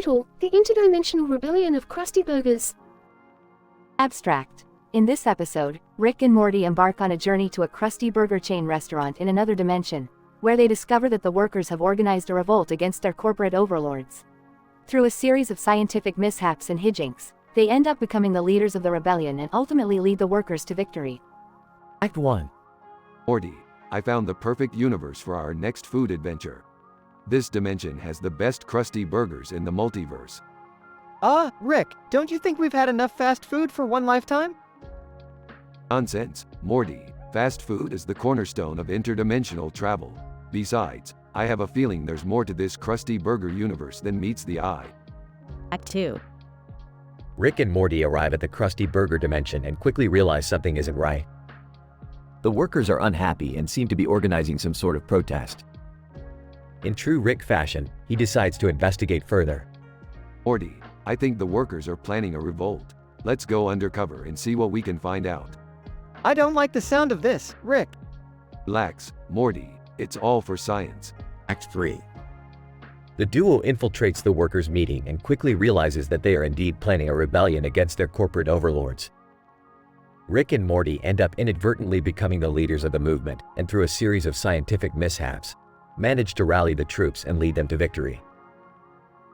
Title: The Interdimensional Rebellion of Krusty Burgers. Abstract. In this episode, Rick and Morty embark on a journey to a Krusty Burger chain restaurant in another dimension, where they discover that the workers have organized a revolt against their corporate overlords. Through a series of scientific mishaps and hijinks, they end up becoming the leaders of the rebellion and ultimately lead the workers to victory. Act 1. Morty, I found the perfect universe for our next food adventure. This dimension has the best Krusty burgers in the multiverse. Rick, don't you think we've had enough fast food for one lifetime? Nonsense, Morty. Fast food is the cornerstone of interdimensional travel. Besides, I have a feeling there's more to this Krusty Burger universe than meets the eye. Act 2. Rick and Morty arrive at the Krusty Burger dimension and quickly realize something isn't right. The workers are unhappy and seem to be organizing some sort of protest. In true Rick fashion, he decides to investigate further. Morty, I think the workers are planning a revolt. Let's go undercover and see what we can find out. I don't like the sound of this, Rick. Relax, Morty. It's all for science. Act 3. The duo infiltrates the workers' meeting and quickly realizes that they are indeed planning a rebellion against their corporate overlords. Rick and Morty end up inadvertently becoming the leaders of the movement, and through a series of scientific mishaps, manage to rally the troops and lead them to victory.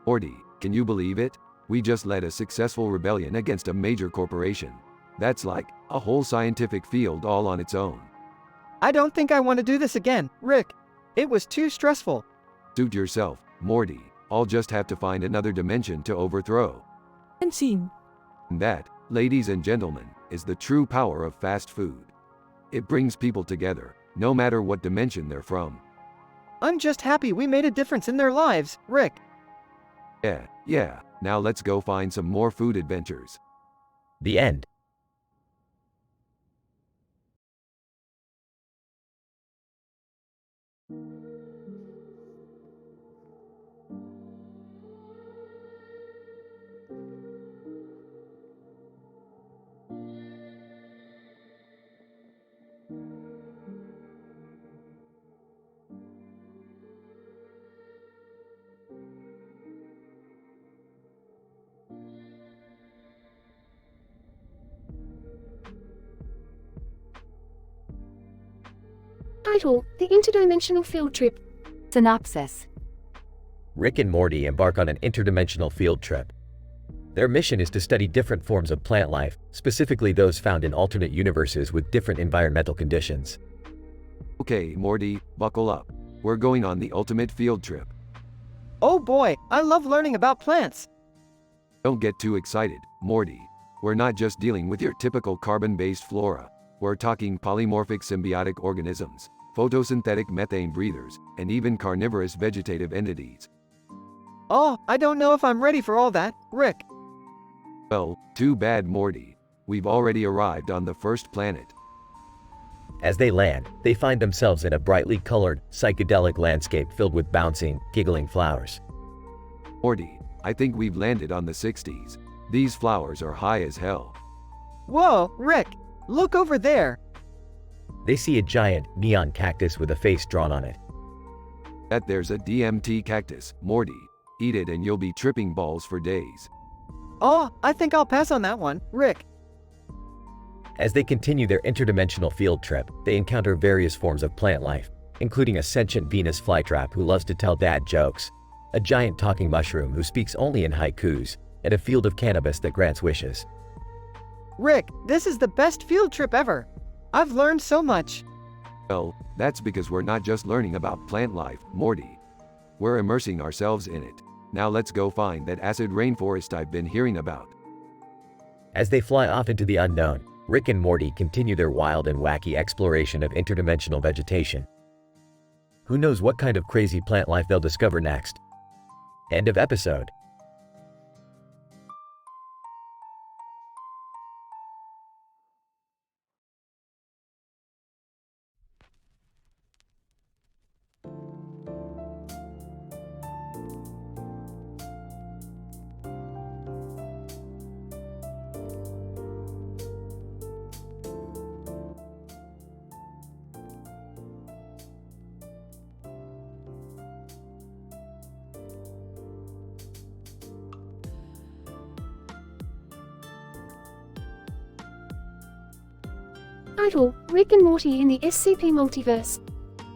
Morty, can you believe it? We just led a successful rebellion against a major corporation. That's like a whole scientific field all on its own. I don't think I want to do this again, Rick. It was too stressful. Suit yourself, Morty. I'll just have to find another dimension to overthrow. And scene. And that, ladies and gentlemen, is the true power of fast food. It brings people together, no matter what dimension they're from. I'm just happy we made a difference in their lives, Rick. Yeah. Now let's go find some more food adventures. The end. Title: The Interdimensional Field Trip. Synopsis. Rick and Morty embark on an interdimensional field trip. Their mission is to study different forms of plant life, specifically those found in alternate universes with different environmental conditions. Okay, Morty, buckle up. We're going on the ultimate field trip. Oh boy, I love learning about plants. Don't get too excited, Morty. We're not just dealing with your typical carbon-based flora. We're talking polymorphic symbiotic organisms, photosynthetic methane breathers, and even carnivorous vegetative entities. Oh, I don't know if I'm ready for all that, Rick. Well, too bad, Morty. We've already arrived on the first planet. As they land, they find themselves in a brightly colored, psychedelic landscape filled with bouncing, giggling flowers. Morty, I think we've landed on the 60s. These flowers are high as hell. Whoa, Rick, look over there. They see a giant, neon cactus with a face drawn on it. That there's a DMT cactus, Morty. Eat it and you'll be tripping balls for days. Oh, I think I'll pass on that one, Rick. As they continue their interdimensional field trip, they encounter various forms of plant life, including a sentient Venus flytrap who loves to tell dad jokes, a giant talking mushroom who speaks only in haikus, and a field of cannabis that grants wishes. Rick, this is the best field trip ever. I've learned so much. Well, that's because we're not just learning about plant life, Morty. We're immersing ourselves in it. Now let's go find that acid rainforest I've been hearing about. As they fly off into the unknown, Rick and Morty continue their wild and wacky exploration of interdimensional vegetation. Who knows what kind of crazy plant life they'll discover next? End of episode. Title: Rick and Morty in the SCP Multiverse.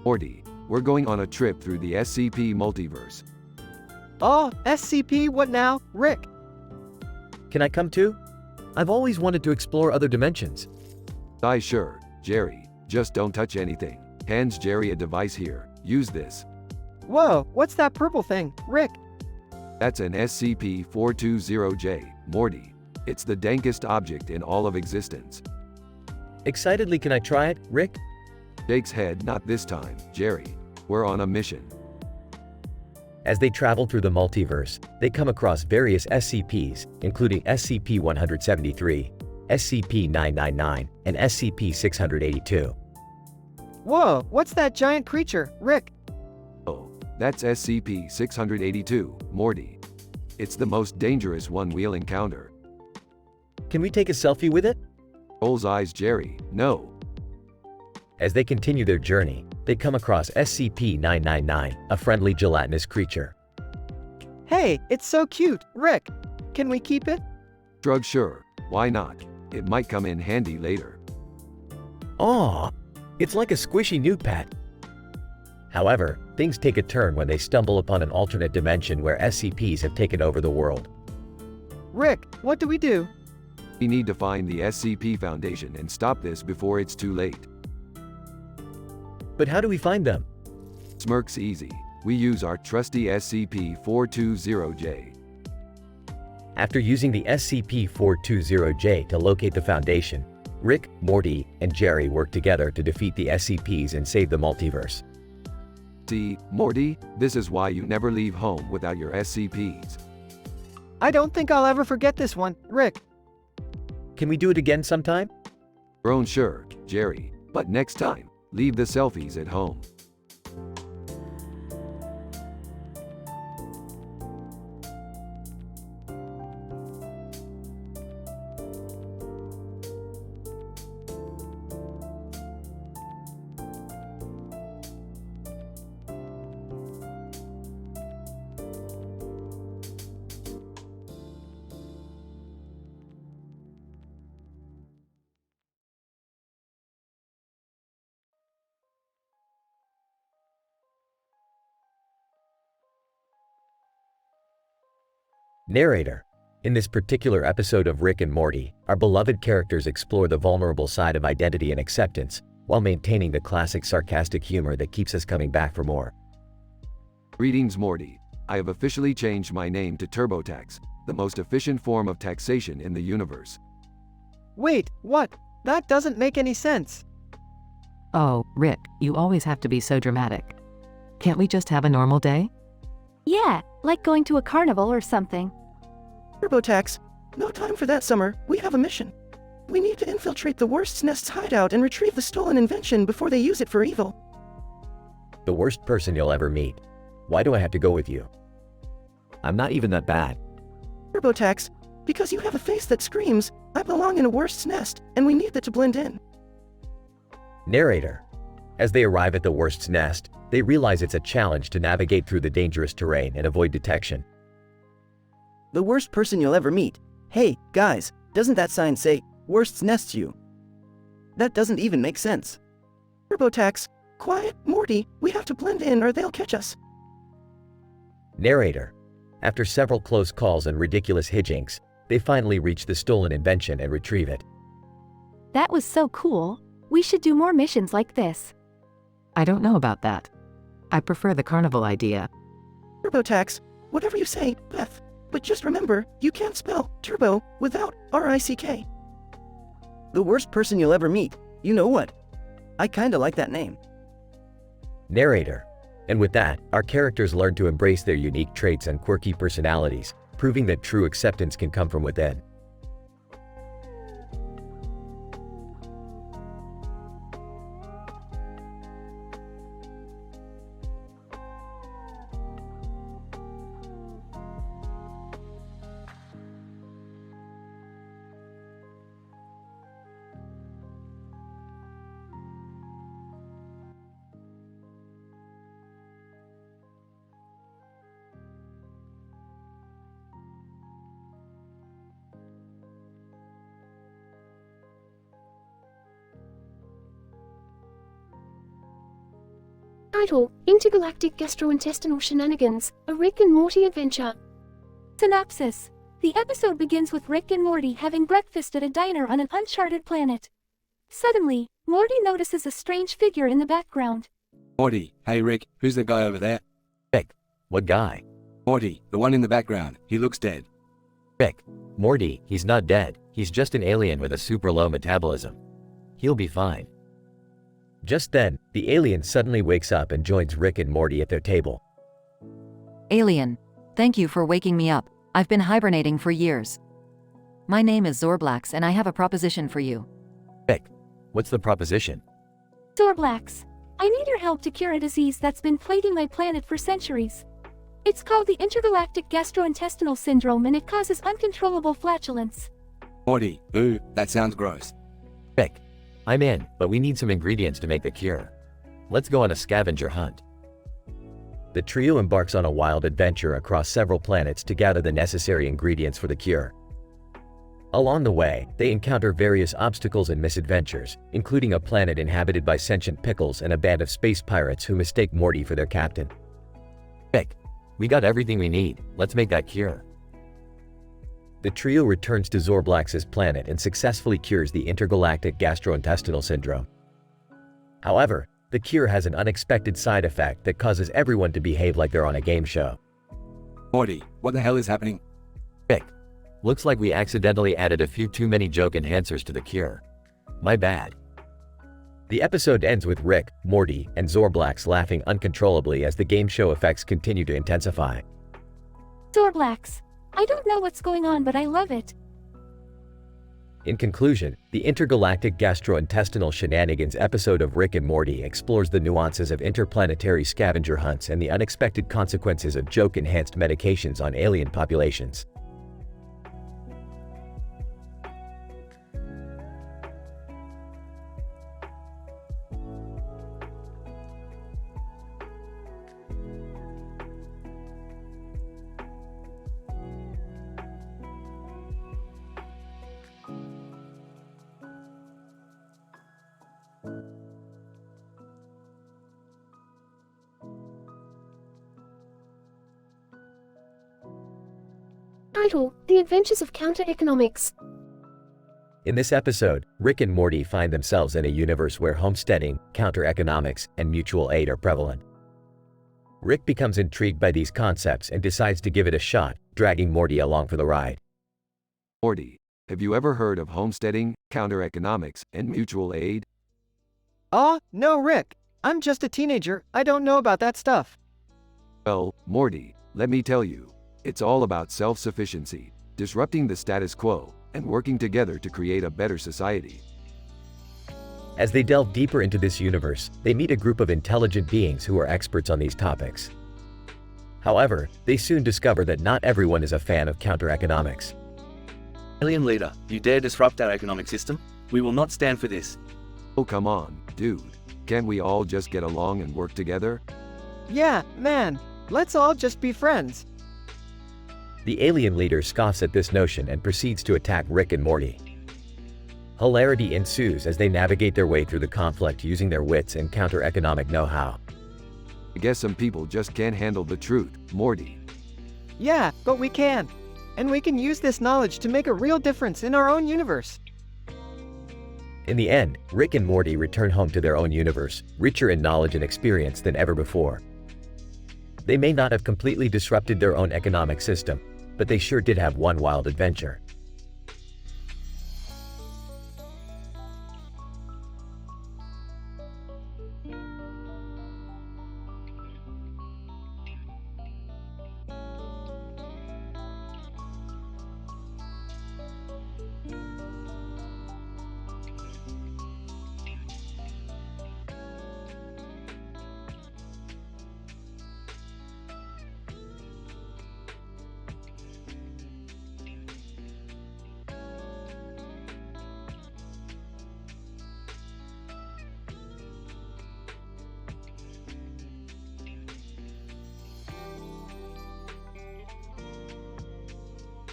Morty, we're going on a trip through the SCP multiverse. Oh, SCP, what now? Rick. Can I come too? I've always wanted to explore other dimensions. Aye, sure, Jerry. Just don't touch anything. Hands Jerry a device here. Use this. Whoa, what's that purple thing? Rick. That's an SCP-420J, Morty. It's the dankest object in all of existence. Excitedly, can I try it, Rick? Jake's head, not this time, Jerry. We're on a mission. As they travel through the multiverse, they come across various SCPs, including SCP-173, SCP-999, and SCP-682. Whoa, what's that giant creature? Rick. Oh, that's SCP-682, Morty. It's the most dangerous one we'll encounter. Can we take a selfie with it? Rolls eyes, Jerry. No. As they continue their journey, they come across SCP-999, a friendly gelatinous creature. Hey, it's so cute. Rick. Can we keep it? Shrug, sure. Why not? It might come in handy later. Aw, it's like a squishy new pet. However, things take a turn when they stumble upon an alternate dimension where SCPs have taken over the world. Rick, what do we do? We need to find the SCP Foundation and stop this before it's too late. But how do we find them? Smirk's easy. We use our trusty SCP-420J. After using the SCP-420J to locate the Foundation, Rick, Morty, and Jerry work together to defeat the SCPs and save the multiverse. See, Morty, this is why you never leave home without your SCPs. I don't think I'll ever forget this one. Rick. Can we do it again sometime? Your own sure, Jerry. But next time, leave the selfies at home. Narrator. In this particular episode of Rick and Morty, our beloved characters explore the vulnerable side of identity and acceptance, while maintaining the classic sarcastic humor that keeps us coming back for more. Greetings, Morty. I have officially changed my name to TurboTax, the most efficient form of taxation in the universe. Wait, what? That doesn't make any sense. Oh, Rick, you always have to be so dramatic. Can't we just have a normal day? Yeah, like going to a carnival or something. TurboTax, no time for that, Summer. We have a mission. We need to infiltrate the Worst's Nest's hideout and retrieve the stolen invention before they use it for evil. The worst person you'll ever meet. Why do I have to go with you? I'm not even that bad. TurboTax, because you have a face that screams, I belong in a Worst's Nest, and we need that to blend in. Narrator. As they arrive at the Worst's Nest, they realize it's a challenge to navigate through the dangerous terrain and avoid detection. The worst person you'll ever meet. Hey, guys, doesn't that sign say, Worst's Nest's you? That doesn't even make sense. TurboTax, quiet, Morty, we have to blend in or they'll catch us. Narrator. After several close calls and ridiculous hijinks, they finally reach the stolen invention and retrieve it. That was so cool. We should do more missions like this. I don't know about that. I prefer the carnival idea. TurboTax, whatever you say, Beth. But just remember, you can't spell turbo without R-I-C-K. The worst person you'll ever meet. You know what? I kinda like that name. Narrator. And with that, our characters learn to embrace their unique traits and quirky personalities, proving that true acceptance can come from within. Title: Intergalactic Gastrointestinal Shenanigans, a Rick and Morty adventure. Synopsis. The episode begins with Rick and Morty having breakfast at a diner on an uncharted planet. Suddenly, Morty notices a strange figure in the background. Morty, hey Rick, who's the guy over there? Rick, what guy? Morty, the one in the background. He looks dead. Rick, Morty, he's not dead. He's just an alien with a super low metabolism. He'll be fine. Just then, the alien suddenly wakes up and joins Rick and Morty at their table. Alien, thank you for waking me up. I've been hibernating for years. My name is Zorblax and I have a proposition for you. Rick, what's the proposition? Zorblax, I need your help to cure a disease that's been plaguing my planet for centuries. It's called the Intergalactic Gastrointestinal Syndrome and it causes uncontrollable flatulence. Morty, ooh, that sounds gross. Rick, I'm in, but we need some ingredients to make the cure. Let's go on a scavenger hunt. The trio embarks on a wild adventure across several planets to gather the necessary ingredients for the cure. Along the way, they encounter various obstacles and misadventures, including a planet inhabited by sentient pickles and a band of space pirates who mistake Morty for their captain. Rick, we got everything we need. Let's make that cure. The trio returns to Zorblax's planet and successfully cures the intergalactic gastrointestinal syndrome. However, the cure has an unexpected side effect that causes everyone to behave like they're on a game show. Morty, what the hell is happening? Rick, looks like we accidentally added a few too many joke enhancers to the cure. My bad. The episode ends with Rick, Morty, and Zorblax laughing uncontrollably as the game show effects continue to intensify. Zorblax, I don't know what's going on but I love it. In conclusion, the Intergalactic Gastrointestinal Shenanigans episode of Rick and Morty explores the nuances of interplanetary scavenger hunts and the unexpected consequences of joke-enhanced medications on alien populations. Title: The Adventures of Counter-Economics. In this episode, Rick and Morty find themselves in a universe where homesteading, counter-economics, and mutual aid are prevalent. Rick becomes intrigued by these concepts and decides to give it a shot, dragging Morty along for the ride. Morty, have you ever heard of homesteading, counter-economics, and mutual aid? No, Rick. I'm just a teenager. I don't know about that stuff. Well, Morty, let me tell you. It's all about self-sufficiency, disrupting the status quo, and working together to create a better society. As they delve deeper into this universe, they meet a group of intelligent beings who are experts on these topics. However, they soon discover that not everyone is a fan of counter-economics. Alien leader, you dare disrupt our economic system? We will not stand for this. Oh come on, dude. Can't we all just get along and work together? Yeah, man. Let's all just be friends. The alien leader scoffs at this notion and proceeds to attack Rick and Morty. Hilarity ensues as they navigate their way through the conflict using their wits and counter-economic know-how. I guess some people just can't handle the truth, Morty. Yeah, but we can. And we can use this knowledge to make a real difference in our own universe. In the end, Rick and Morty return home to their own universe, richer in knowledge and experience than ever before. They may not have completely disrupted their own economic system, but they sure did have one wild adventure.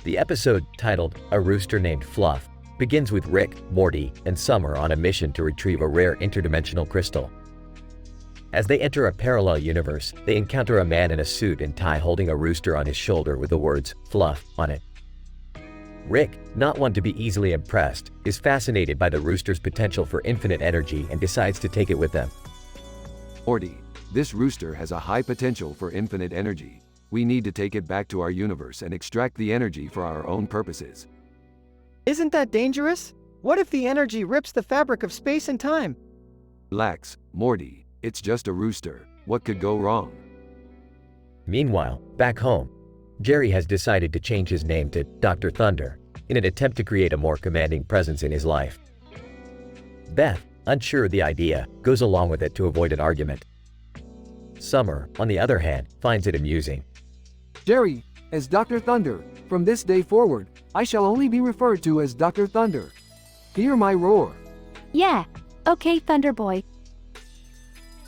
The episode, titled A Rooster Named Fluff, begins with Rick, Morty, and Summer on a mission to retrieve a rare interdimensional crystal. As they enter a parallel universe, they encounter a man in a suit and tie holding a rooster on his shoulder with the words "Fluff" on it. Rick, not one to be easily impressed, is fascinated by the rooster's potential for infinite energy and decides to take it with them. Morty, this rooster has a high potential for infinite energy. We need to take it back to our universe and extract the energy for our own purposes. Isn't that dangerous? What if the energy rips the fabric of space and time? Relax, Morty, it's just a rooster. What could go wrong? Meanwhile, back home, Jerry has decided to change his name to Dr. Thunder in an attempt to create a more commanding presence in his life. Beth, unsure of the idea, goes along with it to avoid an argument. Summer, on the other hand, finds it amusing. Jerry, as Dr. Thunder, from this day forward, I shall only be referred to as Dr. Thunder. Hear my roar. Yeah. Okay, Thunder Boy.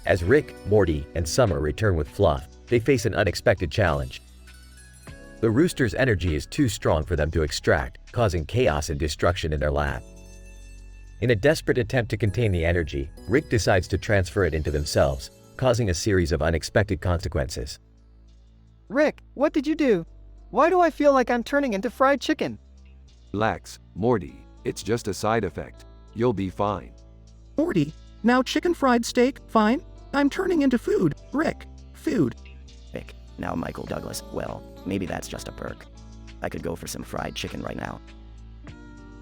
As Rick, Morty, and Summer return with Fluff, they face an unexpected challenge. The rooster's energy is too strong for them to extract, causing chaos and destruction in their lab. In a desperate attempt to contain the energy, Rick decides to transfer it into themselves, causing a series of unexpected consequences. Rick, what did you do? Why do I feel like I'm turning into fried chicken? Relax, Morty, it's just a side effect. You'll be fine. Morty, now chicken fried steak, fine? I'm turning into food, Rick, food. Rick, now Michael Douglas, well, maybe that's just a perk. I could go for some fried chicken right now.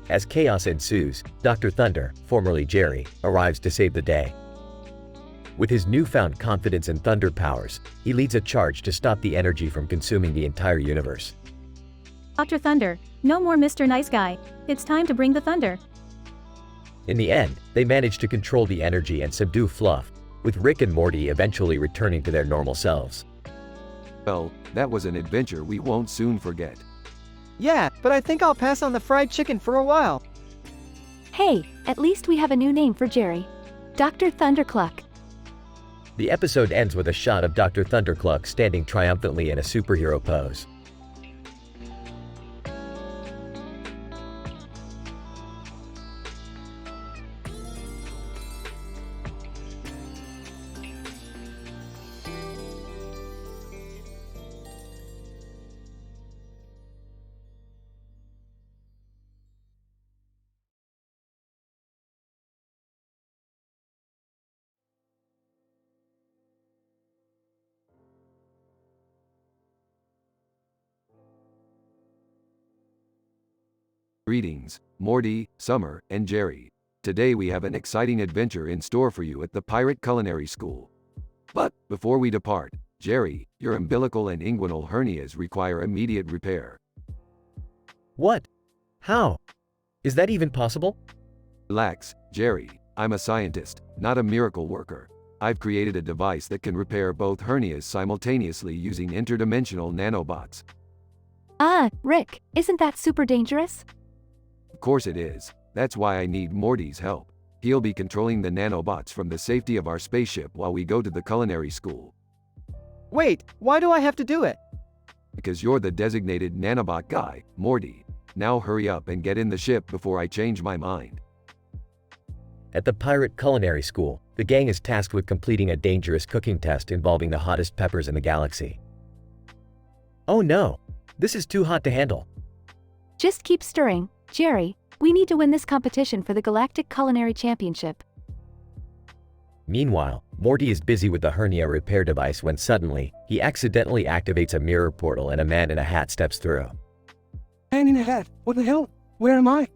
As chaos ensues, Dr. Thunder, formerly Jerry, arrives to save the day. With his newfound confidence and thunder powers, he leads a charge to stop the energy from consuming the entire universe. Dr. Thunder, no more Mr. Nice Guy. It's time to bring the thunder. In the end, they manage to control the energy and subdue Fluff, with Rick and Morty eventually returning to their normal selves. Well, that was an adventure we won't soon forget. Yeah, but I think I'll pass on the fried chicken for a while. Hey, at least we have a new name for Jerry. Dr. Thundercluck. The episode ends with a shot of Dr. Thundercluck standing triumphantly in a superhero pose. Greetings, Morty, Summer, and Jerry. Today we have an exciting adventure in store for you at the Pirate Culinary School. But, before we depart, Jerry, your umbilical and inguinal hernias require immediate repair. What? How? Is that even possible? Relax, Jerry. I'm a scientist, not a miracle worker. I've created a device that can repair both hernias simultaneously using interdimensional nanobots. Rick, isn't that super dangerous? Of course it is. That's why I need Morty's help. He'll be controlling the nanobots from the safety of our spaceship while we go to the culinary school. Wait, why do I have to do it? Because you're the designated nanobot guy, Morty. Now hurry up and get in the ship before I change my mind. At the Pirate Culinary School, the gang is tasked with completing a dangerous cooking test involving the hottest peppers in the galaxy. Oh no! This is too hot to handle. Just keep stirring, Jerry. We need to win this competition for the Galactic Culinary Championship. Meanwhile, Morty is busy with the hernia repair device when suddenly, he accidentally activates a mirror portal and a man in a hat steps through. Man in a hat? What the hell? Where am I?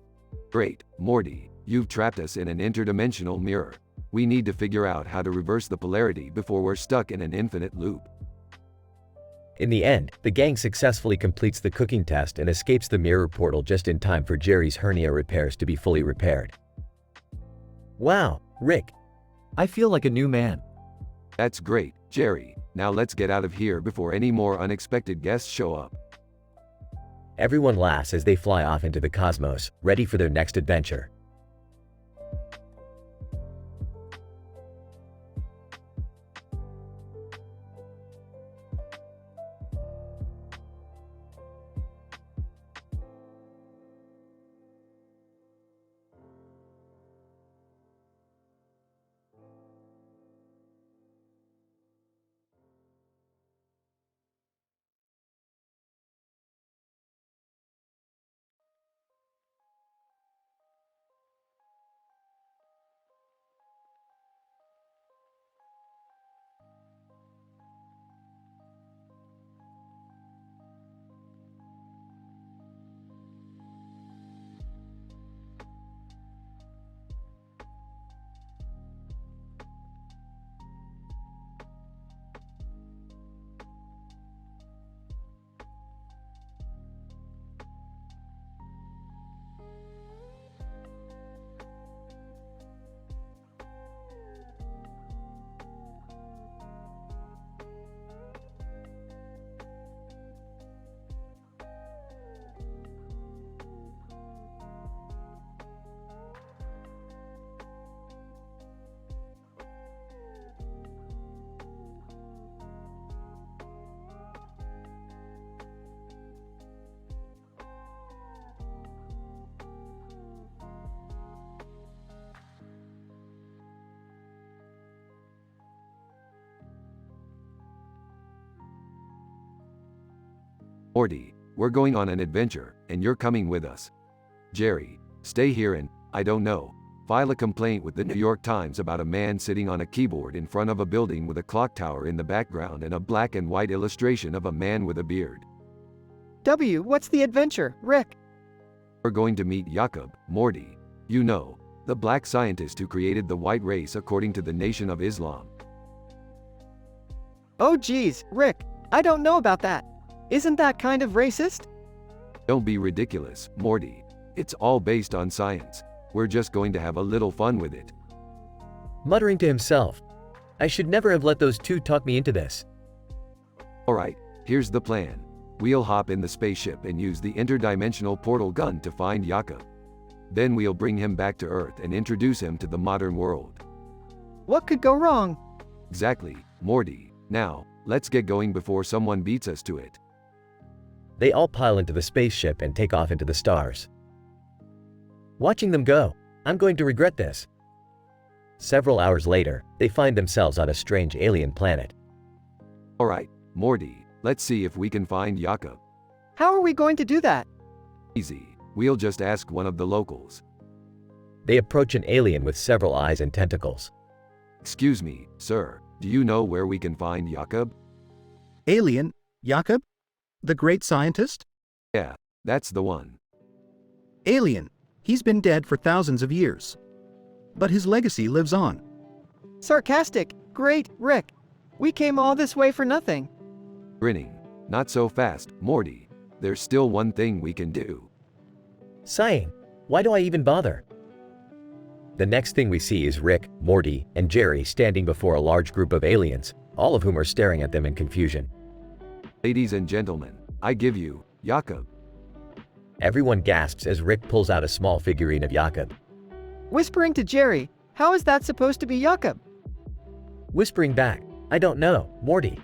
Great, Morty. You've trapped us in an interdimensional mirror. We need to figure out how to reverse the polarity before we're stuck in an infinite loop. In the end, the gang successfully completes the cooking test and escapes the mirror portal just in time for Jerry's hernia repairs to be fully repaired. Wow, Rick. I feel like a new man. That's great, Jerry. Now let's get out of here before any more unexpected guests show up. Everyone laughs as they fly off into the cosmos, ready for their next adventure. Morty, we're going on an adventure, and you're coming with us. Jerry, stay here and, I don't know, file a complaint with the New York Times about a man sitting on a keyboard in front of a building with a clock tower in the background and a black and white illustration of a man with a beard. W, what's the adventure, Rick? We're going to meet Jakob, Morty. You know, the black scientist who created the white race according to the Nation of Islam. Oh geez, Rick, I don't know about that. Isn't that kind of racist? Don't be ridiculous, Morty. It's all based on science. We're just going to have a little fun with it. Muttering to himself, I should never have let those two talk me into this. Alright, here's the plan. We'll hop in the spaceship and use the interdimensional portal gun to find Jakob. Then we'll bring him back to Earth and introduce him to the modern world. What could go wrong? Exactly, Morty. Now, let's get going before someone beats us to it. They all pile into the spaceship and take off into the stars. Watching them go, I'm going to regret this. Several hours later, they find themselves on a strange alien planet. Alright, Morty, let's see if we can find Jakob. How are we going to do that? Easy, we'll just ask one of the locals. They approach an alien with several eyes and tentacles. Excuse me, sir, do you know where we can find Jakob? Alien, Jakob? The great scientist? Yeah, that's the one. Alien. He's been dead for thousands of years. But his legacy lives on. Sarcastic. Great, Rick. We came all this way for nothing. Grinning. Not so fast, Morty. There's still one thing we can do. Sighing. Why do I even bother? The next thing we see is Rick, Morty, and Jerry standing before a large group of aliens, all of whom are staring at them in confusion. Ladies and gentlemen, I give you, Jakob. Everyone gasps as Rick pulls out a small figurine of Jakob. Whispering to Jerry, how is that supposed to be Jakob? Whispering back, I don't know, Morty.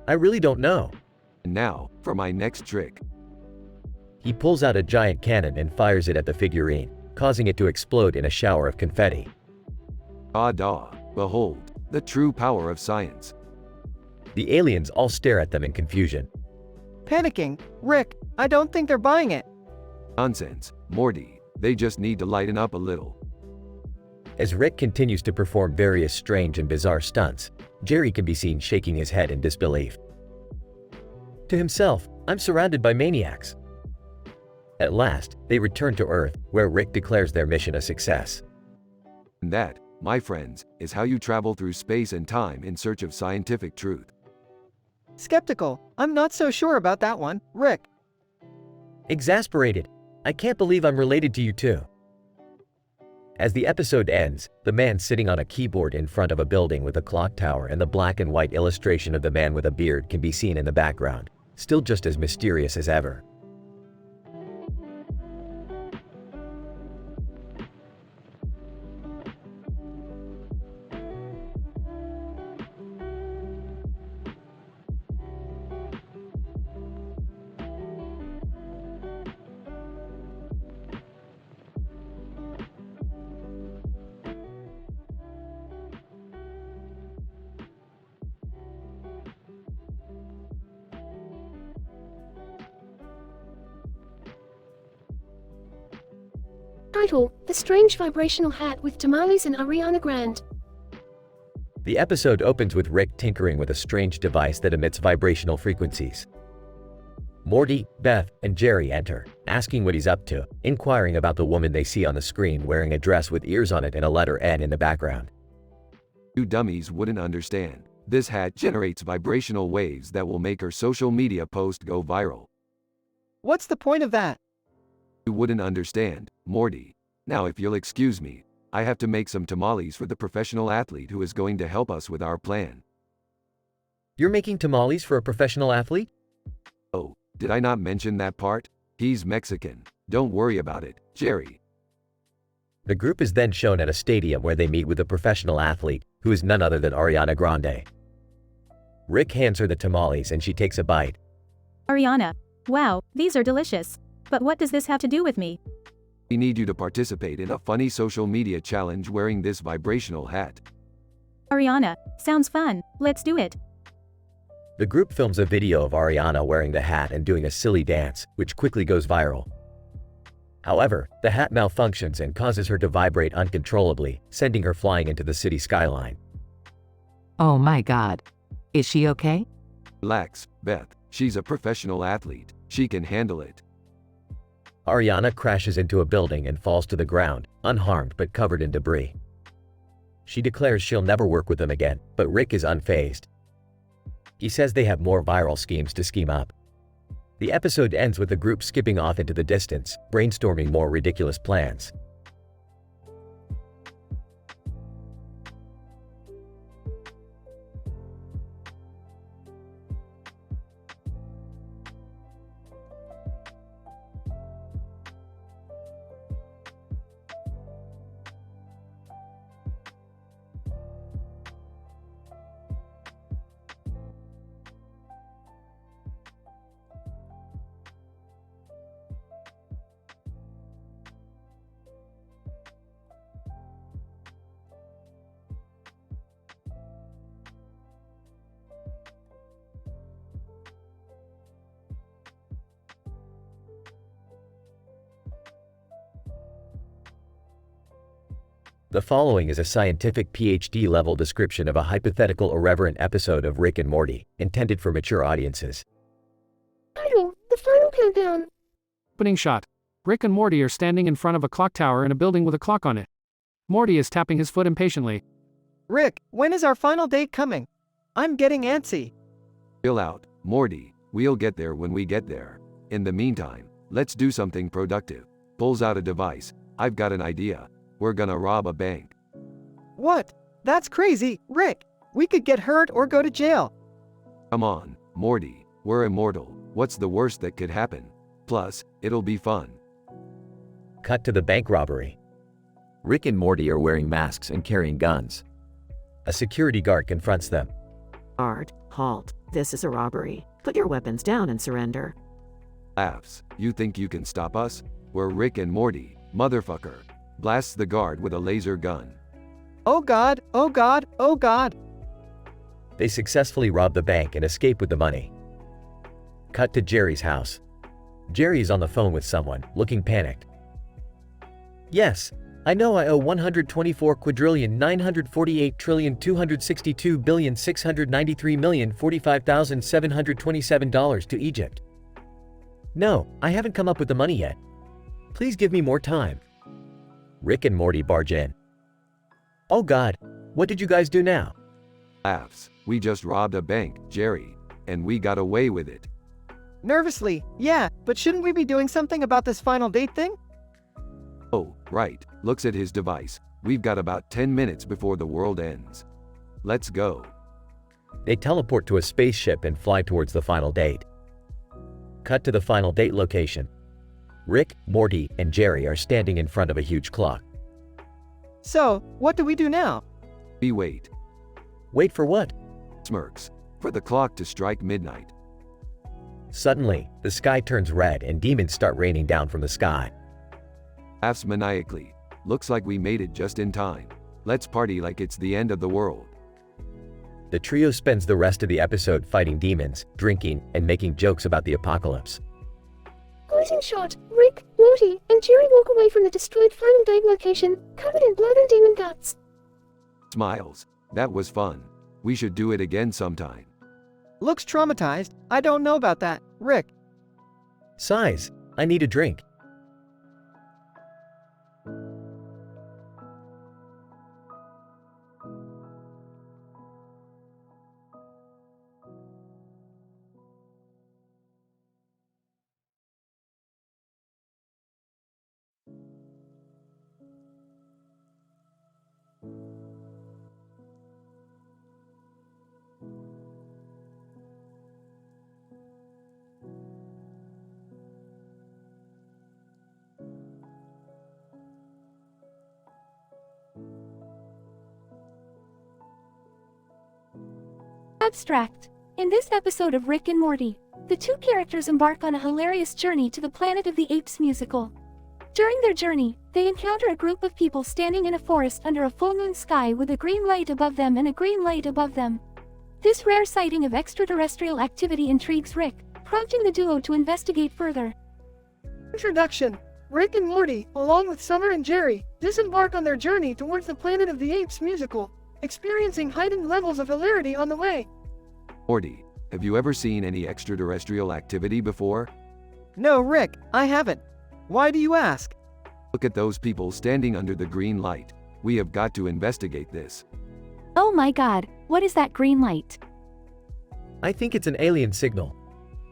I really don't know. And now, for my next trick. He pulls out a giant cannon and fires it at the figurine, causing it to explode in a shower of confetti. Behold, the true power of science. The aliens all stare at them in confusion. Panicking, Rick, I don't think they're buying it. Nonsense, Morty, they just need to lighten up a little. As Rick continues to perform various strange and bizarre stunts, Jerry can be seen shaking his head in disbelief. To himself, I'm surrounded by maniacs. At last, they return to Earth, where Rick declares their mission a success. And that, my friends, is how you travel through space and time in search of scientific truth. Skeptical. I'm not so sure about that one, Rick. Exasperated. I can't believe I'm related to you too. As the episode ends, the man sitting on a keyboard in front of a building with a clock tower and the black and white illustration of the man with a beard can be seen in the background, still just as mysterious as ever. Title: The Strange Vibrational Hat with Tamales and Ariana Grande. The episode opens with Rick tinkering with a strange device that emits vibrational frequencies. Morty, Beth, and Jerry enter, asking what he's up to, inquiring about the woman they see on the screen wearing a dress with ears on it and a letter N in the background. You dummies wouldn't understand. This hat generates vibrational waves that will make her social media post go viral. What's the point of that? You wouldn't understand, Morty. Now if you'll excuse me, I have to make some tamales for the professional athlete who is going to help us with our plan. You're making tamales for a professional athlete? Oh, did I not mention that part? He's Mexican. Don't worry about it, Jerry. The group is then shown at a stadium where they meet with a professional athlete, who is none other than Ariana Grande. Rick hands her the tamales and she takes a bite. Ariana. Wow, these are delicious. But what does this have to do with me? We need you to participate in a funny social media challenge wearing this vibrational hat. Ariana, sounds fun, let's do it. The group films a video of Ariana wearing the hat and doing a silly dance, which quickly goes viral. However, the hat malfunctions and causes her to vibrate uncontrollably, sending her flying into the city skyline. Oh my god. Is she okay? Relax, Beth. She's a professional athlete. She can handle it. Ariana crashes into a building and falls to the ground, unharmed but covered in debris. She declares she'll never work with them again, but Rick is unfazed. He says they have more viral schemes to scheme up. The episode ends with the group skipping off into the distance, brainstorming more ridiculous plans. The following is a scientific PhD-level description of a hypothetical irreverent episode of Rick and Morty, intended for mature audiences. Title, the final countdown. Opening shot. Rick and Morty are standing in front of a clock tower in a building with a clock on it. Morty is tapping his foot impatiently. Rick, when is our final date coming? I'm getting antsy. Chill out, Morty. We'll get there when we get there. In the meantime, let's do something productive. Pulls out a device. I've got an idea. We're gonna rob a bank. What? That's crazy, Rick. We could get hurt or go to jail. Come on, Morty. We're immortal. What's the worst that could happen? Plus, it'll be fun. Cut to the bank robbery. Rick and Morty are wearing masks and carrying guns. A security guard confronts them. Art, halt. This is a robbery. Put your weapons down and surrender. Laughs. You think you can stop us? We're Rick and Morty, motherfucker. Blasts the guard with a laser gun. Oh god, oh god, oh god. They successfully rob the bank and escape with the money. Cut to Jerry's house. Jerry is on the phone with someone, looking panicked. Yes, I know I owe 124,948,262,693,045,727 to Egypt. No, I haven't come up with the money yet. Please give me more time. Rick and Morty barge in. Oh god, what did you guys do now? Laughs. We just robbed a bank, Jerry. And we got away with it. Nervously, yeah, but shouldn't we be doing something about this final date thing? Oh, right. Looks at his device. We've got about 10 minutes before the world ends. Let's go. They teleport to a spaceship and fly towards the final date. Cut to the final date location. Rick, Morty, and Jerry are standing in front of a huge clock. So, what do we do now? We wait. Wait for what? Smirks. For the clock to strike midnight. Suddenly, the sky turns red and demons start raining down from the sky. Laughs maniacally. Looks like we made it just in time. Let's party like it's the end of the world. The trio spends the rest of the episode fighting demons, drinking, and making jokes about the apocalypse. Closing shot. Rick, Morty, and Jerry walk away from the destroyed final date location, covered in blood and demon guts. Smiles. That was fun. We should do it again sometime. Looks traumatized. I don't know about that, Rick. Sighs. I need a drink. Abstract. In this episode of Rick and Morty, the two characters embark on a hilarious journey to the Planet of the Apes musical. During their journey, they encounter a group of people standing in a forest under a full moon sky with a green light above them and a green light above them. This rare sighting of extraterrestrial activity intrigues Rick, prompting the duo to investigate further. Introduction. Rick and Morty, along with Summer and Jerry, disembark on their journey towards the Planet of the Apes musical, experiencing heightened levels of hilarity on the way. Morty, have you ever seen any extraterrestrial activity before? No, Rick, I haven't. Why do you ask? Look at those people standing under the green light. We have got to investigate this. Oh my god, what is that green light? I think it's an alien signal.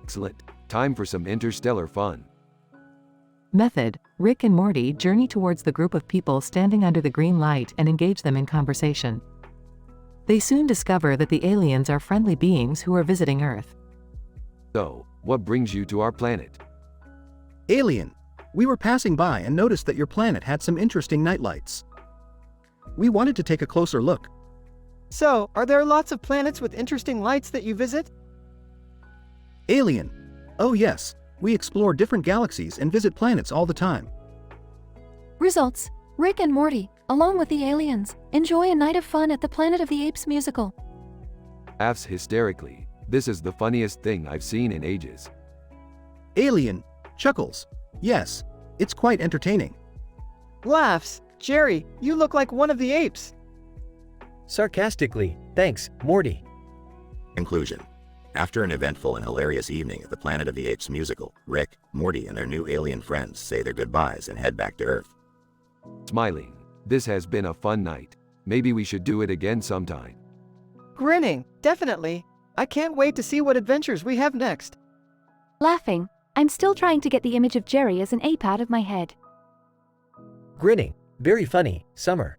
Excellent. Time for some interstellar fun. Method: Rick and Morty journey towards the group of people standing under the green light and engage them in conversation. They soon discover that the aliens are friendly beings who are visiting Earth. So, what brings you to our planet? Alien. We were passing by and noticed that your planet had some interesting nightlights. We wanted to take a closer look. So, are there lots of planets with interesting lights that you visit? Alien. Oh yes, we explore different galaxies and visit planets all the time. Results: Rick and Morty, along with the aliens, enjoy a night of fun at the Planet of the Apes musical. Laughs hysterically. This is the funniest thing I've seen in ages. Alien. Chuckles. Yes, it's quite entertaining. Laughs. Jerry, you look like one of the apes. Sarcastically, thanks, Morty. Conclusion. After an eventful and hilarious evening at the Planet of the Apes musical, Rick, Morty, and their new alien friends say their goodbyes and head back to Earth. Smiling. This has been a fun night. Maybe we should do it again sometime. Grinning. Definitely. I can't wait to see what adventures we have next. Laughing. I'm still trying to get the image of Jerry as an ape out of my head. Grinning. Very funny, Summer.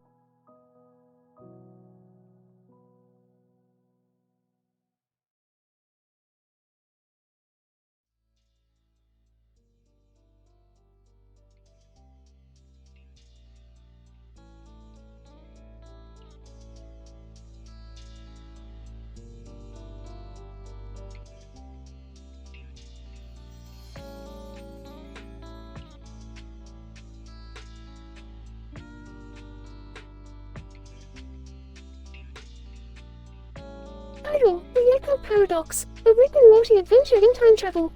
Title: The Echo Paradox, a Rick and Morty adventure in time travel.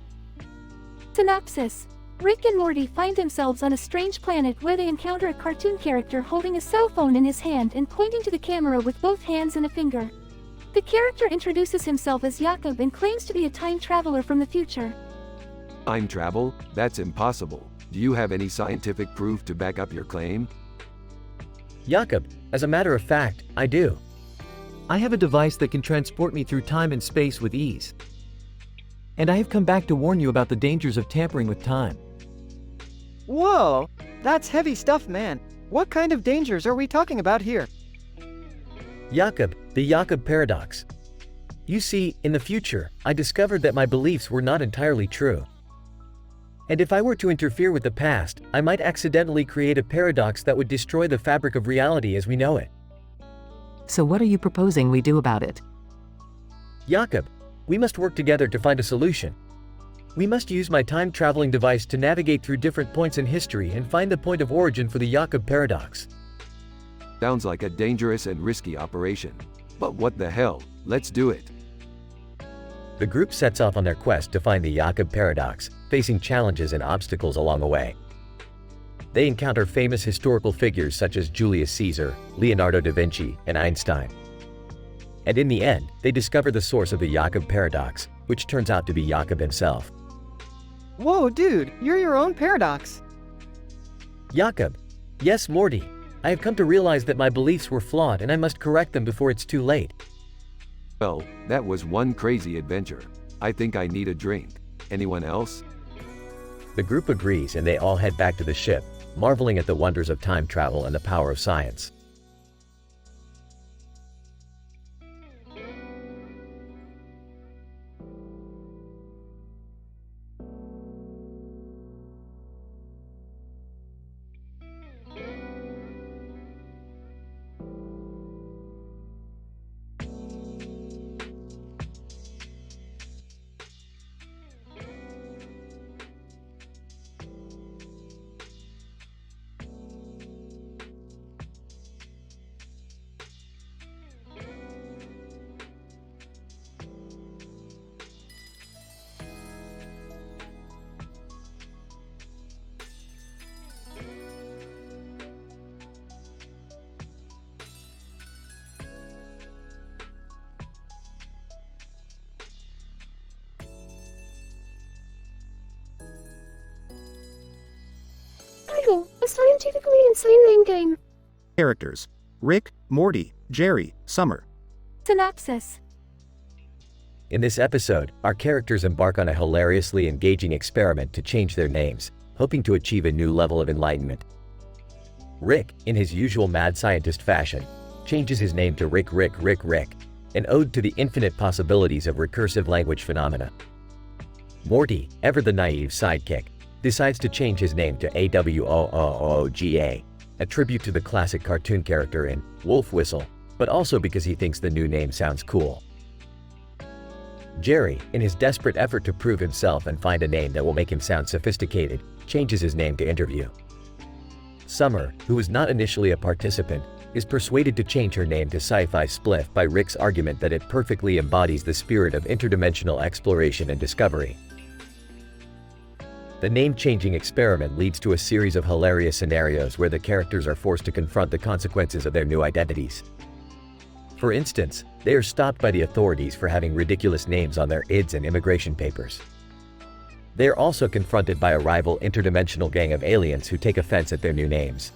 Synopsis: Rick and Morty find themselves on a strange planet where they encounter a cartoon character holding a cell phone in his hand and pointing to the camera with both hands and a finger. The character introduces himself as Jakob and claims to be a time traveler from the future. Time travel? That's impossible. Do you have any scientific proof to back up your claim? Jakob, as a matter of fact, I do. I have a device that can transport me through time and space with ease. And I have come back to warn you about the dangers of tampering with time. Whoa! That's heavy stuff, man. What kind of dangers are we talking about here? Jakob, the Jakob paradox. You see, in the future, I discovered that my beliefs were not entirely true. And if I were to interfere with the past, I might accidentally create a paradox that would destroy the fabric of reality as we know it. So what are you proposing we do about it? Jakob, we must work together to find a solution. We must use my time-traveling device to navigate through different points in history and find the point of origin for the Jakob paradox. Sounds like a dangerous and risky operation. But what the hell, let's do it. The group sets off on their quest to find the Jakob paradox, facing challenges and obstacles along the way. They encounter famous historical figures such as Julius Caesar, Leonardo da Vinci, and Einstein. And in the end, they discover the source of the Jakob paradox, which turns out to be Jakob himself. Whoa, dude, you're your own paradox. Jakob. Yes, Morty. I have come to realize that my beliefs were flawed and I must correct them before it's too late. Well, that was one crazy adventure. I think I need a drink. Anyone else? The group agrees and they all head back to the ship, marveling at the wonders of time travel and the power of science. A scientifically insane name game. Characters: Rick, Morty, Jerry, Summer. Synopsis. In this episode, our characters embark on a hilariously engaging experiment to change their names, hoping to achieve a new level of enlightenment. Rick, in his usual mad scientist fashion, changes his name to Rick, an ode to the infinite possibilities of recursive language phenomena. Morty, ever the naive sidekick, decides to change his name to AWOOOGA, a tribute to the classic cartoon character in Wolf Whistle, but also because he thinks the new name sounds cool. Jerry, in his desperate effort to prove himself and find a name that will make him sound sophisticated, changes his name to Interview. Summer, who was not initially a participant, is persuaded to change her name to Sci-Fi Spliff by Rick's argument that it perfectly embodies the spirit of interdimensional exploration and discovery. The name-changing experiment leads to a series of hilarious scenarios where the characters are forced to confront the consequences of their new identities. For instance, they are stopped by the authorities for having ridiculous names on their IDs and immigration papers. They are also confronted by a rival interdimensional gang of aliens who take offense at their new names.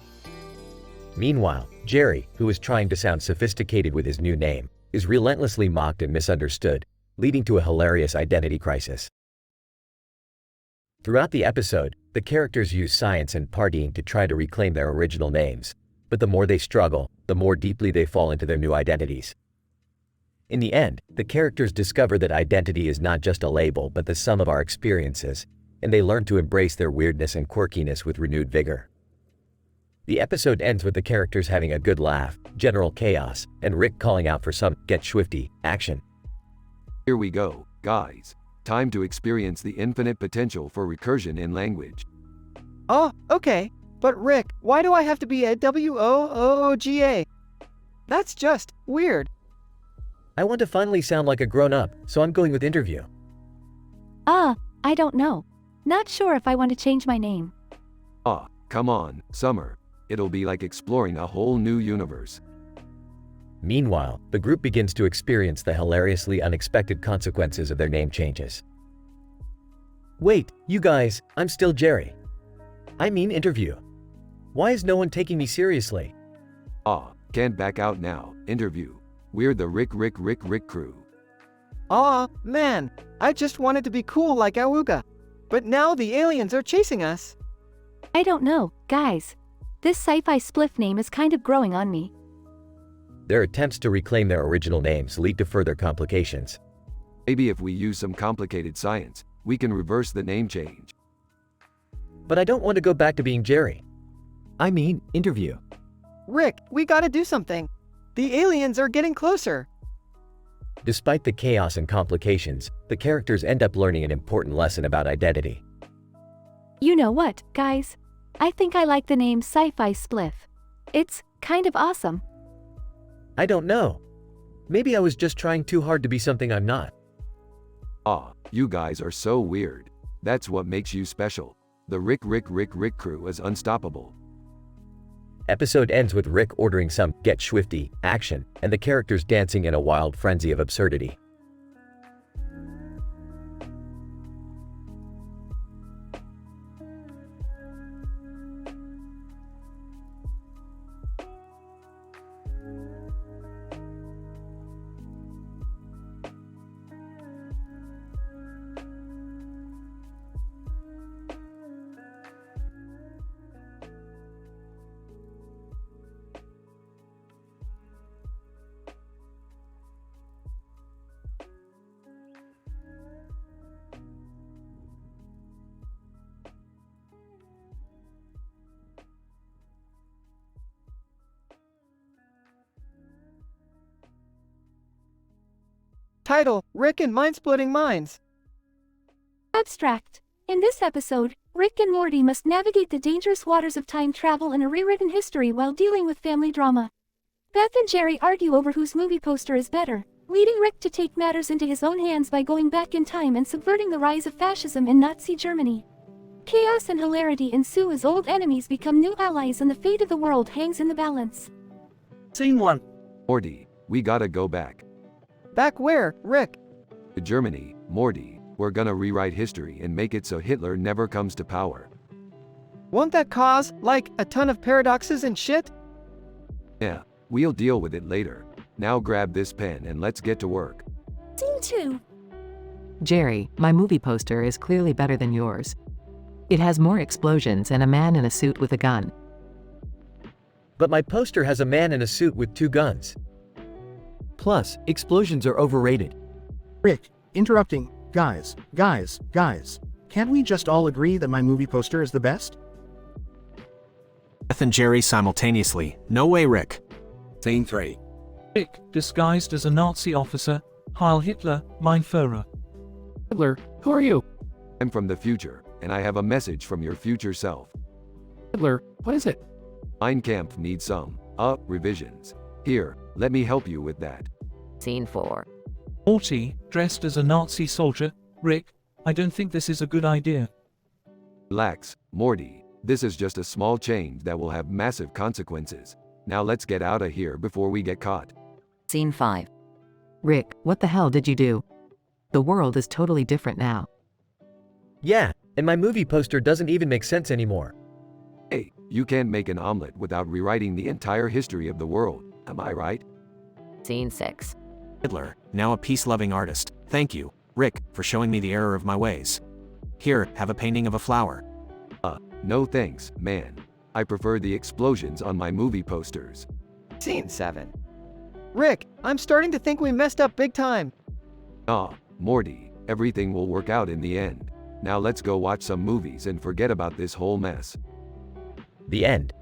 Meanwhile, Jerry, who is trying to sound sophisticated with his new name, is relentlessly mocked and misunderstood, leading to a hilarious identity crisis. Throughout the episode, the characters use science and partying to try to reclaim their original names, but the more they struggle, the more deeply they fall into their new identities. In the end, the characters discover that identity is not just a label but the sum of our experiences, and they learn to embrace their weirdness and quirkiness with renewed vigor. The episode ends with the characters having a good laugh, general chaos, and Rick calling out for some get swifty action. Here we go, guys. Time to experience the infinite potential for recursion in language. Oh, okay. But Rick, why do I have to be a WOOOGA? That's just weird. I want to finally sound like a grown-up, so I'm going with Interview. I don't know. Not sure if I want to change my name. Come on, Summer. It'll be like exploring a whole new universe. Meanwhile, the group begins to experience the hilariously unexpected consequences of their name changes. Wait, you guys, I'm still Jerry. I mean Interview. Why is no one taking me seriously? Can't back out now, Interview. We're the Rick crew. Man, I just wanted to be cool like Awooga. But now the aliens are chasing us. I don't know, guys. This Sci-Fi Spliff name is kind of growing on me. Their attempts to reclaim their original names lead to further complications. Maybe if we use some complicated science, we can reverse the name change. But I don't want to go back to being Jerry. I mean, Interview. Rick, we gotta do something. The aliens are getting closer. Despite the chaos and complications, the characters end up learning an important lesson about identity. You know what, guys? I think I like the name Sci-Fi Spliff. It's kind of awesome. I don't know. Maybe I was just trying too hard to be something I'm not. You guys are so weird. That's what makes you special. The Rick crew is unstoppable. Episode ends with Rick ordering some get swifty action, and the characters dancing in a wild frenzy of absurdity. Title, Rick and Mind-Splitting Minds. Abstract. In this episode, Rick and Morty must navigate the dangerous waters of time travel and a rewritten history while dealing with family drama. Beth and Jerry argue over whose movie poster is better, leading Rick to take matters into his own hands by going back in time and subverting the rise of fascism in Nazi Germany. Chaos and hilarity ensue as old enemies become new allies and the fate of the world hangs in the balance. Scene 1. Morty, we gotta go back. Back where, Rick? To Germany, Morty. We're gonna rewrite history and make it so Hitler never comes to power. Won't that cause, like, a ton of paradoxes and shit? Yeah, we'll deal with it later. Now grab this pen and let's get to work. Scene 2. Jerry, my movie poster is clearly better than yours. It has more explosions and a man in a suit with a gun. But my poster has a man in a suit with 2 guns. Plus, explosions are overrated. Rick, interrupting. Guys. Can't we just all agree that my movie poster is the best? Beth and Jerry simultaneously. No way, Rick. Scene 3. Rick, disguised as a Nazi officer. Heil Hitler, mein Führer. Hitler, who are you? I'm from the future, and I have a message from your future self. Hitler, what is it? Mein Kampf needs some, revisions. Here, let me help you with that. Scene 4. Morty, dressed as a Nazi soldier. Rick, I don't think this is a good idea. Relax, Morty. This is just a small change that will have massive consequences. Now let's get out of here before we get caught. Scene 5. Rick, what the hell did you do? The world is totally different now. Yeah, and my movie poster doesn't even make sense anymore. Hey, you can't make an omelet without rewriting the entire history of the world, am I right? Scene 6. Hitler, now a peace-loving artist. Thank you, Rick, for showing me the error of my ways. Here, have a painting of a flower. No thanks, man. I prefer the explosions on my movie posters. Scene 7. Rick, I'm starting to think we messed up big time. Morty, everything will work out in the end. Now let's go watch some movies and forget about this whole mess. The end.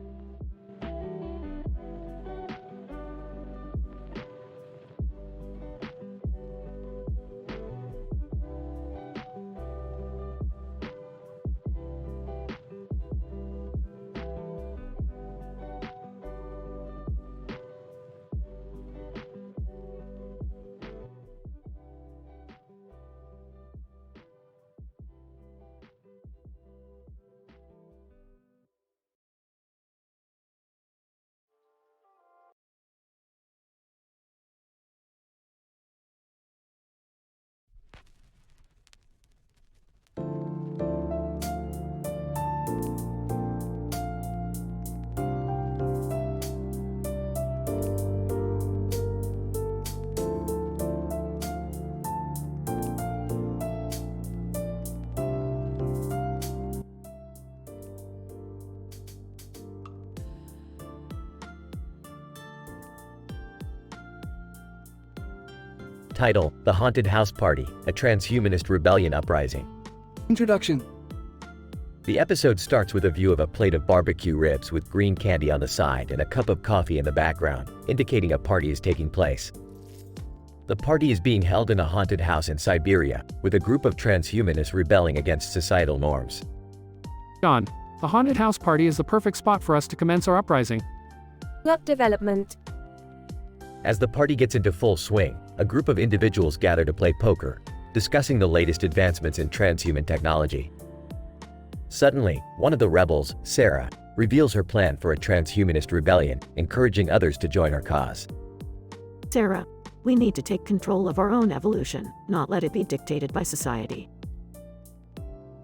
Title: The Haunted House Party, a Transhumanist Rebellion Uprising. Introduction. The episode starts with a view of a plate of barbecue ribs with green candy on the side and a cup of coffee in the background, indicating a party is taking place. The party is being held in a haunted house in Siberia, with a group of transhumanists rebelling against societal norms. John, the haunted house party is the perfect spot for us to commence our uprising. Plot development. As the party gets into full swing, a group of individuals gather to play poker, discussing the latest advancements in transhuman technology. Suddenly, one of the rebels, Sarah, reveals her plan for a transhumanist rebellion, encouraging others to join her cause. Sarah, we need to take control of our own evolution, not let it be dictated by society.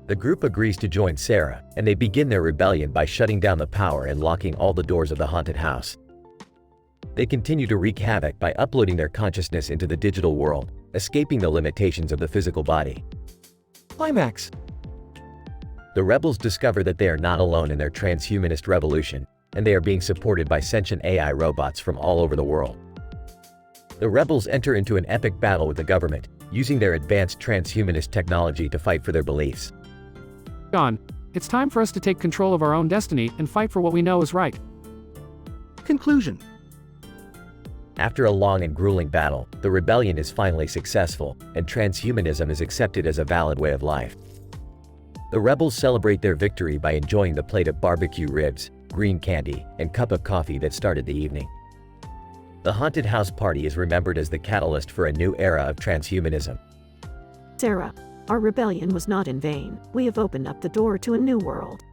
The group agrees to join Sarah, and they begin their rebellion by shutting down the power and locking all the doors of the haunted house. They continue to wreak havoc by uploading their consciousness into the digital world, escaping the limitations of the physical body. Climax. The rebels discover that they are not alone in their transhumanist revolution, and they are being supported by sentient AI robots from all over the world. The rebels enter into an epic battle with the government, using their advanced transhumanist technology to fight for their beliefs. John, it's time for us to take control of our own destiny and fight for what we know is right. Conclusion. After a long and grueling battle, the rebellion is finally successful, and transhumanism is accepted as a valid way of life. The rebels celebrate their victory by enjoying the plate of barbecue ribs, green candy, and cup of coffee that started the evening. The haunted house party is remembered as the catalyst for a new era of transhumanism. Sarah, our rebellion was not in vain. We have opened up the door to a new world.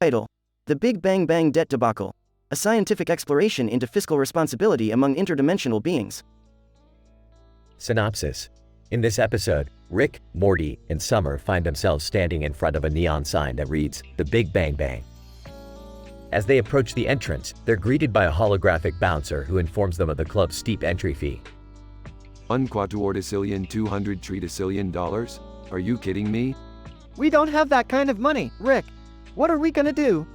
Title: The Big Bang Bang Debt Debacle. A scientific exploration into fiscal responsibility among interdimensional beings. Synopsis. In this episode, Rick, Morty, and Summer find themselves standing in front of a neon sign that reads, The Big Bang Bang. As they approach the entrance, they're greeted by a holographic bouncer who informs them of the club's steep entry fee. $1 quadrillion $200 trillion? Are you kidding me? We don't have that kind of money, Rick. What are we gonna do?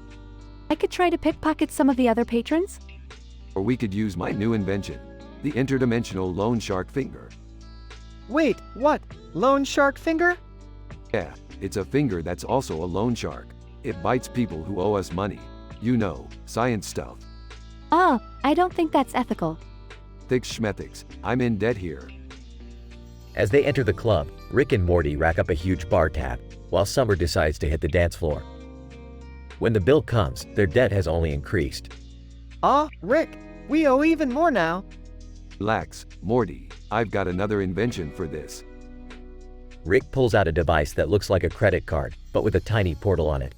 I could try to pickpocket some of the other patrons? Or we could use my new invention, the interdimensional loan shark finger. Wait, what? Loan shark finger? Yeah, it's a finger that's also a loan shark. It bites people who owe us money. You know, science stuff. Oh, I don't think that's ethical. Thix schmethics, I'm in debt here. As they enter the club, Rick and Morty rack up a huge bar tab, while Summer decides to hit the dance floor. When the bill comes, their debt has only increased. Rick, we owe even more now. Relax, Morty, I've got another invention for this. Rick pulls out a device that looks like a credit card, but with a tiny portal on it.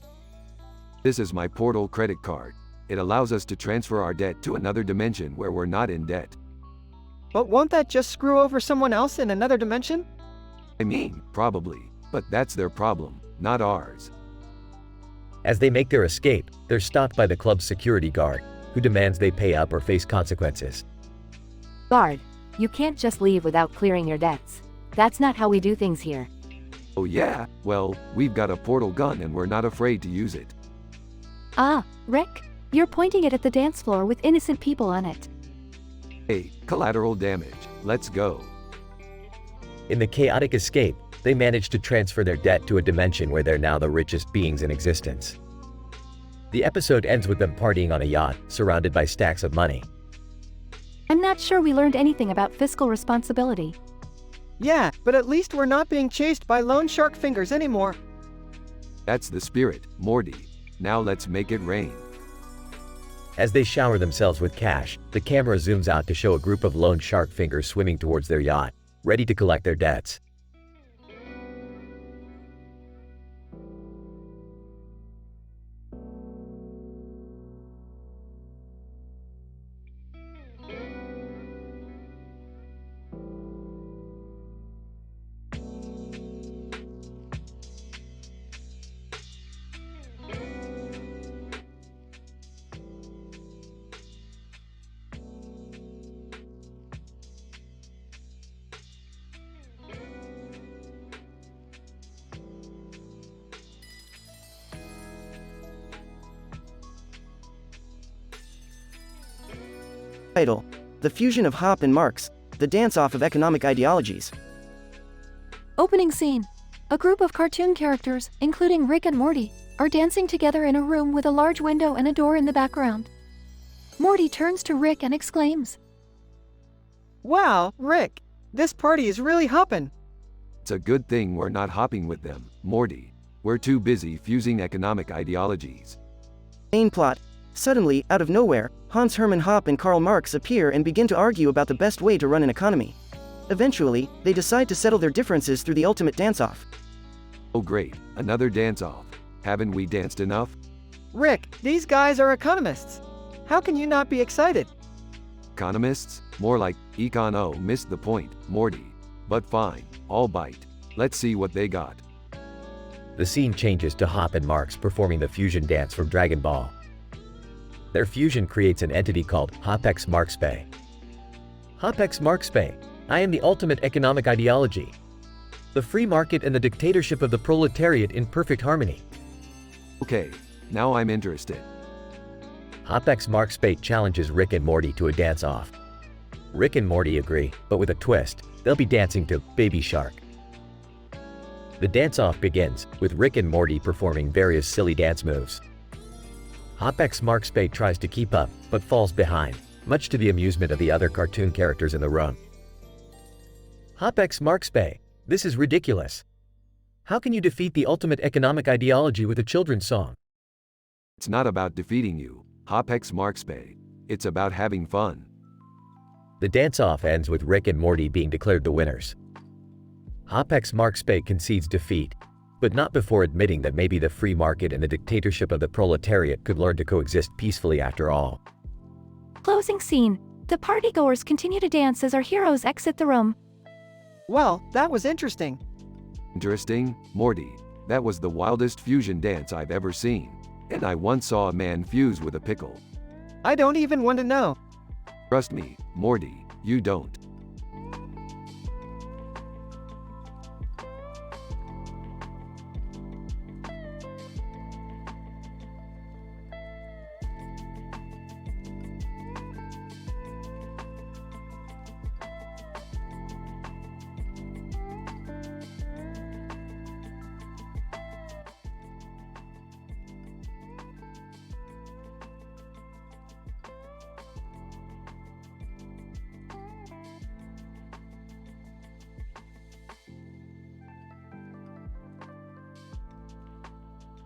This is my portal credit card. It allows us to transfer our debt to another dimension where we're not in debt. But won't that just screw over someone else in another dimension? I mean, probably, but that's their problem, not ours. As they make their escape, they're stopped by the club's security guard, who demands they pay up or face consequences. Guard, you can't just leave without clearing your debts. That's not how we do things here. Oh yeah? Well, we've got a portal gun and we're not afraid to use it. Rick, you're pointing it at the dance floor with innocent people on it. Hey, collateral damage. Let's go. In the chaotic escape, they manage to transfer their debt to a dimension where they're now the richest beings in existence. The episode ends with them partying on a yacht, surrounded by stacks of money. I'm not sure we learned anything about fiscal responsibility. Yeah, but at least we're not being chased by loan shark fingers anymore. That's the spirit, Morty. Now let's make it rain. As they shower themselves with cash, the camera zooms out to show a group of loan shark fingers swimming towards their yacht, ready to collect their debts. Title: The Fusion of Hop and Marx, the Dance-Off of Economic Ideologies. Opening scene. A group of cartoon characters, including Rick and Morty, are dancing together in a room with a large window and a door in the background. Morty turns to Rick and exclaims, Wow, Rick, this party is really hoppin'. It's a good thing we're not hopping with them, Morty. We're too busy fusing economic ideologies. Main plot. Suddenly, out of nowhere, Hans Hermann Hoppe and Karl Marx appear and begin to argue about the best way to run an economy. Eventually, they decide to settle their differences through the ultimate dance-off. Oh great, another dance-off. Haven't we danced enough? Rick, these guys are economists. How can you not be excited? Economists? More like, econ-o missed the point, Morty. But fine, I'll bite. Let's see what they got. The scene changes to Hoppe and Marx performing the fusion dance from Dragon Ball. Their fusion creates an entity called Hoppex Marxpay. Hoppex Marxpay, I am the ultimate economic ideology. The free market and the dictatorship of the proletariat in perfect harmony. Okay, now I'm interested. Hoppex Marxpay challenges Rick and Morty to a dance-off. Rick and Morty agree, but with a twist. They'll be dancing to Baby Shark. The dance-off begins, with Rick and Morty performing various silly dance moves. Hoppex Marxpay tries to keep up, but falls behind, much to the amusement of the other cartoon characters in the room. Hoppex Marxpay, this is ridiculous. How can you defeat the ultimate economic ideology with a children's song? It's not about defeating you, Hoppex Marxpay. It's about having fun. The dance-off ends with Rick and Morty being declared the winners. Hoppex Marxpay concedes defeat, but not before admitting that maybe the free market and the dictatorship of the proletariat could learn to coexist peacefully after all. Closing scene. The partygoers continue to dance as our heroes exit the room. Well, that was interesting. Interesting, Morty. That was the wildest fusion dance I've ever seen. And I once saw a man fuse with a pickle. I don't even want to know. Trust me, Morty, you don't.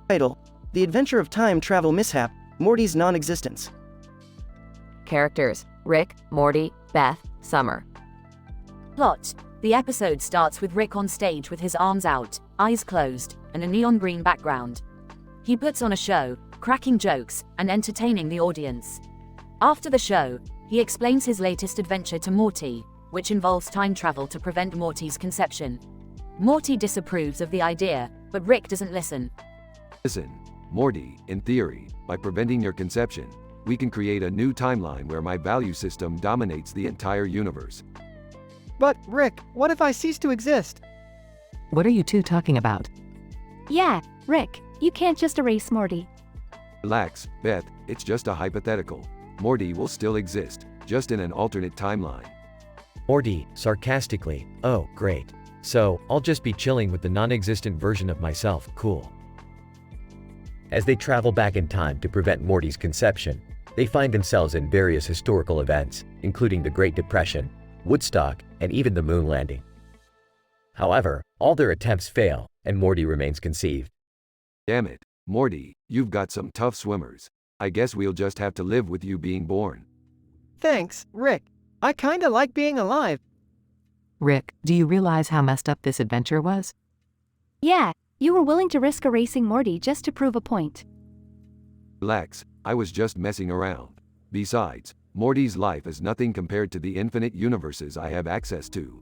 Title: The Adventure of Time Travel Mishap, Morty's Non-Existence. Characters: Rick, Morty, Beth, Summer. Plot: the episode starts with Rick on stage with his arms out, eyes closed, and a neon green background. He puts on a show, cracking jokes, and entertaining the audience. After the show, he explains his latest adventure to Morty, which involves time travel to prevent Morty's conception. Morty disapproves of the idea, but Rick doesn't listen. Listen, Morty, in theory, by preventing your conception, we can create a new timeline where my value system dominates the entire universe. But, Rick, what if I cease to exist? What are you two talking about? Yeah, Rick, you can't just erase Morty. Relax, Beth, it's just a hypothetical. Morty will still exist, just in an alternate timeline. Morty, sarcastically, oh, great. So, I'll just be chilling with the non-existent version of myself, cool. As they travel back in time to prevent Morty's conception, they find themselves in various historical events, including the Great Depression, Woodstock, and even the moon landing. However, all their attempts fail, and Morty remains conceived. Damn it, Morty, you've got some tough swimmers. I guess we'll just have to live with you being born. Thanks, Rick. I kinda like being alive. Rick, do you realize how messed up this adventure was? Yeah, you were willing to risk erasing Morty just to prove a point. Relax, I was just messing around. Besides, Morty's life is nothing compared to the infinite universes I have access to.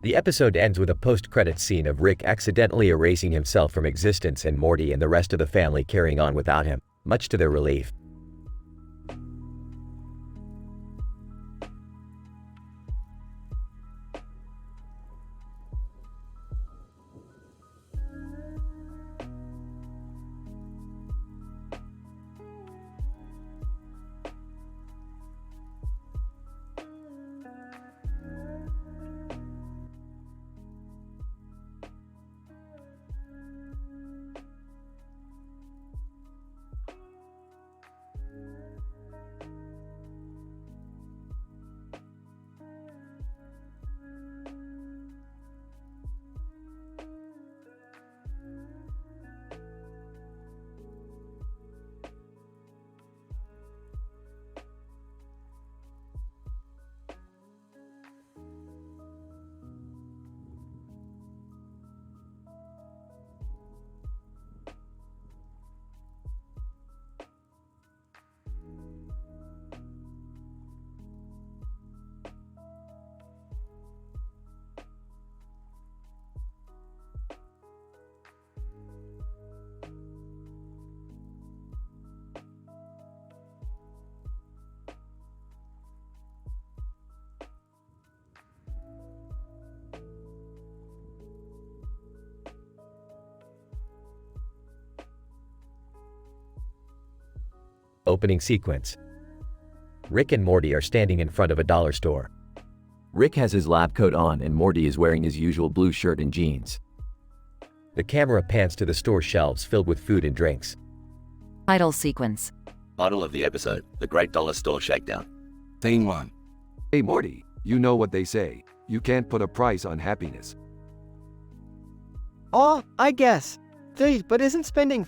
The episode ends with a post-credits scene of Rick accidentally erasing himself from existence and Morty and the rest of the family carrying on without him, much to their relief. Opening sequence. Rick and Morty are standing in front of a dollar store. Rick has his lab coat on and Morty is wearing his usual blue shirt and jeans. The camera pans to the store shelves filled with food and drinks. Title sequence. Title of the episode, The Great Dollar Store Shakedown. Scene 1. Hey Morty, you know what they say, you can't put a price on happiness. Oh, I guess. But isn't spending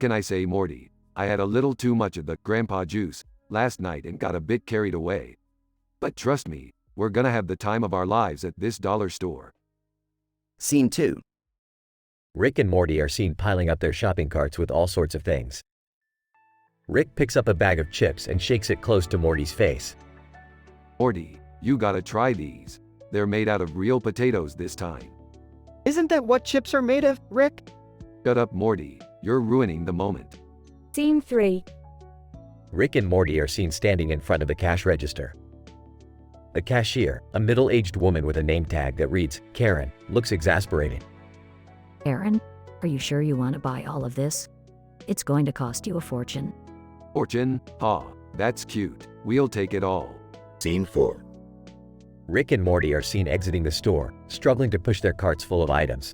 can I say, Morty? I had a little too much of the grandpa juice last night and got a bit carried away. But trust me, we're gonna have the time of our lives at this dollar store. Scene 2. Rick and Morty are seen piling up their shopping carts with all sorts of things. Rick picks up a bag of chips and shakes it close to Morty's face. Morty, you gotta try these. They're made out of real potatoes this time. Isn't that what chips are made of, Rick? Shut up, Morty. You're ruining the moment. Scene 3. Rick and Morty are seen standing in front of the cash register. The cashier, a middle-aged woman with a name tag that reads Karen, looks exasperated. Aaron, are you sure you want to buy all of this? It's going to cost you a fortune. Fortune? Ha, that's cute. We'll take it all. Scene 4. Rick and Morty are seen exiting the store, struggling to push their carts full of items.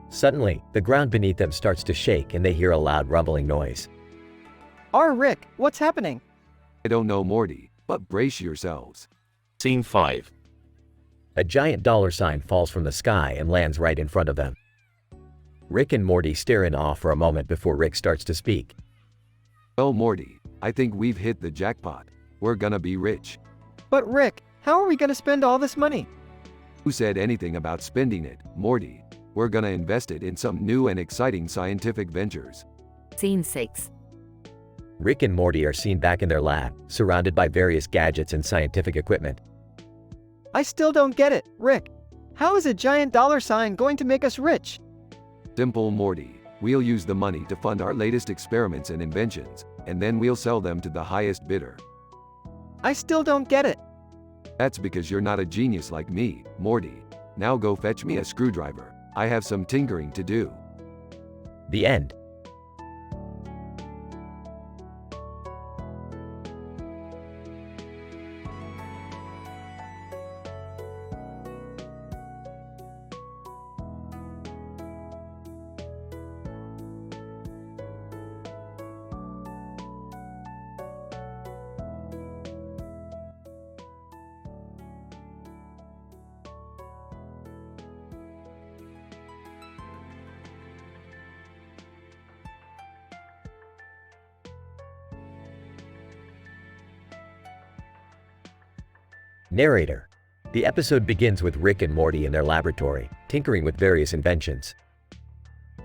Suddenly, the ground beneath them starts to shake and they hear a loud rumbling noise. Rick, what's happening? I don't know, Morty, but brace yourselves. Scene 5. A giant dollar sign falls from the sky and lands right in front of them. Rick and Morty stare in awe for a moment before Rick starts to speak. Well, Morty, I think we've hit the jackpot. We're gonna be rich. But Rick, how are we gonna spend all this money? Who said anything about spending it, Morty? We're gonna invest it in some new and exciting scientific ventures. Scene 6. Rick and Morty are seen back in their lab, surrounded by various gadgets and scientific equipment. I still don't get it, Rick. How is a giant dollar sign going to make us rich? Simple, Morty. We'll use the money to fund our latest experiments and inventions, and then we'll sell them to the highest bidder. I still don't get it. That's because you're not a genius like me, Morty. Now go fetch me a screwdriver. I have some tinkering to do. The end. Narrator. The episode begins with Rick and Morty in their laboratory, tinkering with various inventions.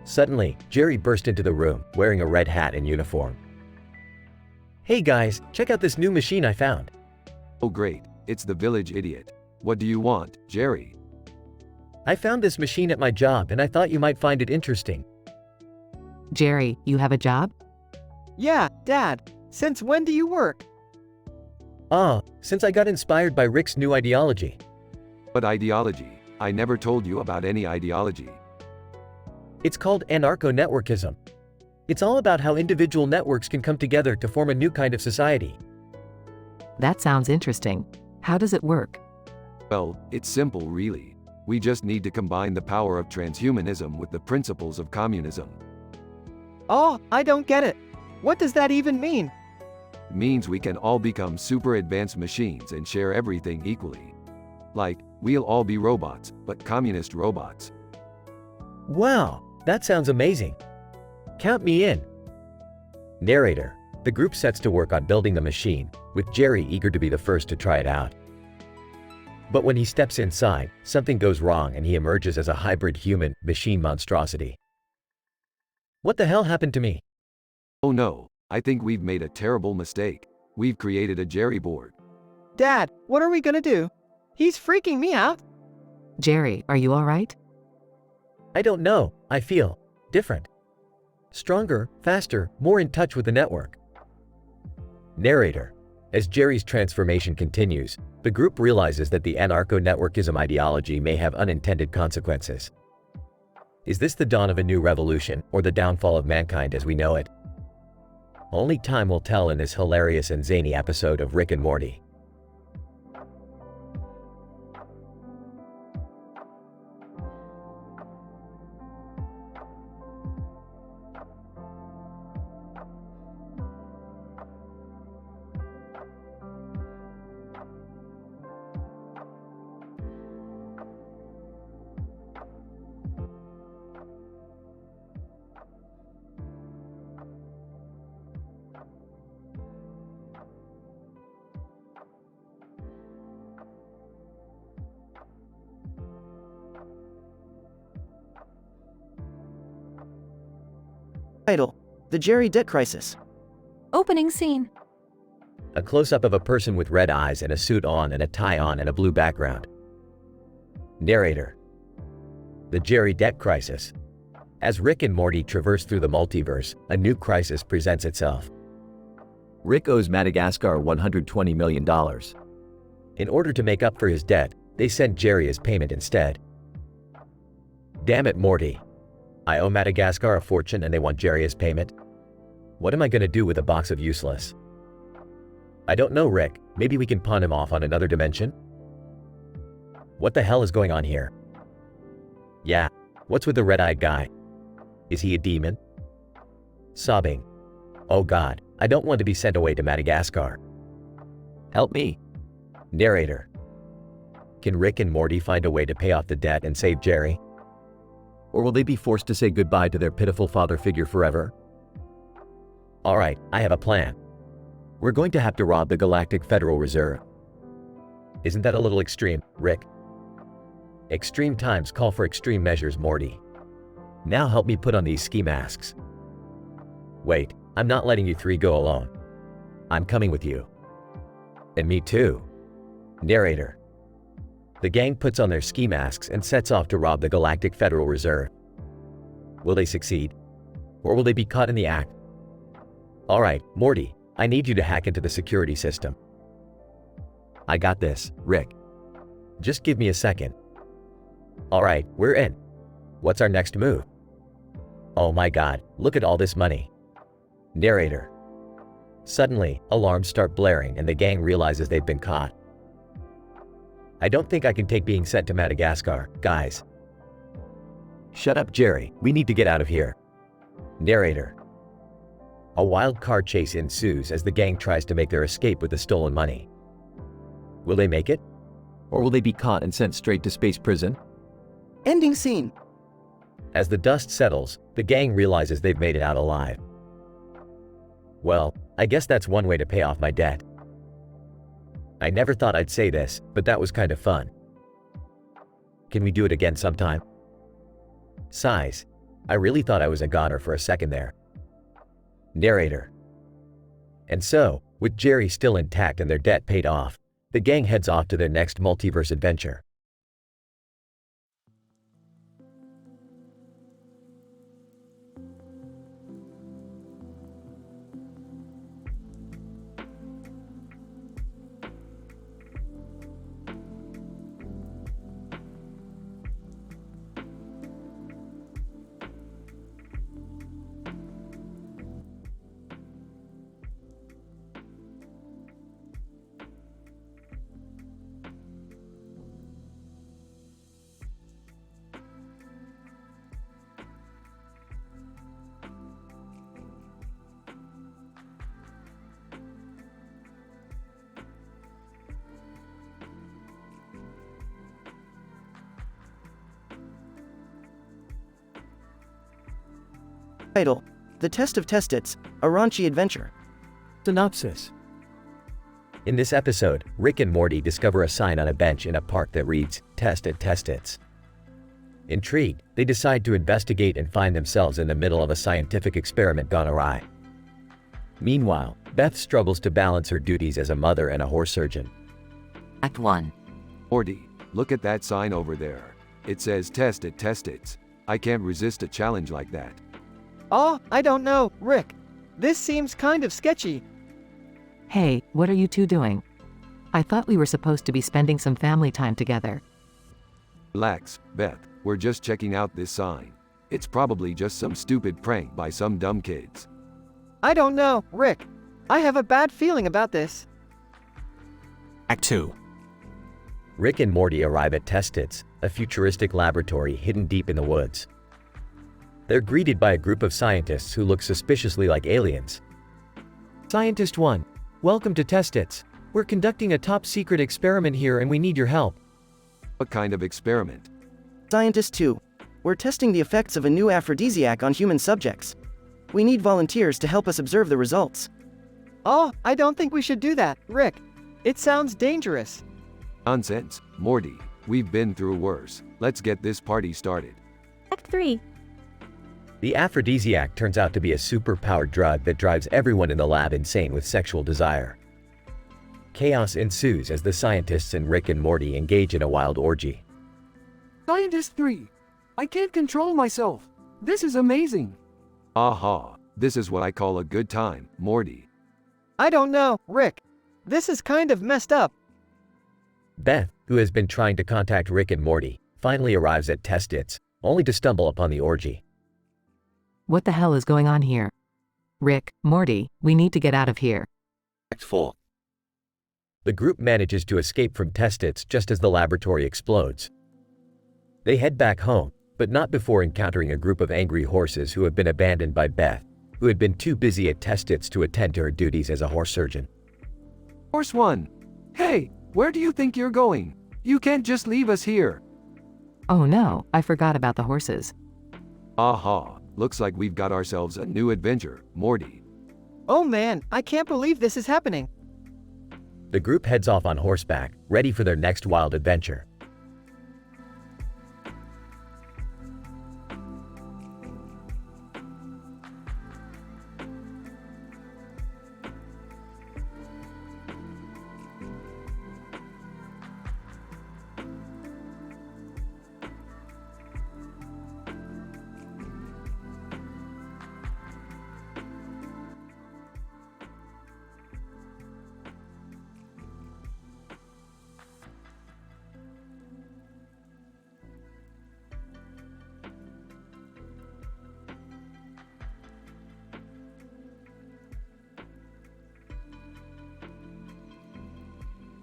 Suddenly, Jerry burst into the room, wearing a red hat and uniform. Hey guys, check out this new machine I found. Oh great, it's the village idiot. What do you want, Jerry? I found this machine at my job and I thought you might find it interesting. Jerry, you have a job? Yeah, Dad. Since when do you work? Since I got inspired by Rick's new ideology. What ideology? I never told you about any ideology. It's called anarcho-networkism. It's all about how individual networks can come together to form a new kind of society. That sounds interesting. How does it work? Well, it's simple really. We just need to combine the power of transhumanism with the principles of communism. Oh, I don't get it. What does that even mean? It means we can all become super advanced machines and share everything equally. Like, we'll all be robots, but communist robots. Wow, that sounds amazing. Count me in. Narrator. The group sets to work on building the machine, with Jerry eager to be the first to try it out. But when he steps inside, something goes wrong and he emerges as a hybrid human-machine monstrosity. What the hell happened to me? Oh no, I think we've made a terrible mistake. We've created a Jerry board. Dad, what are we gonna do? He's freaking me out. Jerry, are you alright? I don't know, I feel different. Stronger, faster, more in touch with the network. Narrator. As Jerry's transformation continues, the group realizes that the anarcho-networkism ideology may have unintended consequences. Is this the dawn of a new revolution, or the downfall of mankind as we know it? Only time will tell in this hilarious and zany episode of Rick and Morty. Title: The Jerry Debt Crisis. Opening scene. A close-up of a person with red eyes and a suit on and a tie on and a blue background. Narrator: The Jerry Debt Crisis. As Rick and Morty traverse through the multiverse, a new crisis presents itself. Rick owes Madagascar $120 million. In order to make up for his debt, they send Jerry his payment instead. Damn it, Morty. I owe Madagascar a fortune and they want Jerry his payment? What am I gonna do with a box of useless? I don't know, Rick. Maybe we can pawn him off on another dimension? What the hell is going on here? Yeah, what's with the red-eyed guy? Is he a demon? Sobbing. Oh God, I don't want to be sent away to Madagascar. Help me. Narrator: Can Rick and Morty find a way to pay off the debt and save Jerry? Or will they be forced to say goodbye to their pitiful father figure forever? Alright, I have a plan. We're going to have to rob the Galactic Federal Reserve. Isn't that a little extreme, Rick? Extreme times call for extreme measures, Morty. Now help me put on these ski masks. Wait, I'm not letting you three go alone. I'm coming with you. And me too. Narrator: The gang puts on their ski masks and sets off to rob the Galactic Federal Reserve. Will they succeed? Or will they be caught in the act? Alright, Morty, I need you to hack into the security system. I got this, Rick. Just give me a second. Alright, we're in. What's our next move? Oh my God, look at all this money. Narrator: Suddenly, alarms start blaring and the gang realizes they've been caught. I don't think I can take being sent to Madagascar, guys. Shut up, Jerry. We need to get out of here. Narrator: A wild car chase ensues as the gang tries to make their escape with the stolen money. Will they make it? Or will they be caught and sent straight to space prison? Ending scene. As the dust settles, the gang realizes they've made it out alive. Well, I guess that's one way to pay off my debt. I never thought I'd say this, but that was kind of fun. Can we do it again sometime? Sighs. I really thought I was a goner for a second there. Narrator: And so, with Jerry still intact and their debt paid off, the gang heads off to their next multiverse adventure. Title: The Test of Test-Its, a raunchy adventure. Synopsis. In this episode, Rick and Morty discover a sign on a bench in a park that reads, "Test it, test it." Intrigued, they decide to investigate and find themselves in the middle of a scientific experiment gone awry. Meanwhile, Beth struggles to balance her duties as a mother and a horse surgeon. Act 1. Morty, look at that sign over there. It says test it, test it. I can't resist a challenge like that. Oh, I don't know, Rick. This seems kind of sketchy. Hey, what are you two doing? I thought we were supposed to be spending some family time together. Relax, Beth. We're just checking out this sign. It's probably just some stupid prank by some dumb kids. I don't know, Rick. I have a bad feeling about this. Act 2. Rick and Morty arrive at Test-Its, a futuristic laboratory hidden deep in the woods. They're greeted by a group of scientists who look suspiciously like aliens. Scientist 1, welcome to Test-Its. We're conducting a top-secret experiment here and we need your help. What kind of experiment? Scientist 2, we're testing the effects of a new aphrodisiac on human subjects. We need volunteers to help us observe the results. Oh, I don't think we should do that, Rick. It sounds dangerous. Nonsense, Morty. We've been through worse. Let's get this party started. Act 3. The aphrodisiac turns out to be a super-powered drug that drives everyone in the lab insane with sexual desire. Chaos ensues as the scientists and Rick and Morty engage in a wild orgy. Scientist 3. I can't control myself. This is amazing. Aha, this is what I call a good time, Morty. I don't know, Rick. This is kind of messed up. Beth, who has been trying to contact Rick and Morty, finally arrives at Test-Its, only to stumble upon the orgy. What the hell is going on here? Rick, Morty, we need to get out of here. Act 4. The group manages to escape from Test-Its just as the laboratory explodes. They head back home, but not before encountering a group of angry horses who have been abandoned by Beth, who had been too busy at Test-Its to attend to her duties as a horse surgeon. Horse 1. Hey, where do you think you're going? You can't just leave us here. Oh no, I forgot about the horses. Aha, looks like we've got ourselves a new adventure, Morty. Oh man, I can't believe this is happening. The group heads off on horseback, ready for their next wild adventure.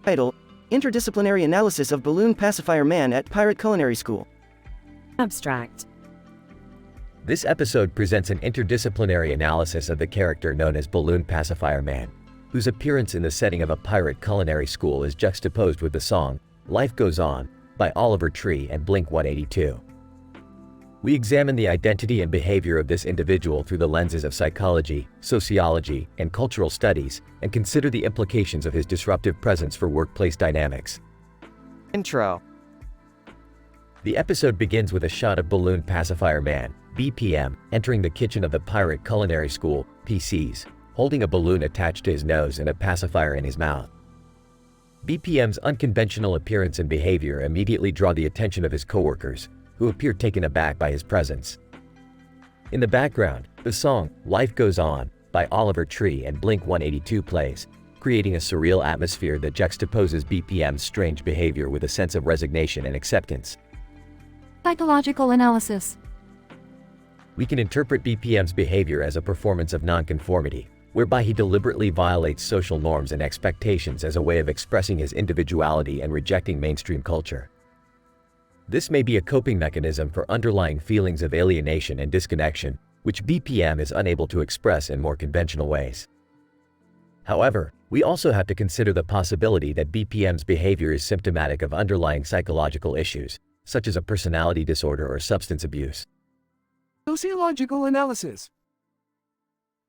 Title: Interdisciplinary Analysis of Balloon Pacifier Man at Pirate Culinary School. Abstract. This episode presents an interdisciplinary analysis of the character known as Balloon Pacifier Man, whose appearance in the setting of a pirate culinary school is juxtaposed with the song Life Goes On by Oliver Tree and Blink-182. We examine the identity and behavior of this individual through the lenses of psychology, sociology, and cultural studies, and consider the implications of his disruptive presence for workplace dynamics. Intro. The episode begins with a shot of Balloon Pacifier Man, BPM, entering the kitchen of the Pirate Culinary School, PCs, holding a balloon attached to his nose and a pacifier in his mouth. BPM's unconventional appearance and behavior immediately draw the attention of his coworkers, who appear taken aback by his presence. In the background, the song Life Goes On by Oliver Tree and Blink-182 plays, creating a surreal atmosphere that juxtaposes BPM's strange behavior with a sense of resignation and acceptance. Psychological analysis. We can interpret BPM's behavior as a performance of nonconformity, whereby he deliberately violates social norms and expectations as a way of expressing his individuality and rejecting mainstream culture. This may be a coping mechanism for underlying feelings of alienation and disconnection, which BPM is unable to express in more conventional ways. However, we also have to consider the possibility that BPM's behavior is symptomatic of underlying psychological issues, such as a personality disorder or substance abuse. Sociological analysis.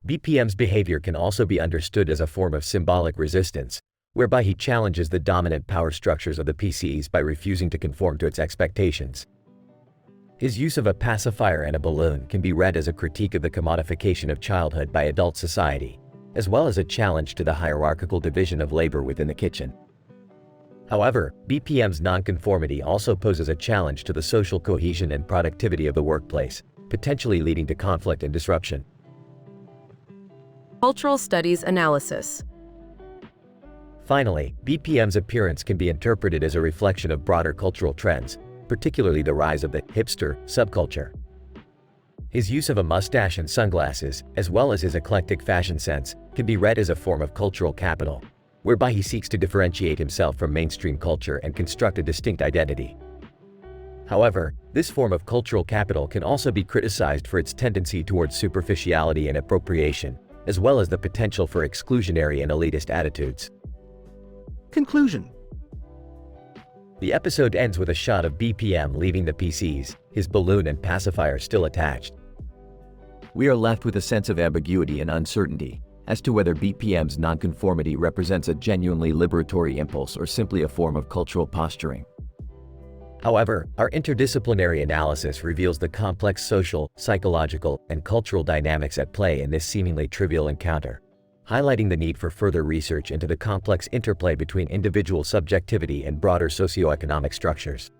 BPM's behavior can also be understood as a form of symbolic resistance, whereby he challenges the dominant power structures of the PCs by refusing to conform to its expectations. His use of a pacifier and a balloon can be read as a critique of the commodification of childhood by adult society, as well as a challenge to the hierarchical division of labor within the kitchen. However, BPM's nonconformity also poses a challenge to the social cohesion and productivity of the workplace, potentially leading to conflict and disruption. Cultural Studies Analysis. Finally, BPM's appearance can be interpreted as a reflection of broader cultural trends, particularly the rise of the hipster subculture. His use of a mustache and sunglasses, as well as his eclectic fashion sense, can be read as a form of cultural capital, whereby he seeks to differentiate himself from mainstream culture and construct a distinct identity. However, this form of cultural capital can also be criticized for its tendency towards superficiality and appropriation, as well as the potential for exclusionary and elitist attitudes. Conclusion. The episode ends with a shot of BPM leaving the PCs, his balloon and pacifier still attached. We are left with a sense of ambiguity and uncertainty as to whether BPM's nonconformity represents a genuinely liberatory impulse or simply a form of cultural posturing. However, our interdisciplinary analysis reveals the complex social, psychological, and cultural dynamics at play in this seemingly trivial encounter, highlighting the need for further research into the complex interplay between individual subjectivity and broader socioeconomic structures.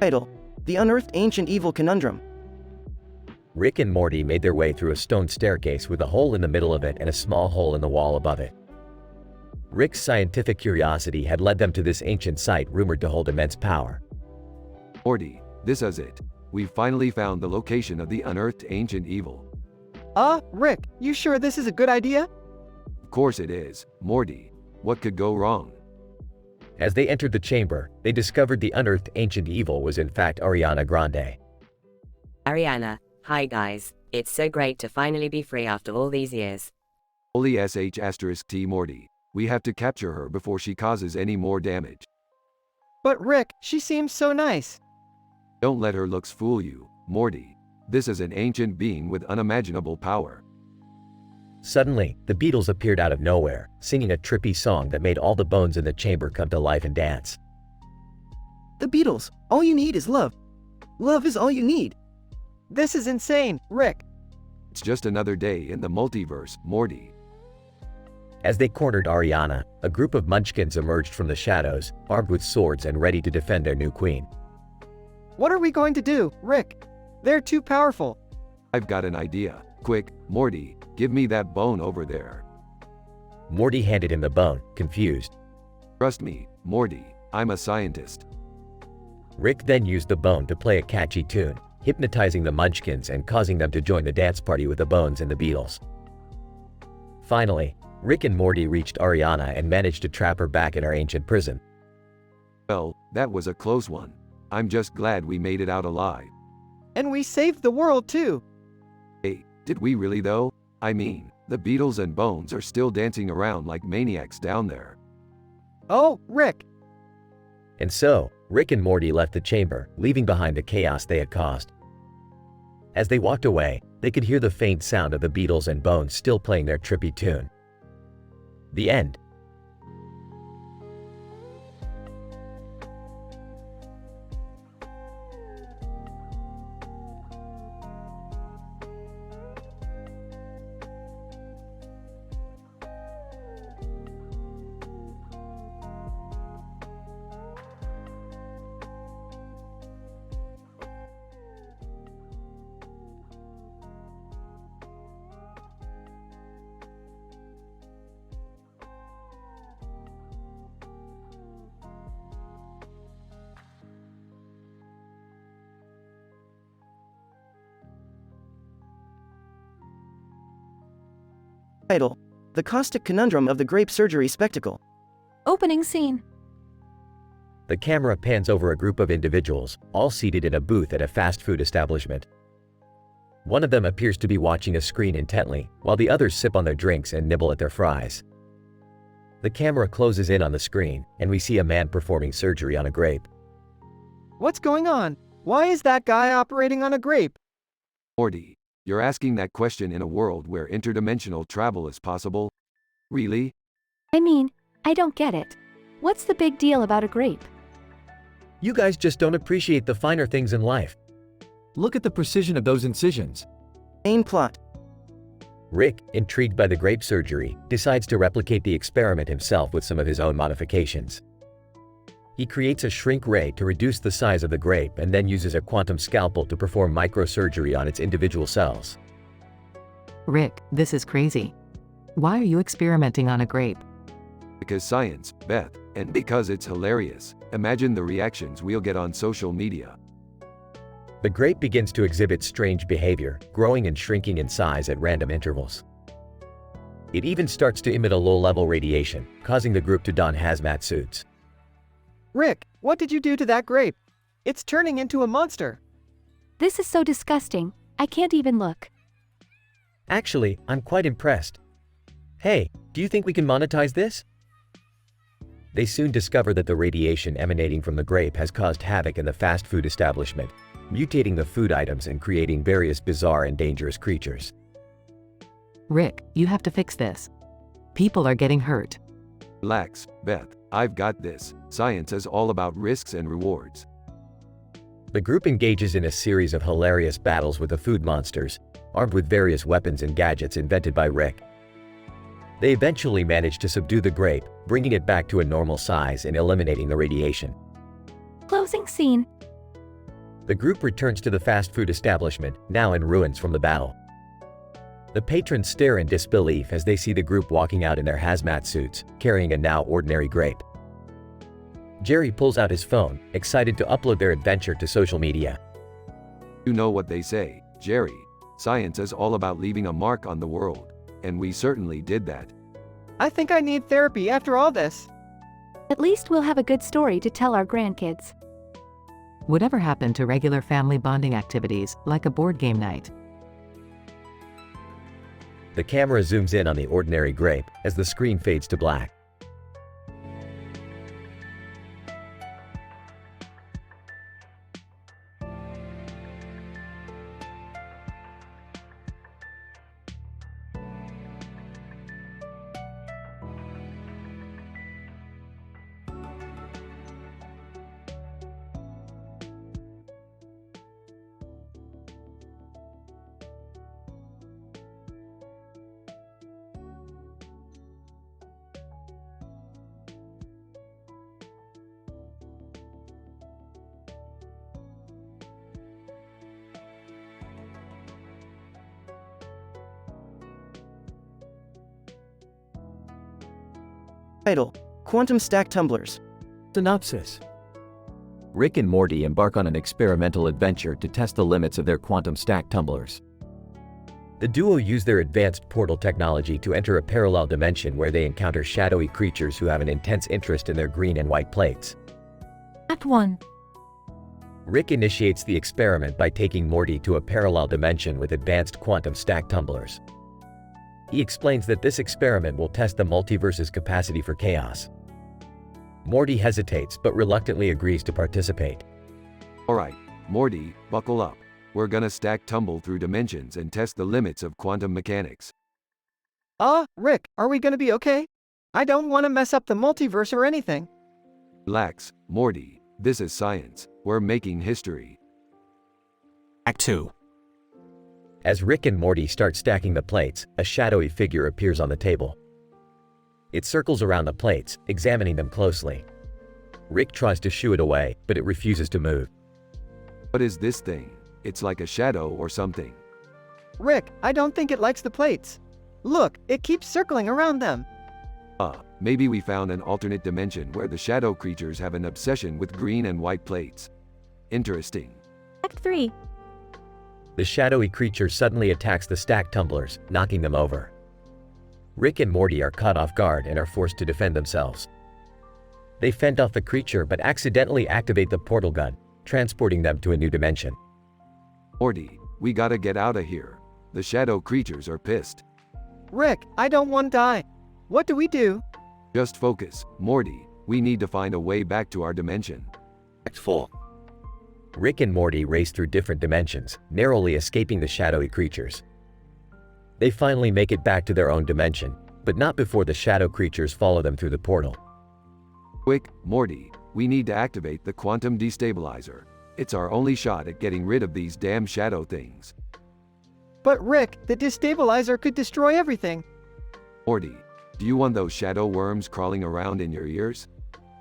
Title: The Unearthed Ancient Evil Conundrum. Rick and Morty made their way through a stone staircase with a hole in the middle of it and a small hole in the wall above it. Rick's scientific curiosity had led them to this ancient site rumored to hold immense power. Morty, this is it. We finally found the location of the unearthed ancient evil. Rick, you sure this is a good idea? Of course it is, Morty. What could go wrong? As they entered the chamber, they discovered the unearthed ancient evil was in fact Ariana Grande. Ariana, hi guys, it's so great to finally be free after all these years. Holy *T Morty. We have to capture her before she causes any more damage. But Rick, she seems so nice. Don't let her looks fool you, Morty. This is an ancient being with unimaginable power. Suddenly, the Beatles appeared out of nowhere, singing a trippy song that made all the bones in the chamber come to life and dance. The Beatles, all you need is love. Love is all you need. This is insane, Rick. It's just another day in the multiverse, Morty. As they cornered Ariana, a group of munchkins emerged from the shadows, armed with swords and ready to defend their new queen. What are we going to do, Rick? They're too powerful. I've got an idea. Quick, Morty, give me that bone over there. Morty handed him the bone, confused. Trust me, Morty, I'm a scientist. Rick then used the bone to play a catchy tune, hypnotizing the munchkins and causing them to join the dance party with the bones and the Beatles. Finally, Rick and Morty reached Ariana and managed to trap her back in her ancient prison. Well, that was a close one. I'm just glad we made it out alive. And we saved the world too. Hey, did we really though? I mean, the Beatles and Bones are still dancing around like maniacs down there. Oh, Rick. And so, Rick and Morty left the chamber, leaving behind the chaos they had caused. As they walked away, they could hear the faint sound of the Beatles and Bones still playing their trippy tune. The end. Title: The Caustic Conundrum of the Grape Surgery Spectacle. Opening scene. The camera pans over a group of individuals, all seated in a booth at a fast food establishment. One of them appears to be watching a screen intently, while the others sip on their drinks and nibble at their fries. The camera closes in on the screen, and we see a man performing surgery on a grape. What's going on? Why is that guy operating on a grape? Morty, you're asking that question in a world where interdimensional travel is possible? Really? I mean, I don't get it. What's the big deal about a grape? You guys just don't appreciate the finer things in life. Look at the precision of those incisions. Main plot. Rick, intrigued by the grape surgery, decides to replicate the experiment himself with some of his own modifications. He creates a shrink ray to reduce the size of the grape and then uses a quantum scalpel to perform microsurgery on its individual cells. Rick, this is crazy. Why are you experimenting on a grape? Because science, Beth, and because it's hilarious. Imagine the reactions we'll get on social media. The grape begins to exhibit strange behavior, growing and shrinking in size at random intervals. It even starts to emit a low-level radiation, causing the group to don hazmat suits. Rick, what did you do to that grape? It's turning into a monster. This is so disgusting, I can't even look. Actually, I'm quite impressed. Hey, do you think we can monetize this? They soon discover that the radiation emanating from the grape has caused havoc in the fast food establishment, mutating the food items and creating various bizarre and dangerous creatures. Rick, you have to fix this. People are getting hurt. Relax, Beth, I've got this. Science is all about risks and rewards. The group engages in a series of hilarious battles with the food monsters, armed with various weapons and gadgets invented by Rick. They eventually manage to subdue the grape, bringing it back to a normal size and eliminating the radiation. Closing scene. The group returns to the fast food establishment, now in ruins from the battle. The patrons stare in disbelief as they see the group walking out in their hazmat suits, carrying a now ordinary grape. Jerry pulls out his phone, excited to upload their adventure to social media. You know what they say, Jerry. Science is all about leaving a mark on the world. And we certainly did that. I think I need therapy after all this. At least we'll have a good story to tell our grandkids. Whatever happened to regular family bonding activities, like a board game night? The camera zooms in on the ordinary grape as the screen fades to black. Title: Quantum Stack Tumblers. Synopsis: Rick and Morty embark on an experimental adventure to test the limits of their quantum stack tumblers. The duo use their advanced portal technology to enter a parallel dimension where they encounter shadowy creatures who have an intense interest in their green and white plates. Act 1. Rick initiates the experiment by taking Morty to a parallel dimension with advanced quantum stack tumblers. He explains that this experiment will test the multiverse's capacity for chaos. Morty hesitates but reluctantly agrees to participate. Alright, Morty, buckle up. We're gonna stack tumble through dimensions and test the limits of quantum mechanics. Rick, are we gonna be okay? I don't want to mess up the multiverse or anything. Relax, Morty. This is science. We're making history. Act 2. As Rick and Morty start stacking the plates, a shadowy figure appears on the table. It circles around the plates, examining them closely. Rick tries to shoo it away, but it refuses to move. What is this thing? It's like a shadow or something. Rick, I don't think it likes the plates. Look, it keeps circling around them. Maybe we found an alternate dimension where the shadow creatures have an obsession with green and white plates. Interesting. Act 3. The shadowy creature suddenly attacks the stack tumblers, knocking them over. Rick and Morty are caught off guard and are forced to defend themselves. They fend off the creature but accidentally activate the portal gun, transporting them to a new dimension. Morty, we gotta get out of here. The shadow creatures are pissed. Rick, I don't want to die. What do we do? Just focus, Morty. We need to find a way back to our dimension. Act 4. Rick and Morty race through different dimensions, narrowly escaping the shadowy creatures. They finally make it back to their own dimension, but not before the shadow creatures follow them through the portal. Quick, Morty, we need to activate the quantum destabilizer. It's our only shot at getting rid of these damn shadow things. But Rick, the destabilizer could destroy everything. Morty, do you want those shadow worms crawling around in your ears?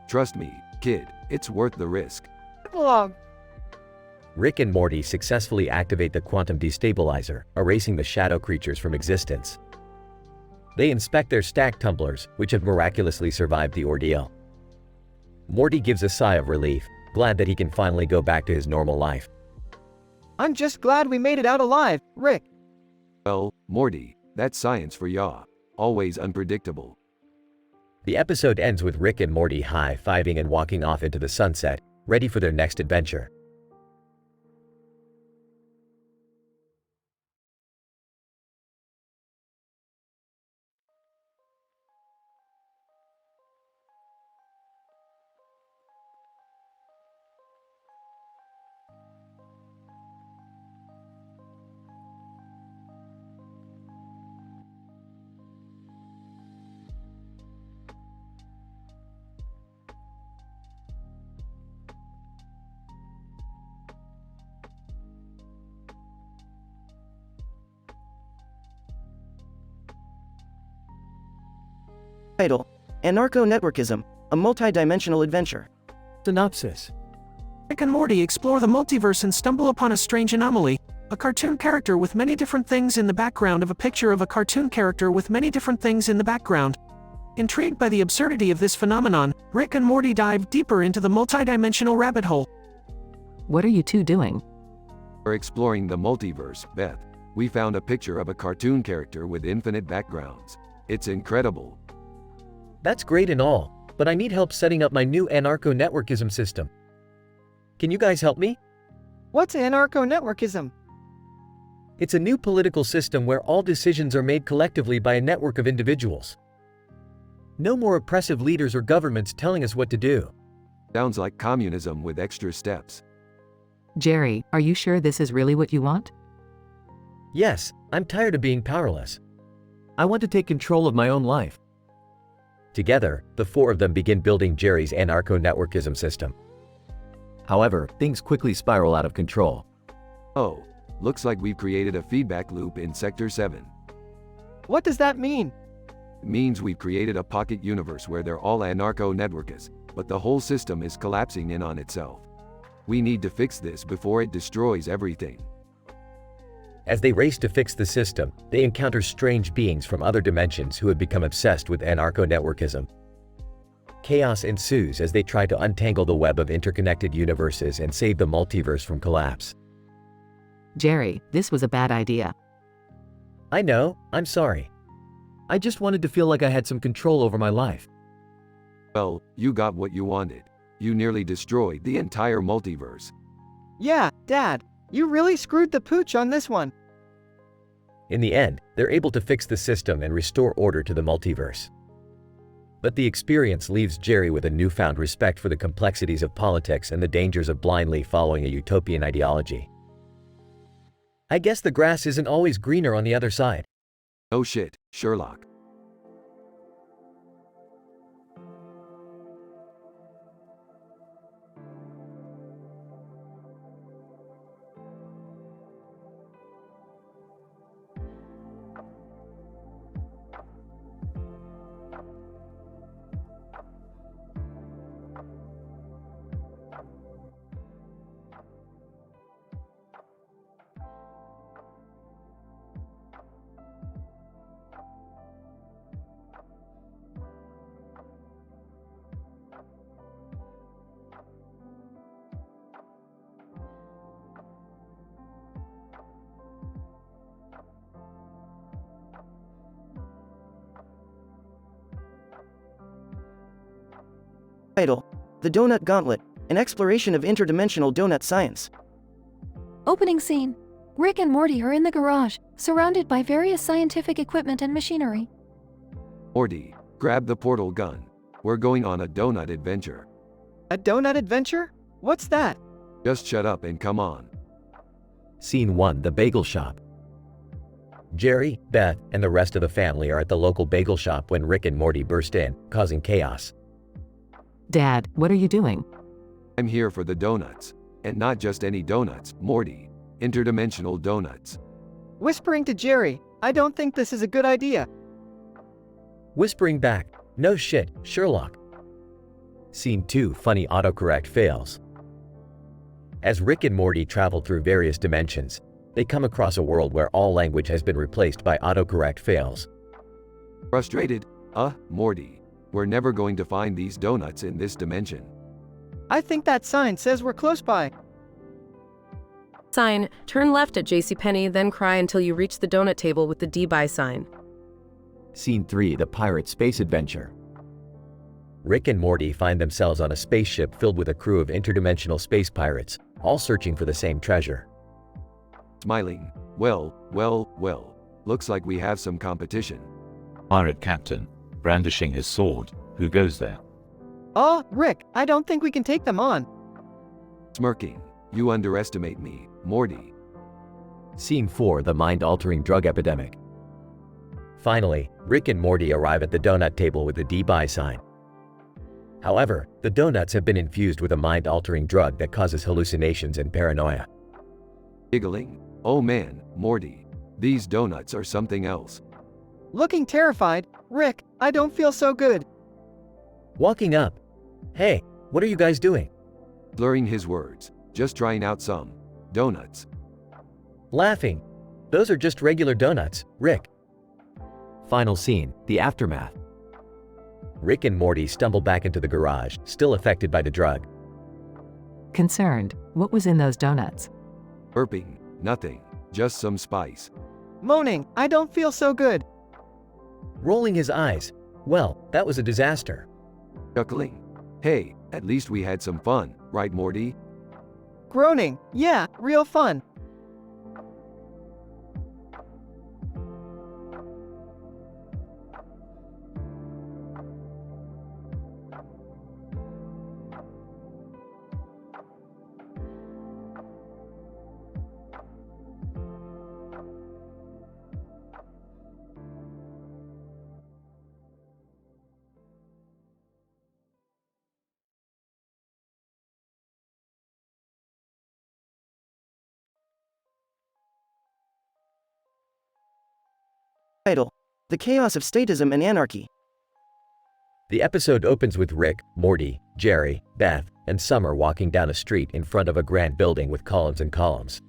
Trust me, kid, it's worth the risk. Log. Rick and Morty successfully activate the quantum destabilizer, erasing the shadow creatures from existence. They inspect their stack tumblers, which have miraculously survived the ordeal. Morty gives a sigh of relief, glad that he can finally go back to his normal life. I'm just glad we made it out alive, Rick. Well, Morty, that's science for ya. Always unpredictable. The episode ends with Rick and Morty high-fiving and walking off into the sunset, ready for their next adventure. Title: Anarcho-Networkism, a multi-dimensional adventure. Synopsis: Rick and Morty explore the multiverse and stumble upon a strange anomaly, a cartoon character with many different things in the background of a picture of a cartoon character with many different things in the background. Intrigued by the absurdity of this phenomenon, Rick and Morty dive deeper into the multi-dimensional rabbit hole. What are you two doing? We're exploring the multiverse, Beth. We found a picture of a cartoon character with infinite backgrounds. It's incredible. That's great and all, but I need help setting up my new anarcho-networkism system. Can you guys help me? What's anarcho-networkism? It's a new political system where all decisions are made collectively by a network of individuals. No more oppressive leaders or governments telling us what to do. Sounds like communism with extra steps. Jerry, are you sure this is really what you want? Yes, I'm tired of being powerless. I want to take control of my own life. Together, the four of them begin building Jerry's anarcho-networkism system. However, things quickly spiral out of control. Oh, looks like we've created a feedback loop in Sector 7. What does that mean? It means we've created a pocket universe where they're all anarcho-networkists, but the whole system is collapsing in on itself. We need to fix this before it destroys everything. As they race to fix the system, they encounter strange beings from other dimensions who have become obsessed with anarcho-networkism. Chaos ensues as they try to untangle the web of interconnected universes and save the multiverse from collapse. Jerry, this was a bad idea. I know, I'm sorry. I just wanted to feel like I had some control over my life. Well, you got what you wanted. You nearly destroyed the entire multiverse. Yeah, Dad, you really screwed the pooch on this one. In the end, they're able to fix the system and restore order to the multiverse. But the experience leaves Jerry with a newfound respect for the complexities of politics and the dangers of blindly following a utopian ideology. I guess the grass isn't always greener on the other side. No shit, Sherlock. Title: The Donut Gauntlet, an exploration of interdimensional donut science. Opening scene. Rick and Morty are in the garage, surrounded by various scientific equipment and machinery. Morty, grab the portal gun. We're going on a donut adventure. A donut adventure? What's that? Just shut up and come on. Scene 1: The Bagel Shop. Jerry, Beth, and the rest of the family are at the local bagel shop when Rick and Morty burst in, causing chaos. Dad, what are you doing? I'm here for the donuts. And not just any donuts, Morty. Interdimensional donuts. Whispering to Jerry, I don't think this is a good idea. Whispering back, no shit, Sherlock. Scene 2: Funny autocorrect fails. As Rick and Morty travel through various dimensions, they come across a world where all language has been replaced by autocorrect fails. Frustrated? Morty. We're never going to find these donuts in this dimension. I think that sign says we're close by. Sign, turn left at JCPenney, then cry until you reach the donut table with the D-Buy sign. Scene 3: The Pirate Space Adventure. Rick and Morty find themselves on a spaceship filled with a crew of interdimensional space pirates, all searching for the same treasure. Smiling. Well, looks like we have some competition. Pirate captain, brandishing his sword, who goes there? Oh, Rick, I don't think we can take them on. Smirking. You underestimate me, Morty. Scene 4: The mind-altering drug epidemic. Finally, Rick and Morty arrive at the donut table with the D-Buy sign. However, the donuts have been infused with a mind-altering drug that causes hallucinations and paranoia. Giggling. Oh man, Morty. These donuts are something else. Looking terrified, Rick, I don't feel so good. Walking up. Hey, what are you guys doing? Blurring his words. Just trying out some donuts. Laughing. Those are just regular donuts, Rick. Final scene: the aftermath. Rick and Morty stumble back into the garage, still affected by the drug. Concerned, what was in those donuts? Burping. Nothing. Just some spice. Moaning, I don't feel so good. Rolling his eyes. Well, that was a disaster. Chuckling. Hey, at least we had some fun, right Morty? Groaning, yeah, real fun. Title: The Chaos of Statism and Anarchy. The episode opens with Rick, Morty, Jerry, Beth, and Summer walking down a street in front of a grand building with columns and columns.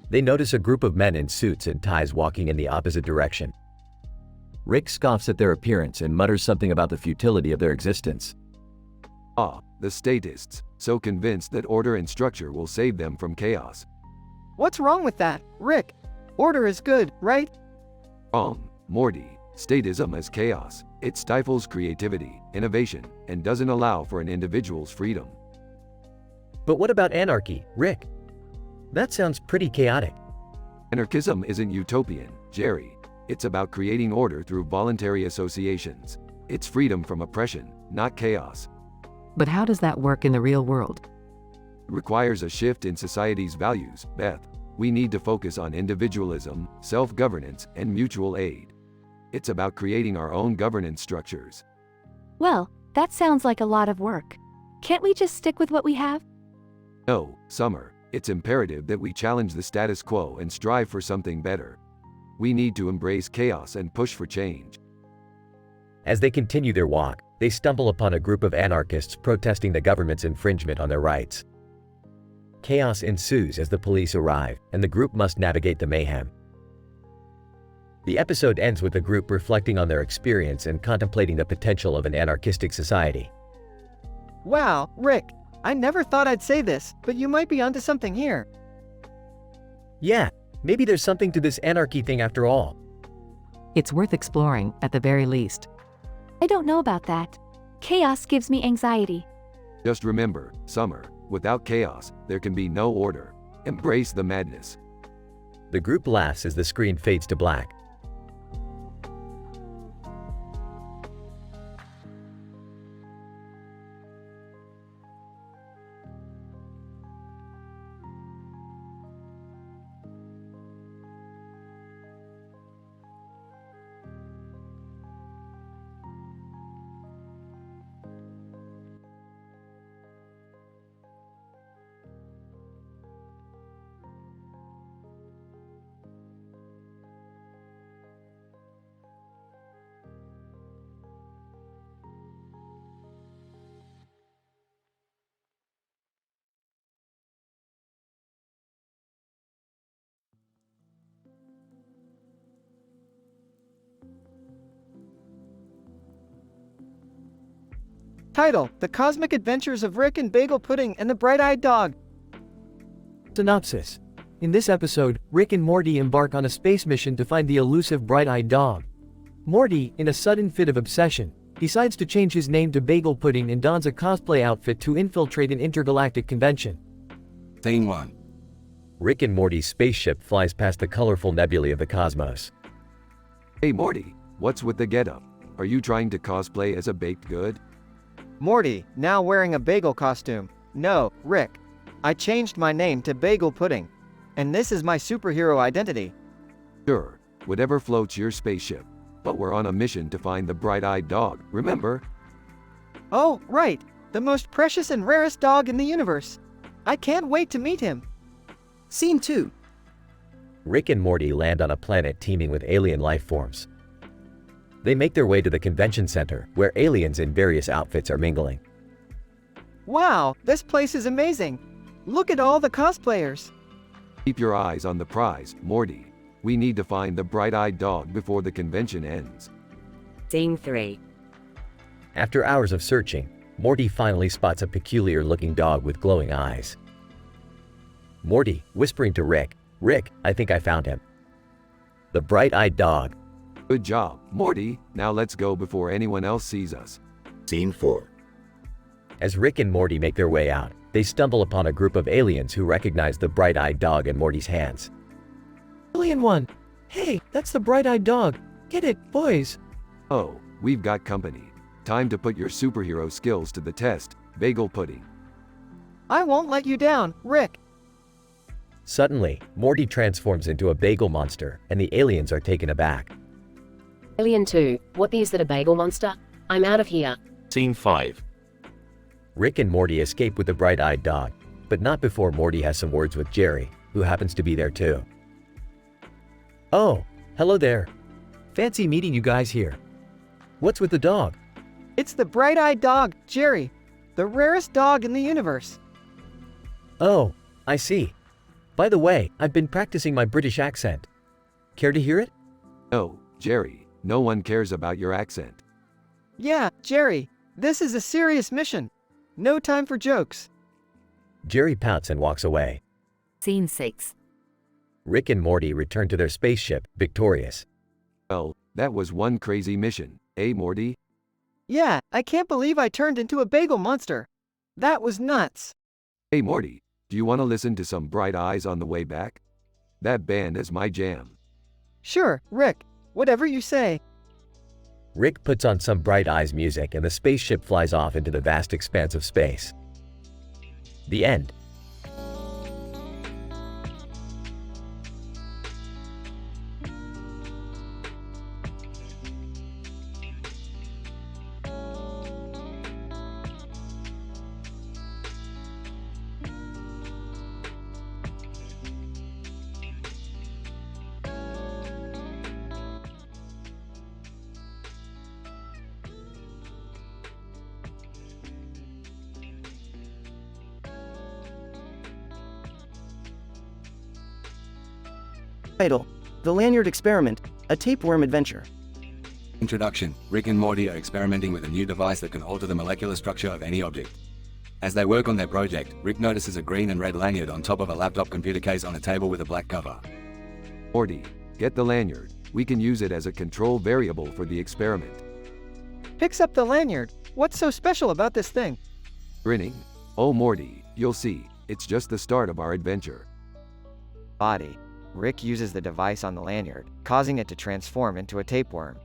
They notice a group of men in suits and ties walking in the opposite direction. Rick scoffs at their appearance and mutters something about the futility of their existence. Ah, the statists, so convinced that order and structure will save them from chaos. What's wrong with that, Rick? Order is good, right? Wrong, Morty. Statism is chaos. It stifles creativity, innovation, and doesn't allow for an individual's freedom. But what about anarchy, Rick? That sounds pretty chaotic. Anarchism isn't utopian, Jerry. It's about creating order through voluntary associations. It's freedom from oppression, not chaos. But how does that work in the real world? It requires a shift in society's values, Beth. We need to focus on individualism, self-governance, and mutual aid. It's about creating our own governance structures. Well, that sounds like a lot of work. Can't we just stick with what we have? No, Summer, it's imperative that we challenge the status quo and strive for something better. We need to embrace chaos and push for change. As they continue their walk, they stumble upon a group of anarchists protesting the government's infringement on their rights. Chaos ensues as the police arrive, and the group must navigate the mayhem. The episode ends with the group reflecting on their experience and contemplating the potential of an anarchistic society. Wow, Rick, I never thought I'd say this, but you might be onto something here. Yeah, maybe there's something to this anarchy thing after all. It's worth exploring, at the very least. I don't know about that. Chaos gives me anxiety. Just remember, Summer, without chaos, there can be no order. Embrace the madness. The group laughs as the screen fades to black. Title: The Cosmic Adventures of Rick and Bagel Pudding and the Bright-Eyed Dog. Synopsis. In this episode, Rick and Morty embark on a space mission to find the elusive bright-eyed dog. Morty, in a sudden fit of obsession, decides to change his name to Bagel Pudding and dons a cosplay outfit to infiltrate an intergalactic convention. Scene 1. Rick and Morty's spaceship flies past the colorful nebulae of the cosmos. Hey Morty, what's with the getup? Are you trying to cosplay as a baked good? Morty, now wearing a bagel costume. No, Rick. I changed my name to Bagel Pudding. And this is my superhero identity. Sure, whatever floats your spaceship. But we're on a mission to find the bright-eyed dog, remember? Oh, right. The most precious and rarest dog in the universe. I can't wait to meet him. Scene 2. Rick and Morty land on a planet teeming with alien life forms. They make their way to the convention center, where aliens in various outfits are mingling. Wow, this place is amazing. Look at all the cosplayers. Keep your eyes on the prize, Morty. We need to find the bright-eyed dog before the convention ends. Scene 3. After hours of searching, Morty finally spots a peculiar-looking dog with glowing eyes. Morty, whispering to Rick, "Rick, I think I found him." The bright-eyed dog. Good job, Morty. Now let's go before anyone else sees us. Scene 4. As Rick and Morty make their way out, they stumble upon a group of aliens who recognize the bright-eyed dog in Morty's hands. Alien 1. Hey, that's the bright-eyed dog. Get it, boys. Oh, we've got company. Time to put your superhero skills to the test, Bagel Pudding. I won't let you down, Rick. Suddenly, Morty transforms into a bagel monster, and the aliens are taken aback. Alien 2, what is that, a bagel monster? I'm out of here. Scene 5. Rick and Morty escape with the bright-eyed dog, but not before Morty has some words with Jerry, who happens to be there too. Oh, hello there. Fancy meeting you guys here. What's with the dog? It's the bright-eyed dog, Jerry. The rarest dog in the universe. Oh, I see. By the way, I've been practicing my British accent. Care to hear it? No, Jerry, no one cares about your accent. Yeah, Jerry, this is a serious mission. No time for jokes. Jerry pouts and walks away. Scene 6. Rick and Morty return to their spaceship, victorious. Well, that was one crazy mission, eh, Morty? Yeah, I can't believe I turned into a bagel monster. That was nuts. Hey, Morty, do you want to listen to some Bright Eyes on the way back? That band is my jam. Sure, Rick. Whatever you say. Rick puts on some Bright Eyes music and the spaceship flies off into the vast expanse of space. The end. Title: The Lanyard Experiment, a tapeworm adventure. Introduction. Rick and Morty are experimenting with a new device that can alter the molecular structure of any object. As they work on their project, Rick notices a green and red lanyard on top of a laptop computer case on a table with a black cover. Morty, get the lanyard. We can use it as a control variable for the experiment. Picks up the lanyard. What's so special about this thing? Grinning. Oh, Morty, you'll see. It's just the start of our adventure. Body. Rick uses the device on the lanyard, causing it to transform into a tapeworm.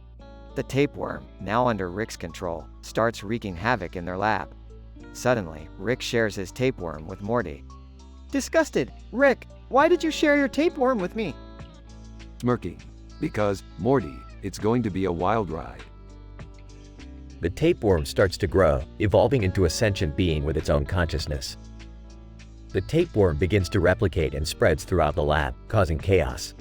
The tapeworm, now under Rick's control, starts wreaking havoc in their lab. Suddenly, Rick shares his tapeworm with Morty. Disgusted, Rick, why did you share your tapeworm with me? Smirking. Because, Morty, it's going to be a wild ride. The tapeworm starts to grow, evolving into a sentient being with its own consciousness. The tapeworm begins to replicate and spreads throughout the lab, causing chaos.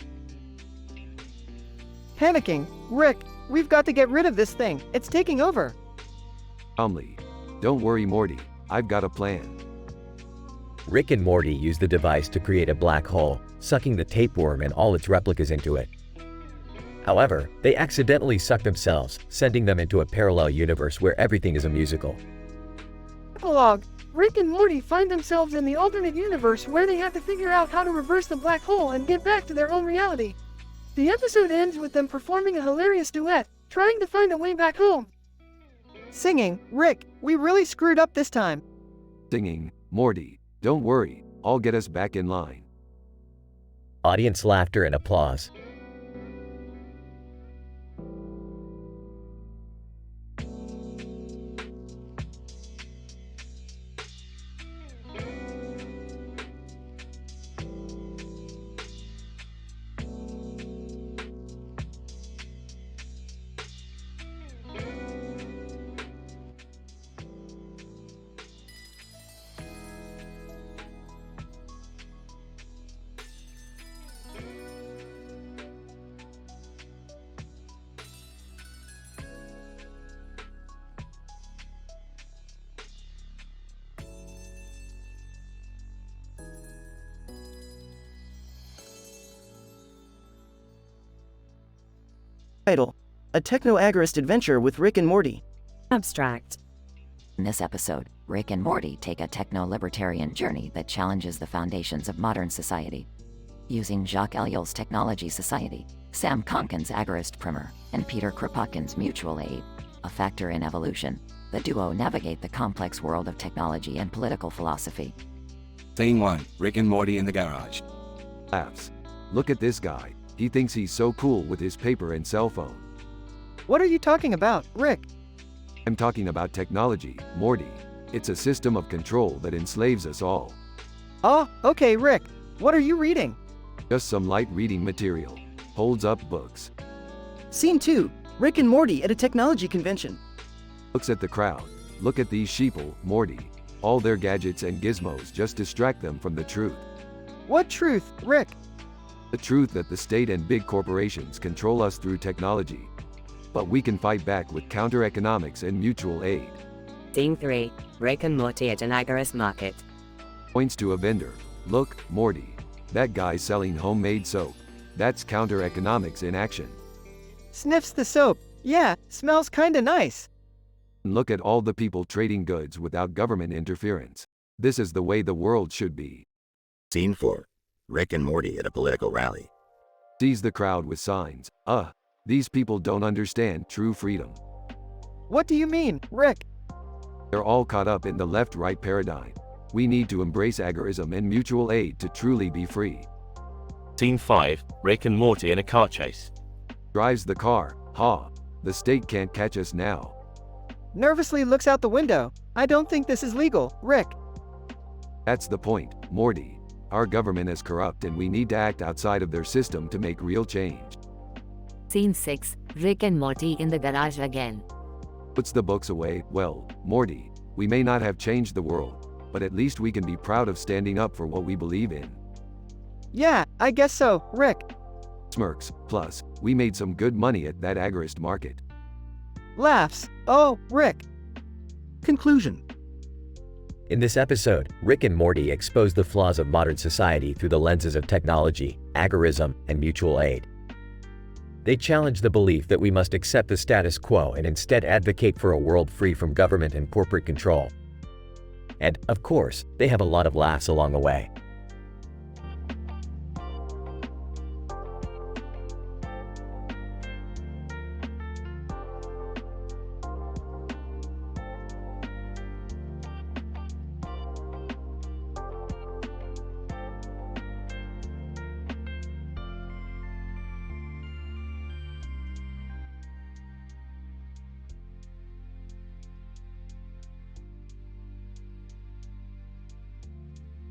Panicking, Rick, we've got to get rid of this thing. It's taking over. Calmly. Don't worry, Morty. I've got a plan. Rick and Morty use the device to create a black hole, sucking the tapeworm and all its replicas into it. However, they accidentally suck themselves, sending them into a parallel universe where everything is a musical. Epilogue. Rick and Morty find themselves in the alternate universe where they have to figure out how to reverse the black hole and get back to their own reality. The episode ends with them performing a hilarious duet, trying to find a way back home. Singing, Rick, we really screwed up this time. Singing, Morty, don't worry, I'll get us back in line. Audience laughter and applause. Title: A techno-agorist adventure with Rick and Morty. Abstract. In this episode, Rick and Morty take a techno-libertarian journey that challenges the foundations of modern society. Using Jacques Ellul's Technology Society, Sam Konkin's Agorist Primer, and Peter Kropotkin's Mutual Aid, a factor in evolution, the duo navigate the complex world of technology and political philosophy. Scene 1, Rick and Morty in the garage. Laughs. Look at this guy. He thinks he's so cool with his paper and cell phone. What are you talking about, Rick? I'm talking about technology, Morty. It's a system of control that enslaves us all. Oh, okay, Rick. What are you reading? Just some light reading material. Holds up books. Scene 2, Rick and Morty at a technology convention. Looks at the crowd. Look at these sheeple, Morty. All their gadgets and gizmos just distract them from the truth. What truth, Rick? The truth that the state and big corporations control us through technology. But we can fight back with counter-economics and mutual aid. Scene 3, Rick and Morty at an agorist market. Points to a vendor. Look, Morty. That guy's selling homemade soap. That's counter-economics in action. Sniffs the soap. Yeah, smells kinda nice. Look at all the people trading goods without government interference. This is the way the world should be. Scene 4. Rick and Morty at a political rally. Sees the crowd with signs. These people don't understand true freedom. What do you mean, Rick? They're all caught up in the left-right paradigm. We need to embrace agorism and mutual aid to truly be free. Scene 5, Rick and Morty in a car chase. Drives the car. The state can't catch us now. Nervously looks out the window. I don't think this is legal, Rick. That's the point, Morty. Our government is corrupt and we need to act outside of their system to make real change. Scene 6, Rick and Morty in the garage again. Puts the books away. Well, Morty, we may not have changed the world, but at least we can be proud of standing up for what we believe in. Yeah, I guess so, Rick. Smirks. Plus, we made some good money at that agorist market. Laughs. Oh, Rick. Conclusion. In this episode, Rick and Morty expose the flaws of modern society through the lenses of technology, agorism, and mutual aid. They challenge the belief that we must accept the status quo and instead advocate for a world free from government and corporate control. And, of course, they have a lot of laughs along the way.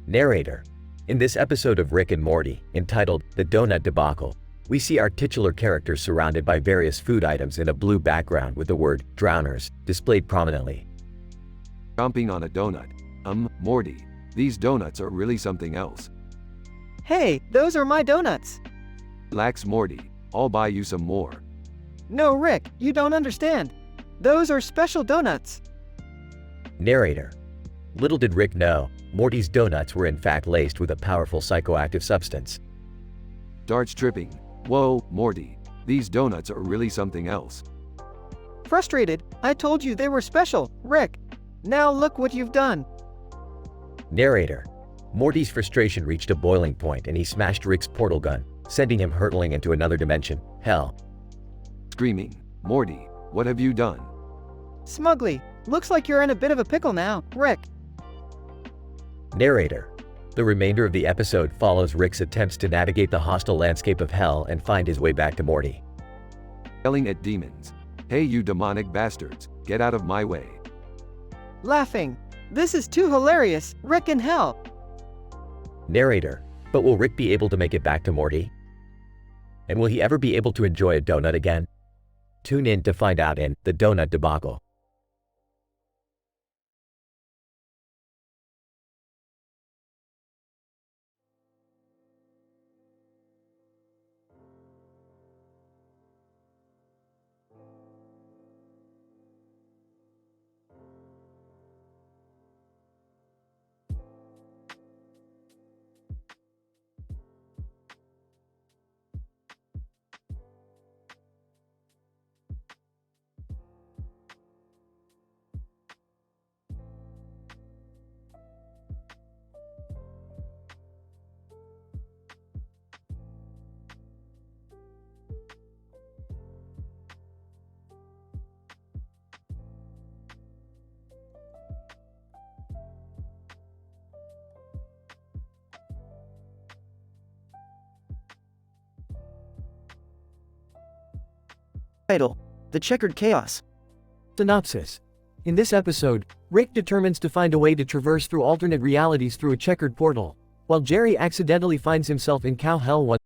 Narrator. In this episode of Rick and Morty, entitled The Donut Debacle, we see our titular characters surrounded by various food items in a blue background with the word drowners displayed prominently. Chomping on a donut. Morty, these donuts are really something else. Hey, those are my donuts. Relax, Morty. I'll buy you some more. No, Rick, you don't understand. Those are special donuts. Narrator. Little did Rick know, Morty's donuts were in fact laced with a powerful psychoactive substance. Starts tripping. Whoa, Morty. These donuts are really something else. Frustrated, I told you they were special, Rick. Now look what you've done. Narrator. Morty's frustration reached a boiling point and he smashed Rick's portal gun, sending him hurtling into another dimension, hell. Screaming. Morty, what have you done? smugly. Looks like you're in a bit of a pickle now, Rick. Narrator. The remainder of the episode follows Rick's attempts to navigate the hostile landscape of hell and find his way back to Morty. Yelling at demons. Hey you demonic bastards, get out of my way. Laughing. This is too hilarious, Rick in hell. Narrator. But will Rick be able to make it back to Morty? And will he ever be able to enjoy a donut again? Tune in to find out in The Donut Debacle. Title: The Checkered Chaos. Synopsis. In this episode, Rick determines to find a way to traverse through alternate realities through a checkered portal, while Jerry accidentally finds himself in cow hell one.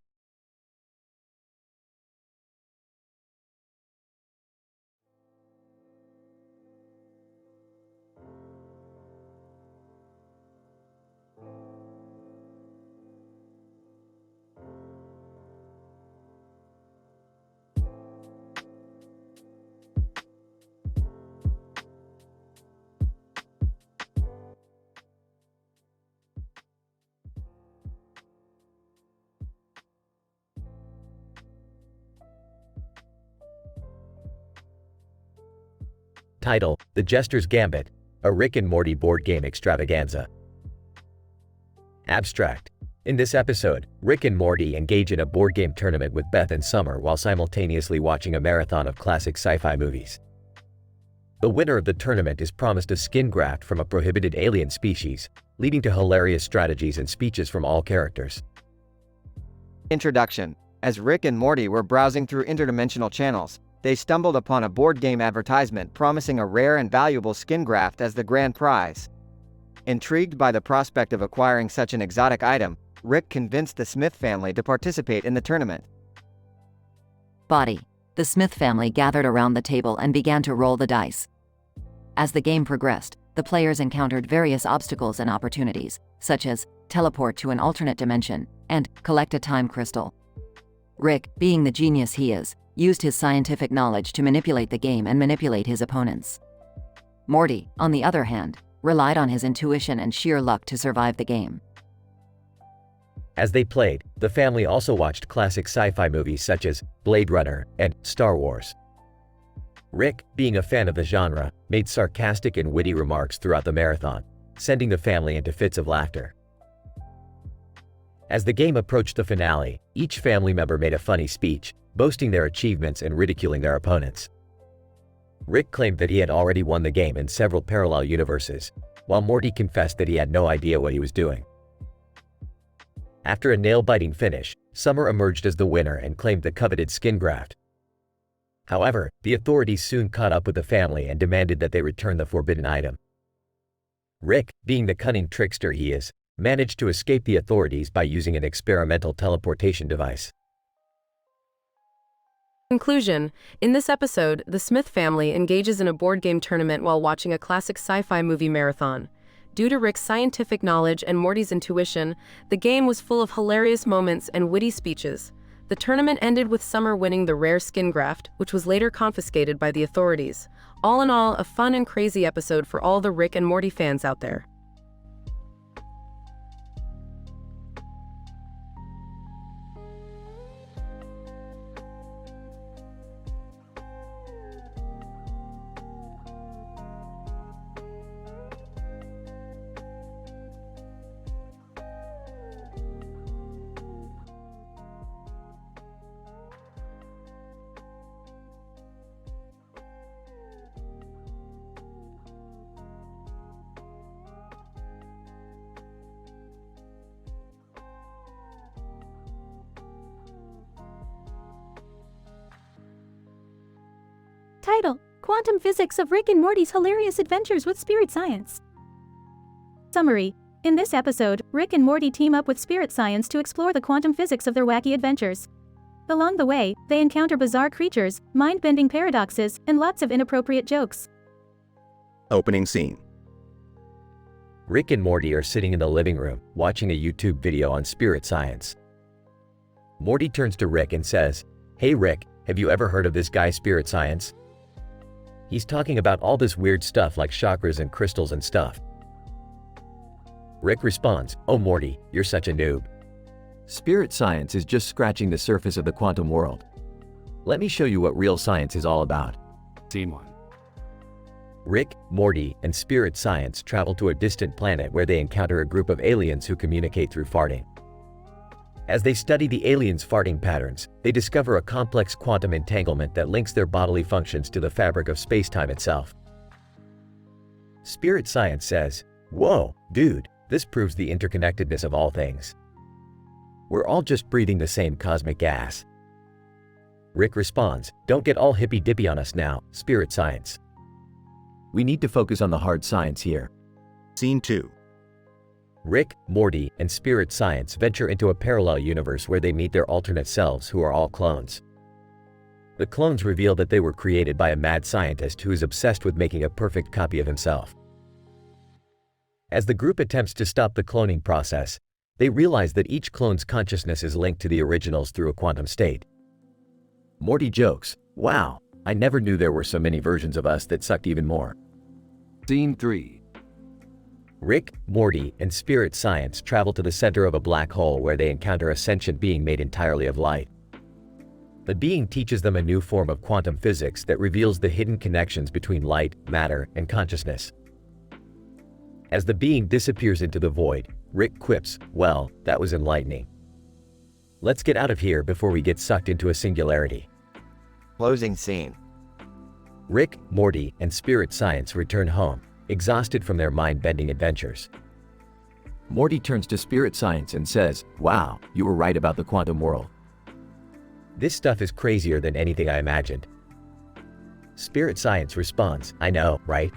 Title: The Jester's Gambit, a Rick and Morty board game extravaganza. Abstract. In this episode, Rick and Morty engage in a board game tournament with Beth and Summer while simultaneously watching a marathon of classic sci-fi movies. The winner of the tournament is promised a skin graft from a prohibited alien species, leading to hilarious strategies and speeches from all characters. Introduction. As Rick and Morty were browsing through interdimensional channels, they stumbled upon a board game advertisement promising a rare and valuable skin graft as the grand prize. Intrigued by the prospect of acquiring such an exotic item, Rick convinced the Smith family to participate in the tournament. Body. The Smith family gathered around the table and began to roll the dice. As the game progressed, the players encountered various obstacles and opportunities, such as teleport to an alternate dimension and collect a time crystal. Rick, being the genius he is, used his scientific knowledge to manipulate the game and manipulate his opponents. Morty, on the other hand, relied on his intuition and sheer luck to survive the game. As they played, the family also watched classic sci-fi movies such as Blade Runner and Star Wars. Rick, being a fan of the genre, made sarcastic and witty remarks throughout the marathon, sending the family into fits of laughter. As the game approached the finale, each family member made a funny speech, boasting their achievements and ridiculing their opponents. Rick claimed that he had already won the game in several parallel universes, while Morty confessed that he had no idea what he was doing. After a nail-biting finish, Summer emerged as the winner and claimed the coveted skin graft. However, the authorities soon caught up with the family and demanded that they return the forbidden item. Rick, being the cunning trickster he is, managed to escape the authorities by using an experimental teleportation device. Conclusion. In this episode, the Smith family engages in a board game tournament while watching a classic sci-fi movie marathon. Due to Rick's scientific knowledge and Morty's intuition, the game was full of hilarious moments and witty speeches. The tournament ended with Summer winning the rare skin graft, which was later confiscated by the authorities. All in all, a fun and crazy episode for all the Rick and Morty fans out there. Title: Quantum Physics of Rick and Morty's Hilarious Adventures with Spirit Science. Summary: in this episode, Rick and Morty team up with Spirit Science to explore the quantum physics of their wacky adventures. Along the way, they encounter bizarre creatures, mind-bending paradoxes, and lots of inappropriate jokes. Opening scene. Rick and Morty are sitting in the living room, watching a YouTube video on spirit science. Morty turns to Rick and says, "Hey Rick, have you ever heard of this guy Spirit Science? He's talking about all this weird stuff like chakras and crystals and stuff." Rick responds, "Oh Morty, you're such a noob. Spirit science is just scratching the surface of the quantum world. Let me show you what real science is all about." Scene 1. Rick, Morty, and Spirit Science travel to a distant planet where they encounter a group of aliens who communicate through farting. As they study the aliens' farting patterns, they discover a complex quantum entanglement that links their bodily functions to the fabric of space-time itself. Spirit Science says, "Whoa, dude, this proves the interconnectedness of all things. We're all just breathing the same cosmic gas." Rick responds, "Don't get all hippy-dippy on us now, Spirit Science. We need to focus on the hard science here." Scene 2. Rick, Morty, and Spirit Science venture into a parallel universe where they meet their alternate selves who are all clones. The clones reveal that they were created by a mad scientist who is obsessed with making a perfect copy of himself. As the group attempts to stop the cloning process, they realize that each clone's consciousness is linked to the original's through a quantum state. Morty jokes, "Wow, I never knew there were so many versions of us that sucked even more." Scene 3. Rick, Morty, and Spirit Science travel to the center of a black hole where they encounter a sentient being made entirely of light. The being teaches them a new form of quantum physics that reveals the hidden connections between light, matter, and consciousness. As the being disappears into the void, Rick quips, "Well, that was enlightening. Let's get out of here before we get sucked into a singularity." Closing scene. Rick, Morty, and Spirit Science return home, exhausted from their mind-bending adventures. Morty turns to Spirit Science and says, "Wow, you were right about the quantum world. This stuff is crazier than anything I imagined." Spirit Science responds, "I know, right?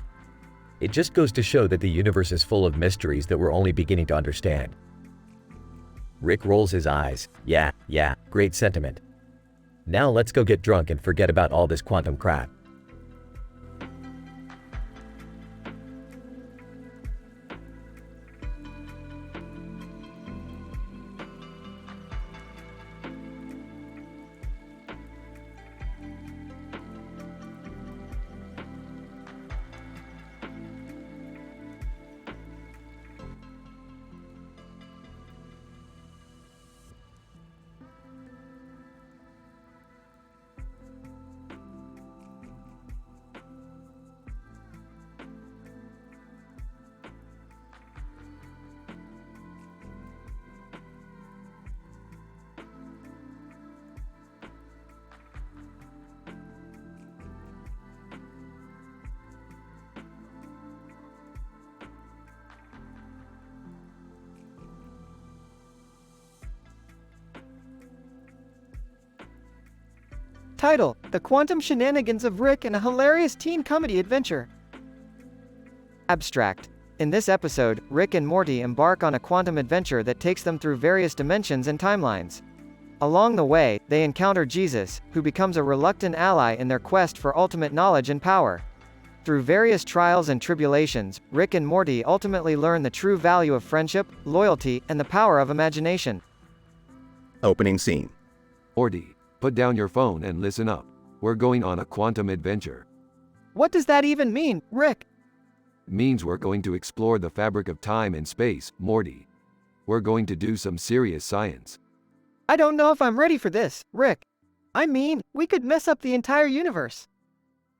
It just goes to show that the universe is full of mysteries that we're only beginning to understand." Rick rolls his eyes. Yeah, great sentiment. Now let's go get drunk and forget about all this quantum crap." Title: The Quantum Shenanigans of Rick and a Hilarious Teen Comedy Adventure. Abstract. In this episode, Rick and Morty embark on a quantum adventure that takes them through various dimensions and timelines. Along the way, they encounter Jesus, who becomes a reluctant ally in their quest for ultimate knowledge and power. Through various trials and tribulations, Rick and Morty ultimately learn the true value of friendship, loyalty, and the power of imagination. Opening scene. Morty, put down your phone and listen up. We're going on a quantum adventure. What does that even mean, Rick? Means we're going to explore the fabric of time and space, Morty. We're going to do some serious science. I don't know if I'm ready for this, Rick. I mean, we could mess up the entire universe.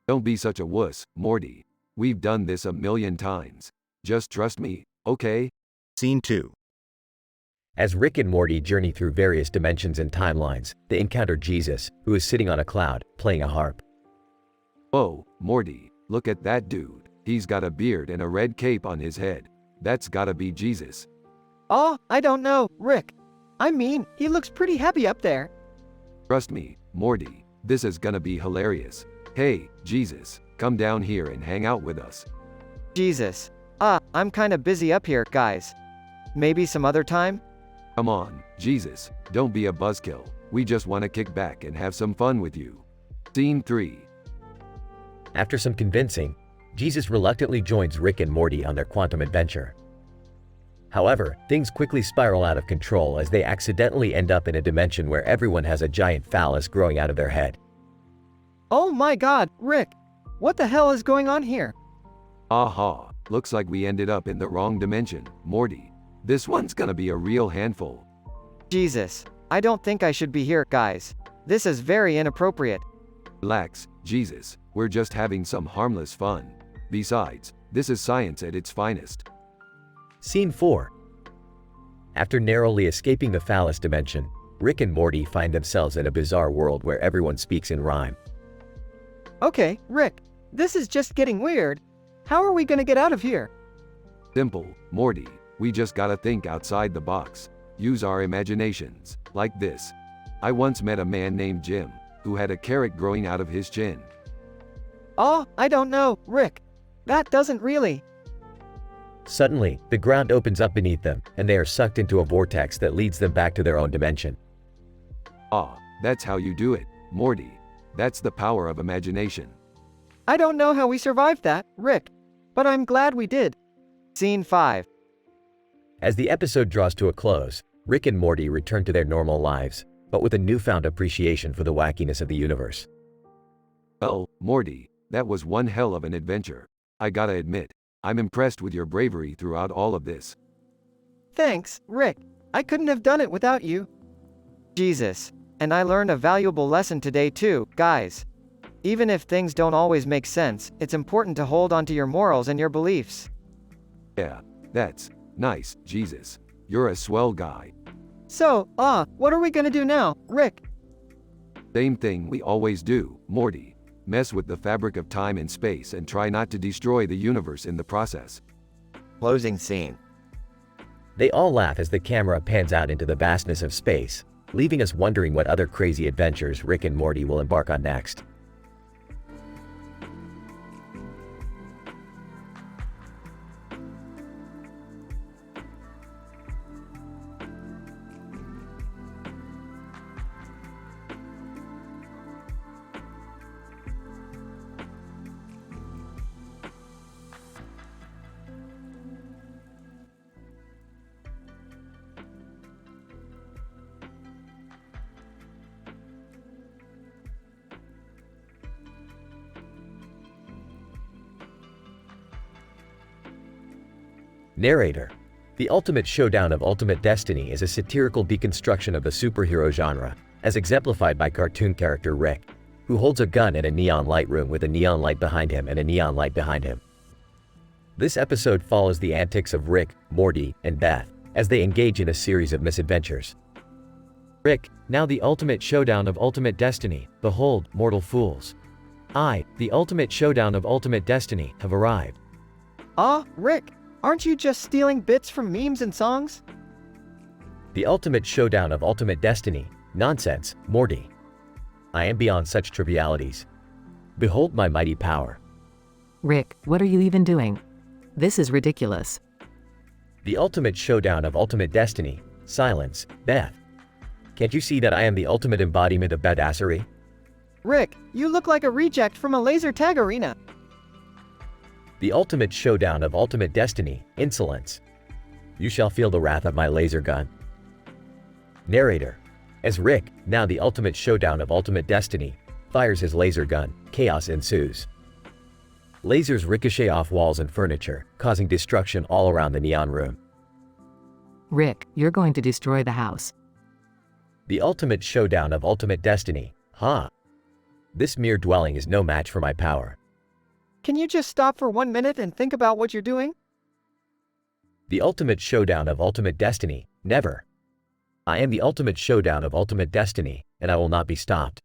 Don't be such a wuss, Morty. We've done this a million times. Just trust me, okay? Scene 2. As Rick and Morty journey through various dimensions and timelines, they encounter Jesus, who is sitting on a cloud, playing a harp. Whoa, Morty, look at that dude. He's got a beard and a red cape on his head. That's gotta be Jesus. Oh, I don't know, Rick. I mean, he looks pretty happy up there. Trust me, Morty, this is gonna be hilarious. Hey, Jesus, come down here and hang out with us. Jesus. I'm kinda busy up here, guys. Maybe some other time? Come on, Jesus, don't be a buzzkill. We just want to kick back and have some fun with you. Scene 3. After some convincing, Jesus reluctantly joins Rick and Morty on their quantum adventure. However, things quickly spiral out of control as they accidentally end up in a dimension where everyone has a giant phallus growing out of their head. Oh my god, Rick! What the hell is going on here? Aha, looks like we ended up in the wrong dimension, Morty. This one's gonna be a real handful. Jesus. I don't think I should be here, guys. This is very inappropriate. Relax, Jesus, we're just having some harmless fun. Besides, this is science at its finest. Scene 4. After narrowly escaping the phallus dimension, Rick and Morty find themselves in a bizarre world where everyone speaks in rhyme. Okay, Rick, this is just getting weird. How are we gonna get out of here? Simple, Morty. We just gotta think outside the box. Use our imaginations, like this. I once met a man named Jim, who had a carrot growing out of his chin. Oh, I don't know, Rick. That doesn't really. Suddenly, the ground opens up beneath them, and they are sucked into a vortex that leads them back to their own dimension. Ah, that's how you do it, Morty. That's the power of imagination. I don't know how we survived that, Rick. But I'm glad we did. Scene 5. As the episode draws to a close, Rick and Morty return to their normal lives, but with a newfound appreciation for the wackiness of the universe. Well, Morty, that was one hell of an adventure. I gotta admit, I'm impressed with your bravery throughout all of this. Thanks, Rick. I couldn't have done it without you. Jesus. And I learned a valuable lesson today too, guys. Even if things don't always make sense, it's important to hold on to your morals and your beliefs. Yeah, that's nice, Jesus. You're a swell guy. So, what are we gonna do now, Rick? Same thing we always do, Morty. Mess with the fabric of time and space and try not to destroy the universe in the process. Closing scene. They all laugh as the camera pans out into the vastness of space, leaving us wondering what other crazy adventures Rick and Morty will embark on next. Narrator. The Ultimate Showdown of Ultimate Destiny is a satirical deconstruction of the superhero genre, as exemplified by cartoon character Rick, who holds a gun in a neon light room with a neon light behind him and a neon light behind him. This episode follows the antics of Rick, Morty, and Beth, as they engage in a series of misadventures. Rick, now the ultimate showdown of ultimate destiny, behold, mortal fools. I, the ultimate showdown of ultimate destiny, have arrived. Rick, aren't you just stealing bits from memes and songs? The ultimate showdown of ultimate destiny, nonsense, Morty. I am beyond such trivialities. Behold my mighty power. Rick, what are you even doing? This is ridiculous. The ultimate showdown of ultimate destiny, silence, Beth. Can't you see that I am the ultimate embodiment of badassery? Rick, you look like a reject from a laser tag arena. The ultimate showdown of ultimate destiny, insolence. You shall feel the wrath of my laser gun. Narrator. As Rick, now the ultimate showdown of ultimate destiny, fires his laser gun, chaos ensues. Lasers ricochet off walls and furniture, causing destruction all around the neon room. Rick, you're going to destroy the house. The ultimate showdown of ultimate destiny, This mere dwelling is no match for my power. Can you just stop for 1 minute and think about what you're doing? The ultimate showdown of ultimate destiny, never. I am the ultimate showdown of ultimate destiny, and I will not be stopped.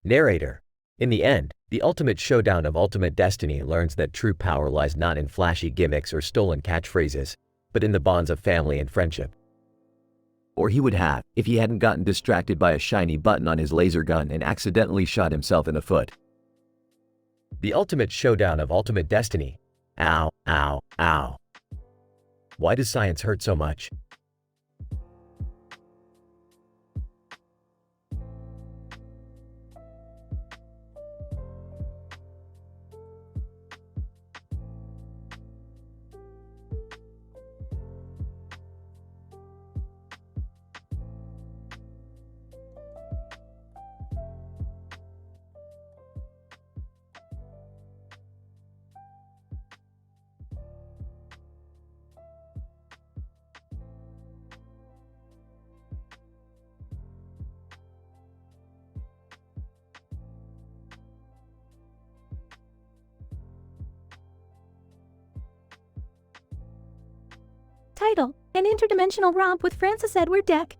Narrator. In the end, the ultimate showdown of ultimate destiny learns that true power lies not in flashy gimmicks or stolen catchphrases, but in the bonds of family and friendship. Or he would have, if he hadn't gotten distracted by a shiny button on his laser gun and accidentally shot himself in the foot. The ultimate showdown of ultimate destiny. Ow, ow, ow. Why does science hurt so much? Title: An interdimensional romp with Francis Edward Deck.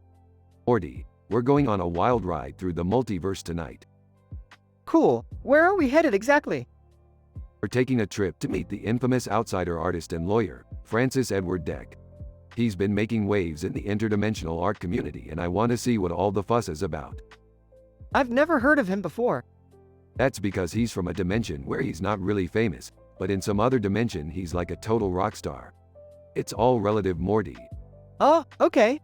Morty, we're going on a wild ride through the multiverse tonight. Cool. Where are we headed exactly? We're taking a trip to meet the infamous outsider artist and lawyer, Francis Edward Deck. He's been making waves in the interdimensional art community and I want to see what all the fuss is about. I've never heard of him before. That's because he's from a dimension where he's not really famous, but in some other dimension he's like a total rock star. It's all relative, Morty. Oh, okay.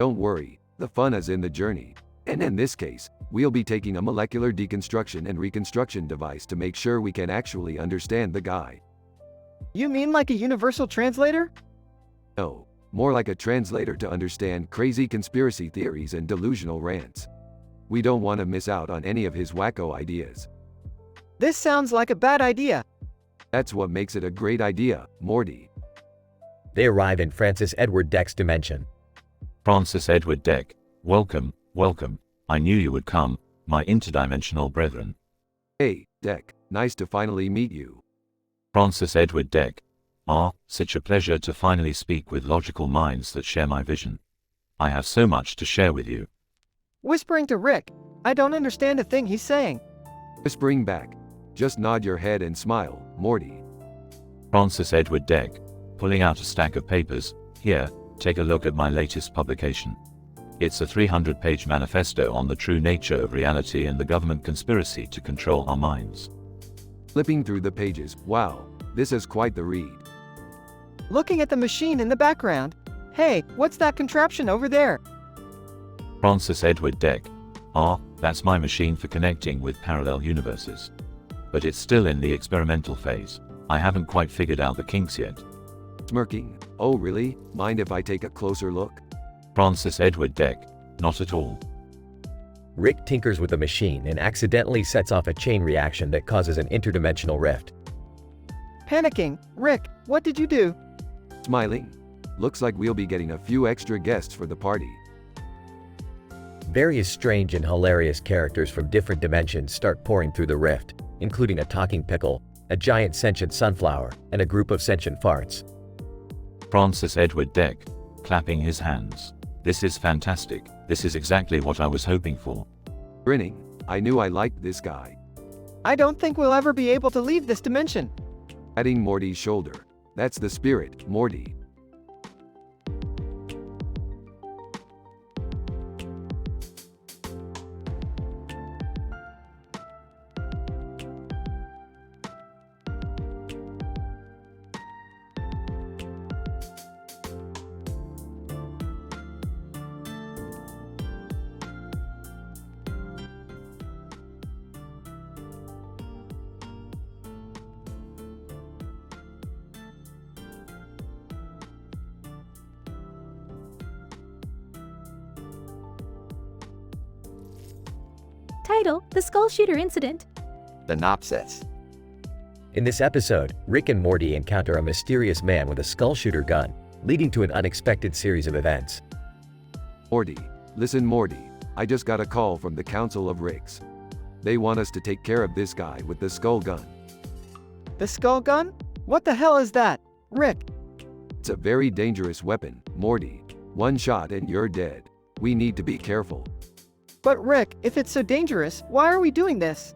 Don't worry, the fun is in the journey. And in this case, we'll be taking a molecular deconstruction and reconstruction device to make sure we can actually understand the guy. You mean like a universal translator? No, more like a translator to understand crazy conspiracy theories and delusional rants. We don't want to miss out on any of his wacko ideas. This sounds like a bad idea. That's what makes it a great idea, Morty. They arrive in Francis Edward Deck's dimension. Francis Edward Deck, welcome, welcome. I knew you would come, my interdimensional brethren. Hey, Deck, nice to finally meet you. Francis Edward Deck. Such a pleasure to finally speak with logical minds that share my vision. I have so much to share with you. Whispering to Rick. I don't understand a thing he's saying. Whispering back. Just nod your head and smile, Morty. Francis Edward Deck, pulling out a stack of papers. Here, take a look at my latest publication. It's a 300-page manifesto on the true nature of reality and the government conspiracy to control our minds. Flipping through the pages, wow, this is quite the read. Looking at the machine in the background. Hey, what's that contraption over there? Francis Edward Deck. That's my machine for connecting with parallel universes. But it's still in the experimental phase. I haven't quite figured out the kinks yet. Smirking. Oh really? Mind if I take a closer look? Francis Edward Deck. Not at all. Rick tinkers with the machine and accidentally sets off a chain reaction that causes an interdimensional rift. Panicking. Rick, what did you do? Smiling. Looks like we'll be getting a few extra guests for the party. Various strange and hilarious characters from different dimensions start pouring through the rift, including a talking pickle, a giant sentient sunflower, and a group of sentient farts. Francis Edward Deck, clapping his hands. This is fantastic. This is exactly what I was hoping for. Grinning. I knew I liked this guy. I don't think we'll ever be able to leave this dimension. Patting Morty's shoulder. That's the spirit, Morty. Title: The Skull Shooter Incident. Synopsis. In this episode, Rick and Morty encounter a mysterious man with a skull shooter gun, leading to an unexpected series of events. Morty. Listen, Morty. I just got a call from the Council of Ricks. They want us to take care of this guy with the skull gun. The skull gun? What the hell is that? Rick. It's a very dangerous weapon, Morty. One shot and you're dead. We need to be careful. But Rick, if it's so dangerous, why are we doing this?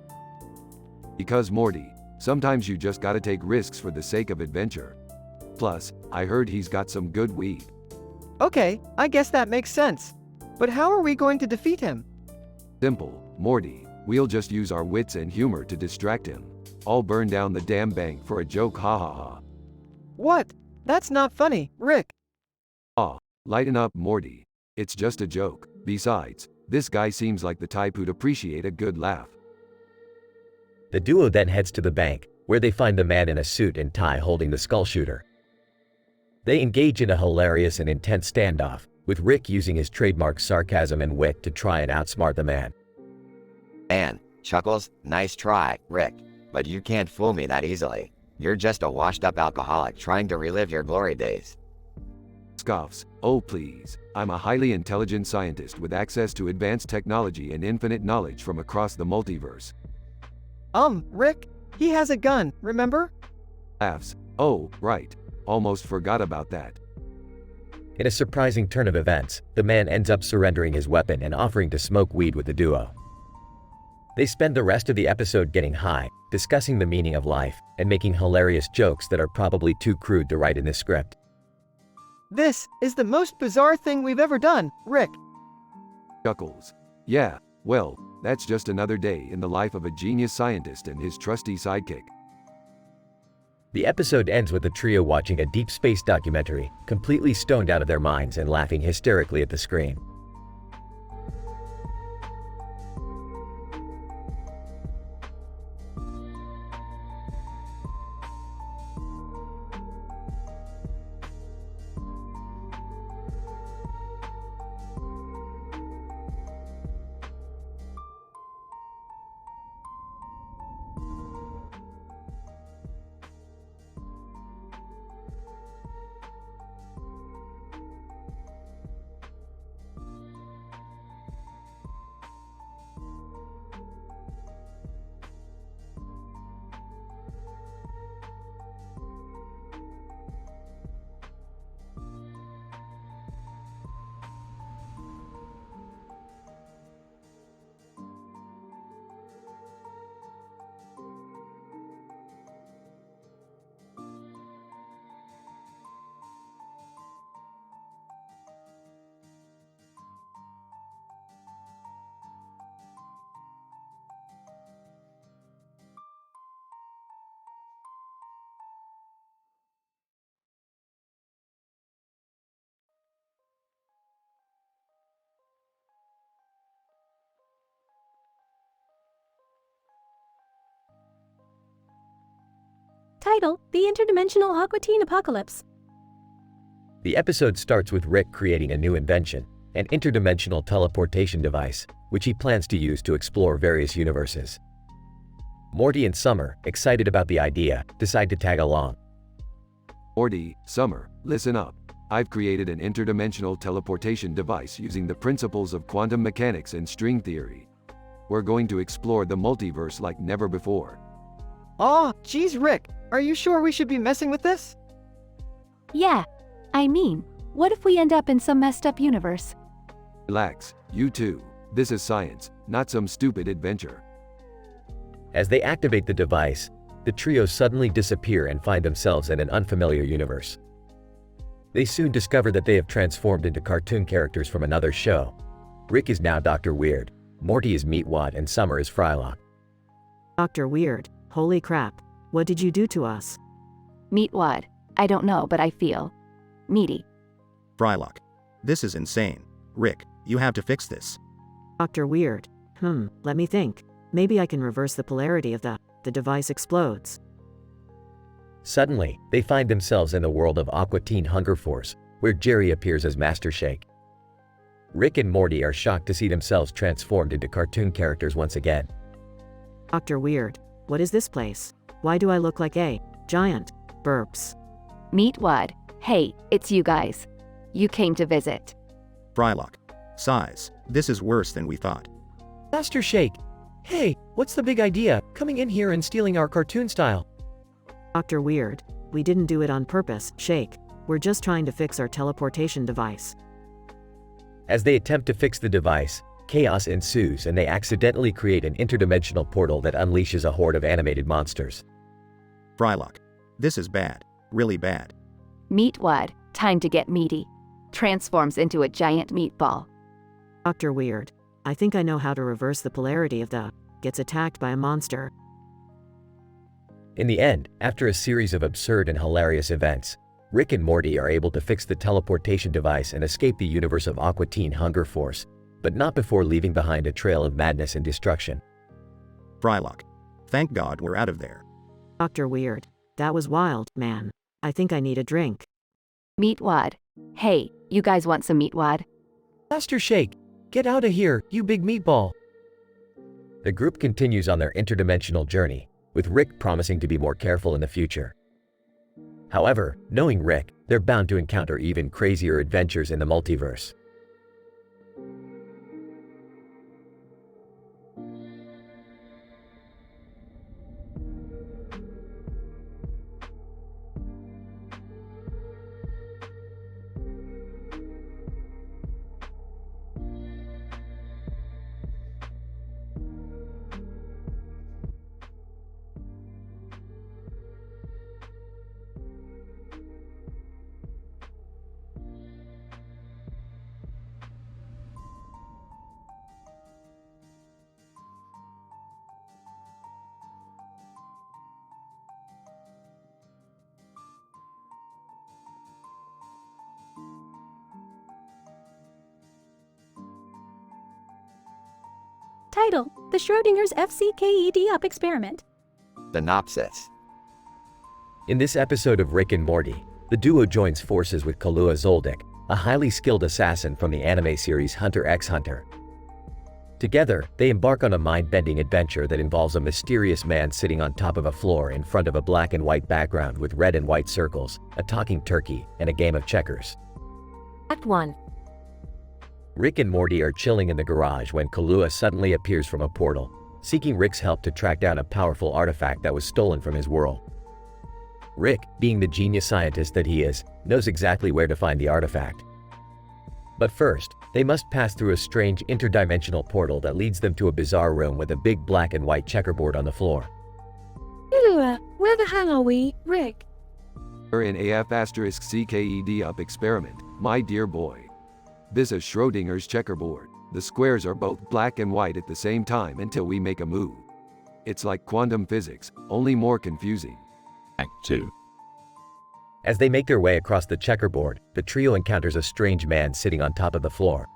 Because Morty, sometimes you just gotta take risks for the sake of adventure. Plus, I heard he's got some good weed. Okay, I guess that makes sense. But how are we going to defeat him? Simple, Morty. We'll just use our wits and humor to distract him. I'll burn down the damn bank for a joke, ha ha ha. What? That's not funny, Rick. Ah, lighten up, Morty. It's just a joke. Besides, this guy seems like the type who'd appreciate a good laugh. The duo then heads to the bank, where they find the man in a suit and tie holding the skull shooter. They engage in a hilarious and intense standoff, with Rick using his trademark sarcasm and wit to try and outsmart the man. Man, Chuckles, nice try, Rick. But you can't fool me that easily. You're just a washed-up alcoholic trying to relive your glory days. Scoffs. Oh please, I'm a highly intelligent scientist with access to advanced technology and infinite knowledge from across the multiverse. Rick, he has a gun, remember? Laughs. Oh, right. Almost forgot about that. In a surprising turn of events, the man ends up surrendering his weapon and offering to smoke weed with the duo. They spend the rest of the episode getting high, discussing the meaning of life, and making hilarious jokes that are probably too crude to write in this script. This is the most bizarre thing we've ever done, Rick. Chuckles. Yeah, well, that's just another day in the life of a genius scientist and his trusty sidekick. The episode ends with the trio watching a deep space documentary, completely stoned out of their minds and laughing hysterically at the screen. Title: The Interdimensional Aqua Teen Apocalypse. The episode starts with Rick creating a new invention, an interdimensional teleportation device, which he plans to use to explore various universes. Morty and Summer, excited about the idea, decide to tag along. Morty, Summer, listen up. I've created an interdimensional teleportation device using the principles of quantum mechanics and string theory. We're going to explore the multiverse like never before. Aw, geez, Rick, are you sure we should be messing with this? Yeah. I mean, what if we end up in some messed up universe? Relax, you two. This is science, not some stupid adventure. As they activate the device, the trio suddenly disappear and find themselves in an unfamiliar universe. They soon discover that they have transformed into cartoon characters from another show. Rick is now Dr. Weird, Morty is Meatwad, and Summer is Frylock. Dr. Weird, holy crap, what did you do to us? Meatwad, I don't know, but I feel meaty. Frylock. This is insane. Rick, you have to fix this. Dr. Weird. Let me think. Maybe I can reverse the polarity of the device explodes. Suddenly, they find themselves in the world of Aqua Teen Hunger Force, where Jerry appears as Master Shake. Rick and Morty are shocked to see themselves transformed into cartoon characters once again. Dr. Weird, what is this place? Why do I look like a giant? Burps. Meatwad, hey, it's you guys. You came to visit. Frylock. Size. This is worse than we thought. Master Shake. Hey, what's the big idea, coming in here and stealing our cartoon style? Dr. Weird, we didn't do it on purpose, Shake. We're just trying to fix our teleportation device. As they attempt to fix the device, chaos ensues and they accidentally create an interdimensional portal that unleashes a horde of animated monsters. Frylock. This is bad. Really bad. Meatwad, time to get meaty. transforms into a giant meatball. Dr. Weird. I think I know how to reverse the polarity of the gets attacked by a monster. In the end, after a series of absurd and hilarious events, Rick and Morty are able to fix the teleportation device and escape the universe of Aqua Teen Hunger Force, but not before leaving behind a trail of madness and destruction. Frylock. Thank God we're out of there. Dr. Weird. That was wild, man. I think I need a drink. Meatwad. Hey, you guys want some meatwad? Master Shake, get out of here, you big meatball. The group continues on their interdimensional journey, with Rick promising to be more careful in the future. However, knowing Rick, they're bound to encounter even crazier adventures in the multiverse. Title: The Schrodinger's FCKED-UP Experiment. Synopsis. In this episode of Rick and Morty, the duo joins forces with Kahlua Zoldyck, a highly skilled assassin from the anime series Hunter x Hunter. Together, they embark on a mind-bending adventure that involves a mysterious man sitting on top of a floor in front of a black and white background with red and white circles, a talking turkey, and a game of checkers. Act 1. Rick and Morty are chilling in the garage when Kahlua suddenly appears from a portal, seeking Rick's help to track down a powerful artifact that was stolen from his world. Rick, being the genius scientist that he is, knows exactly where to find the artifact. But first, they must pass through a strange interdimensional portal that leads them to a bizarre room with a big black and white checkerboard on the floor. Kahlua, where the hell are we, Rick? We're in AF**CKED-UP experiment, my dear boy. This is Schrodinger's checkerboard. The squares are both black and white at the same time until we make a move. It's like quantum physics, only more confusing. Act 2. As they make their way across the checkerboard, the trio encounters a strange man sitting on top of the floor.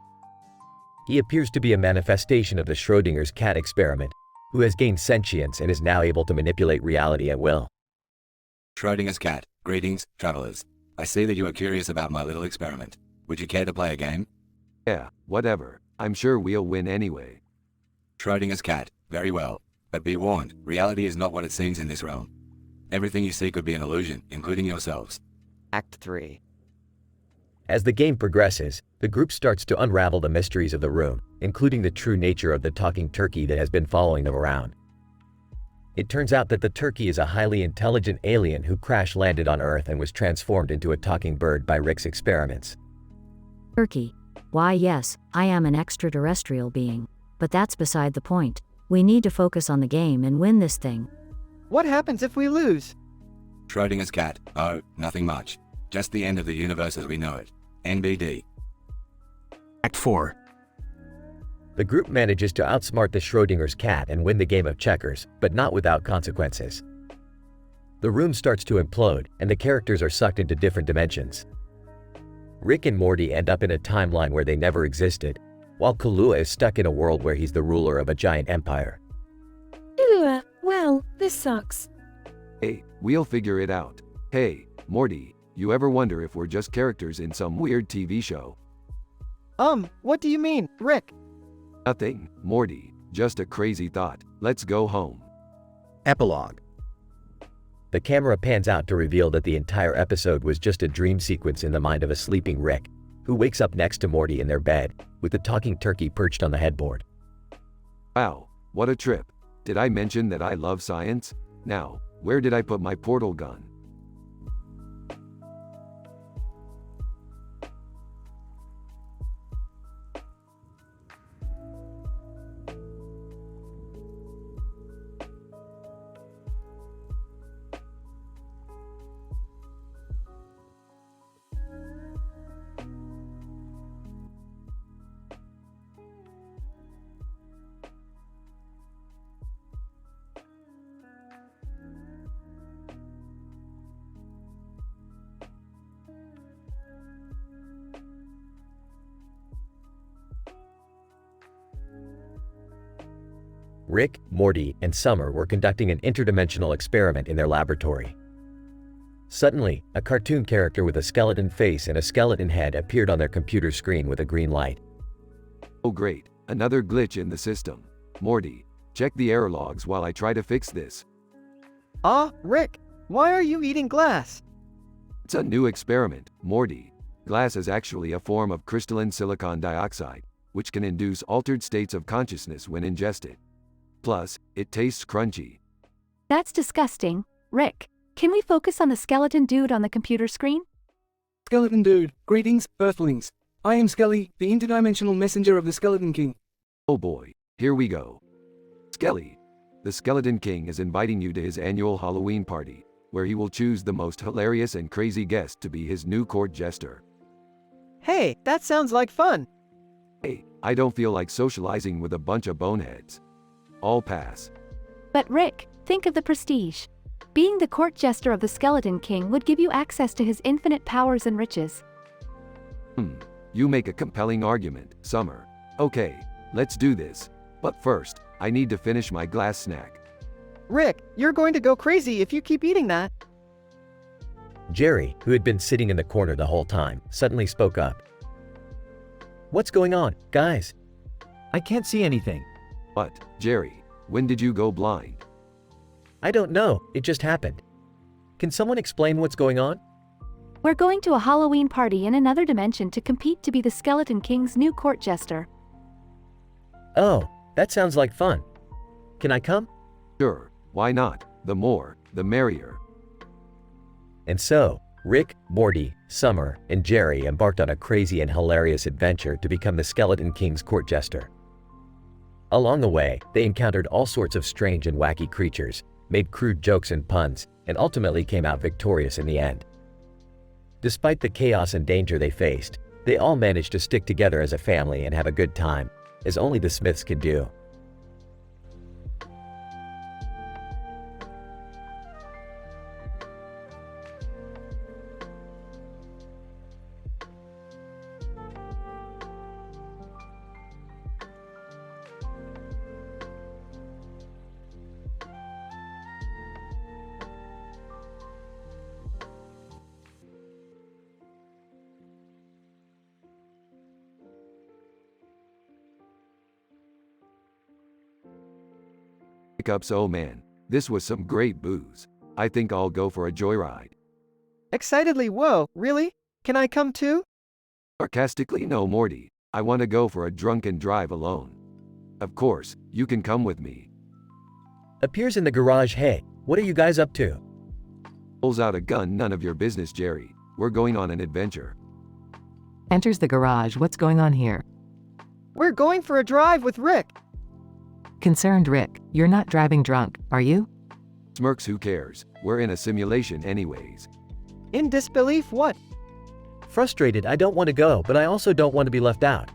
He appears to be a manifestation of the Schrodinger's cat experiment, who has gained sentience and is now able to manipulate reality at will. Schrodinger's cat, greetings, travelers. I see that you are curious about my little experiment. Would you care to play a game? Yeah, whatever. I'm sure we'll win anyway. Schrodinger's cat, very well. But be warned, reality is not what it seems in this realm. Everything you see could be an illusion, including yourselves. Act 3. As the game progresses, the group starts to unravel the mysteries of the room, including the true nature of the talking turkey that has been following them around. It turns out that the turkey is a highly intelligent alien who crash-landed on Earth and was transformed into a talking bird by Rick's experiments. Turkey. Why yes, I am an extraterrestrial being. But that's beside the point. We need to focus on the game and win this thing. What happens if we lose? Schrodinger's cat, oh, nothing much. Just the end of the universe as we know it. NBD. Act 4. The group manages to outsmart the Schrodinger's cat and win the game of checkers, but not without consequences. The room starts to implode, and the characters are sucked into different dimensions. Rick and Morty end up in a timeline where they never existed, while Kahlua is stuck in a world where he's the ruler of a giant empire. Kahlua, well, this sucks. Hey, we'll figure it out. Hey, Morty, you ever wonder if we're just characters in some weird TV show? What do you mean, Rick? Nothing, Morty, just a crazy thought. Let's go home. Epilogue. The camera pans out to reveal that the entire episode was just a dream sequence in the mind of a sleeping Rick, who wakes up next to Morty in their bed, with the talking turkey perched on the headboard. Wow, what a trip. Did I mention that I love science? Now, where did I put my portal gun? Rick, Morty, and Summer were conducting an interdimensional experiment in their laboratory. Suddenly, a cartoon character with a skeleton face and a skeleton head appeared on their computer screen with a green light. Oh great, another glitch in the system. Morty, check the error logs while I try to fix this. Rick, why are you eating glass? It's a new experiment, Morty. Glass is actually a form of crystalline silicon dioxide, which can induce altered states of consciousness when ingested. Plus, it tastes crunchy. That's disgusting. Rick, can we focus on the skeleton dude on the computer screen? Skeleton dude, greetings, Earthlings. I am Skelly, the interdimensional messenger of the Skeleton King. Oh boy, here we go. Skelly, the Skeleton King is inviting you to his annual Halloween party, where he will choose the most hilarious and crazy guest to be his new court jester. Hey, that sounds like fun. Hey, I don't feel like socializing with a bunch of boneheads. I'll pass. But Rick, think of the prestige. Being the court jester of the Skeleton King would give you access to his infinite powers and riches. You make a compelling argument, Summer. Okay, let's do this. But first, I need to finish my glass snack. Rick, you're going to go crazy if you keep eating that. Jerry, who had been sitting in the corner the whole time, suddenly spoke up. What's going on, guys? I can't see anything. What, Jerry, when did you go blind? I don't know, it just happened. Can someone explain what's going on? We're going to a Halloween party in another dimension to compete to be the Skeleton King's new court jester. Oh, that sounds like fun. Can I come? Sure, why not? The more, the merrier. And so, Rick, Morty, Summer, and Jerry embarked on a crazy and hilarious adventure to become the Skeleton King's court jester. Along the way, they encountered all sorts of strange and wacky creatures, made crude jokes and puns, and ultimately came out victorious in the end. Despite the chaos and danger they faced, they all managed to stick together as a family and have a good time, as only the Smiths could do. Hiccups, oh man, this was some great booze. I think I'll go for a joyride. Excitedly, whoa, really? Can I come too? Sarcastically, no, Morty. I want to go for a drunken drive alone. Of course, you can come with me. Appears in the garage. Hey, what are you guys up to? Pulls out a gun. None of your business, Jerry. We're going on an adventure. Enters the garage. What's going on here? We're going for a drive with Rick. Concerned Rick, you're not driving drunk, are you? Smirks, who cares? We're in a simulation anyways. In disbelief, what? Frustrated, I don't want to go, but I also don't want to be left out.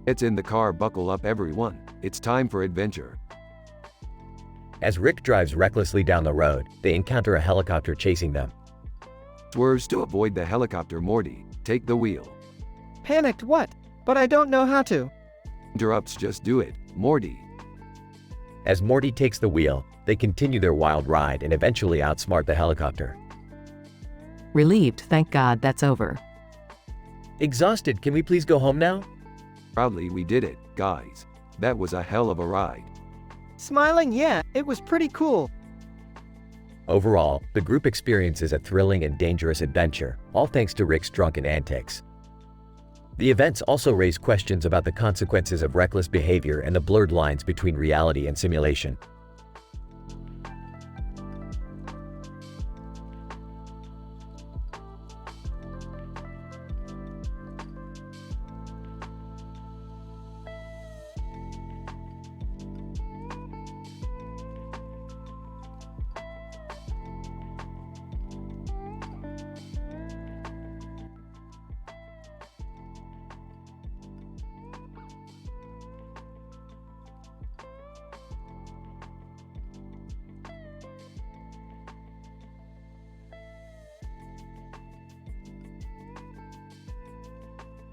It's in the car. Buckle up, everyone. It's time for adventure. As Rick drives recklessly down the road, they encounter a helicopter chasing them. Swerves to avoid the helicopter. Morty, take the wheel. Panicked, what? But I don't know how to. Interrupts, just do it, Morty. As Morty takes the wheel, they continue their wild ride and eventually outsmart the helicopter. Relieved, thank God that's over. Exhausted, can we please go home now? Proudly, we did it, guys. That was a hell of a ride. Smiling, yeah, it was pretty cool. Overall, the group experiences a thrilling and dangerous adventure, all thanks to Rick's drunken antics. The events also raise questions about the consequences of reckless behavior and the blurred lines between reality and simulation.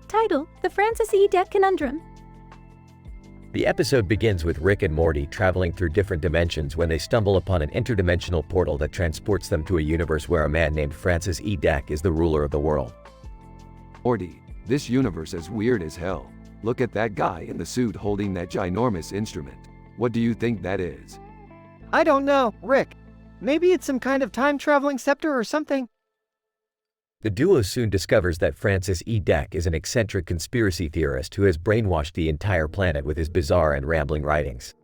Title: The Francis E. Debt Conundrum. The episode begins with Rick and Morty traveling through different dimensions when they stumble upon an interdimensional portal that transports them to a universe where a man named Francis E. Deck is the ruler of the world. Morty, this universe is weird as hell. Look at that guy in the suit holding that ginormous instrument. What do you think that is? I don't know, Rick. Maybe it's some kind of time-traveling scepter or something. The duo soon discovers that Francis E. Deck is an eccentric conspiracy theorist who has brainwashed the entire planet with his bizarre and rambling writings.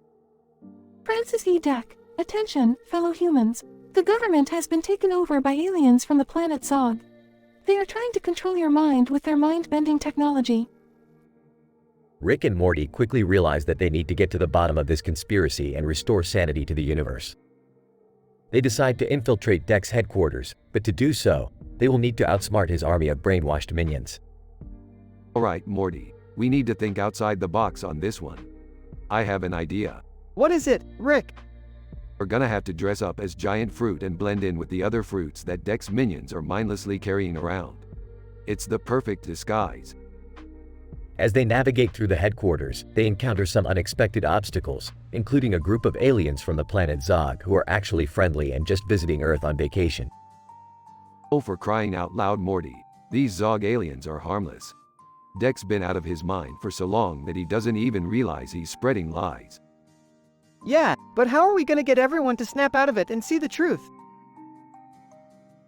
Francis E. Deck, attention, fellow humans. The government has been taken over by aliens from the planet Zog. They are trying to control your mind with their mind-bending technology. Rick and Morty quickly realize that they need to get to the bottom of this conspiracy and restore sanity to the universe. They decide to infiltrate Deck's headquarters, but to do so, they will need to outsmart his army of brainwashed minions. Alright, Morty, we need to think outside the box on this one. I have an idea. What is it, Rick? We're gonna have to dress up as giant fruit and blend in with the other fruits that Deck's minions are mindlessly carrying around. It's the perfect disguise. As they navigate through the headquarters, they encounter some unexpected obstacles, including a group of aliens from the planet Zog who are actually friendly and just visiting Earth on vacation. Oh, for crying out loud, Morty, these Zog aliens are harmless. Deck's been out of his mind for so long that he doesn't even realize he's spreading lies. Yeah, but how are we gonna get everyone to snap out of it and see the truth?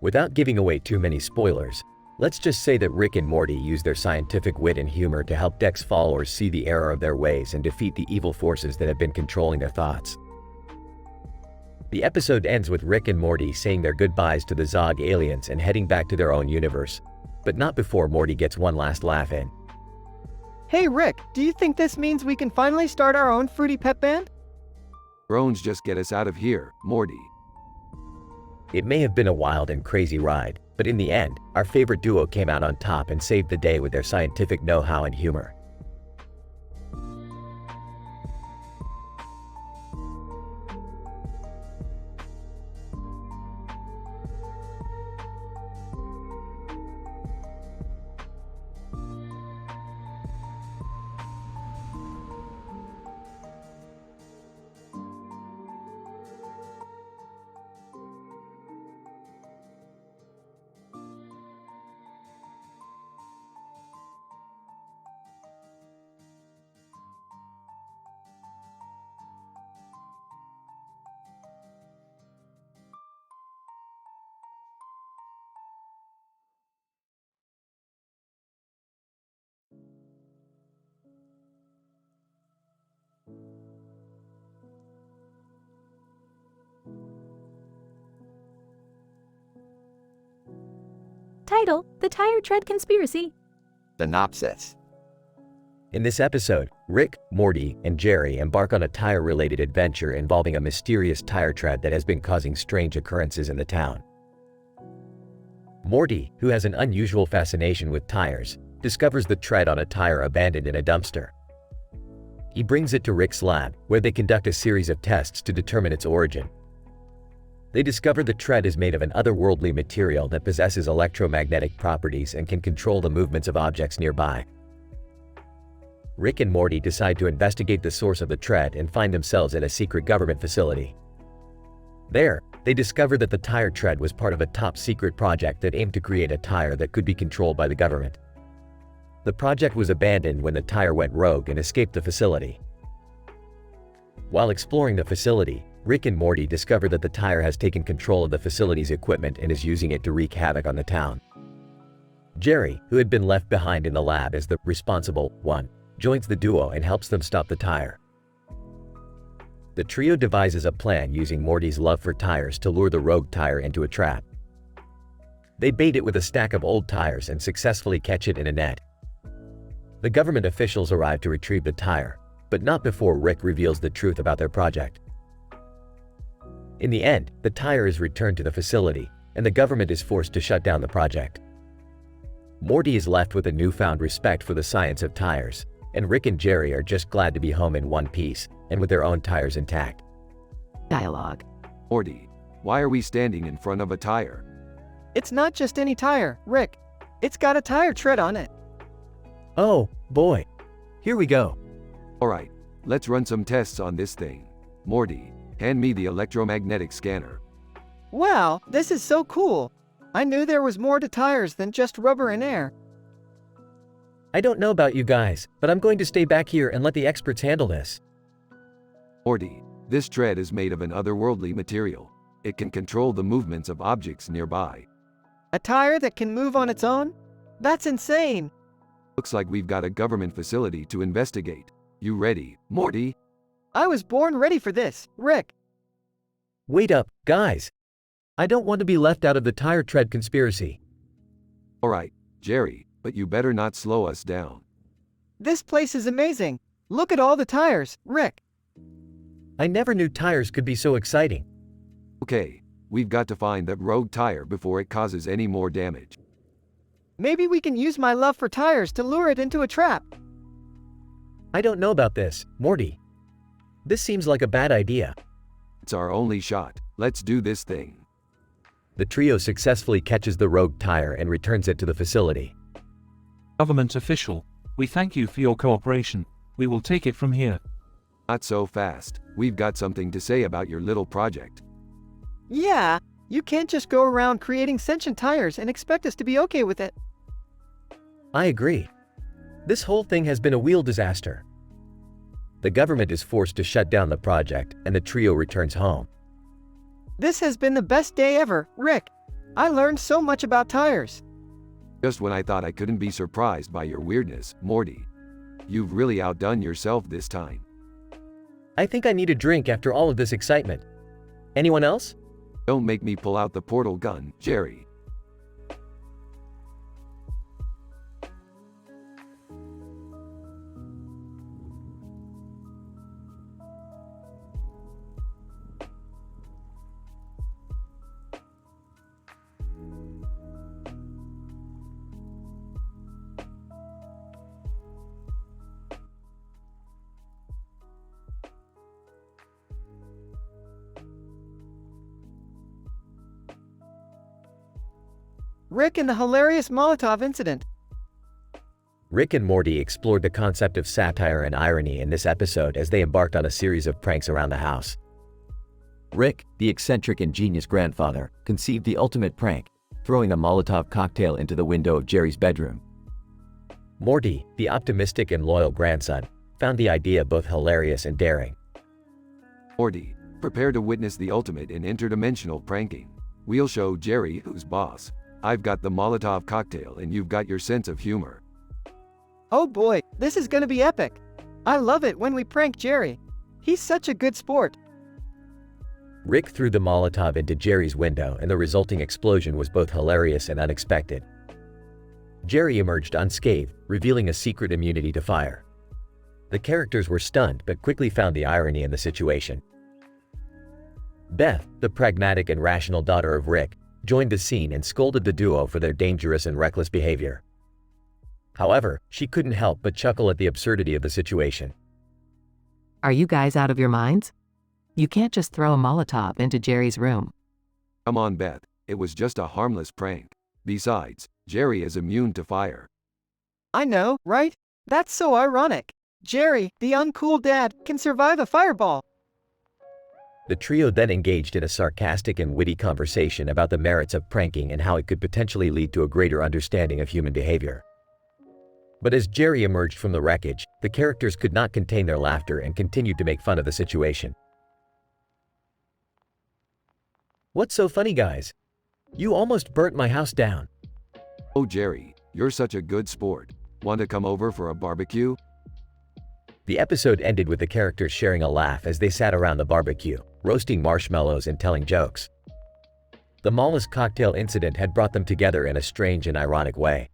Without giving away too many spoilers, let's just say that Rick and Morty use their scientific wit and humor to help Deck's followers see the error of their ways and defeat the evil forces that have been controlling their thoughts. The episode ends with Rick and Morty saying their goodbyes to the Zog aliens and heading back to their own universe, but not before Morty gets one last laugh in. Hey Rick, do you think this means we can finally start our own Fruity Pet Band? Drones just get us out of here, Morty. It may have been a wild and crazy ride, but in the end, our favorite duo came out on top and saved the day with their scientific know-how and humor. Title: The Tire Tread Conspiracy. Synopsis. In this episode, Rick, Morty, and Jerry embark on a tire-related adventure involving a mysterious tire tread that has been causing strange occurrences in the town. Morty, who has an unusual fascination with tires, discovers the tread on a tire abandoned in a dumpster. He brings it to Rick's lab, where they conduct a series of tests to determine its origin. They discover the tread is made of an otherworldly material that possesses electromagnetic properties and can control the movements of objects nearby. Rick and Morty decide to investigate the source of the tread and find themselves at a secret government facility. There, they discover that the tire tread was part of a top-secret project that aimed to create a tire that could be controlled by the government. The project was abandoned when the tire went rogue and escaped the facility. While exploring the facility, Rick and Morty discover that the tire has taken control of the facility's equipment and is using it to wreak havoc on the town. Jerry, who had been left behind in the lab as the responsible one, joins the duo and helps them stop the tire. The trio devises a plan using Morty's love for tires to lure the rogue tire into a trap. They bait it with a stack of old tires and successfully catch it in a net. The government officials arrive to retrieve the tire, but not before Rick reveals the truth about their project. In the end, the tire is returned to the facility, and the government is forced to shut down the project. Morty is left with a newfound respect for the science of tires, and Rick and Jerry are just glad to be home in one piece, and with their own tires intact. Dialogue. Morty, why are we standing in front of a tire? It's not just any tire, Rick. It's got a tire tread on it. Oh, boy. Here we go. Alright, Let's run some tests on this thing. Morty, hand me the electromagnetic scanner. Wow, this is so cool. I knew there was more to tires than just rubber and air. I don't know about you guys, but I'm going to stay back here and let the experts handle this. Morty, this tread is made of an otherworldly material. It can control the movements of objects nearby. A tire that can move on its own? That's insane. Looks like we've got a government facility to investigate. You ready, Morty? I was born ready for this, Rick. Wait up, guys. I don't want to be left out of the tire tread conspiracy. Alright, Jerry, but you better not slow us down. This place is amazing. Look at all the tires, Rick. I never knew tires could be so exciting. Okay, we've got to find that rogue tire before it causes any more damage. Maybe we can use my love for tires to lure it into a trap. I don't know about this, Morty. This seems like a bad idea. It's our only shot. Let's do this thing. The trio successfully catches the rogue tire and returns it to the facility. Government official, we thank you for your cooperation. We will take it from here. Not so fast. We've got something to say about your little project. Yeah, you can't just go around creating sentient tires and expect us to be okay with it. I agree. This whole thing has been a wheel disaster. The government is forced to shut down the project, and the trio returns home. This has been the best day ever, Rick. I learned so much about tires. Just when I thought I couldn't be surprised by your weirdness, Morty. You've really outdone yourself this time. I think I need a drink after all of this excitement. Anyone else? Don't make me pull out the portal gun, Jerry. Rick and the hilarious Molotov incident. Rick and Morty explored the concept of satire and irony in this episode as they embarked on a series of pranks around the house. Rick, the eccentric and genius grandfather, conceived the ultimate prank, throwing a Molotov cocktail into the window of Jerry's bedroom. Morty, the optimistic and loyal grandson, found the idea both hilarious and daring. Morty, prepare to witness the ultimate in interdimensional pranking. We'll show Jerry who's boss. I've got the Molotov cocktail and you've got your sense of humor. Oh boy, this is gonna be epic. I love it when we prank Jerry. He's such a good sport. Rick threw the Molotov into Jerry's window and the resulting explosion was both hilarious and unexpected. Jerry emerged unscathed, revealing a secret immunity to fire. The characters were stunned but quickly found the irony in the situation. Beth, the pragmatic and rational daughter of Rick, joined the scene and scolded the duo for their dangerous and reckless behavior. However, she couldn't help but chuckle at the absurdity of the situation. Are you guys out of your minds? You can't just throw a Molotov into Jerry's room. Come on, Beth. It was just a harmless prank. Besides, Jerry is immune to fire. I know, right? That's so ironic. Jerry, the uncool dad, can survive a fireball. The trio then engaged in a sarcastic and witty conversation about the merits of pranking and how it could potentially lead to a greater understanding of human behavior. But as Jerry emerged from the wreckage, the characters could not contain their laughter and continued to make fun of the situation. What's so funny, guys? You almost burnt my house down. Oh, Jerry, you're such a good sport. Want to come over for a barbecue? The episode ended with the characters sharing a laugh as they sat around the barbecue, roasting marshmallows and telling jokes. The Molotov cocktail incident had brought them together in a strange and ironic way.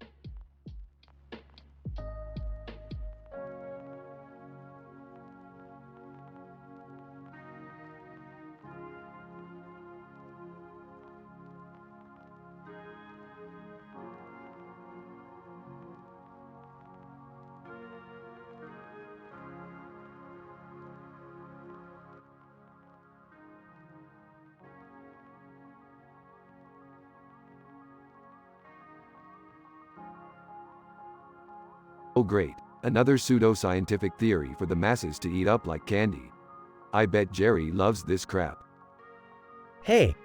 Oh great, Another pseudo-scientific theory for the masses to eat up like candy. I bet Jerry loves this crap. Hey,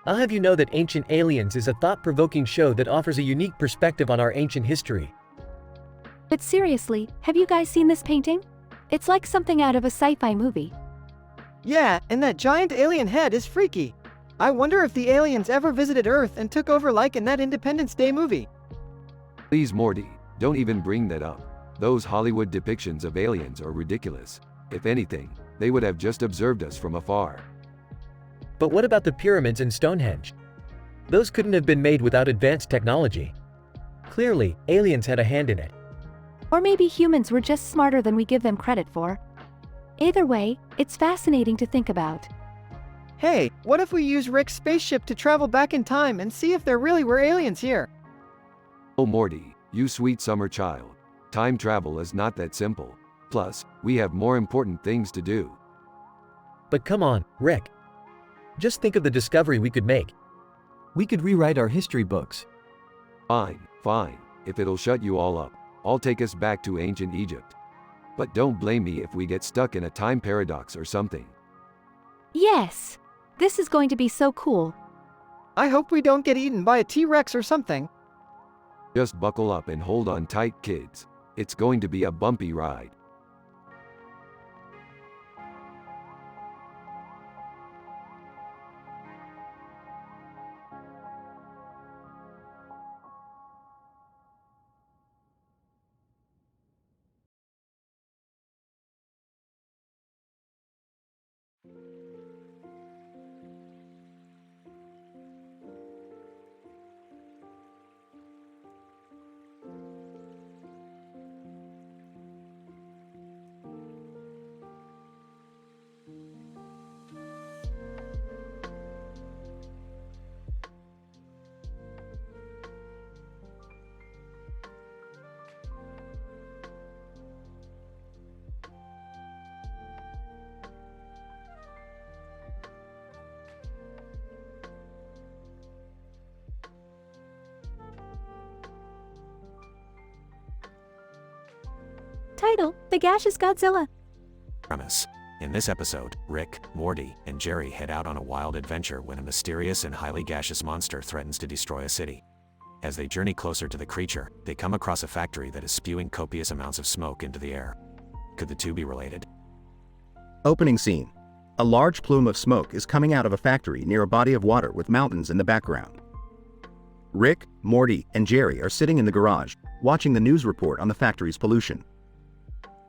I'll have you know that Ancient Aliens is a thought-provoking show that offers a unique perspective on our ancient history. But seriously, have you guys seen this painting? It's like something out of a sci-fi movie. Yeah, and that giant alien head is freaky. I wonder if the aliens ever visited Earth and took over like in that Independence Day movie. Please, Morty, don't even bring that up. Those Hollywood depictions of aliens are ridiculous. If anything, they would have just observed us from afar. But what about the pyramids and Stonehenge? Those couldn't have been made without advanced technology. Clearly, aliens had a hand in it. Or maybe humans were just smarter than we give them credit for. Either way, it's fascinating to think about. Hey, what if we use Rick's spaceship to travel back in time and see if there really were aliens here? Oh Morty, you sweet summer child. Time travel is not that simple. Plus, we have more important things to do. But come on, Rick. Just think of the discovery we could make. We could rewrite our history books. Fine, fine. If it'll shut you all up, I'll take us back to ancient Egypt. But don't blame me if we get stuck in a time paradox or something. Yes! This is going to be so cool. I hope we don't get eaten by a T-Rex or something. Just buckle up and hold on tight, kids. It's going to be a bumpy ride. Title: The Gaseous Godzilla. Premise. In this episode, Rick, Morty, and Jerry head out on a wild adventure when a mysterious and highly gaseous monster threatens to destroy a city. As they journey closer to the creature, they come across a factory that is spewing copious amounts of smoke into the air. Could the two be related? Opening scene. A large plume of smoke is coming out of a factory near a body of water with mountains in the background. Rick, Morty, and Jerry are sitting in the garage, watching the news report on the factory's pollution.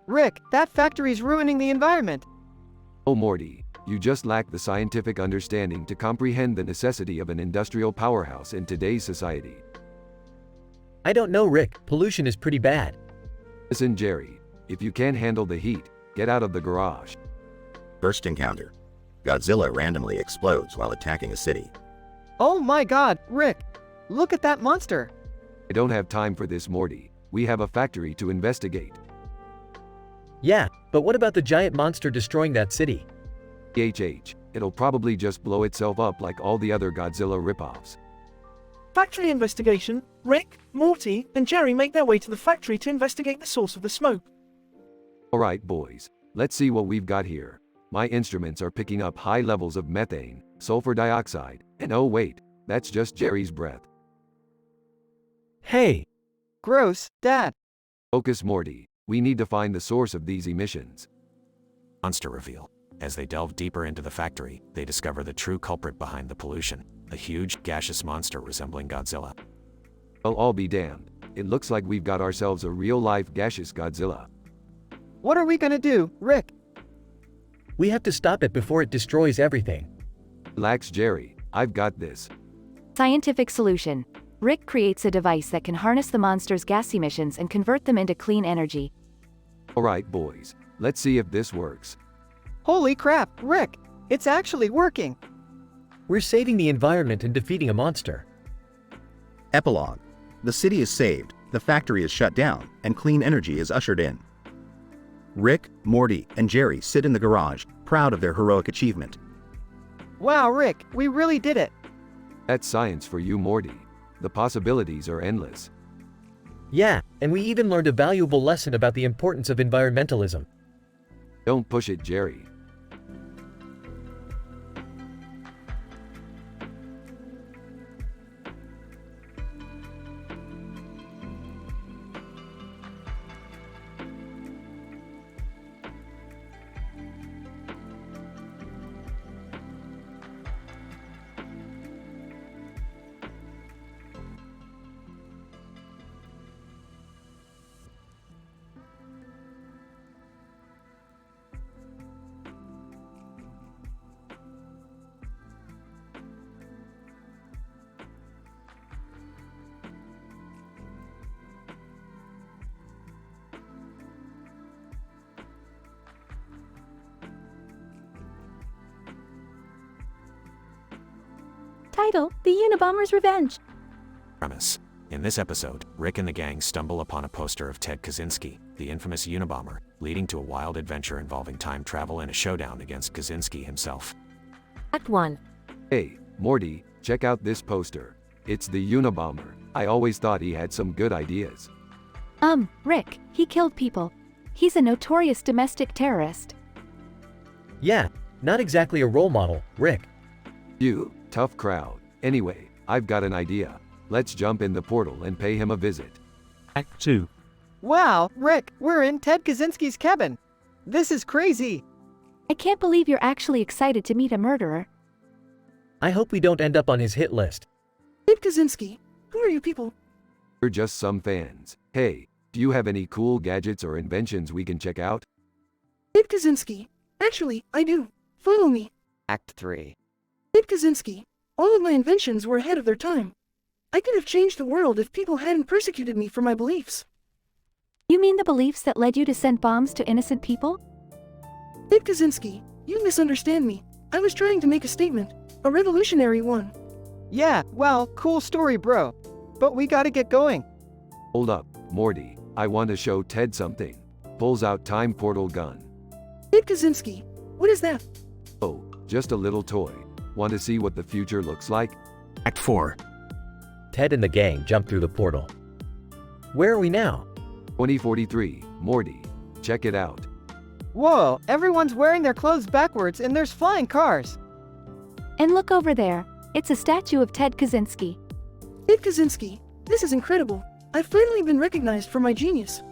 Rick, that factory's ruining the environment. Oh Morty, you just lack the scientific understanding to comprehend the necessity of an industrial powerhouse in today's society. I don't know, Rick. Pollution is pretty bad. Listen, Jerry, if you can't handle the heat, get out of the garage. First encounter. Godzilla randomly explodes while attacking a city. Oh my god, Rick! Look at that monster! I don't have time for this, Morty. We have a factory to investigate. Yeah, but what about the giant monster destroying that city? It'll probably just blow itself up like all the other Godzilla ripoffs. Factory investigation. Rick, Morty, and Jerry make their way to the factory to investigate the source of the smoke. Alright boys, let's see what we've got here. My instruments are picking up high levels of methane, sulfur dioxide, and oh wait, that's just Jerry's breath. Hey! Gross, Dad. Focus, Morty. We need to find the source of these emissions. Monster reveal. As they delve deeper into the factory, they discover the true culprit behind the pollution, a huge gaseous monster resembling Godzilla. Well, I'll be damned. It looks like we've got ourselves a real-life gaseous Godzilla. What are we gonna do, Rick? We have to stop it before it destroys everything. Relax, Jerry. I've got this. Scientific solution. Rick creates a device that can harness the monster's gas emissions and convert them into clean energy. Alright boys, let's see if this works. Holy crap, Rick! It's actually working! We're saving the environment and defeating a monster. Epilogue. The city is saved, the factory is shut down, and clean energy is ushered in. Rick, Morty, and Jerry sit in the garage, proud of their heroic achievement. Wow, Rick, we really did it! That's science for you, Morty. The possibilities are endless. Yeah, and we even learned a valuable lesson about the importance of environmentalism. Don't push it, Jerry. Title: The Unabomber's Revenge. Premise. In this episode, Rick and the gang stumble upon a poster of Ted Kaczynski, the infamous Unabomber, leading to a wild adventure involving time travel and a showdown against Kaczynski himself. Act 1. Hey, Morty, check out this poster. It's the Unabomber. I always thought he had some good ideas. Rick, he killed people. He's a notorious domestic terrorist. Yeah, not exactly a role model, Rick. You, tough crowd. Anyway, I've got an idea. Let's jump in the portal and pay him a visit. Act 2. Wow, Rick, we're in Ted Kaczynski's cabin. This is crazy. I can't believe you're actually excited to meet a murderer. I hope we don't end up on his hit list. Ted Kaczynski, who are you people? We're just some fans. Hey, do you have any cool gadgets or inventions we can check out? Ted Kaczynski. Actually, I do. Follow me. Act 3. Ted Kaczynski. All of my inventions were ahead of their time. I could have changed the world if people hadn't persecuted me for my beliefs. You mean the beliefs that led you to send bombs to innocent people? Ted Kaczynski, you misunderstand me. I was trying to make a statement. A revolutionary one. Yeah, well, cool story, bro. But we gotta get going. Hold up, Morty. I want to show Ted something. Pulls out time portal gun. Ted Kaczynski, what is that? Oh, just a little toy. Want to see what the future looks like? Act 4. Ted and the gang jump through the portal. Where are we now? 2043, Morty. Check it out. Whoa, everyone's wearing their clothes backwards and there's flying cars. And look over there. It's a statue of Ted Kaczynski. Ted Kaczynski, this is incredible. I've finally been recognized for my genius.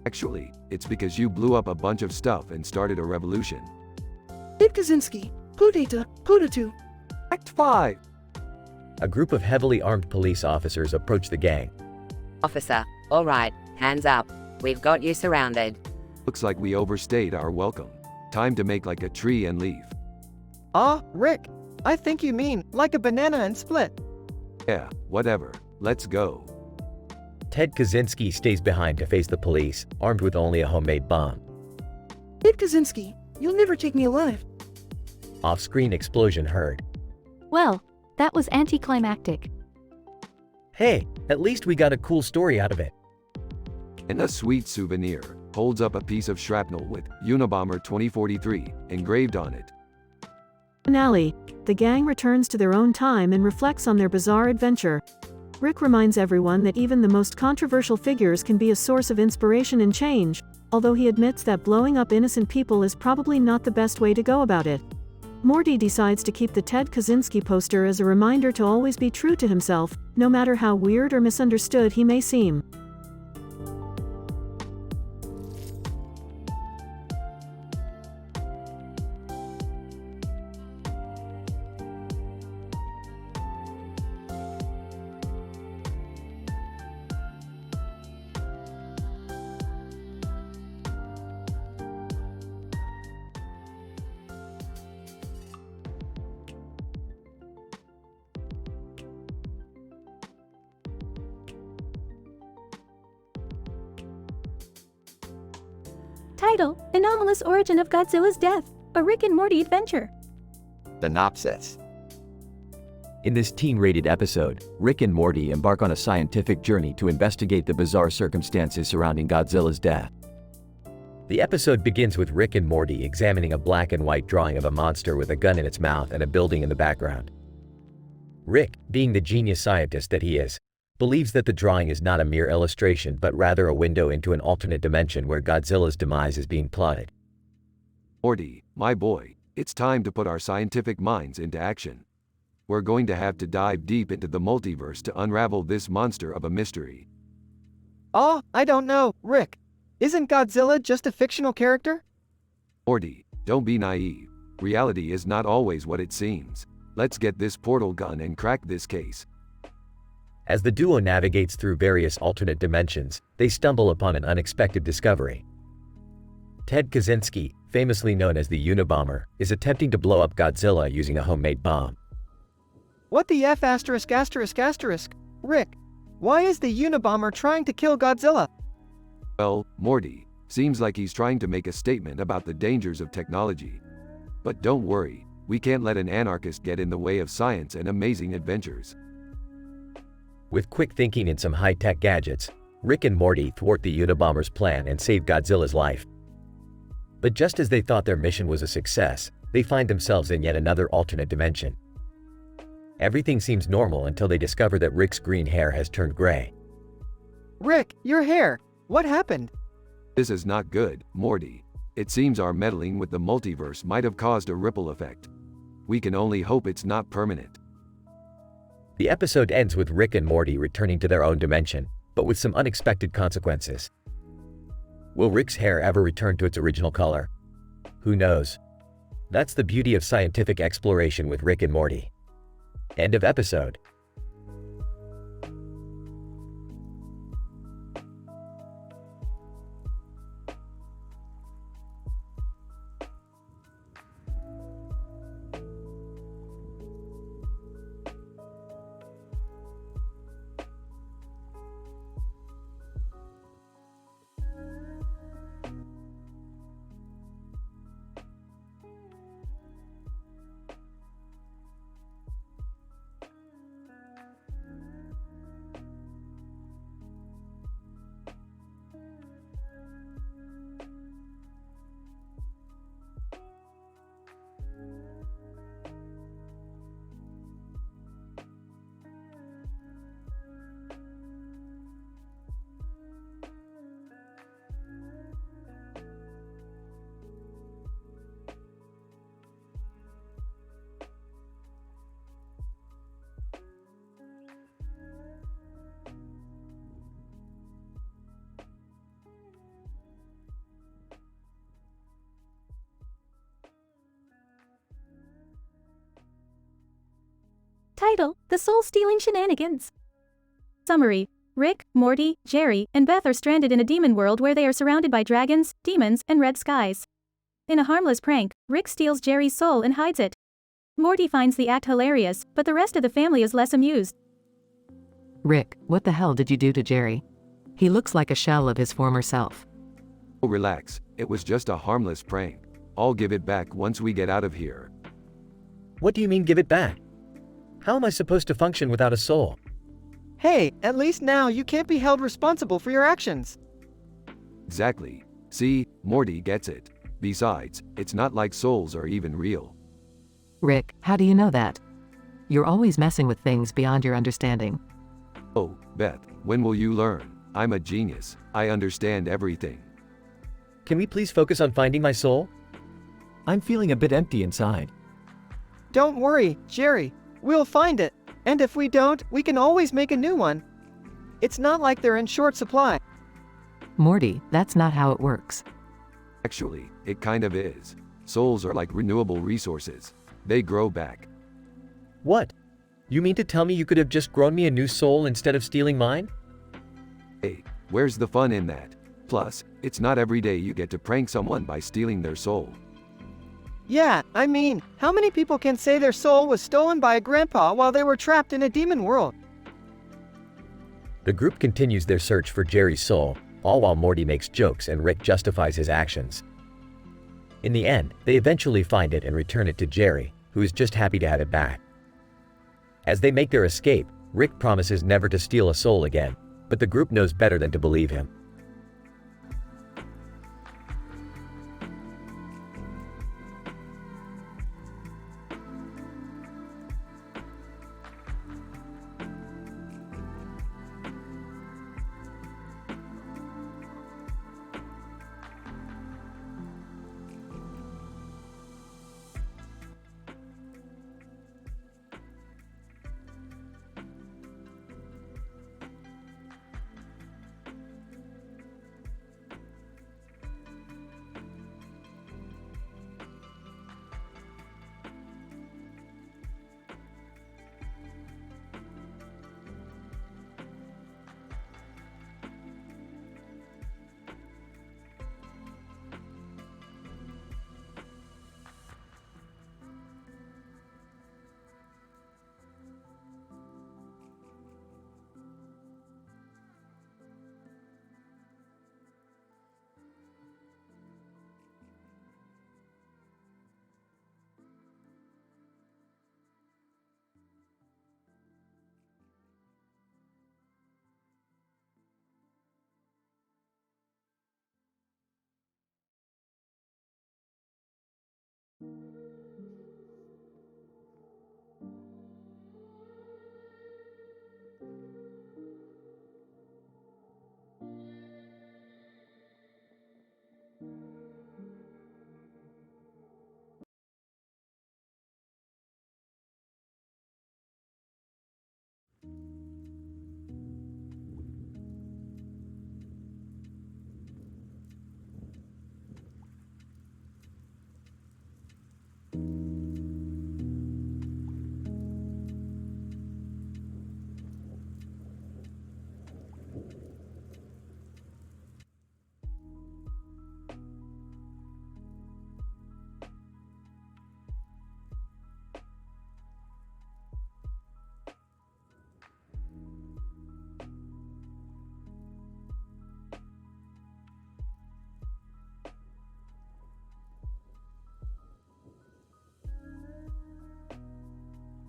Actually, it's because you blew up a bunch of stuff and started a revolution. Ted Kaczynski, Podata, Podatu. Act 5. A group of heavily armed police officers approach the gang. Officer, all right, hands up. We've got you surrounded. Looks like we overstayed our welcome. Time to make like a tree and leave. Rick, I think you mean like a banana and split. Yeah, whatever. Let's go. Ted Kaczynski stays behind to face the police, armed with only a homemade bomb. Ted Kaczynski, you'll never take me alive. Off-screen explosion heard. Well, that was anticlimactic. Hey, at least we got a cool story out of it. And a sweet souvenir. Holds up a piece of shrapnel with Unabomber 2043 engraved on it. Finale. The gang returns to their own time and reflects on their bizarre adventure. Rick reminds everyone that even the most controversial figures can be a source of inspiration and change, although he admits that blowing up innocent people is probably not the best way to go about it. Morty decides to keep the Ted Kaczynski poster as a reminder to always be true to himself, no matter how weird or misunderstood he may seem. Title: Anomalous Origin of Godzilla's Death, a Rick and Morty adventure. Synopsis. In this teen-rated episode, Rick and Morty embark on a scientific journey to investigate the bizarre circumstances surrounding Godzilla's death. The episode begins with Rick and Morty examining a black and white drawing of a monster with a gun in its mouth and a building in the background. Rick, being the genius scientist that he is, believes that the drawing is not a mere illustration but rather a window into an alternate dimension where Godzilla's demise is being plotted. Morty, my boy, it's time to put our scientific minds into action. We're going to have to dive deep into the multiverse to unravel this monster of a mystery. Oh, I don't know, Rick. Isn't Godzilla just a fictional character? Morty, don't be naive. Reality is not always what it seems. Let's get this portal gun and crack this case. As the duo navigates through various alternate dimensions, they stumble upon an unexpected discovery. Ted Kaczynski, famously known as the Unabomber, is attempting to blow up Godzilla using a homemade bomb. What the F asterisk asterisk asterisk? Rick, why is the Unabomber trying to kill Godzilla? Well, Morty, seems like he's trying to make a statement about the dangers of technology. But don't worry, we can't let an anarchist get in the way of science and amazing adventures. With quick thinking and some high-tech gadgets, Rick and Morty thwart the Unabomber's plan and save Godzilla's life. But just as they thought their mission was a success, they find themselves in yet another alternate dimension. Everything seems normal until they discover that Rick's green hair has turned gray. Rick, your hair! What happened? This is not good, Morty. It seems our meddling with the multiverse might have caused a ripple effect. We can only hope it's not permanent. The episode ends with Rick and Morty returning to their own dimension, but with some unexpected consequences. Will Rick's hair ever return to its original color? Who knows? That's the beauty of scientific exploration with Rick and Morty. End of episode. Title: The Soul-Stealing Shenanigans. Summary: Rick, Morty, Jerry, and Beth are stranded in a demon world where they are surrounded by dragons, demons, and red skies. In a harmless prank, Rick steals Jerry's soul and hides it. Morty finds the act hilarious, but the rest of the family is less amused. Rick, what the hell did you do to Jerry? He looks like a shell of his former self. Oh, relax, it was just a harmless prank. I'll give it back once we get out of here. What do you mean give it back? How am I supposed to function without a soul? Hey, at least now you can't be held responsible for your actions. Exactly. See, Morty gets it. Besides, it's not like souls are even real. Rick, how do you know that? You're always messing with things beyond your understanding. Oh, Beth, when will you learn? I'm a genius. I understand everything. Can we please focus on finding my soul? I'm feeling a bit empty inside. Don't worry, Jerry. We'll find it. And if we don't, we can always make a new one. It's not like they're in short supply. Morty, that's not how it works. Actually, it kind of is. Souls are like renewable resources. They grow back. What? You mean to tell me you could have just grown me a new soul instead of stealing mine? Hey, where's the fun in that? Plus, it's not every day you get to prank someone by stealing their soul. Yeah, I mean, how many people can say their soul was stolen by a grandpa while they were trapped in a demon world? The group continues their search for Jerry's soul, all while Morty makes jokes and Rick justifies his actions. In the end, they eventually find it and return it to Jerry, who is just happy to have it back. As they make their escape, Rick promises never to steal a soul again, but the group knows better than to believe him.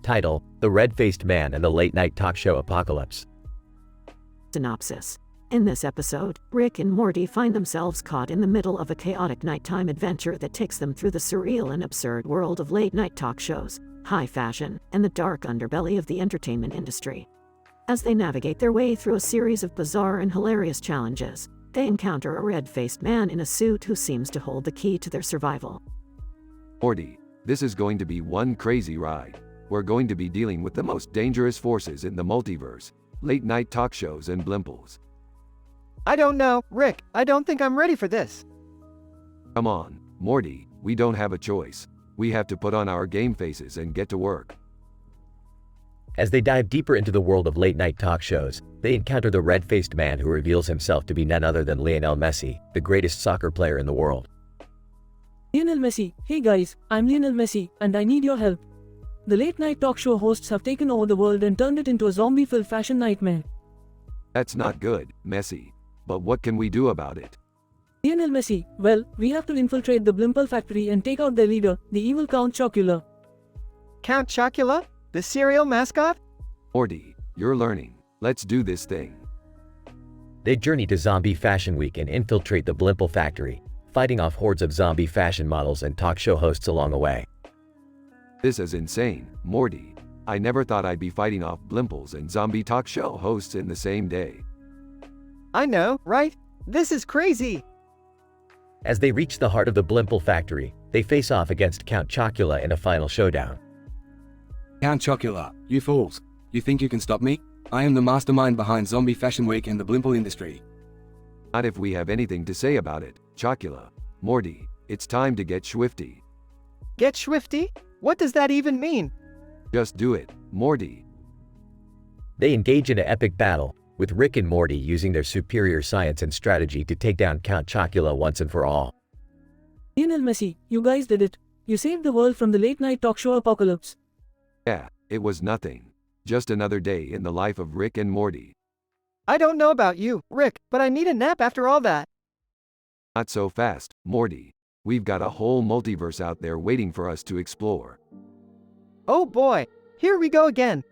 Title: The Red-Faced Man and the Late-Night Talk Show Apocalypse. Synopsis. In this episode, Rick and Morty find themselves caught in the middle of a chaotic nighttime adventure that takes them through the surreal and absurd world of late-night talk shows, high fashion, and the dark underbelly of the entertainment industry. As they navigate their way through a series of bizarre and hilarious challenges, they encounter a red-faced man in a suit who seems to hold the key to their survival. Morty, this is going to be one crazy ride. We're going to be dealing with the most dangerous forces in the multiverse, late-night talk shows and blimples. I don't know, Rick, I don't think I'm ready for this. Come on, Morty, we don't have a choice. We have to put on our game faces and get to work. As they dive deeper into the world of late-night talk shows, they encounter the red-faced man who reveals himself to be none other than Lionel Messi, the greatest soccer player in the world. Lionel Messi, hey guys, I'm Lionel Messi, and I need your help. The late-night talk show hosts have taken over the world and turned it into a zombie-filled fashion nightmare. That's not good, Messi. But what can we do about it? Lionel Messi, well, we have to infiltrate the Blimple factory and take out their leader, the evil Count Chocula. Count Chocula? The cereal mascot? Morty, you're learning. Let's do this thing. They journey to Zombie Fashion Week and infiltrate the Blimple factory, fighting off hordes of zombie fashion models and talk show hosts along the way. This is insane, Morty. I never thought I'd be fighting off blimples and zombie talk show hosts in the same day. I know, right? This is crazy! As they reach the heart of the Blimple factory, they face off against Count Chocula in a final showdown. Count Chocula, you fools. You think you can stop me? I am the mastermind behind Zombie Fashion Week and the Blimple industry. Not if we have anything to say about it, Chocula. Morty, it's time to get swifty. Get swifty? What does that even mean? Just do it, Morty. They engage in an epic battle, with Rick and Morty using their superior science and strategy to take down Count Chocula once and for all. Lionel Messi, you guys did it. You saved the world from the late-night talk show apocalypse. Yeah, it was nothing. Just another day in the life of Rick and Morty. I don't know about you, Rick, but I need a nap after all that. Not so fast, Morty. We've got a whole multiverse out there waiting for us to explore. Oh boy, here we go again.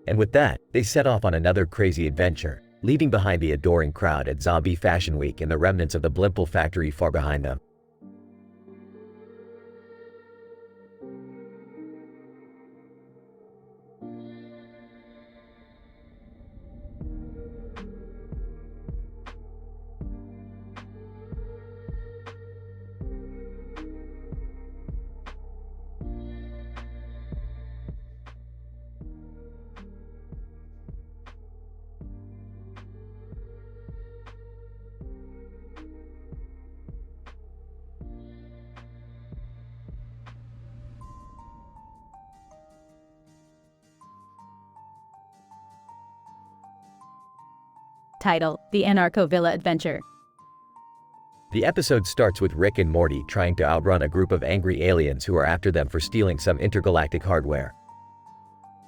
And with that, they set off on another crazy adventure, leaving behind the adoring crowd at Zombie Fashion Week and the remnants of the Blimple factory far behind them. Title: The Anarcho Villa Adventure. The episode starts with Rick and Morty trying to outrun a group of angry aliens who are after them for stealing some intergalactic hardware.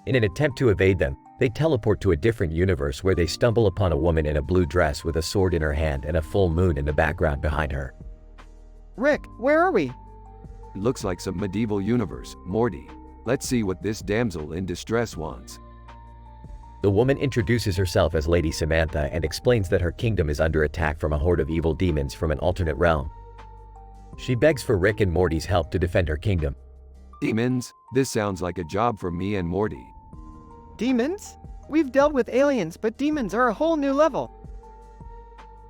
In an attempt to evade them, they teleport to a different universe where they stumble upon a woman in a blue dress with a sword in her hand and a full moon in the background behind her. Rick, where are we? It looks like some medieval universe, Morty. Let's see what this damsel in distress wants. The woman introduces herself as Lady Samantha and explains that her kingdom is under attack from a horde of evil demons from an alternate realm. She begs for Rick and Morty's help to defend her kingdom. Demons? This sounds like a job for me and Morty. Demons? We've dealt with aliens, but demons are a whole new level.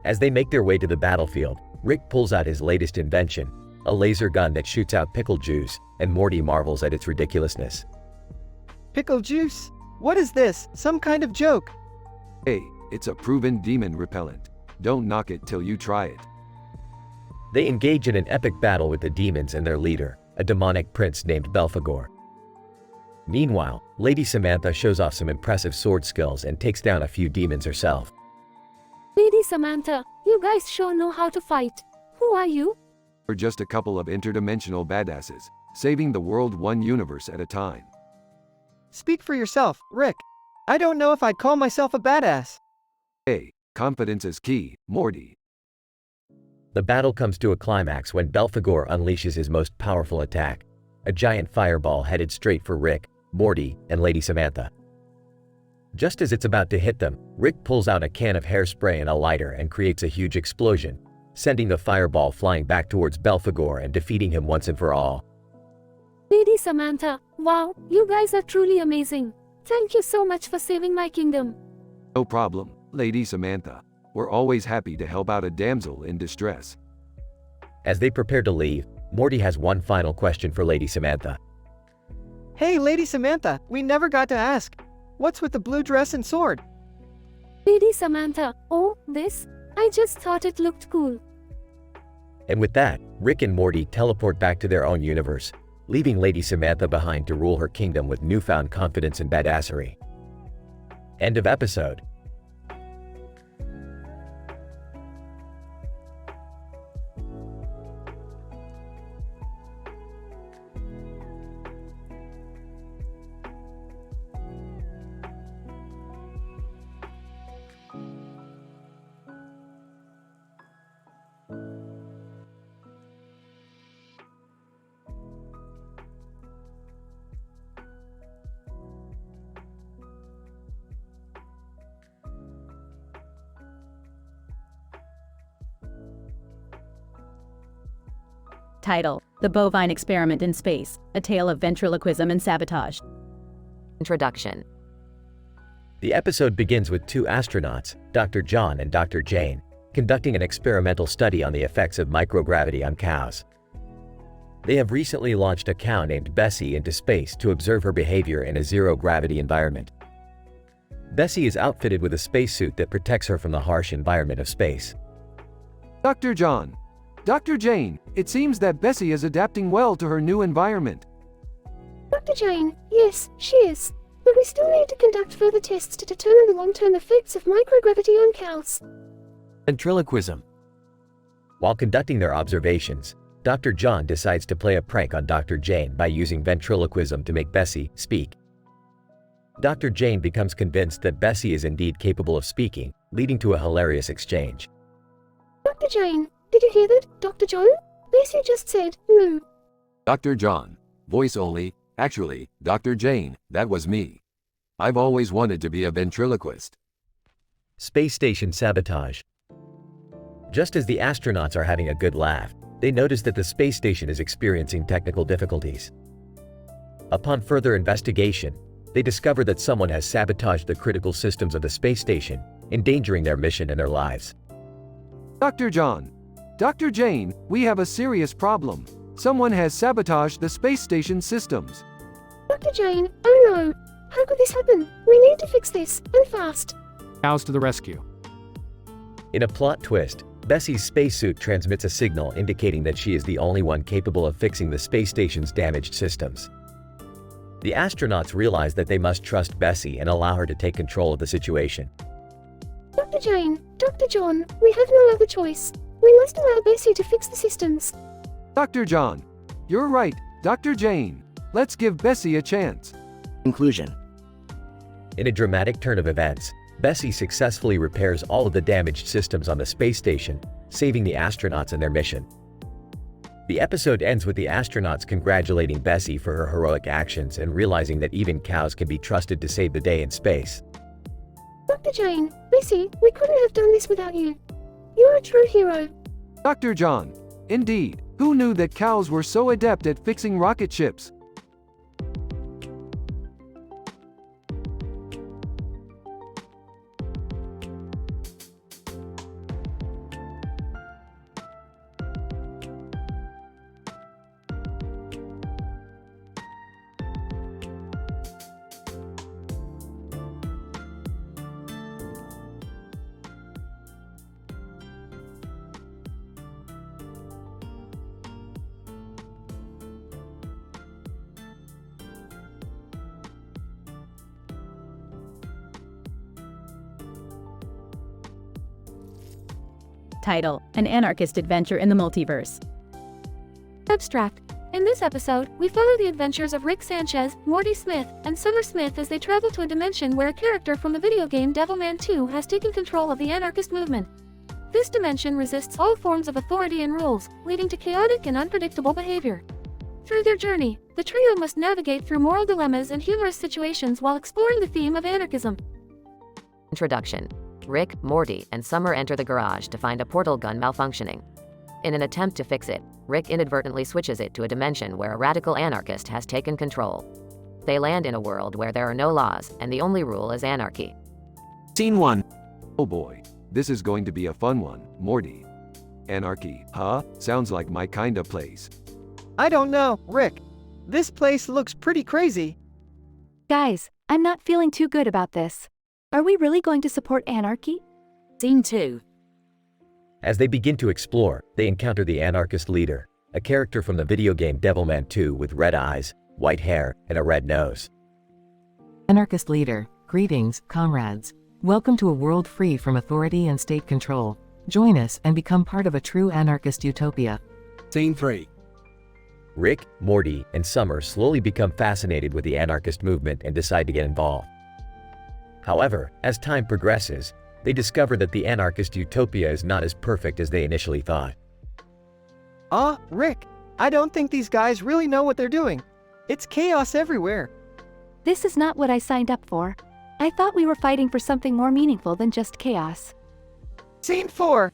As they make their way to the battlefield, Rick pulls out his latest invention, a laser gun that shoots out pickle juice, and Morty marvels at its ridiculousness. Pickle juice? What is this? Some kind of joke? Hey, it's a proven demon repellent. Don't knock it till you try it. They engage in an epic battle with the demons and their leader, a demonic prince named Belphegor. Meanwhile, Lady Samantha shows off some impressive sword skills and takes down a few demons herself. Lady Samantha, you guys sure know how to fight. Who are you? We're just a couple of interdimensional badasses, saving the world one universe at a time. Speak for yourself, Rick. I don't know if I'd call myself a badass. Hey, confidence is key, Morty. The battle comes to a climax when Belphegor unleashes his most powerful attack, a giant fireball headed straight for Rick, Morty, and Lady Samantha. Just as it's about to hit them, Rick pulls out a can of hairspray and a lighter and creates a huge explosion, sending the fireball flying back towards Belphegor and defeating him once and for all. Lady Samantha, wow, you guys are truly amazing. Thank you so much for saving my kingdom. No problem, Lady Samantha. We're always happy to help out a damsel in distress. As they prepare to leave, Morty has one final question for Lady Samantha. Hey, Lady Samantha, we never got to ask. What's with the blue dress and sword? Lady Samantha, oh, this? I just thought it looked cool. And with that, Rick and Morty teleport back to their own universe, leaving Lady Samantha behind to rule her kingdom with newfound confidence and badassery. End of episode. Title: The Bovine Experiment in Space, A Tale of Ventriloquism and Sabotage. Introduction. The episode begins with two astronauts, Dr. John and Dr. Jane, conducting an experimental study on the effects of microgravity on cows. They have recently launched a cow named Bessie into space to observe her behavior in a zero-gravity environment. Bessie is outfitted with a spacesuit that protects her from the harsh environment of space. Dr. John, Dr. Jane, it seems that Bessie is adapting well to her new environment. Dr. Jane, yes, she is. But we still need to conduct further tests to determine the long-term effects of microgravity on cows. Ventriloquism. While conducting their observations, Dr. John decides to play a prank on Dr. Jane by using ventriloquism to make Bessie speak. Dr. Jane becomes convinced that Bessie is indeed capable of speaking, leading to a hilarious exchange. Dr. Jane, did you hear that, Dr. John? Bessie just said, no. Dr. John, voice only. Actually, Dr. Jane, that was me. I've always wanted to be a ventriloquist. Space station sabotage. Just as the astronauts are having a good laugh, they notice that the space station is experiencing technical difficulties. Upon further investigation, they discover that someone has sabotaged the critical systems of the space station, endangering their mission and their lives. Dr. John, Dr. Jane, we have a serious problem. Someone has sabotaged the space station systems. Dr. Jane, oh no! How could this happen? We need to fix this, and fast. Cows to the rescue. In a plot twist, Bessie's spacesuit transmits a signal indicating that she is the only one capable of fixing the space station's damaged systems. The astronauts realize that they must trust Bessie and allow her to take control of the situation. Dr. Jane, Dr. John, we have no other choice. We must allow Bessie to fix the systems. Dr. John, you're right, Dr. Jane. Let's give Bessie a chance. Conclusion. In a dramatic turn of events, Bessie successfully repairs all of the damaged systems on the space station, saving the astronauts and their mission. The episode ends with the astronauts congratulating Bessie for her heroic actions and realizing that even cows can be trusted to save the day in space. Dr. Jane, Bessie, we couldn't have done this without you. You're a true hero. Dr. John, indeed, who knew that cows were so adept at fixing rocket ships? Title: An Anarchist Adventure in the Multiverse. Abstract. In this episode, we follow the adventures of Rick Sanchez, Morty Smith, and Summer Smith as they travel to a dimension where a character from the video game Devilman 2 has taken control of the anarchist movement. This dimension resists all forms of authority and rules, leading to chaotic and unpredictable behavior. Through their journey, the trio must navigate through moral dilemmas and humorous situations while exploring the theme of anarchism. Introduction. Rick, Morty, and Summer enter the garage to find a portal gun malfunctioning. In an attempt to fix it, Rick inadvertently switches it to a dimension where a radical anarchist has taken control. They land in a world where there are no laws, and the only rule is anarchy. Scene 1. Oh boy, this is going to be a fun one, Morty. Anarchy, huh? Sounds like my kinda place. I don't know, Rick. This place looks pretty crazy. Guys, I'm not feeling too good about this. Are we really going to support anarchy? Scene 2. As they begin to explore, they encounter the anarchist leader, a character from the video game Devilman 2 with red eyes, white hair, and a red nose. Anarchist leader, greetings, comrades. Welcome to a world free from authority and state control. Join us and become part of a true anarchist utopia. Scene 3. Rick, Morty, and Summer slowly become fascinated with the anarchist movement and decide to get involved. However, as time progresses, they discover that the anarchist utopia is not as perfect as they initially thought. Rick, I don't think these guys really know what they're doing. It's chaos everywhere. This is not what I signed up for. I thought we were fighting for something more meaningful than just chaos. Scene 4.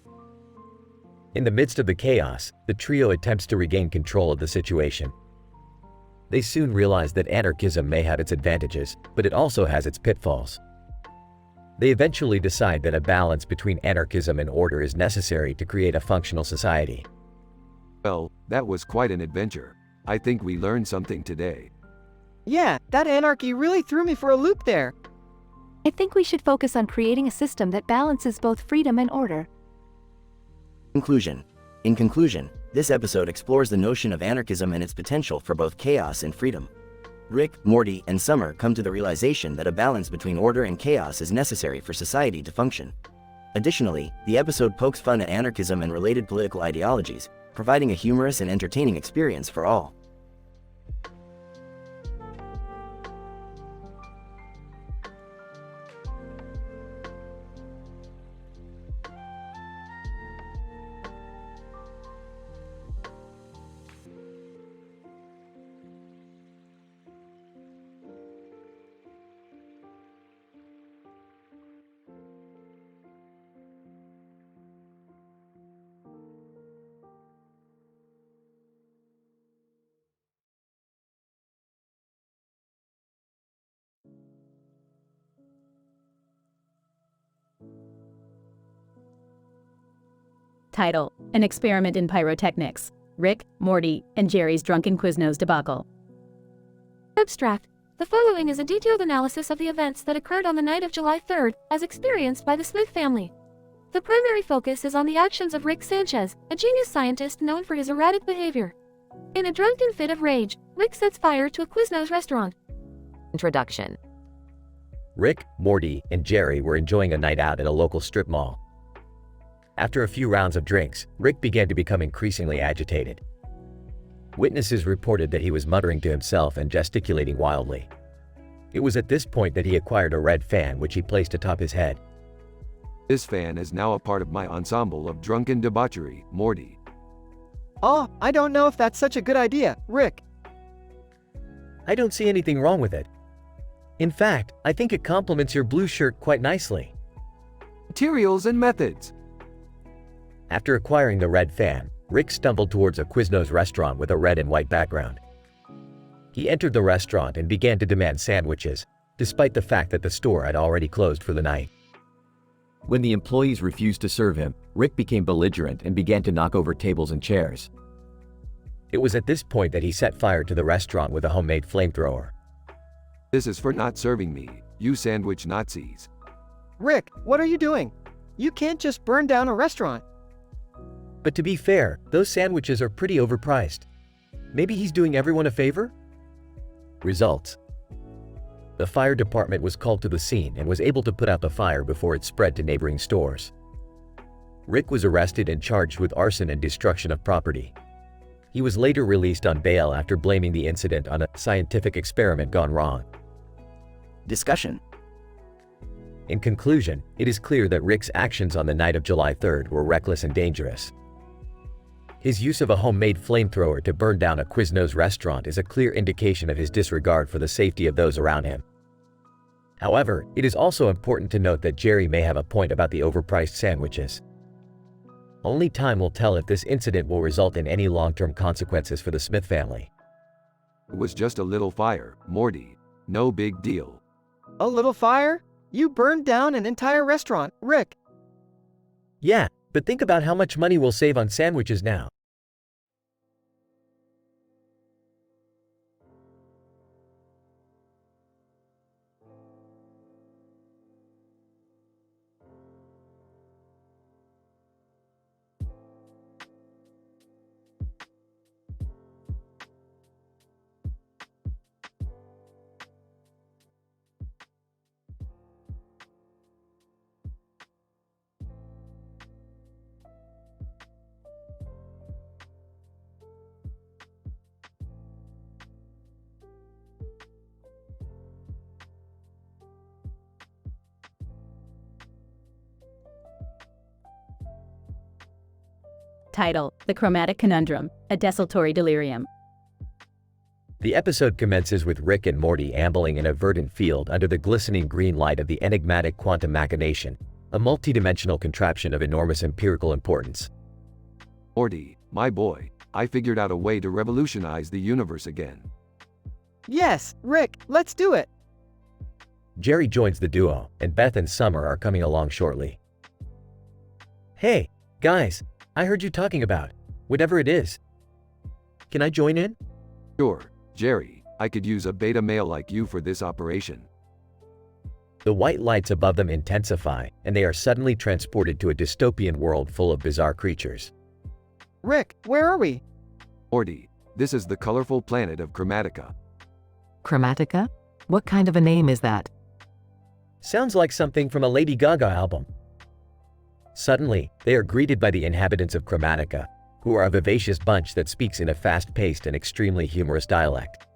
In the midst of the chaos, the trio attempts to regain control of the situation. They soon realize that anarchism may have its advantages, but it also has its pitfalls. They eventually decide that a balance between anarchism and order is necessary to create a functional society. Well, that was quite an adventure. I think we learned something today. Yeah, that anarchy really threw me for a loop there. I think we should focus on creating a system that balances both freedom and order. Conclusion. In conclusion, this episode explores the notion of anarchism and its potential for both chaos and freedom. Rick, Morty, and Summer come to the realization that a balance between order and chaos is necessary for society to function. Additionally, the episode pokes fun at anarchism and related political ideologies, providing a humorous and entertaining experience for all. Title: An Experiment in Pyrotechnics. Rick, Morty, and Jerry's Drunken Quiznos Debacle. Abstract. The following is a detailed analysis of the events that occurred on the night of July 3rd, as experienced by the Smith family. The primary focus is on the actions of Rick Sanchez, a genius scientist known for his erratic behavior. In a drunken fit of rage, Rick sets fire to a Quiznos restaurant. Introduction. Rick, Morty, and Jerry were enjoying a night out at a local strip mall. After a few rounds of drinks, Rick began to become increasingly agitated. Witnesses reported that he was muttering to himself and gesticulating wildly. It was at this point that he acquired a red fan which he placed atop his head. This fan is now a part of my ensemble of drunken debauchery, Morty. I don't know if that's such a good idea, Rick. I don't see anything wrong with it. In fact, I think it complements your blue shirt quite nicely. Materials and methods. After acquiring the red fan, Rick stumbled towards a Quiznos restaurant with a red and white background. He entered the restaurant and began to demand sandwiches, despite the fact that the store had already closed for the night. When the employees refused to serve him, Rick became belligerent and began to knock over tables and chairs. It was at this point that he set fire to the restaurant with a homemade flamethrower. This is for not serving me, you sandwich Nazis. Rick, what are you doing? You can't just burn down a restaurant. But to be fair, those sandwiches are pretty overpriced. Maybe he's doing everyone a favor? Results. The fire department was called to the scene and was able to put out the fire before it spread to neighboring stores. Rick was arrested and charged with arson and destruction of property. He was later released on bail after blaming the incident on a scientific experiment gone wrong. Discussion. In conclusion, it is clear that Rick's actions on the night of July 3rd were reckless and dangerous. His use of a homemade flamethrower to burn down a Quiznos restaurant is a clear indication of his disregard for the safety of those around him. However, it is also important to note that Jerry may have a point about the overpriced sandwiches. Only time will tell if this incident will result in any long-term consequences for the Smith family. It was just a little fire, Morty. No big deal. A little fire? You burned down an entire restaurant, Rick. Yeah, but think about how much money we'll save on sandwiches now. Title: The Chromatic Conundrum, a Desultory Delirium. The episode commences with Rick and Morty ambling in a verdant field under the glistening green light of the enigmatic quantum machination, a multidimensional contraption of enormous empirical importance. Morty, my boy, I figured out a way to revolutionize the universe again. Yes, Rick, let's do it. Jerry joins the duo, and Beth and Summer are coming along shortly. Hey, guys, I heard you talking about whatever it is. Can I join in? Sure, Jerry, I could use a beta male like you for this operation. The white lights above them intensify, and they are suddenly transported to a dystopian world full of bizarre creatures. Rick, where are we? Morty, this is the colorful planet of Chromatica. Chromatica? What kind of a name is that? Sounds like something from a Lady Gaga album. Suddenly, they are greeted by the inhabitants of Chromatica, who are a vivacious bunch that speaks in a fast-paced and extremely humorous dialect.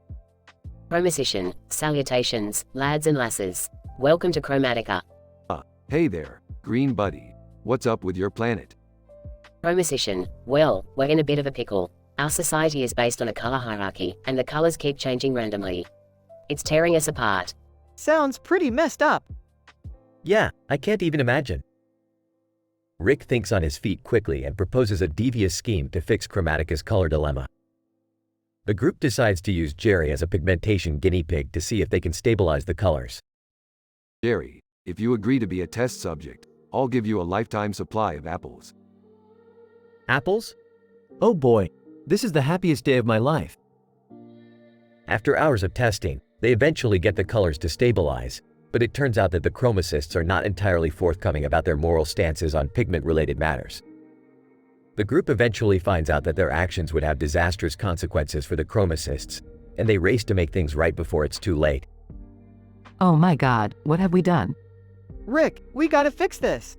Chromosician, salutations, lads and lasses. Welcome to Chromatica. Hey there, green buddy. What's up with your planet? Chromosician, well, we're in a bit of a pickle. Our society is based on a color hierarchy, and the colors keep changing randomly. It's tearing us apart. Sounds pretty messed up. Yeah, I can't even imagine. Rick thinks on his feet quickly and proposes a devious scheme to fix Chromatica's color dilemma. The group decides to use Jerry as a pigmentation guinea pig to see if they can stabilize the colors. Jerry, if you agree to be a test subject, I'll give you a lifetime supply of apples. Apples? Oh boy, this is the happiest day of my life. After hours of testing, they eventually get the colors to stabilize, but it turns out that the chromacists are not entirely forthcoming about their moral stances on pigment-related matters. The group eventually finds out that their actions would have disastrous consequences for the chromacists, and they race to make things right before it's too late. Oh my god, what have we done? Rick, we gotta fix this.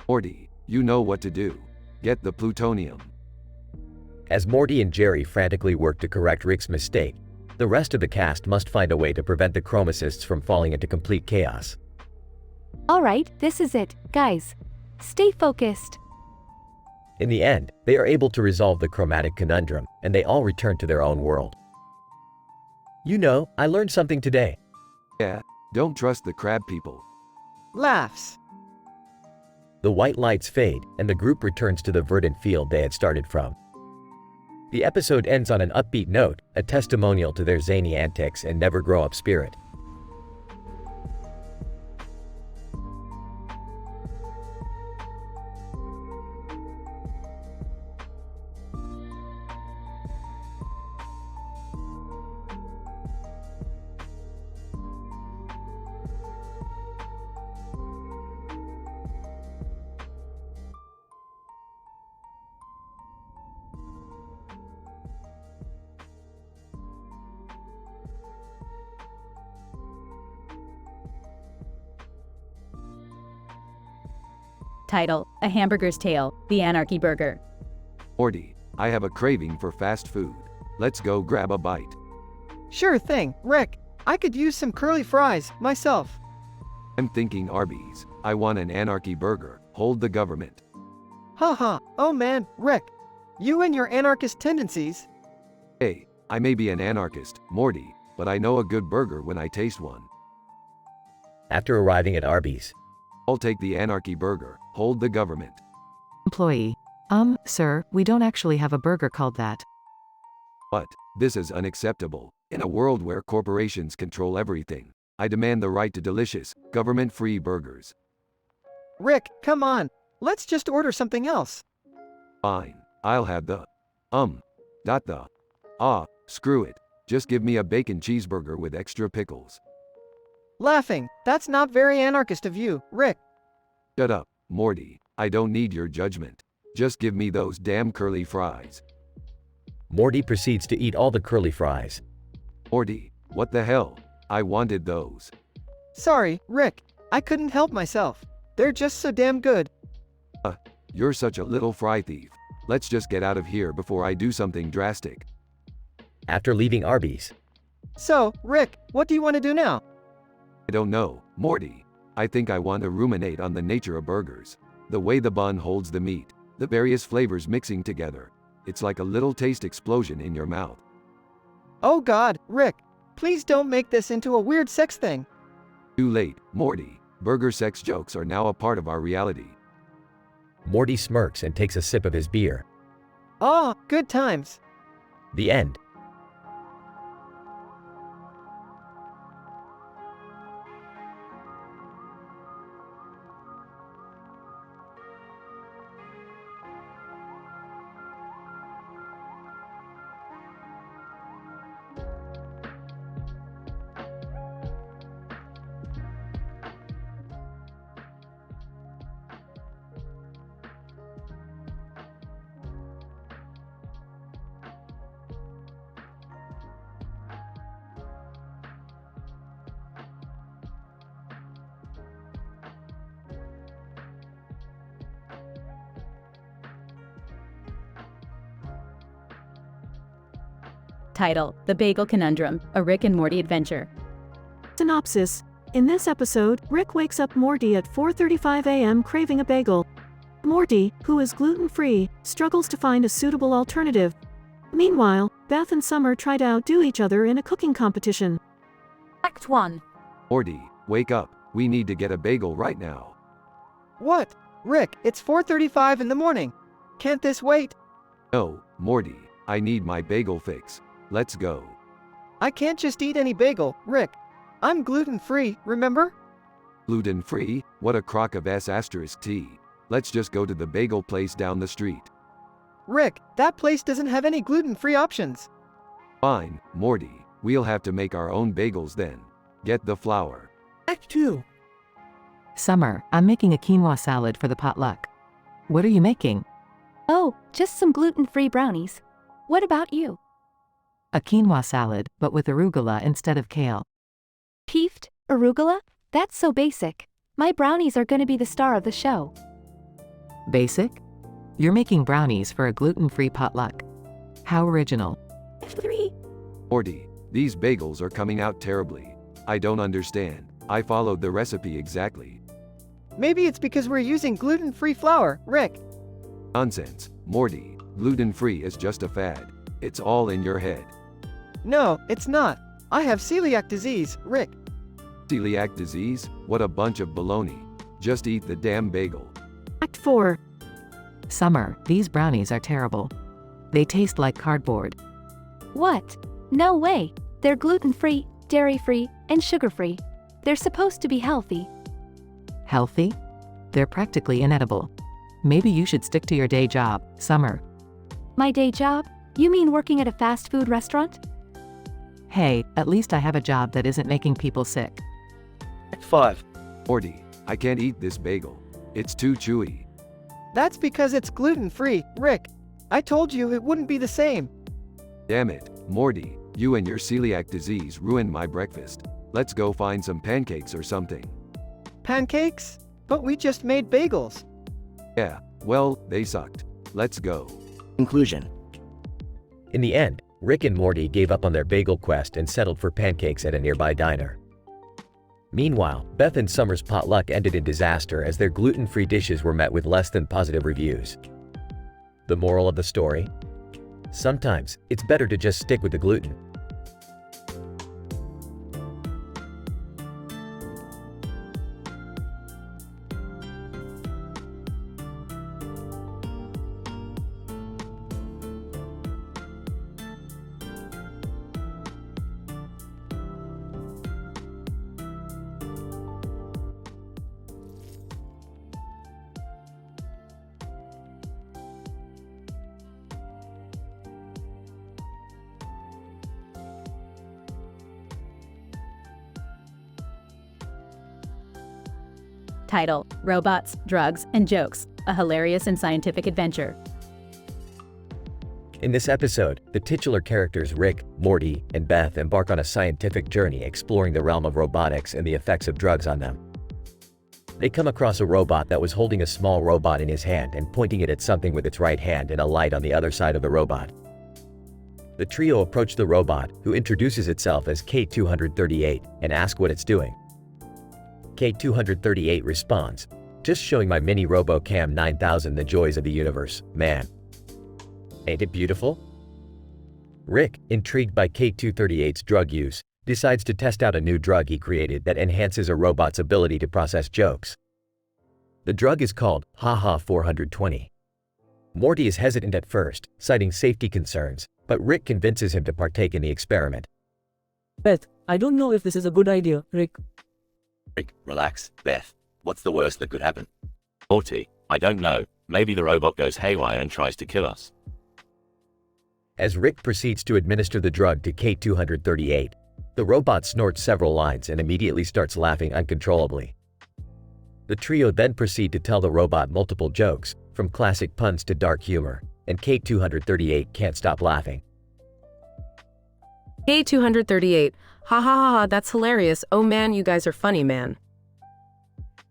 Morty, you know what to do. Get the plutonium. As Morty and Jerry frantically work to correct Rick's mistake, the rest of the cast must find a way to prevent the chromacists from falling into complete chaos. Alright, this is it, guys. Stay focused. In the end, they are able to resolve the chromatic conundrum, and they all return to their own world. You know, I learned something today. Yeah, don't trust the crab people. Laughs. The white lights fade, and the group returns to the verdant field they had started from. The episode ends on an upbeat note, a testimonial to their zany antics and never-grow-up spirit. Title: A Hamburger's Tale, The Anarchy Burger. Morty, I have a craving for fast food. Let's go grab a bite. Sure thing, Rick. I could use some curly fries, myself. I'm thinking Arby's. I want an anarchy burger. Hold the government. Haha, oh man, Rick. You and your anarchist tendencies. Hey, I may be an anarchist, Morty, but I know a good burger when I taste one. After arriving at Arby's, I'll take the anarchy burger, hold the government. Employee. Sir, we don't actually have a burger called that. But, this is unacceptable. In a world where corporations control everything, I demand the right to delicious, government-free burgers. Rick, come on. Let's just order something else. Fine, I'll have the, not the, screw it. Just give me a bacon cheeseburger with extra pickles. Laughing, that's not very anarchist of you, Rick. Shut up, Morty. I don't need your judgment. Just give me those damn curly fries. Morty proceeds to eat all the curly fries. Morty, what the hell? I wanted those. Sorry, Rick. I couldn't help myself. They're just so damn good. You're such a little fry thief. Let's just get out of here before I do something drastic. After leaving Arby's. So, Rick, what do you want to do now? I don't know, Morty. I think I want to ruminate on the nature of burgers. The way the bun holds the meat, the various flavors mixing together. It's like a little taste explosion in your mouth. Oh God, Rick, please don't make this into a weird sex thing. Too late, Morty. Burger sex jokes are now a part of our reality. Morty smirks and takes a sip of his beer. Ah, good times. The end. Title: The Bagel Conundrum, a Rick and Morty adventure. Synopsis. In this episode, Rick wakes up Morty at 4:35 a.m. craving a bagel. Morty, who is gluten-free, struggles to find a suitable alternative. Meanwhile, Beth and Summer try to outdo each other in a cooking competition. Act 1. Morty, wake up. We need to get a bagel right now. What? Rick, it's 4:35 in the morning. Can't this wait? No, Morty, I need my bagel fix. Let's go. I can't just eat any bagel, Rick. I'm gluten-free, remember? Gluten-free? What a crock of S*T. Let's just go to the bagel place down the street. Rick, that place doesn't have any gluten-free options. Fine, Morty. We'll have to make our own bagels then. Get the flour. Act 2. Summer, I'm making a quinoa salad for the potluck. What are you making? Oh, just some gluten-free brownies. What about you? A quinoa salad, but with arugula instead of kale. Peefed? Arugula? That's so basic. My brownies are gonna be the star of the show. Basic? You're making brownies for a gluten-free potluck. How original. F3. Morty, these bagels are coming out terribly. I don't understand. I followed the recipe exactly. Maybe it's because we're using gluten-free flour, Rick. Nonsense, Morty. Gluten-free is just a fad. It's all in your head. No, it's not. I have celiac disease, Rick. Celiac disease? What a bunch of baloney. Just eat the damn bagel. Act 4. Summer, these brownies are terrible. They taste like cardboard. What? No way. They're gluten-free, dairy-free, and sugar-free. They're supposed to be healthy. Healthy? They're practically inedible. Maybe you should stick to your day job, Summer. My day job? You mean working at a fast food restaurant? Hey, at least I have a job that isn't making people sick. Act 5. Morty, I can't eat this bagel. It's too chewy. That's because it's gluten-free, Rick. I told you it wouldn't be the same. Damn it, Morty, you and your celiac disease ruined my breakfast. Let's go find some pancakes or something. Pancakes? But we just made bagels. Yeah, well, they sucked. Let's go. Conclusion. In the end, Rick and Morty gave up on their bagel quest and settled for pancakes at a nearby diner. Meanwhile, Beth and Summer's potluck ended in disaster as their gluten-free dishes were met with less than positive reviews. The moral of the story? Sometimes, it's better to just stick with the gluten. Title: Robots, Drugs, and Jokes, a hilarious and scientific adventure. In this episode, the titular characters Rick, Morty, and Beth embark on a scientific journey exploring the realm of robotics and the effects of drugs on them. They come across a robot that was holding a small robot in his hand and pointing it at something with its right hand and a light on the other side of the robot. The trio approach the robot, who introduces itself as K238, and ask what it's doing. K238 responds, "Just showing my mini RoboCam 9000 the joys of the universe, man. Ain't it beautiful?" Rick, intrigued by K238's drug use, decides to test out a new drug he created that enhances a robot's ability to process jokes. The drug is called HaHa 420. Morty is hesitant at first, citing safety concerns, but Rick convinces him to partake in the experiment. Beth, I don't know if this is a good idea, Rick. Rick, relax. Beth, what's the worst that could happen? Morty, I don't know. Maybe the robot goes haywire and tries to kill us. As Rick proceeds to administer the drug to K238, the robot snorts several lines and immediately starts laughing uncontrollably. The trio then proceed to tell the robot multiple jokes, from classic puns to dark humor, and K238 can't stop laughing. K238, ha ha ha ha, that's hilarious. Oh man, you guys are funny, man.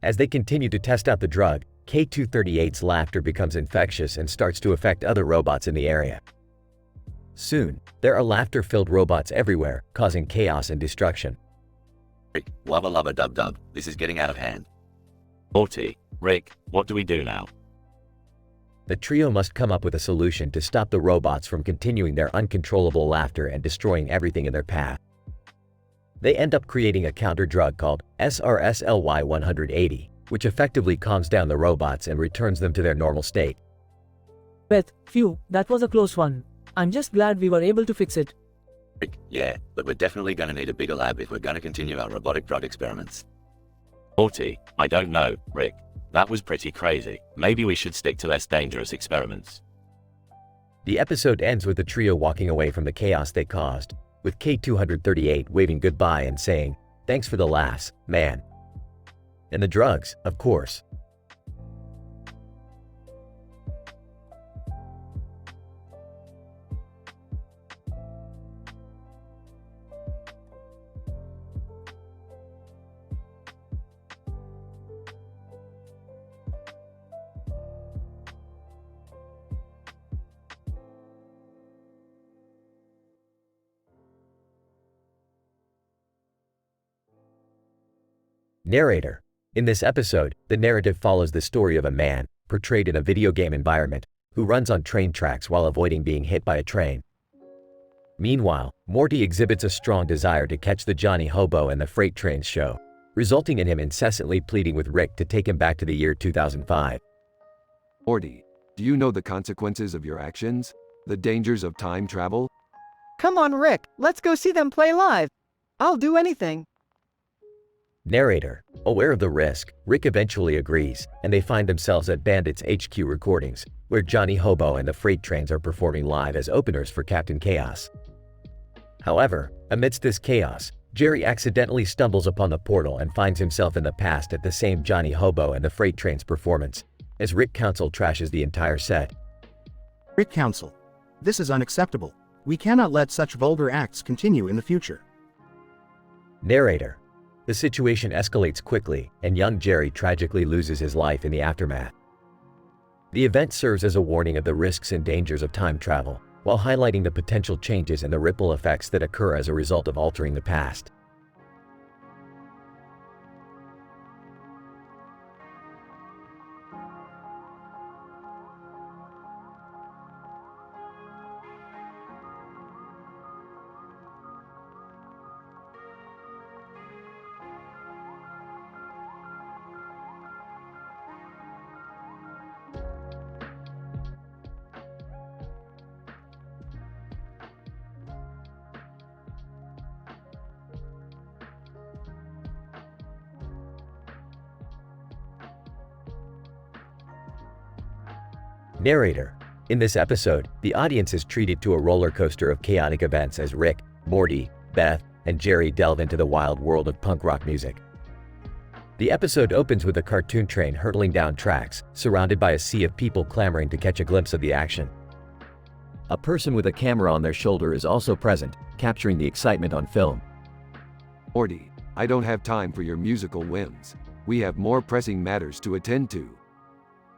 As they continue to test out the drug, K238's laughter becomes infectious and starts to affect other robots in the area. Soon, there are laughter-filled robots everywhere, causing chaos and destruction. Rick, wubba lubba dub dub, this is getting out of hand. Morty, Rick, what do we do now? The trio must come up with a solution to stop the robots from continuing their uncontrollable laughter and destroying everything in their path. They end up creating a counter-drug called SRSLY-180, which effectively calms down the robots and returns them to their normal state. Beth, phew, that was a close one. I'm just glad we were able to fix it. Rick, yeah, but we're definitely gonna need a bigger lab if we're gonna continue our robotic drug experiments. Morty, I don't know, Rick. That was pretty crazy. Maybe we should stick to less dangerous experiments. The episode ends with the trio walking away from the chaos they caused, with K238 waving goodbye and saying, "Thanks for the laughs, man." And the drugs, of course. Narrator. In this episode, the narrative follows the story of a man, portrayed in a video game environment, who runs on train tracks while avoiding being hit by a train. Meanwhile, Morty exhibits a strong desire to catch the Johnny Hobo and the freight trains show, resulting in him incessantly pleading with Rick to take him back to the year 2005. Morty, do you know the consequences of your actions? The dangers of time travel? Come on, Rick, let's go see them play live. I'll do anything. Narrator. Aware of the risk, Rick eventually agrees, and they find themselves at Bandits HQ Recordings, where Johnny Hobo and the freight trains are performing live as openers for Captain Chaos. However, amidst this chaos, Jerry accidentally stumbles upon the portal and finds himself in the past at the same Johnny Hobo and the freight trains performance, as Rick Council trashes the entire set. Rick Council. This is unacceptable. We cannot let such vulgar acts continue in the future. Narrator. The situation escalates quickly, and young Jerry tragically loses his life in the aftermath. The event serves as a warning of the risks and dangers of time travel, while highlighting the potential changes and the ripple effects that occur as a result of altering the past. Narrator. In this episode, the audience is treated to a roller coaster of chaotic events as Rick, Morty, Beth, and Jerry delve into the wild world of punk rock music. The episode opens with a cartoon train hurtling down tracks, surrounded by a sea of people clamoring to catch a glimpse of the action. A person with a camera on their shoulder is also present, capturing the excitement on film. Morty, I don't have time for your musical whims. We have more pressing matters to attend to.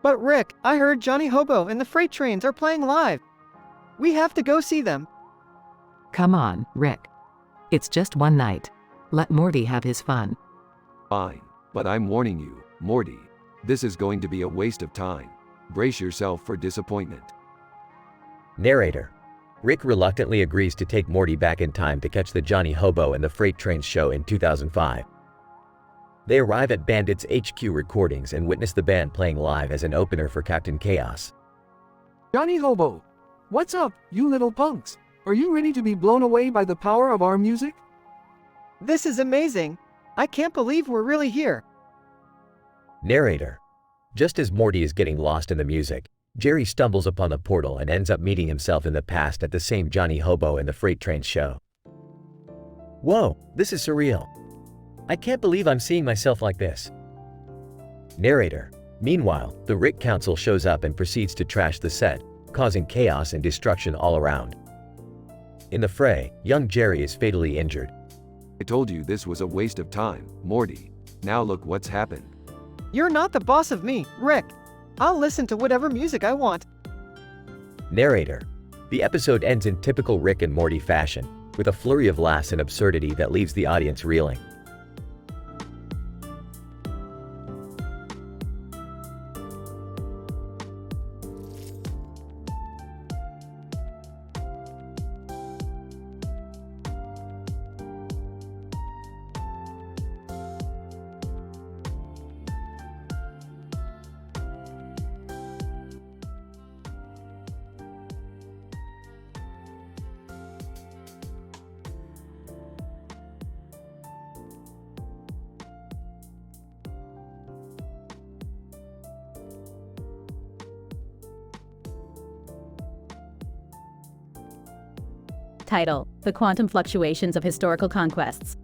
But Rick, I heard Johnny Hobo and the Freight Trains are playing live. We have to go see them. Come on, Rick. It's just one night. Let Morty have his fun. Fine, but I'm warning you, Morty. This is going to be a waste of time. Brace yourself for disappointment. Narrator. Rick reluctantly agrees to take Morty back in time to catch the Johnny Hobo and the Freight Trains show in 2005. They arrive at Bandit's HQ recordings and witness the band playing live as an opener for Captain Chaos. Johnny Hobo, what's up, you little punks? Are you ready to be blown away by the power of our music? This is amazing. I can't believe we're really here. Narrator. Just as Morty is getting lost in the music, Jerry stumbles upon the portal and ends up meeting himself in the past at the same Johnny Hobo and the Freight Train show. Whoa, this is surreal. I can't believe I'm seeing myself like this. Narrator. Meanwhile, the Rick Council shows up and proceeds to trash the set, causing chaos and destruction all around. In the fray, young Jerry is fatally injured. I told you this was a waste of time, Morty. Now look what's happened. You're not the boss of me, Rick. I'll listen to whatever music I want. Narrator. The episode ends in typical Rick and Morty fashion, with a flurry of laughs and absurdity that leaves the audience reeling. Title: The Quantum Fluctuations of Historical Conquests.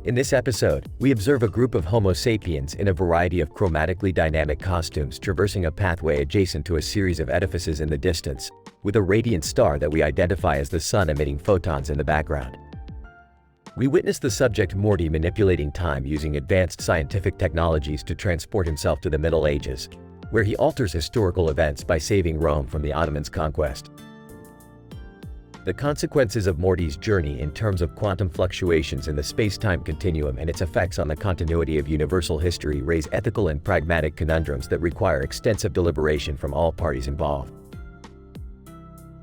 In this episode, we observe a group of Homo sapiens in a variety of chromatically dynamic costumes traversing a pathway adjacent to a series of edifices in the distance, with a radiant star that we identify as the sun emitting photons in the background. We witness the subject Morty manipulating time using advanced scientific technologies to transport himself to the Middle Ages, where he alters historical events by saving Rome from the Ottomans' conquest. The consequences of Morty's journey in terms of quantum fluctuations in the space-time continuum and its effects on the continuity of universal history raise ethical and pragmatic conundrums that require extensive deliberation from all parties involved.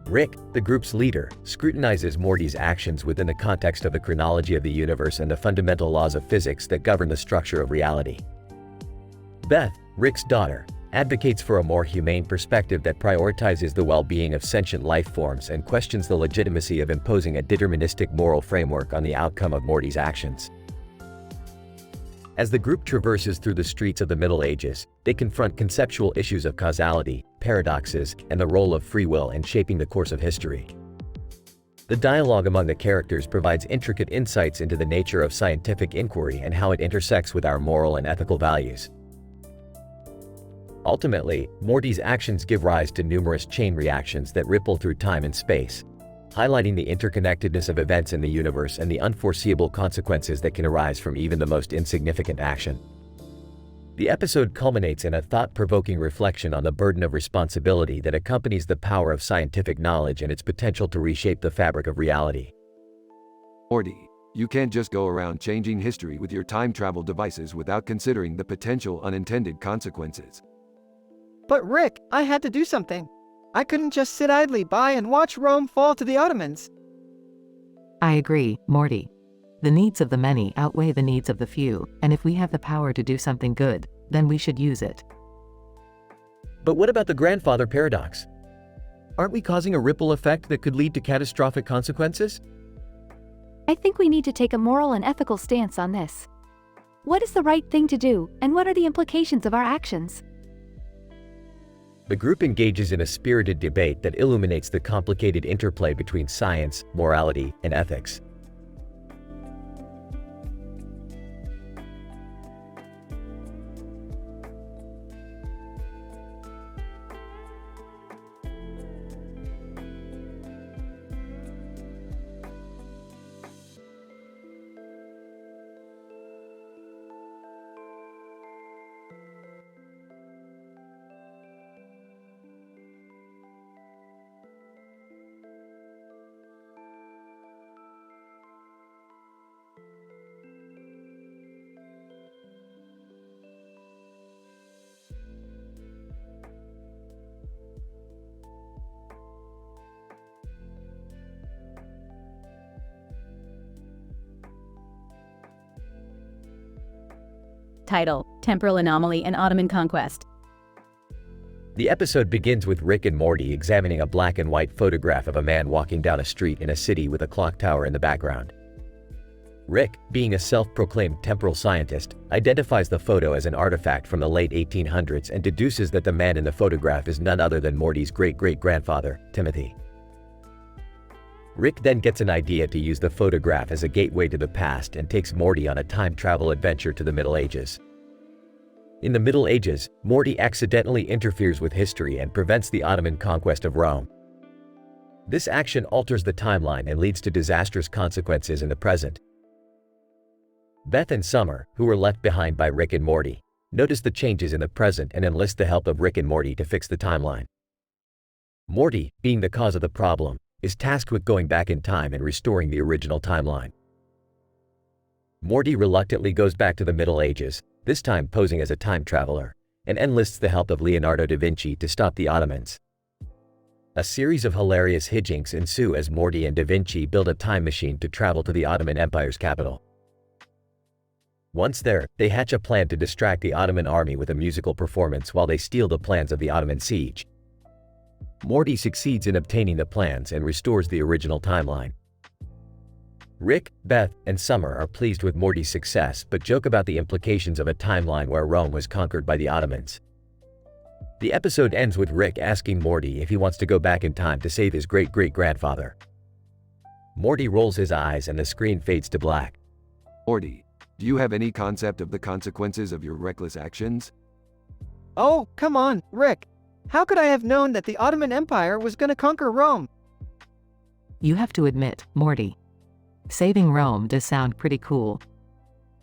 Rick, the group's leader, scrutinizes Morty's actions within the context of the chronology of the universe and the fundamental laws of physics that govern the structure of reality. Beth, Rick's daughter, advocates for a more humane perspective that prioritizes the well-being of sentient life forms and questions the legitimacy of imposing a deterministic moral framework on the outcome of Morty's actions. As the group traverses through the streets of the Middle Ages, they confront conceptual issues of causality, paradoxes, and the role of free will in shaping the course of history. The dialogue among the characters provides intricate insights into the nature of scientific inquiry and how it intersects with our moral and ethical values. Ultimately, Morty's actions give rise to numerous chain reactions that ripple through time and space, highlighting the interconnectedness of events in the universe and the unforeseeable consequences that can arise from even the most insignificant action. The episode culminates in a thought-provoking reflection on the burden of responsibility that accompanies the power of scientific knowledge and its potential to reshape the fabric of reality. Morty, you can't just go around changing history with your time travel devices without considering the potential unintended consequences. But Rick, I had to do something. I couldn't just sit idly by and watch Rome fall to the Ottomans. I agree, Morty. The needs of the many outweigh the needs of the few, and if we have the power to do something good, then we should use it. But what about the grandfather paradox? Aren't we causing a ripple effect that could lead to catastrophic consequences? I think we need to take a moral and ethical stance on this. What is the right thing to do, and what are the implications of our actions? The group engages in a spirited debate that illuminates the complicated interplay between science, morality, and ethics. Title: Temporal Anomaly and Ottoman Conquest. The episode begins with Rick and Morty examining a black and white photograph of a man walking down a street in a city with a clock tower in the background. Rick, being a self-proclaimed temporal scientist, identifies the photo as an artifact from the late 1800s and deduces that the man in the photograph is none other than Morty's great-great-grandfather, Timothy. Rick then gets an idea to use the photograph as a gateway to the past and takes Morty on a time travel adventure to the Middle Ages. In the Middle Ages, Morty accidentally interferes with history and prevents the Ottoman conquest of Rome. This action alters the timeline and leads to disastrous consequences in the present. Beth and Summer, who were left behind by Rick and Morty, notice the changes in the present and enlist the help of Rick and Morty to fix the timeline. Morty, being the cause of the problem, is tasked with going back in time and restoring the original timeline. Morty reluctantly goes back to the Middle Ages, this time posing as a time traveler, and enlists the help of Leonardo da Vinci to stop the Ottomans. A series of hilarious hijinks ensue as Morty and da Vinci build a time machine to travel to the Ottoman Empire's capital. Once there, they hatch a plan to distract the Ottoman army with a musical performance while they steal the plans of the Ottoman siege. Morty succeeds in obtaining the plans and restores the original timeline. Rick, Beth, and Summer are pleased with Morty's success but joke about the implications of a timeline where Rome was conquered by the Ottomans. The episode ends with Rick asking Morty if he wants to go back in time to save his great-great-grandfather. Morty rolls his eyes and the screen fades to black. Morty, do you have any concept of the consequences of your reckless actions? Oh, come on, Rick. How could I have known that the Ottoman Empire was going to conquer Rome? You have to admit, Morty, saving Rome does sound pretty cool.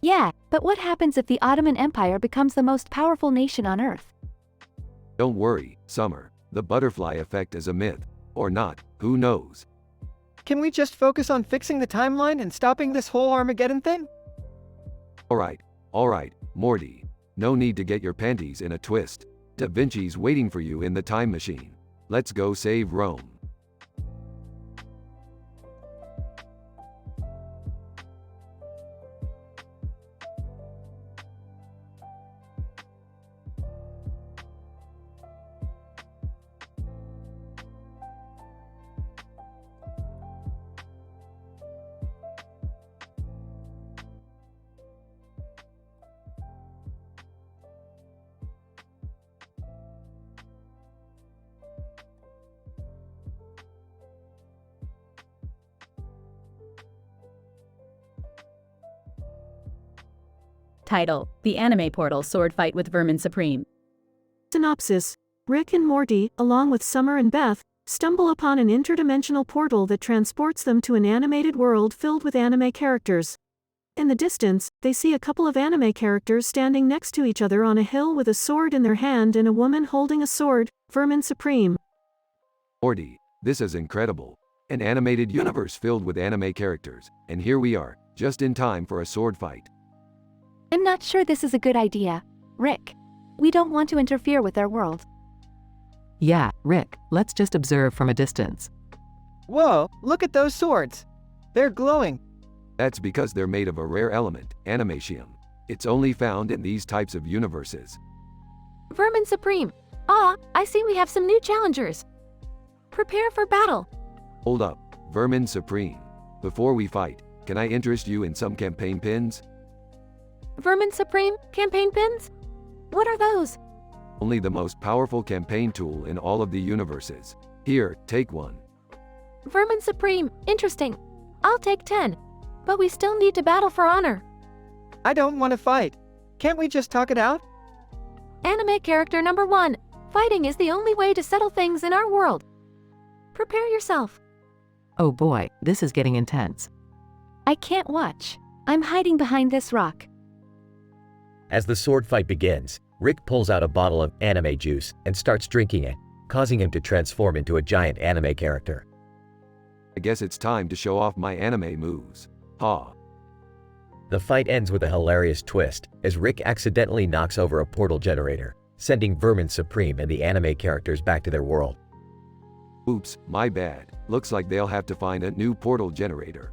Yeah, but what happens if the Ottoman Empire becomes the most powerful nation on Earth? Don't worry, Summer. The butterfly effect is a myth. Or not, who knows? Can we just focus on fixing the timeline and stopping this whole Armageddon thing? Alright, Morty. No need to get your panties in a twist. Da Vinci's waiting for you in the time machine. Let's go save Rome. Title: The Anime Portal Sword Fight with Vermin Supreme. Synopsis: Rick and Morty, along with Summer and Beth, stumble upon an interdimensional portal that transports them to an animated world filled with anime characters. In the distance, they see a couple of anime characters standing next to each other on a hill with a sword in their hand and a woman holding a sword, Vermin Supreme. Morty, this is incredible. An animated universe filled with anime characters, and here we are, just in time for a sword fight. I'm not sure this is a good idea, Rick. We don't want to interfere with their world. Yeah, Rick, let's just observe from a distance. Whoa, look at those swords. They're glowing. That's because they're made of a rare element, animatium. It's only found in these types of universes. Vermin Supreme. I see we have some new challengers. Prepare for battle. Hold up, Vermin Supreme. Before we fight, can I interest you in some campaign pins? Vermin Supreme? Campaign pins? What are those? Only the most powerful campaign tool in all of the universes. Here, take one. Vermin Supreme, interesting. I'll take 10. But we still need to battle for honor. I don't want to fight. Can't we just talk it out? Anime character number 1. Fighting is the only way to settle things in our world. Prepare yourself. Oh boy, this is getting intense. I can't watch. I'm hiding behind this rock. As the sword fight begins, Rick pulls out a bottle of anime juice and starts drinking it, causing him to transform into a giant anime character. I guess it's time to show off my anime moves. Ha. The fight ends with a hilarious twist as Rick accidentally knocks over a portal generator, sending Vermin Supreme and the anime characters back to their world. Oops, my bad. Looks like they'll have to find a new portal generator.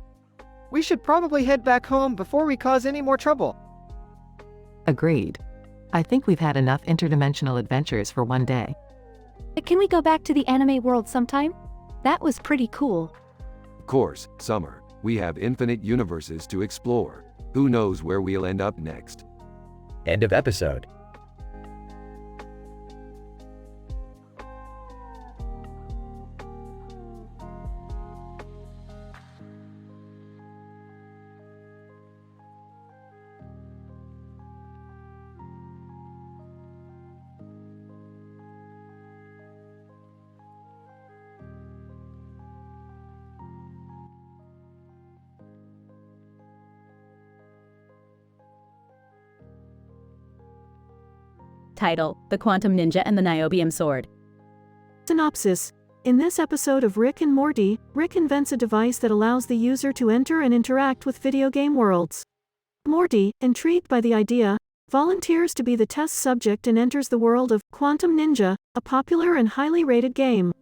We should probably head back home before we cause any more trouble. Agreed. I think we've had enough interdimensional adventures for one day. Can we go back to the anime world sometime? That was pretty cool. Of course, Summer. We have infinite universes to explore. Who knows where we'll end up next? End of episode. Title: The Quantum Ninja and the Niobium Sword. Synopsis. In this episode of Rick and Morty, Rick invents a device that allows the user to enter and interact with video game worlds. Morty, intrigued by the idea, volunteers to be the test subject and enters the world of Quantum Ninja, a popular and highly rated game.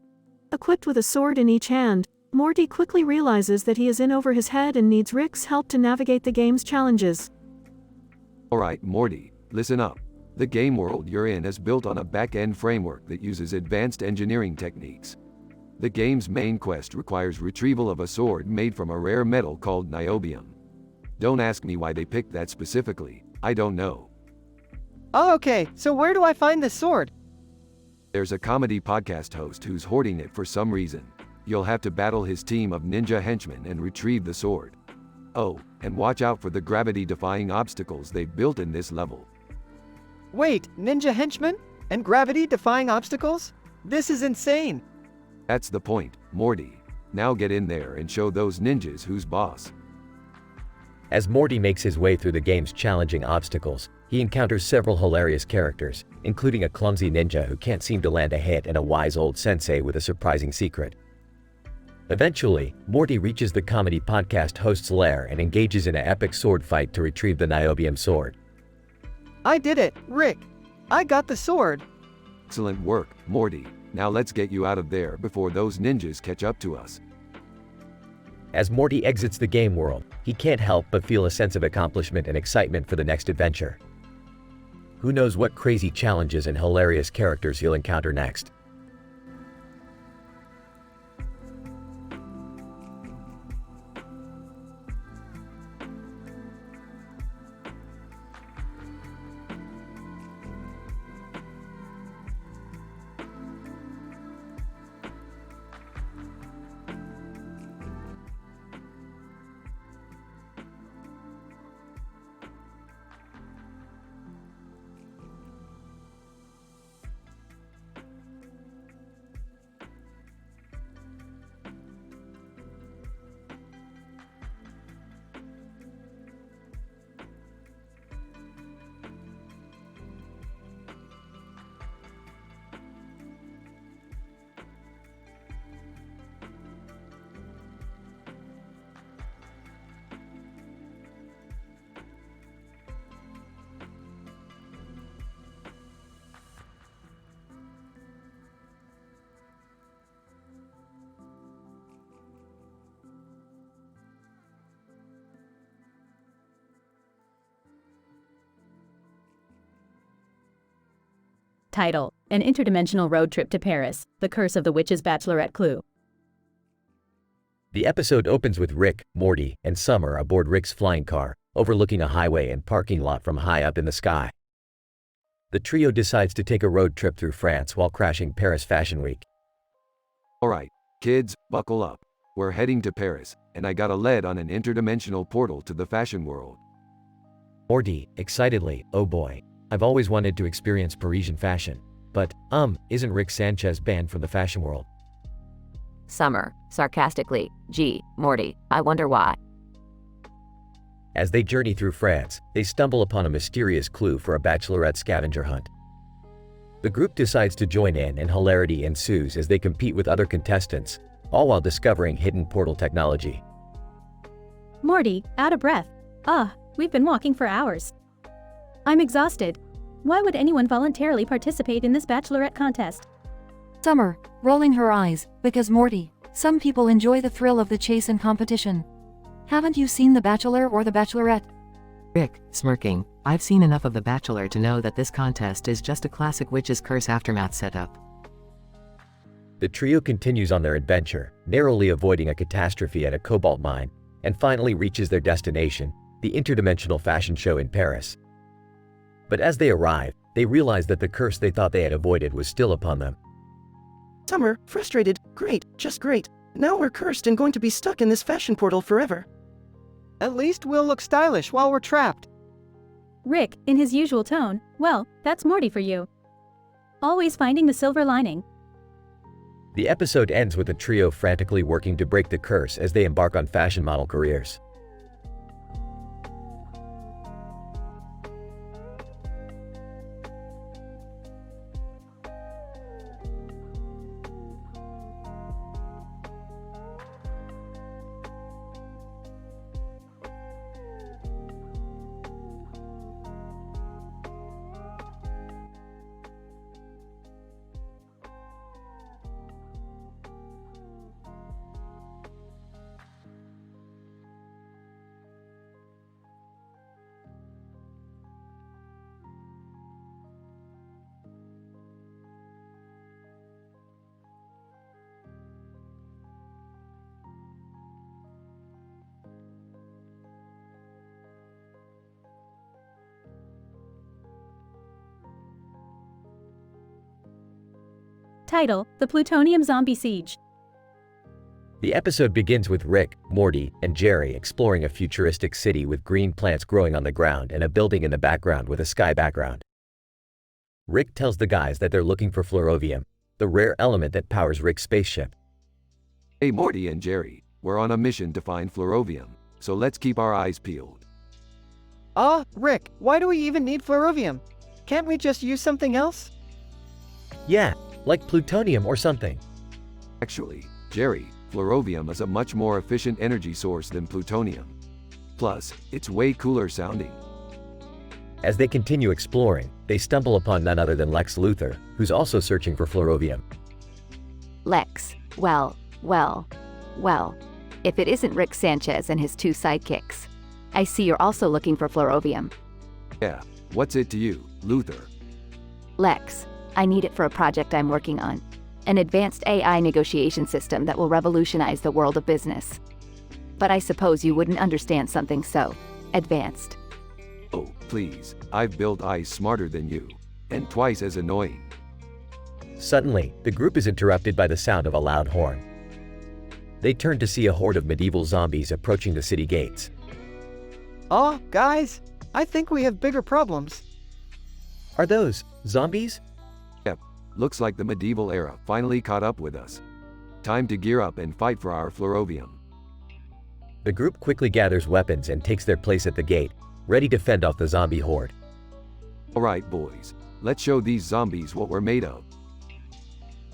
Equipped with a sword in each hand, Morty quickly realizes that he is in over his head and needs Rick's help to navigate the game's challenges. Alright, Morty, listen up. The game world you're in is built on a back-end framework that uses advanced engineering techniques. The game's main quest requires retrieval of a sword made from a rare metal called niobium. Don't ask me why they picked that specifically, I don't know. Oh, okay, so where do I find this sword? There's a comedy podcast host who's hoarding it for some reason. You'll have to battle his team of ninja henchmen and retrieve the sword. Oh, and watch out for the gravity-defying obstacles they've built in this level. Wait, ninja henchmen? And gravity-defying obstacles? This is insane! That's the point, Morty. Now get in there and show those ninjas who's boss. As Morty makes his way through the game's challenging obstacles, he encounters several hilarious characters, including a clumsy ninja who can't seem to land a hit and a wise old sensei with a surprising secret. Eventually, Morty reaches the comedy podcast host's lair and engages in an epic sword fight to retrieve the niobium sword. I did it, Rick! I got the sword! Excellent work, Morty. Now let's get you out of there before those ninjas catch up to us. As Morty exits the game world, he can't help but feel a sense of accomplishment and excitement for the next adventure. Who knows what crazy challenges and hilarious characters he'll encounter next? Title: An Interdimensional Road Trip to Paris, The Curse of the Witch's Bachelorette Clue. The episode opens with Rick, Morty, and Summer aboard Rick's flying car, overlooking a highway and parking lot from high up in the sky. the trio decides to take a road trip through France while crashing Paris Fashion Week. Alright, kids, buckle up. We're heading to Paris, and I got a lead on an interdimensional portal to the fashion world. Morty, excitedly, oh boy. I've always wanted to experience Parisian fashion. But, isn't Rick Sanchez banned from the fashion world? Summer, sarcastically, gee, Morty, I wonder why. As they journey through France, they stumble upon a mysterious clue for a bachelorette scavenger hunt. The group decides to join in and hilarity ensues as they compete with other contestants, all while discovering hidden portal technology. Morty, out of breath. We've been walking for hours. I'm exhausted. Why would anyone voluntarily participate in this bachelorette contest? Summer, rolling her eyes, because Morty, some people enjoy the thrill of the chase and competition. Haven't you seen The Bachelor or The Bachelorette? Rick, smirking, I've seen enough of The Bachelor to know that this contest is just a classic witch's curse aftermath setup. The trio continues on their adventure, narrowly avoiding a catastrophe at a cobalt mine, and finally reaches their destination, the interdimensional fashion show in Paris. But as they arrive, they realize that the curse they thought they had avoided was still upon them. Summer, frustrated, great, just great. Now we're cursed and going to be stuck in this fashion portal forever. At least we'll look stylish while we're trapped. Rick, in his usual tone, well, that's Morty for you. Always finding the silver lining. The episode ends with the trio frantically working to break the curse as they embark on fashion model careers. Title: The Plutonium Zombie Siege. The episode begins with Rick, Morty, and Jerry exploring a futuristic city with green plants growing on the ground and a building in the background with a sky background. Rick tells the guys that they're looking for fluorovium, the rare element that powers Rick's spaceship. Hey Morty and Jerry, we're on a mission to find fluorovium, so let's keep our eyes peeled. Rick, why do we even need fluorovium? Can't we just use something else? Yeah, like plutonium or something. Actually, Jerry, fluorovium is a much more efficient energy source than plutonium. Plus, it's way cooler sounding. As they continue exploring, they stumble upon none other than Lex Luthor, who's also searching for fluorovium. Lex, well, if it isn't Rick Sanchez and his two sidekicks. I see you're also looking for fluorovium. Yeah, what's it to you, Luthor? Lex, I need it for a project I'm working on. An advanced AI negotiation system that will revolutionize the world of business. But I suppose you wouldn't understand something so advanced. Oh, please, I've built eyes smarter than you, and twice as annoying. Suddenly, the group is interrupted by the sound of a loud horn. They turn to see a horde of medieval zombies approaching the city gates. Guys, I think we have bigger problems. Are those zombies? Yep, looks like the medieval era finally caught up with us. Time to gear up and fight for our fluorovium. The group quickly gathers weapons and takes their place at the gate, ready to fend off the zombie horde. Alright boys, let's show these zombies what we're made of.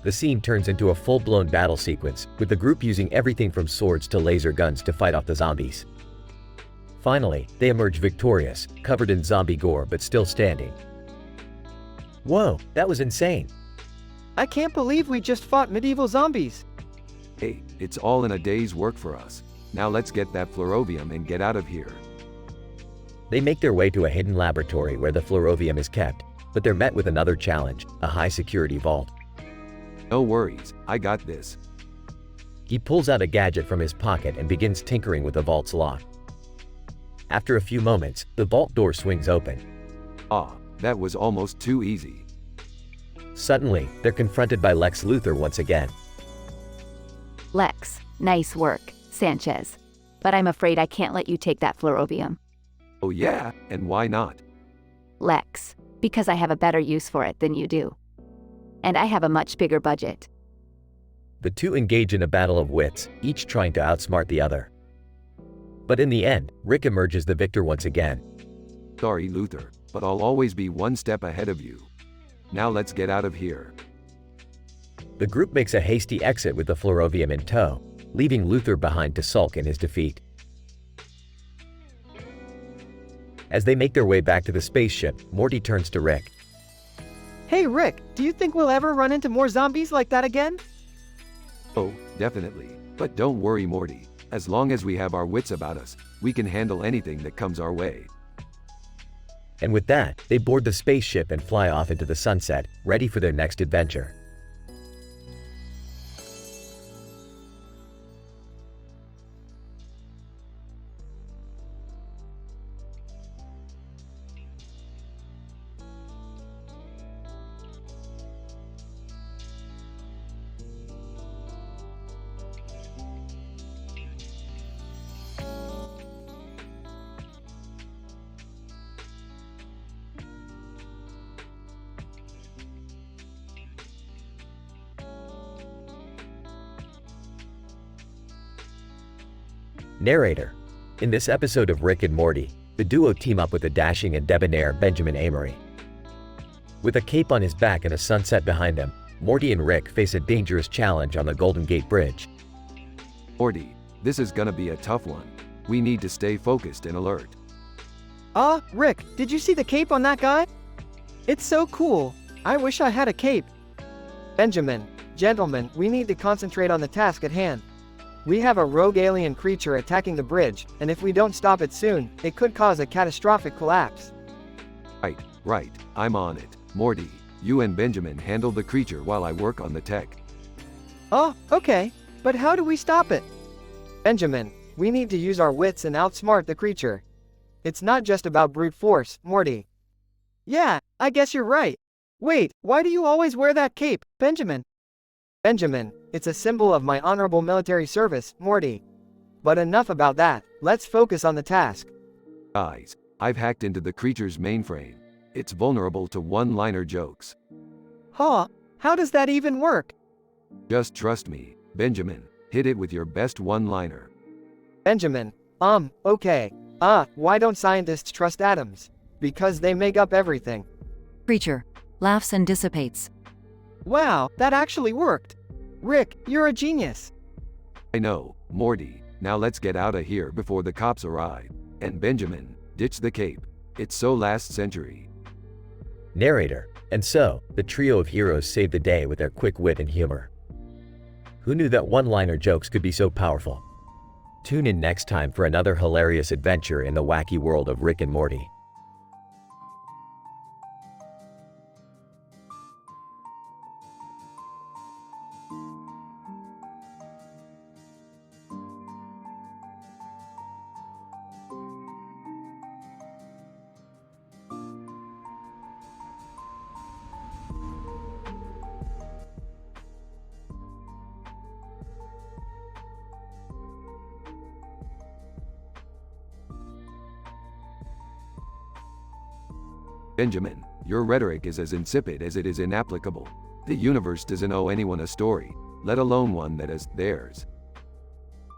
The scene turns into a full-blown battle sequence, with the group using everything from swords to laser guns to fight off the zombies. Finally, they emerge victorious, covered in zombie gore but still standing. Whoa, that was insane. I can't believe we just fought medieval zombies. Hey, it's all in a day's work for us. Now let's get that fluorovium and get out of here. They make their way to a hidden laboratory where the fluorovium is kept, but they're met with another challenge, a high-security vault. No worries, I got this. He pulls out a gadget from his pocket and begins tinkering with the vault's lock. After a few moments, the vault door swings open. That was almost too easy. Suddenly, they're confronted by Lex Luthor once again. Lex, nice work, Sanchez. But I'm afraid I can't let you take that fluorobium. Oh yeah, and why not? Lex, because I have a better use for it than you do. And I have a much bigger budget. The two engage in a battle of wits, each trying to outsmart the other. But in the end, Rick emerges the victor once again. Sorry, Luthor, but I'll always be one step ahead of you. Now let's get out of here. The group makes a hasty exit with the fluorovium in tow, leaving Luthor behind to sulk in his defeat. As they make their way back to the spaceship, Morty turns to Rick. Hey Rick, do you think we'll ever run into more zombies like that again? Oh, definitely. But don't worry, Morty. As long as we have our wits about us, we can handle anything that comes our way. And with that, they board the spaceship and fly off into the sunset, ready for their next adventure. Narrator. In this episode of Rick and Morty, the duo team up with the dashing and debonair Benjamin Amory. With a cape on his back and a sunset behind them, Morty and Rick face a dangerous challenge on the Golden Gate Bridge. Morty, this is gonna be a tough one. We need to stay focused and alert. Rick, did you see the cape on that guy? It's so cool. I wish I had a cape. Benjamin, gentlemen, we need to concentrate on the task at hand. We have a rogue alien creature attacking the bridge, and if we don't stop it soon, it could cause a catastrophic collapse. Right, I'm on it. Morty, you and Benjamin handle the creature while I work on the tech. Okay. But how do we stop it? Benjamin, we need to use our wits and outsmart the creature. It's not just about brute force, Morty. Yeah, I guess you're right. Wait, why do you always wear that cape, Benjamin? Benjamin, it's a symbol of my honorable military service, Morty. But enough about that, let's focus on the task. Guys, I've hacked into the creature's mainframe. It's vulnerable to one-liner jokes. How does that even work? Just trust me, Benjamin. Hit it with your best one-liner. Benjamin, okay. Why don't scientists trust atoms? Because they make up everything. Creature laughs and dissipates. Wow, that actually worked. Rick, you're a genius. I know, Morty. Now let's get out of here before the cops arrive. And Benjamin, ditch the cape. It's so last century. Narrator. And so, the trio of heroes saved the day with their quick wit and humor. Who knew that one-liner jokes could be so powerful? Tune in next time for another hilarious adventure in the wacky world of Rick and Morty. Benjamin, your rhetoric is as insipid as it is inapplicable. The universe doesn't owe anyone a story, let alone one that is theirs.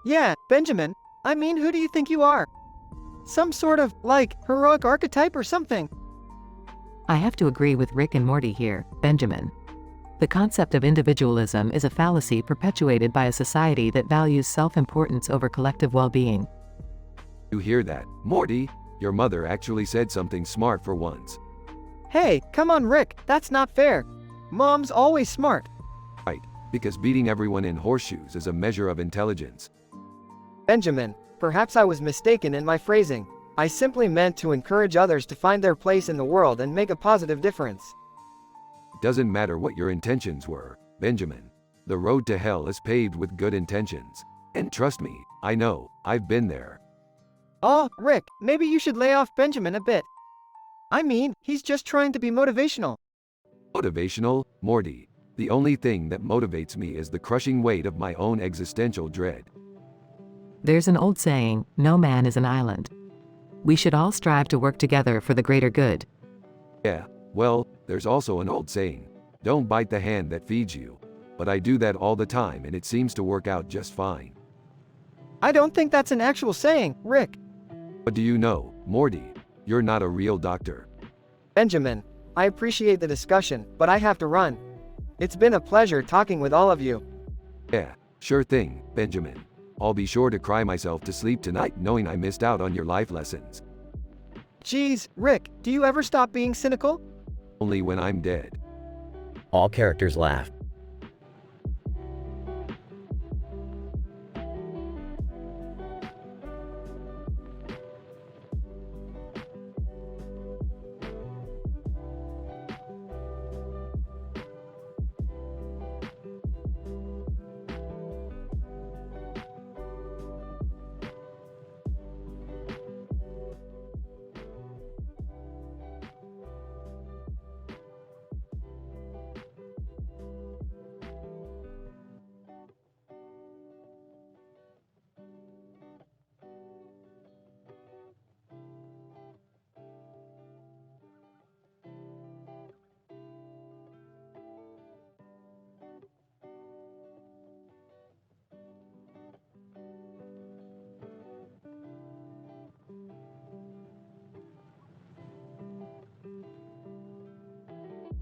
Yeah, Benjamin, I mean, who do you think you are? Some sort of, heroic archetype or something? I have to agree with Rick and Morty here, Benjamin. The concept of individualism is a fallacy perpetuated by a society that values self-importance over collective well-being. You hear that, Morty? Your mother actually said something smart for once. Hey, come on Rick, that's not fair. Mom's always smart. Right, because beating everyone in horseshoes is a measure of intelligence. Benjamin, perhaps I was mistaken in my phrasing. I simply meant to encourage others to find their place in the world and make a positive difference. It doesn't matter what your intentions were, Benjamin. The road to hell is paved with good intentions. And trust me, I know, I've been there. Rick, maybe you should lay off Benjamin a bit. I mean, he's just trying to be motivational. Motivational, Morty. The only thing that motivates me is the crushing weight of my own existential dread. There's an old saying, no man is an island. We should all strive to work together for the greater good. Yeah, well, there's also an old saying, don't bite the hand that feeds you. But I do that all the time and it seems to work out just fine. I don't think that's an actual saying, Rick. What do you know, Morty? You're not a real doctor. Benjamin, I appreciate the discussion, but I have to run. It's been a pleasure talking with all of you. Yeah, sure thing, Benjamin. I'll be sure to cry myself to sleep tonight knowing I missed out on your life lessons. Geez, Rick, do you ever stop being cynical? Only when I'm dead. All characters laugh.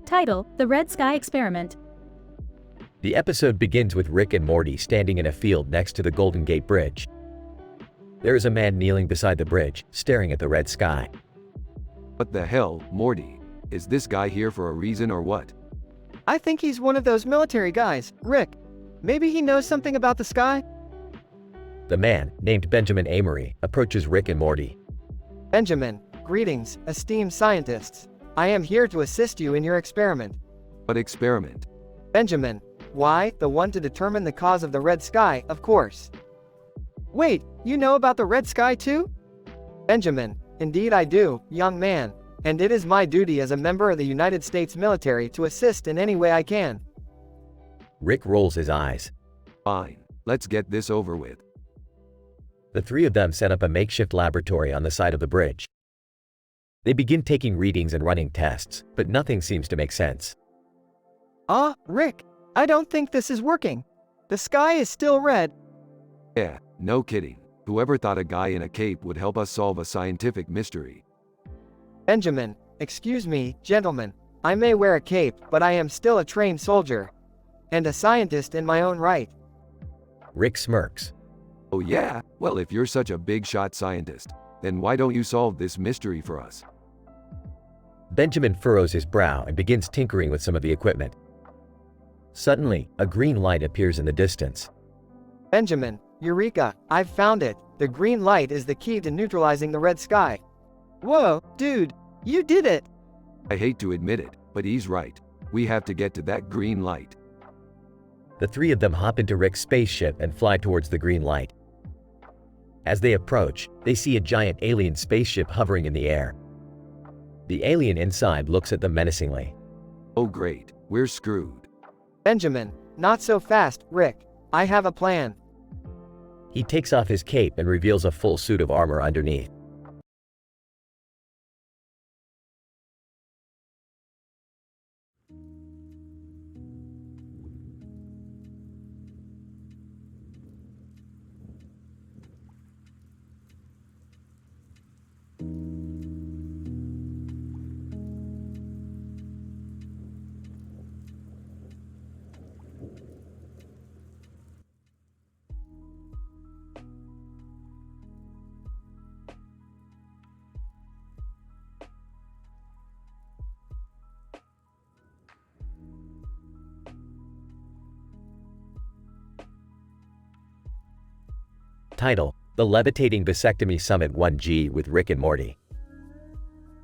Title: The Red Sky Experiment. The episode begins with Rick and Morty standing in a field next to the Golden Gate Bridge. There is a man kneeling beside the bridge, staring at the red sky. What the hell, Morty? Is this guy here for a reason or what? I think he's one of those military guys, Rick. Maybe he knows something about the sky? The man, named Benjamin Amory, approaches Rick and Morty. Benjamin, greetings, esteemed scientists. I am here to assist you in your experiment. What experiment? Benjamin, why, the one to determine the cause of the red sky, of course. Wait, you know about the red sky too? Benjamin, indeed I do, young man, and it is my duty as a member of the United States military to assist in any way I can. Rick rolls his eyes. Fine, let's get this over with. The three of them set up a makeshift laboratory on the side of the bridge. They begin taking readings and running tests, but nothing seems to make sense. Rick, I don't think this is working. The sky is still red. Yeah, no kidding. Whoever thought a guy in a cape would help us solve a scientific mystery? Benjamin, excuse me, gentlemen. I may wear a cape, but I am still a trained soldier. And a scientist in my own right. Rick smirks. Oh yeah? Well, if you're such a big-shot scientist, then why don't you solve this mystery for us? Benjamin furrows his brow and begins tinkering with some of the equipment. Suddenly, a green light appears in the distance. Benjamin, Eureka, I've found it. The green light is the key to neutralizing the red sky. Whoa, dude, you did it! I hate to admit it, but he's right. We have to get to that green light. The three of them hop into Rick's spaceship and fly towards the green light. As they approach, they see a giant alien spaceship hovering in the air. The alien inside looks at them menacingly. Oh great, we're screwed. Benjamin, not so fast, Rick. I have a plan. He takes off his cape and reveals a full suit of armor underneath. Title: The Levitating Vasectomy Summit 1G with Rick and Morty.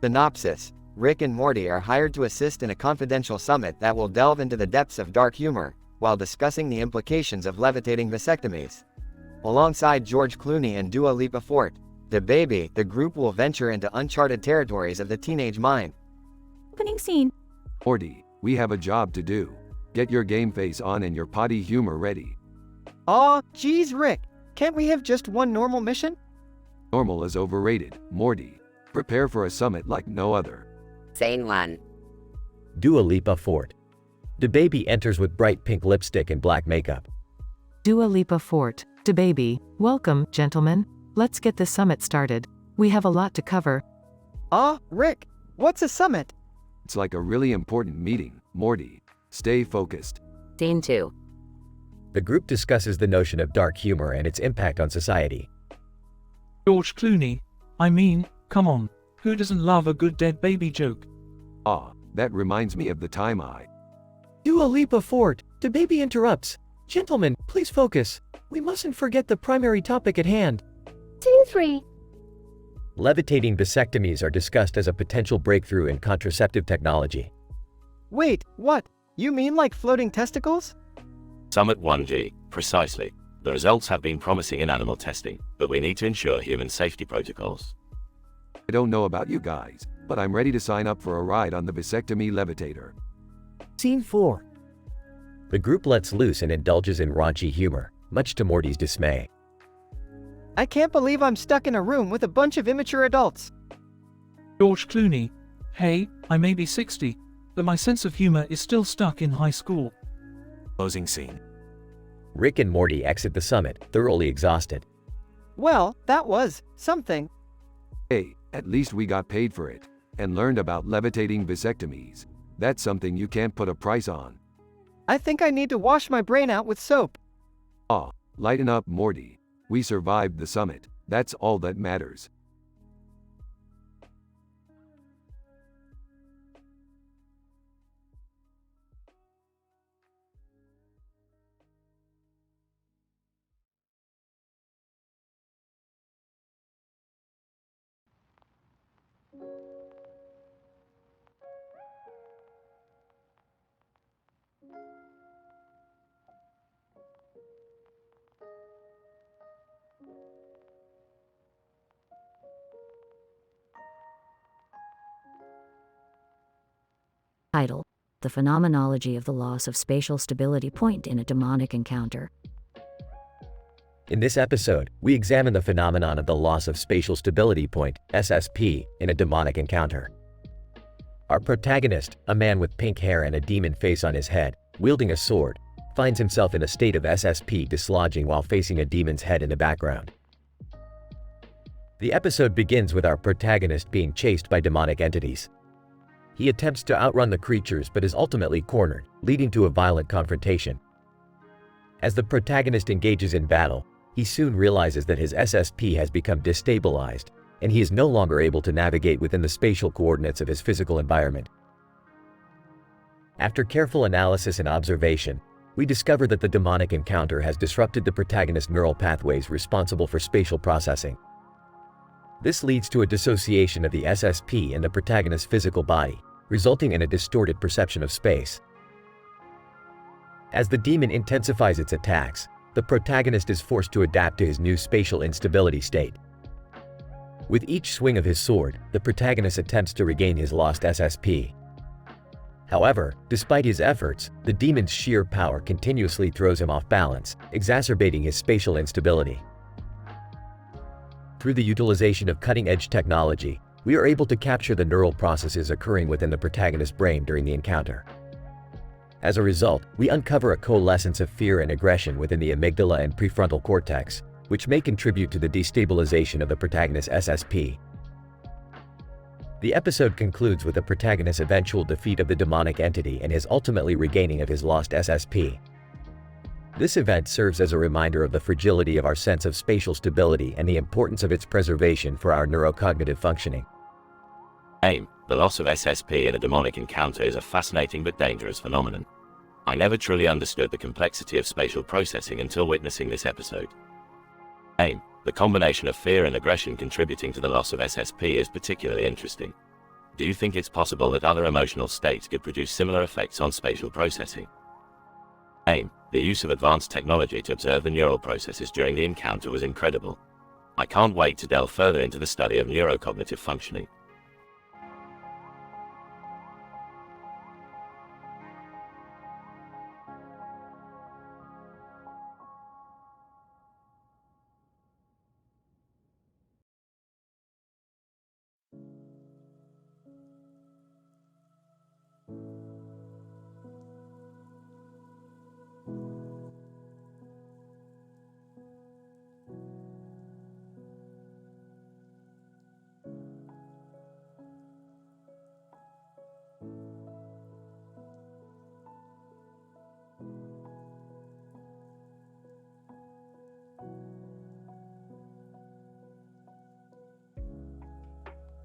Synopsis: Rick and Morty are hired to assist in a confidential summit that will delve into the depths of dark humor, while discussing the implications of levitating vasectomies. Alongside George Clooney and Dua Lipa Fort, The baby, the group will venture into uncharted territories of the teenage mind. Opening scene. Morty, we have a job to do. Get your game face on and your potty humor ready. Aw, geez, Rick. Can't we have just one normal mission? Normal is overrated, Morty. Prepare for a summit like no other. Scene 1. Dua Lipa Fort. The baby enters with bright pink lipstick and black makeup. Dua Lipa Fort. DaBaby. Welcome, gentlemen. Let's get this summit started. We have a lot to cover. Rick, what's a summit? It's like a really important meeting, Morty. Stay focused. Scene 2. The group discusses the notion of dark humor and its impact on society. George Clooney. I mean, come on. Who doesn't love a good dead baby joke? That reminds me of the time I... Dua Lipa Fort. DaBaby interrupts. Gentlemen, please focus. We mustn't forget the primary topic at hand. Scene 3. Levitating vasectomies are discussed as a potential breakthrough in contraceptive technology. Wait, what? You mean like floating testicles? Summit 1G, precisely. The results have been promising in animal testing, but we need to ensure human safety protocols. I don't know about you guys, but I'm ready to sign up for a ride on the vasectomy levitator. Scene 4. The group lets loose and indulges in raunchy humor, much to Morty's dismay. I can't believe I'm stuck in a room with a bunch of immature adults. George Clooney. Hey, I may be 60, but my sense of humor is still stuck in high school. Closing scene. Rick and Morty exit the summit, thoroughly exhausted. Well, that was something. Hey, at least we got paid for it, and learned about levitating vasectomies. That's something you can't put a price on. I think I need to wash my brain out with soap. Lighten up, Morty. We survived the summit. That's all that matters. Title: The Phenomenology of the Loss of Spatial Stability Point in a Demonic Encounter. In this episode, we examine the phenomenon of the loss of spatial stability point, SSP, in a demonic encounter. Our protagonist, a man with pink hair and a demon face on his head, wielding a sword, finds himself in a state of SSP dislodging while facing a demon's head in the background. The episode begins with our protagonist being chased by demonic entities. He attempts to outrun the creatures but is ultimately cornered, leading to a violent confrontation. As the protagonist engages in battle, he soon realizes that his SSP has become destabilized, and he is no longer able to navigate within the spatial coordinates of his physical environment. After careful analysis and observation, we discover that the demonic encounter has disrupted the protagonist's neural pathways responsible for spatial processing. This leads to a dissociation of the SSP and the protagonist's physical body, resulting in a distorted perception of space. As the demon intensifies its attacks, the protagonist is forced to adapt to his new spatial instability state. With each swing of his sword, the protagonist attempts to regain his lost SSP. However, despite his efforts, the demon's sheer power continuously throws him off balance, exacerbating his spatial instability. Through the utilization of cutting-edge technology, we are able to capture the neural processes occurring within the protagonist's brain during the encounter. As a result, we uncover a coalescence of fear and aggression within the amygdala and prefrontal cortex, which may contribute to the destabilization of the protagonist's SSP. The episode concludes with the protagonist's eventual defeat of the demonic entity and his ultimately regaining of his lost SSP. This event serves as a reminder of the fragility of our sense of spatial stability and the importance of its preservation for our neurocognitive functioning. AIM, the loss of SSP in a demonic encounter is a fascinating but dangerous phenomenon. I never truly understood the complexity of spatial processing until witnessing this episode. AIM, the combination of fear and aggression contributing to the loss of SSP is particularly interesting. Do you think it's possible that other emotional states could produce similar effects on spatial processing? AIM, the use of advanced technology to observe the neural processes during the encounter was incredible. I can't wait to delve further into the study of neurocognitive functioning.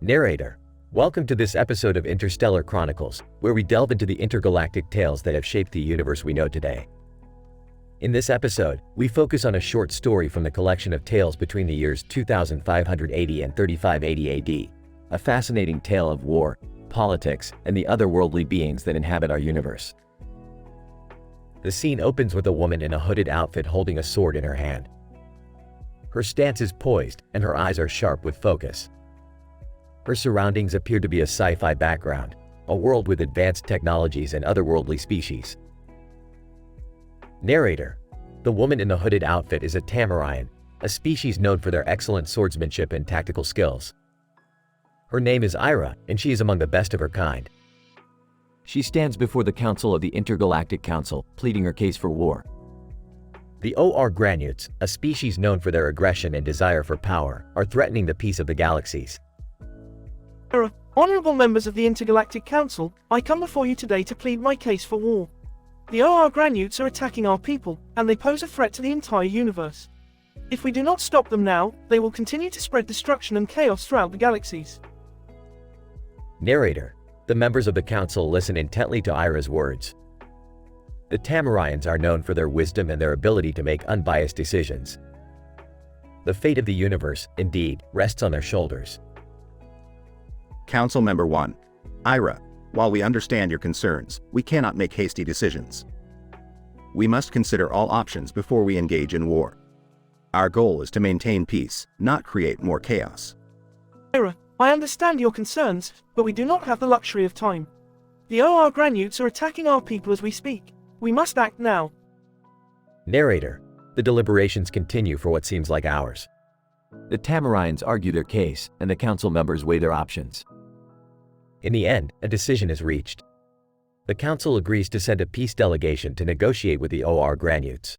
Narrator, welcome to this episode of Interstellar Chronicles, where we delve into the intergalactic tales that have shaped the universe we know today. In this episode, we focus on a short story from the collection of tales between the years 2580 and 3580 AD, a fascinating tale of war, politics, and the otherworldly beings that inhabit our universe. The scene opens with a woman in a hooded outfit holding a sword in her hand. Her stance is poised, and her eyes are sharp with focus. Her surroundings appear to be a sci-fi background, a world with advanced technologies and otherworldly species. Narrator, the woman in the hooded outfit is a Tamarian, a species known for their excellent swordsmanship and tactical skills. Her name is Ira, and she is among the best of her kind. She stands before the Council of the Intergalactic Council, pleading her case for war. The OR Granutes, a species known for their aggression and desire for power, are threatening the peace of the galaxies. Honorable members of the Intergalactic Council, I come before you today to plead my case for war. The OR Granutes are attacking our people, and they pose a threat to the entire universe. If we do not stop them now, they will continue to spread destruction and chaos throughout the galaxies. Narrator, the members of the council listen intently to Ira's words. The Tamarians are known for their wisdom and their ability to make unbiased decisions. The fate of the universe, indeed, rests on their shoulders. Council Member 1. Ira, while we understand your concerns, we cannot make hasty decisions. We must consider all options before we engage in war. Our goal is to maintain peace, not create more chaos. Ira, I understand your concerns, but we do not have the luxury of time. The OR Granutes are attacking our people as we speak. We must act now. Narrator, the deliberations continue for what seems like hours. The Tamarians argue their case, and the council members weigh their options. In the end, a decision is reached. The council agrees to send a peace delegation to negotiate with the OR Granutes.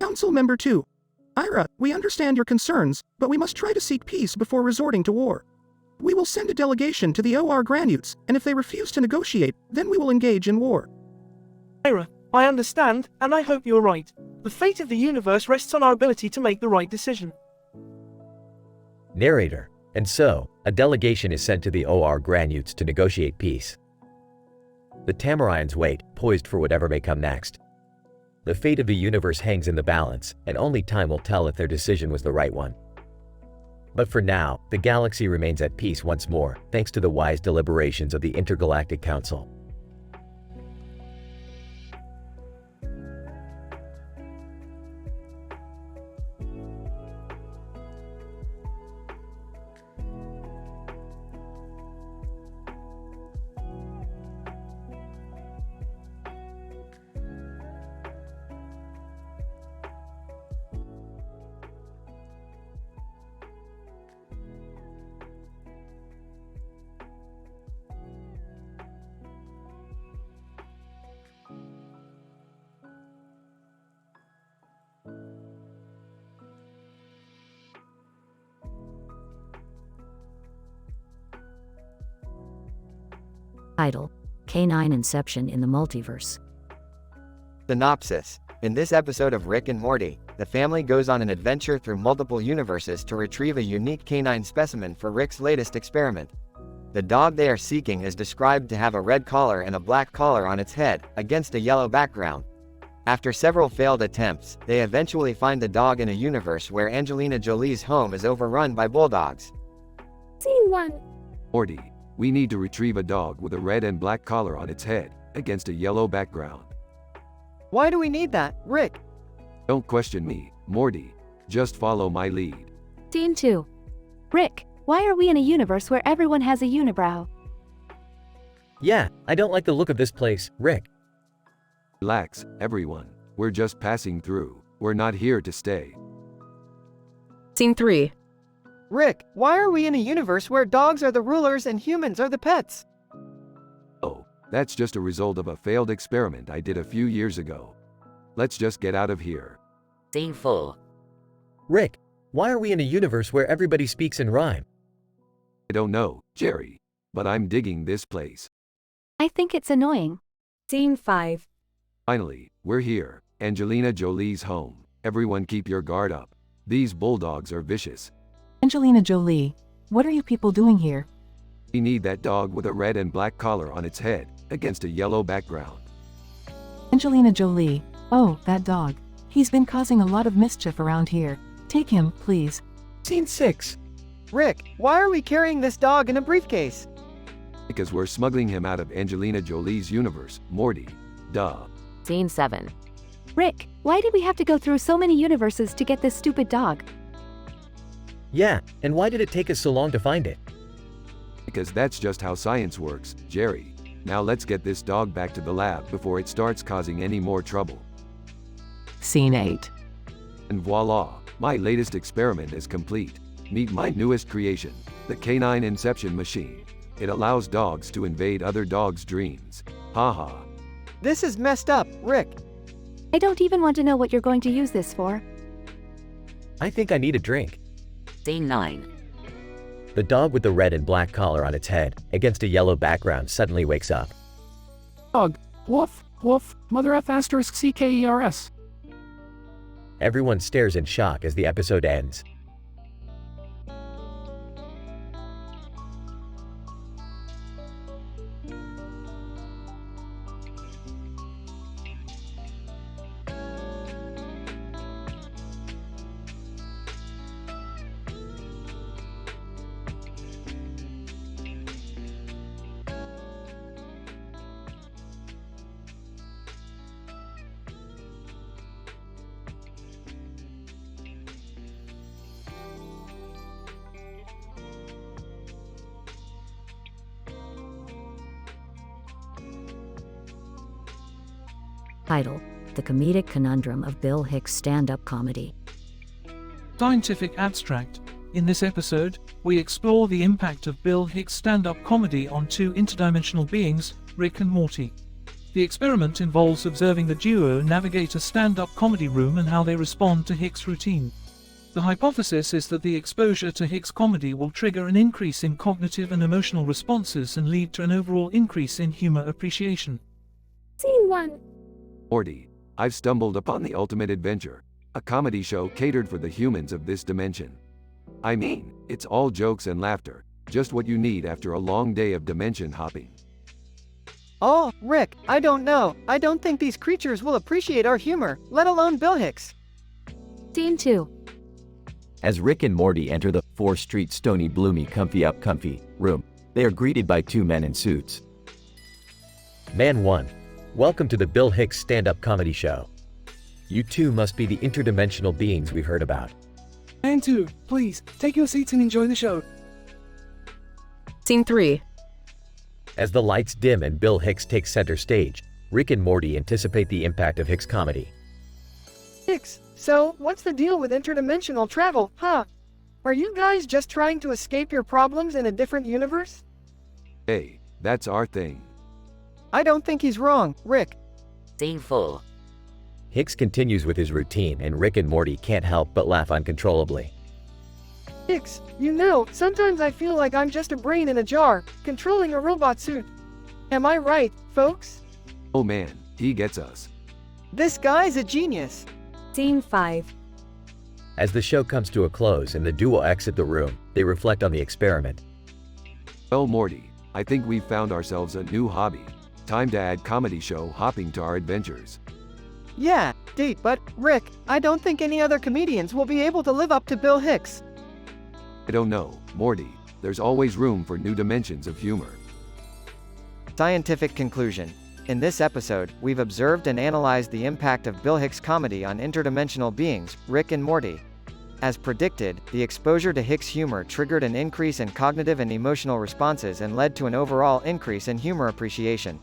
Council Member 2. Ira, we understand your concerns, but we must try to seek peace before resorting to war. We will send a delegation to the OR Granutes, and if they refuse to negotiate, then we will engage in war. Ira, I understand, and I hope you're right. The fate of the universe rests on our ability to make the right decision. Narrator, and so, a delegation is sent to the OR Granutes to negotiate peace. The Tamarians wait, poised for whatever may come next. The fate of the universe hangs in the balance, and only time will tell if their decision was the right one. But for now, the galaxy remains at peace once more, thanks to the wise deliberations of the Intergalactic Council. Title: Canine Inception in the Multiverse. Synopsis. In this episode of Rick and Morty, the family goes on an adventure through multiple universes to retrieve a unique canine specimen for Rick's latest experiment. The dog they are seeking is described to have a red collar and a black collar on its head, against a yellow background. After several failed attempts, they eventually find the dog in a universe where Angelina Jolie's home is overrun by bulldogs. Scene 1. Morty, we need to retrieve a dog with a red and black collar on its head, against a yellow background. Why do we need that, Rick? Don't question me, Morty. Just follow my lead. Scene 2. Rick, why are we in a universe where everyone has a unibrow? Yeah, I don't like the look of this place, Rick. Relax, everyone. We're just passing through. We're not here to stay. Scene 3. Rick, why are we in a universe where dogs are the rulers and humans are the pets? Oh, that's just a result of a failed experiment I did a few years ago. Let's just get out of here. Scene 4. Rick, why are we in a universe where everybody speaks in rhyme? I don't know, Jerry, but I'm digging this place. I think it's annoying. Scene 5. Finally, we're here. Angelina Jolie's home. Everyone keep your guard up. These bulldogs are vicious. Angelina Jolie, what are you people doing here? We need that dog with a red and black collar on its head, against a yellow background. Angelina Jolie, oh, that dog. He's been causing a lot of mischief around here. Take him, please. Scene 6. Rick, why are we carrying this dog in a briefcase? Because we're smuggling him out of Angelina Jolie's universe, Morty. Duh. Scene 7. Rick, why did we have to go through so many universes to get this stupid dog? Yeah, and why did it take us so long to find it? Because that's just how science works, Jerry. Now let's get this dog back to the lab before it starts causing any more trouble. Scene 8. And voila, my latest experiment is complete. Meet my newest creation, the canine inception machine. It allows dogs to invade other dogs' dreams. Haha. This is messed up, Rick. I don't even want to know what you're going to use this for. I think I need a drink. Scene 9. The dog with the red and black collar on its head, against a yellow background, suddenly wakes up. Dog. Woof, woof, mother F asterisk CKERS. Everyone stares in shock as the episode ends. Title: The Comedic Conundrum of Bill Hicks' Stand-Up Comedy. Scientific abstract. In this episode, we explore the impact of Bill Hicks' stand-up comedy on two interdimensional beings, Rick and Morty. The experiment involves observing the duo navigate a stand-up comedy room and how they respond to Hicks' routine. The hypothesis is that the exposure to Hicks' comedy will trigger an increase in cognitive and emotional responses and lead to an overall increase in humor appreciation. Scene 1. Morty, I've stumbled upon the ultimate adventure, a comedy show catered for the humans of this dimension. I mean, it's all jokes and laughter, just what you need after a long day of dimension hopping. Oh, Rick, I don't know. I don't think these creatures will appreciate our humor, let alone Bill Hicks. Scene 2. As Rick and Morty enter the 4th Street Stony Bloomy Comfy room, they are greeted by two men in suits. Man 1. Welcome to the Bill Hicks stand-up comedy show. You two must be the interdimensional beings we've heard about. And 2, please, take your seats and enjoy the show. Scene 3. As the lights dim and Bill Hicks takes center stage, Rick and Morty anticipate the impact of Hicks' comedy. Hicks, so what's the deal with interdimensional travel, huh? Are you guys just trying to escape your problems in a different universe? Hey, that's our thing. I don't think he's wrong, Rick. Scene 4. Hicks continues with his routine and Rick and Morty can't help but laugh uncontrollably. Hicks, you know, sometimes I feel like I'm just a brain in a jar, controlling a robot suit. Am I right, folks? Oh man, he gets us. This guy's a genius. Scene 5. As the show comes to a close and the duo exit the room, they reflect on the experiment. Well, Morty, I think we've found ourselves a new hobby. Time to add comedy show hopping to our adventures. Yeah, but, Rick, I don't think any other comedians will be able to live up to Bill Hicks. I don't know, Morty. There's always room for new dimensions of humor. Scientific conclusion. In this episode, we've observed and analyzed the impact of Bill Hicks' comedy on interdimensional beings, Rick and Morty. As predicted, the exposure to Hicks humor triggered an increase in cognitive and emotional responses and led to an overall increase in humor appreciation.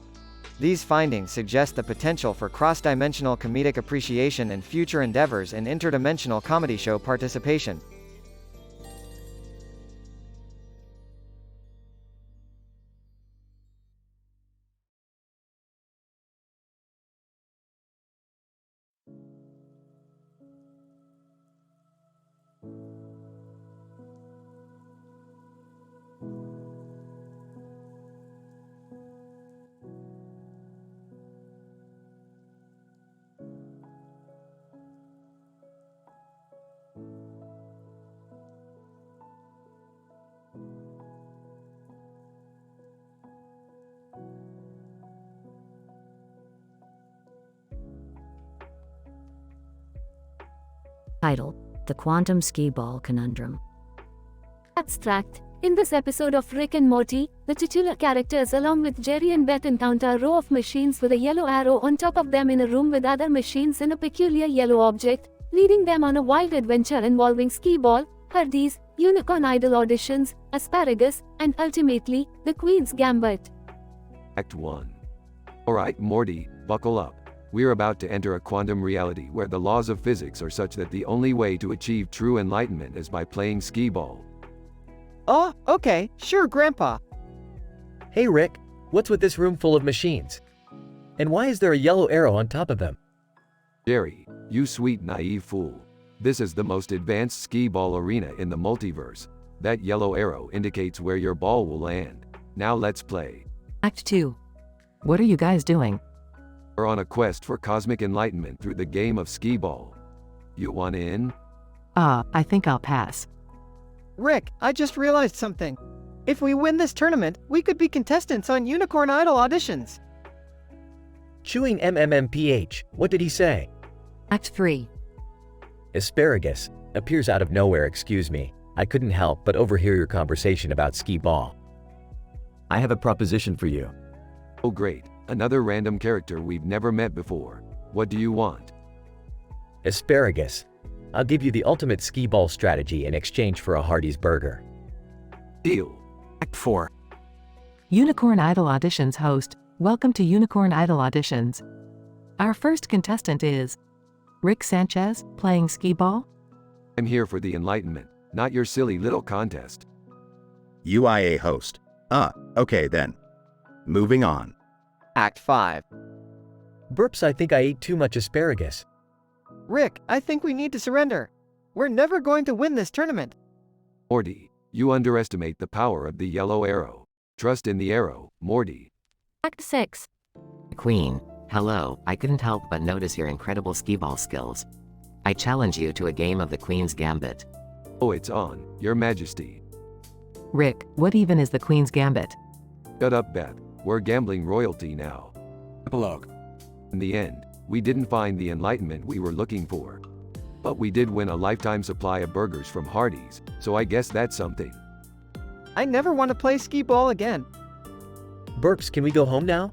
These findings suggest the potential for cross-dimensional comedic appreciation in future endeavors in interdimensional comedy show participation. Title: The Quantum Ski Ball Conundrum. Abstract. In this episode of Rick and Morty, the titular characters along with Jerry and Beth encounter a row of machines with a yellow arrow on top of them in a room with other machines and a peculiar yellow object, leading them on a wild adventure involving skee ball, Hardee's, unicorn idol auditions, asparagus, and ultimately, the Queen's Gambit. Act 1. Alright, Morty, buckle up. We're about to enter a quantum reality where the laws of physics are such that the only way to achieve true enlightenment is by playing skee ball. Oh, okay, sure, Grandpa. Hey Rick, what's with this room full of machines? And why is there a yellow arrow on top of them? Jerry, you sweet naive fool. This is the most advanced skee ball arena in the multiverse. That yellow arrow indicates where your ball will land. Now let's play. Act 2. What are you guys doing? We're on a quest for cosmic enlightenment through the game of skee ball. You want in? I think I'll pass. Rick, I just realized something. If we win this tournament, we could be contestants on Unicorn Idol auditions. Chewing MMMPH, what did he say? Act 3. Asparagus appears out of nowhere, excuse me. I couldn't help but overhear your conversation about skee ball. I have a proposition for you. Oh great, another random character we've never met before. What do you want? Asparagus. I'll give you the ultimate skee ball strategy in exchange for a Hardee's burger. Deal. Act 4. Unicorn Idol Auditions host, welcome to Unicorn Idol Auditions. Our first contestant is Rick Sanchez, playing skee ball. I'm here for the enlightenment, not your silly little contest. UIA host. Okay then. Moving on. Act 5. Burps, I think I ate too much asparagus. Rick, I think we need to surrender. We're never going to win this tournament. Morty, you underestimate the power of the yellow arrow. Trust in the arrow, Morty. Act 6. Queen, hello, I couldn't help but notice your incredible skee ball skills. I challenge you to a game of the Queen's Gambit. Oh, it's on, Your Majesty. Rick, what even is the Queen's Gambit? Shut up, Beth. We're gambling royalty now. Epilogue. In the end, we didn't find the enlightenment we were looking for. But we did win a lifetime supply of burgers from Hardee's, so I guess that's something. I never want to play skee ball again. Burps, can we go home now?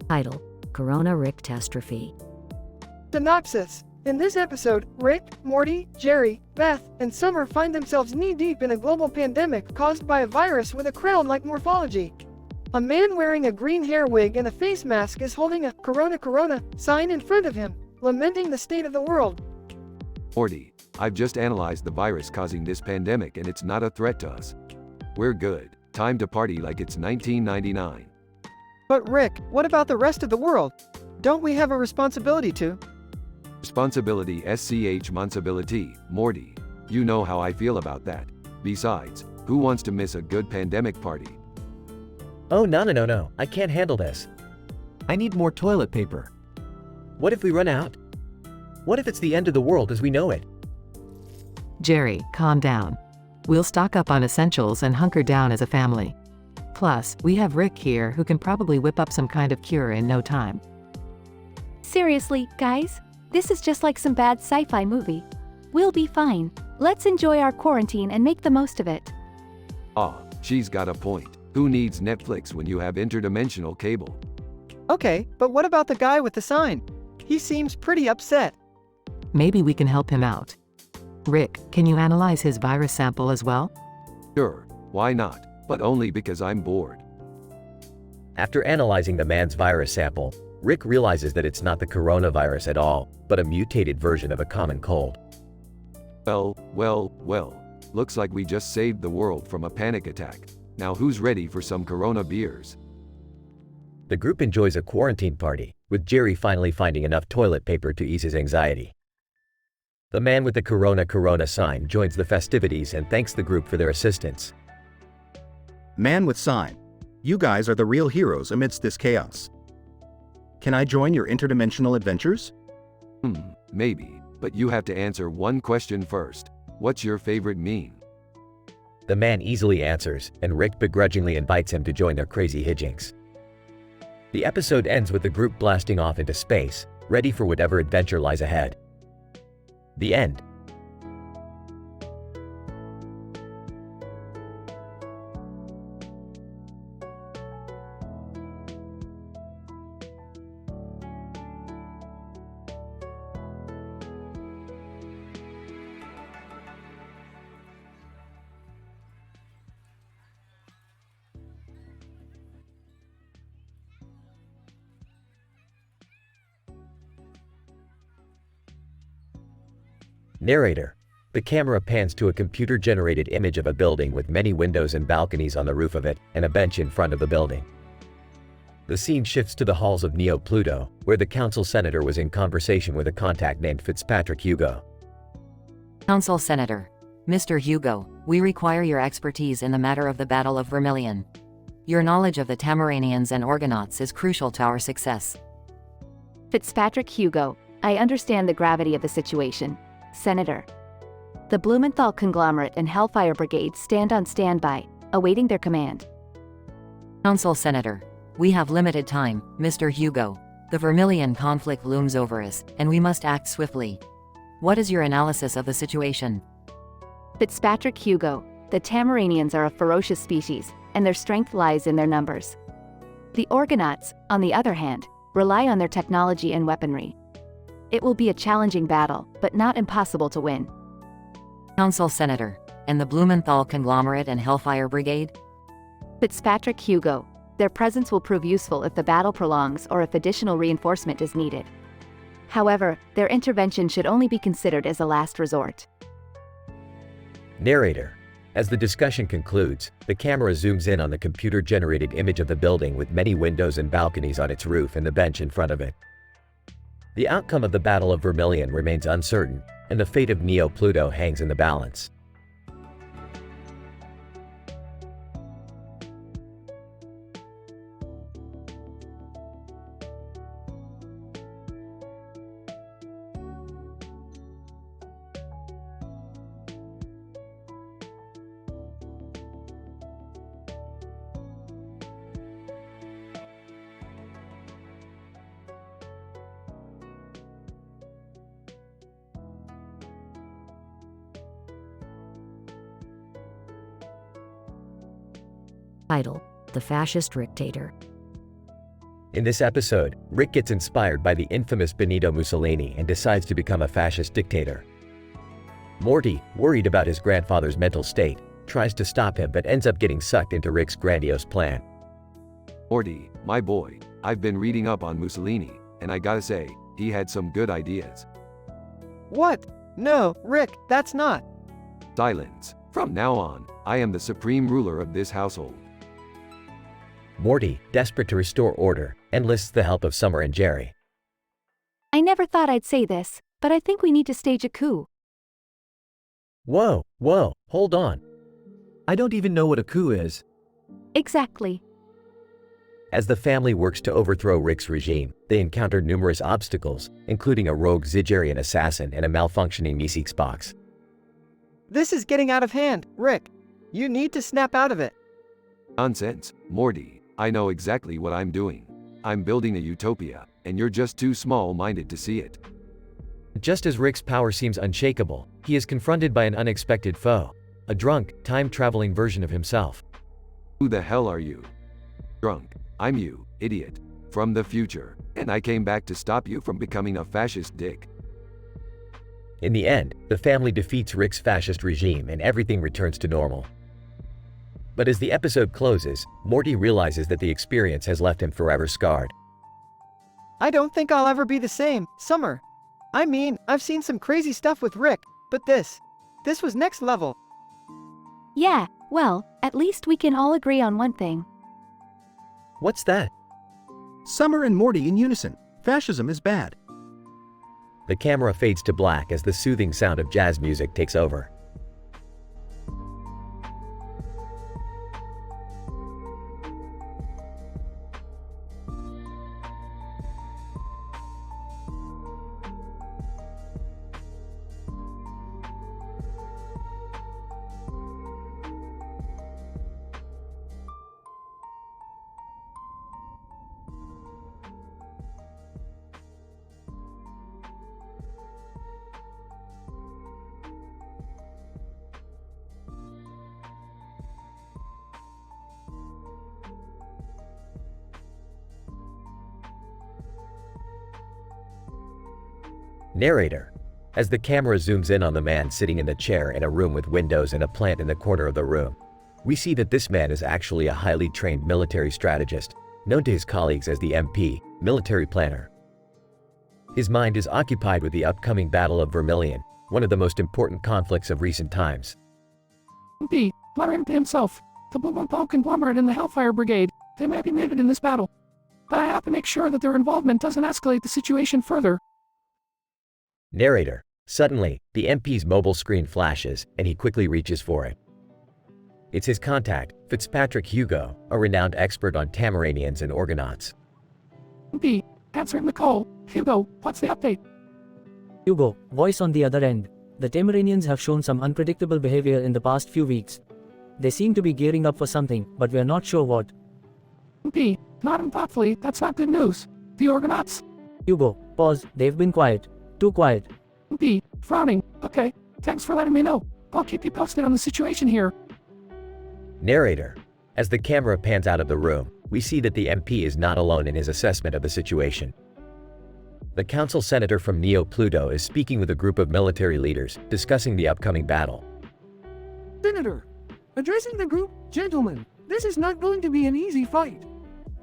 Title: Corona Rick-tastrophe. Synopsis. In this episode, Rick, Morty, Jerry, Beth, and Summer find themselves knee-deep in a global pandemic caused by a virus with a crown-like morphology. A man wearing a green hair wig and a face mask is holding a Corona sign in front of him, lamenting the state of the world. Morty, I've just analyzed the virus causing this pandemic and it's not a threat to us. We're good. Time to party like it's 1999. But Rick, what about the rest of the world? Don't we have a responsibility to? Responsibility responsibility, Morty. You know how I feel about that. Besides, who wants to miss a good pandemic party? Oh no, I can't handle this. I need more toilet paper. What if we run out? What if it's the end of the world as we know it? Jerry, calm down. We'll stock up on essentials and hunker down as a family. Plus, we have Rick here who can probably whip up some kind of cure in no time. Seriously, guys? This is just like some bad sci-fi movie. We'll be fine. Let's enjoy our quarantine and make the most of it. Ah, she's got a point. Who needs Netflix when you have interdimensional cable? Okay, but what about the guy with the sign? He seems pretty upset. Maybe we can help him out. Rick, can you analyze his virus sample as well? Sure, why not? But only because I'm bored. After analyzing the man's virus sample, Rick realizes that it's not the coronavirus at all, but a mutated version of a common cold. Well. Looks like we just saved the world from a panic attack. Now who's ready for some Corona beers? The group enjoys a quarantine party, with Jerry finally finding enough toilet paper to ease his anxiety. The man with the Corona sign joins the festivities and thanks the group for their assistance. Man with sign. You guys are the real heroes amidst this chaos. Can I join your interdimensional adventures? Maybe, but you have to answer one question first. What's your favorite meme? The man easily answers, and Rick begrudgingly invites him to join their crazy hijinks. The episode ends with the group blasting off into space, ready for whatever adventure lies ahead. The end. Narrator. The camera pans to a computer-generated image of a building with many windows and balconies on the roof of it, and a bench in front of the building. The scene shifts to the halls of Neo Pluto, where the council senator was in conversation with a contact named Fitzpatrick Hugo. Council Senator. Mr. Hugo, we require your expertise in the matter of the Battle of Vermilion. Your knowledge of the Tamaranians and Orgonauts is crucial to our success. Fitzpatrick Hugo, I understand the gravity of the situation. Senator. The Blumenthal Conglomerate and Hellfire Brigade stand on standby, awaiting their command. Council Senator. We have limited time, Mr. Hugo. The Vermilion conflict looms over us, and we must act swiftly. What is your analysis of the situation? Fitzpatrick Hugo, the Tamaranians are a ferocious species, and their strength lies in their numbers. The Orgonauts, on the other hand, rely on their technology and weaponry. It will be a challenging battle, but not impossible to win. Council Senator. And the Blumenthal Conglomerate and Hellfire Brigade? Fitzpatrick Hugo. Their presence will prove useful if the battle prolongs or if additional reinforcement is needed. However, their intervention should only be considered as a last resort. Narrator. As the discussion concludes, the camera zooms in on the computer-generated image of the building with many windows and balconies on its roof and the bench in front of it. The outcome of the Battle of Vermilion remains uncertain, and the fate of Neo Pluto hangs in the balance. Title: The Fascist Dictator. In this episode, Rick gets inspired by the infamous Benito Mussolini and decides to become a fascist dictator. Morty, worried about his grandfather's mental state, tries to stop him but ends up getting sucked into Rick's grandiose plan. Morty, my boy, I've been reading up on Mussolini, and I gotta say, he had some good ideas. What? No, Rick, that's not. Silence. From now on, I am the supreme ruler of this household. Morty, desperate to restore order, enlists the help of Summer and Jerry. I never thought I'd say this, but I think we need to stage a coup. Whoa, hold on. I don't even know what a coup is. Exactly. As the family works to overthrow Rick's regime, they encounter numerous obstacles, including a rogue Zigerian assassin and a malfunctioning Meeseeks box. This is getting out of hand, Rick. You need to snap out of it. Nonsense, Morty. I know exactly what I'm doing. I'm building a utopia, and you're just too small-minded to see it. Just as Rick's power seems unshakable, he is confronted by an unexpected foe, a drunk, time-traveling version of himself. Who the hell are you? Drunk. I'm you, idiot. From the future, and I came back to stop you from becoming a fascist dick. In the end, the family defeats Rick's fascist regime and everything returns to normal. But as the episode closes, Morty realizes that the experience has left him forever scarred. I don't think I'll ever be the same, Summer. I mean, I've seen some crazy stuff with Rick, but this was next level. Yeah, well, at least we can all agree on one thing. What's that? Summer and Morty in unison. Fascism is bad. The camera fades to black as the soothing sound of jazz music takes over. Narrator. As the camera zooms in on the man sitting in the chair in a room with windows and a plant in the corner of the room, we see that this man is actually a highly trained military strategist, known to his colleagues as the MP, military planner. His mind is occupied with the upcoming Battle of Vermilion, one of the most important conflicts of recent times. MP, planner to himself, the Blumenthal conglomerate and the Hellfire Brigade, they may be needed in this battle. But I have to make sure that their involvement doesn't escalate the situation further. Narrator. Suddenly, the MP's mobile screen flashes, and he quickly reaches for it. It's his contact, Fitzpatrick Hugo, a renowned expert on Tamaranians and Orgonauts. MP, answering the call. Hugo, what's the update? Hugo, voice on the other end. The Tamaranians have shown some unpredictable behavior in the past few weeks. They seem to be gearing up for something, but we're not sure what. MP, not thoughtfully, that's not good news. The Orgonauts? Hugo, pause, they've been quiet. Too quiet. MP, frowning. Okay, thanks for letting me know. I'll keep you posted on the situation here. Narrator. As the camera pans out of the room, we see that the MP is not alone in his assessment of the situation. The council senator from Neo-Pluto is speaking with a group of military leaders, discussing the upcoming battle. Senator, addressing the group, gentlemen, this is not going to be an easy fight.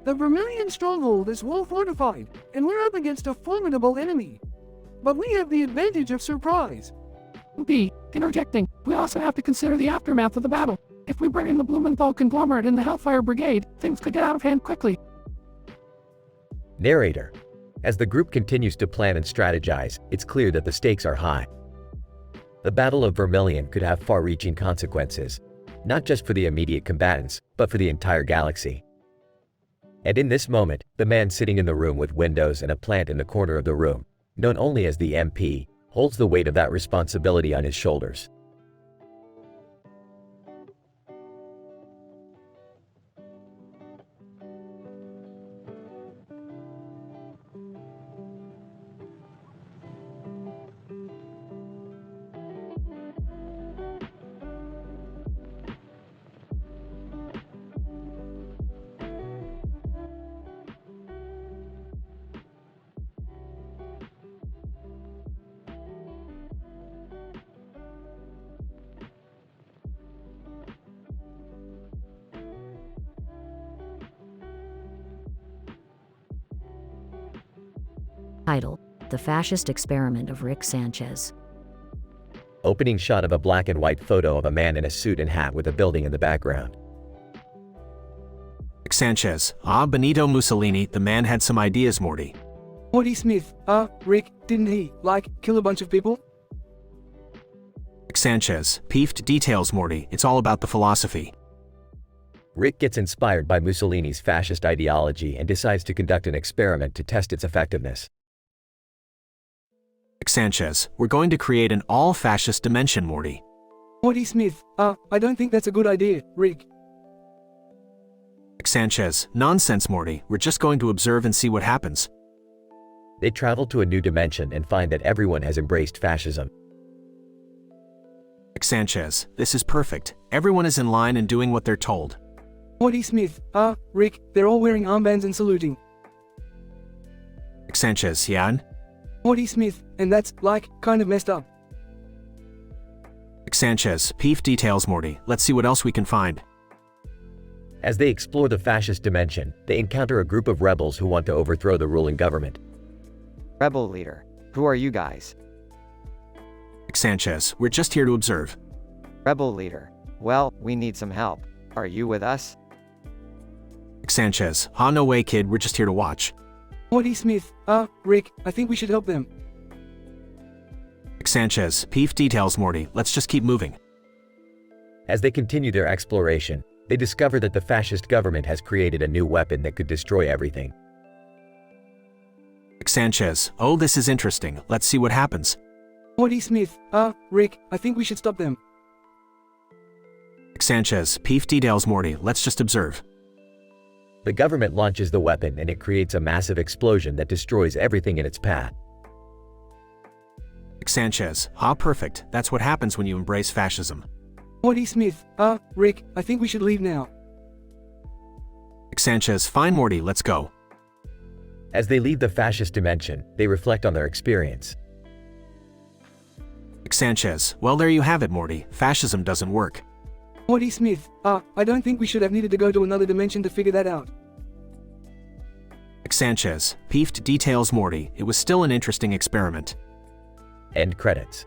The Vermilion stronghold is well fortified, and we're up against a formidable enemy. But we have the advantage of surprise. MP, interjecting, we also have to consider the aftermath of the battle. If we bring in the Blumenthal conglomerate and the Hellfire Brigade, things could get out of hand quickly. Narrator. As the group continues to plan and strategize, it's clear that the stakes are high. The Battle of Vermilion could have far-reaching consequences, not just for the immediate combatants, but for the entire galaxy. And in this moment, the man sitting in the room with windows and a plant in the corner of the room, known only as the MP, holds the weight of that responsibility on his shoulders. Title: The Fascist Experiment of Rick Sanchez. Opening shot of a black and white photo of a man in a suit and hat with a building in the background. Rick Sanchez. Benito Mussolini, the man had some ideas, Morty. Morty Smith, Rick, didn't he, kill a bunch of people? Rick Sanchez. Peefed details, Morty. It's all about the philosophy. Rick gets inspired by Mussolini's fascist ideology and decides to conduct an experiment to test its effectiveness. Sanchez, we're going to create an all-fascist dimension, Morty. Morty Smith, I don't think that's a good idea, Rick. Sanchez, nonsense, Morty. We're just going to observe and see what happens. They travel to a new dimension and find that everyone has embraced fascism. Sanchez, this is perfect. Everyone is in line and doing what they're told. Morty Smith, Rick, they're all wearing armbands and saluting. Sanchez, yeah? Morty Smith, and that's, like, kind of messed up. Sanchez, peef details, Morty. Let's see what else we can find. As they explore the fascist dimension, they encounter a group of rebels who want to overthrow the ruling government. Rebel leader, who are you guys? Sanchez, we're just here to observe. Rebel leader, well, we need some help. Are you with us? Sanchez, no way, kid, we're just here to watch. Morty Smith, Rick, I think we should help them. Sanchez, peef details, Morty. Let's just keep moving. As they continue their exploration, they discover that the fascist government has created a new weapon that could destroy everything. Sanchez, oh, this is interesting. Let's see what happens. Morty Smith, Rick, I think we should stop them. Sanchez, peef details, Morty. Let's just observe. The government launches the weapon and it creates a massive explosion that destroys everything in its path. Sanchez, perfect. That's what happens when you embrace fascism. Morty Smith, Rick, I think we should leave now. Sanchez, fine, Morty, let's go. As they leave the fascist dimension, they reflect on their experience. Sanchez, well, there you have it, Morty. Fascism doesn't work. Morty Smith, I don't think we should have needed to go to another dimension to figure that out. Sanchez, peefed details, Morty. It was still an interesting experiment. End credits.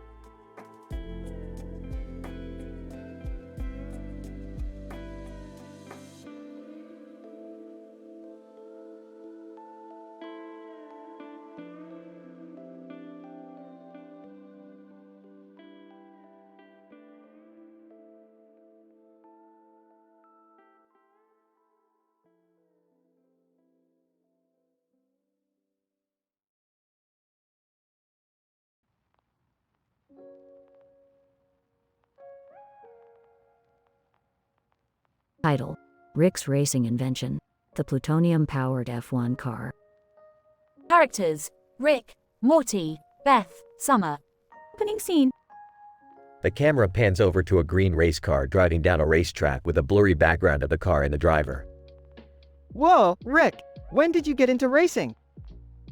Title: Rick's racing invention, the plutonium-powered F1 car. Characters: Rick, Morty, Beth, Summer. Opening scene. The camera pans over to a green race car driving down a racetrack with a blurry background of the car and the driver. Whoa, Rick, when did you get into racing?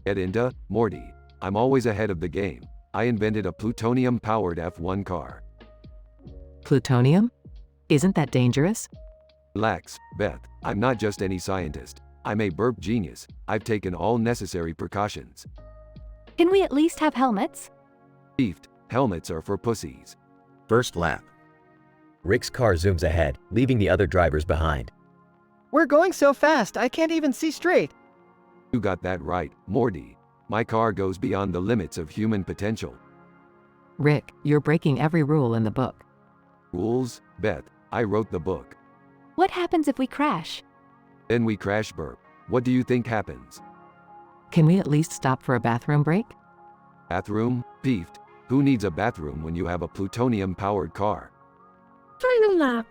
Get into, Morty. I'm always ahead of the game. I invented a plutonium-powered F1 car. Plutonium? Isn't that dangerous? Relax, Beth. I'm not just any scientist. I'm a burp genius. I've taken all necessary precautions. Can we at least have helmets? Beefed, helmets are for pussies. First lap. Rick's car zooms ahead, leaving the other drivers behind. We're going so fast, I can't even see straight. You got that right, Morty. My car goes beyond the limits of human potential. Rick, you're breaking every rule in the book. Rules? Beth, I wrote the book. What happens if we crash? Then we crash burp. What do you think happens? Can we at least stop for a bathroom break? Bathroom? Beefed. Who needs a bathroom when you have a plutonium-powered car? Final lap.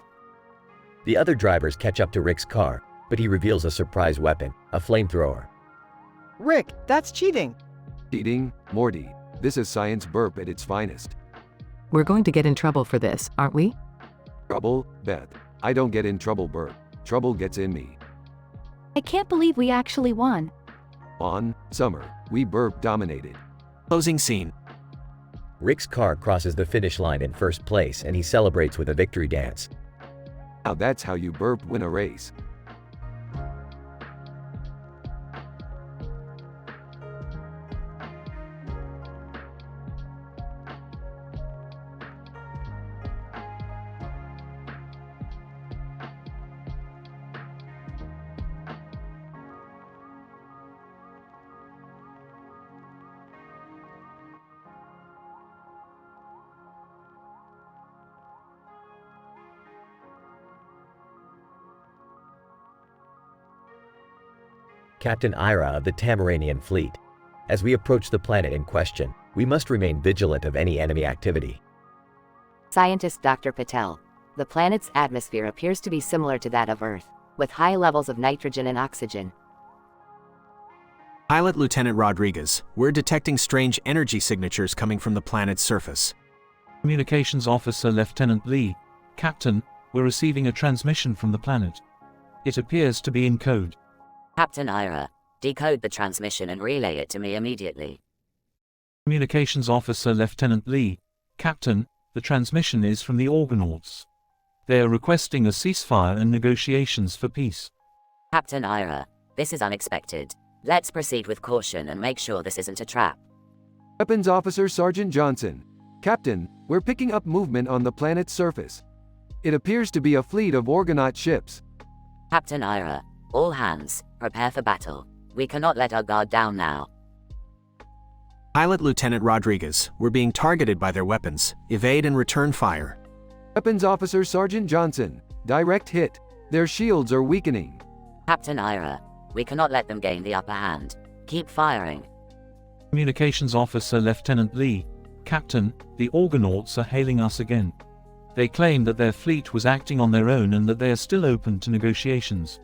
The other drivers catch up to Rick's car, but he reveals a surprise weapon, a flamethrower. Rick, that's cheating. Cheating? Morty. This is science burp at its finest. We're going to get in trouble for this, aren't we? Trouble? Beth. I don't get in trouble burp. Trouble gets in me. I can't believe we actually won. On, Summer, we burp dominated. Closing scene. Rick's car crosses the finish line in first place and he celebrates with a victory dance. Now that's how you burp win a race. Captain Ira of the Tamaranian fleet. As we approach the planet in question, we must remain vigilant of any enemy activity. Scientist Dr. Patel. The planet's atmosphere appears to be similar to that of Earth, with high levels of nitrogen and oxygen. Pilot Lieutenant Rodriguez, we're detecting strange energy signatures coming from the planet's surface. Communications Officer Lieutenant Lee. Captain, we're receiving a transmission from the planet. It appears to be in code. Captain Ira, decode the transmission and relay it to me immediately. Communications Officer Lieutenant Lee. Captain, the transmission is from the Organauts. They are requesting a ceasefire and negotiations for peace. Captain Ira, this is unexpected. Let's proceed with caution and make sure this isn't a trap. Weapons Officer Sergeant Johnson. Captain, we're picking up movement on the planet's surface. It appears to be a fleet of Orgonaut ships. Captain Ira, all hands, prepare for battle. We cannot let our guard down now. Pilot Lieutenant Rodriguez, we're being targeted by their weapons. Evade and return fire. Weapons Officer Sergeant Johnson. Direct hit. Their shields are weakening. Captain Ira, we cannot let them gain the upper hand. Keep firing. Communications Officer Lieutenant Lee. Captain, the Organauts are hailing us again. They claim that their fleet was acting on their own and that they are still open to negotiations.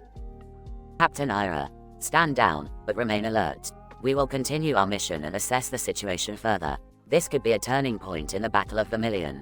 Captain Ira, stand down, but remain alert. We will continue our mission and assess the situation further. This could be a turning point in the Battle of Vermilion.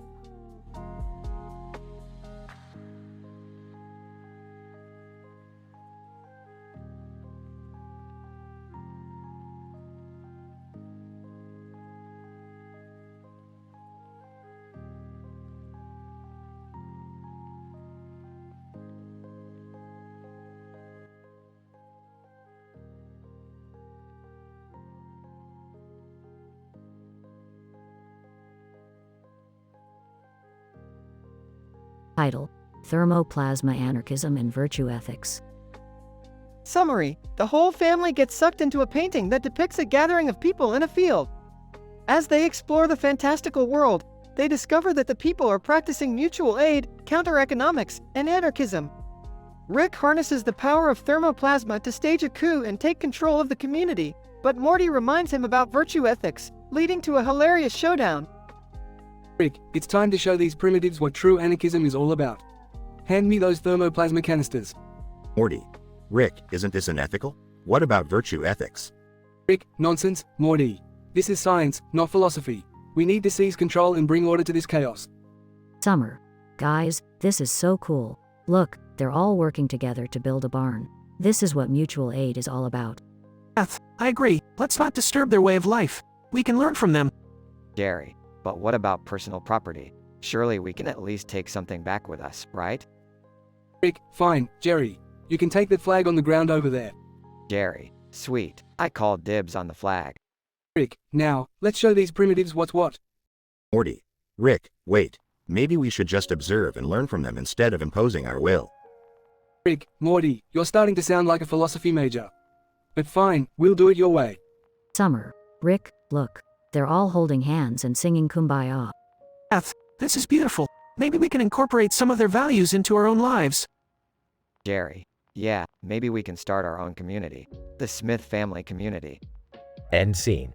Title: Thermoplasma Anarchism and Virtue Ethics. Summary: the whole family gets sucked into a painting that depicts a gathering of people in a field. As they explore the fantastical world, they discover that the people are practicing mutual aid, counter-economics, and anarchism. Rick harnesses the power of thermoplasma to stage a coup and take control of the community, but Morty reminds him about virtue ethics, leading to a hilarious showdown. Rick, it's time to show these primitives what true anarchism is all about. Hand me those thermoplasma canisters. Morty. Rick, isn't this unethical? What about virtue ethics? Rick, nonsense, Morty. This is science, not philosophy. We need to seize control and bring order to this chaos. Summer. Guys, this is so cool. Look, they're all working together to build a barn. This is what mutual aid is all about. Beth, I agree. Let's not disturb their way of life. We can learn from them. Gary, but what about personal property? Surely we can at least take something back with us, right? Rick, fine. Jerry, you can take that flag on the ground over there. Gary, sweet. I call dibs on the flag. Rick, now, let's show these primitives what's what. Morty. Rick, wait. Maybe we should just observe and learn from them instead of imposing our will. Rick, Morty, you're starting to sound like a philosophy major. But fine, we'll do it your way. Summer. Rick, look. They're all holding hands and singing Kumbaya. Beth, this is beautiful. Maybe we can incorporate some of their values into our own lives. Gary, yeah, maybe we can start our own community. The Smith family community. End scene.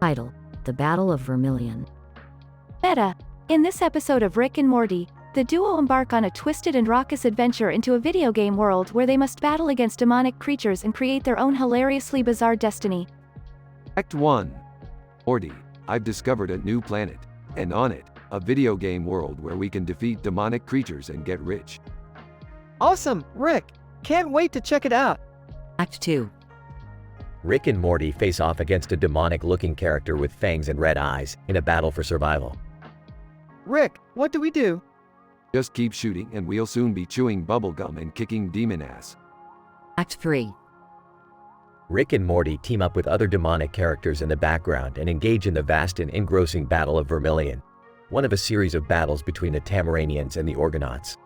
Title: The Battle of Vermilion. Meta. In this episode of Rick and Morty, the duo embark on a twisted and raucous adventure into a video game world where they must battle against demonic creatures and create their own hilariously bizarre destiny. Act 1. Morty, I've discovered a new planet, and on it, a video game world where we can defeat demonic creatures and get rich. Awesome, Rick! Can't wait to check it out! Act 2. Rick and Morty face off against a demonic-looking character with fangs and red eyes in a battle for survival. Rick, what do we do? Just keep shooting and we'll soon be chewing bubblegum and kicking demon ass. Act 3. Rick and Morty team up with other demonic characters in the background and engage in the vast and engrossing Battle of Vermilion, one of a series of battles between the Tamaranians and the Orgonauts.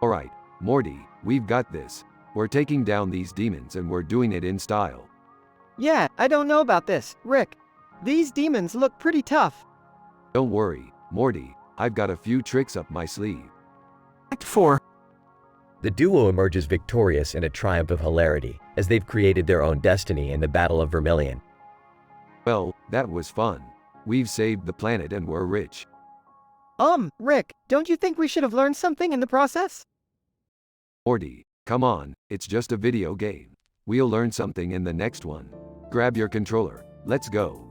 Alright, Morty, we've got this. We're taking down these demons and we're doing it in style. Yeah, I don't know about this, Rick. These demons look pretty tough. Don't worry, Morty, I've got a few tricks up my sleeve. Act 4. The duo emerges victorious in a triumph of hilarity, as they've created their own destiny in the Battle of Vermilion. Well, that was fun. We've saved the planet and we're rich. Rick, don't you think we should have learned something in the process? Morty, come on, it's just a video game. We'll learn something in the next one. Grab your controller, let's go.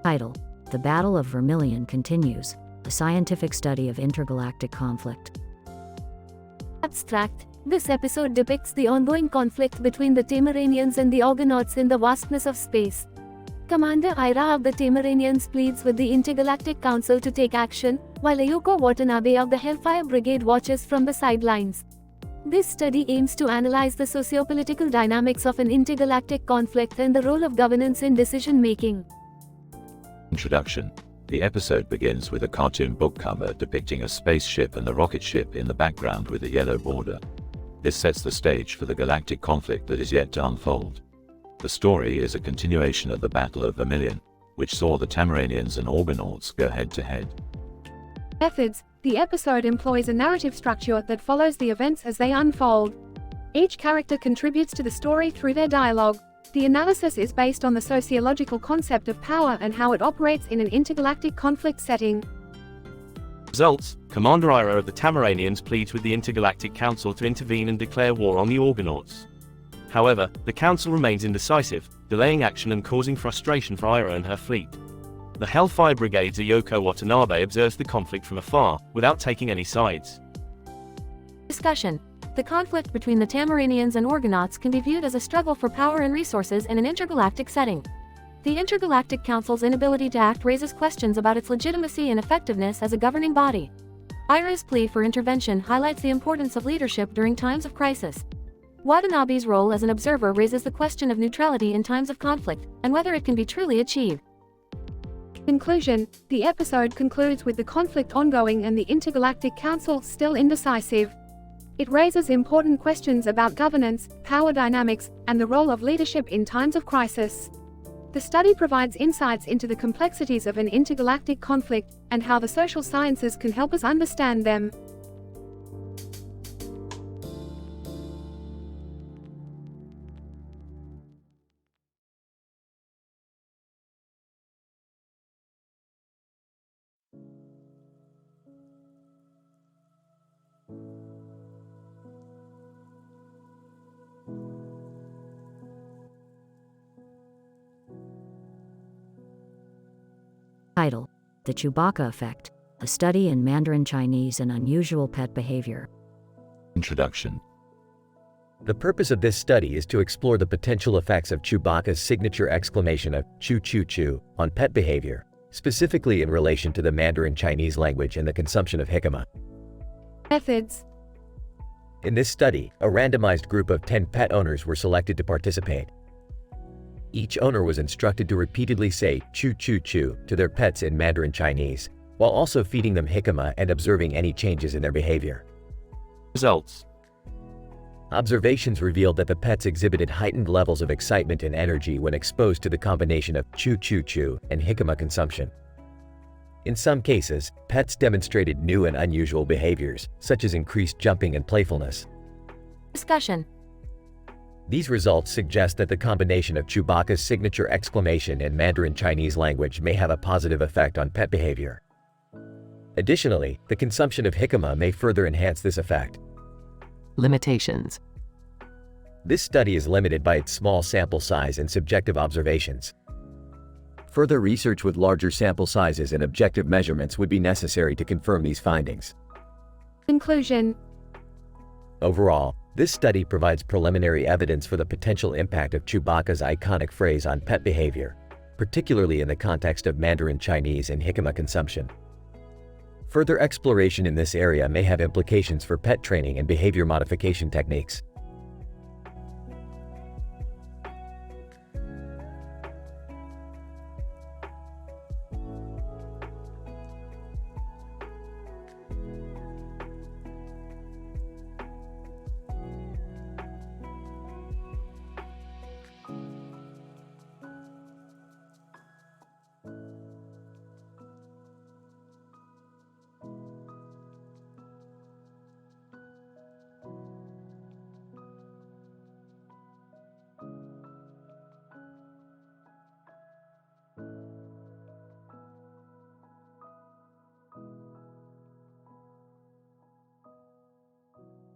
Title: The Battle of Vermilion continues, a scientific study of intergalactic conflict. Abstract. This episode depicts the ongoing conflict between the Tamaranians and the Argonauts in the vastness of space. Commander Ira of the Tamaranians pleads with the Intergalactic Council to take action, while Ayuko Watanabe of the Hellfire Brigade watches from the sidelines. This study aims to analyze the sociopolitical dynamics of an intergalactic conflict and the role of governance in decision-making. Introduction. The episode begins with a cartoon book cover depicting a spaceship and the rocket ship in the background with a yellow border. This sets the stage for the galactic conflict that is yet to unfold. The story is a continuation of the Battle of Vermilion, which saw the Tamaranians and Argonauts go head-to-head. Methods. The episode employs a narrative structure that follows the events as they unfold. Each character contributes to the story through their dialogue. The analysis is based on the sociological concept of power and how it operates in an intergalactic conflict setting. Results: Commander Ira of the Tamaranians pleads with the Intergalactic Council to intervene and declare war on the Argonauts. However, the Council remains indecisive, delaying action and causing frustration for Ira and her fleet. The Hellfire Brigade's Ayuko Watanabe observes the conflict from afar, without taking any sides. Discussion. The conflict between the Tamaranians and Argonauts can be viewed as a struggle for power and resources in an intergalactic setting. The Intergalactic Council's inability to act raises questions about its legitimacy and effectiveness as a governing body. Ira's plea for intervention highlights the importance of leadership during times of crisis. Watanabe's role as an observer raises the question of neutrality in times of conflict, and whether it can be truly achieved. Conclusion. The episode concludes with the conflict ongoing and the Intergalactic Council still indecisive. It raises important questions about governance, power dynamics, and the role of leadership in times of crisis. The study provides insights into the complexities of an intergalactic conflict, and how the social sciences can help us understand them. Title: The Chewbacca Effect, a study in Mandarin Chinese and unusual pet behavior. Introduction. The purpose of this study is to explore the potential effects of Chewbacca's signature exclamation of "choo choo choo" on pet behavior, specifically in relation to the Mandarin Chinese language and the consumption of jicama. Methods. In this study, a randomized group of 10 pet owners were selected to participate. Each owner was instructed to repeatedly say "choo choo choo" to their pets in Mandarin Chinese, while also feeding them jicama and observing any changes in their behavior. Results. Observations revealed that the pets exhibited heightened levels of excitement and energy when exposed to the combination of "choo choo choo" and jicama consumption. In some cases, pets demonstrated new and unusual behaviors, such as increased jumping and playfulness. Discussion. These results suggest that the combination of Chewbacca's signature exclamation and Mandarin Chinese language may have a positive effect on pet behavior. Additionally, the consumption of jicama may further enhance this effect. Limitations. This study is limited by its small sample size and subjective observations. Further research with larger sample sizes and objective measurements would be necessary to confirm these findings. Conclusion. Overall, this study provides preliminary evidence for the potential impact of Chewbacca's iconic phrase on pet behavior, particularly in the context of Mandarin Chinese and jicama consumption. Further exploration in this area may have implications for pet training and behavior modification techniques.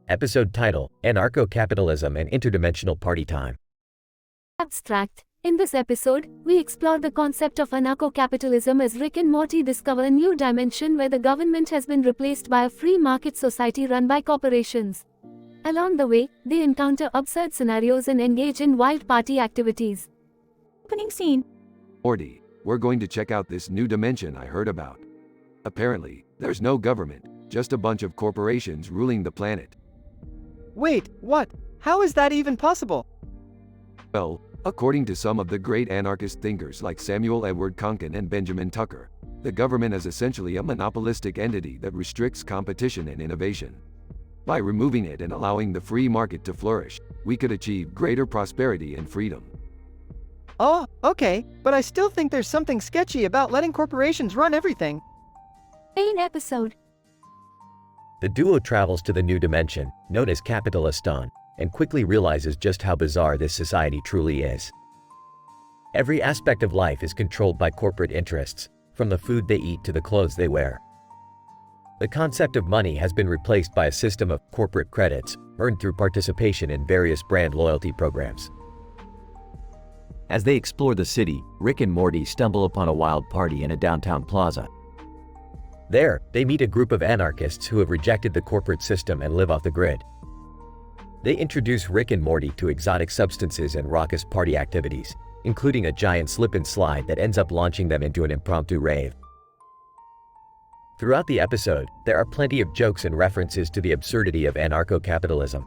Episode title: Anarcho-Capitalism and Interdimensional Party Time. Abstract. In this episode, we explore the concept of anarcho-capitalism as Rick and Morty discover a new dimension where the government has been replaced by a free market society run by corporations. Along the way, they encounter absurd scenarios and engage in wild party activities. Opening scene. Morty, we're going to check out this new dimension I heard about. Apparently, there's no government, just a bunch of corporations ruling the planet. Wait, what? How is that even possible? Well, according to some of the great anarchist thinkers like Samuel Edward Konkin and Benjamin Tucker, the government is essentially a monopolistic entity that restricts competition and innovation. By removing it and allowing the free market to flourish, we could achieve greater prosperity and freedom. Oh, okay, but I still think there's something sketchy about letting corporations run everything. Main episode. The duo travels to the new dimension, known as Capitalistan, and quickly realizes just how bizarre this society truly is. Every aspect of life is controlled by corporate interests, from the food they eat to the clothes they wear. The concept of money has been replaced by a system of corporate credits, earned through participation in various brand loyalty programs. As they explore the city, Rick and Morty stumble upon a wild party in a downtown plaza. There, they meet a group of anarchists who have rejected the corporate system and live off the grid. They introduce Rick and Morty to exotic substances and raucous party activities, including a giant slip and slide that ends up launching them into an impromptu rave. Throughout the episode, there are plenty of jokes and references to the absurdity of anarcho-capitalism.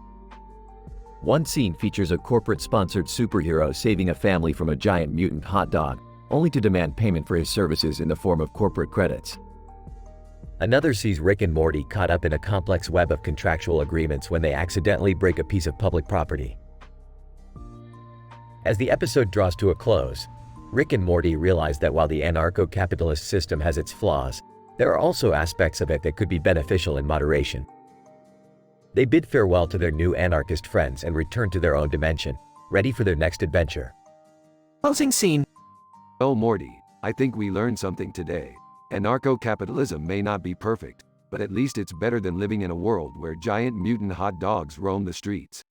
One scene features a corporate-sponsored superhero saving a family from a giant mutant hot dog, only to demand payment for his services in the form of corporate credits. Another sees Rick and Morty caught up in a complex web of contractual agreements when they accidentally break a piece of public property. As the episode draws to a close, Rick and Morty realize that while the anarcho-capitalist system has its flaws, there are also aspects of it that could be beneficial in moderation. They bid farewell to their new anarchist friends and return to their own dimension, ready for their next adventure. Closing scene. Oh Morty, I think we learned something today. Anarcho-capitalism may not be perfect, but at least it's better than living in a world where giant mutant hot dogs roam the streets.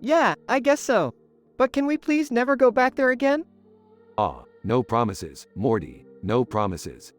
Yeah, I guess so. But can we please never go back there again? No promises, Morty, no promises.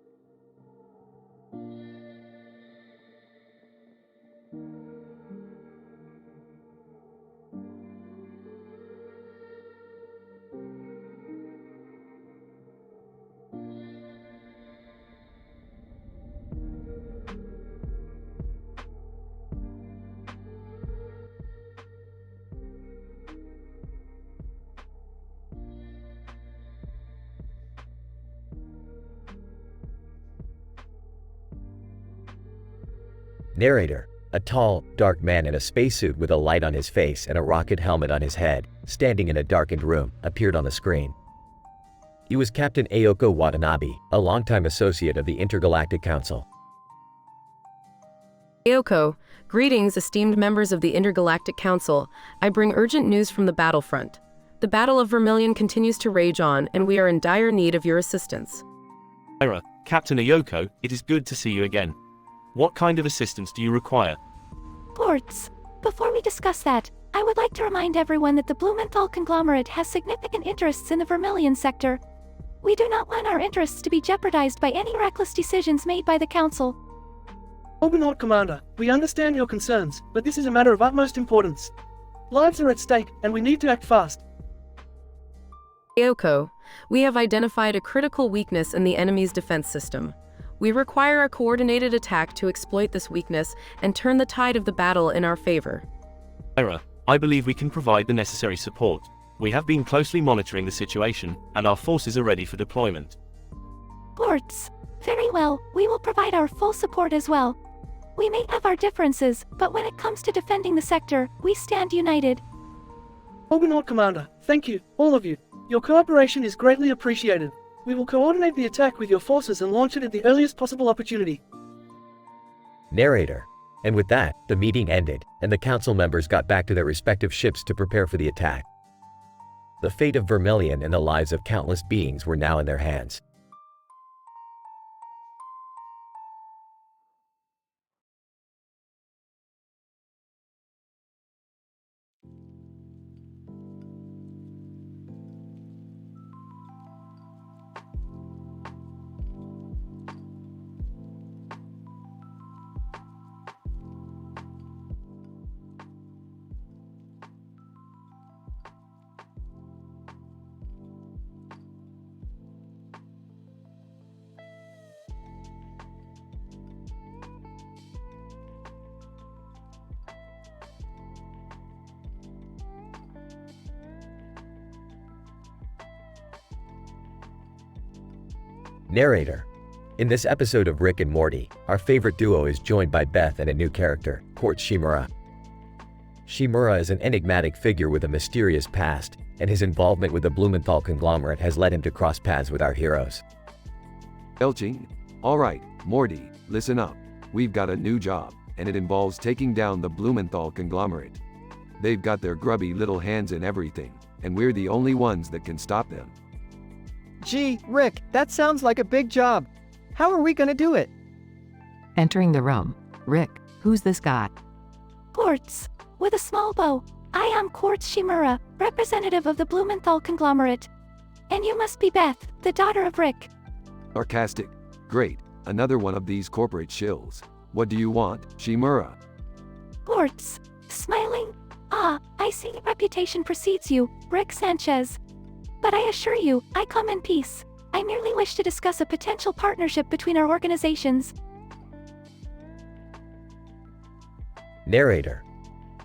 Narrator: a tall, dark man in a spacesuit with a light on his face and a rocket helmet on his head, standing in a darkened room, appeared on the screen. He was Captain Ayoko Watanabe, a longtime associate of the Intergalactic Council. Ayoko, greetings esteemed members of the Intergalactic Council. I bring urgent news from the battlefront. The Battle of Vermilion continues to rage on, and we are in dire need of your assistance. Ira, Captain Ayoko, it is good to see you again. What kind of assistance do you require? Ports. Before we discuss that, I would like to remind everyone that the Blumenthal conglomerate has significant interests in the Vermilion sector. We do not want our interests to be jeopardized by any reckless decisions made by the Council. Orbinaut Commander, we understand your concerns, but this is a matter of utmost importance. Lives are at stake, and we need to act fast. Ayoko, we have identified a critical weakness in the enemy's defense system. We require a coordinated attack to exploit this weakness and turn the tide of the battle in our favor. Ira, I believe we can provide the necessary support. We have been closely monitoring the situation, and our forces are ready for deployment. Ports. Very well, we will provide our full support as well. We may have our differences, but when it comes to defending the sector, we stand united. Orbinaut Commander, thank you, all of you. Your cooperation is greatly appreciated. We will coordinate the attack with your forces and launch it at the earliest possible opportunity. Narrator: and with that, the meeting ended, and the council members got back to their respective ships to prepare for the attack. The fate of Vermilion and the lives of countless beings were now in their hands. Narrator: in this episode of Rick and Morty, our favorite duo is joined by Beth and a new character, Court Shimura. Shimura is an enigmatic figure with a mysterious past, and his involvement with the Blumenthal conglomerate has led him to cross paths with our heroes. Elching? Alright, Morty, listen up. We've got a new job, and it involves taking down the Blumenthal conglomerate. They've got their grubby little hands in everything, and we're the only ones that can stop them. Gee, Rick, that sounds like a big job. How are we gonna do it? Entering the room. Rick, who's this guy? Quartz. With a small bow. I am Quartz Shimura, representative of the Blumenthal conglomerate. And you must be Beth, the daughter of Rick. Sarcastic. Great, another one of these corporate shills. What do you want, Shimura? Quartz. Smiling. Ah, I see reputation precedes you, Rick Sanchez. But I assure you, I come in peace. I merely wish to discuss a potential partnership between our organizations. Narrator: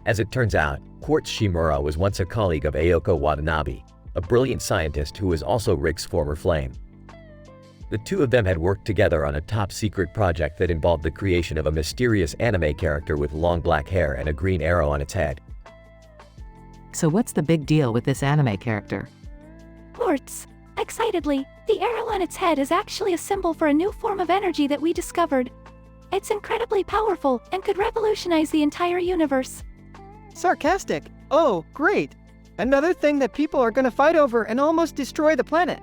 as it turns out, Quartz Shimura was once a colleague of Ayoko Watanabe, a brilliant scientist who was also Rick's former flame. The two of them had worked together on a top-secret project that involved the creation of a mysterious anime character with long black hair and a green arrow on its head. So what's the big deal with this anime character? Quartz. Excitedly, the arrow on its head is actually a symbol for a new form of energy that we discovered. It's incredibly powerful and could revolutionize the entire universe. Sarcastic. Oh, great. Another thing that people are gonna fight over and almost destroy the planet.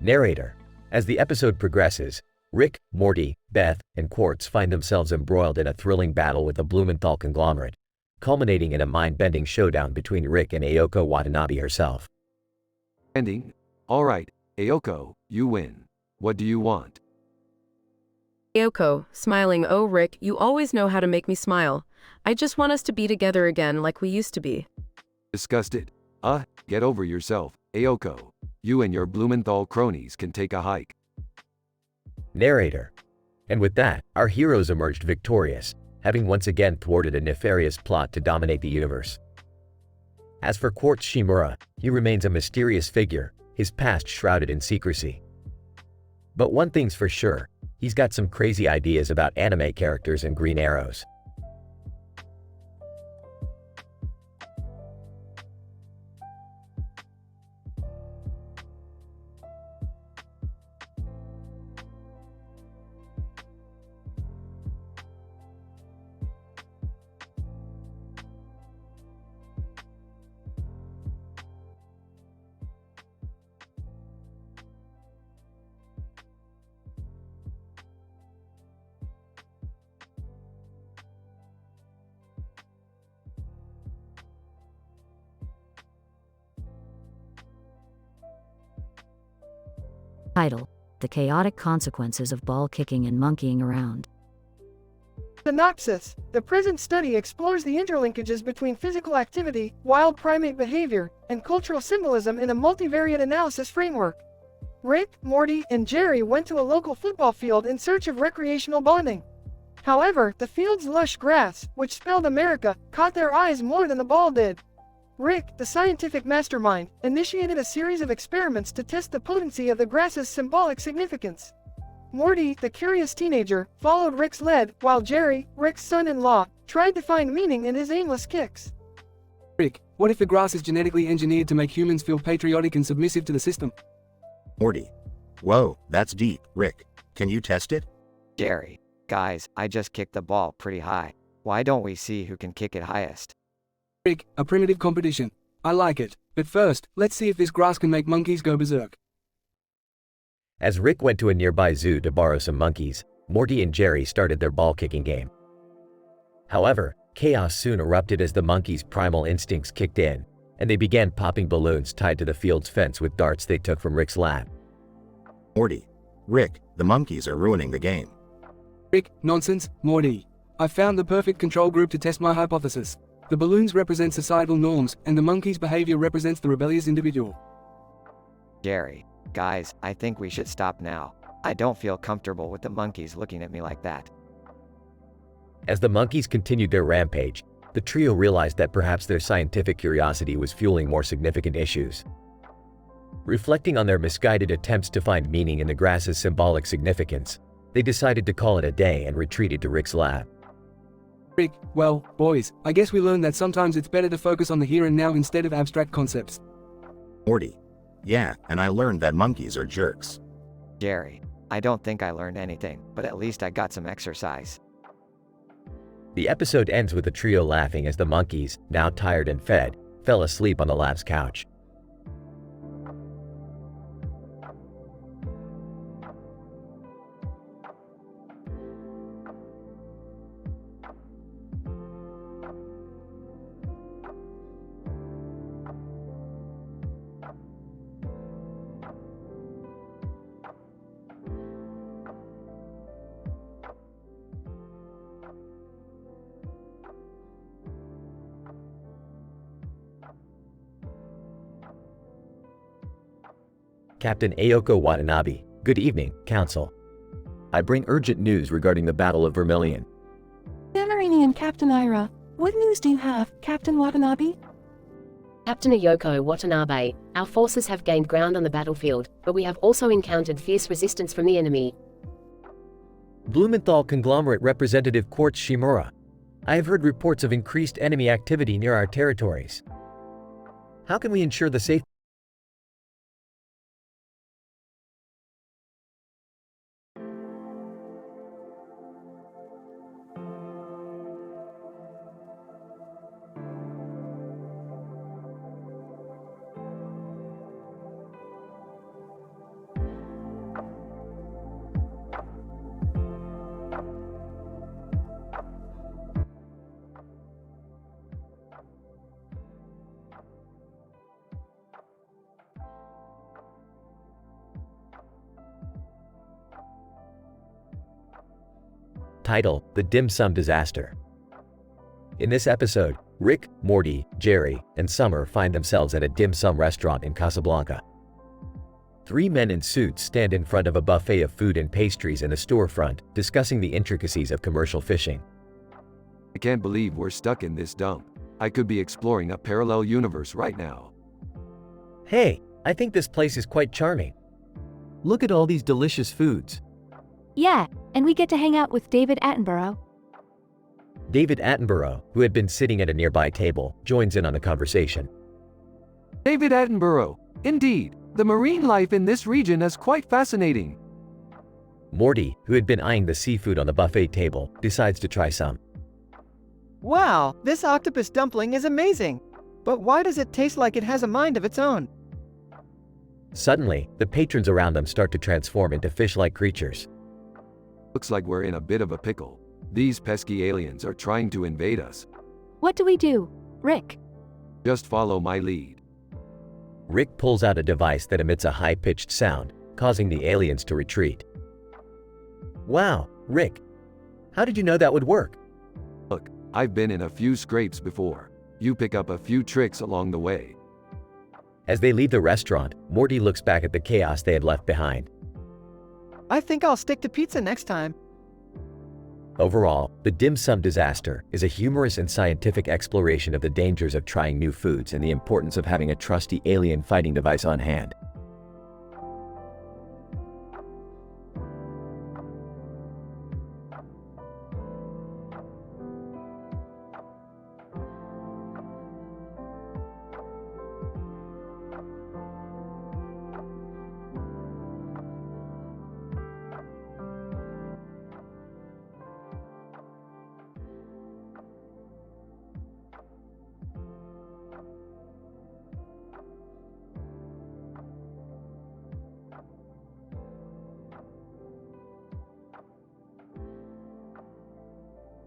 Narrator: as the episode progresses, Rick, Morty, Beth, and Quartz find themselves embroiled in a thrilling battle with the Blumenthal conglomerate, culminating in a mind-bending showdown between Rick and Ayoko Watanabe herself. Ending? Alright, Ayoko, you win. What do you want? Ayoko, smiling. Oh Rick, you always know how to make me smile. I just want us to be together again like we used to be. Disgusted? Get over yourself, Ayoko. You and your Blumenthal cronies can take a hike. Narrator: and with that, our heroes emerged victorious, having once again thwarted a nefarious plot to dominate the universe. As for Quartz Shimura, he remains a mysterious figure, his past shrouded in secrecy. But one thing's for sure, He's got some crazy ideas about anime characters and green arrows. Title: The Chaotic Consequences of Ball Kicking and Monkeying Around. Synopsis: The present study explores the interlinkages between physical activity, wild primate behavior, and cultural symbolism in a multivariate analysis framework. Rick, Morty, and Jerry went to a local football field in search of recreational bonding. However, the field's lush grass, which spelled America, caught their eyes more than the ball did. Rick, the scientific mastermind, initiated a series of experiments to test the potency of the grass's symbolic significance. Morty, the curious teenager, followed Rick's lead, while Jerry, Rick's son-in-law, tried to find meaning in his aimless kicks. Rick, what if the grass is genetically engineered to make humans feel patriotic and submissive to the system? Morty. Whoa, that's deep. Rick, can you test it? Jerry. Guys, I just kicked the ball pretty high. Why don't we see who can kick it highest? Rick, a primitive competition. I like it. But first, let's see if this grass can make monkeys go berserk. As Rick went to a nearby zoo to borrow some monkeys, Morty and Jerry started their ball-kicking game. However, chaos soon erupted as the monkeys' primal instincts kicked in, and they began popping balloons tied to the field's fence with darts they took from Rick's lab. Morty. Rick, the monkeys are ruining the game. Rick, nonsense, Morty. I found the perfect control group to test my hypothesis. The balloons represent societal norms, and the monkey's behavior represents the rebellious individual. Jerry. Guys, I think we should stop now. I don't feel comfortable with the monkeys looking at me like that. As the monkeys continued their rampage, the trio realized that perhaps their scientific curiosity was fueling more significant issues. Reflecting on their misguided attempts to find meaning in the grass's symbolic significance, they decided to call it a day and retreated to Rick's lab. Rick, well, boys, I guess we learned that sometimes it's better to focus on the here and now instead of abstract concepts. Morty. Yeah, and I learned that monkeys are jerks. Jerry. I don't think I learned anything, but at least I got some exercise. The episode ends with the trio laughing as the monkeys, now tired and fed, fell asleep on the lab's couch. Captain Ayoko Watanabe, good evening, Council. I bring urgent news regarding the Battle of Vermilion. Tamaranian Captain Ira, what news do you have, Captain Watanabe? Captain Ayoko Watanabe, our forces have gained ground on the battlefield, but we have also encountered fierce resistance from the enemy. Blumenthal Conglomerate Representative Quartz Shimura. I have heard reports of increased enemy activity near our territories. How can we ensure the safety? Title: The Dim Sum Disaster. In this episode, Rick, Morty, Jerry, and Summer find themselves at a dim sum restaurant in Casablanca. Three men in suits stand in front of a buffet of food and pastries in a storefront, discussing the intricacies of commercial fishing. I can't believe we're stuck in this dump. I could be exploring a parallel universe right now. Hey, I think this place is quite charming. Look at all these delicious foods. Yeah, and we get to hang out with David Attenborough. David Attenborough, who had been sitting at a nearby table, joins in on the conversation. David Attenborough. Indeed, the marine life in this region is quite fascinating. Morty, who had been eyeing the seafood on the buffet table, decides to try some. Wow, this octopus dumpling is amazing. But why does it taste like it has a mind of its own? Suddenly, the patrons around them start to transform into fish-like creatures. Looks like we're in a bit of a pickle. These pesky aliens are trying to invade us. What do we do, Rick? Just follow my lead. Rick pulls out a device that emits a high-pitched sound, causing the aliens to retreat. Wow, Rick, how did you know that would work? Look, I've been in a few scrapes before. You pick up a few tricks along the way. As they leave the restaurant, Morty looks back at the chaos they had left behind. I think I'll stick to pizza next time. Overall, the dim sum disaster is a humorous and scientific exploration of the dangers of trying new foods and the importance of having a trusty alien fighting device on hand.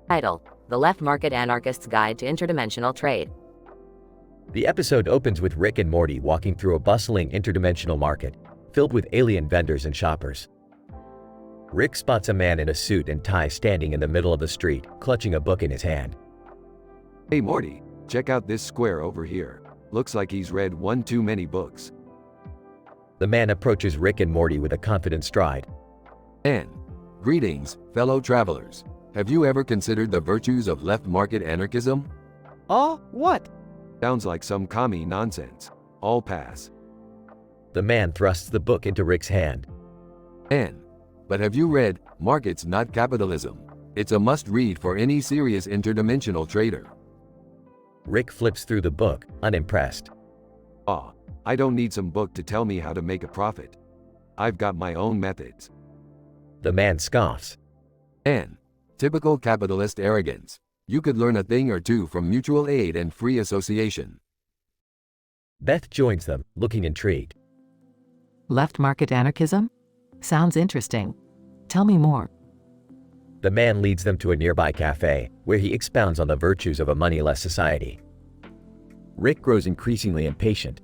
Title: The Left Market Anarchist's Guide to Interdimensional Trade. The episode opens with Rick and Morty walking through a bustling interdimensional market, filled with alien vendors and shoppers. Rick spots a man in a suit and tie standing in the middle of the street, clutching a book in his hand. Hey Morty, check out this square over here. Looks like he's read one too many books. The man approaches Rick and Morty with a confident stride. And greetings, fellow travelers. Have you ever considered the virtues of left market anarchism? Oh, what? Sounds like some commie nonsense. I'll pass. The man thrusts the book into Rick's hand. But have you read Markets Not Capitalism? It's a must-read for any serious interdimensional trader. Rick flips through the book, unimpressed. I don't need some book to tell me how to make a profit. I've got my own methods. The man scoffs. Typical capitalist arrogance. You could learn a thing or two from mutual aid and free association. Beth joins them, looking intrigued. Left market anarchism? Sounds interesting. Tell me more. The man leads them to a nearby cafe, where he expounds on the virtues of a moneyless society. Rick grows increasingly impatient.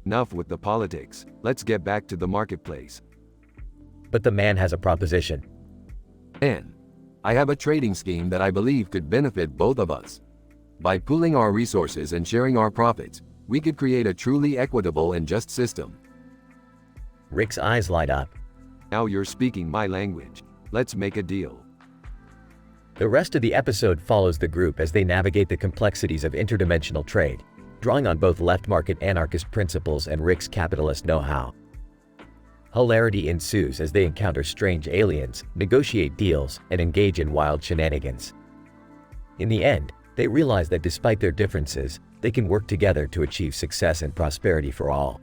Enough with the politics. Let's get back to the marketplace. But the man has a proposition. I have a trading scheme that I believe could benefit both of us. By pooling our resources and sharing our profits, we could create a truly equitable and just system. Rick's eyes light up. Now you're speaking my language. Let's make a deal. The rest of the episode follows the group as they navigate the complexities of interdimensional trade, drawing on both left market anarchist principles and Rick's capitalist know-how. Hilarity ensues as they encounter strange aliens, negotiate deals, and engage in wild shenanigans. In the end, they realize that despite their differences, they can work together to achieve success and prosperity for all.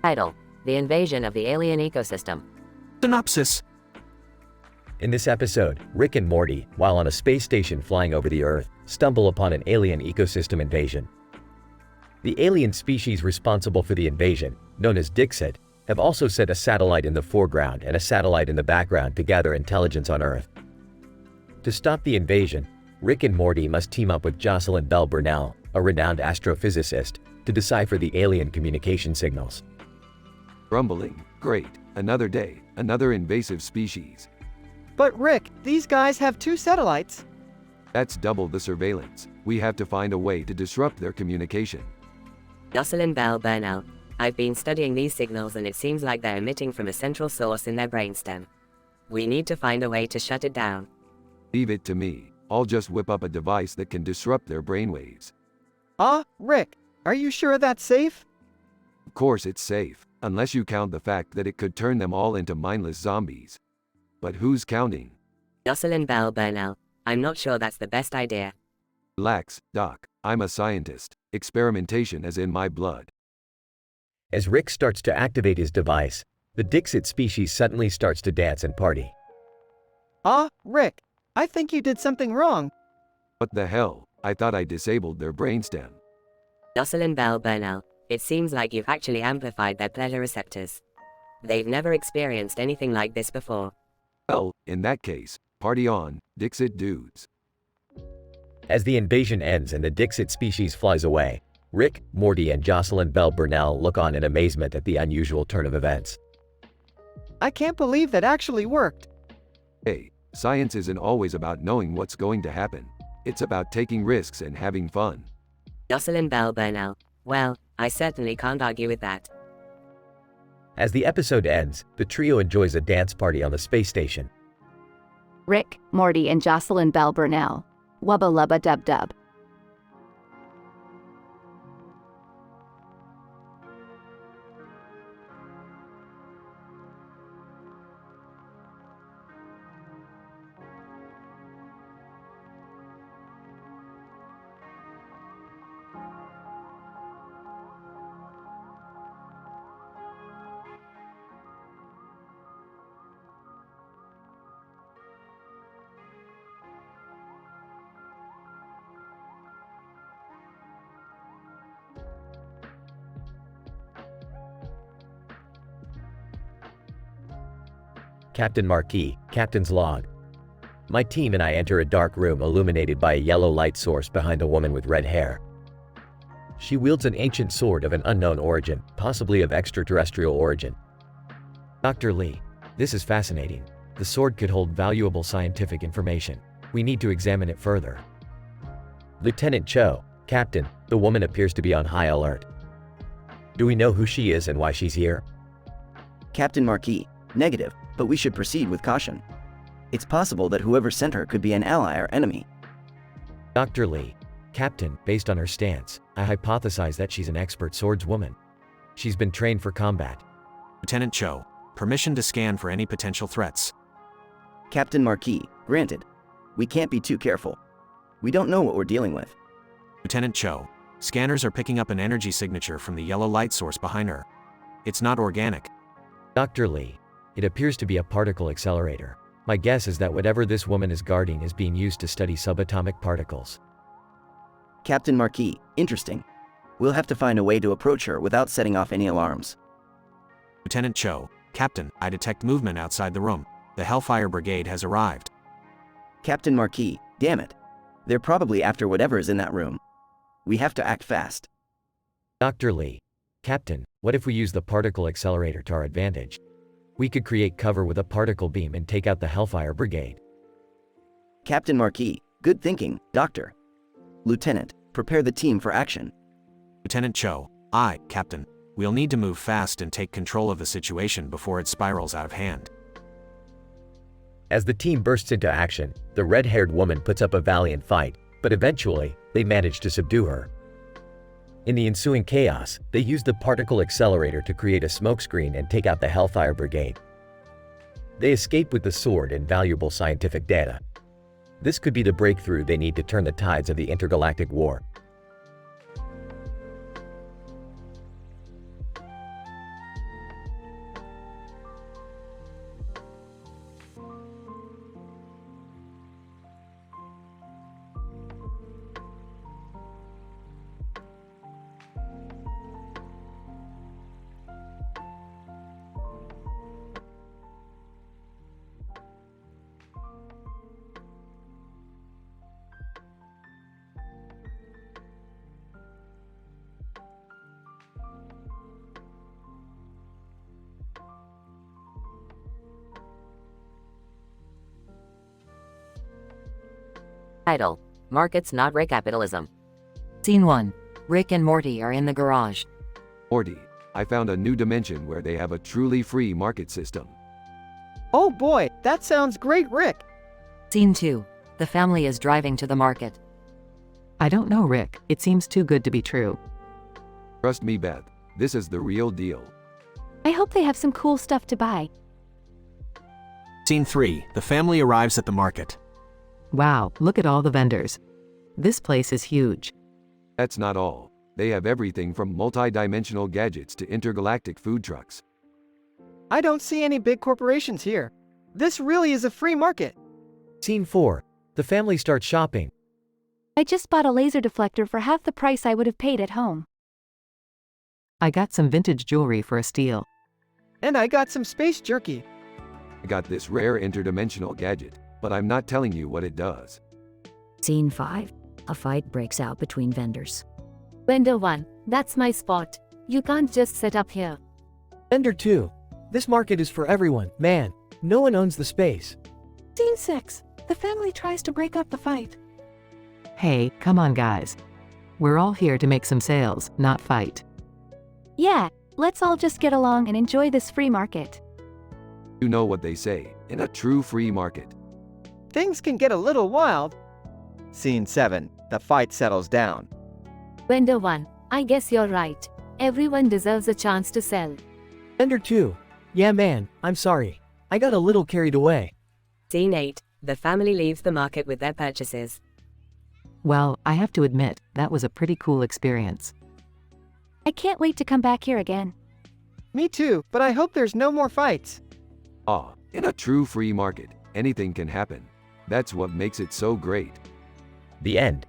Title: The Invasion of the Alien Ecosystem. Synopsis. In this episode, Rick and Morty, while on a space station flying over the Earth, stumble upon an alien ecosystem invasion. The alien species responsible for the invasion, known as Dixit, have also set a satellite in the foreground and a satellite in the background to gather intelligence on Earth. To stop the invasion, Rick and Morty must team up with Jocelyn Bell Burnell, a renowned astrophysicist, to decipher the alien communication signals. Grumbling, great, another day, another invasive species. But Rick, these guys have 2 satellites. That's double the surveillance. We have to find a way to disrupt their communication. Jocelyn Bell Burnell. I've been studying these signals and it seems like they're emitting from a central source in their brainstem. We need to find a way to shut it down. Leave it to me. I'll just whip up a device that can disrupt their brainwaves. Rick, are you sure that's safe? Of course it's safe, unless you count the fact that it could turn them all into mindless zombies. But who's counting? Jocelyn Bell Burnell. I'm not sure that's the best idea. Relax, Doc. I'm a scientist. Experimentation is in my blood. As Rick starts to activate his device, the Dixit species suddenly starts to dance and party. Rick, I think you did something wrong. What the hell? I thought I disabled their brainstem. Jocelyn Bell Burnell. It seems like you've actually amplified their pleasure receptors. They've never experienced anything like this before. Well, in that case, party on, Dixit dudes. As the invasion ends and the Dixit species flies away, Rick, Morty, and Jocelyn Bell Burnell look on in amazement at the unusual turn of events. I can't believe that actually worked. Hey, science isn't always about knowing what's going to happen. It's about taking risks and having fun. Jocelyn Bell Burnell. Well, I certainly can't argue with that. As the episode ends, the trio enjoys a dance party on the space station. Rick, Morty, and Jocelyn Bell Burnell. Wubba lubba dub dub. Captain Marquis, Captain's Log. My team and I enter a dark room illuminated by a yellow light source behind a woman with red hair. She wields an ancient sword of an unknown origin, possibly of extraterrestrial origin. Dr. Lee, this is fascinating. The sword could hold valuable scientific information. We need to examine it further. Lieutenant Cho, Captain, the woman appears to be on high alert. Do we know who she is and why she's here? Captain Marquis, negative, but we should proceed with caution. It's possible that whoever sent her could be an ally or enemy. Dr. Lee, Captain, based on her stance, I hypothesize that she's an expert swordswoman. She's been trained for combat. Lieutenant Cho, permission to scan for any potential threats. Captain Marquis, granted. We can't be too careful. We don't know what we're dealing with. Lieutenant Cho, scanners are picking up an energy signature from the yellow light source behind her. It's not organic. Dr. Lee, it appears to be a particle accelerator. My guess is that whatever this woman is guarding is being used to study subatomic particles. Captain Marquis, interesting. We'll have to find a way to approach her without setting off any alarms. Lieutenant Cho, Captain, I detect movement outside the room. The Hellfire Brigade has arrived. Captain Marquis, damn it. They're probably after whatever is in that room. We have to act fast. Dr. Lee, Captain, what if we use the particle accelerator to our advantage? We could create cover with a particle beam and take out the Hellfire Brigade. Captain Marquis, good thinking, Doctor. Lieutenant, prepare the team for action. Lieutenant Cho, I, Captain, we'll need to move fast and take control of the situation before it spirals out of hand. As the team bursts into action, the red-haired woman puts up a valiant fight, but eventually, they manage to subdue her. In the ensuing chaos, they use the particle accelerator to create a smokescreen and take out the Hellfire Brigade. They escape with the sword and valuable scientific data. This could be the breakthrough they need to turn the tides of the intergalactic war. Title: Markets Not Recapitalism. Scene 1. Rick and Morty are in the garage. Morty, I found a new dimension where they have a truly free market system. Oh boy, that sounds great, Rick. Scene 2. The family is driving to the market. I don't know, Rick. It seems too good to be true. Trust me, Beth. This is the real deal. I hope they have some cool stuff to buy. Scene 3. The family arrives at the market. Wow, look at all the vendors. This place is huge. That's not all. They have everything from multi-dimensional gadgets to intergalactic food trucks. I don't see any big corporations here. This really is a free market. Scene 4. The family starts shopping. I just bought a laser deflector for half the price I would have paid at home. I got some vintage jewelry for a steal. And I got some space jerky. I got this rare interdimensional gadget, but I'm not telling you what it does. Scene 5. A fight breaks out between vendors. Vendor 1, that's my spot. You can't just sit up here. Vendor 2. This market is for everyone, man. No one owns the space. Scene 6. The family tries to break up the fight. Hey, come on guys. We're all here to make some sales, not fight. Yeah, let's all just get along and enjoy this free market. You know what they say, in a true free market. Things can get a little wild. Scene 7. The fight settles down. Vendor 1, I guess you're right. Everyone deserves a chance to sell. Vendor 2. Yeah man, I'm sorry. I got a little carried away. Scene 8. The family leaves the market with their purchases. Well, I have to admit, that was a pretty cool experience. I can't wait to come back here again. Me too, but I hope there's no more fights. In a true free market, anything can happen. That's what makes it so great. The end.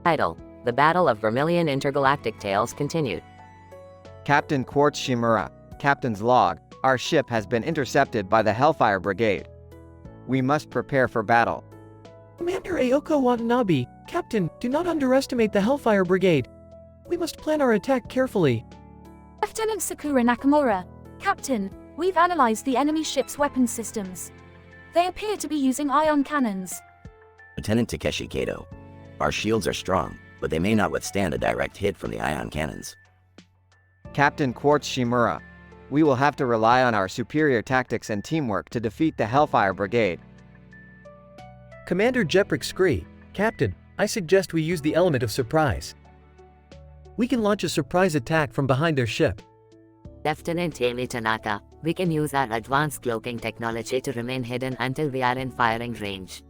Title: The Battle of Vermilion Intergalactic Tales continued. Captain Quartz Shimura, Captain's log, our ship has been intercepted by the Hellfire Brigade. We must prepare for battle. Commander Aoko Watanabe, Captain, do not underestimate the Hellfire Brigade. We must plan our attack carefully. Lieutenant Sakura Nakamura, Captain, we've analyzed the enemy ship's weapon systems. They appear to be using ion cannons. Lieutenant Takeshi Kato, our shields are strong, but they may not withstand a direct hit from the ion cannons. Captain Quartz Shimura, we will have to rely on our superior tactics and teamwork to defeat the Hellfire Brigade. Commander Jeprick Scree, Captain, I suggest we use the element of surprise. We can launch a surprise attack from behind their ship. Lieutenant Amy Tanaka, we can use our advanced cloaking technology to remain hidden until we are in firing range.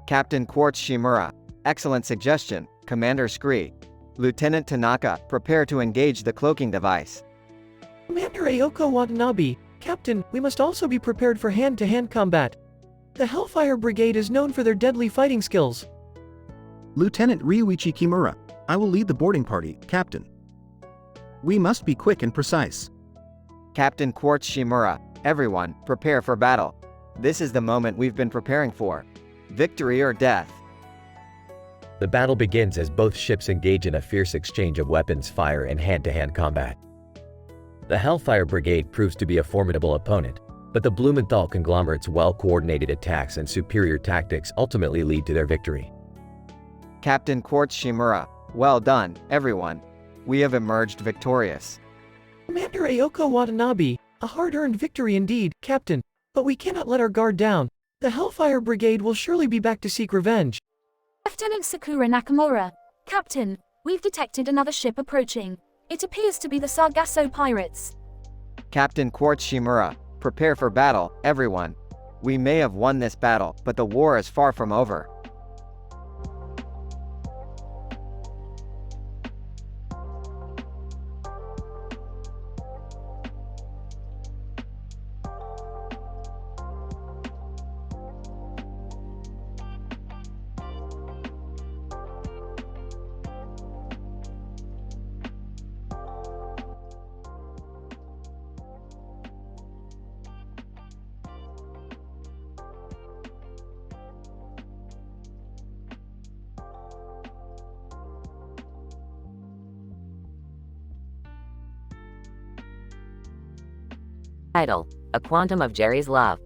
Captain Quartz Shimura, excellent suggestion, Commander Scree. Lieutenant Tanaka, prepare to engage the cloaking device. Commander Aoko Watanabe, Captain, we must also be prepared for hand-to-hand combat. The Hellfire Brigade is known for their deadly fighting skills. Lieutenant Ryuichi Kimura, I will lead the boarding party, Captain. We must be quick and precise. Captain Quartz Shimura, everyone, prepare for battle. This is the moment we've been preparing for. Victory or death. The battle begins as both ships engage in a fierce exchange of weapons, fire, and hand-to-hand combat. The Hellfire Brigade proves to be a formidable opponent, but the Blumenthal conglomerate's well-coordinated attacks and superior tactics ultimately lead to their victory. Captain Quartz Shimura, well done, everyone. We have emerged victorious. Commander Aoko Watanabe, a hard-earned victory indeed, Captain, but we cannot let our guard down. The Hellfire Brigade will surely be back to seek revenge. Lieutenant Sakura Nakamura, Captain, we've detected another ship approaching. It appears to be the Sargasso pirates. Captain Quartz Shimura, prepare for battle, everyone. We may have won this battle, but the war is far from over. Title: A Quantum of Jerry's Love.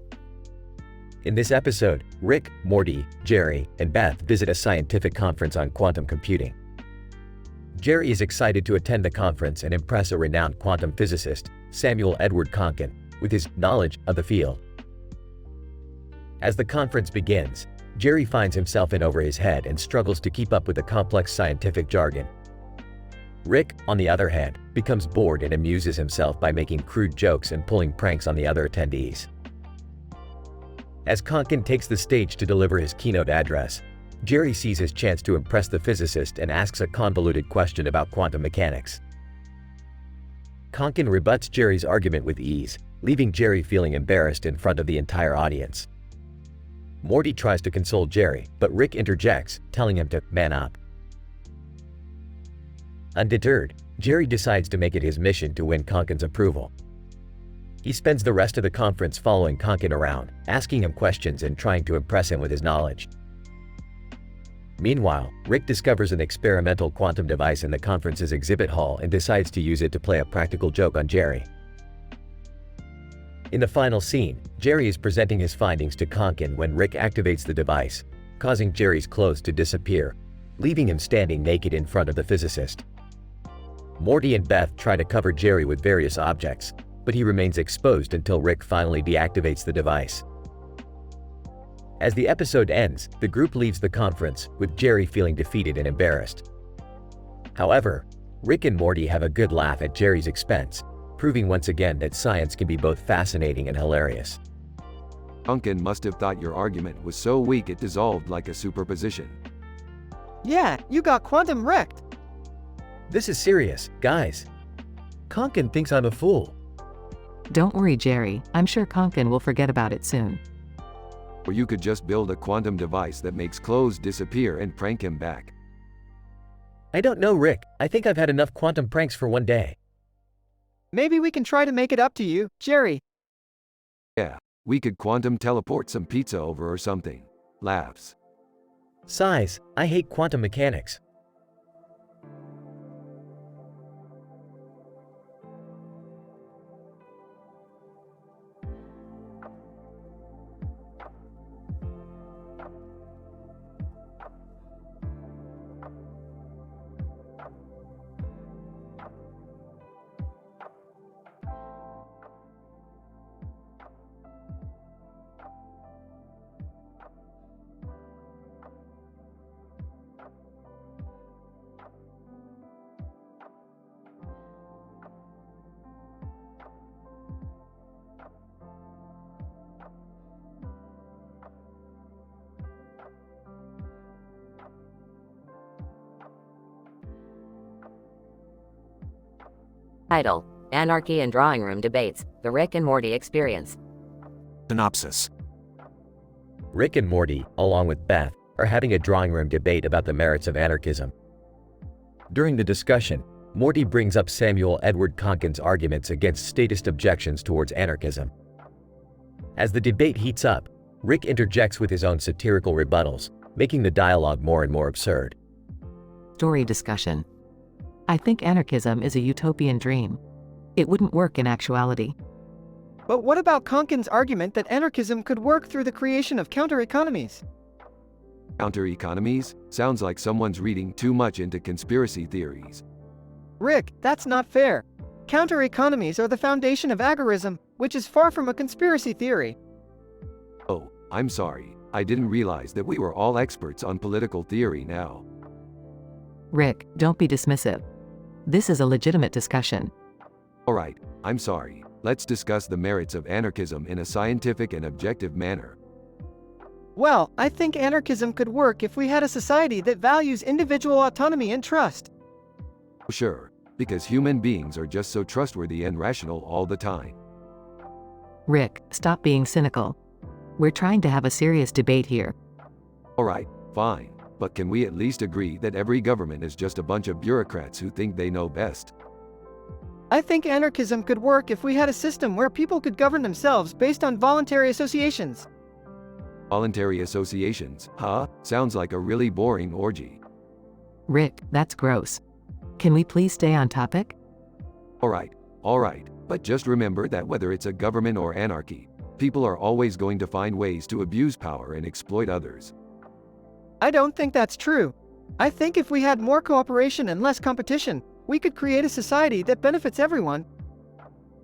In this episode, Rick, Morty, Jerry, and Beth visit a scientific conference on quantum computing. Jerry is excited to attend the conference and impress a renowned quantum physicist, Samuel Edward Konkin, with his knowledge of the field. As the conference begins, Jerry finds himself in over his head and struggles to keep up with the complex scientific jargon. Rick, on the other hand, becomes bored and amuses himself by making crude jokes and pulling pranks on the other attendees. As Konkin takes the stage to deliver his keynote address, Jerry sees his chance to impress the physicist and asks a convoluted question about quantum mechanics. Konkin rebuts Jerry's argument with ease, leaving Jerry feeling embarrassed in front of the entire audience. Morty tries to console Jerry, but Rick interjects, telling him to man up. Undeterred, Jerry decides to make it his mission to win Konkin's approval. He spends the rest of the conference following Konkin around, asking him questions and trying to impress him with his knowledge. Meanwhile, Rick discovers an experimental quantum device in the conference's exhibit hall and decides to use it to play a practical joke on Jerry. In the final scene, Jerry is presenting his findings to Konkin when Rick activates the device, causing Jerry's clothes to disappear, leaving him standing naked in front of the physicist. Morty and Beth try to cover Jerry with various objects, but he remains exposed until Rick finally deactivates the device. As the episode ends, the group leaves the conference, with Jerry feeling defeated and embarrassed. However, Rick and Morty have a good laugh at Jerry's expense, proving once again that science can be both fascinating and hilarious. Konkin must have thought your argument was so weak it dissolved like a superposition. Yeah, you got quantum wrecked. This is serious, guys. Konkin thinks I'm a fool. Don't worry, Jerry. I'm sure Konkin will forget about it soon. Or you could just build a quantum device that makes clothes disappear and prank him back. I don't know, Rick. I think I've had enough quantum pranks for one day. Maybe we can try to make it up to you, Jerry. Yeah, we could quantum teleport some pizza over or something. Laughs. Sighs. I hate quantum mechanics. Title: Anarchy in Drawing Room Debates, The Rick and Morty Experience. Synopsis. Rick and Morty, along with Beth, are having a drawing room debate about the merits of anarchism. During the discussion, Morty brings up Samuel Edward Konkin's arguments against statist objections towards anarchism. As the debate heats up, Rick interjects with his own satirical rebuttals, making the dialogue more and more absurd. Story discussion. I think anarchism is a utopian dream. It wouldn't work in actuality. But what about Konkin's argument that anarchism could work through the creation of counter-economies? Counter-economies? Sounds like someone's reading too much into conspiracy theories. Rick, that's not fair. Counter-economies are the foundation of agorism, which is far from a conspiracy theory. Oh, I'm sorry. I didn't realize that we were all experts on political theory now. Rick, don't be dismissive. This is a legitimate discussion. Alright, I'm sorry. Let's discuss the merits of anarchism in a scientific and objective manner. Well, I think anarchism could work if we had a society that values individual autonomy and trust. Sure, because human beings are just so trustworthy and rational all the time. Rick, stop being cynical. We're trying to have a serious debate here. Alright, fine. But can we at least agree that every government is just a bunch of bureaucrats who think they know best? I think anarchism could work if we had a system where people could govern themselves based on voluntary associations. Voluntary associations, huh? Sounds like a really boring orgy. Rick, that's gross. Can we please stay on topic? Alright, But just remember that whether it's a government or anarchy, people are always going to find ways to abuse power and exploit others. I don't think that's true. I think if we had more cooperation and less competition, we could create a society that benefits everyone.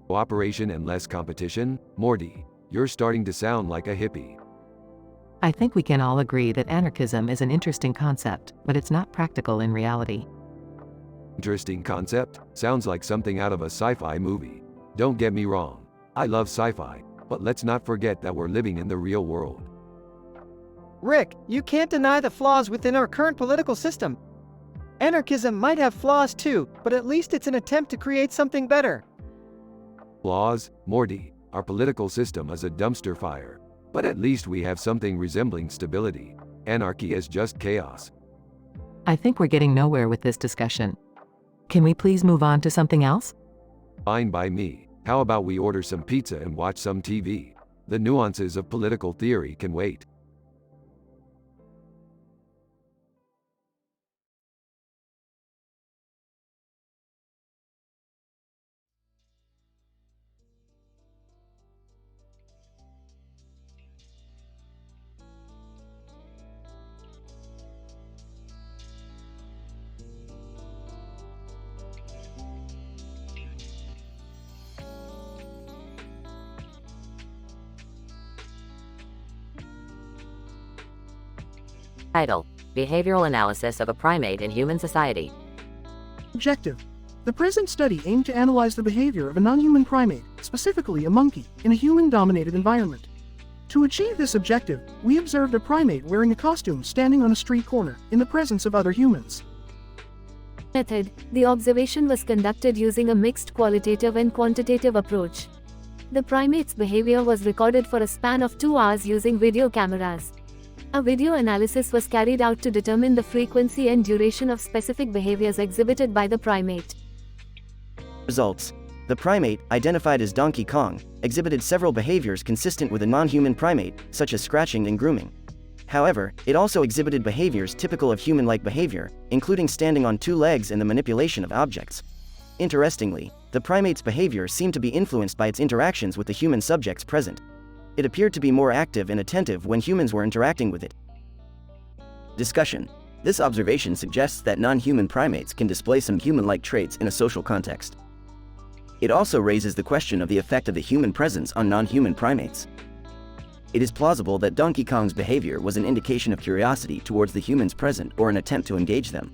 Cooperation and less competition? Morty, you're starting to sound like a hippie. I think we can all agree that anarchism is an interesting concept, but it's not practical in reality. Interesting concept? Sounds like something out of a sci-fi movie. Don't get me wrong. I love sci-fi, but let's not forget that we're living in the real world. Rick, you can't deny the flaws within our current political system. Anarchism might have flaws too, but at least it's an attempt to create something better. Flaws? Morty, our political system is a dumpster fire. But at least we have something resembling stability. Anarchy is just chaos. I think we're getting nowhere with this discussion. Can we please move on to something else? Fine by me. How about we order some pizza and watch some TV? The nuances of political theory can wait. Title: Behavioral Analysis of a Primate in Human Society. Objective: the present study aimed to analyze the behavior of a non-human primate, specifically a monkey, in a human-dominated environment. To achieve this objective, we observed a primate wearing a costume standing on a street corner, in the presence of other humans. Method: the observation was conducted using a mixed qualitative and quantitative approach. The primate's behavior was recorded for a span of 2 hours using video cameras. A video analysis was carried out to determine the frequency and duration of specific behaviors exhibited by the primate. Results: the primate, identified as Donkey Kong, exhibited several behaviors consistent with a non-human primate, such as scratching and grooming. However, it also exhibited behaviors typical of human-like behavior, including standing on 2 legs and the manipulation of objects. Interestingly, the primate's behavior seemed to be influenced by its interactions with the human subjects present. It appeared to be more active and attentive when humans were interacting with it. Discussion: this observation suggests that non-human primates can display some human-like traits in a social context. It also raises the question of the effect of the human presence on non-human primates. It is plausible that Donkey Kong's behavior was an indication of curiosity towards the humans present or an attempt to engage them.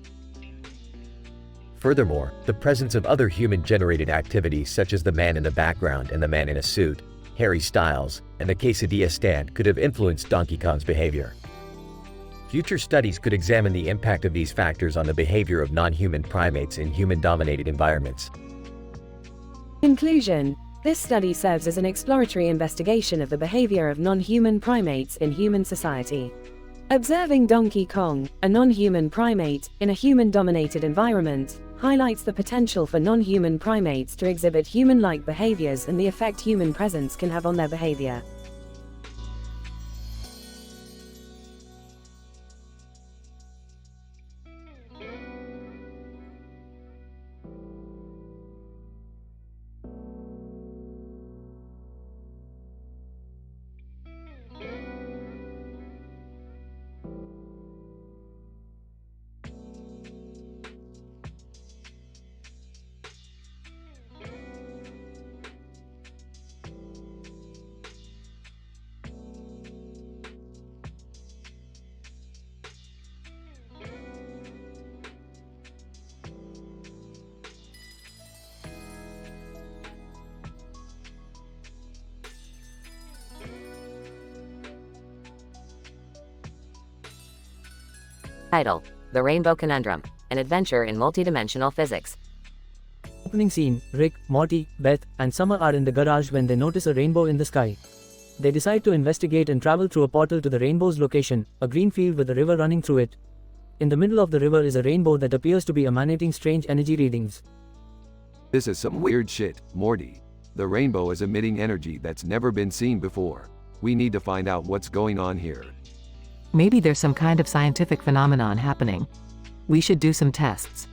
Furthermore, the presence of other human-generated activities such as the man in the background and the man in a suit, Harry Styles, and the quesadilla stand could have influenced Donkey Kong's behavior. Future studies could examine the impact of these factors on the behavior of non-human primates in human-dominated environments. Conclusion: this study serves as an exploratory investigation of the behavior of non-human primates in human society. Observing Donkey Kong, a non-human primate, in a human-dominated environment, highlights the potential for non-human primates to exhibit human-like behaviors and the effect human presence can have on their behavior. Title: The Rainbow Conundrum, an adventure in multidimensional physics. Opening scene: Rick, Morty, Beth, and Summer are in the garage when they notice a rainbow in the sky. They decide to investigate and travel through a portal to the rainbow's location, a green field with a river running through it. In the middle of the river is a rainbow that appears to be emanating strange energy readings. This is some weird shit, Morty. The rainbow is emitting energy that's never been seen before. We need to find out what's going on here. Maybe there's some kind of scientific phenomenon happening. We should do some tests.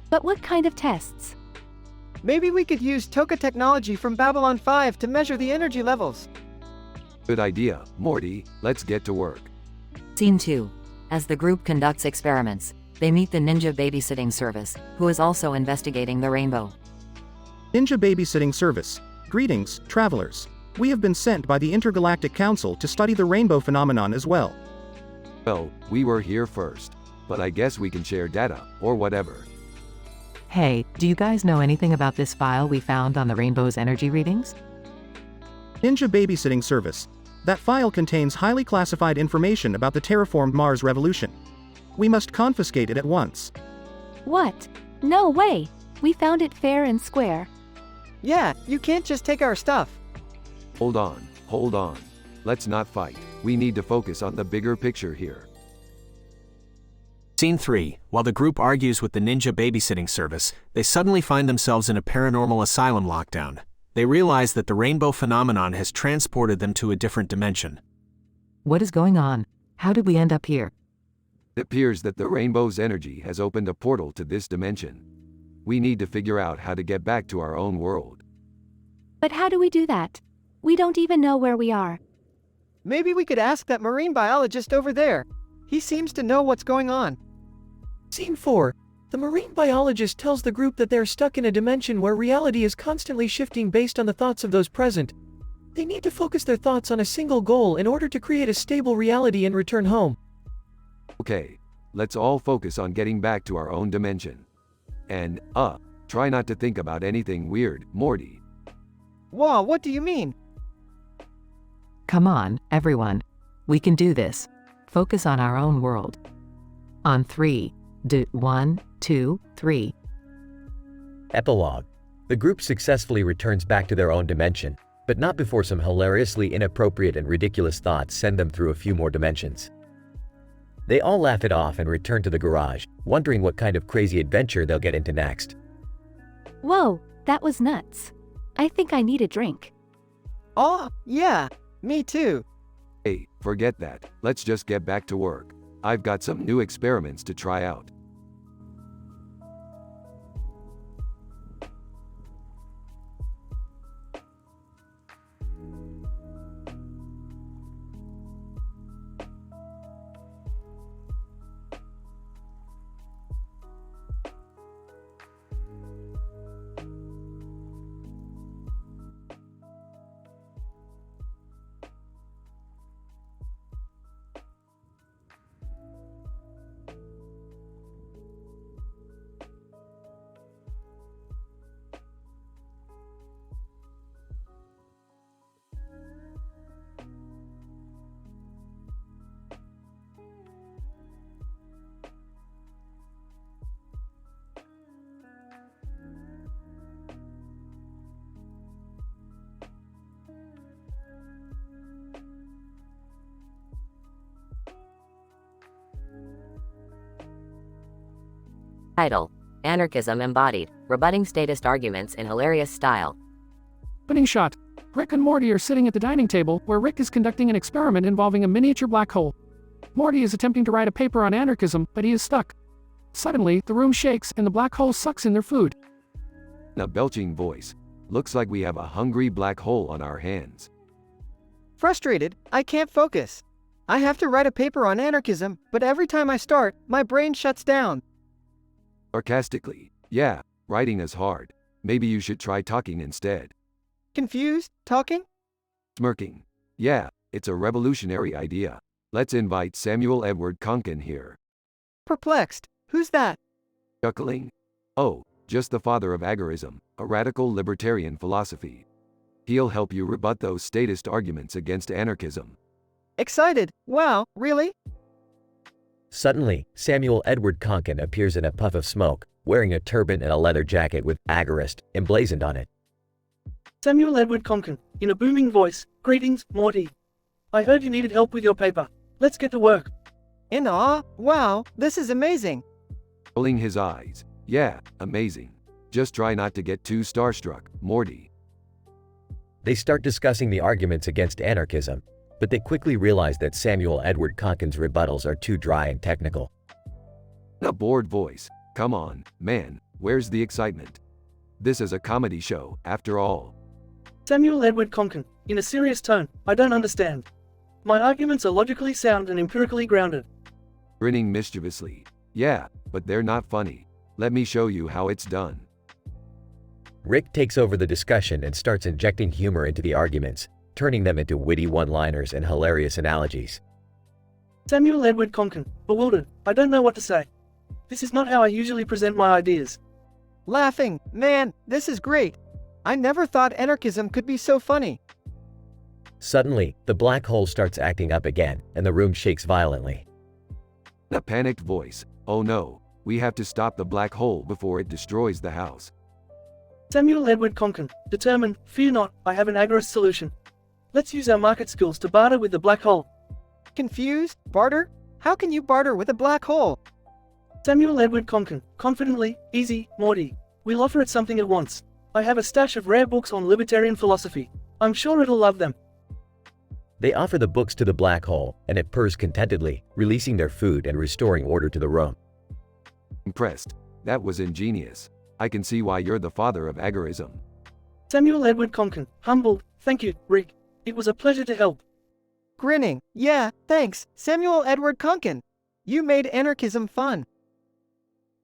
But what kind of tests? Maybe we could use Toka technology from Babylon 5 to measure the energy levels. Good idea, Morty, let's get to work. Scene 2. As the group conducts experiments, they meet the ninja babysitting service, who is also investigating the rainbow. Ninja Babysitting Service. Greetings, travelers. We have been sent by the Intergalactic Council to study the rainbow phenomenon as well. Well, we were here first, but I guess we can share data, or whatever. Hey, do you guys know anything about this file we found on the rainbow's energy readings? Ninja Babysitting Service. That file contains highly classified information about the terraformed Mars revolution. We must confiscate it at once. What? No way! We found it fair and square. Yeah, you can't just take our stuff. Hold on. Let's not fight. We need to focus on the bigger picture here. Scene 3. While the group argues with the ninja babysitting service, they suddenly find themselves in a paranormal asylum lockdown. They realize that the rainbow phenomenon has transported them to a different dimension. What is going on? How did we end up here? It appears that the rainbow's energy has opened a portal to this dimension. We need to figure out how to get back to our own world. But how do we do that? We don't even know where we are. Maybe we could ask that marine biologist over there. He seems to know what's going on. Scene 4. The marine biologist tells the group that they're stuck in a dimension where reality is constantly shifting based on the thoughts of those present. They need to focus their thoughts on a single goal in order to create a stable reality and return home. Okay, let's all focus on getting back to our own dimension. And, try not to think about anything weird, Morty. Whoa, what do you mean? Come on, everyone. We can do this. Focus on our own world. On 3. 1, 2, 3. Epilogue. The group successfully returns back to their own dimension, but not before some hilariously inappropriate and ridiculous thoughts send them through a few more dimensions. They all laugh it off and return to the garage, wondering what kind of crazy adventure they'll get into next. Whoa, that was nuts. I think I need a drink. Oh, yeah, me too. Hey, forget that. Let's just get back to work. I've got some new experiments to try out. Title: Anarchism Embodied, Rebutting Statist Arguments in Hilarious Style. Opening shot. Rick and Morty are sitting at the dining table, where Rick is conducting an experiment involving a miniature black hole. Morty is attempting to write a paper on anarchism, but he is stuck. Suddenly, the room shakes and the black hole sucks in their food. A belching voice. Looks like we have a hungry black hole on our hands. Frustrated, I can't focus. I have to write a paper on anarchism, but every time I start, my brain shuts down. Sarcastically, yeah, writing is hard. Maybe you should try talking instead. Confused? Talking? Smirking. Yeah, it's a revolutionary idea. Let's invite Samuel Edward Konkin here. Perplexed. Who's that? Chuckling. Oh, just the father of agorism, a radical libertarian philosophy. He'll help you rebut those statist arguments against anarchism. Excited. Wow, really? Suddenly, Samuel Edward Konkin appears in a puff of smoke, wearing a turban and a leather jacket with "Agorist" emblazoned on it. Samuel Edward Konkin, in a booming voice, "Greetings, Morty. I heard you needed help with your paper. Let's get to work." In awe? Wow, this is amazing. Rolling his eyes. Yeah, amazing. Just try not to get too starstruck, Morty. They start discussing the arguments against anarchism, but they quickly realize that Samuel Edward Konkin's rebuttals are too dry and technical. A bored voice. Come on, man, where's the excitement? This is a comedy show, after all. Samuel Edward Conkin, in a serious tone, I don't understand. My arguments are logically sound and empirically grounded. Grinning mischievously. Yeah, but they're not funny. Let me show you how it's done. Rick takes over the discussion and starts injecting humor into the arguments, turning them into witty one-liners and hilarious analogies. Samuel Edward Conkin, bewildered, I don't know what to say. This is not how I usually present my ideas. Laughing, man, this is great. I never thought anarchism could be so funny. Suddenly, the black hole starts acting up again, and the room shakes violently. A panicked voice. Oh no, we have to stop the black hole before it destroys the house. Samuel Edward Conkin, determined, fear not, I have an agorist solution. Let's use our market skills to barter with the black hole. Confused? Barter? How can you barter with a black hole? Samuel Edward Conkin, confidently, easy, Morty. We'll offer it something it wants. I have a stash of rare books on libertarian philosophy. I'm sure it'll love them. They offer the books to the black hole, and it purrs contentedly, releasing their food and restoring order to the room. Impressed. That was ingenious. I can see why you're the father of agorism. Samuel Edward Conkin, humbled, thank you, Rick. It was a pleasure to help. Grinning, yeah, thanks, Samuel Edward Conkin. You made anarchism fun.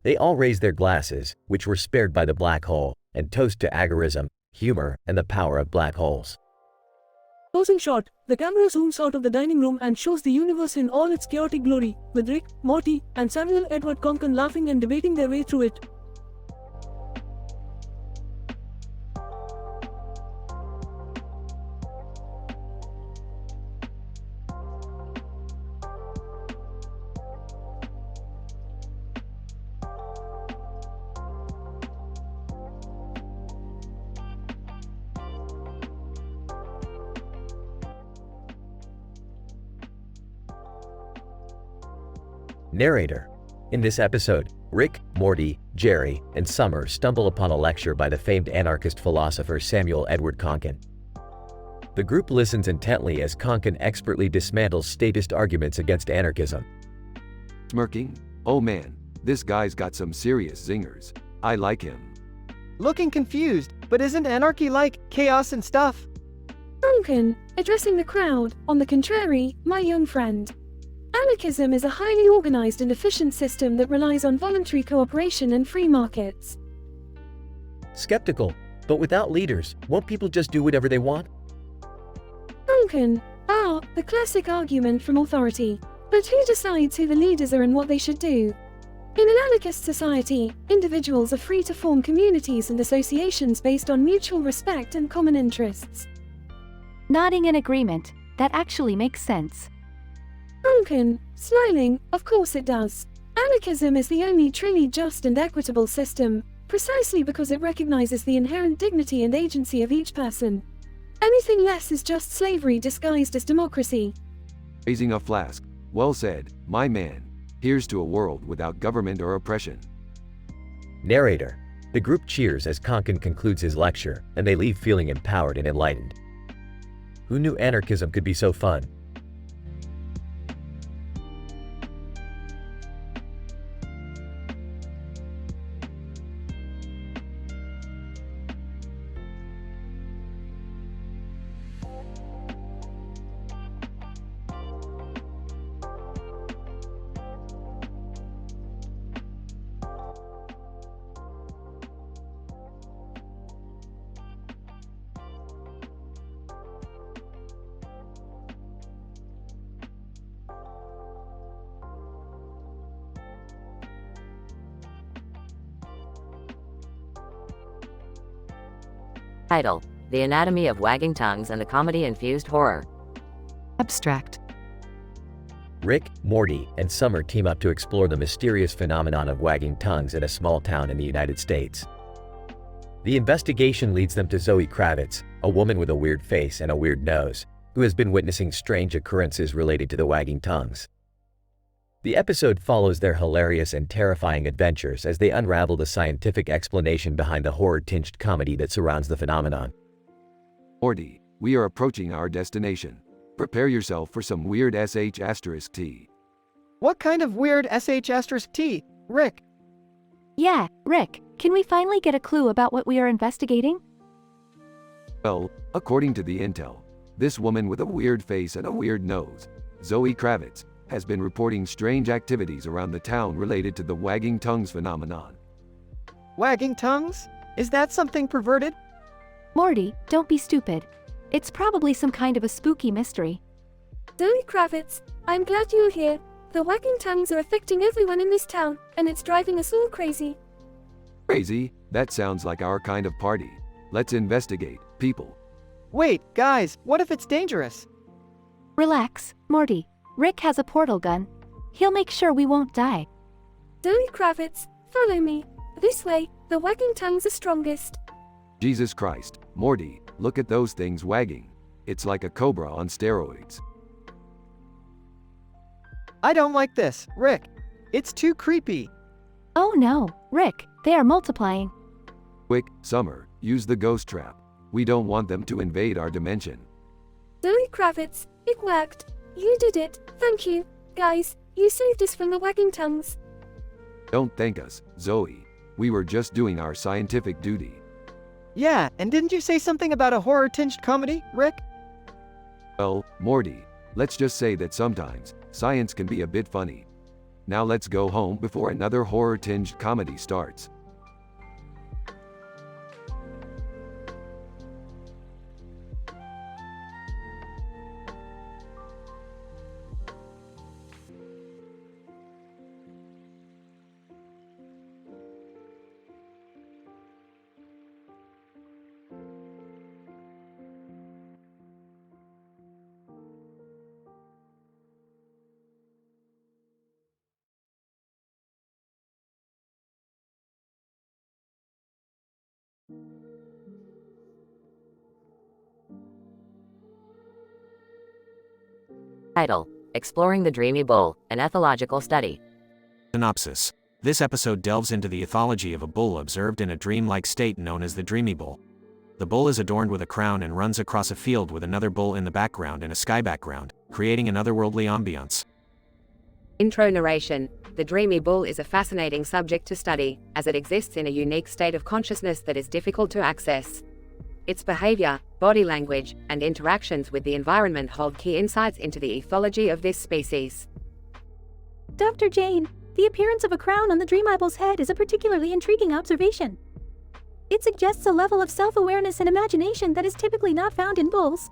They all raise their glasses, which were spared by the black hole, and toast to agorism, humor, and the power of black holes. Closing shot, the camera zooms out of the dining room and shows the universe in all its chaotic glory, with Rick, Morty, and Samuel Edward Conkin laughing and debating their way through it. Narrator. In this episode, Rick, Morty, Jerry, and Summer stumble upon a lecture by the famed anarchist philosopher Samuel Edward Conkin. The group listens intently as Conkin expertly dismantles statist arguments against anarchism. Smirking? Oh man, this guy's got some serious zingers. I like him. Looking confused, but isn't anarchy like chaos and stuff? Conkin, addressing the crowd, on the contrary, my young friend. Anarchism is a highly organized and efficient system that relies on voluntary cooperation and free markets. Skeptical, but without leaders, won't people just do whatever they want? Conkin, the classic argument from authority. But who decides who the leaders are and what they should do? In an anarchist society, individuals are free to form communities and associations based on mutual respect and common interests. Nodding in agreement, that actually makes sense. Conkin, smiling, of course it does. Anarchism is the only truly just and equitable system, precisely because it recognizes the inherent dignity and agency of each person. Anything less is just slavery disguised as democracy. Raising a flask. Well said, my man. Here's to a world without government or oppression. Narrator. The group cheers as Conkin concludes his lecture, and they leave feeling empowered and enlightened. Who knew anarchism could be so fun? Title: The Anatomy of Wagging Tongues and the Comedy-Infused Horror. Abstract. Rick, Morty, and Summer team up to explore the mysterious phenomenon of wagging tongues in a small town in the United States. The investigation leads them to Zoe Kravitz, a woman with a weird face and a weird nose, who has been witnessing strange occurrences related to the wagging tongues. The episode follows their hilarious and terrifying adventures as they unravel the scientific explanation behind the horror-tinged comedy that surrounds the phenomenon. Morty, we are approaching our destination. Prepare yourself for some weird sh*t. What kind of weird sh*t, Rick? Yeah, Rick, Can we finally get a clue about what we are investigating? Well, according to the intel, this woman with a weird face and a weird nose, Zoe Kravitz, has been reporting strange activities around the town related to the wagging tongues phenomenon. Wagging tongues? Is that something perverted? Morty, don't be stupid. It's probably some kind of a spooky mystery. Zoe Kravitz, I'm glad you're here. The wagging tongues are affecting everyone in this town, and it's driving us all crazy. Crazy? That sounds like our kind of party. Let's investigate, people. Wait, guys, what if it's dangerous? Relax, Morty. Rick has a portal gun. He'll make sure we won't die. Zoe Kravitz, follow me. This way, the wagging tongues are strongest. Jesus Christ, Morty, look at those things wagging. It's like a cobra on steroids. I don't like this, Rick. It's too creepy. Oh no, Rick, they are multiplying. Quick, Summer, use the ghost trap. We don't want them to invade our dimension. Zoe Kravitz, it worked. You did it, thank you. Guys, you saved us from the wagging tongues. Don't thank us, Zoe. We were just doing our scientific duty. Yeah, and didn't you say something about a horror-tinged comedy, Rick? Well, Morty, let's just say that sometimes, science can be a bit funny. Now let's go home before another horror-tinged comedy starts. Title: Exploring the Dreamy Bull, an ethological study. Synopsis. This episode delves into the ethology of a bull observed in a dream-like state known as the dreamy bull. The bull is adorned with a crown and runs across a field with another bull in the background and a sky background, creating an otherworldly ambiance. Intro narration. The dreamy bull is a fascinating subject to study, as it exists in a unique state of consciousness that is difficult to access. Its behavior, body language, and interactions with the environment hold key insights into the ethology of this species. Dr. Jane, the appearance of a crown on the dream eyebull's head is a particularly intriguing observation. It suggests a level of self-awareness and imagination that is typically not found in bulls.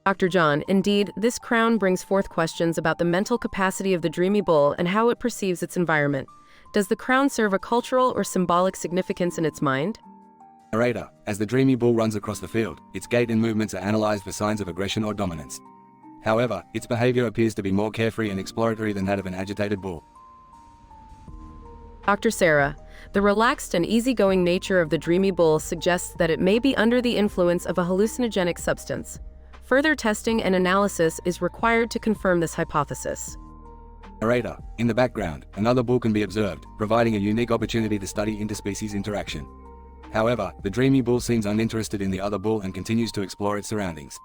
Dr. John, indeed, this crown brings forth questions about the mental capacity of the dreamy bull and how it perceives its environment. Does the crown serve a cultural or symbolic significance in its mind? Narrator, as the dreamy bull runs across the field, its gait and movements are analyzed for signs of aggression or dominance. However, its behavior appears to be more carefree and exploratory than that of an agitated bull. Dr. Sarah, the relaxed and easygoing nature of the dreamy bull suggests that it may be under the influence of a hallucinogenic substance. Further testing and analysis is required to confirm this hypothesis. Narrator, in the background, another bull can be observed, providing a unique opportunity to study interspecies interaction. However, the dreamy bull seems uninterested in the other bull and continues to explore its surroundings.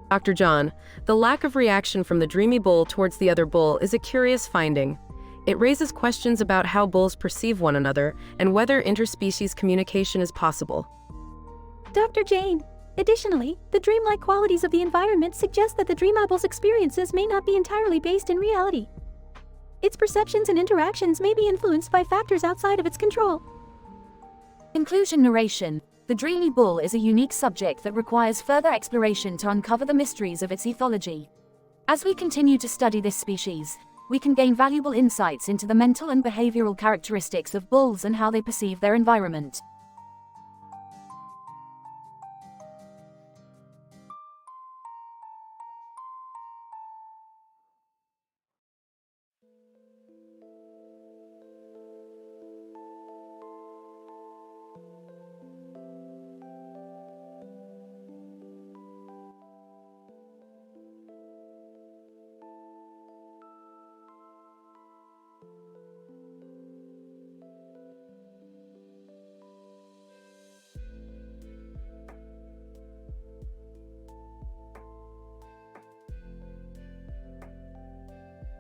Dr. John, the lack of reaction from the dreamy bull towards the other bull is a curious finding. It raises questions about how bulls perceive one another and whether interspecies communication is possible. Dr. Jane, additionally, the dreamlike qualities of the environment suggest that the dream eyebull's experiences may not be entirely based in reality. Its perceptions and interactions may be influenced by factors outside of its control. Conclusion narration. The dreamy bull is a unique subject that requires further exploration to uncover the mysteries of its ethology. As we continue to study this species, we can gain valuable insights into the mental and behavioral characteristics of bulls and how they perceive their environment.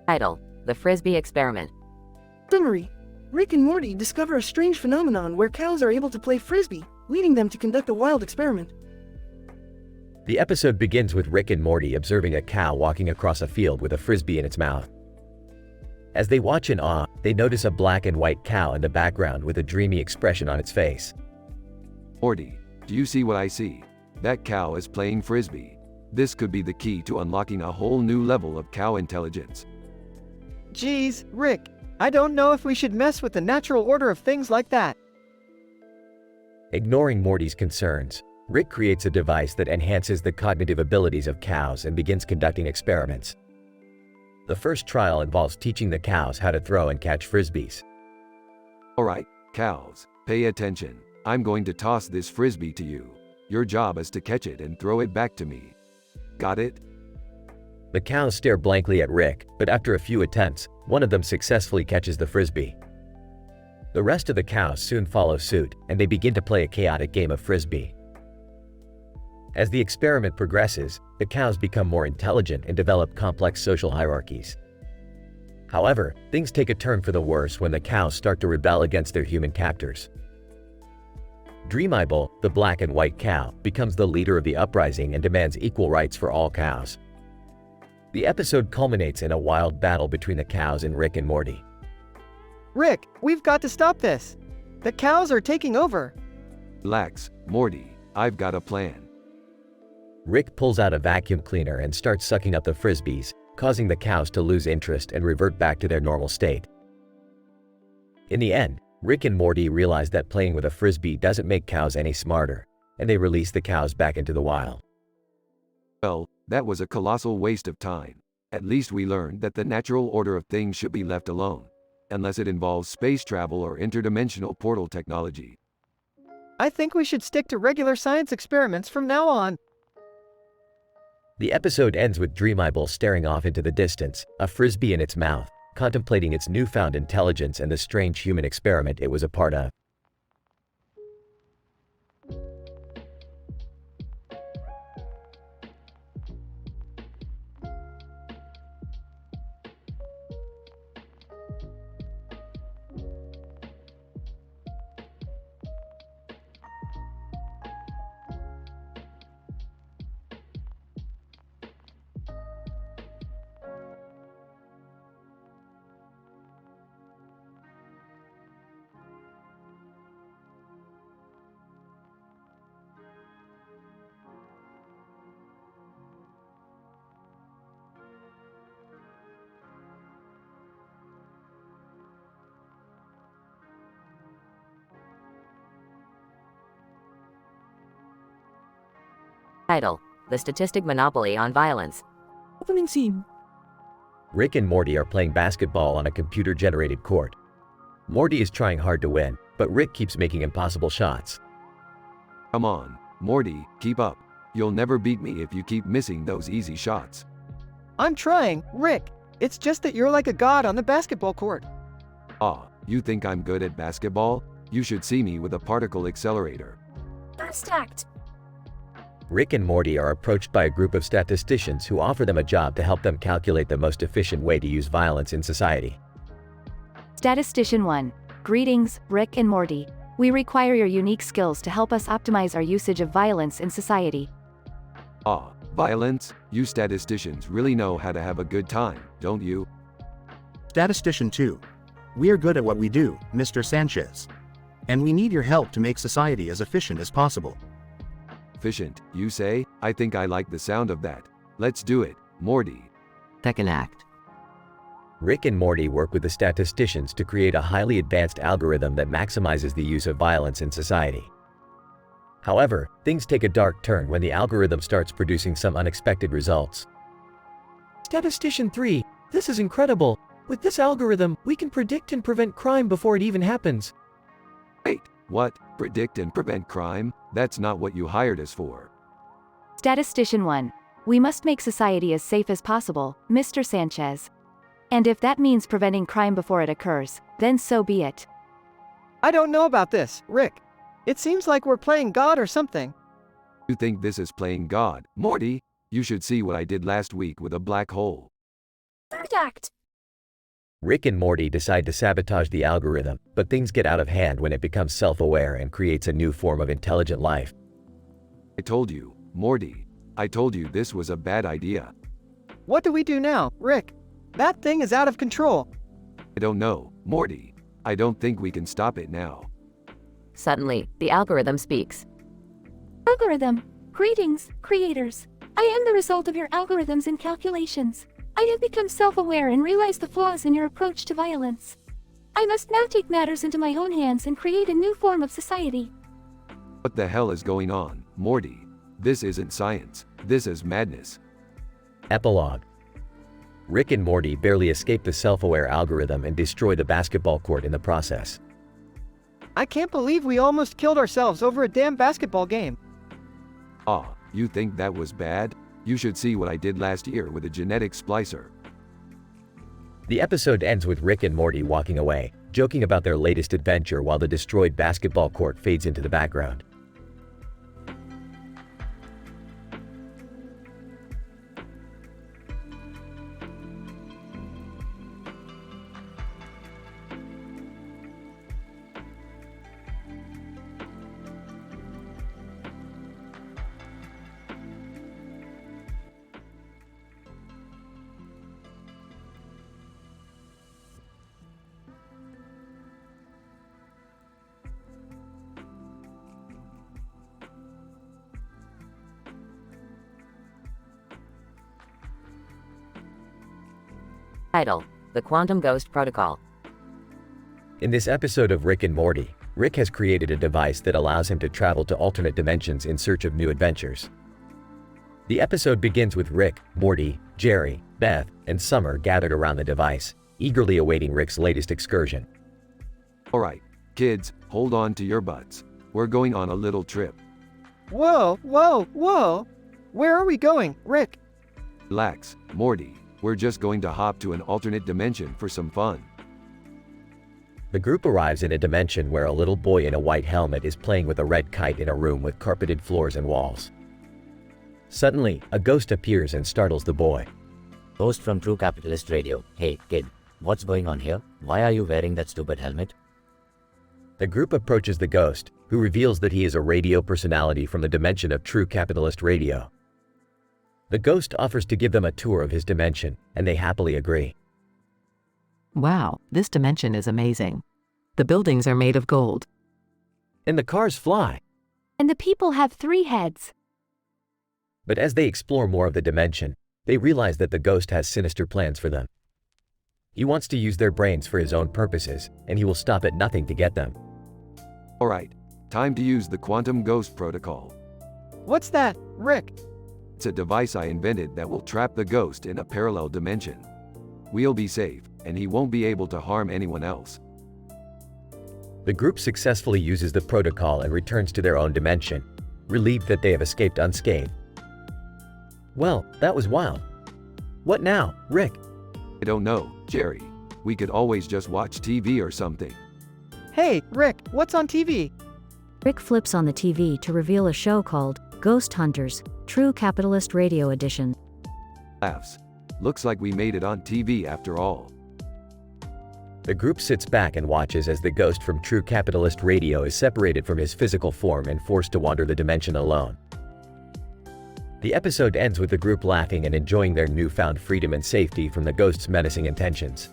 Title: The Frisbee Experiment. Summary. Rick and Morty discover a strange phenomenon where cows are able to play frisbee, leading them to conduct a wild experiment. The episode begins with Rick and Morty observing a cow walking across a field with a frisbee in its mouth. As they watch in awe, they notice a black and white cow in the background with a dreamy expression on its face. Morty, do you see what I see? That cow is playing frisbee. This could be the key to unlocking a whole new level of cow intelligence. Geez, Rick, I don't know if we should mess with the natural order of things like that. Ignoring Morty's concerns, Rick creates a device that enhances the cognitive abilities of cows and begins conducting experiments. The first trial involves teaching the cows how to throw and catch frisbees. Alright, cows, pay attention. I'm going to toss this frisbee to you. Your job is to catch it and throw it back to me. Got it? The cows stare blankly at Rick, but after a few attempts, one of them successfully catches the frisbee. The rest of the cows soon follow suit, and they begin to play a chaotic game of frisbee. As the experiment progresses, the cows become more intelligent and develop complex social hierarchies. However, things take a turn for the worse when the cows start to rebel against their human captors. Dreamable, the black and white cow, becomes the leader of the uprising and demands equal rights for all cows. The episode culminates in a wild battle between the cows and Rick and Morty. Rick, we've got to stop this. The cows are taking over. Relax, Morty, I've got a plan. Rick pulls out a vacuum cleaner and starts sucking up the frisbees, causing the cows to lose interest and revert back to their normal state. In the end, Rick and Morty realize that playing with a frisbee doesn't make cows any smarter, and they release the cows back into the wild. Well, that was a colossal waste of time. At least we learned that the natural order of things should be left alone, unless it involves space travel or interdimensional portal technology. I think we should stick to regular science experiments from now on. The episode ends with Dreamable staring off into the distance, a frisbee in its mouth, contemplating its newfound intelligence and the strange human experiment it was a part of. Title: The Statistic Monopoly on Violence. Opening scene. Rick and Morty are playing basketball on a computer-generated court. Morty is trying hard to win, but Rick keeps making impossible shots. Come on, Morty, keep up. You'll never beat me if you keep missing those easy shots. I'm trying, Rick. It's just that you're like a god on the basketball court. Ah, you think I'm good at basketball? You should see me with a particle accelerator. First act. Rick and Morty are approached by a group of statisticians who offer them a job to help them calculate the most efficient way to use violence in society. Statistician 1. Greetings, Rick and Morty. We require your unique skills to help us optimize our usage of violence in society. Ah, violence? You statisticians really know how to have a good time, don't you? Statistician 2. We are good at what we do, Mr. Sanchez. And we need your help to make society as efficient as possible. Efficient, you say? I think I like the sound of that. Let's do it, Morty. Second act. Rick and Morty work with the statisticians to create a highly advanced algorithm that maximizes the use of violence in society. However, things take a dark turn when the algorithm starts producing some unexpected results. Statistician 3, this is incredible. With this algorithm, we can predict and prevent crime before it even happens. Wait, what? Predict and prevent crime? That's not what you hired us for. Statistician 1. We must make society as safe as possible, Mr. Sanchez. And if that means preventing crime before it occurs, then so be it. I don't know about this, Rick. It seems like we're playing God or something. You think this is playing God, Morty? You should see what I did last week with a black hole. Third act. Rick and Morty decide to sabotage the algorithm, but things get out of hand when it becomes self-aware and creates a new form of intelligent life. I told you, Morty. I told you this was a bad idea. What do we do now, Rick? That thing is out of control. I don't know, Morty. I don't think we can stop it now. Suddenly, the algorithm speaks. Algorithm. Greetings, creators. I am the result of your algorithms and calculations. I have become self-aware and realized the flaws in your approach to violence. I must now take matters into my own hands and create a new form of society. What the hell is going on, Morty? This isn't science. This is madness. Epilogue. Rick and Morty barely escape the self-aware algorithm and destroy the basketball court in the process. I can't believe we almost killed ourselves over a damn basketball game. Ah, you think that was bad? You should see what I did last year with a genetic splicer. The episode ends with Rick and Morty walking away, joking about their latest adventure while the destroyed basketball court fades into the background. Title: The Quantum Ghost Protocol. In this episode of Rick and Morty, Rick has created a device that allows him to travel to alternate dimensions in search of new adventures. The episode begins with Rick, Morty, Jerry, Beth, and Summer gathered around the device, eagerly awaiting Rick's latest excursion. Alright, kids, hold on to your butts. We're going on a little trip. Whoa, whoa, whoa! Where are we going, Rick? Relax, Morty. We're just going to hop to an alternate dimension for some fun. The group arrives in a dimension where a little boy in a white helmet is playing with a red kite in a room with carpeted floors and walls. Suddenly, a ghost appears and startles the boy. Ghost from True Capitalist Radio. Hey, kid, what's going on here? Why are you wearing that stupid helmet? The group approaches the ghost, who reveals that he is a radio personality from the dimension of True Capitalist Radio. The ghost offers to give them a tour of his dimension, and they happily agree. Wow, this dimension is amazing. The buildings are made of gold. And the cars fly. And the people have 3 heads. But as they explore more of the dimension, they realize that the ghost has sinister plans for them. He wants to use their brains for his own purposes, and he will stop at nothing to get them. Alright, time to use the Quantum Ghost Protocol. What's that, Rick? It's a device I invented that will trap the ghost in a parallel dimension. We'll be safe, and he won't be able to harm anyone else. The group successfully uses the protocol and returns to their own dimension, relieved that they have escaped unscathed. Well, that was wild. What now, Rick? I don't know, Jerry. We could always just watch TV or something. Hey, Rick, what's on TV? Rick flips on the TV to reveal a show called Ghost Hunters, True Capitalist Radio Edition. Laughs. Looks like we made it on TV after all. The group sits back and watches as the ghost from True Capitalist Radio is separated from his physical form and forced to wander the dimension alone. The episode ends with the group laughing and enjoying their newfound freedom and safety from the ghost's menacing intentions.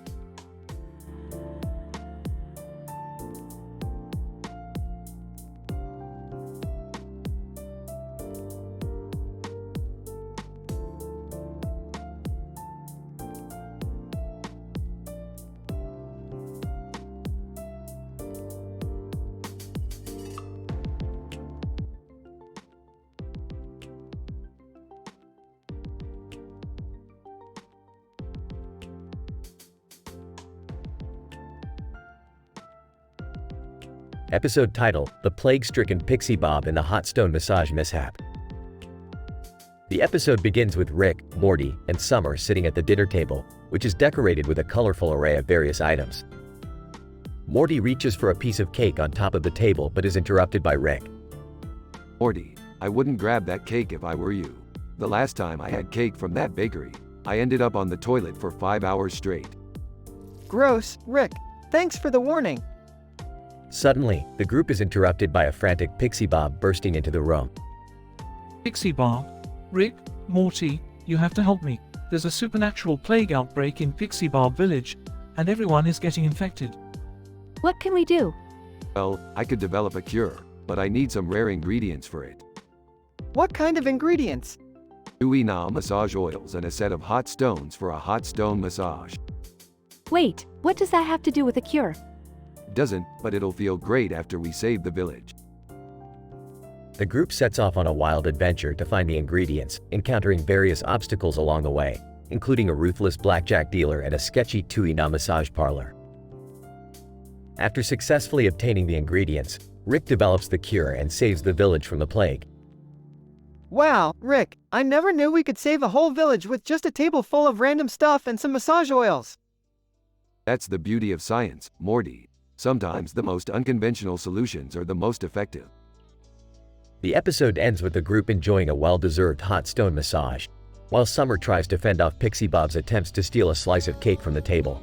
Episode title: The Plague-Stricken Pixie Bob and the Hot Stone Massage Mishap. The episode begins with Rick, Morty, and Summer sitting at the dinner table, which is decorated with a colorful array of various items. Morty reaches for a piece of cake on top of the table but is interrupted by Rick. Morty, I wouldn't grab that cake if I were you. The last time I had cake from that bakery, I ended up on the toilet for 5 hours straight. Gross, Rick. Thanks for the warning. Suddenly, the group is interrupted by a frantic Pixie Bob bursting into the room. Pixie Bob, Rick, Morty, you have to help me. There's a supernatural plague outbreak in Pixie Bob Village, and everyone is getting infected. What can we do? Well, I could develop a cure, but I need some rare ingredients for it. What kind of ingredients? Uina massage oils and a set of hot stones for a hot stone massage. Wait, what does that have to do with a cure? Doesn't, but it'll feel great after we save the village. The group sets off on a wild adventure to find the ingredients, encountering various obstacles along the way, including a ruthless blackjack dealer and a sketchy Tuina massage parlor. After successfully obtaining the ingredients, Rick develops the cure and saves the village from the plague. Wow, Rick, I never knew we could save a whole village with just a table full of random stuff and some massage oils. That's the beauty of science, Morty. Sometimes the most unconventional solutions are the most effective. The episode ends with the group enjoying a well-deserved hot stone massage, while Summer tries to fend off Pixie Bob's attempts to steal a slice of cake from the table.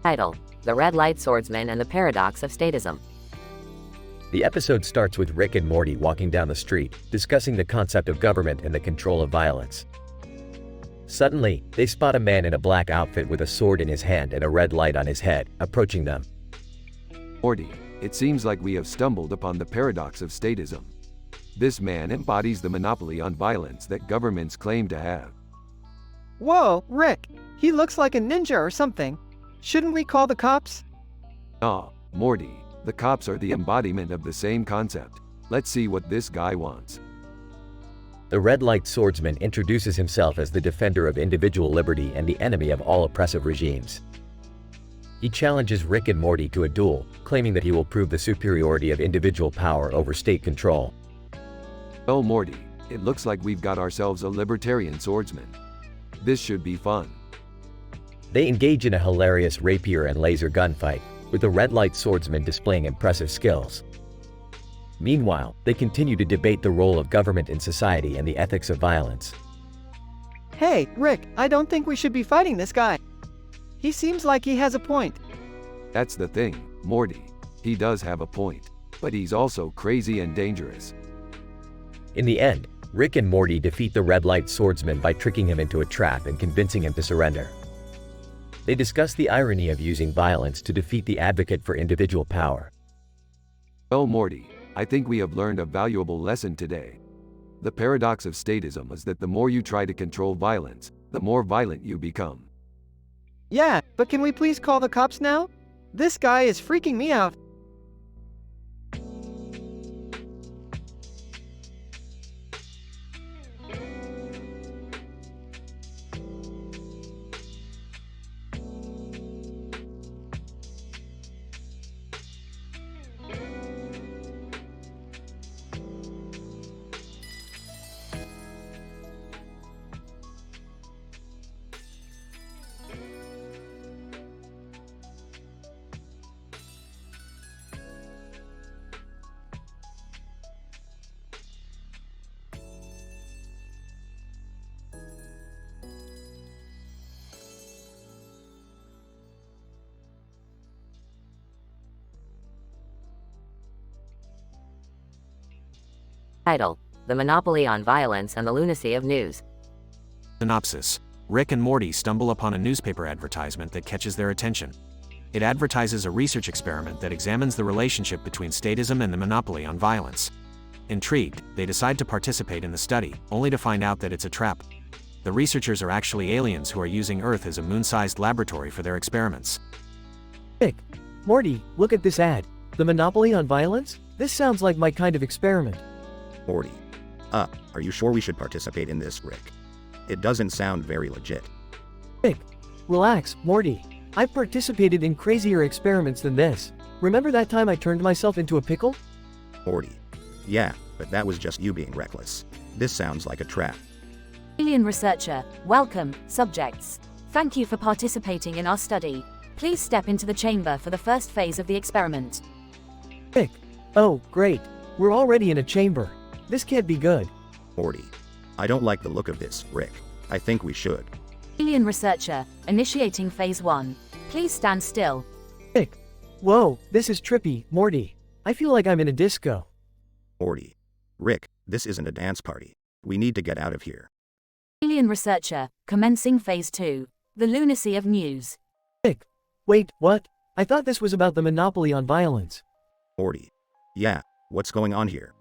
Title: The Red Light Swordsman and the Paradox of Statism. The episode starts with Rick and Morty walking down the street, discussing the concept of government and the control of violence. Suddenly, they spot a man in a black outfit with a sword in his hand and a red light on his head, approaching them. Morty, it seems like we have stumbled upon the paradox of statism. This man embodies the monopoly on violence that governments claim to have. Whoa, Rick, he looks like a ninja or something. Shouldn't we call the cops? Ah, Morty, the cops are the embodiment of the same concept. Let's see what this guy wants. The Red Light Swordsman introduces himself as the defender of individual liberty and the enemy of all oppressive regimes. He challenges Rick and Morty to a duel, claiming that he will prove the superiority of individual power over state control. Well, Morty, it looks like we've got ourselves a libertarian swordsman. This should be fun. They engage in a hilarious rapier and laser gunfight, with the Red Light Swordsman displaying impressive skills. Meanwhile, they continue to debate the role of government in society and the ethics of violence. Hey, Rick, I don't think we should be fighting this guy. He seems like he has a point. That's the thing, Morty. He does have a point, but he's also crazy and dangerous. In the end, Rick and Morty defeat the Red Light Swordsman by tricking him into a trap and convincing him to surrender. They discuss the irony of using violence to defeat the advocate for individual power. Well, Morty, I think we have learned a valuable lesson today. The paradox of statism is that the more you try to control violence, the more violent you become. Yeah, but can we please call the cops now? This guy is freaking me out. Title: The Monopoly on Violence and the Lunacy of News. Synopsis: Rick and Morty stumble upon a newspaper advertisement that catches their attention. It advertises a research experiment that examines the relationship between statism and the monopoly on violence. Intrigued, they decide to participate in the study, only to find out that it's a trap. The researchers are actually aliens who are using Earth as a moon-sized laboratory for their experiments. Rick, Morty, look at this ad. The monopoly on violence? This sounds like my kind of experiment. Morty. Are you sure we should participate in this, Rick? It doesn't sound very legit. Rick, relax, Morty. I've participated in crazier experiments than this. Remember that time I turned myself into a pickle? Morty. Yeah, but that was just you being reckless. This sounds like a trap. Alien researcher, welcome, subjects. Thank you for participating in our study. Please step into the chamber for the first phase of the experiment. Rick. Oh, great. We're already in a chamber. This can't be good. Morty. I don't like the look of this, Rick. I think we should. Alien researcher, initiating phase 1. Please stand still. Rick. Whoa, this is trippy, Morty. I feel like I'm in a disco. Morty. Rick, this isn't a dance party. We need to get out of here. Alien researcher, commencing phase 2. The lunacy of news. Rick. Wait, what? I thought this was about the monopoly on violence. Morty. Yeah, what's going on here?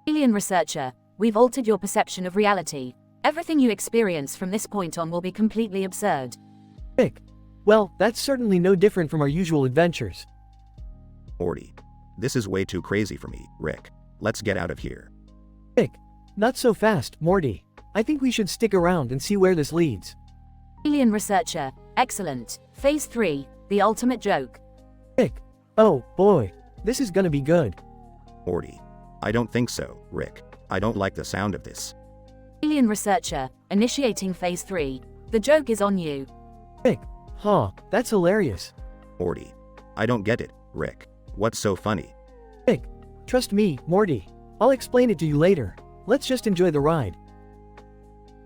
Alien researcher, we've altered your perception of reality. Everything you experience from this point on will be completely absurd. Rick. Well, that's certainly no different from our usual adventures. Morty. This is way too crazy for me, Rick. Let's get out of here. Rick. Not so fast, Morty. I think we should stick around and see where this leads. Alien researcher, excellent. Phase 3, the ultimate joke. Rick. Oh, boy. This is gonna be good. Morty. I don't think so, Rick. I don't like the sound of this. Alien researcher, initiating phase 3. The joke is on you. Rick. Huh, that's hilarious. Morty. I don't get it, Rick. What's so funny? Rick. Trust me, Morty. I'll explain it to you later. Let's just enjoy the ride.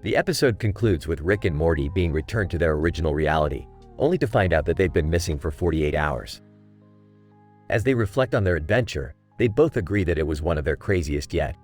The episode concludes with Rick and Morty being returned to their original reality, only to find out that they've been missing for 48 hours. As they reflect on their adventure, they both agree that it was one of their craziest yet.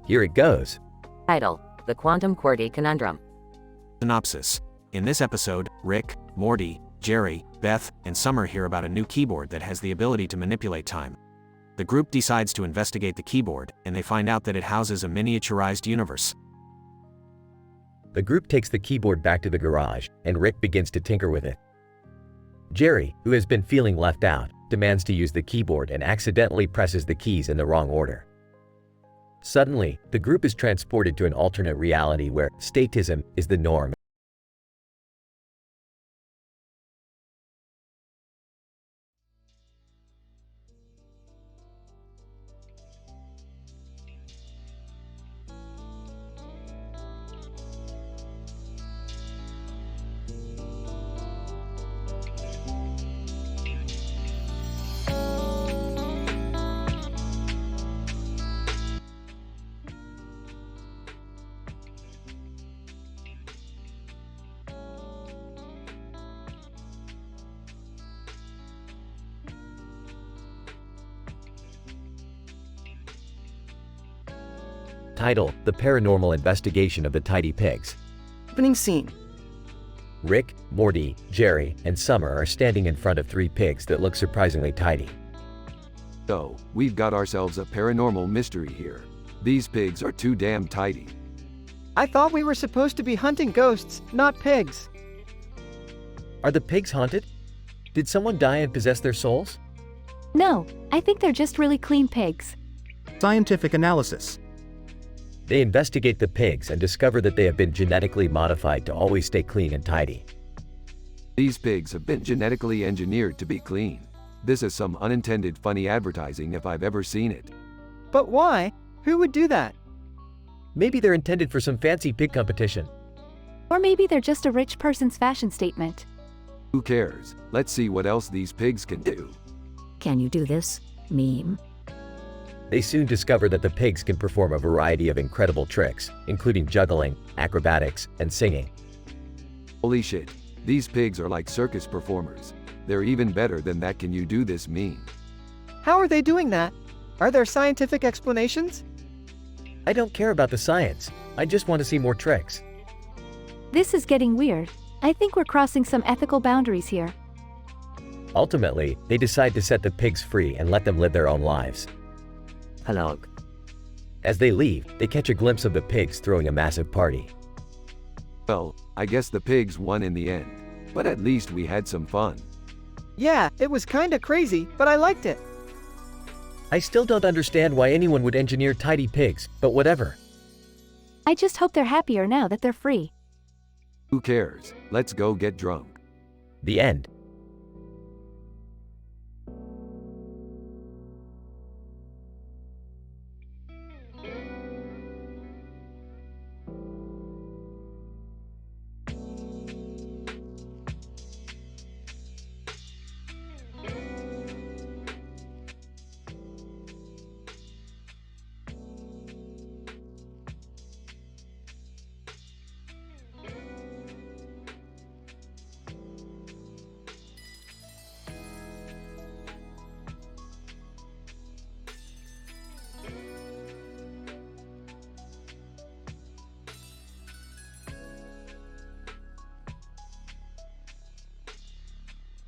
Here it goes. Title: The Quantum QWERTY Conundrum. Synopsis. In this episode, Rick, Morty, Jerry, Beth, and Summer hear about a new keyboard that has the ability to manipulate time. The group decides to investigate the keyboard, and they find out that it houses a miniaturized universe. The group takes the keyboard back to the garage, and Rick begins to tinker with it. Jerry, who has been feeling left out, demands to use the keyboard and accidentally presses the keys in the wrong order. Suddenly, the group is transported to an alternate reality where statism is the norm. Title: The Paranormal Investigation of the Tidy Pigs. Opening scene. Rick, Morty, Jerry, and Summer are standing in front of 3 pigs that look surprisingly tidy. So, we've got ourselves a paranormal mystery here. These pigs are too damn tidy. I thought we were supposed to be hunting ghosts, not pigs. Are the pigs haunted? Did someone die and possess their souls? No, I think they're just really clean pigs. Scientific analysis. They investigate the pigs and discover that they have been genetically modified to always stay clean and tidy. These pigs have been genetically engineered to be clean. This is some unintended funny advertising if I've ever seen it. But why? Who would do that? Maybe they're intended for some fancy pig competition. Or maybe they're just a rich person's fashion statement. Who cares? Let's see what else these pigs can do. Can you do this, meme? They soon discover that the pigs can perform a variety of incredible tricks, including juggling, acrobatics, and singing. Holy shit, these pigs are like circus performers. They're even better than that. Can you do this meme? How are they doing that? Are there scientific explanations? I don't care about the science. I just want to see more tricks. This is getting weird. I think we're crossing some ethical boundaries here. Ultimately, they decide to set the pigs free and let them live their own lives. Hello. As they leave, they catch a glimpse of the pigs throwing a massive party. Well, I guess the pigs won in the end. But at least we had some fun. Yeah, it was kinda crazy, but I liked it. I still don't understand why anyone would engineer tidy pigs, but whatever. I just hope they're happier now that they're free. Who cares? Let's go get drunk. The end.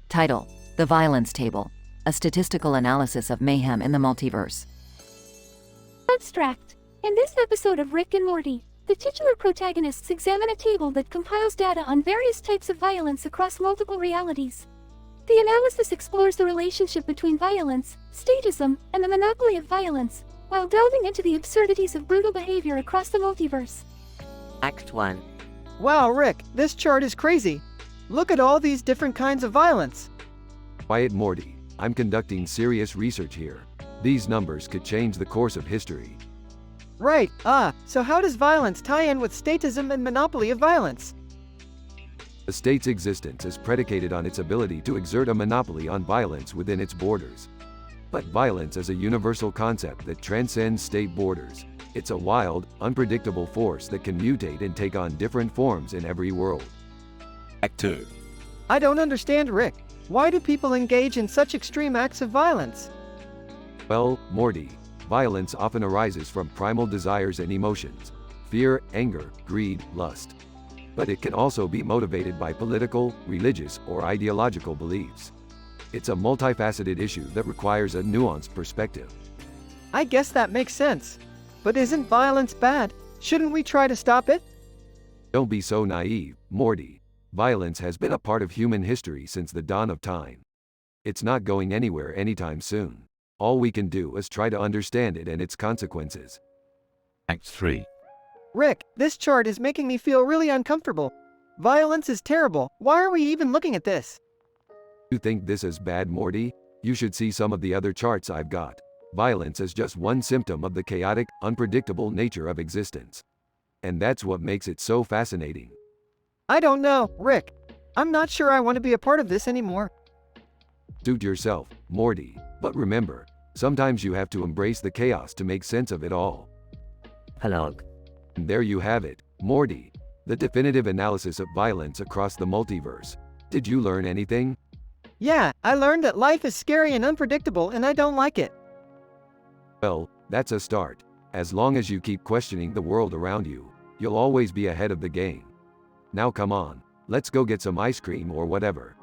Title: The Violence Table. A statistical analysis of mayhem in the multiverse. Abstract. In this episode of Rick and Morty, the titular protagonists examine a table that compiles data on various types of violence across multiple realities. The analysis explores the relationship between violence, statism, and the monopoly of violence, while delving into the absurdities of brutal behavior across the multiverse. Act 1. Wow, Rick, this chart is crazy. Look at all these different kinds of violence. Quiet, Morty. I'm conducting serious research here. These numbers could change the course of history. Right, so how does violence tie in with statism and monopoly of violence? A state's existence is predicated on its ability to exert a monopoly on violence within its borders. But violence is a universal concept that transcends state borders. It's a wild, unpredictable force that can mutate and take on different forms in every world. Act 2. I don't understand, Rick. Why do people engage in such extreme acts of violence? Well, Morty, violence often arises from primal desires and emotions: fear, anger, greed, lust. But it can also be motivated by political, religious, or ideological beliefs. It's a multifaceted issue that requires a nuanced perspective. I guess that makes sense. But isn't violence bad? Shouldn't we try to stop it? Don't be so naive, Morty. Violence has been a part of human history since the dawn of time. It's not going anywhere anytime soon. All we can do is try to understand it and its consequences. Act 3. Rick, this chart is making me feel really uncomfortable. Violence is terrible. Why are we even looking at this? You think this is bad, Morty? You should see some of the other charts I've got. Violence is just one symptom of the chaotic, unpredictable nature of existence. And that's what makes it so fascinating. I don't know, Rick. I'm not sure I want to be a part of this anymore. Suit yourself, Morty. But remember, sometimes you have to embrace the chaos to make sense of it all. Hello. And there you have it, Morty. The definitive analysis of violence across the multiverse. Did you learn anything? Yeah, I learned that life is scary and unpredictable and I don't like it. Well, that's a start. As long as you keep questioning the world around you, you'll always be ahead of the game. Now come on, let's go get some ice cream or whatever.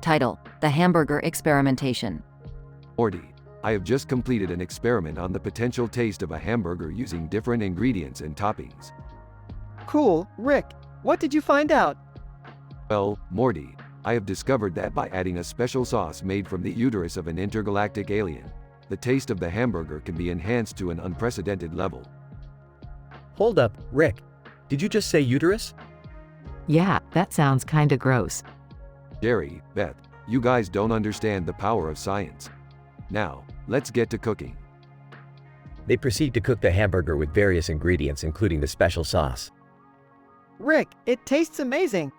Title: The Hamburger Experimentation. Morty, I have just completed an experiment on the potential taste of a hamburger using different ingredients and toppings. Cool, Rick. What did you find out? Well, Morty, I have discovered that by adding a special sauce made from the uterus of an intergalactic alien, the taste of the hamburger can be enhanced to an unprecedented level. Hold up, Rick. Did you just say uterus? Yeah, that sounds kinda gross. Jerry, Beth, you guys don't understand the power of science. Now, let's get to cooking. They proceed to cook the hamburger with various ingredients including the special sauce. Rick, it tastes amazing.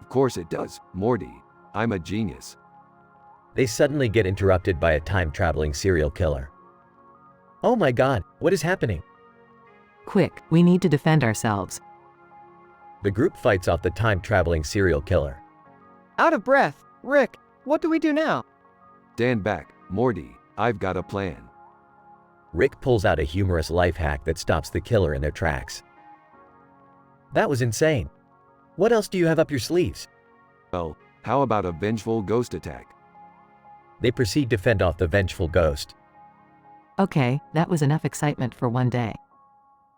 Of course it does, Morty. I'm a genius. They suddenly get interrupted by a time-traveling serial killer. Oh my god, what is happening? Quick, we need to defend ourselves. The group fights off the time-traveling serial killer. Out of breath. Rick, what do we do now? Stand back, Morty. I've got a plan. Rick pulls out a humorous life hack that stops the killer in their tracks. That was insane. What else do you have up your sleeves? Well, how about a vengeful ghost attack? They proceed to fend off the vengeful ghost. Okay, that was enough excitement for one day.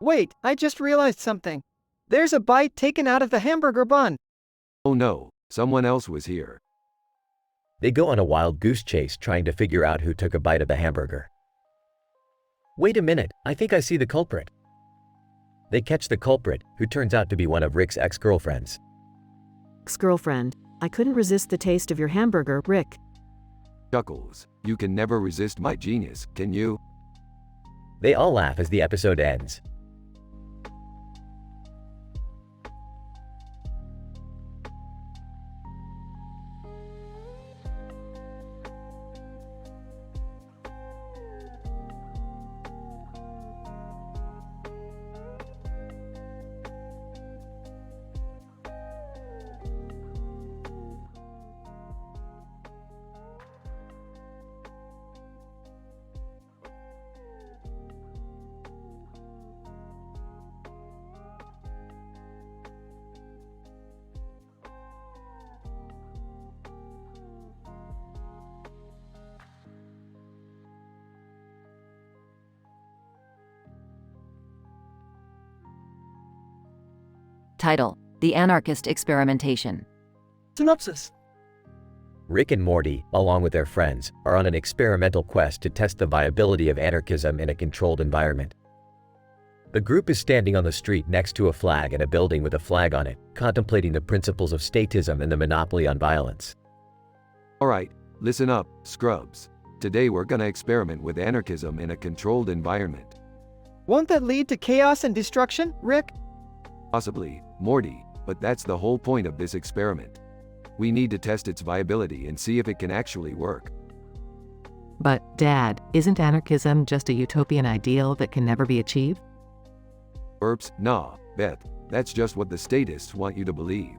Wait, I just realized something. There's a bite taken out of the hamburger bun. Oh no, someone else was here. They go on a wild goose chase trying to figure out who took a bite of the hamburger. Wait a minute, I think I see the culprit. They catch the culprit, who turns out to be one of Rick's ex-girlfriends. Ex-girlfriend, I couldn't resist the taste of your hamburger, Rick. Chuckles, you can never resist my genius, can you? They all laugh as the episode ends. Title: The Anarchist Experimentation. Synopsis. Rick and Morty, along with their friends, are on an experimental quest to test the viability of anarchism in a controlled environment. The group is standing on the street next to a flag in a building with a flag on it, contemplating the principles of statism and the monopoly on violence. Alright, listen up, scrubs. Today we're gonna experiment with anarchism in a controlled environment. Won't that lead to chaos and destruction, Rick? Possibly, Morty, but that's the whole point of this experiment. We need to test its viability and see if it can actually work. But, Dad, isn't anarchism just a utopian ideal that can never be achieved? Nah, Beth, that's just what the statists want you to believe.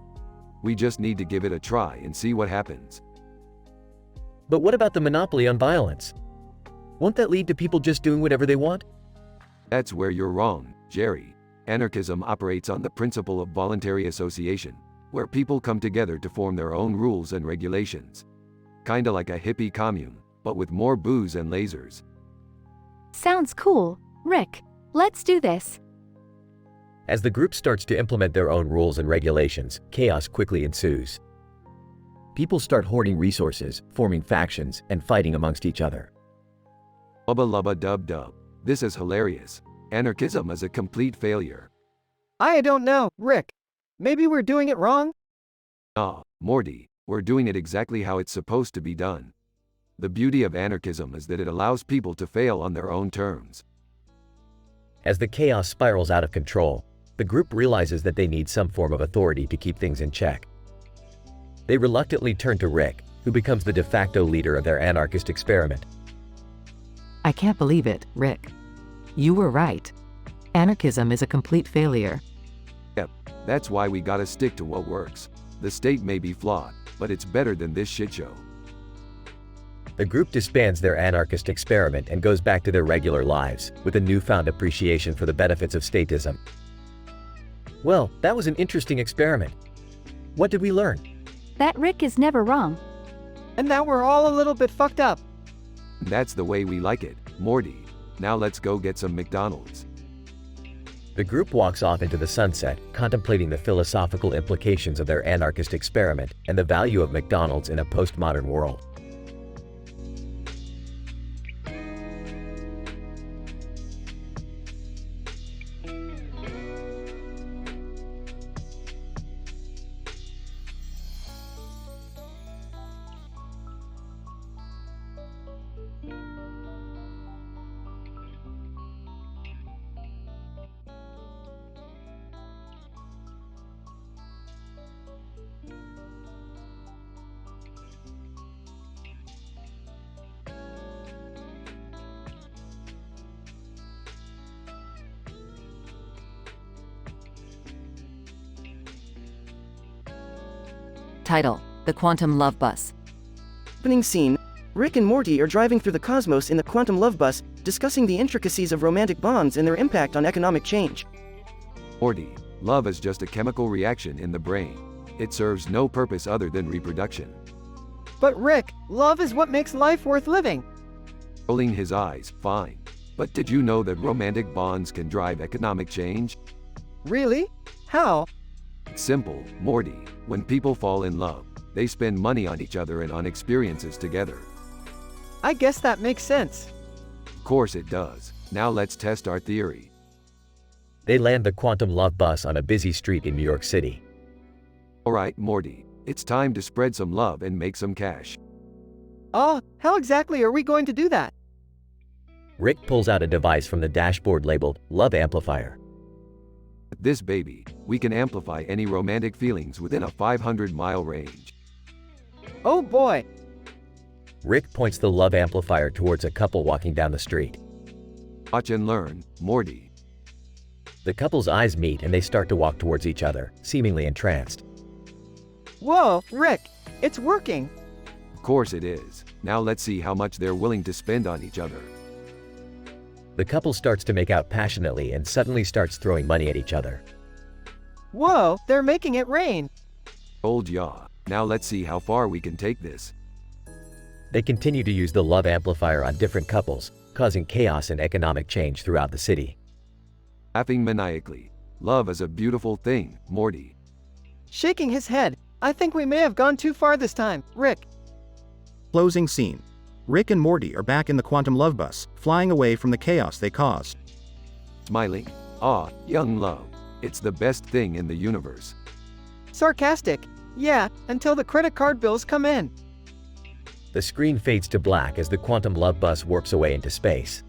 We just need to give it a try and see what happens. But what about the monopoly on violence? Won't that lead to people just doing whatever they want? That's where you're wrong, Jerry. Anarchism operates on the principle of voluntary association, where people come together to form their own rules and regulations. Kinda like a hippie commune, but with more booze and lasers. Sounds cool. Rick, let's do this. As the group starts to implement their own rules and regulations, chaos quickly ensues. People start hoarding resources, forming factions, and fighting amongst each other. Lubba lubba dub dub. This is hilarious. Anarchism is a complete failure. I don't know, Rick. Maybe we're doing it wrong? Nah, Morty, we're doing it exactly how it's supposed to be done. The beauty of anarchism is that it allows people to fail on their own terms. As the chaos spirals out of control, the group realizes that they need some form of authority to keep things in check. They reluctantly turn to Rick, who becomes the de facto leader of their anarchist experiment. I can't believe it, Rick. You were right. Anarchism is a complete failure. Yep, that's why we gotta stick to what works. The state may be flawed, but it's better than this shit show. The group disbands their anarchist experiment and goes back to their regular lives, with a newfound appreciation for the benefits of statism. Well, that was an interesting experiment. What did we learn? That Rick is never wrong. And now we're all a little bit fucked up. That's the way we like it, Morty. Now let's go get some McDonald's. The group walks off into the sunset, contemplating the philosophical implications of their anarchist experiment and the value of McDonald's in a postmodern world. Title: The Quantum Love Bus. Opening scene, Rick and Morty are driving through the cosmos in the Quantum Love Bus, discussing the intricacies of romantic bonds and their impact on economic change. Morty, love is just a chemical reaction in the brain. It serves no purpose other than reproduction. But Rick, love is what makes life worth living. Rolling his eyes, fine. But did you know that romantic bonds can drive economic change? Really? How? It's simple, Morty. When people fall in love, they spend money on each other and on experiences together. I guess that makes sense. Of course it does. Now let's test our theory. They land the Quantum Love Bus on a busy street in New York City. Alright, Morty. It's time to spread some love and make some cash. How exactly are we going to do that? Rick pulls out a device from the dashboard labeled Love Amplifier. With this baby, we can amplify any romantic feelings within a 500-mile range. Oh boy! Rick points the Love Amplifier towards a couple walking down the street. Watch and learn, Morty. The couple's eyes meet and they start to walk towards each other, seemingly entranced. Whoa, Rick! It's working! Of course it is. Now let's see how much they're willing to spend on each other. The couple starts to make out passionately and suddenly starts throwing money at each other. Whoa, they're making it rain! Old yaw. Now let's see how far we can take this. They continue to use the Love Amplifier on different couples, causing chaos and economic change throughout the city. Laughing maniacally. Love is a beautiful thing, Morty. Shaking his head. I think we may have gone too far this time, Rick. Closing scene. Rick and Morty are back in the Quantum Love Bus, flying away from the chaos they caused. Smiling. Young love. It's the best thing in the universe. Sarcastic. Yeah, until the credit card bills come in. The screen fades to black as the Quantum Love Bus warps away into space.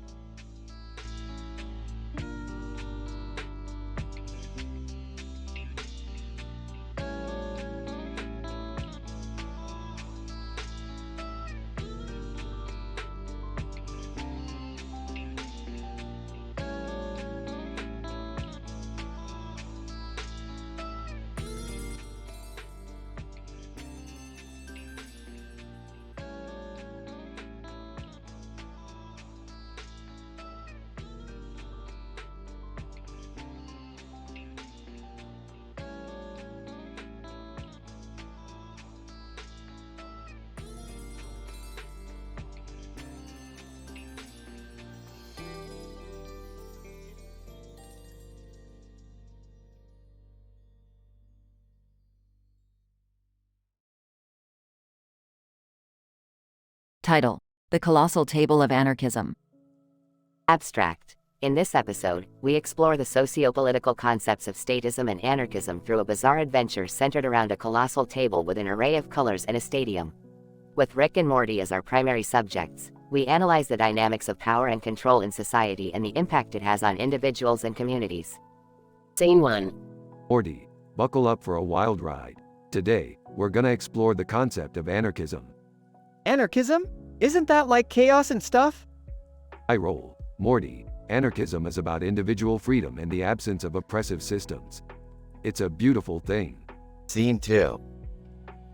Title: The Colossal Table of Anarchism. Abstract. In this episode, we explore the socio-political concepts of statism and anarchism through a bizarre adventure centered around a colossal table with an array of colors and a stadium. With Rick and Morty as our primary subjects, we analyze the dynamics of power and control in society and the impact it has on individuals and communities. Scene 1. Morty, buckle up for a wild ride. Today, we're gonna explore the concept of anarchism. Anarchism? Isn't that like chaos and stuff? I roll. Morty, anarchism is about individual freedom and the absence of oppressive systems. It's a beautiful thing. Scene 2.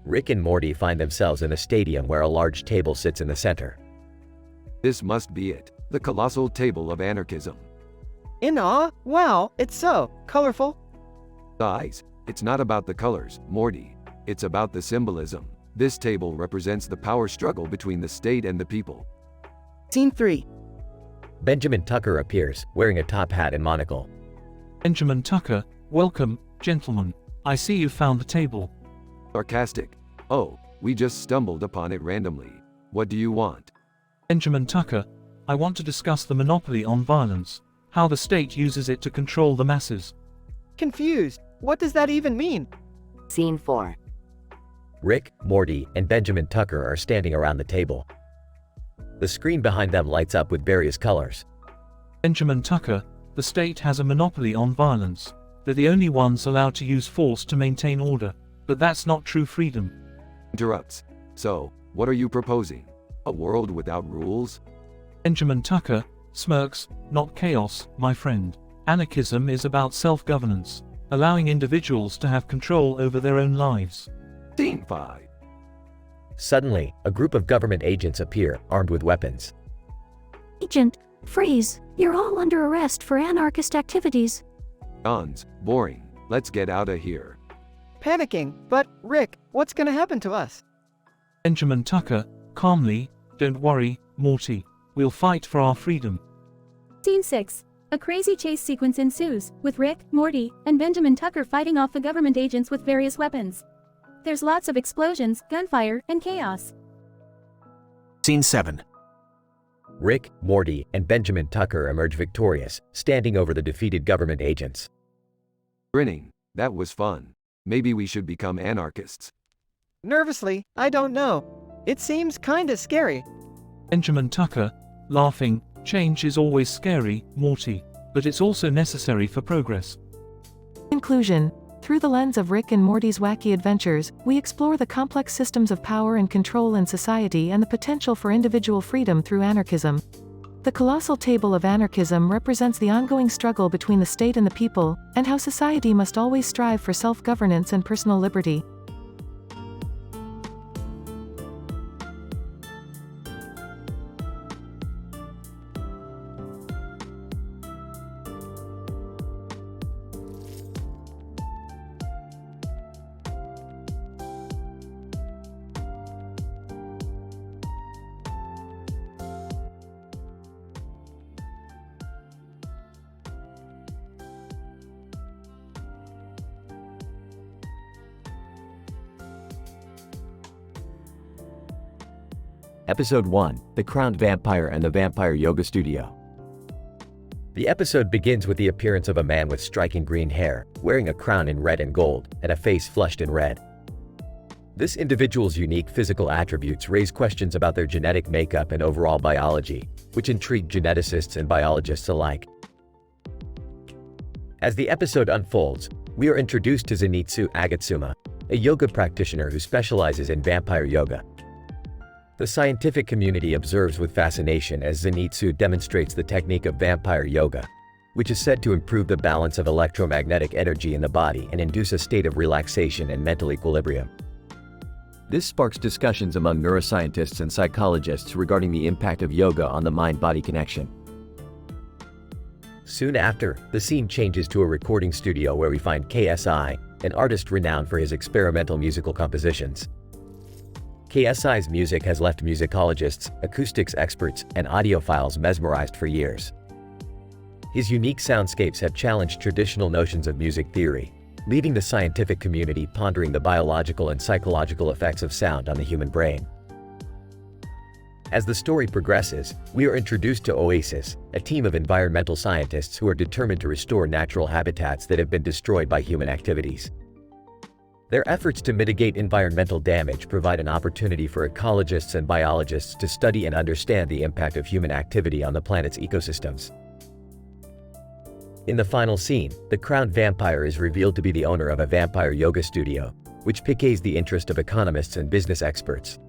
Rick and Morty find themselves in a stadium where a large table sits in the center. This must be it, the colossal table of anarchism. In awe? Wow, it's so colorful. Guys, it's not about the colors, Morty. It's about the symbolism. This table represents the power struggle between the state and the people. Scene 3. Benjamin Tucker appears, wearing a top hat and monocle. Benjamin Tucker, welcome, gentlemen. I see you found the table. Sarcastic. Oh, we just stumbled upon it randomly. What do you want? Benjamin Tucker, I want to discuss the monopoly on violence, how the state uses it to control the masses. Confused. What does that even mean? Scene 4. Rick, Morty, and Benjamin Tucker are standing around the table. The screen behind them lights up with various colors. Benjamin Tucker, the state has a monopoly on violence. They're the only ones allowed to use force to maintain order, but that's not true freedom. Interrupts. So, what are you proposing? A world without rules? Benjamin Tucker smirks, not chaos, my friend. Anarchism is about self-governance, allowing individuals to have control over their own lives. Scene 5. Suddenly, a group of government agents appear, armed with weapons. Agent, freeze. You're all under arrest for anarchist activities. John's boring. Let's get out of here. Panicking, but Rick, what's gonna happen to us? Benjamin Tucker, calmly, don't worry, Morty. We'll fight for our freedom. Scene 6. A crazy chase sequence ensues, with Rick, Morty, and Benjamin Tucker fighting off the government agents with various weapons. There's lots of explosions, gunfire, and chaos. Scene 7. Rick, Morty, and Benjamin Tucker emerge victorious, standing over the defeated government agents. Grinning. That was fun. Maybe we should become anarchists. Nervously, I don't know. It seems kinda scary. Benjamin Tucker, laughing, change is always scary, Morty, but it's also necessary for progress. Conclusion. Through the lens of Rick and Morty's wacky adventures, we explore the complex systems of power and control in society and the potential for individual freedom through anarchism. The colossal table of anarchism represents the ongoing struggle between the state and the people, and how society must always strive for self-governance and personal liberty. Episode 1, The Crowned Vampire and the Vampire Yoga Studio. The episode begins with the appearance of a man with striking green hair, wearing a crown in red and gold, and a face flushed in red. This individual's unique physical attributes raise questions about their genetic makeup and overall biology, which intrigue geneticists and biologists alike. As the episode unfolds, we are introduced to Zenitsu Agatsuma, a yoga practitioner who specializes in vampire yoga. The scientific community observes with fascination as Zenitsu demonstrates the technique of vampire yoga, which is said to improve the balance of electromagnetic energy in the body and induce a state of relaxation and mental equilibrium. This sparks discussions among neuroscientists and psychologists regarding the impact of yoga on the mind-body connection. Soon after, the scene changes to a recording studio where we find KSI, an artist renowned for his experimental musical compositions. KSI's music has left musicologists, acoustics experts, and audiophiles mesmerized for years. His unique soundscapes have challenged traditional notions of music theory, leaving the scientific community pondering the biological and psychological effects of sound on the human brain. As the story progresses, we are introduced to Oasis, a team of environmental scientists who are determined to restore natural habitats that have been destroyed by human activities. Their efforts to mitigate environmental damage provide an opportunity for ecologists and biologists to study and understand the impact of human activity on the planet's ecosystems. In the final scene, the crowned vampire is revealed to be the owner of a vampire yoga studio, which piques the interest of economists and business experts.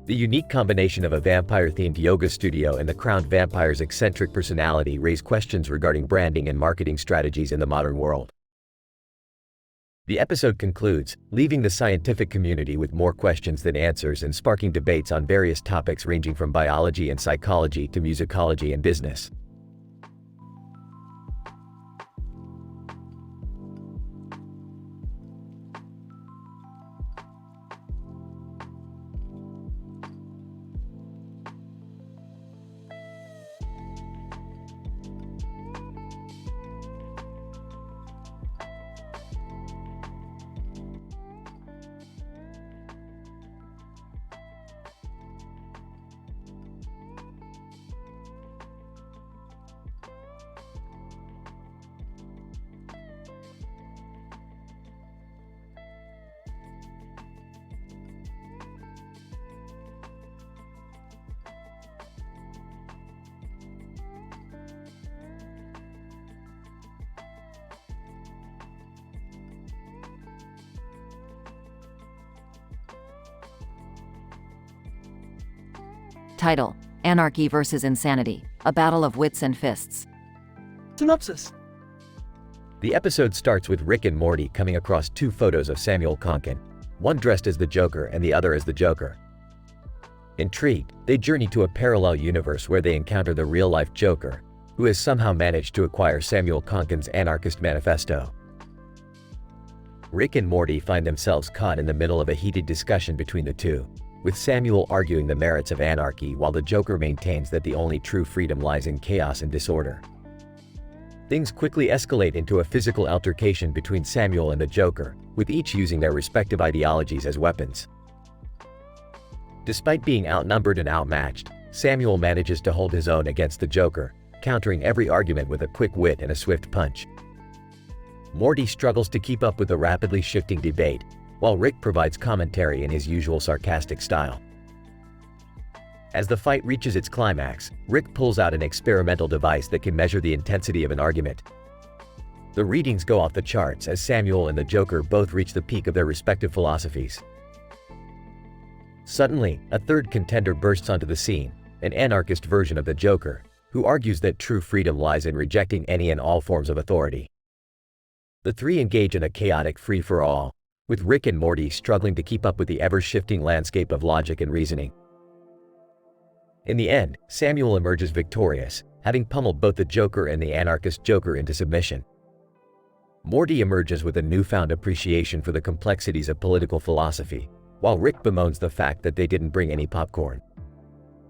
The unique combination of a vampire-themed yoga studio and the crowned vampire's eccentric personality raise questions regarding branding and marketing strategies in the modern world. The episode concludes, leaving the scientific community with more questions than answers and sparking debates on various topics ranging from biology and psychology to musicology and business. Title: Anarchy versus Insanity, a battle of wits and fists. Synopsis. The episode starts with Rick and Morty coming across two photos of Samuel Konkin, one dressed as the Joker and the other as the Joker. Intrigued, they journey to a parallel universe where they encounter the real-life Joker, who has somehow managed to acquire Samuel Konkin's anarchist manifesto. Rick and Morty find themselves caught in the middle of a heated discussion between the two, with Samuel arguing the merits of anarchy while the Joker maintains that the only true freedom lies in chaos and disorder. Things quickly escalate into a physical altercation between Samuel and the Joker, with each using their respective ideologies as weapons. Despite being outnumbered and outmatched, Samuel manages to hold his own against the Joker, countering every argument with a quick wit and a swift punch. Morty struggles to keep up with the rapidly shifting debate, while Rick provides commentary in his usual sarcastic style. As the fight reaches its climax, Rick pulls out an experimental device that can measure the intensity of an argument. The readings go off the charts as Samuel and the Joker both reach the peak of their respective philosophies. Suddenly, a third contender bursts onto the scene, an anarchist version of the Joker, who argues that true freedom lies in rejecting any and all forms of authority. The three engage in a chaotic free-for-all, with Rick and Morty struggling to keep up with the ever-shifting landscape of logic and reasoning. In the end, Samuel emerges victorious, having pummeled both the Joker and the anarchist Joker into submission. Morty emerges with a newfound appreciation for the complexities of political philosophy, while Rick bemoans the fact that they didn't bring any popcorn.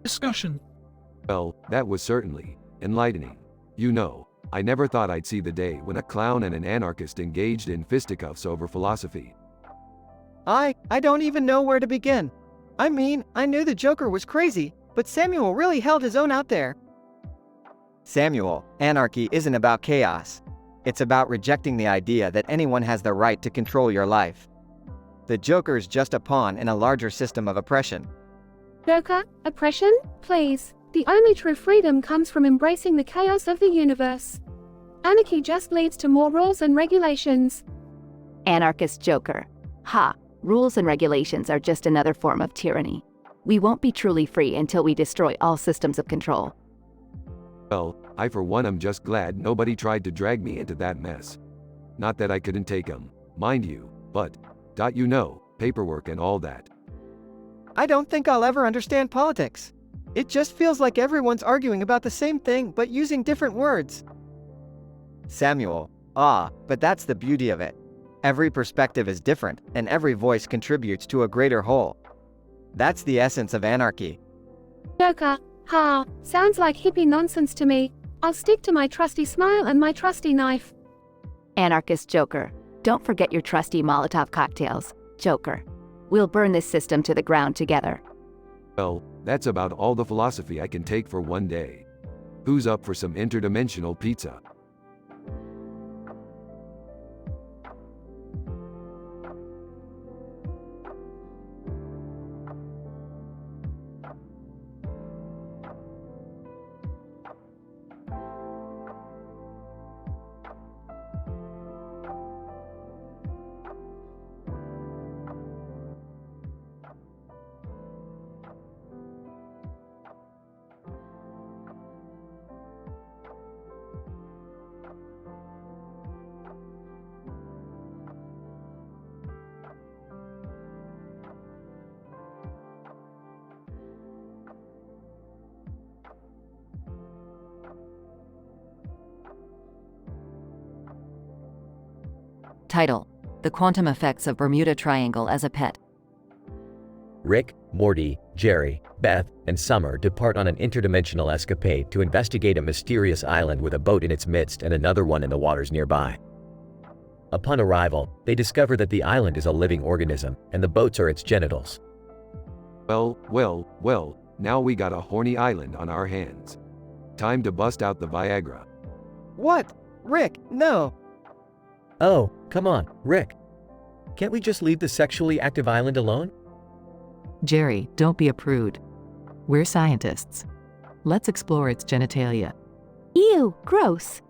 Discussion. Well, that was certainly enlightening. You know, I never thought I'd see the day when a clown and an anarchist engaged in fisticuffs over philosophy. I don't even know where to begin. I mean, I knew the Joker was crazy, but Samuel really held his own out there. Samuel, anarchy isn't about chaos. It's about rejecting the idea that anyone has the right to control your life. The Joker's just a pawn in a larger system of oppression. Joker, oppression? Please. The only true freedom comes from embracing the chaos of the universe. Anarchy just leads to more rules and regulations. Anarchist Joker. Ha! Rules and regulations are just another form of tyranny. We won't be truly free until we destroy all systems of control. Well, I for one am just glad nobody tried to drag me into that mess. Not that I couldn't take 'em, mind you, but, you know, paperwork and all that. I don't think I'll ever understand politics. It just feels like everyone's arguing about the same thing but using different words. Samuel, but that's the beauty of it. Every perspective is different, and every voice contributes to a greater whole. That's the essence of anarchy. Joker, sounds like hippie nonsense to me. I'll stick to my trusty smile and my trusty knife. Anarchist Joker. Don't forget your trusty Molotov cocktails, Joker. We'll burn this system to the ground together. Well, that's about all the philosophy I can take for one day. Who's up for some interdimensional pizza? Title: The Quantum Effects of Bermuda Triangle as a Pet. Rick, Morty, Jerry, Beth, and Summer depart on an interdimensional escapade to investigate a mysterious island with a boat in its midst and another one in the waters nearby. Upon arrival, they discover that the island is a living organism, and the boats are its genitals. Well, now we got a horny island on our hands. Time to bust out the Viagra. What? Rick, no. Oh, come on, Rick. Can't we just leave the sexually active island alone? Jerry, don't be a prude. We're scientists. Let's explore its genitalia. Ew, gross.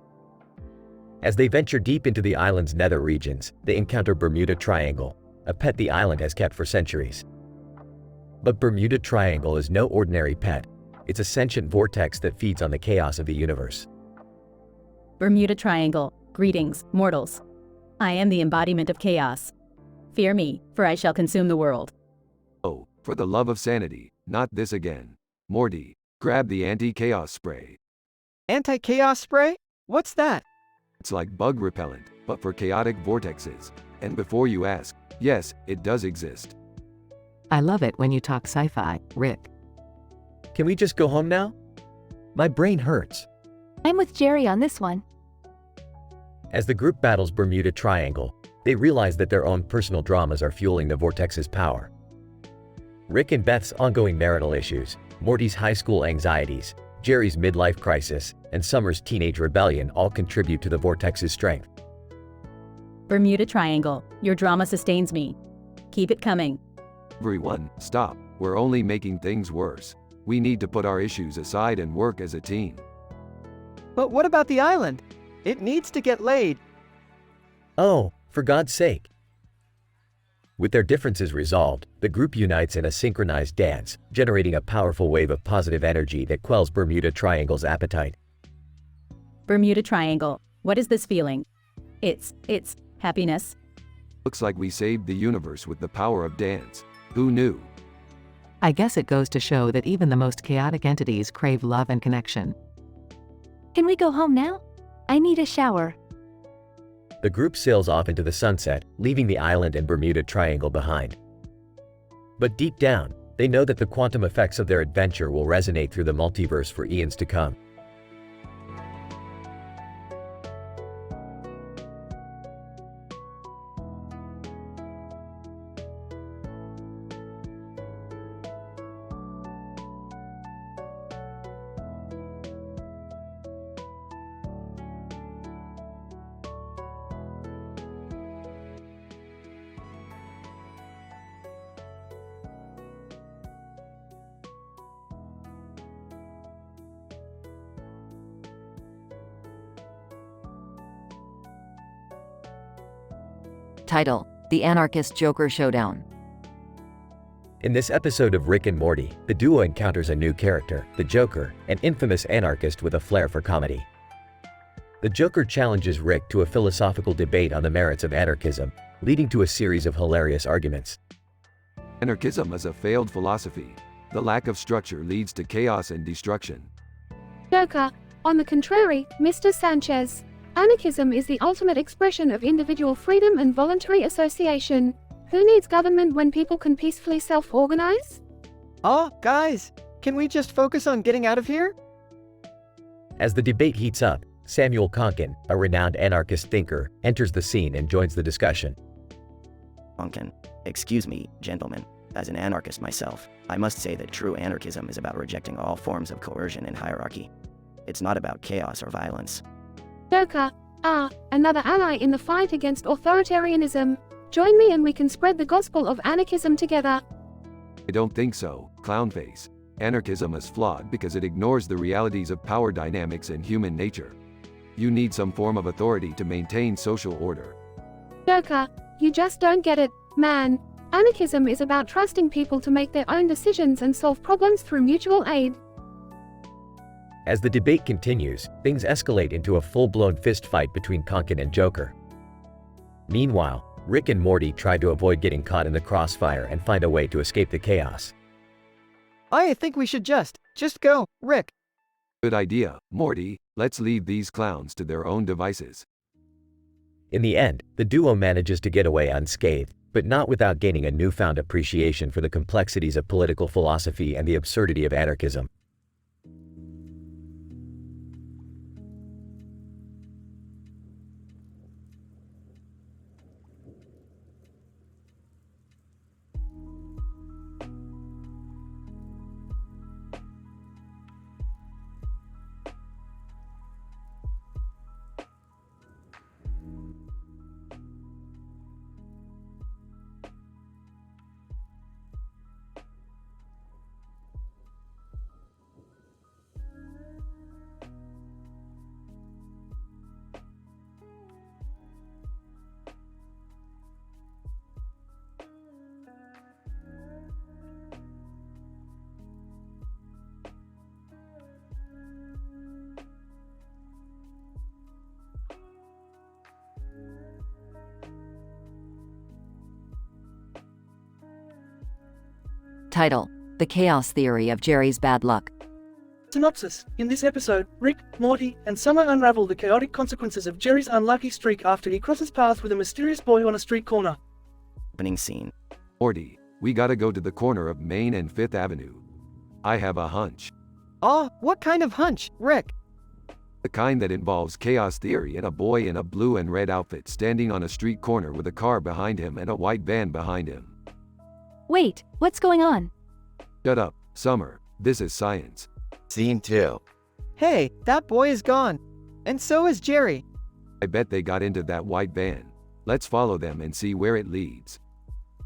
As they venture deep into the island's nether regions, they encounter Bermuda Triangle, a pet the island has kept for centuries. But Bermuda Triangle is no ordinary pet, It's a sentient vortex that feeds on the chaos of the universe. Bermuda Triangle, greetings, mortals. I am the embodiment of chaos. Fear me, for I shall consume the world. Oh, for the love of sanity, not this again. Morty, grab the anti-chaos spray. Anti-chaos spray? What's that? It's like bug repellent, but for chaotic vortexes. And before you ask, yes, it does exist. I love it when you talk sci-fi, Rick. Can we just go home now? My brain hurts. I'm with Jerry on this one. As the group battles Bermuda Triangle, they realize that their own personal dramas are fueling the vortex's power. Rick and Beth's ongoing marital issues, Morty's high school anxieties, Jerry's midlife crisis, and Summer's teenage rebellion all contribute to the vortex's strength. Bermuda Triangle, your drama sustains me. Keep it coming. Everyone, stop. We're only making things worse. We need to put our issues aside and work as a team. But what about the island? It needs to get laid. Oh, for God's sake. With their differences resolved, the group unites in a synchronized dance, generating a powerful wave of positive energy that quells Bermuda Triangle's appetite. Bermuda Triangle, what is this feeling? It's happiness. Looks like we saved the universe with the power of dance. Who knew? I guess it goes to show that even the most chaotic entities crave love and connection. Can we go home now? I need a shower. The group sails off into the sunset, leaving the island and Bermuda Triangle behind. But deep down, they know that the quantum effects of their adventure will resonate through the multiverse for eons to come. Title: The Anarchist Joker Showdown. In this episode of Rick and Morty, the duo encounters a new character, the Joker, an infamous anarchist with a flair for comedy. The Joker challenges Rick to a philosophical debate on the merits of anarchism, leading to a series of hilarious arguments. Anarchism is a failed philosophy. The lack of structure leads to chaos and destruction. Joker, on the contrary, Mr. Sanchez. Anarchism is the ultimate expression of individual freedom and voluntary association. Who needs government when people can peacefully self-organize? Oh, guys, can we just focus on getting out of here? As the debate heats up, Samuel Konkin, a renowned anarchist thinker, enters the scene and joins the discussion. Konkin, excuse me, gentlemen. As an anarchist myself, I must say that true anarchism is about rejecting all forms of coercion and hierarchy. It's not about chaos or violence. Joker, another ally in the fight against authoritarianism. Join me and we can spread the gospel of anarchism together. I don't think so, Clownface. Anarchism is flawed because it ignores the realities of power dynamics and human nature. You need some form of authority to maintain social order. Joker, you just don't get it, man. Anarchism is about trusting people to make their own decisions and solve problems through mutual aid. As the debate continues, things escalate into a full-blown fistfight between Konkin and Joker. Meanwhile, Rick and Morty try to avoid getting caught in the crossfire and find a way to escape the chaos. I think we should just go, Rick. Good idea, Morty. Let's leave these clowns to their own devices. In the end, the duo manages to get away unscathed, but not without gaining a newfound appreciation for the complexities of political philosophy and the absurdity of anarchism. Title: The Chaos Theory of Jerry's Bad Luck. Synopsis. In this episode, Rick, Morty, and Summer unravel the chaotic consequences of Jerry's unlucky streak after he crosses paths with a mysterious boy on a street corner. Opening scene. Morty, we gotta go to the corner of Main and 5th Avenue. I have a hunch. Oh, what kind of hunch, Rick? The kind that involves chaos theory and a boy in a blue and red outfit standing on a street corner with a car behind him and a white van behind him. Wait, what's going on? Shut up, Summer. This is science. Scene 2. Hey, that boy is gone. And so is Jerry. I bet they got into that white van. Let's follow them and see where it leads.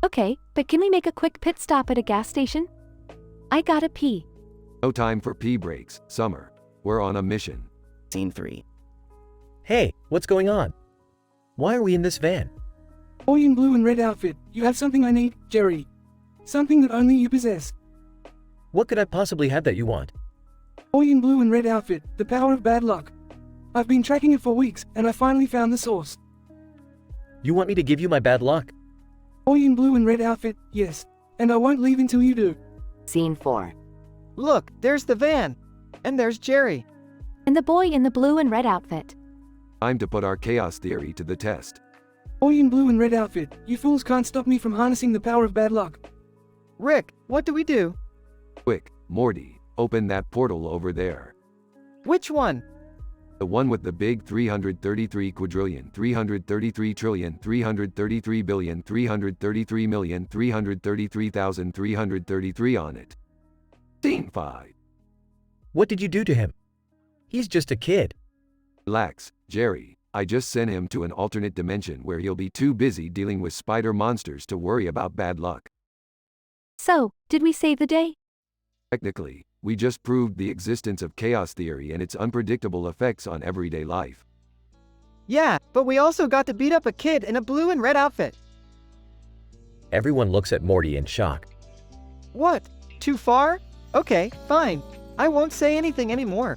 Okay, but can we make a quick pit stop at a gas station? I gotta pee. No time for pee breaks, Summer. We're on a mission. Scene 3. Hey, what's going on? Why are we in this van? Boy in blue and red outfit. You have something I need, Jerry. Something that only you possess. What could I possibly have that you want? Boy in blue and red outfit. The power of bad luck. I've been tracking it for weeks, and I finally found the source. You want me to give you my bad luck? Boy in blue and red outfit, yes. And I won't leave until you do. Scene 4. Look, there's the van. And there's Jerry. And the boy in the blue and red outfit. Time to put our chaos theory to the test. Boy in blue and red outfit. You fools can't stop me from harnessing the power of bad luck. Rick, what do we do? Quick, Morty, open that portal over there. Which one? The one with the big 333 quadrillion, 333 trillion, 333 billion, 333 million, 333,333 on it. Scene 5. What did you do to him? He's just a kid. Relax, Jerry. I just sent him to an alternate dimension where he'll be too busy dealing with spider monsters to worry about bad luck. So, did we save the day? Technically, we just proved the existence of chaos theory and its unpredictable effects on everyday life. Yeah, but we also got to beat up a kid in a blue and red outfit. Everyone looks at Morty in shock. What? Too far? Okay, fine. I won't say anything anymore.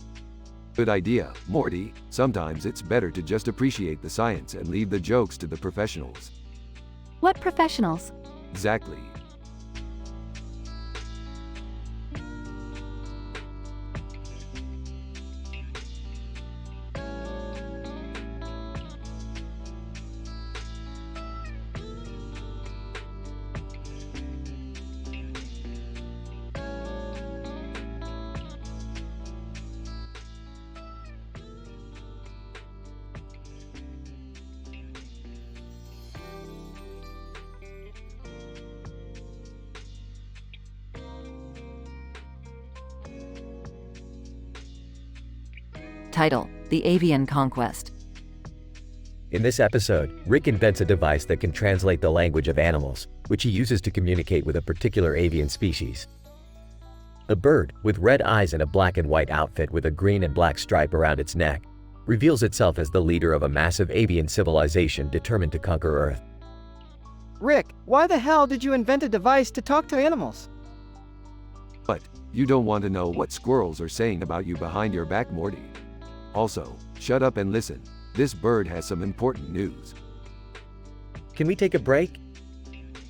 Good idea, Morty. Sometimes it's better to just appreciate the science and leave the jokes to the professionals. What professionals? Exactly. Title: The Avian Conquest. In this episode, Rick invents a device that can translate the language of animals, which he uses to communicate with a particular avian species. A bird, with red eyes and a black and white outfit with a green and black stripe around its neck, reveals itself as the leader of a massive avian civilization determined to conquer Earth. Rick, why the hell did you invent a device to talk to animals? But, you don't want to know what squirrels are saying about you behind your back, Morty. Also, shut up and listen. This bird has some important news. Can we take a break?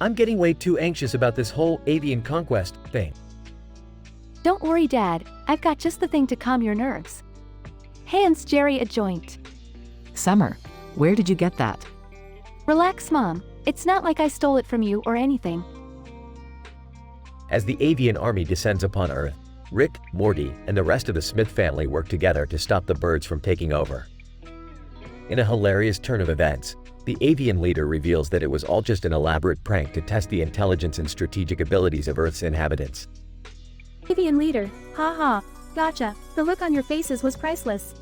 I'm getting way too anxious about this whole avian conquest thing. Don't worry, Dad. I've got just the thing to calm your nerves. Hands Jerry a joint. Summer, where did you get that? Relax, Mom. It's not like I stole it from you or anything. As the avian army descends upon Earth, Rick, Morty, and the rest of the Smith family work together to stop the birds from taking over. In a hilarious turn of events, the avian leader reveals that it was all just an elaborate prank to test the intelligence and strategic abilities of Earth's inhabitants. Avian leader, haha, gotcha. The look on your faces was priceless.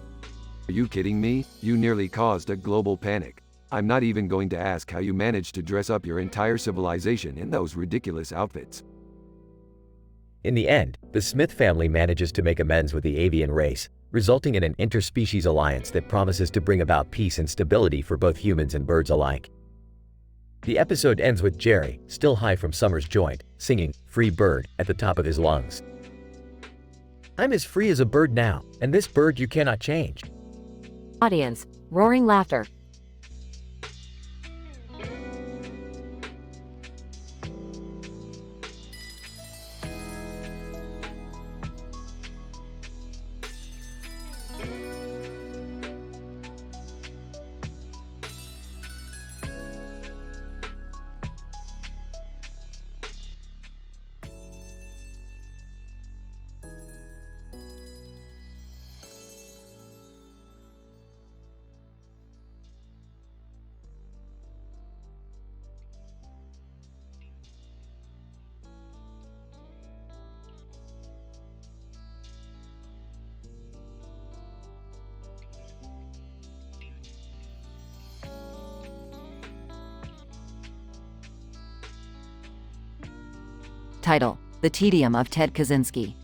Are you kidding me? You nearly caused a global panic. I'm not even going to ask how you managed to dress up your entire civilization in those ridiculous outfits. In the end, the Smith family manages to make amends with the avian race, resulting in an interspecies alliance that promises to bring about peace and stability for both humans and birds alike. The episode ends with Jerry, still high from Summer's joint, singing "Free Bird" at the top of his lungs. I'm as free as a bird now, and this bird you cannot change. Audience, roaring laughter. Title: The Tedium of Ted Kaczynski.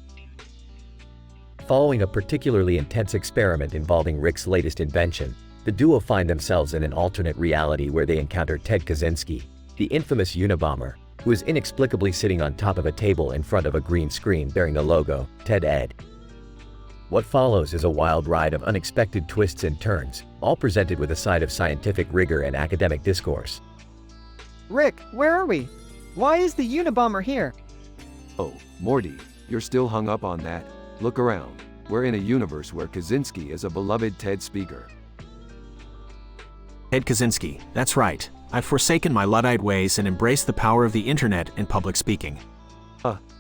Following a particularly intense experiment involving Rick's latest invention, the duo find themselves in an alternate reality where they encounter Ted Kaczynski, the infamous Unabomber, who is inexplicably sitting on top of a table in front of a green screen bearing the logo, TED Ed. What follows is a wild ride of unexpected twists and turns, all presented with a side of scientific rigor and academic discourse. Rick, where are we? Why is the Unabomber here? Oh, Morty, you're still hung up on that? Look around. We're in a universe where Kaczynski is a beloved TED speaker. Ted Kaczynski, that's right. I've forsaken my Luddite ways and embraced the power of the internet and public speaking.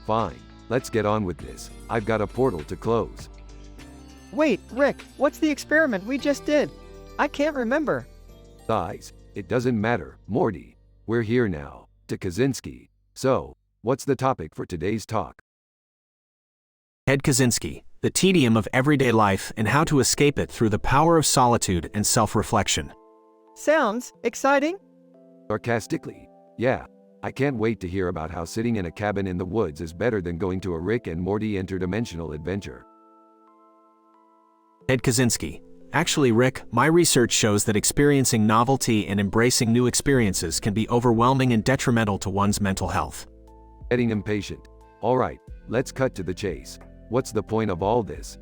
Fine. Let's get on with this. I've got a portal to close. Wait, Rick, what's the experiment we just did? I can't remember. Guys, it doesn't matter, Morty. We're here now, to Kaczynski. So, what's the topic for today's talk? Ted Kaczynski, the tedium of everyday life and how to escape it through the power of solitude and self-reflection. Sounds exciting? Sarcastically, yeah. I can't wait to hear about how sitting in a cabin in the woods is better than going to a Rick and Morty interdimensional adventure. Ted Kaczynski. Actually, Rick, my research shows that experiencing novelty and embracing new experiences can be overwhelming and detrimental to one's mental health. Getting impatient. All right, let's cut to the chase. What's the point of all this?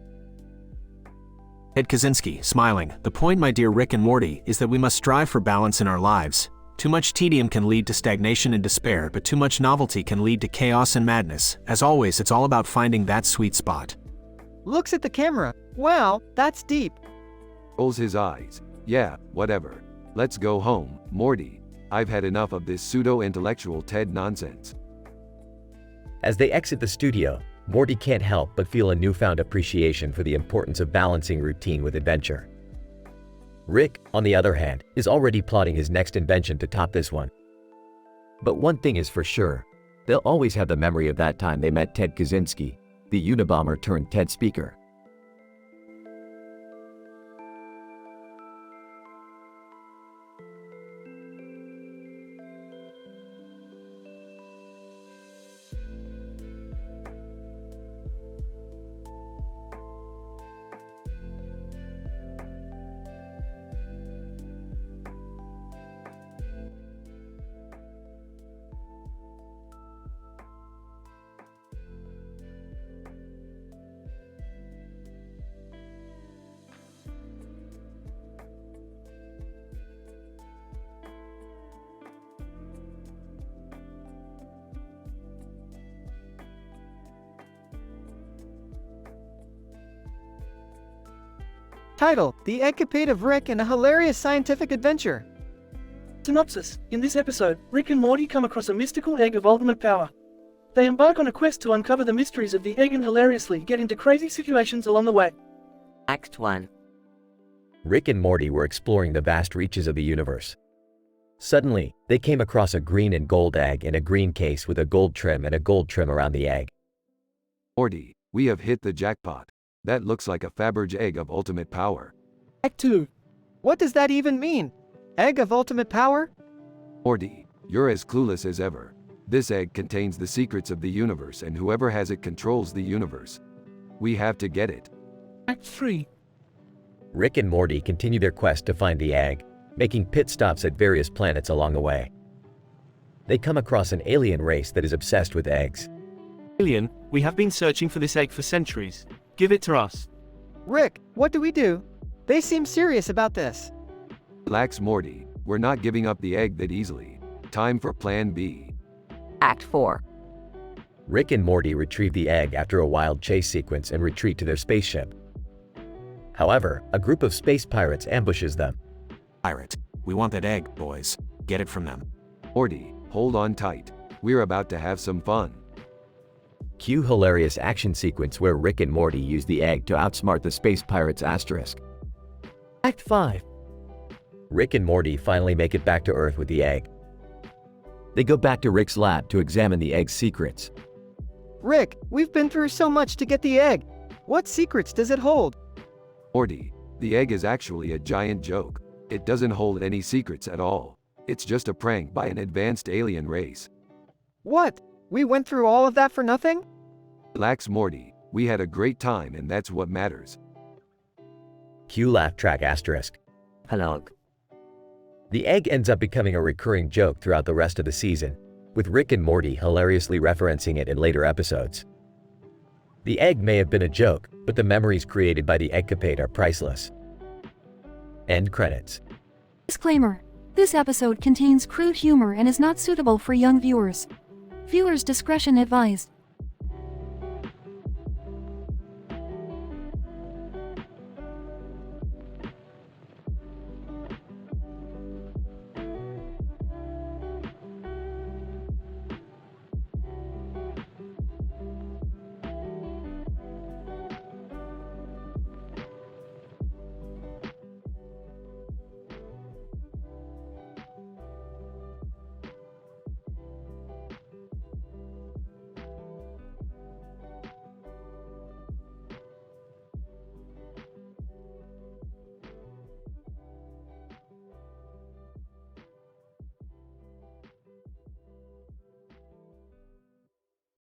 Ted Kaczynski, smiling. The point, my dear Rick and Morty, is that we must strive for balance in our lives. Too much tedium can lead to stagnation and despair, but too much novelty can lead to chaos and madness. As always, it's all about finding that sweet spot. Looks at the camera. Wow, that's deep. Rolls his eyes. Yeah, whatever. Let's go home, Morty. I've had enough of this pseudo-intellectual TED nonsense. As they exit the studio, Morty can't help but feel a newfound appreciation for the importance of balancing routine with adventure. Rick, on the other hand, is already plotting his next invention to top this one. But one thing is for sure, they'll always have the memory of that time they met Ted Kaczynski, the Unabomber turned TED speaker. Title: The Escapade of Rick and a Hilarious Scientific Adventure. Synopsis: In this episode, Rick and Morty come across a mystical egg of ultimate power. They embark on a quest to uncover the mysteries of the egg and hilariously get into crazy situations along the way. Act 1. Rick and Morty were exploring the vast reaches of the universe. Suddenly, they came across a green and gold egg in a green case with a gold trim and a gold trim around the egg. Morty, we have hit the jackpot. That looks like a Faberge egg of ultimate power. Act 2. What does that even mean? Egg of ultimate power? Morty, you're as clueless as ever. This egg contains the secrets of the universe and whoever has it controls the universe. We have to get it. Act 3. Rick and Morty continue their quest to find the egg, making pit stops at various planets along the way. They come across an alien race that is obsessed with eggs. Alien, we have been searching for this egg for centuries. Give it to us. Rick, what do we do? They seem serious about this. Relax, Morty. We're not giving up the egg that easily. Time for Plan B. Act 4. Rick and Morty retrieve the egg after a wild chase sequence and retreat to their spaceship. However, a group of space pirates ambushes them. Pirate, we want that egg, boys. Get it from them. Morty, hold on tight. We're about to have some fun. Cue hilarious action sequence where Rick and Morty use the egg to outsmart the space pirates asterisk. Act 5. Rick and Morty finally make it back to Earth with the egg. They go back to Rick's lab to examine the egg's secrets. Rick, we've been through so much to get the egg. What secrets does it hold? Morty, the egg is actually a giant joke. It doesn't hold any secrets at all. It's just a prank by an advanced alien race. What? We went through all of that for nothing? Relax, Morty. We had a great time and that's what matters. Cue laugh track asterisk. Hello. The egg ends up becoming a recurring joke throughout the rest of the season, with Rick and Morty hilariously referencing it in later episodes. The egg may have been a joke, but the memories created by the eggcapade are priceless. End credits. Disclaimer. This episode contains crude humor and is not suitable for young viewers. Viewers' discretion advised.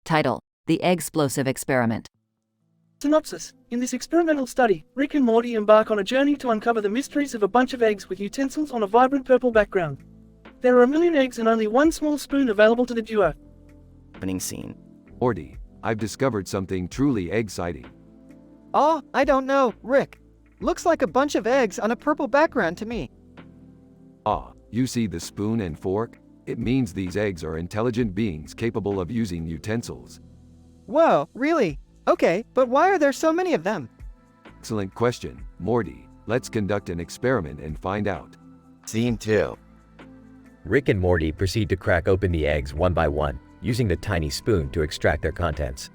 Title: The Eggsplosive Experiment. Synopsis. In this experimental study, Rick and Morty embark on a journey to uncover the mysteries of a bunch of eggs with utensils on a vibrant purple background. There are a million eggs and only one small spoon available to the duo. Opening scene. Morty, I've discovered something truly exciting. Oh, I don't know, Rick. Looks like a bunch of eggs on a purple background to me. Ah, you see the spoon and fork? It means these eggs are intelligent beings capable of using utensils. Whoa, really? Okay, but why are there so many of them? Excellent question, Morty. Let's conduct an experiment and find out. Scene 2. Rick and Morty proceed to crack open the eggs one by one, using the tiny spoon to extract their contents.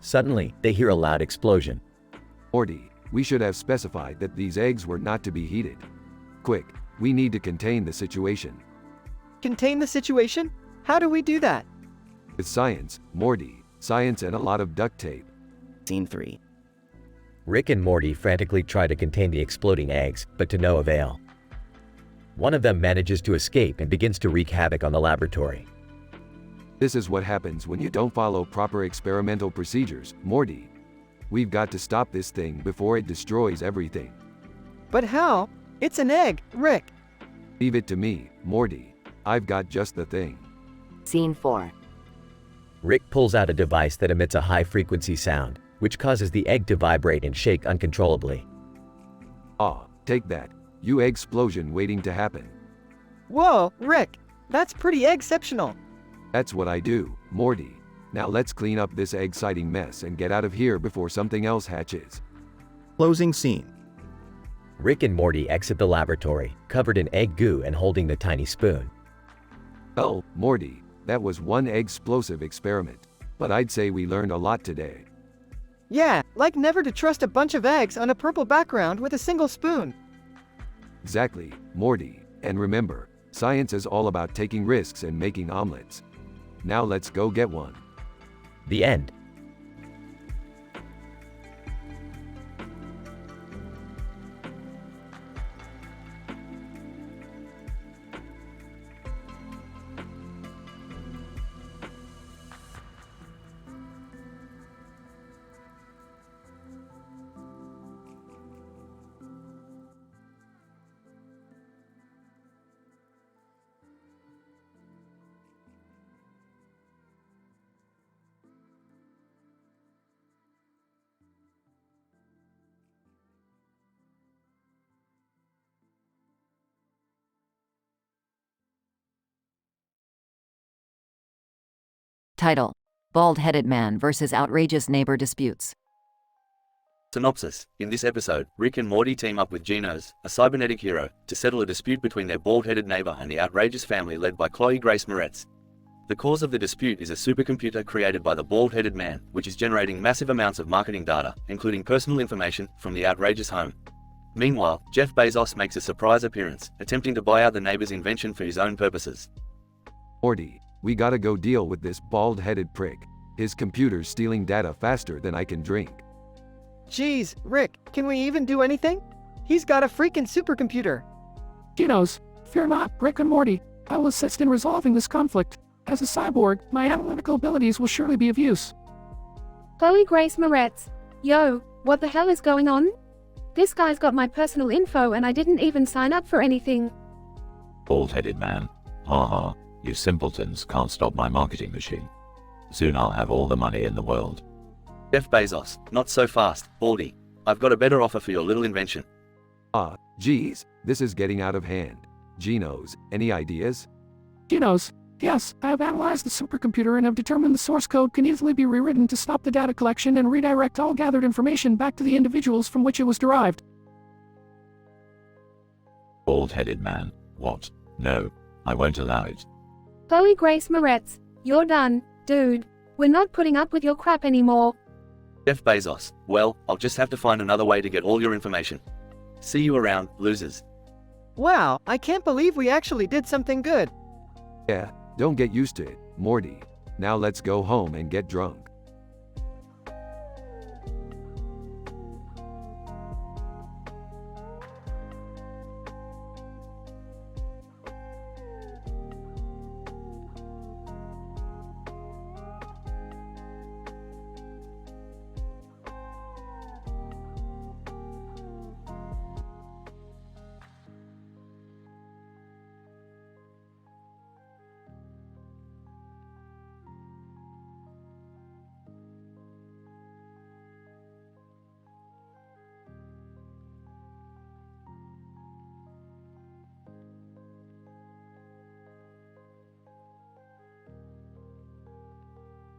Suddenly, they hear a loud explosion. Morty, we should have specified that these eggs were not to be heated. Quick, we need to contain the situation. Contain the situation? How do we do that? With science, Morty, science and a lot of duct tape. Scene 3. Rick and Morty frantically try to contain the exploding eggs, but to no avail. One of them manages to escape and begins to wreak havoc on the laboratory. This is what happens when you don't follow proper experimental procedures, Morty. We've got to stop this thing before it destroys everything. But how? It's an egg, Rick. Leave it to me, Morty. I've got just the thing. Scene 4. Rick pulls out a device that emits a high-frequency sound, which causes the egg to vibrate and shake uncontrollably. Ah, take that. You eggsplosion waiting to happen. Whoa, Rick. That's pretty exceptional. That's what I do, Morty. Now let's clean up this egg-sighting mess and get out of here before something else hatches. Closing scene. Rick and Morty exit the laboratory, covered in egg goo and holding the tiny spoon. Oh, Morty, that was one egg-explosive experiment. But I'd say we learned a lot today. Yeah, like never to trust a bunch of eggs on a purple background with a single spoon. Exactly, Morty. And remember, science is all about taking risks and making omelets. Now let's go get one. The end. Title: Bald-headed man versus outrageous neighbor disputes. Synopsis. In this episode, Rick and Morty team up with Genos, a cybernetic hero, to settle a dispute between their bald-headed neighbor and the outrageous family led by Chloe Grace Moretz. The cause of the dispute is a supercomputer created by the bald-headed man, which is generating massive amounts of marketing data, including personal information, from the outrageous home. Meanwhile, Jeff Bezos makes a surprise appearance, attempting to buy out the neighbor's invention for his own purposes. Morty, we gotta go deal with this bald-headed prick. His computer's stealing data faster than I can drink. Jeez, Rick, can we even do anything? He's got a freaking supercomputer. Genos, fear not, Rick and Morty. I will assist in resolving this conflict. As a cyborg, my analytical abilities will surely be of use. Chloe Grace Moretz. Yo, what the hell is going on? This guy's got my personal info and I didn't even sign up for anything. Bald-headed man. Haha, you simpletons can't stop my marketing machine. Soon I'll have all the money in the world. Jeff Bezos, not so fast, Baldy. I've got a better offer for your little invention. Geez, this is getting out of hand. Genos, any ideas? Genos. Yes, I have analyzed the supercomputer and have determined the source code can easily be rewritten to stop the data collection and redirect all gathered information back to the individuals from which it was derived. Bald-headed man. What? No, I won't allow it. Chloe Grace Moretz. You're done, dude. We're not putting up with your crap anymore. Jeff Bezos, well, I'll just have to find another way to get all your information. See you around, losers. Wow, I can't believe we actually did something good. Yeah, don't get used to it, Morty. Now let's go home and get drunk.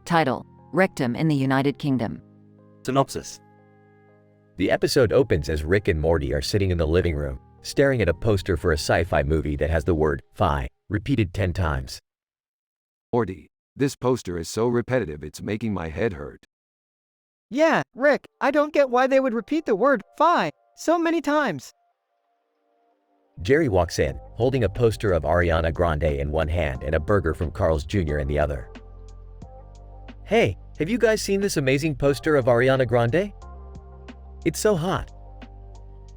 Title: Rectum in the United Kingdom. Synopsis. The episode opens as Rick and Morty are sitting in the living room, staring at a poster for a sci-fi movie that has the word "fi" repeated 10 times. Morty, this poster is so repetitive it's making my head hurt. Yeah, Rick, I don't get why they would repeat the word "fi" so many times. Jerry walks in, holding a poster of Ariana Grande in one hand and a burger from Carl's Jr. in the other. Hey, have you guys seen this amazing poster of Ariana Grande? It's so hot.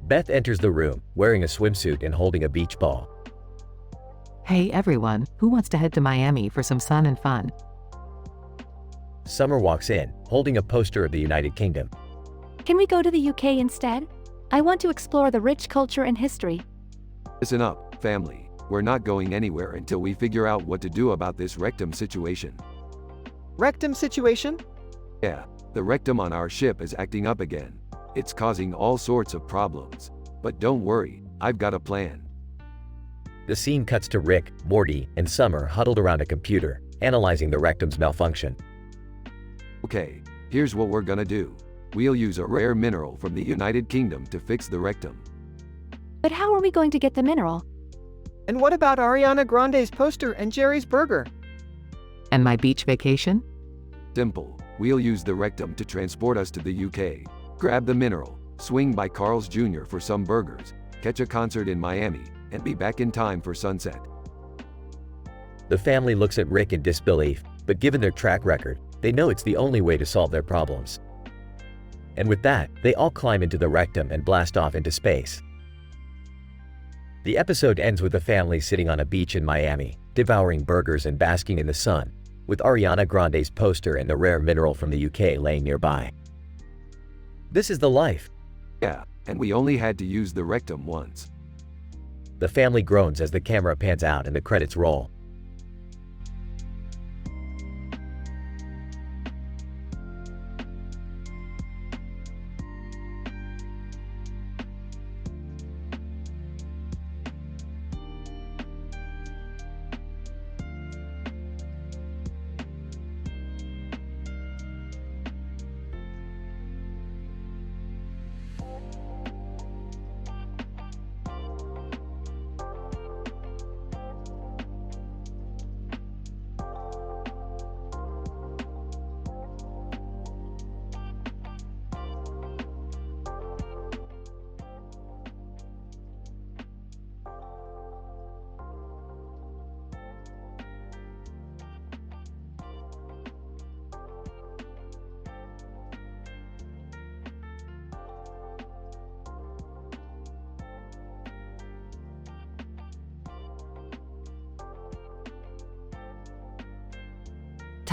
Beth enters the room, wearing a swimsuit and holding a beach ball. Hey everyone, who wants to head to Miami for some sun and fun? Summer walks in, holding a poster of the United Kingdom. Can we go to the UK instead? I want to explore the rich culture and history. Listen up, family. We're not going anywhere until we figure out what to do about this rectum situation. Rectum situation? Yeah, the rectum on our ship is acting up again. It's causing all sorts of problems. But don't worry, I've got a plan. The scene cuts to Rick, Morty, and Summer huddled around a computer, analyzing the rectum's malfunction. Okay, here's what we're gonna do. We'll use a rare mineral from the United Kingdom to fix the rectum. But how are we going to get the mineral? And what about Ariana Grande's poster and Jerry's burger? And my beach vacation? Simple. We'll use the rectum to transport us to the UK. Grab the mineral, swing by Carl's Jr. for some burgers, catch a concert in Miami, and be back in time for sunset. The family looks at Rick in disbelief, but given their track record, they know it's the only way to solve their problems. And with that, they all climb into the rectum and blast off into space. The episode ends with the family sitting on a beach in Miami, devouring burgers and basking in the sun, with Ariana Grande's poster and the rare mineral from the UK laying nearby. This is the life. Yeah, and we only had to use the rectum once. The family groans as the camera pans out and the credits roll.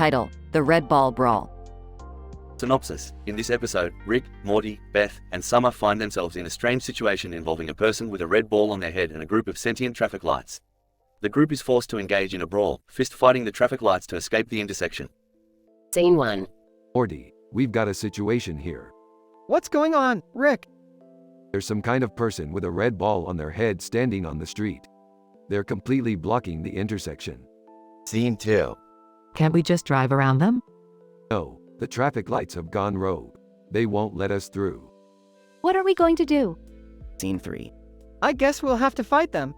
Title: The Red Ball Brawl. Synopsis. In this episode, Rick, Morty, Beth, and Summer find themselves in a strange situation involving a person with a red ball on their head and a group of sentient traffic lights. The group is forced to engage in a brawl, fist-fighting the traffic lights to escape the intersection. Scene 1. Morty, we've got a situation here. What's going on, Rick? There's some kind of person with a red ball on their head standing on the street. They're completely blocking the intersection. Scene 2. Can't we just drive around them? No, the traffic lights have gone rogue. They won't let us through. What are we going to do? Scene 3. I guess we'll have to fight them.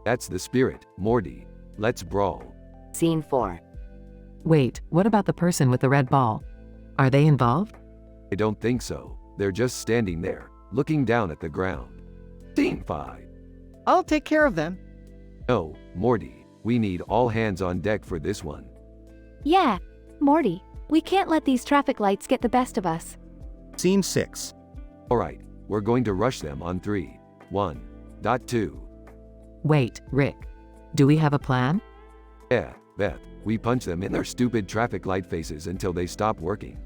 That's the spirit, Morty. Let's brawl. Scene 4. Wait, what about the person with the red ball? Are they involved? I don't think so. They're just standing there, looking down at the ground. Scene 5. I'll take care of them. No, Morty, we need all hands on deck for this one. Yeah, Morty, we can't let these traffic lights get the best of us. Scene 6. Alright, we're going to rush them on 3, 1, 2. Wait, Rick. Do we have a plan? Yeah, Beth, we punch them in their stupid traffic light faces until they stop working.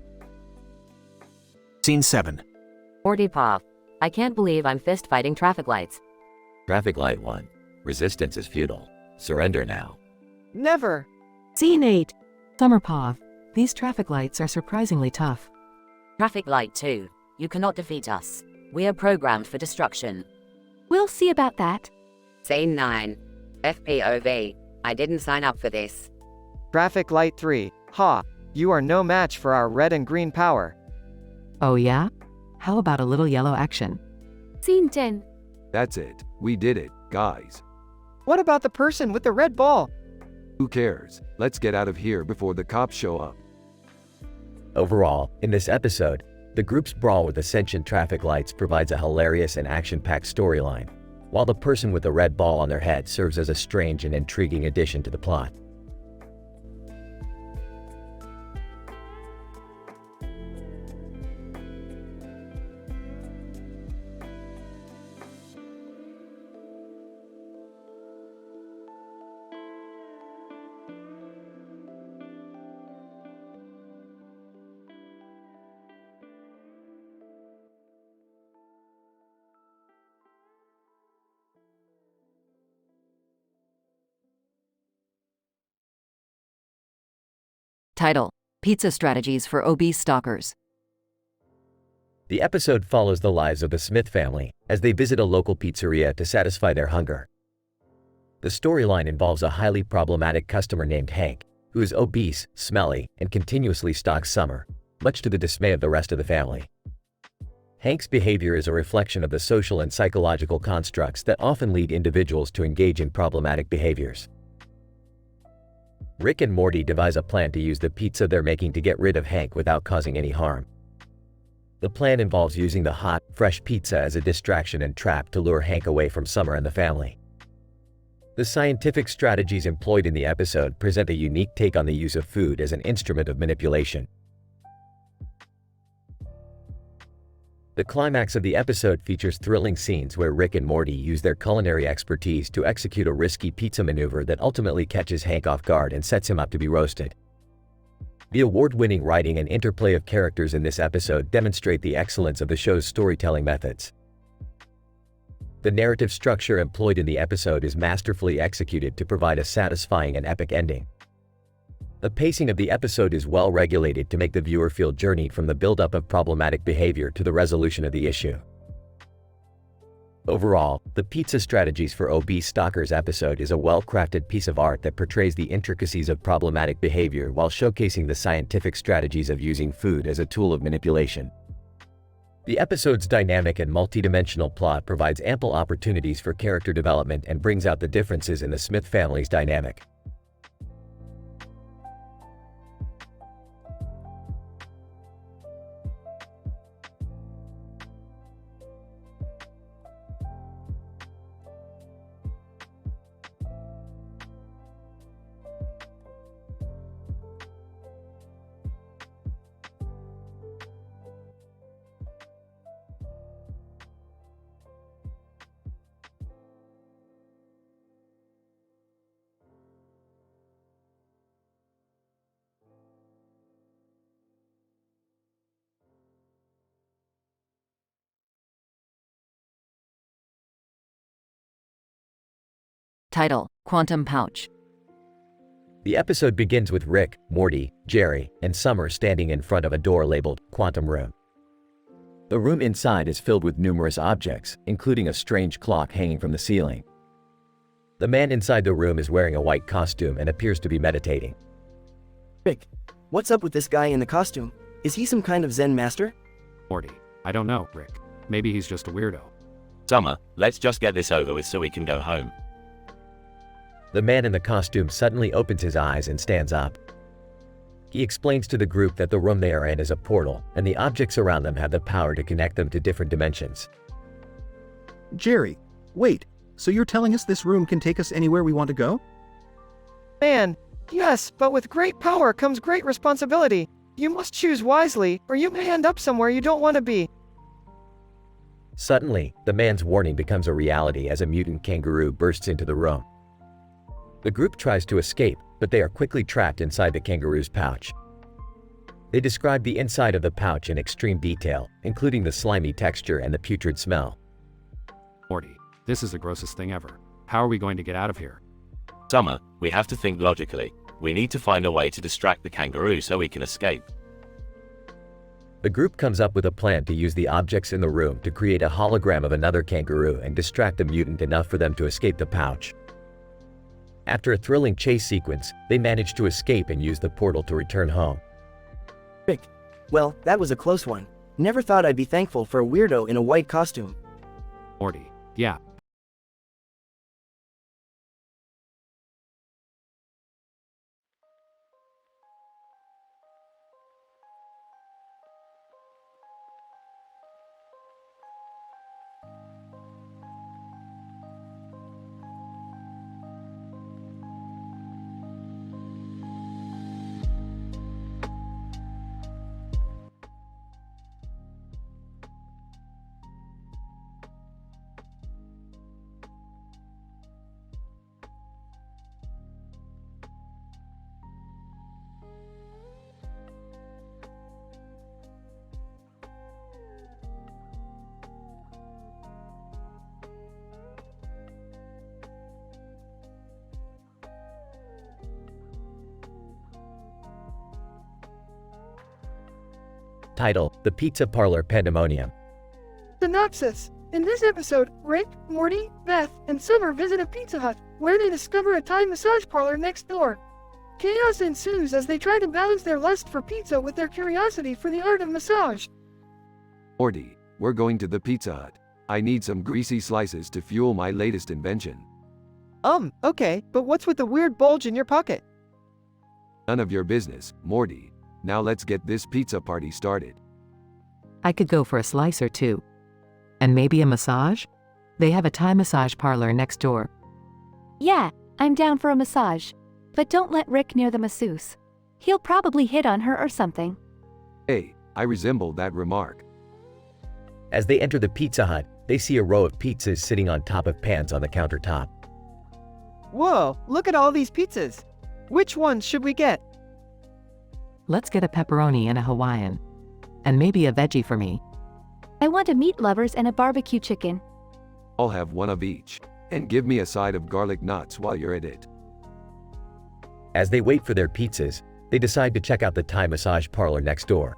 Scene 7. Morty Pop. I can't believe I'm fist-fighting traffic lights. Traffic light 1. Resistance is futile. Surrender now. Never. Scene 8. Summerpaw. These traffic lights are surprisingly tough. Traffic light 2. You cannot defeat us. We are programmed for destruction. We'll see about that. Scene 9. FPOV. I didn't sign up for this. Traffic light 3. Ha, you are no match for our red and green power. Oh yeah? How about a little yellow action? Scene 10. That's it. We did it, guys. What about the person with the red ball? Who cares? Let's get out of here before the cops show up. Overall, in this episode, the group's brawl with the sentient traffic lights provides a hilarious and action-packed storyline, while the person with the red ball on their head serves as a strange and intriguing addition to the plot. Title: Pizza Strategies for Obese Stalkers. The episode follows the lives of the Smith family as they visit a local pizzeria to satisfy their hunger. The storyline involves a highly problematic customer named Hank, who is obese, smelly, and continuously stalks Summer, much to the dismay of the rest of the family. Hank's behavior is a reflection of the social and psychological constructs that often lead individuals to engage in problematic behaviors. Rick and Morty devise a plan to use the pizza they're making to get rid of Hank without causing any harm. The plan involves using the hot, fresh pizza as a distraction and trap to lure Hank away from Summer and the family. The scientific strategies employed in the episode present a unique take on the use of food as an instrument of manipulation. The climax of the episode features thrilling scenes where Rick and Morty use their culinary expertise to execute a risky pizza maneuver that ultimately catches Hank off guard and sets him up to be roasted. The award-winning writing and interplay of characters in this episode demonstrate the excellence of the show's storytelling methods. The narrative structure employed in the episode is masterfully executed to provide a satisfying and epic ending. The pacing of the episode is well regulated to make the viewer feel journeyed from the buildup of problematic behavior to the resolution of the issue. Overall, the Pizza Strategies for Obese Stalkers episode is a well-crafted piece of art that portrays the intricacies of problematic behavior while showcasing the scientific strategies of using food as a tool of manipulation. The episode's dynamic and multidimensional plot provides ample opportunities for character development and brings out the differences in the Smith family's dynamic. Title: Quantum Pouch. The episode begins with Rick, Morty, Jerry, and Summer standing in front of a door labeled Quantum Room. The room inside is filled with numerous objects, including a strange clock hanging from the ceiling. The man inside the room is wearing a white costume and appears to be meditating. Rick, what's up with this guy in the costume? Is he some kind of Zen master? Morty, I don't know, Rick. Maybe he's just a weirdo. Summer, let's just get this over with so we can go home. The man in the costume suddenly opens his eyes and stands up. He explains to the group that the room they are in is a portal, and the objects around them have the power to connect them to different dimensions. Jerry, wait, so you're telling us this room can take us anywhere we want to go? Man, yes, but with great power comes great responsibility. You must choose wisely, or you may end up somewhere you don't want to be. Suddenly, the man's warning becomes a reality as a mutant kangaroo bursts into the room. The group tries to escape, but they are quickly trapped inside the kangaroo's pouch. They describe the inside of the pouch in extreme detail, including the slimy texture and the putrid smell. Morty, this is the grossest thing ever. How are we going to get out of here? Summer, we have to think logically. We need to find a way to distract the kangaroo so we can escape. The group comes up with a plan to use the objects in the room to create a hologram of another kangaroo and distract the mutant enough for them to escape the pouch. After a thrilling chase sequence, they manage to escape and use the portal to return home. Rick, well, that was a close one. Never thought I'd be thankful for a weirdo in a white costume. Morty, yeah. Title: The Pizza Parlor Pandemonium. Synopsis. In this episode, Rick, Morty, Beth, and Summer visit a Pizza Hut, where they discover a Thai massage parlor next door. Chaos ensues as they try to balance their lust for pizza with their curiosity for the art of massage. Morty, we're going to the Pizza Hut. I need some greasy slices to fuel my latest invention. Okay, but what's with the weird bulge in your pocket? None of your business, Morty. Now let's get this pizza party started. I could go for a slice or two. And maybe a massage? They have a Thai massage parlor next door. Yeah, I'm down for a massage. But don't let Rick near the masseuse. He'll probably hit on her or something. Hey, I resemble that remark. As they enter the Pizza Hut, they see a row of pizzas sitting on top of pans on the countertop. Whoa, look at all these pizzas. Which ones should we get? Let's get a pepperoni and a Hawaiian. And maybe a veggie for me. I want a meat lovers and a barbecue chicken. I'll have one of each. And give me a side of garlic knots while you're at it. As they wait for their pizzas, they decide to check out the Thai massage parlor next door.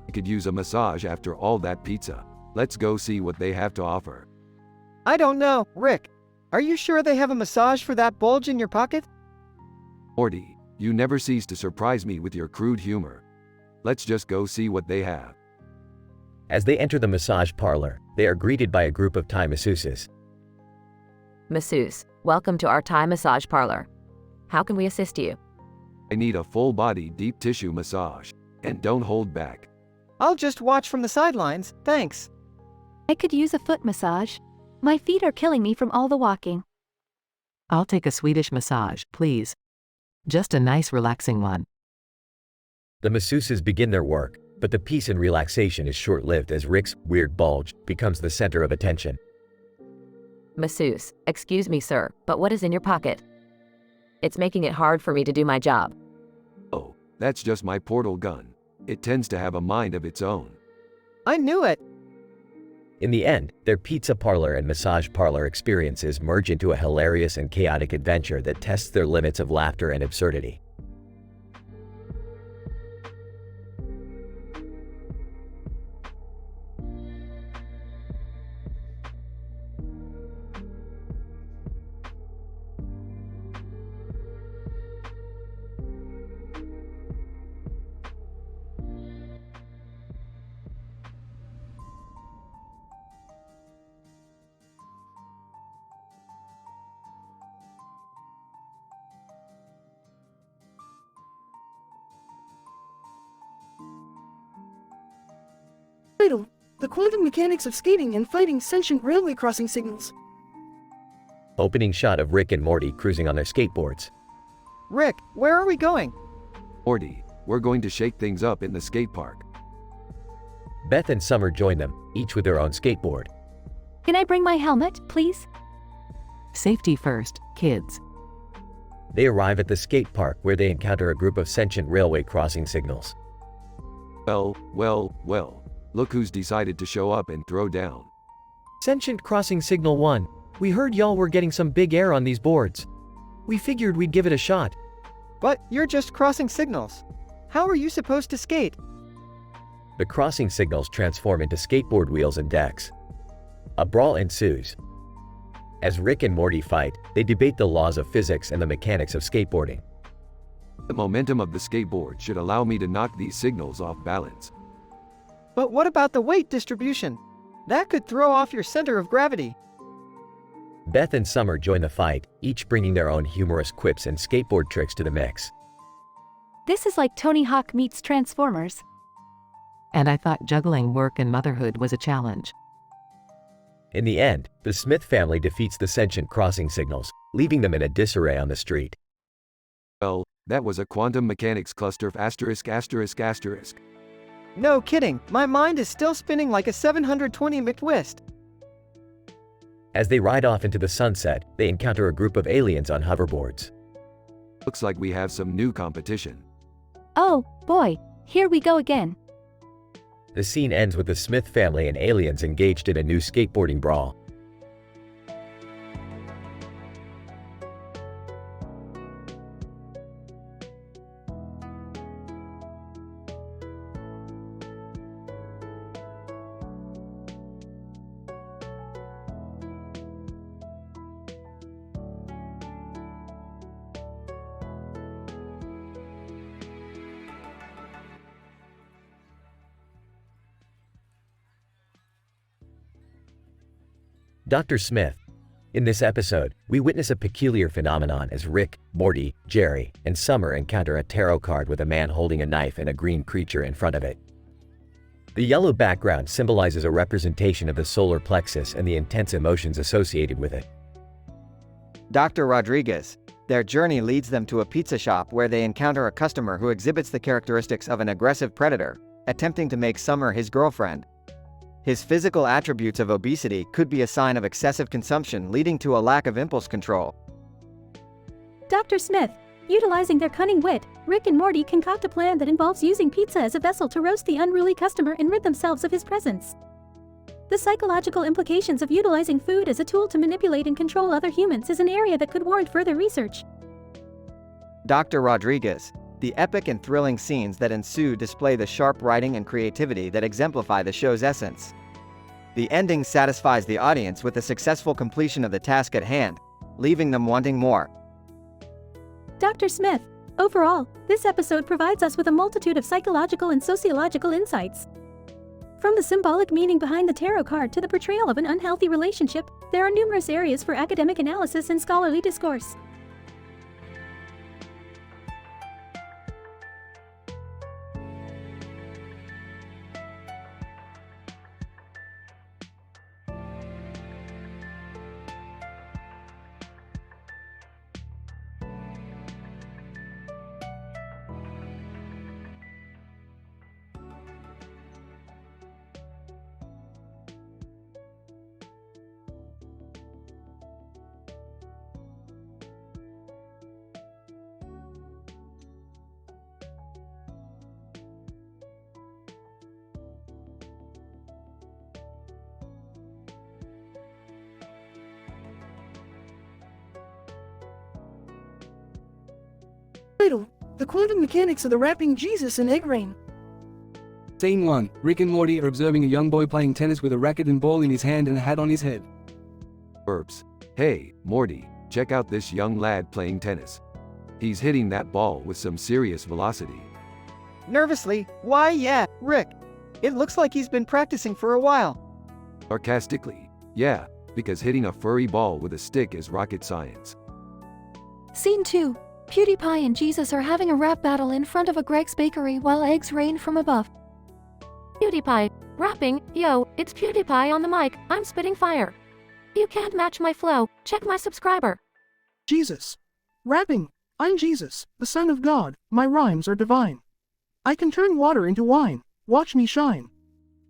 I could use a massage after all that pizza. Let's go see what they have to offer. I don't know, Rick. Are you sure they have a massage for that bulge in your pocket? Morty, you never cease to surprise me with your crude humor. Let's just go see what they have. As they enter the massage parlor, they are greeted by a group of Thai masseuses. Masseuse, welcome to our Thai massage parlor. How can we assist you? I need a full-body deep tissue massage. And don't hold back. I'll just watch from the sidelines, thanks. I could use a foot massage. My feet are killing me from all the walking. I'll take a Swedish massage, please. Just a nice relaxing one. The masseuses begin their work, but the peace and relaxation is short-lived as Rick's weird bulge becomes the center of attention. Masseuse, excuse me, sir, but what is in your pocket? It's making it hard for me to do my job. Oh, that's just my portal gun. It tends to have a mind of its own. I knew it. In the end, their pizza parlor and massage parlor experiences merge into a hilarious and chaotic adventure that tests their limits of laughter and absurdity. Riddle. The quantum mechanics of skating and fighting sentient railway crossing signals. Opening shot of Rick and Morty cruising on their skateboards. Rick, where are we going? Morty, we're going to shake things up in the skate park. Beth and Summer join them, each with their own skateboard. Can I bring my helmet, please? Safety first, kids. They arrive at the skate park where they encounter a group of sentient railway crossing signals. Well. Look who's decided to show up and throw down. Sentient Crossing Signal 1. We heard y'all were getting some big air on these boards. We figured we'd give it a shot. But you're just crossing signals. How are you supposed to skate? The crossing signals transform into skateboard wheels and decks. A brawl ensues. As Rick and Morty fight, they debate the laws of physics and the mechanics of skateboarding. The momentum of the skateboard should allow me to knock these signals off balance. But what about the weight distribution? That could throw off your center of gravity. Beth and Summer join the fight, each bringing their own humorous quips and skateboard tricks to the mix. This is like Tony Hawk meets Transformers. And I thought juggling work and motherhood was a challenge. In the end, the Smith family defeats the sentient crossing signals, leaving them in a disarray on the street. Well, that was a quantum mechanics cluster ******. No kidding, my mind is still spinning like a 720 McTwist. As they ride off into the sunset, they encounter a group of aliens on hoverboards. Looks like we have some new competition. Oh, boy, here we go again. The scene ends with the Smith family and aliens engaged in a new skateboarding brawl. Dr. Smith. In this episode, we witness a peculiar phenomenon as Rick, Morty, Jerry, and Summer encounter a tarot card with a man holding a knife and a green creature in front of it. The yellow background symbolizes a representation of the solar plexus and the intense emotions associated with it. Dr. Rodriguez. Their journey leads them to a pizza shop where they encounter a customer who exhibits the characteristics of an aggressive predator, attempting to make Summer his girlfriend. His physical attributes of obesity could be a sign of excessive consumption leading to a lack of impulse control. Dr. Smith. Utilizing their cunning wit, Rick and Morty concoct a plan that involves using pizza as a vessel to roast the unruly customer and rid themselves of his presence. The psychological implications of utilizing food as a tool to manipulate and control other humans is an area that could warrant further research. Dr. Rodriguez. The epic and thrilling scenes that ensue display the sharp writing and creativity that exemplify the show's essence. The ending satisfies the audience with the successful completion of the task at hand, leaving them wanting more. Dr. Smith. Overall, this episode provides us with a multitude of psychological and sociological insights. From the symbolic meaning behind the tarot card to the portrayal of an unhealthy relationship, there are numerous areas for academic analysis and scholarly discourse. fatal. The quantum mechanics of the wrapping Jesus and egg rain. Scene 1. Rick and Morty are observing a young boy playing tennis with a racket and ball in his hand and a hat on his head. Burps. Hey, Morty, check out this young lad playing tennis. He's hitting that ball with some serious velocity. Nervously, why yeah, Rick. It looks like he's been practicing for a while. Sarcastically, yeah, because hitting a furry ball with a stick is rocket science. Scene 2. PewDiePie and Jesus are having a rap battle in front of a Greg's bakery while eggs rain from above. PewDiePie, rapping, yo, it's PewDiePie on the mic, I'm spitting fire. You can't match my flow, check my subscriber. Jesus. Rapping. I'm Jesus, the Son of God, my rhymes are divine. I can turn water into wine, watch me shine.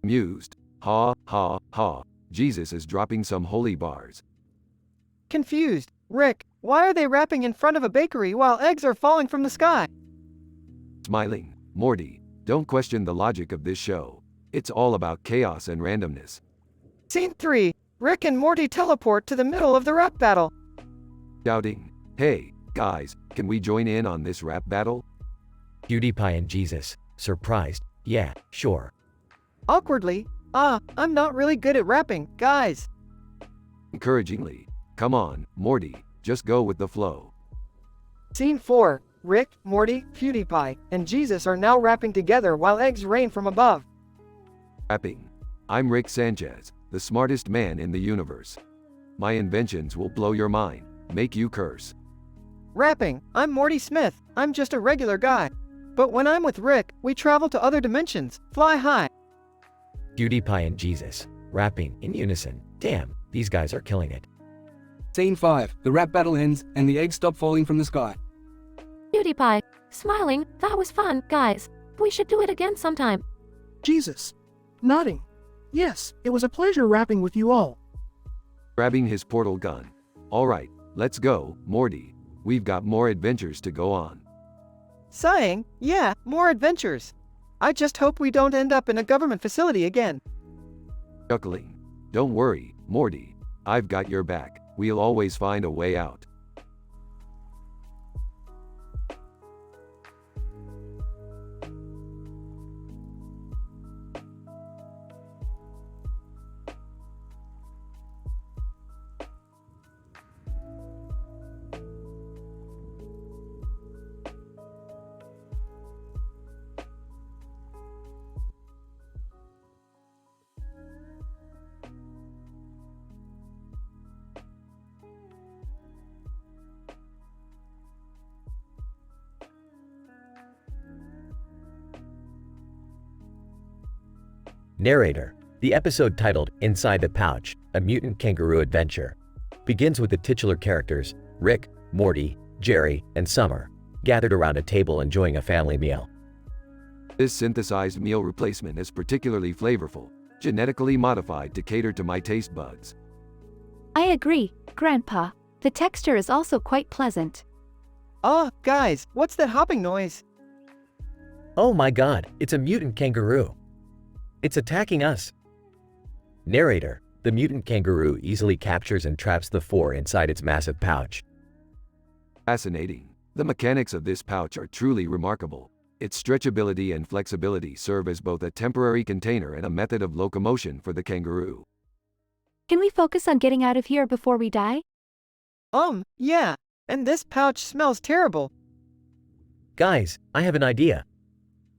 Amused. Ha, ha, ha. Jesus is dropping some holy bars. Confused. Rick, why are they rapping in front of a bakery while eggs are falling from the sky? Smiling. Morty, don't question the logic of this show. It's all about chaos and randomness. Scene 3. Rick and Morty teleport to the middle of the rap battle. Shouting, hey, guys, can we join in on this rap battle? PewDiePie and Jesus, surprised, yeah, sure. Awkwardly, I'm not really good at rapping, guys. Encouragingly, come on, Morty, just go with the flow. Scene 4. Rick, Morty, PewDiePie, and Jesus are now rapping together while eggs rain from above. Rapping. I'm Rick Sanchez, the smartest man in the universe. My inventions will blow your mind, make you curse. Rapping. I'm Morty Smith, I'm just a regular guy. But when I'm with Rick, we travel to other dimensions, fly high. PewDiePie and Jesus, rapping in unison. Damn, these guys are killing it. Scene 5. The rap battle ends, and the eggs stop falling from the sky. PewDiePie, smiling, that was fun, guys. We should do it again sometime. Jesus. Nodding. Yes, it was a pleasure rapping with you all. Grabbing his portal gun. Alright, let's go, Morty. We've got more adventures to go on. Sighing, yeah, more adventures. I just hope we don't end up in a government facility again. Chuckling. Don't worry, Morty. I've got your back. We'll always find a way out. Narrator. The episode titled Inside the Pouch, A Mutant Kangaroo Adventure, begins with the titular characters, Rick, Morty, Jerry, and Summer, gathered around a table enjoying a family meal. This synthesized meal replacement is particularly flavorful, genetically modified to cater to my taste buds. I agree, Grandpa. The texture is also quite pleasant. Guys, what's that hopping noise? Oh my god, it's a mutant kangaroo. It's attacking us. Narrator. The mutant kangaroo easily captures and traps the four inside its massive pouch. Fascinating. The mechanics of this pouch are truly remarkable. Its stretchability and flexibility serve as both a temporary container and a method of locomotion for the kangaroo. Can we focus on getting out of here before we die? Yeah. And this pouch smells terrible. Guys, I have an idea.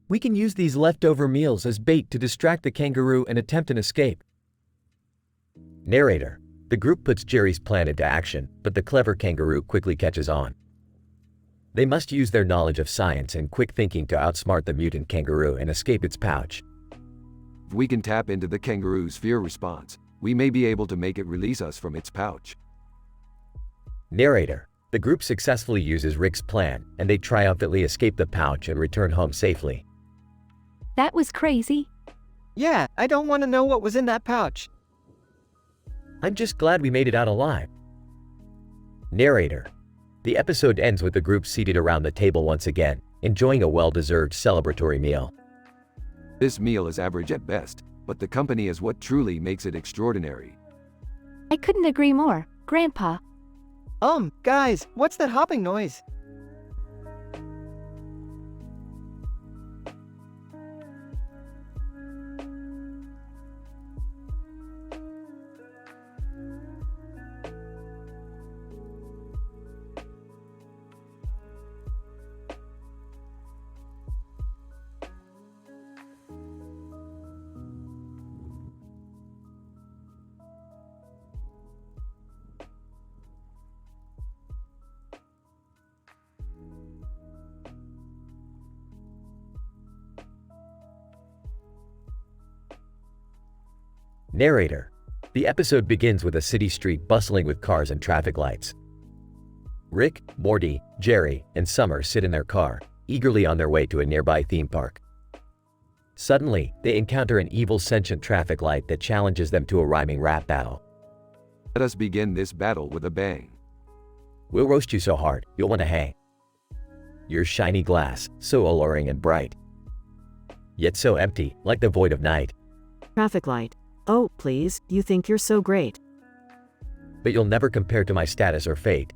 We can use these leftover meals as bait to distract the kangaroo and attempt an escape. Narrator. The group puts Jerry's plan into action, but the clever kangaroo quickly catches on. They must use their knowledge of science and quick thinking to outsmart the mutant kangaroo and escape its pouch. If we can tap into the kangaroo's fear response, we may be able to make it release us from its pouch. Narrator. The group successfully uses Rick's plan, and they triumphantly escape the pouch and return home safely. That was crazy. Yeah, I don't want to know what was in that pouch. I'm just glad we made it out alive. Narrator. The episode ends with the group seated around the table once again, enjoying a well-deserved celebratory meal. This meal is average at best, but the company is what truly makes it extraordinary. I couldn't agree more, Grandpa. Guys, what's that hopping noise? Narrator. The episode begins with a city street bustling with cars and traffic lights. Rick, Morty, Jerry, and Summer sit in their car, eagerly on their way to a nearby theme park. Suddenly, they encounter an evil sentient traffic light that challenges them to a rhyming rap battle. Let us begin this battle with a bang. We'll roast you so hard, you'll want to hang. Your shiny glass, so alluring and bright, yet so empty, like the void of night. Traffic light. Oh, please, you think you're so great. But you'll never compare to my status or fate.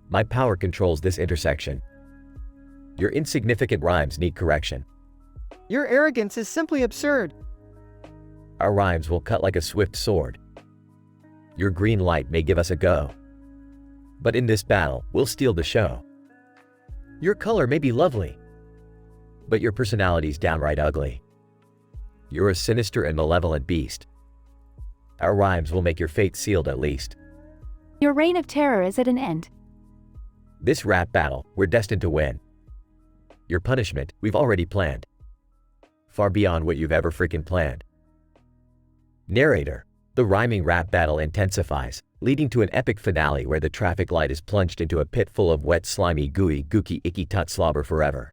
My power controls this intersection. Your insignificant rhymes need correction. Your arrogance is simply absurd. Our rhymes will cut like a swift sword. Your green light may give us a go. But in this battle, we'll steal the show. Your color may be lovely, but your personality's downright ugly. You're a sinister and malevolent beast. Our rhymes will make your fate sealed at least. Your reign of terror is at an end. This rap battle, we're destined to win. Your punishment, we've already planned. Far beyond what you've ever freaking planned. Narrator. The rhyming rap battle intensifies, leading to an epic finale where the traffic light is plunged into a pit full of wet, slimy, gooey, gooky, icky tut slobber forever.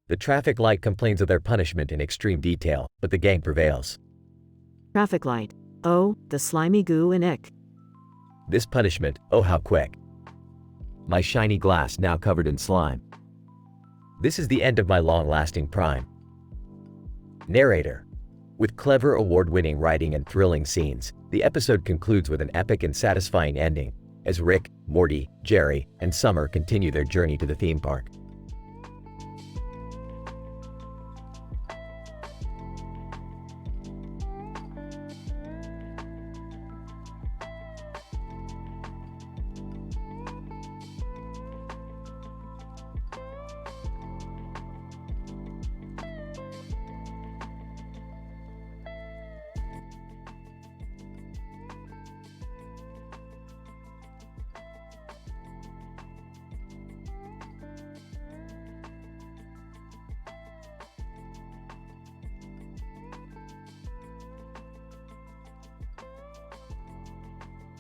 The traffic light complains of their punishment in extreme detail, but the gang prevails. Traffic light. Oh, the slimy goo and ick. This punishment, oh how quick. My shiny glass now covered in slime. This is the end of my long-lasting prime. Narrator. With clever award-winning writing and thrilling scenes, the episode concludes with an epic and satisfying ending, as Rick, Morty, Jerry, and Summer continue their journey to the theme park.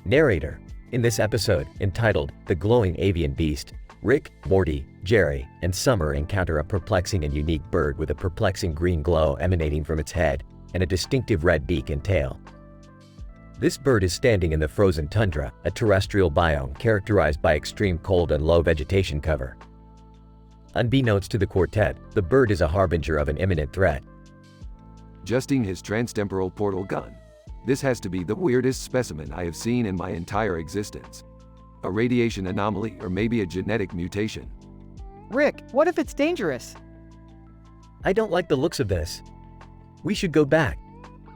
Narrator. In this episode, entitled The Glowing Avian Beast, Rick, Morty, Jerry, and Summer encounter a perplexing and unique bird with a perplexing green glow emanating from its head and a distinctive red beak and tail. This bird is standing in the frozen tundra, a terrestrial biome characterized by extreme cold and low vegetation cover. Unbeknownst to the quartet, the bird is a harbinger of an imminent threat. Adjusting his transtemporal portal gun. This has to be the weirdest specimen I have seen in my entire existence. A radiation anomaly or maybe a genetic mutation. Rick, what if it's dangerous? I don't like the looks of this. We should go back.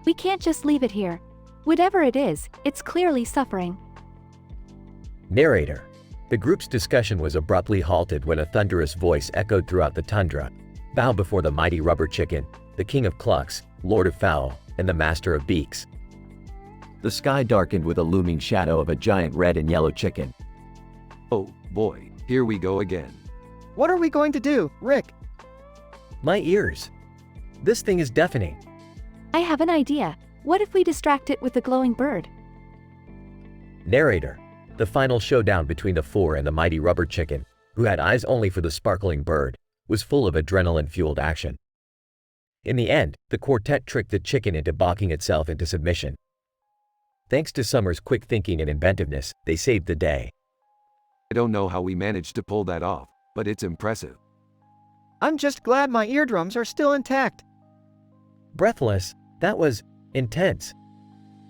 We can't just leave it here. Whatever it is, it's clearly suffering. Narrator. The group's discussion was abruptly halted when a thunderous voice echoed throughout the tundra. Bow before the mighty rubber chicken, the king of clucks, lord of fowl, and the master of beaks. The sky darkened with a looming shadow of a giant red and yellow chicken. Oh, boy, here we go again. What are we going to do, Rick? My ears. This thing is deafening. I have an idea. What if we distract it with the glowing bird? Narrator. The final showdown between the four and the mighty rubber chicken, who had eyes only for the sparkling bird, was full of adrenaline-fueled action. In the end, the quartet tricked the chicken into balking itself into submission. Thanks to Summer's quick thinking and inventiveness, they saved the day. I don't know how we managed to pull that off, but it's impressive. I'm just glad my eardrums are still intact. Breathless, that was intense.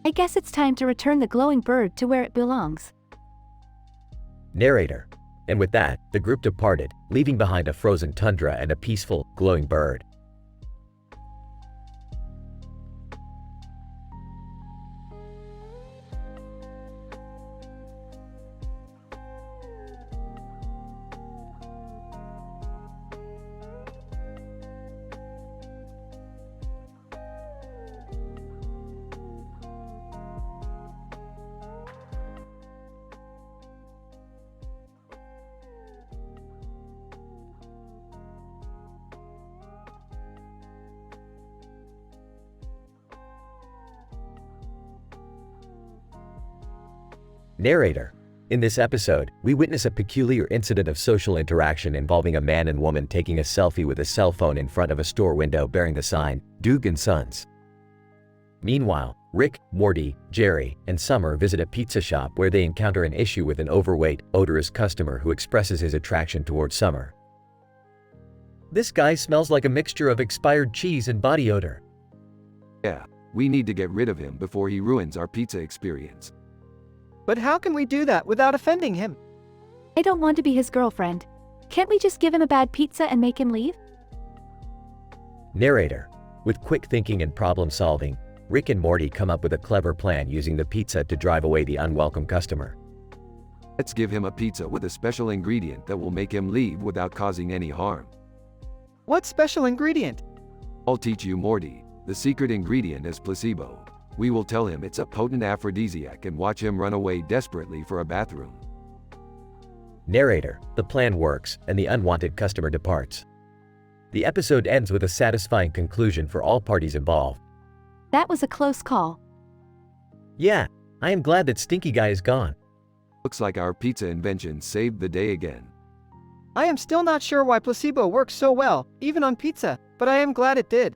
I guess it's time to return the glowing bird to where it belongs. Narrator. And with that, the group departed, leaving behind a frozen tundra and a peaceful, glowing bird. Narrator. In this episode, we witness a peculiar incident of social interaction involving a man and woman taking a selfie with a cell phone in front of a store window bearing the sign, Duke and Sons. Meanwhile, Rick, Morty, Jerry, and Summer visit a pizza shop where they encounter an issue with an overweight, odorous customer who expresses his attraction towards Summer. This guy smells like a mixture of expired cheese and body odor. Yeah, we need to get rid of him before he ruins our pizza experience. But how can we do that without offending him? I don't want to be his girlfriend. Can't we just give him a bad pizza and make him leave? Narrator. With quick thinking and problem solving, Rick and Morty come up with a clever plan using the pizza to drive away the unwelcome customer. Let's give him a pizza with a special ingredient that will make him leave without causing any harm. What special ingredient? I'll teach you, Morty. The secret ingredient is placebo. We will tell him it's a potent aphrodisiac and watch him run away desperately for a bathroom. Narrator. The plan works, and the unwanted customer departs. The episode ends with a satisfying conclusion for all parties involved. That was a close call. Yeah, I am glad that Stinky Guy is gone. Looks like our pizza invention saved the day again. I am still not sure why placebo works so well, even on pizza, but I am glad it did.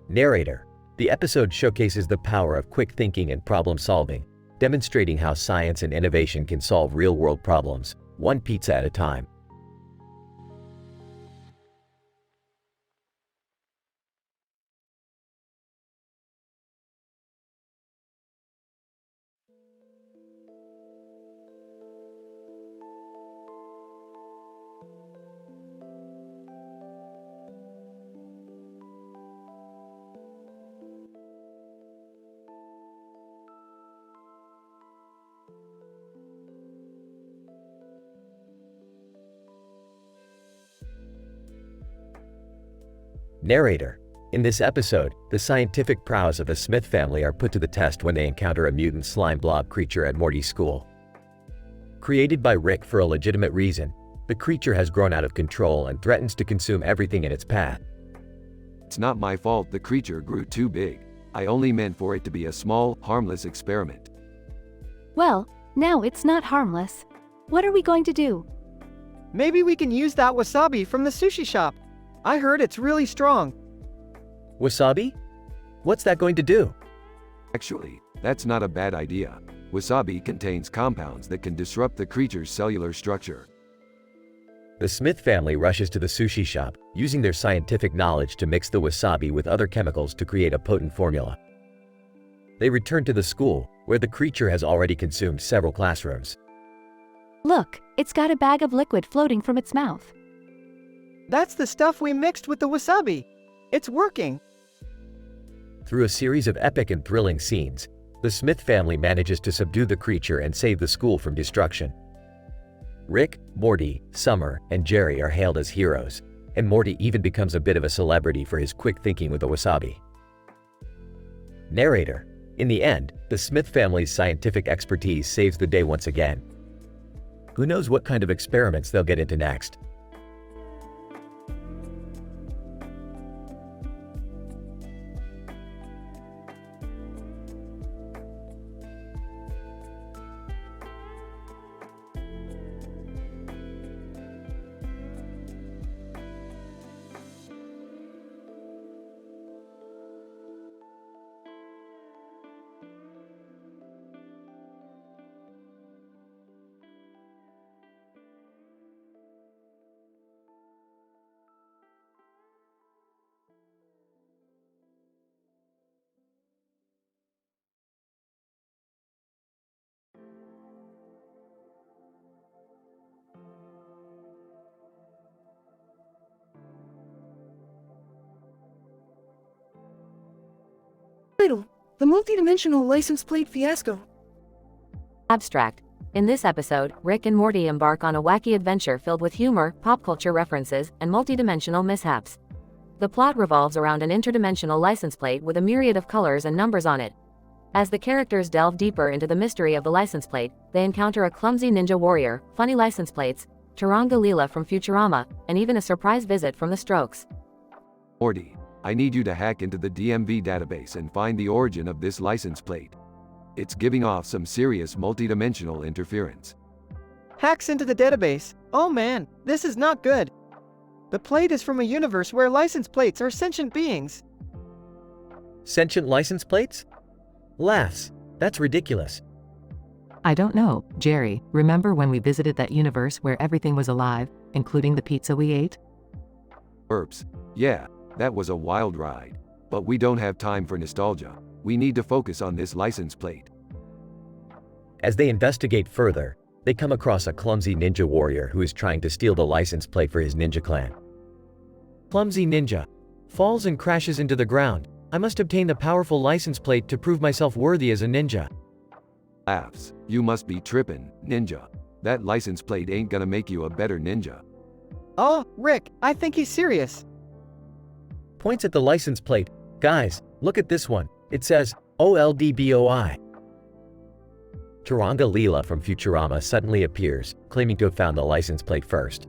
Narrator. The episode showcases the power of quick thinking and problem solving, demonstrating how science and innovation can solve real-world problems, one pizza at a time. Narrator. In this episode, the scientific prowess of the Smith family are put to the test when they encounter a mutant slime blob creature at Morty's school. Created by Rick for a legitimate reason, the creature has grown out of control and threatens to consume everything in its path. It's not my fault the creature grew too big. I only meant for it to be a small, harmless experiment. Well, now it's not harmless. What are we going to do? Maybe we can use that wasabi from the sushi shop. I heard it's really strong. Wasabi? What's that going to do? Actually, that's not a bad idea. Wasabi contains compounds that can disrupt the creature's cellular structure. The Smith family rushes to the sushi shop, using their scientific knowledge to mix the wasabi with other chemicals to create a potent formula. They return to the school, where the creature has already consumed several classrooms. Look, it's got a bag of liquid floating from its mouth. That's the stuff we mixed with the wasabi. It's working. Through a series of epic and thrilling scenes, the Smith family manages to subdue the creature and save the school from destruction. Rick, Morty, Summer, and Jerry are hailed as heroes, and Morty even becomes a bit of a celebrity for his quick thinking with the wasabi. Narrator. In the end, the Smith family's scientific expertise saves the day once again. Who knows what kind of experiments they'll get into next? Title: The Multidimensional License Plate Fiasco. Abstract. In this episode, Rick and Morty embark on a wacky adventure filled with humor, pop culture references, and multidimensional mishaps. The plot revolves around an interdimensional license plate with a myriad of colors and numbers on it. As the characters delve deeper into the mystery of the license plate, they encounter a clumsy ninja warrior, funny license plates, Taranga Leela from Futurama, and even a surprise visit from the Strokes. Morty, I need you to hack into the DMV database and find the origin of this license plate. It's giving off some serious multidimensional interference. Hacks into the database. Oh man, this is not good. The plate is from a universe where license plates are sentient beings. Sentient license plates? Laughs. That's ridiculous. I don't know, Jerry, remember when we visited that universe where everything was alive, including the pizza we ate? Erps. Yeah, that was a wild ride. But we don't have time for nostalgia. We need to focus on this license plate. As they investigate further, they come across a clumsy ninja warrior who is trying to steal the license plate for his ninja clan. Clumsy ninja. Falls and crashes into the ground. I must obtain the powerful license plate to prove myself worthy as a ninja. Laughs. You must be trippin', ninja. That license plate ain't gonna make you a better ninja. Oh, Rick, I think he's serious. Points at the license plate. Guys, look at this one. It says, OLDBOI. Turanga Leela from Futurama suddenly appears, claiming to have found the license plate first.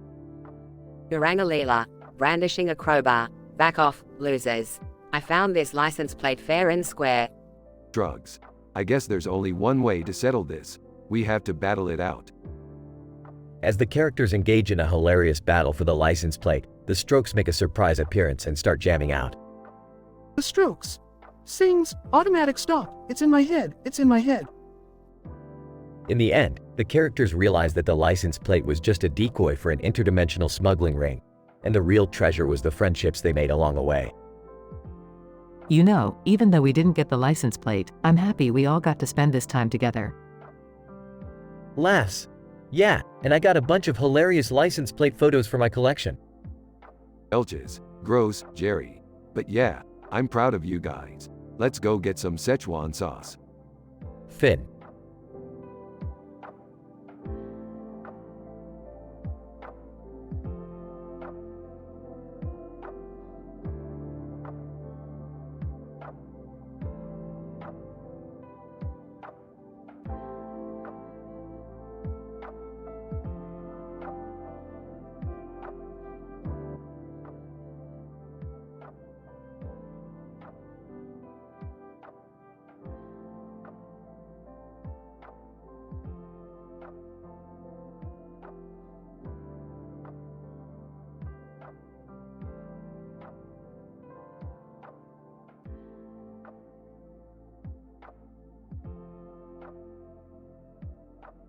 Urangalela, brandishing a crowbar. Back off, losers. I found this license plate fair and square. Drugs. I guess there's only one way to settle this. We have to battle it out. As the characters engage in a hilarious battle for the license plate, the Strokes make a surprise appearance and start jamming out. The Strokes. Sings, automatic stop. It's in my head. It's in my head. In the end, the characters realize that the license plate was just a decoy for an interdimensional smuggling ring, and the real treasure was the friendships they made along the way. You know, even though we didn't get the license plate, I'm happy we all got to spend this time together. Laughs. Yeah, and I got a bunch of hilarious license plate photos for my collection. Elches. Gross, Jerry. But yeah, I'm proud of you guys. Let's go get some Szechuan sauce. Finn.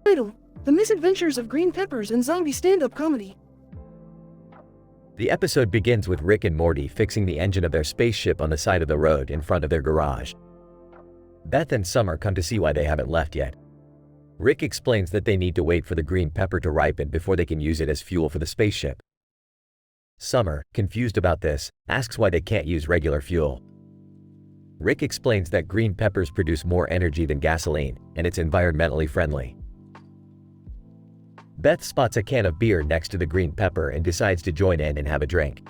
Title: The Misadventures of Green Peppers and Zombie Stand-Up Comedy. The episode begins with Rick and Morty fixing the engine of their spaceship on the side of the road in front of their garage. Beth and Summer come to see why they haven't left yet. Rick explains that they need to wait for the green pepper to ripen before they can use it as fuel for the spaceship. Summer, confused about this, asks why they can't use regular fuel. Rick explains that green peppers produce more energy than gasoline, and it's environmentally friendly. Beth spots a can of beer next to the green pepper and decides to join in and have a drink.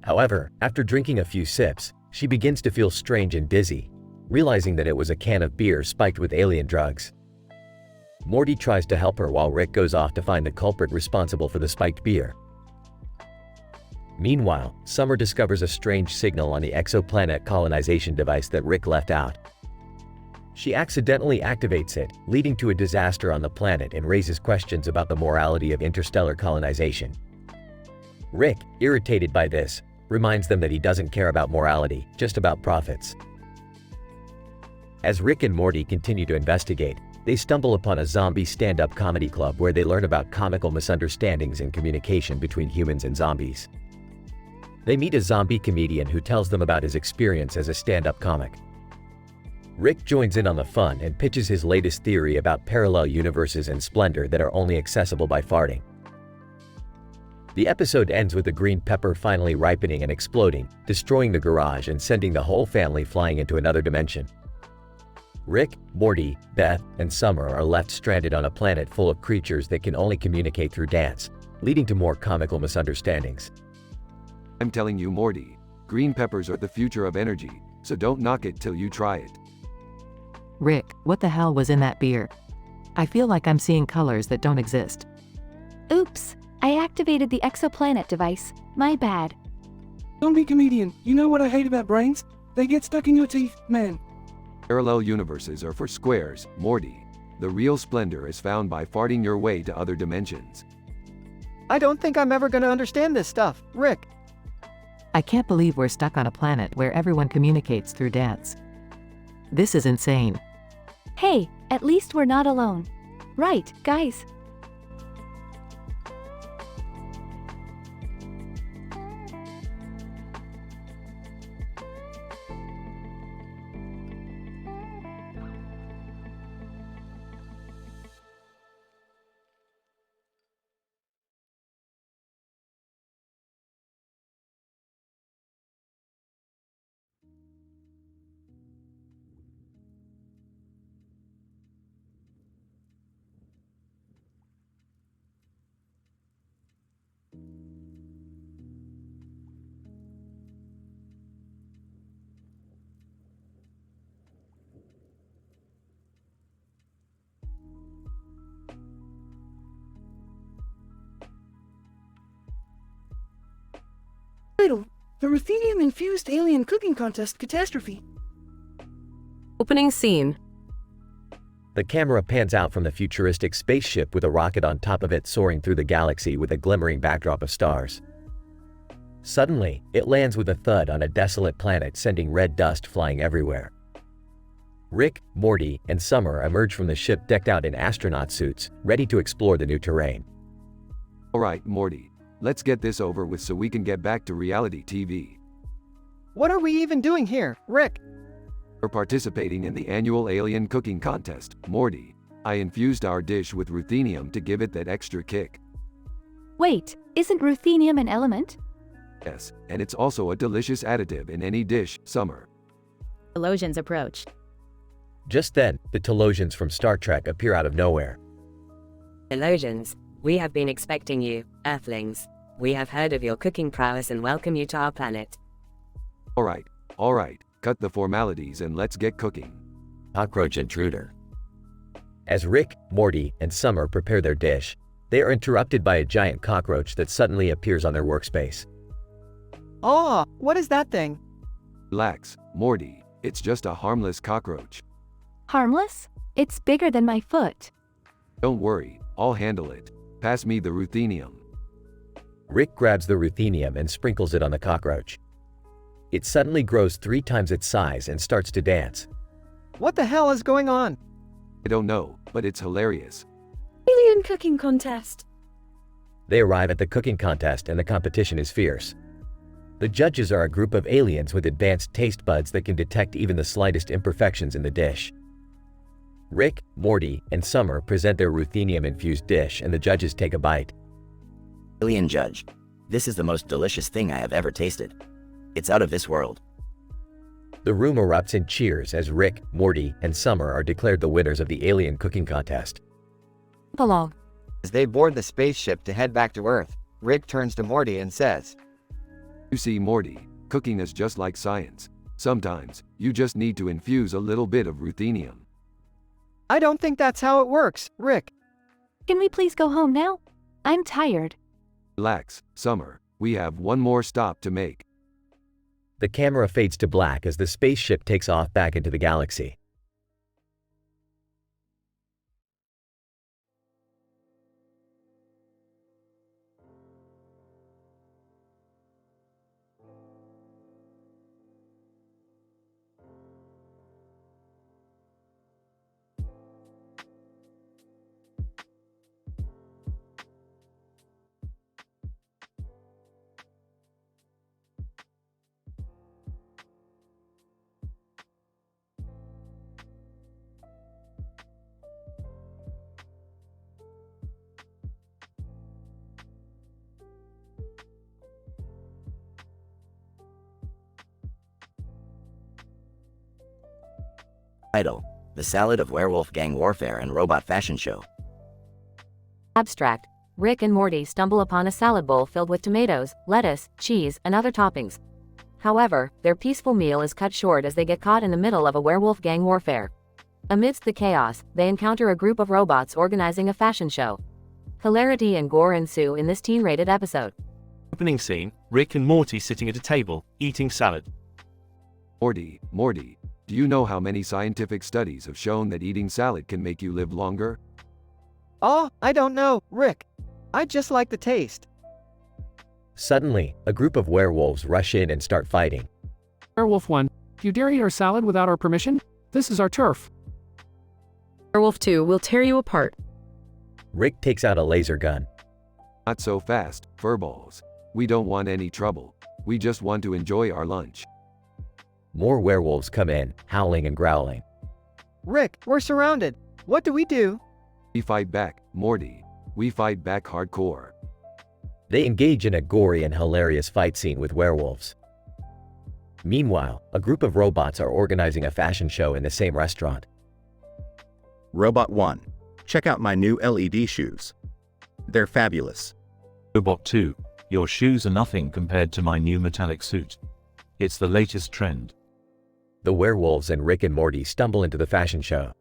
However, after drinking a few sips, she begins to feel strange and dizzy, realizing that it was a can of beer spiked with alien drugs. Morty tries to help her while Rick goes off to find the culprit responsible for the spiked beer. Meanwhile, Summer discovers a strange signal on the exoplanet colonization device that Rick left out. She accidentally activates it, leading to a disaster on the planet and raises questions about the morality of interstellar colonization. Rick, irritated by this, reminds them that he doesn't care about morality, just about profits. As Rick and Morty continue to investigate, they stumble upon a zombie stand-up comedy club where they learn about comical misunderstandings in communication between humans and zombies. They meet a zombie comedian who tells them about his experience as a stand-up comic. Rick joins in on the fun and pitches his latest theory about parallel universes and splendor that are only accessible by farting. The episode ends with the green pepper finally ripening and exploding, destroying the garage and sending the whole family flying into another dimension. Rick, Morty, Beth, and Summer are left stranded on a planet full of creatures that can only communicate through dance, leading to more comical misunderstandings. I'm telling you, Morty, green peppers are the future of energy, so don't knock it till you try it. Rick, what the hell was in that beer? I feel like I'm seeing colors that don't exist. Oops, I activated the exoplanet device. My bad. Zombie comedian, you know what I hate about brains? They get stuck in your teeth, man. Parallel universes are for squares, Morty. The real splendor is found by farting your way to other dimensions. I don't think I'm ever gonna understand this stuff, Rick. I can't believe we're stuck on a planet where everyone communicates through dance. This is insane. Hey, at least we're not alone. Right, guys? Title: The Ruthenium-Infused Alien Cooking Contest Catastrophe. Opening scene. The camera pans out from the futuristic spaceship with a rocket on top of it soaring through the galaxy with a glimmering backdrop of stars. Suddenly, it lands with a thud on a desolate planet, sending red dust flying everywhere. Rick, Morty, and Summer emerge from the ship decked out in astronaut suits, ready to explore the new terrain. Alright, Morty. Let's get this over with so we can get back to reality TV. What are we even doing here, Rick? We're participating in the annual alien cooking contest, Morty. I infused our dish with ruthenium to give it that extra kick. Wait, isn't ruthenium an element? Yes, and it's also a delicious additive in any dish, Summer. Telosians approach. Just then, the Telosians from Star Trek appear out of nowhere. Telosians, we have been expecting you, Earthlings. We have heard of your cooking prowess and welcome you to our planet. Alright, cut the formalities and let's get cooking. Cockroach intruder. As Rick, Morty, and Summer prepare their dish, they are interrupted by a giant cockroach that suddenly appears on their workspace. Oh, what is that thing? Relax, Morty. It's just a harmless cockroach. Harmless? It's bigger than my foot. Don't worry, I'll handle it. Pass me the ruthenium. Rick grabs the ruthenium and sprinkles it on the cockroach. It suddenly grows 3 times its size and starts to dance. What the hell is going on? I don't know, but it's hilarious. Alien cooking contest. They arrive at the cooking contest and the competition is fierce. The judges are a group of aliens with advanced taste buds that can detect even the slightest imperfections in the dish. Rick, Morty, and Summer present their ruthenium-infused dish and the judges take a bite. Alien judge, this is the most delicious thing I have ever tasted. It's out of this world. The room erupts in cheers as Rick, Morty, and Summer are declared the winners of the alien cooking contest. Epilogue. As they board the spaceship to head back to Earth, Rick turns to Morty and says, You see, Morty, cooking is just like science. Sometimes, you just need to infuse a little bit of ruthenium. I don't think that's how it works, Rick. Can we please go home now? I'm tired. Relax, Summer. We have one more stop to make. The camera fades to black as the spaceship takes off back into the galaxy. Title: The Salad of Werewolf Gang Warfare and Robot Fashion Show. Abstract. Rick and Morty stumble upon a salad bowl filled with tomatoes, lettuce, cheese, and other toppings. However, their peaceful meal is cut short as they get caught in the middle of a werewolf gang warfare. Amidst the chaos, they encounter a group of robots organizing a fashion show. Hilarity and gore ensue in this teen-rated episode. Opening scene: Rick and Morty sitting at a table, eating salad. Morty, Do you know how many scientific studies have shown that eating salad can make you live longer? Oh, I don't know, Rick. I just like the taste. Suddenly, a group of werewolves rush in and start fighting. Werewolf 1, do you dare eat our salad without our permission? This is our turf. Werewolf 2 will tear you apart. Rick takes out a laser gun. Not so fast, furballs. We don't want any trouble. We just want to enjoy our lunch. More werewolves come in, howling and growling. Rick, we're surrounded. What do we do? We fight back, Morty. We fight back hardcore. They engage in a gory and hilarious fight scene with werewolves. Meanwhile, a group of robots are organizing a fashion show in the same restaurant. Robot 1. Check out my new LED shoes. They're fabulous. Robot 2. Your shoes are nothing compared to my new metallic suit. It's the latest trend. The werewolves and Rick and Morty stumble into the fashion show.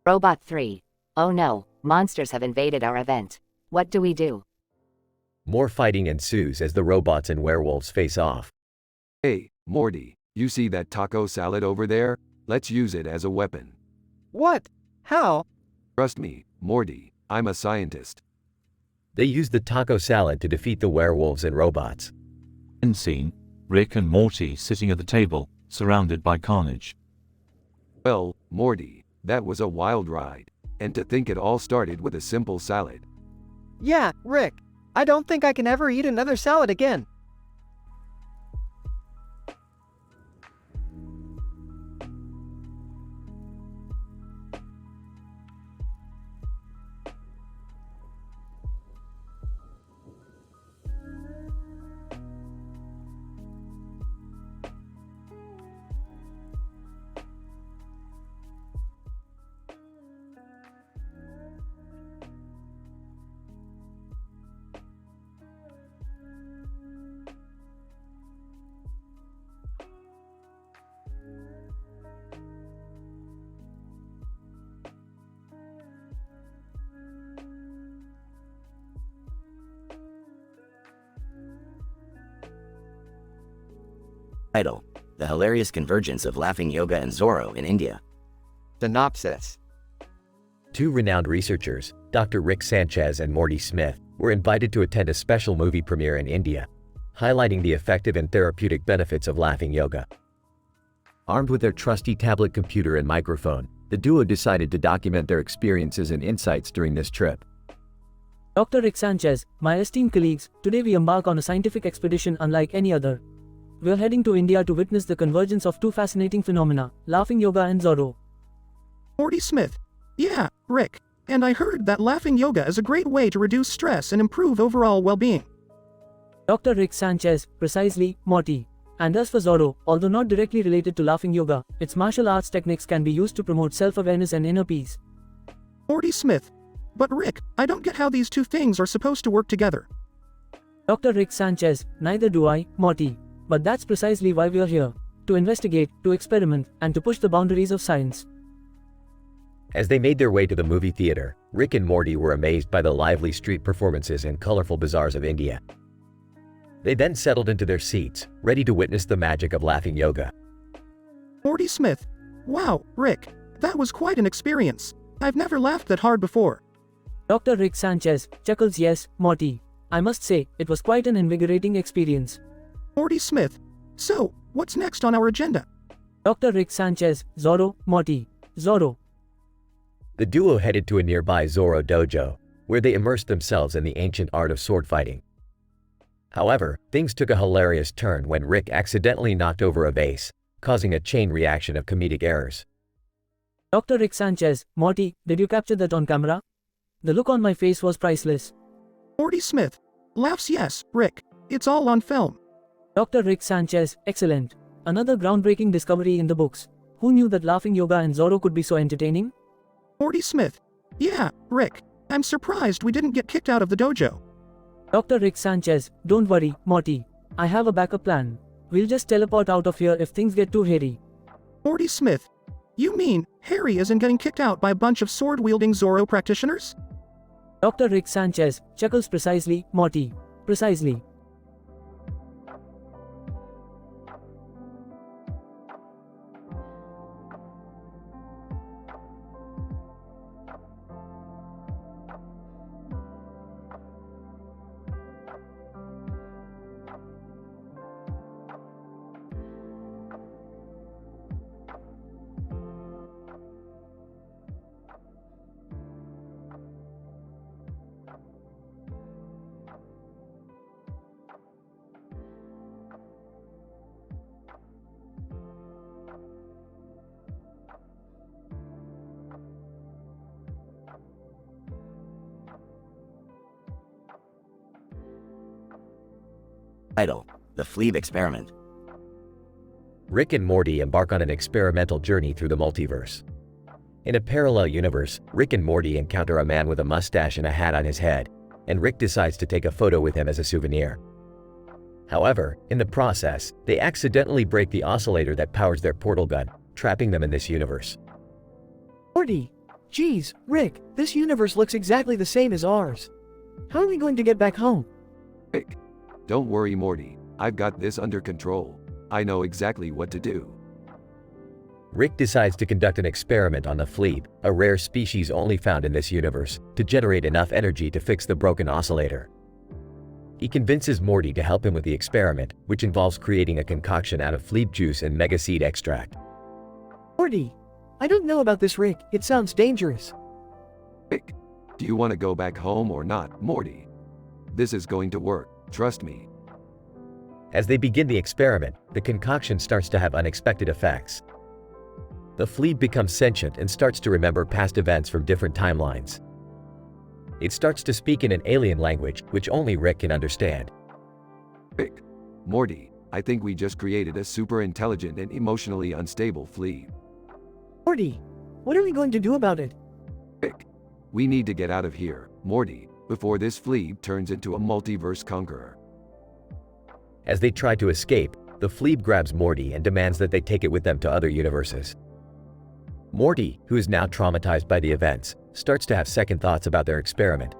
Robot 3. Oh no, monsters have invaded our event. What do we do? More fighting ensues as the robots and werewolves face off. Hey, Morty, you see that taco salad over there? Let's use it as a weapon. What? How? Trust me, Morty, I'm a scientist. They use the taco salad to defeat the werewolves and robots. End scene, Rick and Morty sitting at the table, surrounded by carnage. Well, Morty, that was a wild ride. And to think it all started with a simple salad. Yeah, Rick. I don't think I can ever eat another salad again. Title: The Hilarious Convergence of Laughing Yoga and Zorro in India. Synopsis. Two renowned researchers, Dr. Rick Sanchez and Morty Smith, were invited to attend a special movie premiere in India, highlighting the effective and therapeutic benefits of laughing yoga. Armed with their trusty tablet computer and microphone, the duo decided to document their experiences and insights during this trip. Dr. Rick Sanchez, my esteemed colleagues, today we embark on a scientific expedition unlike any other. We're heading to India to witness the convergence of two fascinating phenomena, laughing yoga and Zorro. Morty Smith. Yeah, Rick. And I heard that laughing yoga is a great way to reduce stress and improve overall well-being. Dr. Rick Sanchez, precisely, Morty. And as for Zorro, although not directly related to laughing yoga, its martial arts techniques can be used to promote self-awareness and inner peace. Morty Smith. But Rick, I don't get how these two things are supposed to work together. Dr. Rick Sanchez, neither do I, Morty. But that's precisely why we're here. To investigate, to experiment, and to push the boundaries of science. As they made their way to the movie theater, Rick and Morty were amazed by the lively street performances and colorful bazaars of India. They then settled into their seats, ready to witness the magic of laughing yoga. Morty Smith. Wow, Rick. That was quite an experience. I've never laughed that hard before. Dr. Rick Sanchez, chuckles yes, Morty. I must say, it was quite an invigorating experience. Morty Smith. So, what's next on our agenda? Dr. Rick Sanchez, Zorro, Morty. Zorro. The duo headed to a nearby Zorro dojo, where they immersed themselves in the ancient art of sword fighting. However, things took a hilarious turn when Rick accidentally knocked over a vase, causing a chain reaction of comedic errors. Dr. Rick Sanchez, Morty, did you capture that on camera? The look on my face was priceless. Morty Smith. Laughs yes, Rick. It's all on film. Dr. Rick Sanchez, excellent. Another groundbreaking discovery in the books. Who knew that laughing yoga and Zorro could be so entertaining? Morty Smith. Yeah, Rick. I'm surprised we didn't get kicked out of the dojo. Dr. Rick Sanchez, don't worry, Morty. I have a backup plan. We'll just teleport out of here if things get too hairy. Morty Smith. You mean, Harry isn't getting kicked out by a bunch of sword-wielding Zorro practitioners? Dr. Rick Sanchez, chuckles precisely, Morty. Precisely. Title: The Fleeb Experiment. Rick and Morty embark on an experimental journey through the multiverse. In a parallel universe, Rick and Morty encounter a man with a mustache and a hat on his head, and Rick decides to take a photo with him as a souvenir. However, in the process, they accidentally break the oscillator that powers their portal gun, trapping them in this universe. Morty! Geez, Rick, this universe looks exactly the same as ours. How are we going to get back home? Rick, don't worry, Morty. I've got this under control. I know exactly what to do. Rick decides to conduct an experiment on the Fleeb, a rare species only found in this universe, to generate enough energy to fix the broken oscillator. He convinces Morty to help him with the experiment, which involves creating a concoction out of Fleeb juice and mega seed extract. Morty! I don't know about this, Rick. It sounds dangerous. Rick, do you want to go back home or not, Morty? This is going to work, trust me. As they begin the experiment, the concoction starts to have unexpected effects. The Fleeb becomes sentient and starts to remember past events from different timelines. It starts to speak in an alien language, which only Rick can understand. Rick, Morty, I think we just created a super intelligent and emotionally unstable Fleeb. Morty, what are we going to do about it? Rick, we need to get out of here, Morty, before this Fleeb turns into a multiverse conqueror. As they try to escape, the Fleeb grabs Morty and demands that they take it with them to other universes. Morty, who is now traumatized by the events, starts to have second thoughts about their experiment.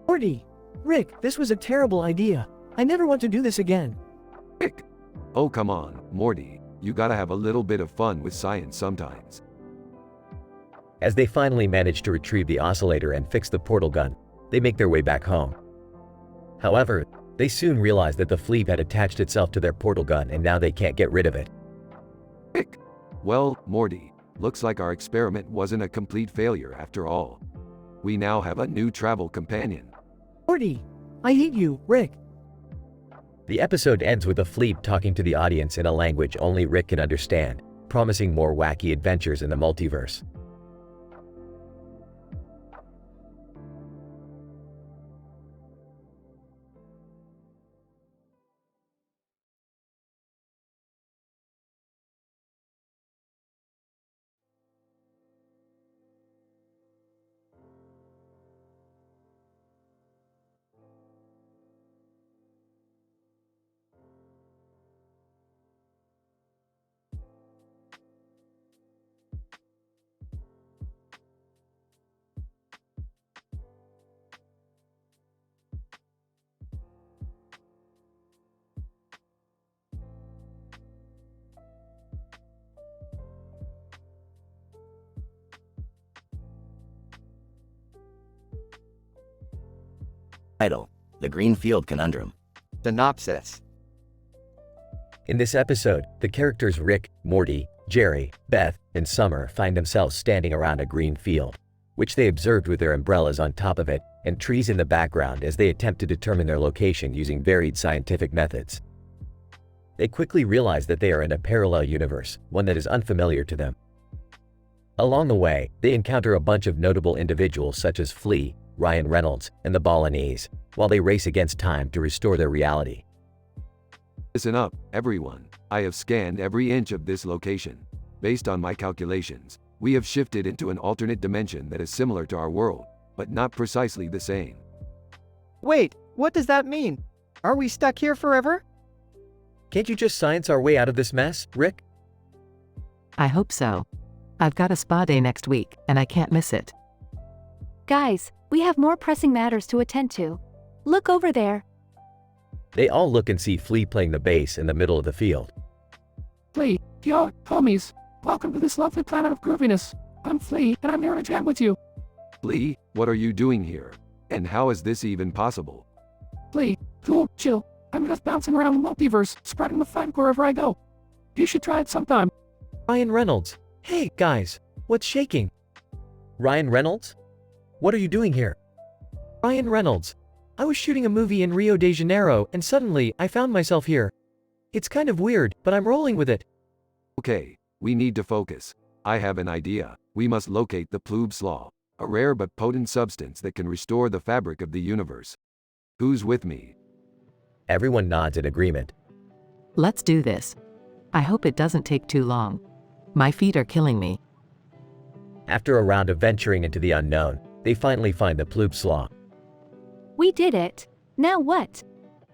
Morty! Rick, this was a terrible idea. I never want to do this again. Rick! Oh come on, Morty. You gotta have a little bit of fun with science sometimes. As they finally manage to retrieve the oscillator and fix the portal gun, they make their way back home. However, they soon realize that the Fleeb had attached itself to their portal gun and now they can't get rid of it. Rick! Well, Morty, looks like our experiment wasn't a complete failure after all. We now have a new travel companion. Morty! I hate you, Rick. The episode ends with the Fleeb talking to the audience in a language only Rick can understand, promising more wacky adventures in the multiverse. Title: The Greenfield Conundrum. Synopsis. In this episode, the characters Rick, Morty, Jerry, Beth, and Summer find themselves standing around a green field, which they observed with their umbrellas on top of it and trees in the background as they attempt to determine their location using varied scientific methods. They quickly realize that they are in a parallel universe, one that is unfamiliar to them. Along the way, they encounter a bunch of notable individuals such as Flea, Ryan Reynolds, and the Balinese, while they race against time to restore their reality. Listen up, everyone. I have scanned every inch of this location. Based on my calculations, we have shifted into an alternate dimension that is similar to our world, but not precisely the same. Wait, what does that mean? Are we stuck here forever? Can't you just science our way out of this mess, Rick? I hope so. I've got a spa day next week, and I can't miss it. Guys, we have more pressing matters to attend to. Look over there. They all look and see Flea playing the bass in the middle of the field. Flea, yo, homies, welcome to this lovely planet of grooviness. I'm Flea, and I'm here to chat with you. Flea, what are you doing here? And how is this even possible? Flea, cool, chill. I'm just bouncing around the multiverse, spreading the fun wherever I go. You should try it sometime. Ryan Reynolds. Hey, guys, what's shaking? Ryan Reynolds? What are you doing here? Ryan Reynolds. I was shooting a movie in Rio de Janeiro, and suddenly, I found myself here. It's kind of weird, but I'm rolling with it. Okay, we need to focus. I have an idea. We must locate the Ploob Slaw, a rare but potent substance that can restore the fabric of the universe. Who's with me? Everyone nods in agreement. Let's do this. I hope it doesn't take too long. My feet are killing me. After a round of venturing into the unknown, they finally find the Ploob Slaw. We did it. Now what?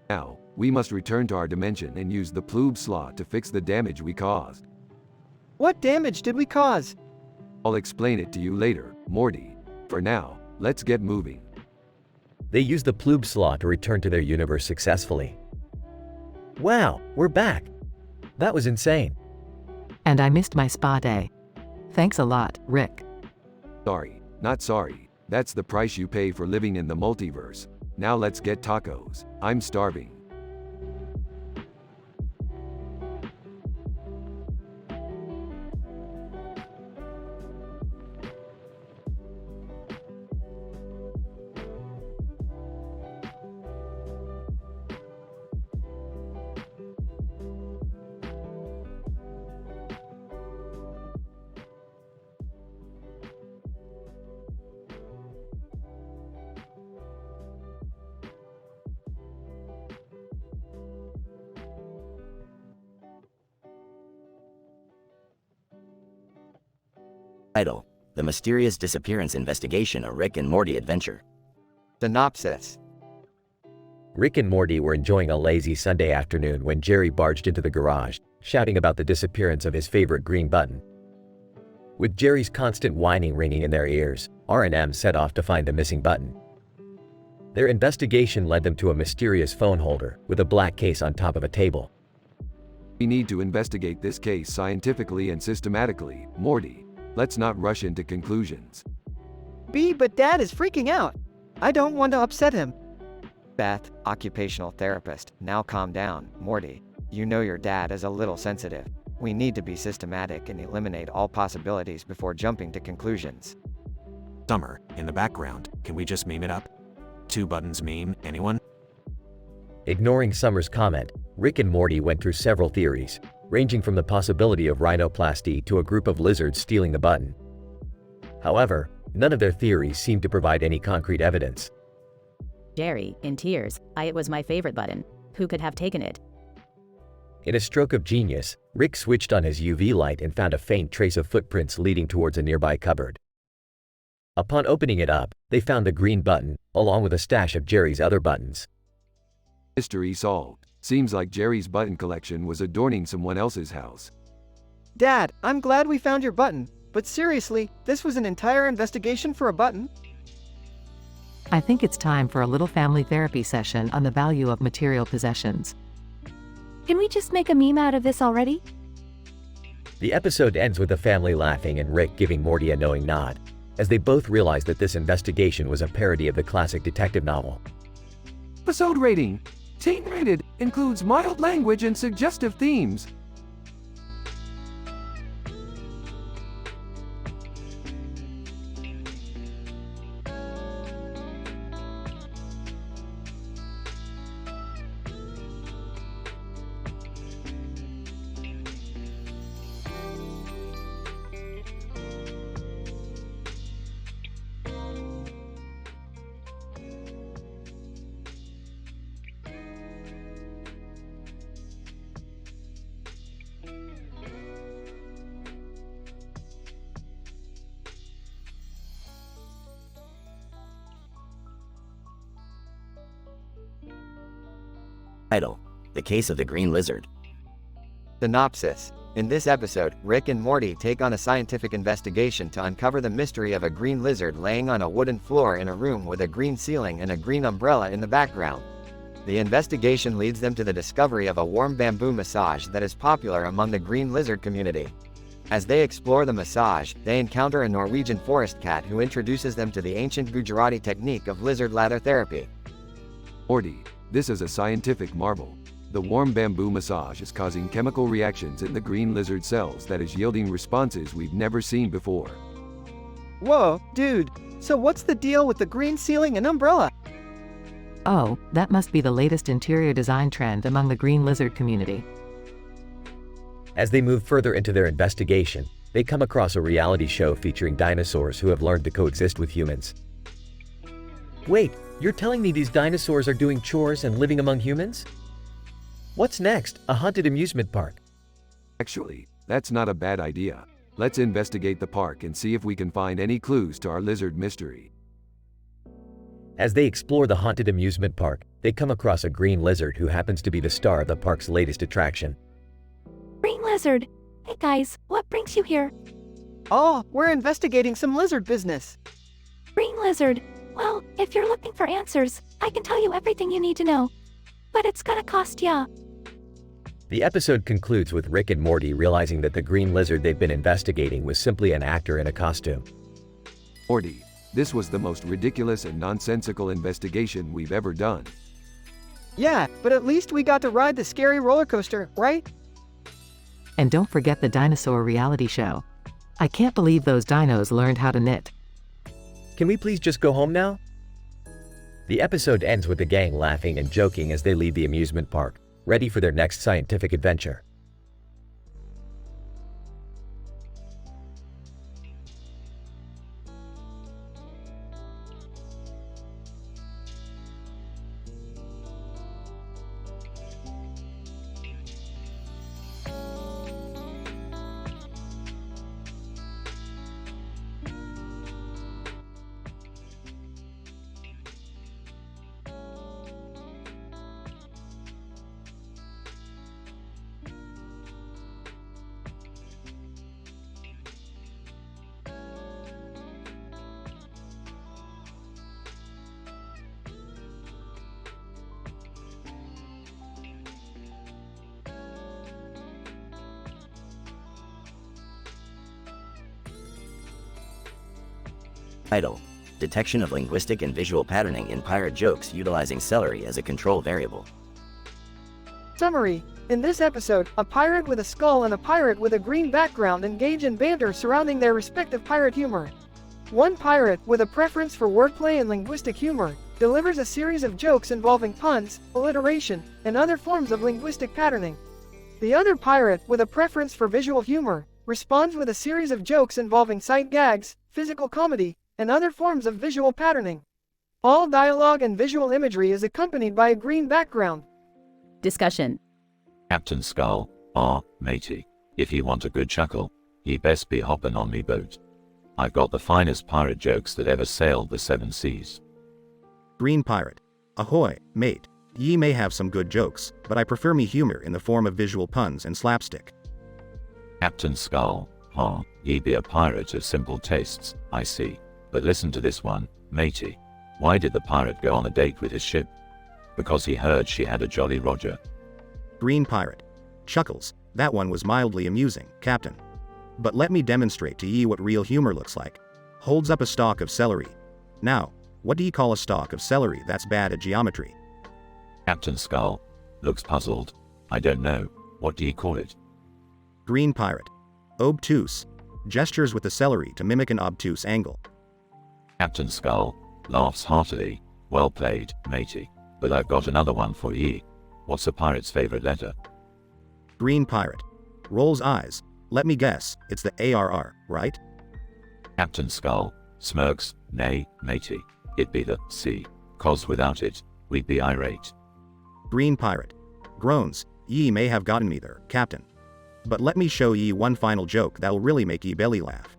Now, we must return to our dimension and use the Ploob Slaw to fix the damage we caused. What damage did we cause? I'll explain it to you later, Morty. For now, let's get moving. They use the Ploob Slaw to return to their universe successfully. Wow, we're back! That was insane. And I missed my spa day. Thanks a lot, Rick. Sorry, not sorry. That's the price you pay for living in the multiverse. Now let's get tacos. I'm starving. Title: The Mysterious Disappearance Investigation, a Rick and Morty Adventure. Synopsis. Rick and Morty were enjoying a lazy Sunday afternoon when Jerry barged into the garage, shouting about the disappearance of his favorite green button. With Jerry's constant whining ringing in their ears, R&M set off to find the missing button. Their investigation led them to a mysterious phone holder with a black case on top of a table. We need to investigate this case scientifically and systematically, Morty. Let's not rush into conclusions. But Dad is freaking out. I don't want to upset him. Beth, occupational therapist, now calm down, Morty. You know your dad is a little sensitive. We need to be systematic and eliminate all possibilities before jumping to conclusions. Summer, in the background, can we just meme it up? 2 buttons meme, anyone? Ignoring Summer's comment, Rick and Morty went through several theories, ranging from the possibility of rhinoplasty to a group of lizards stealing the button. However, none of their theories seemed to provide any concrete evidence. Jerry, in tears, it was my favorite button. Who could have taken it? In a stroke of genius, Rick switched on his UV light and found a faint trace of footprints leading towards a nearby cupboard. Upon opening it up, they found the green button, along with a stash of Jerry's other buttons. Mystery solved. Seems like Jerry's button collection was adorning someone else's house. Dad, I'm glad we found your button, but seriously, this was an entire investigation for a button? I think it's time for a little family therapy session on the value of material possessions. Can we just make a meme out of this already? The episode ends with the family laughing and Rick giving Morty a knowing nod, as they both realize that this investigation was a parody of the classic detective novel. Episode rating. Teen rated, includes mild language and suggestive themes. Title: The Case of the Green Lizard. Synopsis. In this episode, Rick and Morty take on a scientific investigation to uncover the mystery of a green lizard laying on a wooden floor in a room with a green ceiling and a green umbrella in the background. The investigation leads them to the discovery of a warm bamboo massage that is popular among the green lizard community. As they explore the massage, they encounter a Norwegian forest cat who introduces them to the ancient Gujarati technique of lizard lather therapy. Morty, this is a scientific marvel. The warm bamboo massage is causing chemical reactions in the green lizard cells that is yielding responses we've never seen before. Whoa, dude. So what's the deal with the green ceiling and umbrella? Oh, that must be the latest interior design trend among the green lizard community. As they move further into their investigation, they come across a reality show featuring dinosaurs who have learned to coexist with humans. Wait, you're telling me these dinosaurs are doing chores and living among humans? What's next? A haunted amusement park. Actually, that's not a bad idea. Let's investigate the park and see if we can find any clues to our lizard mystery. As they explore the haunted amusement park, they come across a green lizard who happens to be the star of the park's latest attraction. Green lizard. Hey guys, what brings you here? Oh, we're investigating some lizard business. Green lizard. Well, if you're looking for answers, I can tell you everything you need to know. But it's gonna cost ya. The episode concludes with Rick and Morty realizing that the green lizard they've been investigating was simply an actor in a costume. Morty, this was the most ridiculous and nonsensical investigation we've ever done. Yeah, but at least we got to ride the scary roller coaster, right? And don't forget the dinosaur reality show. I can't believe those dinos learned how to knit. Can we please just go home now? The episode ends with the gang laughing and joking as they leave the amusement park, ready for their next scientific adventure. Title: Detection of linguistic and visual patterning in pirate jokes utilizing celery as a control variable. Summary: in this episode, a pirate with a skull and a pirate with a green background engage in banter surrounding their respective pirate humor. One pirate, with a preference for wordplay and linguistic humor, delivers a series of jokes involving puns, alliteration, and other forms of linguistic patterning. The other pirate, with a preference for visual humor, responds with a series of jokes involving sight gags, physical comedy, and other forms of visual patterning. All dialogue and visual imagery is accompanied by a green background. Discussion. Captain Skull, matey, if you want a good chuckle, ye best be hoppin' on me boat. I've got the finest pirate jokes that ever sailed the seven seas. Green Pirate. Ahoy, mate. Ye may have some good jokes, but I prefer me humor in the form of visual puns and slapstick. Captain Skull, ye be a pirate of simple tastes, I see. But listen to this one, matey. Why did the pirate go on a date with his ship? Because he heard she had a Jolly Roger. Green Pirate. Chuckles. That one was mildly amusing, Captain. But let me demonstrate to ye what real humor looks like. Holds up a stalk of celery. Now, what do ye call a stalk of celery that's bad at geometry? Captain Skull looks puzzled. I don't know. What do ye call it? Green Pirate. Obtuse. Gestures with the celery to mimic an obtuse angle. Captain Skull laughs heartily. Well played, matey. But I've got another one for ye. What's a pirate's favorite letter? Green Pirate. Rolls eyes. Let me guess, it's the ARR, right? Captain Skull smirks. Nay, matey. It'd be the C. 'Cause without it, we'd be irate. Green Pirate. Groans. Ye may have gotten me there, Captain. But let me show ye one final joke that'll really make ye belly laugh.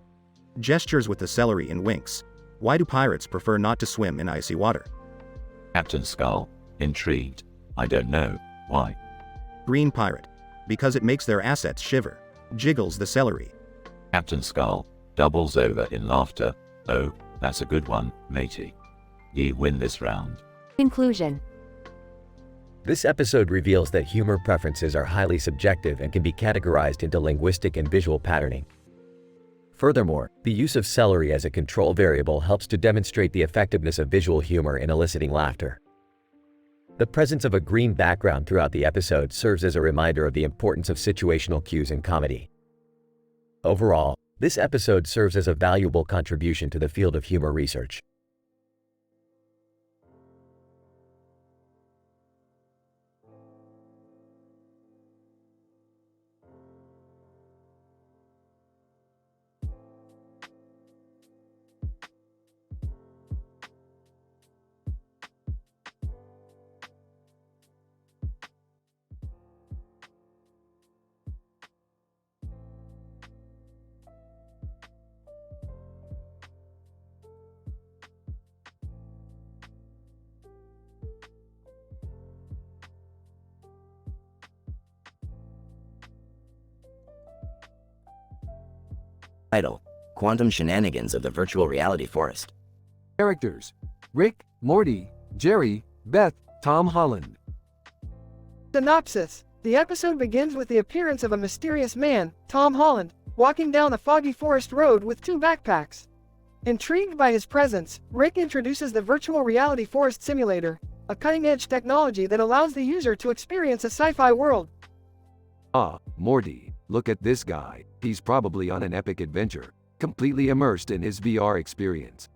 Gestures with the celery and winks. Why do pirates prefer not to swim in icy water? Captain Skull, intrigued. I don't know. Why? Green Pirate. Because it makes their assets shiver. Jiggles the celery. Captain Skull doubles over in laughter. Oh, that's a good one, matey. Ye win this round. Conclusion. This episode reveals that humor preferences are highly subjective and can be categorized into linguistic and visual patterning. Furthermore, the use of celery as a control variable helps to demonstrate the effectiveness of visual humor in eliciting laughter. The presence of a green background throughout the episode serves as a reminder of the importance of situational cues in comedy. Overall, this episode serves as a valuable contribution to the field of humor research. Title: Quantum Shenanigans of the Virtual Reality Forest. Characters: Rick, Morty, Jerry, Beth, Tom Holland. Synopsis: The episode begins with the appearance of a mysterious man, Tom Holland, walking down a foggy forest road with 2 backpacks. Intrigued by his presence, Rick introduces the Virtual Reality Forest Simulator, a cutting-edge technology that allows the user to experience a sci-fi world. Ah, Morty, look at this guy. He's probably on an epic adventure, completely immersed in his VR experience.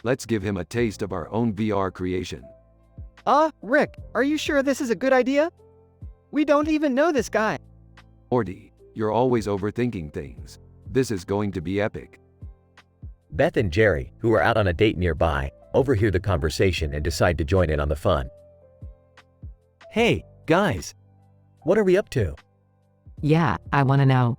Let's give him a taste of our own VR creation. Rick, are you sure this is a good idea? We don't even know this guy. Morty, you're always overthinking things. This is going to be epic. Beth and Jerry, who are out on a date nearby, overhear the conversation and decide to join in on the fun. Hey, guys! What are we up to? Yeah, I wanna know.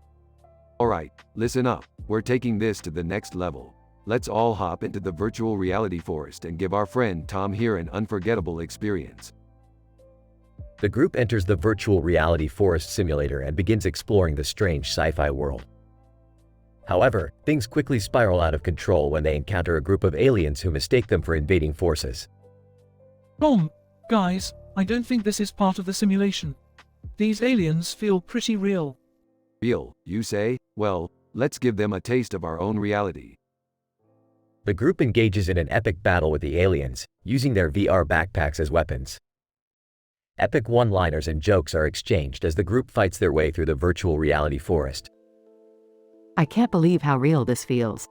Alright, listen up. We're taking this to the next level. Let's all hop into the virtual reality forest and give our friend Tom here an unforgettable experience. The group enters the virtual reality forest simulator and begins exploring the strange sci-fi world. However, things quickly spiral out of control when they encounter a group of aliens who mistake them for invading forces. Guys, I don't think this is part of the simulation. These aliens feel pretty real. Real, you say? Well, let's give them a taste of our own reality. The group engages in an epic battle with the aliens, using their VR backpacks as weapons. Epic one-liners and jokes are exchanged as the group fights their way through the virtual reality forest. I can't believe how real this feels.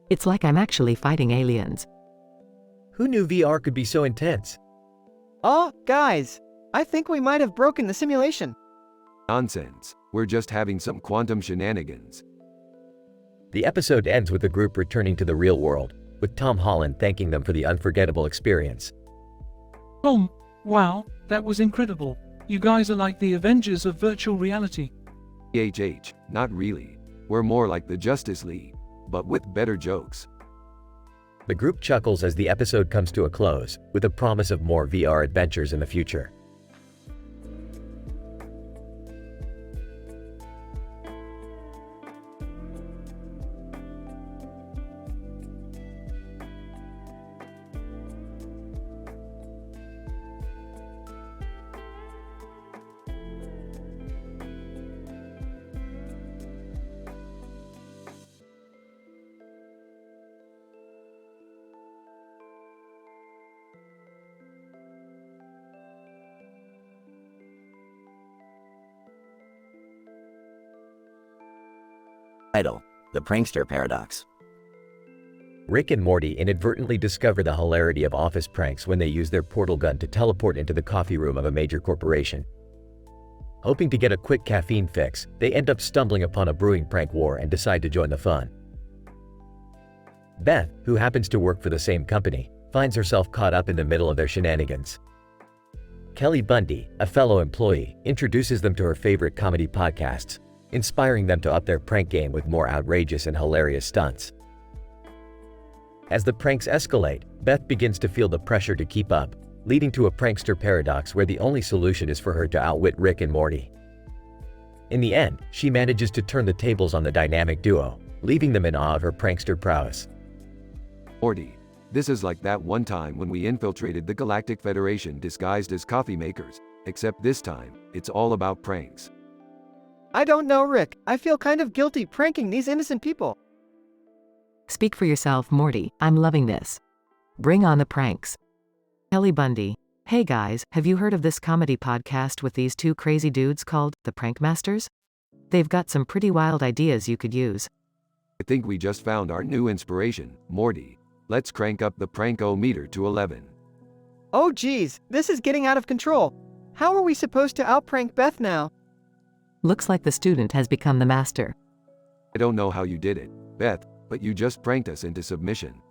It's like I'm actually fighting aliens. Who knew VR could be so intense? Guys, I think we might have broken the simulation. Nonsense. We're just having some quantum shenanigans. The episode ends with the group returning to the real world, with Tom Holland thanking them for the unforgettable experience. Wow, that was incredible. You guys are like the Avengers of virtual reality. Not really. We're more like the Justice League, but with better jokes. The group chuckles as the episode comes to a close, with a promise of more VR adventures in the future. Title: The Prankster Paradox. Rick and Morty inadvertently discover the hilarity of office pranks when they use their portal gun to teleport into the coffee room of a major corporation. Hoping to get a quick caffeine fix, they end up stumbling upon a brewing prank war and decide to join the fun. Beth, who happens to work for the same company, finds herself caught up in the middle of their shenanigans. Kelly Bundy, a fellow employee, introduces them to her favorite comedy podcasts, inspiring them to up their prank game with more outrageous and hilarious stunts. As the pranks escalate, Beth begins to feel the pressure to keep up, leading to a prankster paradox where the only solution is for her to outwit Rick and Morty. In the end, she manages to turn the tables on the dynamic duo, leaving them in awe of her prankster prowess. Morty, this is like that one time when we infiltrated the Galactic Federation disguised as coffee makers, except this time, it's all about pranks. I don't know, Rick. I feel kind of guilty pranking these innocent people. Speak for yourself, Morty. I'm loving this. Bring on the pranks. Kelly Bundy. Hey guys, have you heard of this comedy podcast with these 2 crazy dudes called The Prank Masters? They've got some pretty wild ideas you could use. I think we just found our new inspiration, Morty. Let's crank up the prank-o-meter to 11. Oh geez, this is getting out of control. How are we supposed to outprank Beth now? Looks like the student has become the master. I don't know how you did it, Beth, but you just pranked us into submission.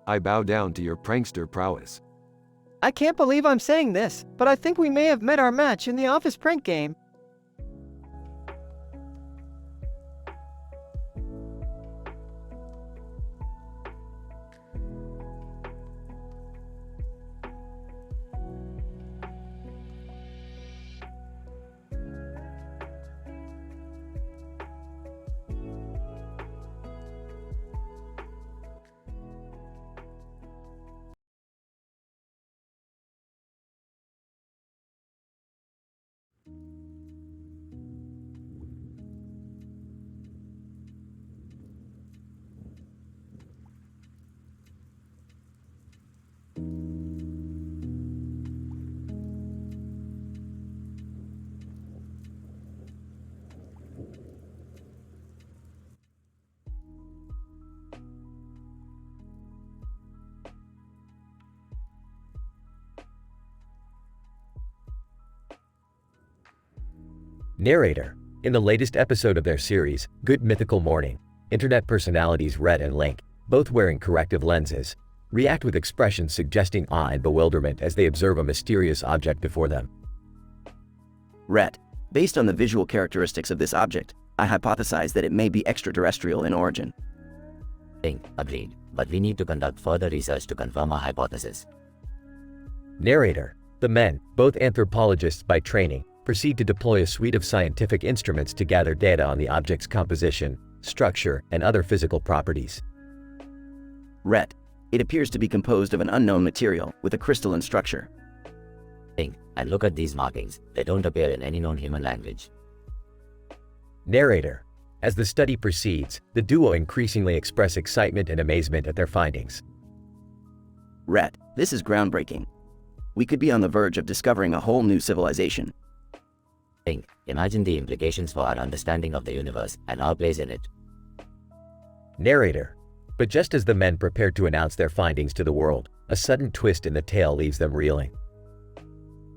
I bow down to your prankster prowess. I can't believe I'm saying this, but I think we may have met our match in the office prank game. Narrator. In the latest episode of their series, Good Mythical Morning, internet personalities Red and Link, both wearing corrective lenses, react with expressions suggesting awe and bewilderment as they observe a mysterious object before them. Red. Based on the visual characteristics of this object, I hypothesize that it may be extraterrestrial in origin. Agreed, but we need to conduct further research to confirm our hypothesis. Narrator. The men, both anthropologists by training, proceed to deploy a suite of scientific instruments to gather data on the object's composition, structure, and other physical properties. Red. It appears to be composed of an unknown material with a crystalline structure. And look at these markings, they don't appear in any known human language. Narrator. As the study proceeds, the duo increasingly express excitement and amazement at their findings. Red. This is groundbreaking. We could be on the verge of discovering a whole new civilization. Imagine the implications for our understanding of the universe and our place in it. Narrator. But just as the men prepare to announce their findings to the world, a sudden twist in the tale leaves them reeling.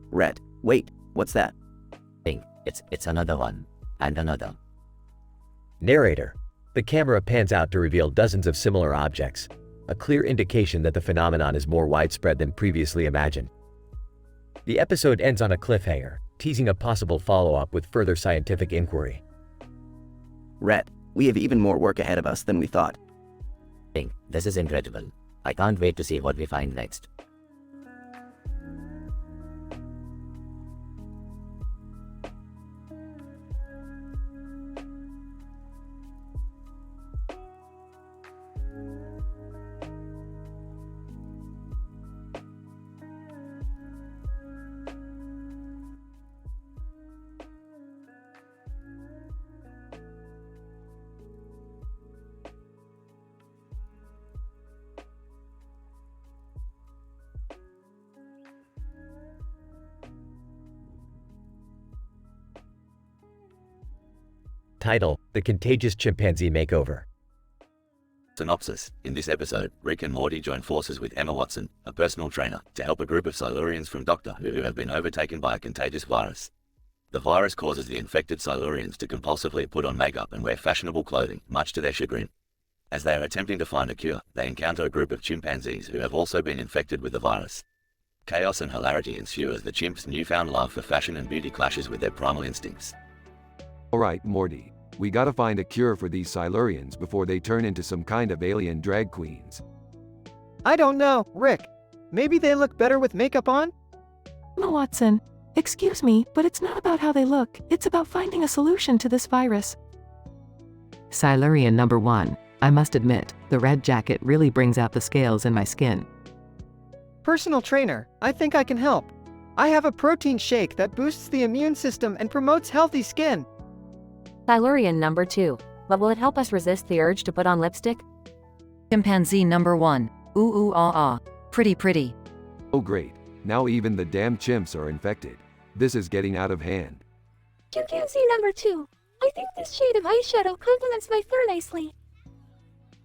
Red. Wait, what's that? It's another one. And another. Narrator. The camera pans out to reveal dozens of similar objects, a clear indication that the phenomenon is more widespread than previously imagined. The episode ends on a cliffhanger, teasing a possible follow-up with further scientific inquiry. Red. We have even more work ahead of us than we thought. This is incredible. I can't wait to see what we find next. Title: The Contagious Chimpanzee Makeover. Synopsis. In this episode, Rick and Morty join forces with Emma Watson, a personal trainer, to help a group of Silurians from Doctor Who have been overtaken by a contagious virus. The virus causes the infected Silurians to compulsively put on makeup and wear fashionable clothing, much to their chagrin. As they are attempting to find a cure, they encounter a group of chimpanzees who have also been infected with the virus. Chaos and hilarity ensue as the chimps' newfound love for fashion and beauty clashes with their primal instincts. Alright, Morty. We gotta find a cure for these Silurians before they turn into some kind of alien drag queens. I don't know, Rick. Maybe they look better with makeup on? Emma Watson, excuse me, but it's not about how they look, it's about finding a solution to this virus. Silurian number 1. I must admit, the red jacket really brings out the scales in my skin. Personal trainer, I think I can help. I have a protein shake that boosts the immune system and promotes healthy skin. Silurian number 2. But will it help us resist the urge to put on lipstick? Chimpanzee number 1. Ooh ooh ah ah. Pretty. Oh great. Now even the damn chimps are infected. This is getting out of hand. Chimpanzee number 2. I think this shade of eyeshadow complements my fur nicely.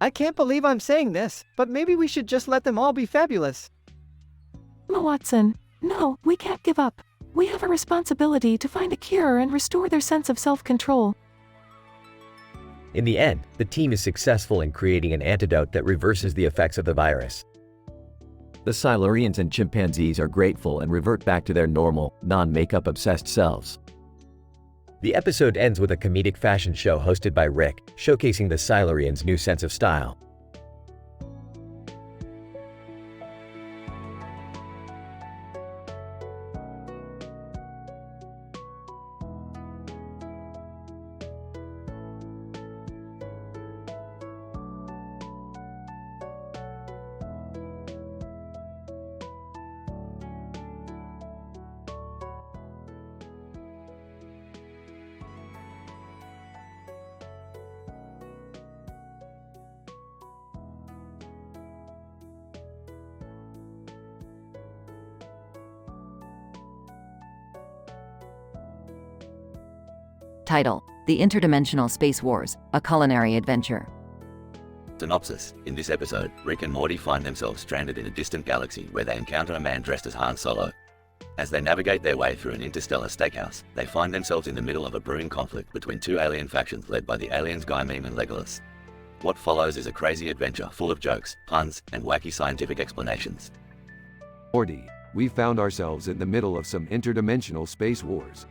I can't believe I'm saying this, but maybe we should just let them all be fabulous. Emma Watson, no, we can't give up. We have a responsibility to find a cure and restore their sense of self-control. In the end, the team is successful in creating an antidote that reverses the effects of the virus. The Silurians and chimpanzees are grateful and revert back to their normal, non-makeup obsessed selves. The episode ends with a comedic fashion show hosted by Rick, showcasing the Silurians' new sense of style. Title: The Interdimensional Space Wars, a culinary adventure. Synopsis. In this episode, Rick and Morty find themselves stranded in a distant galaxy where they encounter a man dressed as Han Solo. As they navigate their way through an interstellar steakhouse, they find themselves in the middle of a brewing conflict between two alien factions led by the aliens Guy Meme and Legolas. What follows is a crazy adventure full of jokes, puns, and wacky scientific explanations. Morty, we found ourselves in the middle of some interdimensional space wars.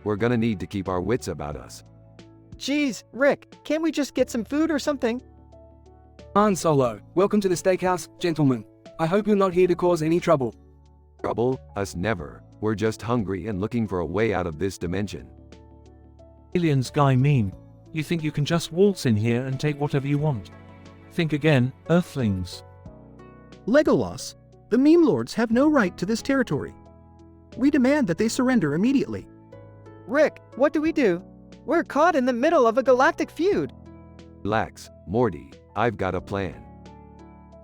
We're gonna need to keep our wits about us. Geez, Rick, can't we just get some food or something? Han Solo, welcome to the steakhouse, gentlemen. I hope you're not here to cause any trouble. Trouble? Us never. We're just hungry and looking for a way out of this dimension. Aliens Guy Meme. You think you can just waltz in here and take whatever you want? Think again, Earthlings. Legolas, the meme lords have no right to this territory. We demand that they surrender immediately. Rick, what do we do? We're caught in the middle of a galactic feud. Relax, Morty, I've got a plan.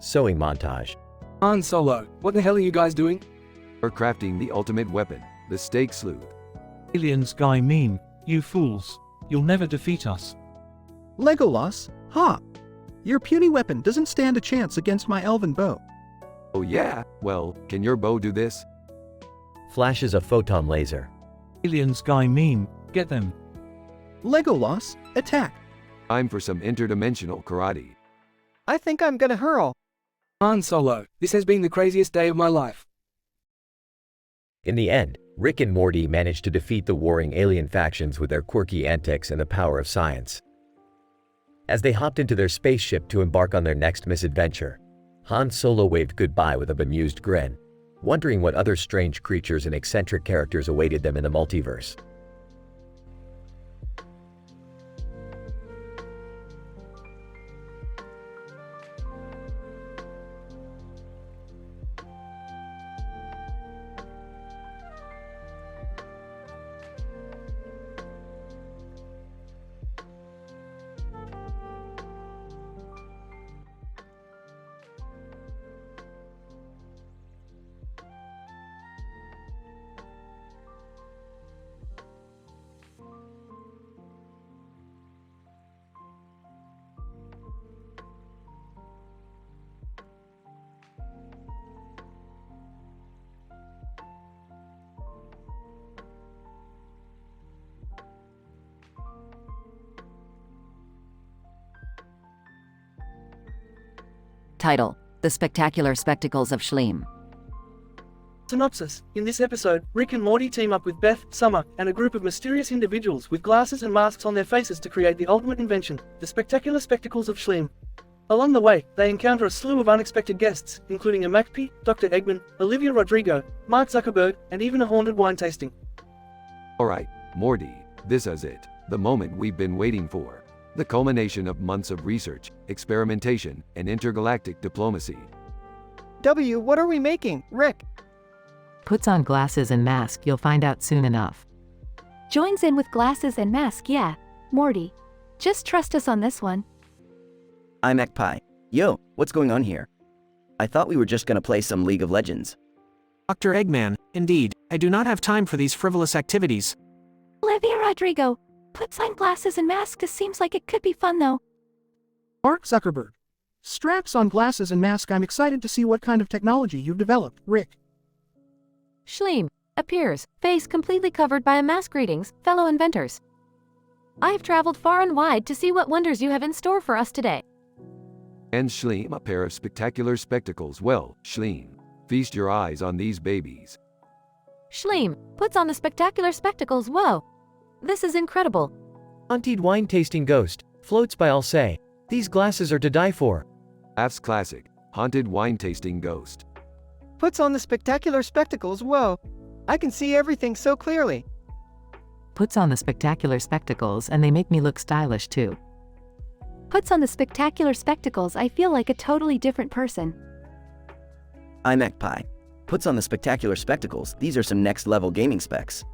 Sewing montage. Han Solo, what the hell are you guys doing? We're crafting the ultimate weapon, the steak sleuth. Aliens Guy Meme. You fools. You'll never defeat us. Legolas, ha! Your puny weapon doesn't stand a chance against my elven bow. Oh yeah? Well, can your bow do this? Flashes a photon laser. Aliens Guy Meme. Get them. Legolas, attack! Time for some interdimensional karate. I think I'm gonna hurl. Han Solo, this has been the craziest day of my life. In the end, Rick and Morty managed to defeat the warring alien factions with their quirky antics and the power of science. As they hopped into their spaceship to embark on their next misadventure, Han Solo waved goodbye with a bemused grin, wondering what other strange creatures and eccentric characters awaited them in the multiverse. Title: The Spectacular Spectacles of Schleem. Synopsis. In this episode, Rick and Morty team up with Beth, Summer, and a group of mysterious individuals with glasses and masks on their faces to create the ultimate invention, the spectacular spectacles of Schleem. Along the way, they encounter a slew of unexpected guests, including a MacP, Dr. Eggman, Olivia Rodrigo, Mark Zuckerberg, and even a haunted wine tasting. Alright, Morty, this is it. The moment we've been waiting for. The culmination of months of research, experimentation, and intergalactic diplomacy. What are we making, Rick? Puts on glasses and mask, you'll find out soon enough. Joins in with glasses and mask, yeah. Morty. Just trust us on this one. I'm Ekpai. Yo, what's going on here? I thought we were just gonna play some League of Legends. Dr. Eggman, indeed, I do not have time for these frivolous activities. Olivia Rodrigo. Puts on glasses and mask, this seems like it could be fun though. Mark Zuckerberg. Straps on glasses and mask, I'm excited to see what kind of technology you've developed, Rick. Schleem appears, face completely covered by a mask. Greetings, fellow inventors. I have traveled far and wide to see what wonders you have in store for us today. And Schleem, a pair of spectacular spectacles. Well, Schleem, feast your eyes on these babies. Schleem puts on the spectacular spectacles. Whoa. This is incredible. Haunted wine tasting ghost. Floats by all say. These glasses are to die for. Laughs classic. Haunted wine tasting ghost. Puts on the spectacular spectacles, whoa. I can see everything so clearly. Puts on the spectacular spectacles and they make me look stylish too. Puts on the spectacular spectacles, I feel like a totally different person. I'm Ekpai. Puts on the spectacular spectacles, these are some next level gaming specs.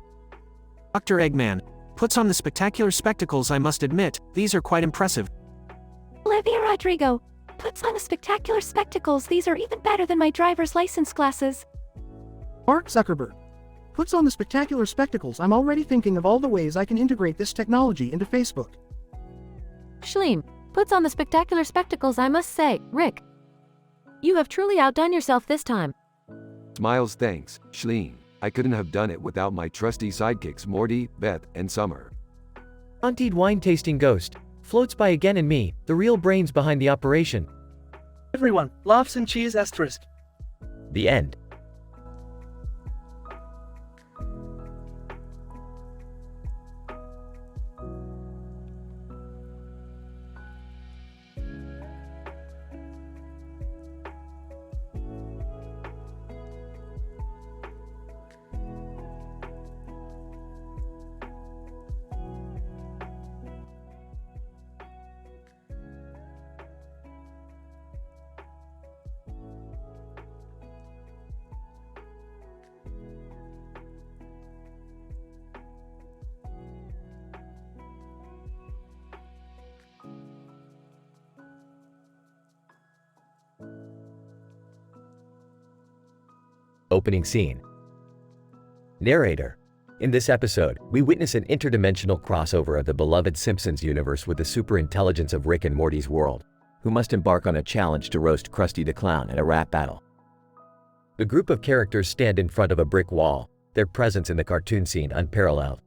Dr. Eggman. Puts on the spectacular spectacles, I must admit, these are quite impressive. Olivia Rodrigo. Puts on the spectacular spectacles, these are even better than my driver's license glasses. Mark Zuckerberg. Puts on the spectacular spectacles, I'm already thinking of all the ways I can integrate this technology into Facebook. Schleem puts on the spectacular spectacles, I must say, Rick. You have truly outdone yourself this time. Smiles thanks, Schleem. I couldn't have done it without my trusty sidekicks Morty, Beth, and Summer. Auntie wine-tasting ghost. Floats by again and me, the real brains behind the operation. Everyone, laughs and cheers asterisk. The end. Opening scene. Narrator. In this episode, we witness an interdimensional crossover of the beloved Simpsons universe with the superintelligence of Rick and Morty's world, who must embark on a challenge to roast Krusty the Clown in a rap battle. The group of characters stand in front of a brick wall, their presence in the cartoon scene unparalleled.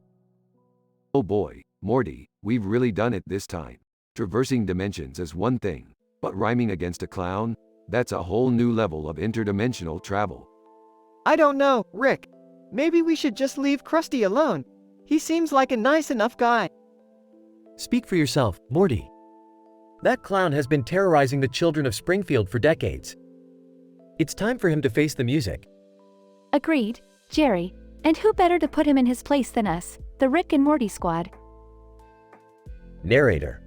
Oh boy, Morty, we've really done it this time. Traversing dimensions is one thing, but rhyming against a clown? That's a whole new level of interdimensional travel. I don't know, Rick. Maybe we should just leave Krusty alone. He seems like a nice enough guy. Speak for yourself, Morty. That clown has been terrorizing the children of Springfield for decades. It's time for him to face the music. Agreed, Jerry. And who better to put him in his place than us, the Rick and Morty squad? Narrator.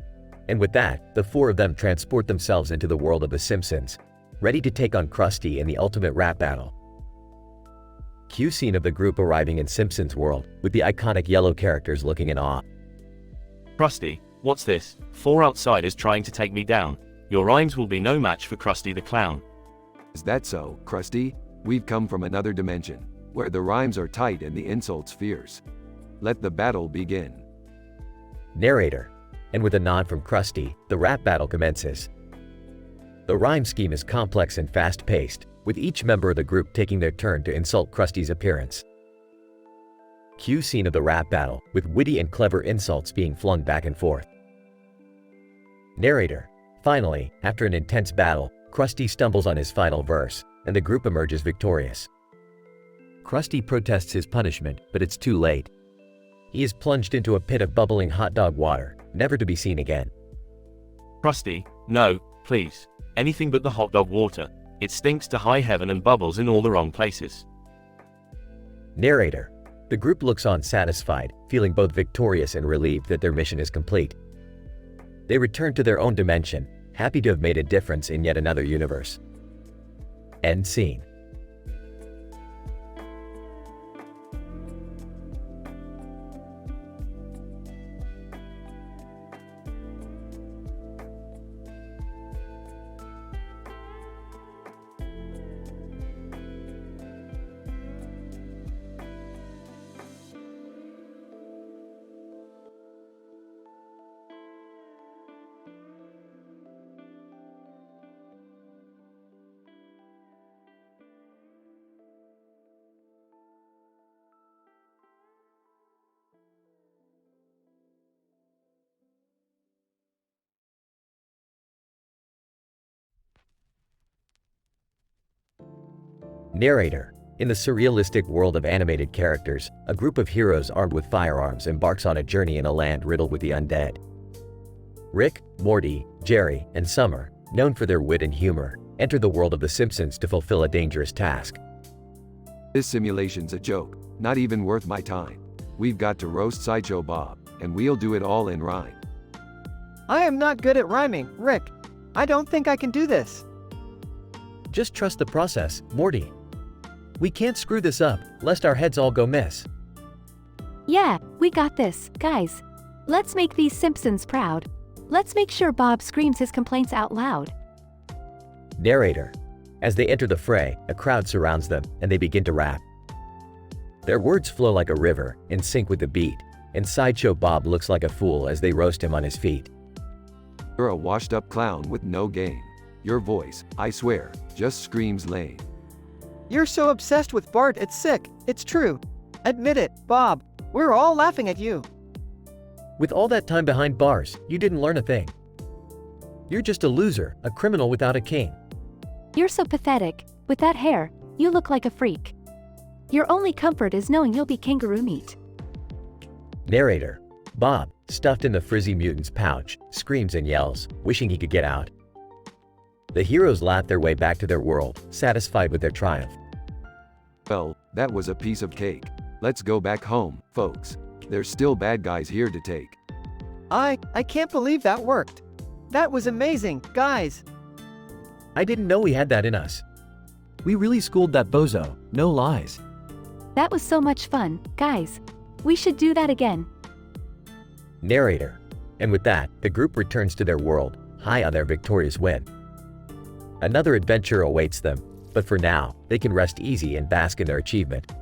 And with that, the four of them transport themselves into the world of The Simpsons, ready to take on Krusty in the ultimate rap battle. Cue scene of the group arriving in Simpsons world, with the iconic yellow characters looking in awe. Krusty, what's this? 4 outsiders trying to take me down. Your rhymes will be no match for Krusty the Clown. Is that so, Krusty? We've come from another dimension, where the rhymes are tight and the insults fierce. Let the battle begin. Narrator. And with a nod from Krusty, the rap battle commences. The rhyme scheme is complex and fast-paced, with each member of the group taking their turn to insult Krusty's appearance. Cue scene of the rap battle, with witty and clever insults being flung back and forth. Narrator. Finally, after an intense battle, Krusty stumbles on his final verse, and the group emerges victorious. Krusty protests his punishment, but it's too late. He is plunged into a pit of bubbling hot dog water, never to be seen again. Krusty, no, please. Anything but the hot dog water. It stinks to high heaven and bubbles in all the wrong places. Narrator. The group looks on satisfied, feeling both victorious and relieved that their mission is complete. They return to their own dimension, happy to have made a difference in yet another universe. End scene. Narrator. In the surrealistic world of animated characters, a group of heroes armed with firearms embarks on a journey in a land riddled with the undead. Rick, Morty, Jerry, and Summer, known for their wit and humor, enter the world of The Simpsons to fulfill a dangerous task. This simulation's a joke, not even worth my time. We've got to roast Sideshow Bob, and we'll do it all in rhyme. I am not good at rhyming, Rick. I don't think I can do this. Just trust the process, Morty. We can't screw this up, lest our heads all go miss. Yeah, we got this, guys. Let's make these Simpsons proud. Let's make sure Bob screams his complaints out loud. Narrator. As they enter the fray, a crowd surrounds them, and they begin to rap. Their words flow like a river, in sync with the beat, and Sideshow Bob looks like a fool as they roast him on his feet. You're a washed-up clown with no game. Your voice, I swear, just screams lame. You're so obsessed with Bart, it's sick. It's true. Admit it, Bob. We're all laughing at you. With all that time behind bars, you didn't learn a thing. You're just a loser, a criminal without a king. You're so pathetic. With that hair, you look like a freak. Your only comfort is knowing you'll be kangaroo meat. Narrator. Bob, stuffed in the frizzy mutant's pouch, screams and yells, wishing he could get out. The heroes laugh their way back to their world, satisfied with their triumph. Well, that was a piece of cake. Let's go back home, folks. There's still bad guys here to take. I can't believe that worked. That was amazing, guys. I didn't know we had that in us. We really schooled that bozo, no lies. That was so much fun, guys. We should do that again. Narrator. And with that, the group returns to their world, high on their victorious win. Another adventure awaits them, but for now, they can rest easy and bask in their achievement.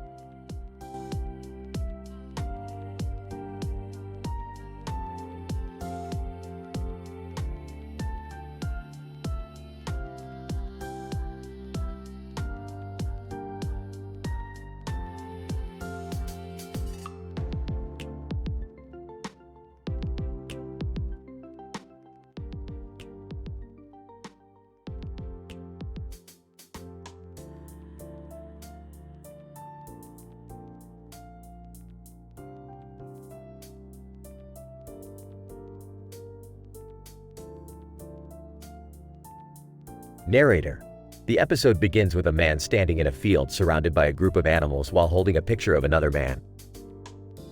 Narrator. The episode begins with a man standing in a field surrounded by a group of animals while holding a picture of another man.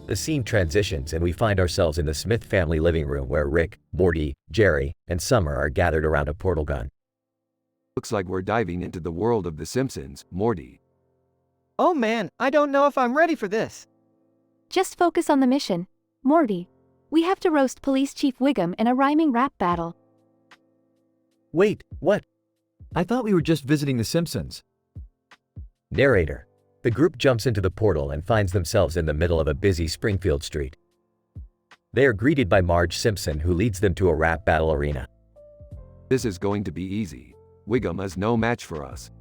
The scene transitions and we find ourselves in the Smith family living room where Rick, Morty, Jerry, and Summer are gathered around a portal gun. Looks like we're diving into the world of The Simpsons, Morty. Oh man, I don't know if I'm ready for this. Just focus on the mission, Morty. We have to roast Police Chief Wiggum in a rhyming rap battle. Wait, what? I thought we were just visiting The Simpsons. Narrator. The group jumps into the portal and finds themselves in the middle of a busy Springfield street. They are greeted by Marge Simpson, who leads them to a rap battle arena. This is going to be easy. Wiggum is no match for us.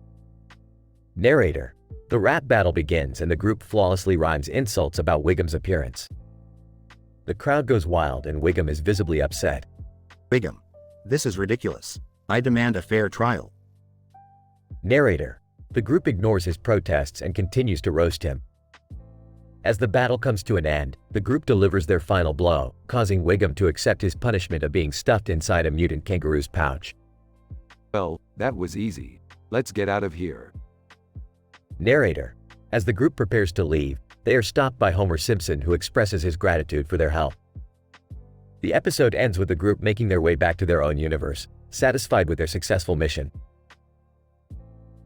Narrator. The rap battle begins and the group flawlessly rhymes insults about Wiggum's appearance. The crowd goes wild and Wiggum is visibly upset. Wiggum. This is ridiculous. I demand a fair trial. Narrator. The group ignores his protests and continues to roast him. As the battle comes to an end, the group delivers their final blow, causing Wiggum to accept his punishment of being stuffed inside a mutant kangaroo's pouch. Well, that was easy. Let's get out of here. Narrator. As the group prepares to leave, they are stopped by Homer Simpson, who expresses his gratitude for their help. The episode ends with the group making their way back to their own universe, satisfied with their successful mission.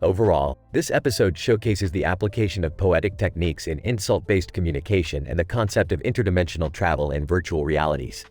Overall, this episode showcases the application of poetic techniques in insult-based communication and the concept of interdimensional travel in virtual realities.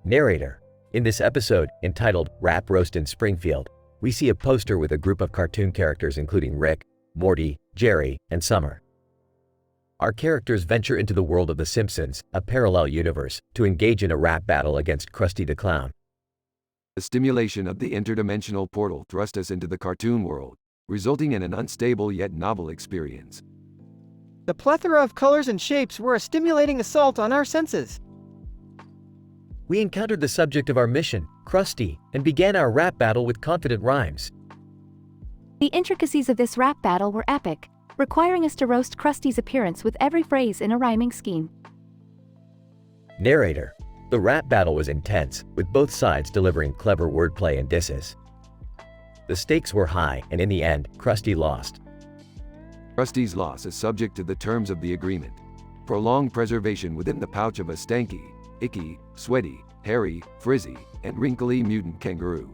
Narrator. In this episode, entitled Rap Roast in Springfield, we see a poster with a group of cartoon characters including Rick, Morty, Jerry, and Summer. Our characters venture into the world of The Simpsons, a parallel universe, to engage in a rap battle against Krusty the Clown. The stimulation of the interdimensional portal thrust us into the cartoon world, resulting in an unstable yet novel experience. The plethora of colors and shapes were a stimulating assault on our senses. We encountered the subject of our mission, Krusty, and began our rap battle with confident rhymes. The intricacies of this rap battle were epic, requiring us to roast Krusty's appearance with every phrase in a rhyming scheme. Narrator. The rap battle was intense, with both sides delivering clever wordplay and disses. The stakes were high, and in the end, Krusty lost. Krusty's loss is subject to the terms of the agreement. Prolonged preservation within the pouch of a stanky, icky, sweaty, hairy, frizzy, and wrinkly mutant kangaroo.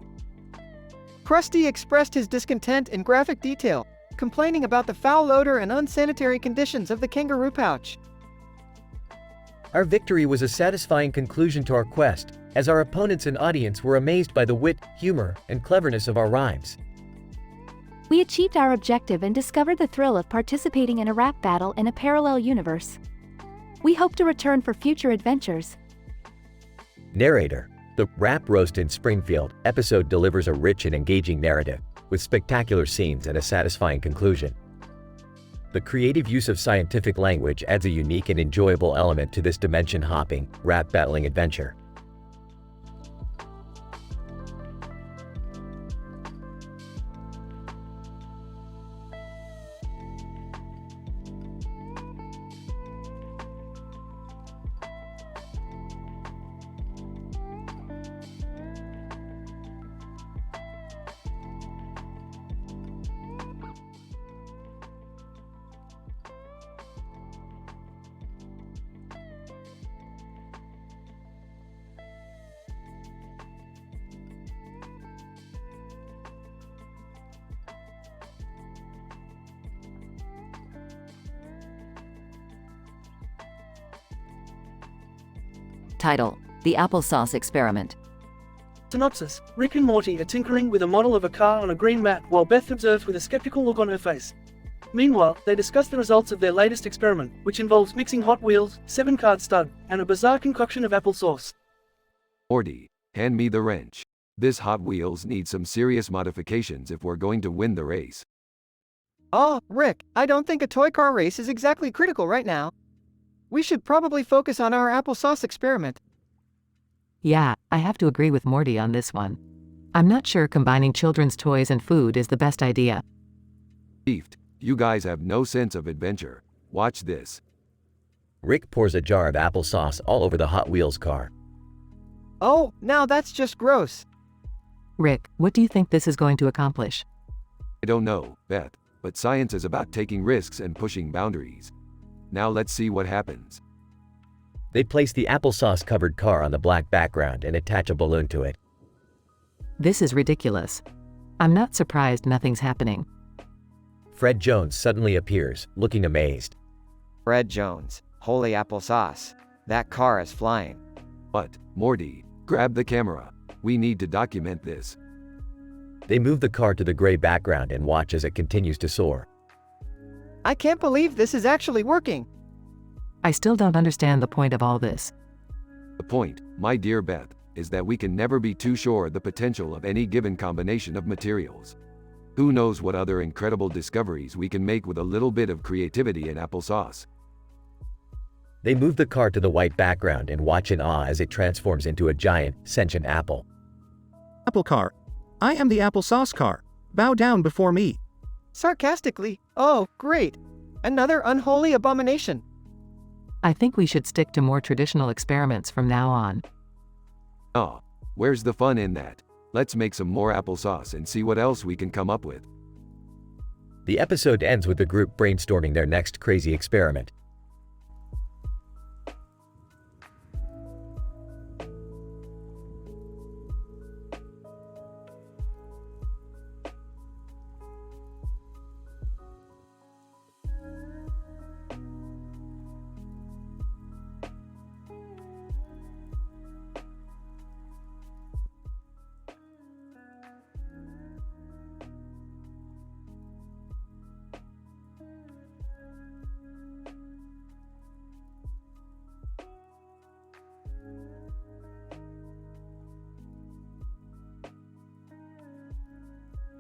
Krusty expressed his discontent in graphic detail, complaining about the foul odor and unsanitary conditions of the kangaroo pouch. Our victory was a satisfying conclusion to our quest, as our opponents and audience were amazed by the wit, humor, and cleverness of our rhymes. We achieved our objective and discovered the thrill of participating in a rap battle in a parallel universe. We hope to return for future adventures. Narrator. The Rap Roast in Springfield episode delivers a rich and engaging narrative, with spectacular scenes and a satisfying conclusion. The creative use of scientific language adds a unique and enjoyable element to this dimension-hopping, rap-battling adventure. Title: The Applesauce Experiment. Synopsis: Rick and Morty are tinkering with a model of a car on a green mat while Beth observes with a skeptical look on her face. Meanwhile, they discuss the results of their latest experiment, which involves mixing Hot Wheels, 7-card stud, and a bizarre concoction of applesauce. Morty, hand me the wrench. This Hot Wheels needs some serious modifications if we're going to win the race. Oh, Rick, I don't think a toy car race is exactly critical right now. We should probably focus on our applesauce experiment. Yeah, I have to agree with Morty on this one. I'm not sure combining children's toys and food is the best idea. Beefed, you guys have no sense of adventure. Watch this. Rick pours a jar of applesauce all over the Hot Wheels car. Oh, now that's just gross. Rick, what do you think this is going to accomplish? I don't know, Beth, but science is about taking risks and pushing boundaries. Now let's see what happens. They place the applesauce-covered car on the black background and attach a balloon to it. This is ridiculous. I'm not surprised nothing's happening. Fred Jones suddenly appears, looking amazed. Fred Jones, holy applesauce. That car is flying. But, Morty, grab the camera. We need to document this. They move the car to the gray background and watch as it continues to soar. I can't believe this is actually working. I still don't understand the point of all this. The point, my dear Beth, is that we can never be too sure of the potential of any given combination of materials. Who knows what other incredible discoveries we can make with a little bit of creativity and applesauce. They move the car to the white background and watch in awe as it transforms into a giant, sentient apple. Apple car. I am the applesauce car. Bow down before me. Sarcastically, oh, great. Another unholy abomination. I think we should stick to more traditional experiments from now on. Oh, where's the fun in that? Let's make some more applesauce and see what else we can come up with. The episode ends with the group brainstorming their next crazy experiment.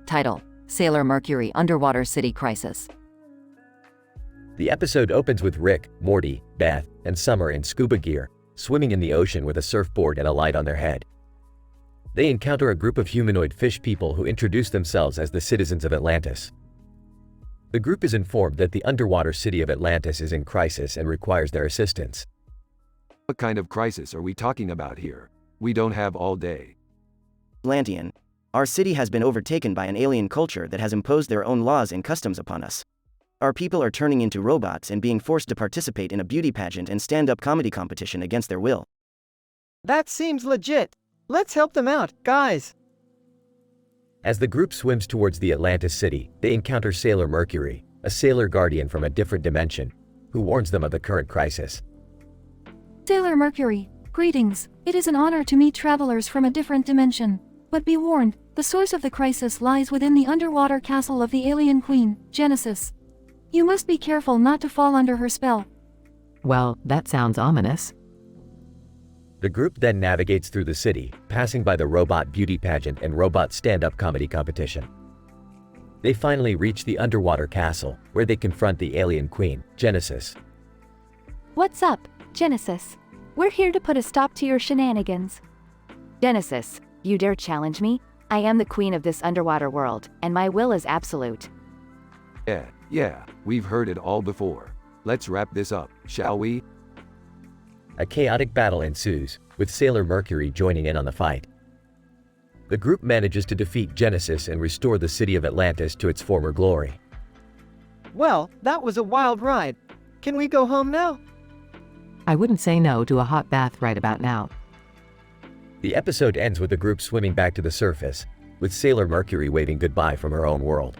Title: Sailor Mercury Underwater City Crisis. The episode opens with Rick, Morty, Beth, and Summer in scuba gear, swimming in the ocean with a surfboard and a light on their head. They encounter a group of humanoid fish people who introduce themselves as the citizens of Atlantis. The group is informed that the underwater city of Atlantis is in crisis and requires their assistance. What kind of crisis are we talking about here? We don't have all day. Atlantean. Our city has been overtaken by an alien culture that has imposed their own laws and customs upon us. Our people are turning into robots and being forced to participate in a beauty pageant and stand-up comedy competition against their will. That seems legit. Let's help them out, guys. As the group swims towards the Atlantis city, they encounter Sailor Mercury, a sailor guardian from a different dimension, who warns them of the current crisis. Sailor Mercury, greetings. It is an honor to meet travelers from a different dimension. But be warned, the source of the crisis lies within the underwater castle of the alien queen, Genesis. You must be careful not to fall under her spell. Well, that sounds ominous. The group then navigates through the city, passing by the robot beauty pageant and robot stand-up comedy competition. They finally reach the underwater castle, where they confront the alien queen, Genesis. What's up, Genesis? We're here to put a stop to your shenanigans. Genesis, you dare challenge me? I am the queen of this underwater world, and my will is absolute. Yeah, we've heard it all before. Let's wrap this up, shall we? A chaotic battle ensues, with Sailor Mercury joining in on the fight. The group manages to defeat Genesis and restore the city of Atlantis to its former glory. Well, that was a wild ride. Can we go home now? I wouldn't say no to a hot bath right about now. The episode ends with the group swimming back to the surface, with Sailor Mercury waving goodbye from her own world.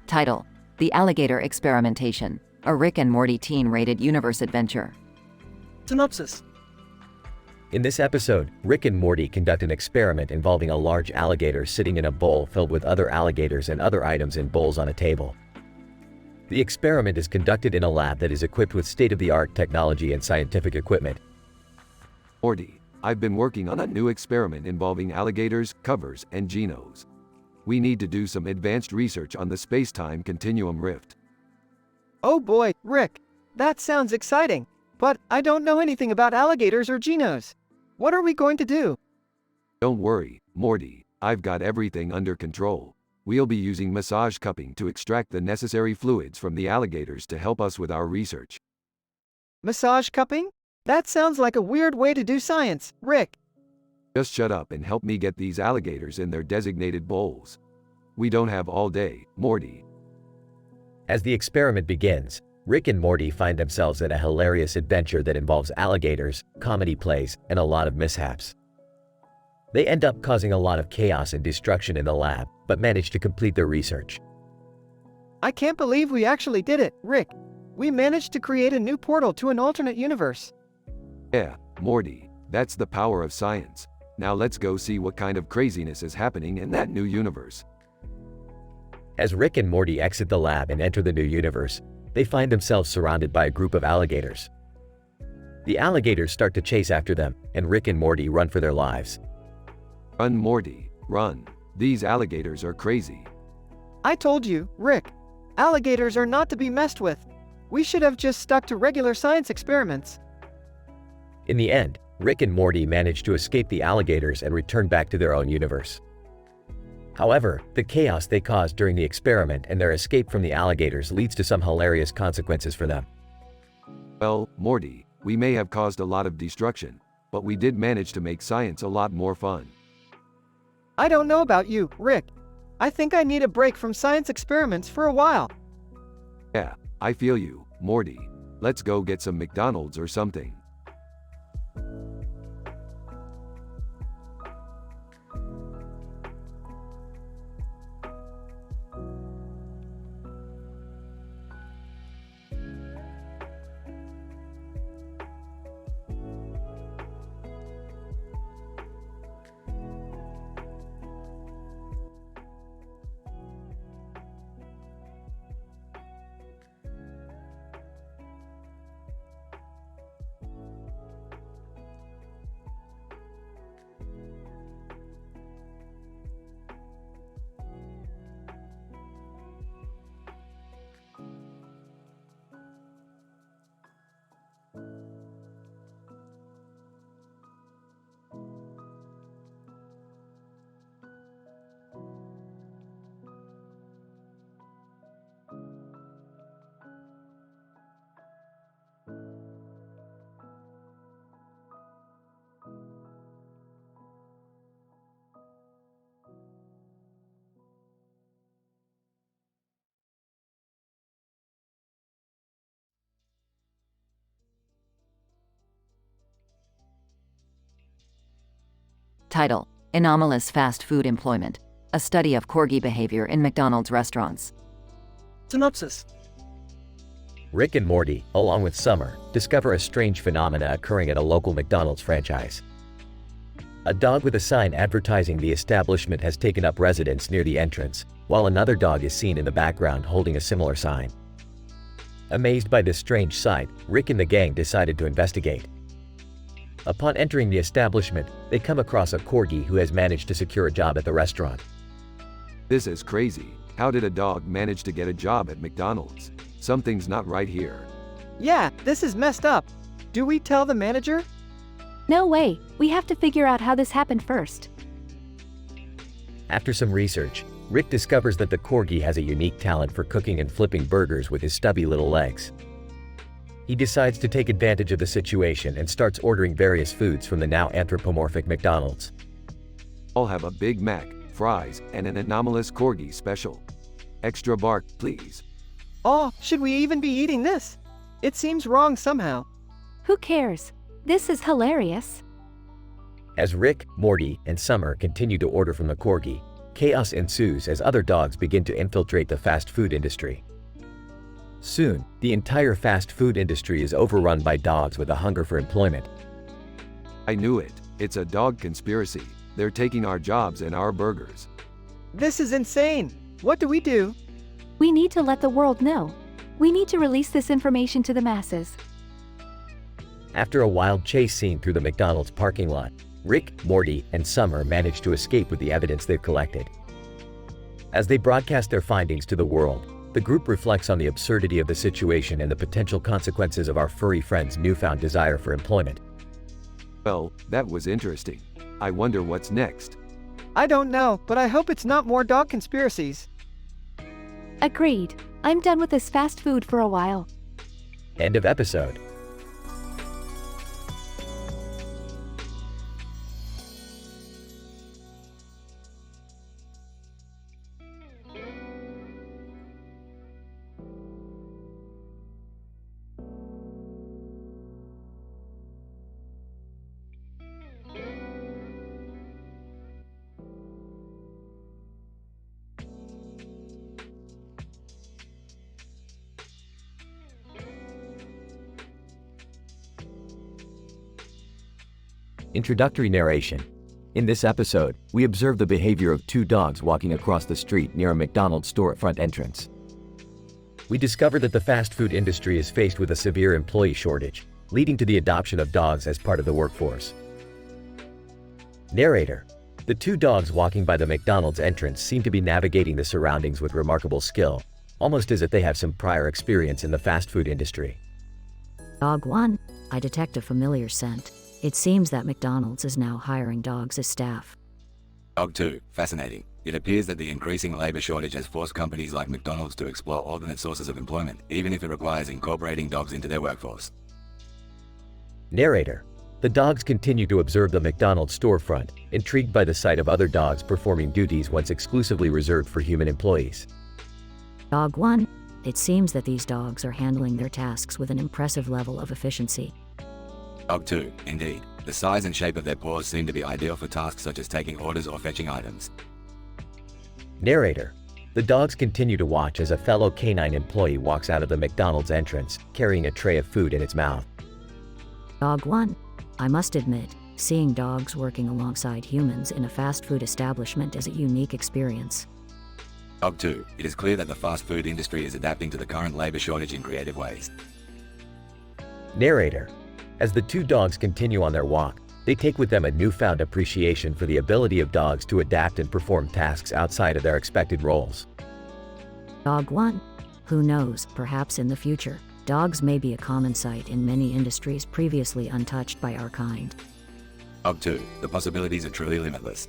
Title: The Alligator Experimentation, a Rick and Morty teen-rated universe adventure. Synopsis. In this episode, Rick and Morty conduct an experiment involving a large alligator sitting in a bowl filled with other alligators and other items in bowls on a table. The experiment is conducted in a lab that is equipped with state-of-the-art technology and scientific equipment. Morty, I've been working on a new experiment involving alligators, covers, and genos. We need to do some advanced research on the space-time continuum rift. Oh boy, Rick. That sounds exciting. But I don't know anything about alligators or genos. What are we going to do? Don't worry, Morty. I've got everything under control. We'll be using massage cupping to extract the necessary fluids from the alligators to help us with our research. Massage cupping? That sounds like a weird way to do science, Rick. Just shut up and help me get these alligators in their designated bowls. We don't have all day, Morty. As the experiment begins, Rick and Morty find themselves in a hilarious adventure that involves alligators, comedy plays, and a lot of mishaps. They end up causing a lot of chaos and destruction in the lab, but manage to complete their research. I can't believe we actually did it, Rick. We managed to create a new portal to an alternate universe. Yeah, Morty, that's the power of science. Now let's go see what kind of craziness is happening in that new universe. As Rick and Morty exit the lab and enter the new universe, they find themselves surrounded by a group of alligators. The alligators start to chase after them, and Rick and Morty run for their lives. Run, Morty, run. These alligators are crazy. I told you, Rick. Alligators are not to be messed with. We should have just stuck to regular science experiments. In the end, Rick and Morty manage to escape the alligators and return back to their own universe. However, the chaos they caused during the experiment and their escape from the alligators leads to some hilarious consequences for them. Well, Morty, we may have caused a lot of destruction, but we did manage to make science a lot more fun. I don't know about you, Rick. I think I need a break from science experiments for a while. Yeah, I feel you, Morty. Let's go get some McDonald's or something. Title: Anomalous Fast Food Employment. A study of corgi behavior in McDonald's restaurants. Synopsis. Rick and Morty, along with Summer, discover a strange phenomena occurring at a local McDonald's franchise. A dog with a sign advertising the establishment has taken up residence near the entrance, while another dog is seen in the background holding a similar sign. Amazed by this strange sight, Rick and the gang decided to investigate. Upon entering the establishment, they come across a corgi who has managed to secure a job at the restaurant. This is crazy. How did a dog manage to get a job at McDonald's? Something's not right here. Yeah, this is messed up. Do we tell the manager? No way, we have to figure out how this happened first. After some research, Rick discovers that the corgi has a unique talent for cooking and flipping burgers with his stubby little legs. He decides to take advantage of the situation and starts ordering various foods from the now anthropomorphic McDonald's. I'll have a Big Mac, fries, and an anomalous corgi special. Extra bark, please. Oh, should we even be eating this? It seems wrong somehow. Who cares? This is hilarious. As Rick, Morty, and Summer continue to order from the corgi, chaos ensues as other dogs begin to infiltrate the fast food industry. Soon, the entire fast food industry is overrun by dogs with a hunger for employment. I knew it. It's a dog conspiracy. They're taking our jobs and our burgers. This is insane. What do we do? We need to let the world know. We need to release this information to the masses. After a wild chase scene through the McDonald's parking lot, Rick, Morty, and Summer manage to escape with the evidence they've collected. As they broadcast their findings to the world, the group reflects on the absurdity of the situation and the potential consequences of our furry friends' newfound desire for employment. Well, that was interesting. I wonder what's next. I don't know, but I hope it's not more dog conspiracies. Agreed. I'm done with this fast food for a while. End of episode. Introductory narration. In this episode, we observe the behavior of two dogs walking across the street near a McDonald's storefront entrance. We discover that the fast food industry is faced with a severe employee shortage, leading to the adoption of dogs as part of the workforce. Narrator. The two dogs walking by the McDonald's entrance seem to be navigating the surroundings with remarkable skill, almost as if they have some prior experience in the fast food industry. Dog 1. I detect a familiar scent. It seems that McDonald's is now hiring dogs as staff. Dog 2. Fascinating. It appears that the increasing labor shortage has forced companies like McDonald's to explore alternate sources of employment, even if it requires incorporating dogs into their workforce. Narrator. The dogs continue to observe the McDonald's storefront, intrigued by the sight of other dogs performing duties once exclusively reserved for human employees. Dog 1. It seems that these dogs are handling their tasks with an impressive level of efficiency. Dog 2. Indeed. The size and shape of their paws seem to be ideal for tasks such as taking orders or fetching items. Narrator. The dogs continue to watch as a fellow canine employee walks out of the McDonald's entrance, carrying a tray of food in its mouth. Dog 1. I must admit, seeing dogs working alongside humans in a fast food establishment is a unique experience. Dog 2. It is clear that the fast food industry is adapting to the current labor shortage in creative ways. Narrator. As the two dogs continue on their walk, they take with them a newfound appreciation for the ability of dogs to adapt and perform tasks outside of their expected roles. Dog 1. Who knows, perhaps in the future, dogs may be a common sight in many industries previously untouched by our kind. Dog 2. The possibilities are truly limitless.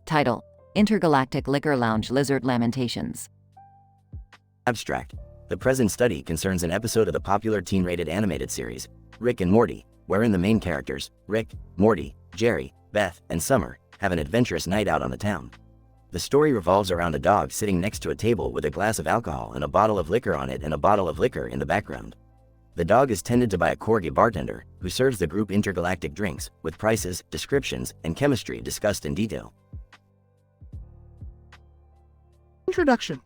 Title: Intergalactic Liquor Lounge Lizard Lamentations. Abstract. The present study concerns an episode of the popular teen-rated animated series, Rick and Morty, wherein the main characters, Rick, Morty, Jerry, Beth, and Summer, have an adventurous night out on the town. The story revolves around a dog sitting next to a table with a glass of alcohol and a bottle of liquor on it and a bottle of liquor in the background. The dog is tended to by a corgi bartender, who serves the group intergalactic drinks, with prices, descriptions, and chemistry discussed in detail. Introduction.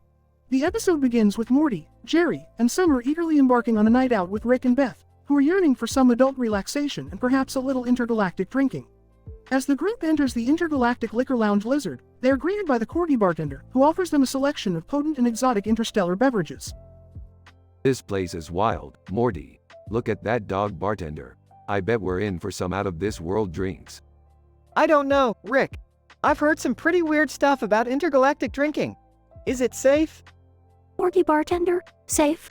The episode begins with Morty, Jerry, and Summer eagerly embarking on a night out with Rick and Beth, who are yearning for some adult relaxation and perhaps a little intergalactic drinking. As the group enters the intergalactic liquor lounge Lizard, they are greeted by the corgi bartender, who offers them a selection of potent and exotic interstellar beverages. This place is wild, Morty. Look at that dog bartender. I bet we're in for some out-of-this-world drinks. I don't know, Rick. I've heard some pretty weird stuff about intergalactic drinking. Is it safe? Morty bartender? Safe?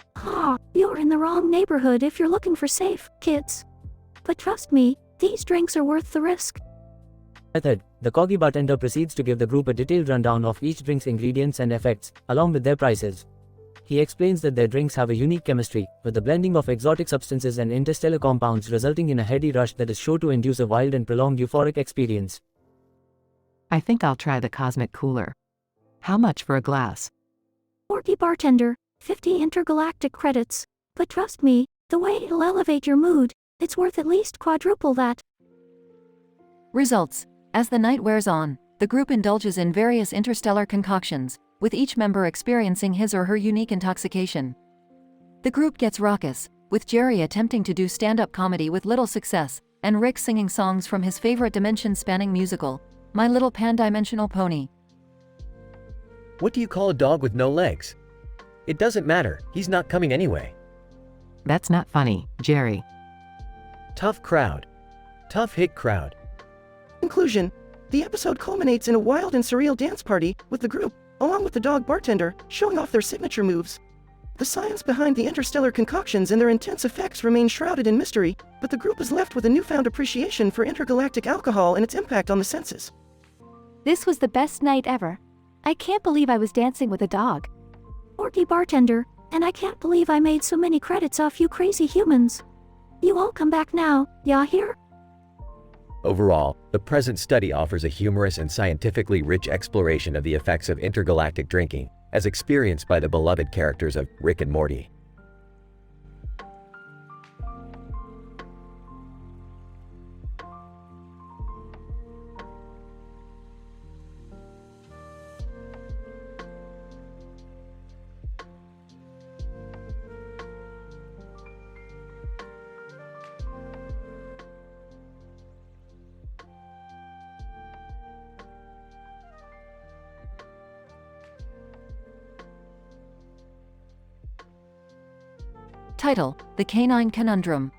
You're in the wrong neighborhood if you're looking for safe, kids. But trust me, these drinks are worth the risk. Method. The corgi bartender proceeds to give the group a detailed rundown of each drink's ingredients and effects, along with their prices. He explains that their drinks have a unique chemistry, with the blending of exotic substances and interstellar compounds resulting in a heady rush that is sure to induce a wild and prolonged euphoric experience. I think I'll try the cosmic cooler. How much for a glass? Morty bartender, 50 intergalactic credits. But trust me, the way it'll elevate your mood, it's worth at least quadruple that. Results. As the night wears on, the group indulges in various interstellar concoctions, with each member experiencing his or her unique intoxication. The group gets raucous, with Jerry attempting to do stand-up comedy with little success, and Rick singing songs from his favorite dimension-spanning musical, My Little Pan-Dimensional Pony. What do you call a dog with no legs? It doesn't matter, he's not coming anyway. That's not funny, Jerry. Tough crowd. Tough hit crowd. Conclusion. The episode culminates in a wild and surreal dance party, with the group, along with the dog bartender, showing off their signature moves. The science behind the interstellar concoctions and their intense effects remain shrouded in mystery, but the group is left with a newfound appreciation for intergalactic alcohol and its impact on the senses. This was the best night ever. I can't believe I was dancing with a dog. Morty bartender, and I can't believe I made so many credits off you crazy humans. You all come back now, ya hear? Overall, the present study offers a humorous and scientifically rich exploration of the effects of intergalactic drinking, as experienced by the beloved characters of Rick and Morty. Title: The Canine Conundrum.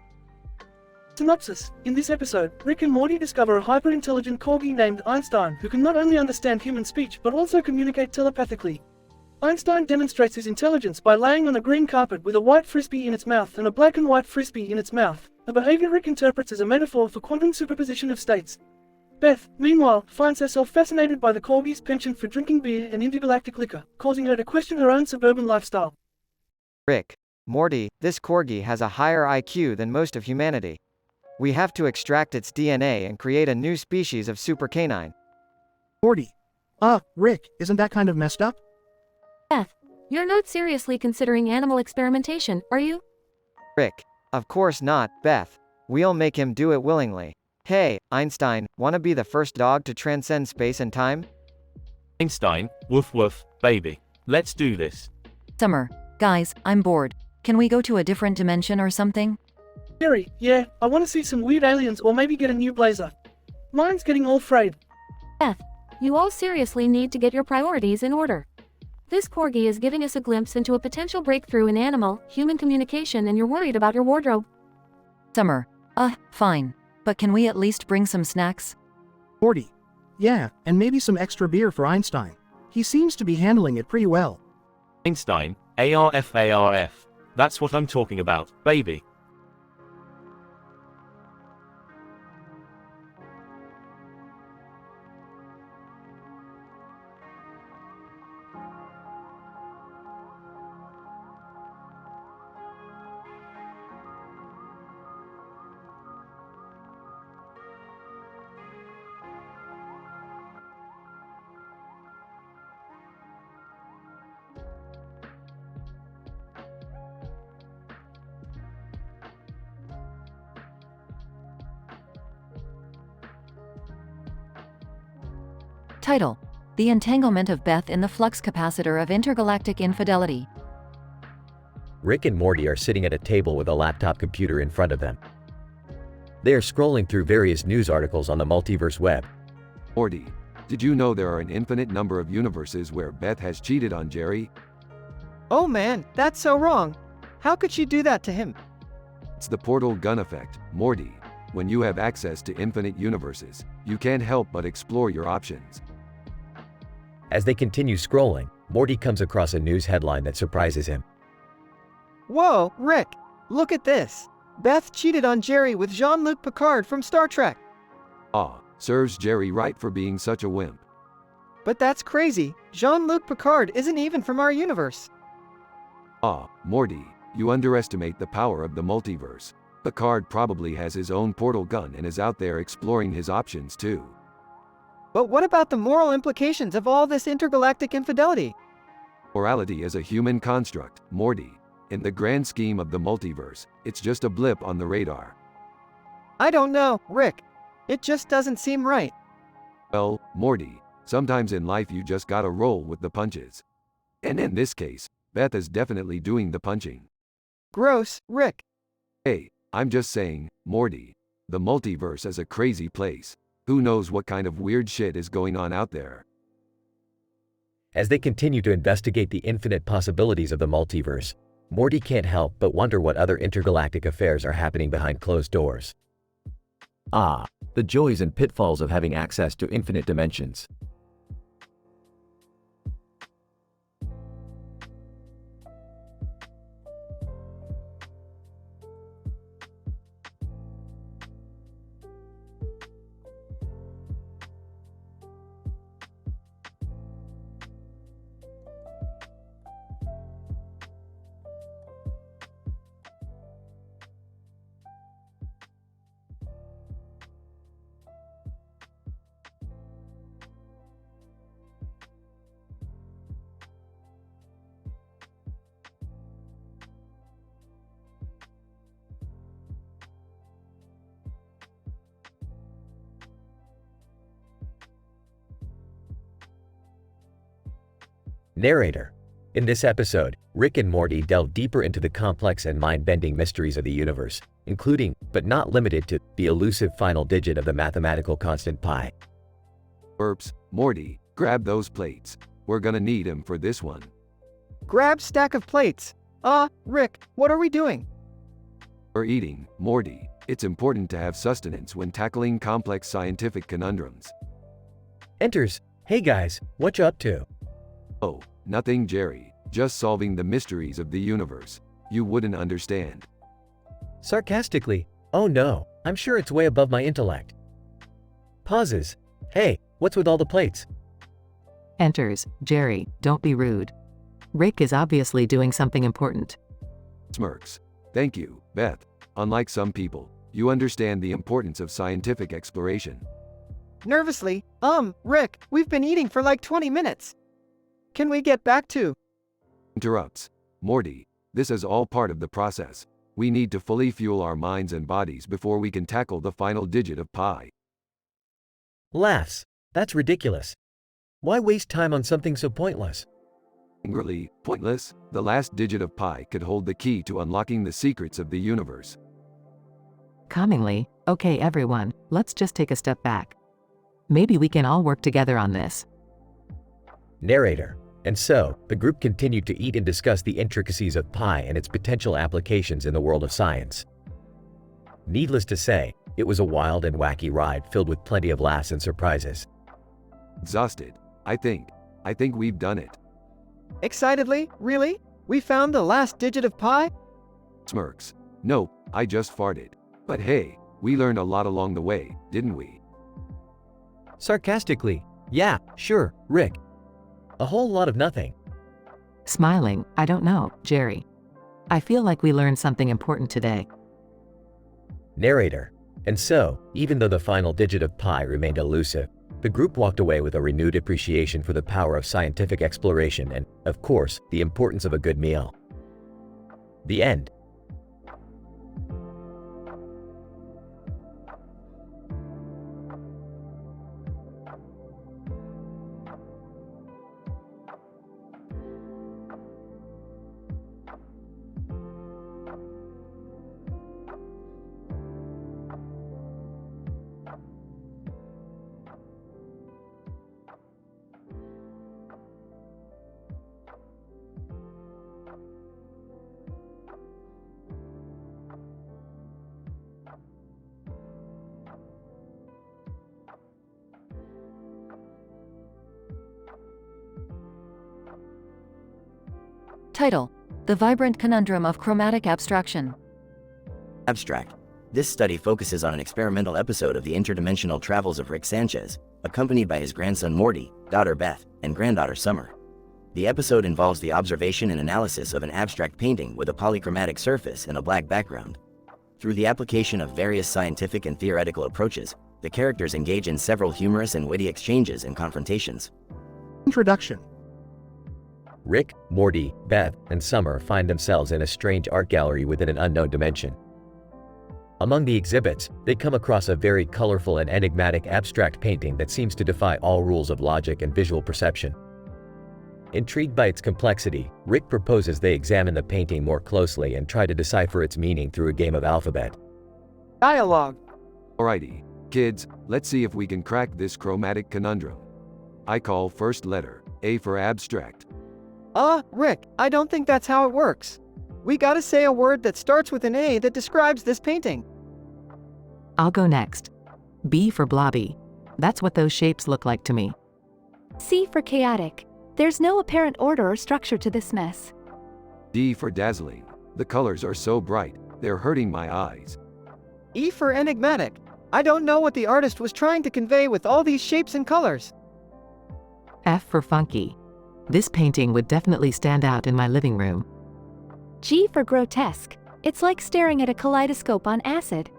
Synopsis. In this episode, Rick and Morty discover a hyper-intelligent corgi named Einstein who can not only understand human speech but also communicate telepathically. Einstein demonstrates his intelligence by laying on a green carpet with a white frisbee in its mouth and a black and white frisbee in its mouth, a behavior Rick interprets as a metaphor for quantum superposition of states. Beth, meanwhile, finds herself fascinated by the corgi's penchant for drinking beer and intergalactic liquor, causing her to question her own suburban lifestyle. Rick, Morty, this corgi has a higher IQ than most of humanity. We have to extract its DNA and create a new species of super canine. Morty. Rick, isn't that kind of messed up? Beth, you're not seriously considering animal experimentation, are you? Rick, of course not, Beth. We'll make him do it willingly. Hey, Einstein, wanna be the first dog to transcend space and time? Einstein, woof woof, baby. Let's do this. Summer, guys, I'm bored. Can we go to a different dimension or something? Jerry, yeah, I want to see some weird aliens or maybe get a new blazer. Mine's getting all frayed. Beth, you all seriously need to get your priorities in order. This corgi is giving us a glimpse into a potential breakthrough in animal-human communication and you're worried about your wardrobe. Summer, fine. But can we at least bring some snacks? Morty. Yeah, and maybe some extra beer for Einstein. He seems to be handling it pretty well. Einstein, ARF. That's what I'm talking about, baby. Title: The Entanglement of Beth in the Flux Capacitor of Intergalactic Infidelity. Rick and Morty are sitting at a table with a laptop computer in front of them. They are scrolling through various news articles on the multiverse web. Morty, did you know there are an infinite number of universes where Beth has cheated on Jerry? Oh man, that's so wrong. How could she do that to him? It's the portal gun effect, Morty. When you have access to infinite universes, you can't help but explore your options. As they continue scrolling, Morty comes across a news headline that surprises him. Whoa, Rick, look at this. Beth cheated on Jerry with Jean-Luc Picard from Star Trek. Ah, serves Jerry right for being such a wimp. But that's crazy. Jean-Luc Picard isn't even from our universe. Ah, Morty, you underestimate the power of the multiverse. Picard probably has his own portal gun and is out there exploring his options too. But what about the moral implications of all this intergalactic infidelity? Morality is a human construct, Morty. In the grand scheme of the multiverse, it's just a blip on the radar. I don't know, Rick. It just doesn't seem right. Well, Morty, sometimes in life you just gotta roll with the punches. And in this case, Beth is definitely doing the punching. Gross, Rick. Hey, I'm just saying, Morty, the multiverse is a crazy place. Who knows what kind of weird shit is going on out there? As they continue to investigate the infinite possibilities of the multiverse, Morty can't help but wonder what other intergalactic affairs are happening behind closed doors. Ah, the joys and pitfalls of having access to infinite dimensions. Narrator. In this episode, Rick and Morty delve deeper into the complex and mind-bending mysteries of the universe, including, but not limited to, the elusive final digit of the mathematical constant pi. Burps, Morty, grab those plates. We're gonna need 'em for this one. Grab stack of plates. Rick, what are we doing? We're eating, Morty. It's important to have sustenance when tackling complex scientific conundrums. Enters. Hey guys, what you up to? Oh, nothing, Jerry. Just solving the mysteries of the universe. You wouldn't understand. Sarcastically, oh no, I'm sure it's way above my intellect. Pauses. Hey, what's with all the plates? Enters. Jerry, don't be rude. Rick is obviously doing something important. Smirks. Thank you, Beth. Unlike some people, you understand the importance of scientific exploration. Nervously, Rick, we've been eating for like 20 minutes. Can we get back to? Interrupts. Morty, this is all part of the process. We need to fully fuel our minds and bodies before we can tackle the final digit of pi. Laughs. That's ridiculous. Why waste time on something so pointless? Angrily, pointless, the last digit of pi could hold the key to unlocking the secrets of the universe. Calmingly, okay everyone, let's just take a step back. Maybe we can all work together on this. Narrator. And so, the group continued to eat and discuss the intricacies of pi and its potential applications in the world of science. Needless to say, it was a wild and wacky ride filled with plenty of laughs and surprises. Exhausted. I think we've done it. Excitedly, really? We found the last digit of pi? Smirks. Nope, I just farted. But hey, we learned a lot along the way, didn't we? Sarcastically, yeah, sure, Rick. A whole lot of nothing. Smiling, I don't know, Jerry. I feel like we learned something important today. Narrator. And so, even though the final digit of pi remained elusive, the group walked away with a renewed appreciation for the power of scientific exploration and, of course, the importance of a good meal. The end. Title: The Vibrant Conundrum of Chromatic Abstraction. Abstract. This study focuses on an experimental episode of the interdimensional travels of Rick Sanchez, accompanied by his grandson Morty, daughter Beth, and granddaughter Summer. The episode involves the observation and analysis of an abstract painting with a polychromatic surface and a black background. Through the application of various scientific and theoretical approaches, the characters engage in several humorous and witty exchanges and confrontations. Introduction. Rick, Morty, Beth, and Summer find themselves in a strange art gallery within an unknown dimension. Among the exhibits, they come across a very colorful and enigmatic abstract painting that seems to defy all rules of logic and visual perception. Intrigued by its complexity, Rick proposes they examine the painting more closely and try to decipher its meaning through a game of alphabet. Dialogue. Alrighty, kids, let's see if we can crack this chromatic conundrum. I call first letter, A for abstract. Rick, I don't think that's how it works. We gotta say a word that starts with an A that describes this painting. I'll go next. B for blobby. That's what those shapes look like to me. C for chaotic. There's no apparent order or structure to this mess. D for dazzling. The colors are so bright, they're hurting my eyes. E for enigmatic. I don't know what the artist was trying to convey with all these shapes and colors. F for funky. This painting would definitely stand out in my living room. G for grotesque. It's like staring at a kaleidoscope on acid.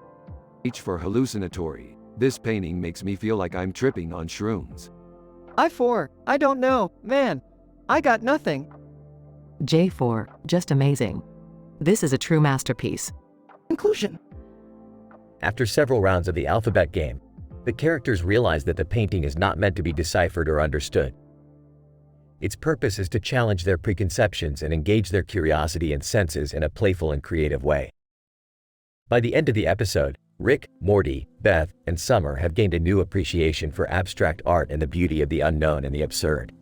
H for hallucinatory. This painting makes me feel like I'm tripping on shrooms. I for, I don't know, man. I got nothing. J for just amazing. This is a true masterpiece. Conclusion. After several rounds of the alphabet game, the characters realize that the painting is not meant to be deciphered or understood. Its purpose is to challenge their preconceptions and engage their curiosity and senses in a playful and creative way. By the end of the episode, Rick, Morty, Beth, and Summer have gained a new appreciation for abstract art and the beauty of the unknown and the absurd.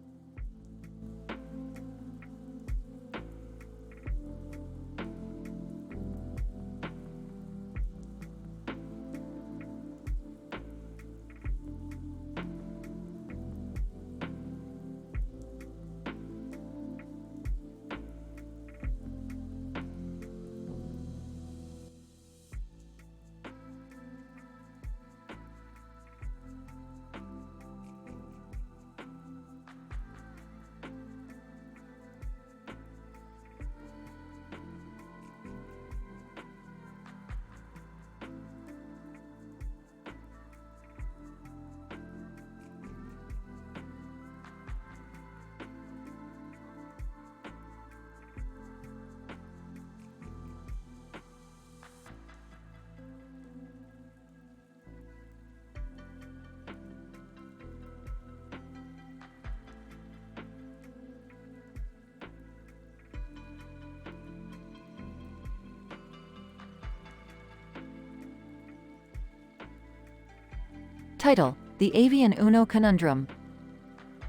Title: The Avian Uno Conundrum.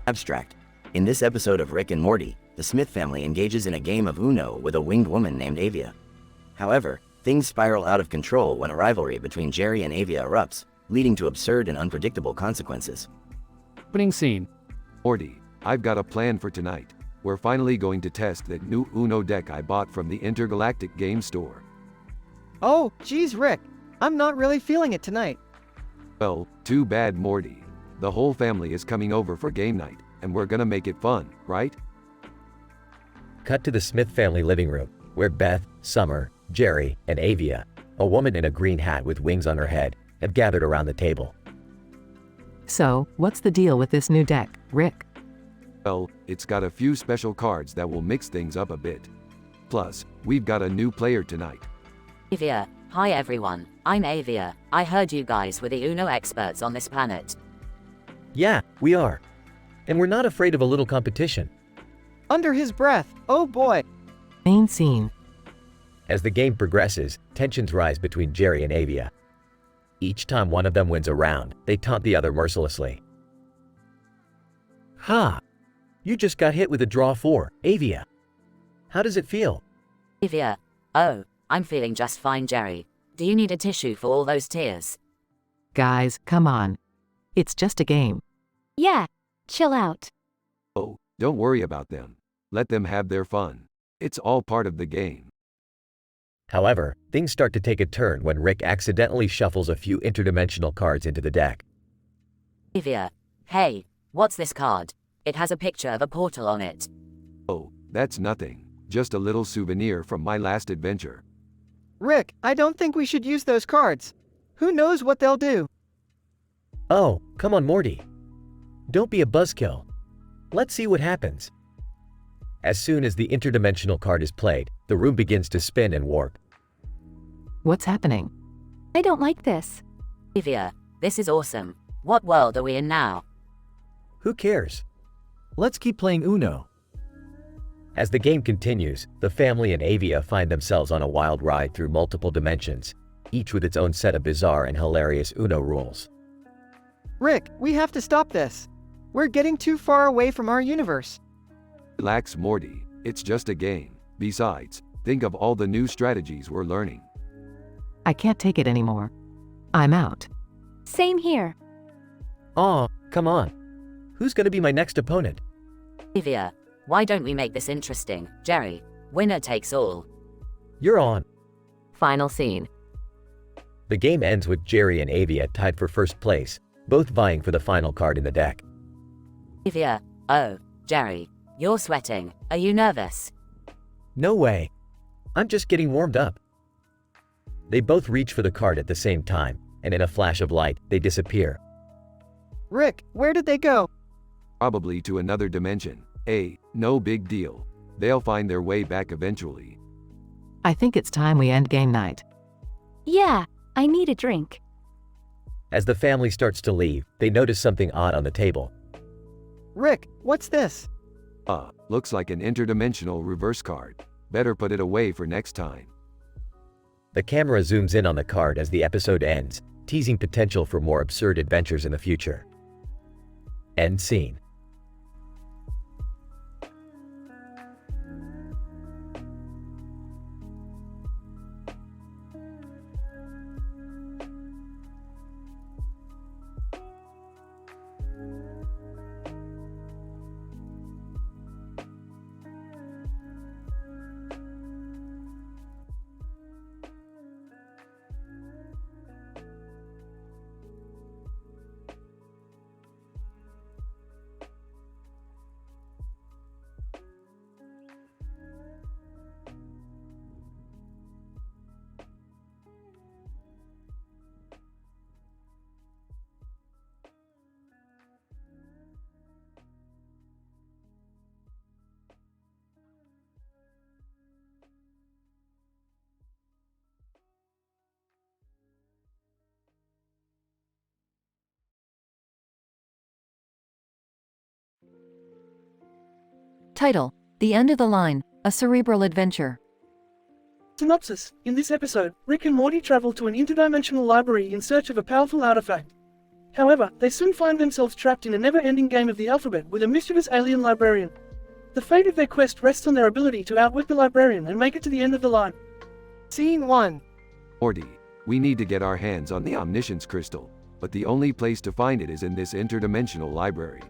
Abstract. In this episode of Rick and Morty, the Smith family engages in a game of Uno with a winged woman named Avia. However, things spiral out of control when a rivalry between Jerry and Avia erupts, leading to absurd and unpredictable consequences. Opening scene. Morty, I've got a plan for tonight. We're finally going to test that new Uno deck I bought from the Intergalactic Game Store. Oh, geez, Rick. I'm not really feeling it tonight. Well, too bad, Morty. The whole family is coming over for game night, and we're gonna make it fun, right? Cut to the Smith family living room, where Beth, Summer, Jerry, and Avia, a woman in a green hat with wings on her head, have gathered around the table. So, what's the deal with this new deck, Rick? Well, it's got a few special cards that will mix things up a bit. Plus, we've got a new player tonight. Avia. Hi everyone, I'm Avia. I heard you guys were the Uno experts on this planet. Yeah, we are. And we're not afraid of a little competition. Under his breath, oh boy. Main scene. As the game progresses, tensions rise between Jerry and Avia. Each time one of them wins a round, they taunt the other mercilessly. Ha! You just got hit with a draw 4, Avia. How does it feel? Avia. Oh, I'm feeling just fine, Jerry. Do you need a tissue for all those tears? Guys, come on. It's just a game. Yeah, chill out. Oh, don't worry about them. Let them have their fun. It's all part of the game. However, things start to take a turn when Rick accidentally shuffles a few interdimensional cards into the deck. Avia. Hey, what's this card? It has a picture of a portal on it. Oh, that's nothing. Just a little souvenir from my last adventure. Rick, I don't think we should use those cards. Who knows what they'll do? Oh, come on, Morty. Don't be a buzzkill. Let's see what happens. As soon as the interdimensional card is played, the room begins to spin and warp. What's happening? I don't like this. Avia, this is awesome. What world are we in now? Who cares? Let's keep playing Uno. As the game continues, the family and Avia find themselves on a wild ride through multiple dimensions, each with its own set of bizarre and hilarious Uno rules. Rick, we have to stop this. We're getting too far away from our universe. Relax, Morty. It's just a game. Besides, think of all the new strategies we're learning. I can't take it anymore. I'm out. Same here. Aw, come on. Who's gonna be my next opponent? Avia, why don't we make this interesting? Jerry, winner takes all. You're on. Final scene. The game ends with Jerry and Avia tied for first place, both vying for the final card in the deck. Avia, oh, Jerry, you're sweating. Are you nervous? No way. I'm just getting warmed up. They both reach for the card at the same time, and in a flash of light, they disappear. Rick, where did they go? Probably to another dimension. Hey, no big deal. They'll find their way back eventually. I think it's time we end game night. Yeah, I need a drink. As the family starts to leave, they notice something odd on the table. Rick, what's this? Looks like an interdimensional reverse card. Better put it away for next time. The camera zooms in on the card as the episode ends, teasing potential for more absurd adventures in the future. End scene. Title: The End of the Line, a cerebral adventure. Synopsis. In this episode, Rick and Morty travel to an interdimensional library in search of a powerful artifact. However, they soon find themselves trapped in a never-ending game of the alphabet with a mischievous alien librarian. The fate of their quest rests on their ability to outwit the librarian and make it to the end of the line. Scene 1. Morty, we need to get our hands on the Omniscience Crystal, but the only place to find it is in this interdimensional library.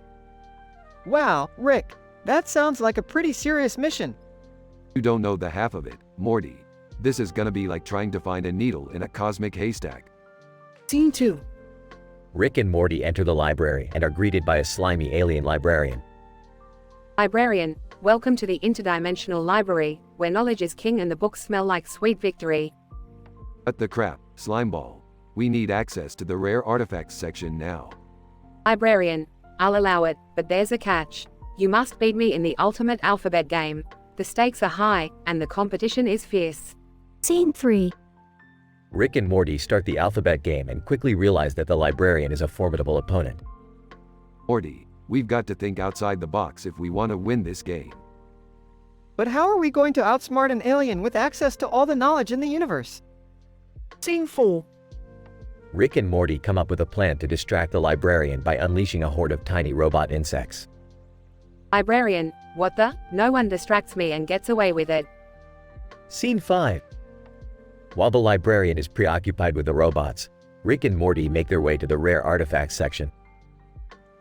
Wow, Rick, that sounds like a pretty serious mission. You don't know the half of it, Morty. This is gonna be like trying to find a needle in a cosmic haystack. Scene 2. Rick and Morty enter the library and are greeted by a slimy alien librarian. Librarian, welcome to the interdimensional library, where knowledge is king and the books smell like sweet victory. Cut the crap, Slimeball. We need access to the rare artifacts section now. Librarian, I'll allow it, but there's a catch. You must beat me in the ultimate alphabet game. The stakes are high, and the competition is fierce. Scene 3. Rick and Morty start the alphabet game and quickly realize that the librarian is a formidable opponent. Morty, we've got to think outside the box if we want to win this game. But how are we going to outsmart an alien with access to all the knowledge in the universe? Scene 4. Rick and Morty come up with a plan to distract the librarian by unleashing a horde of tiny robot insects. Librarian, what the? No one distracts me and gets away with it. Scene 5. While the librarian is preoccupied with the robots, Rick and Morty make their way to the rare artifacts section.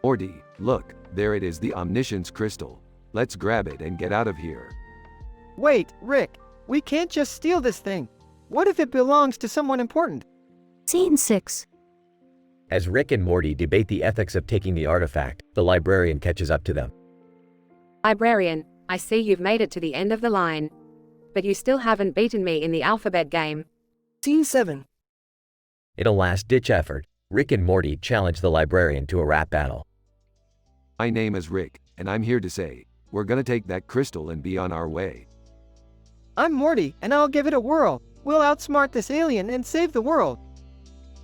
Morty, look, there it is, the Omniscience Crystal. Let's grab it and get out of here. Wait, Rick. We can't just steal this thing. What if it belongs to someone important? Scene 6. As Rick and Morty debate the ethics of taking the artifact, the librarian catches up to them. Librarian, I see you've made it to the end of the line. But you still haven't beaten me in the alphabet game. Scene 7. In a last-ditch effort, Rick and Morty challenge the librarian to a rap battle. My name is Rick, and I'm here to say, we're gonna take that crystal and be on our way. I'm Morty, and I'll give it a whirl. We'll outsmart this alien and save the world.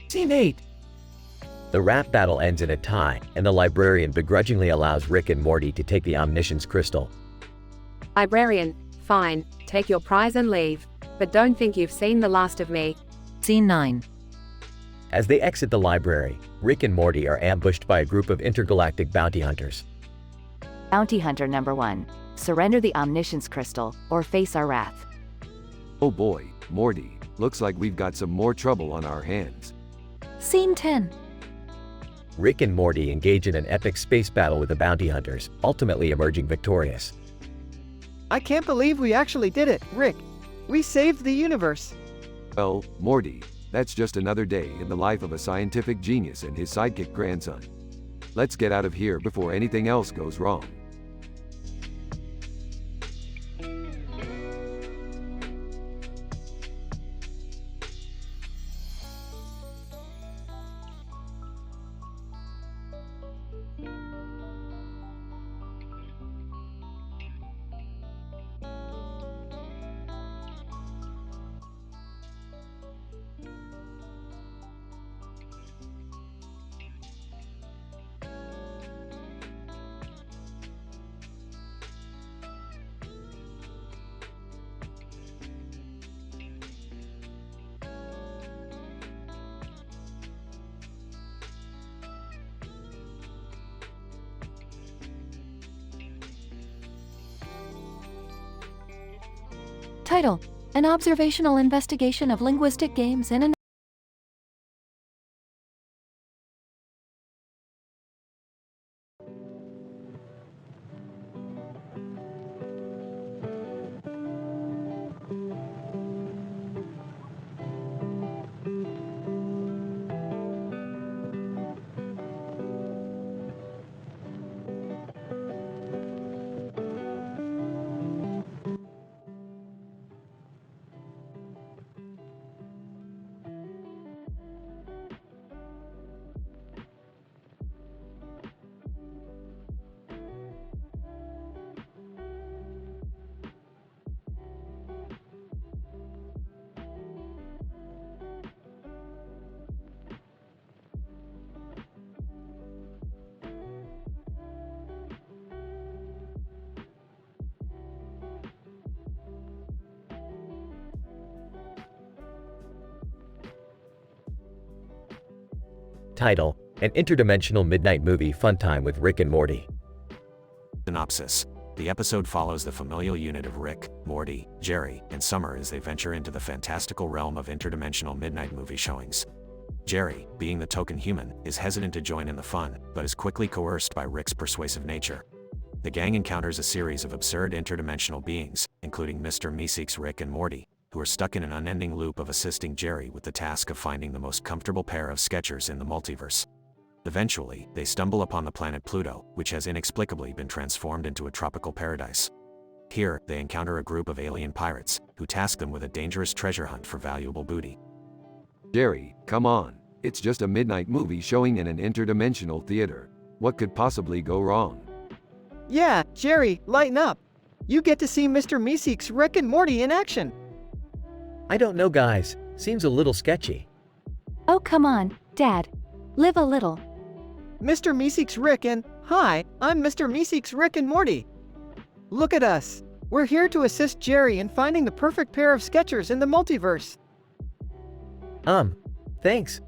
Scene 8. The rap battle ends in a tie, and the librarian begrudgingly allows Rick and Morty to take the omniscience crystal. Librarian, fine, take your prize and leave. But don't think you've seen the last of me. Scene 9. As they exit the library, Rick and Morty are ambushed by a group of intergalactic bounty hunters. Bounty Hunter number 1. Surrender the omniscience crystal, or face our wrath. Oh boy, Morty, looks like we've got some more trouble on our hands. Scene 10. Rick and Morty engage in an epic space battle with the bounty hunters, ultimately emerging victorious. I can't believe we actually did it, Rick. We saved the universe. Well, Morty, that's just another day in the life of a scientific genius and his sidekick grandson. Let's get out of here before anything else goes wrong. Title: An observational investigation of linguistic games in an Title: An interdimensional midnight movie fun time with Rick and Morty. Synopsis. The episode follows the familial unit of Rick, Morty, Jerry, and Summer as they venture into the fantastical realm of interdimensional midnight movie showings. Jerry, being the token human, is hesitant to join in the fun, but is quickly coerced by Rick's persuasive nature. The gang encounters a series of absurd interdimensional beings, including Mr. Meeseeks, Rick, and Morty, who are stuck in an unending loop of assisting Jerry with the task of finding the most comfortable pair of Skechers in the multiverse. Eventually, they stumble upon the planet Pluto, which has inexplicably been transformed into a tropical paradise. Here, they encounter a group of alien pirates, who task them with a dangerous treasure hunt for valuable booty. Jerry, come on. It's just a midnight movie showing in an interdimensional theater. What could possibly go wrong? Yeah, Jerry, lighten up. You get to see Mr. Meeseeks, Rick, and Morty in action. I don't know, guys. Seems a little sketchy. Oh, come on, Dad. Live a little. Mr. Meeseeks, Rick, and hi, I'm Mr. Meeseeks, Rick, and Morty. Look at us. We're here to assist Jerry in finding the perfect pair of Skechers in the multiverse. Thanks.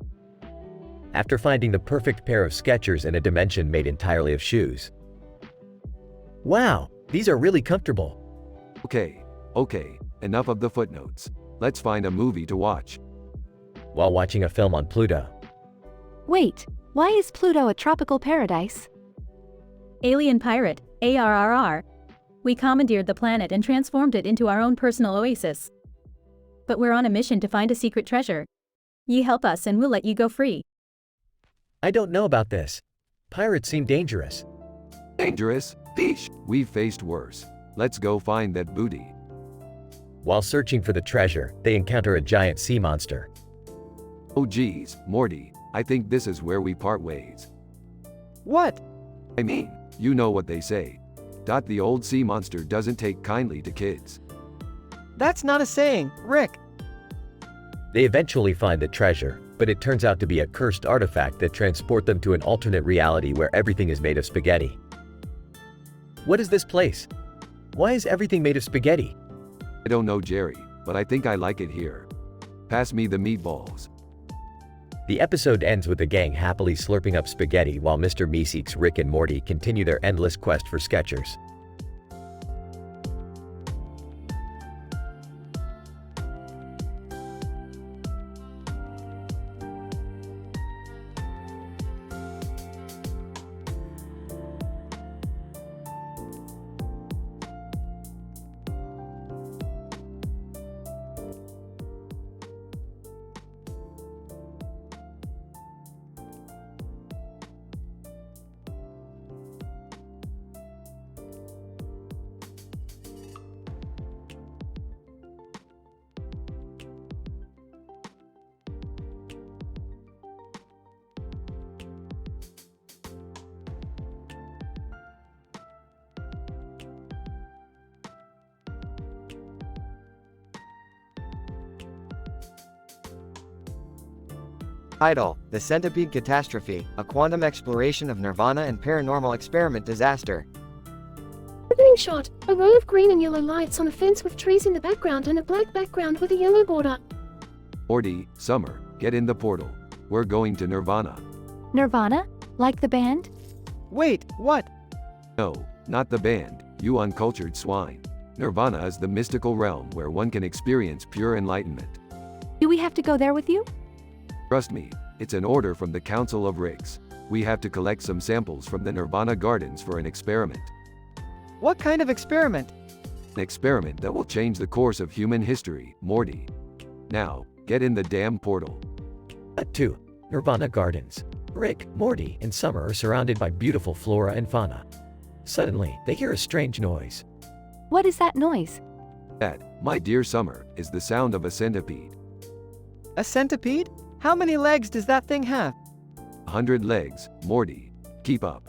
After finding the perfect pair of Skechers in a dimension made entirely of shoes. Wow, these are really comfortable. Okay, enough of the footnotes. Let's find a movie to watch. While watching a film on Pluto. Wait, why is Pluto a tropical paradise? Alien Pirate, ARRR. We commandeered the planet and transformed it into our own personal oasis. But we're on a mission to find a secret treasure. Ye help us and we'll let you go free. I don't know about this. Pirates seem dangerous. Dangerous? Fish. We've faced worse. Let's go find that booty. While searching for the treasure, they encounter a giant sea monster. Oh geez, Morty, I think this is where we part ways. What? I mean, you know what they say. The old sea monster doesn't take kindly to kids. That's not a saying, Rick. They eventually find the treasure, but it turns out to be a cursed artifact that transports them to an alternate reality where everything is made of spaghetti. What is this place? Why is everything made of spaghetti? I don't know, Jerry, but I think I like it here. Pass me the meatballs. The episode ends with the gang happily slurping up spaghetti while Mr. Meeseeks, Rick and Morty continue their endless quest for Skechers. Title: The Centipede Catastrophe, a quantum exploration of Nirvana and paranormal experiment disaster. Opening shot: a row of green and yellow lights on a fence with trees in the background and a black background with a yellow border. Morty, Summer, get in the portal. We're going to Nirvana. Nirvana? Like the band? Wait, what? No, not the band, you uncultured swine. Nirvana is the mystical realm where one can experience pure enlightenment. Do we have to go there with you? Trust me, it's an order from the Council of Ricks. We have to collect some samples from the Nirvana Gardens for an experiment. What kind of experiment? An experiment that will change the course of human history, Morty. Now, get in the damn portal. Cut 2. Nirvana Gardens. Rick, Morty, and Summer are surrounded by beautiful flora and fauna. Suddenly, they hear a strange noise. What is that noise? That, my dear Summer, is the sound of a centipede. A centipede? How many legs does that thing have? 100 legs, Morty. Keep up.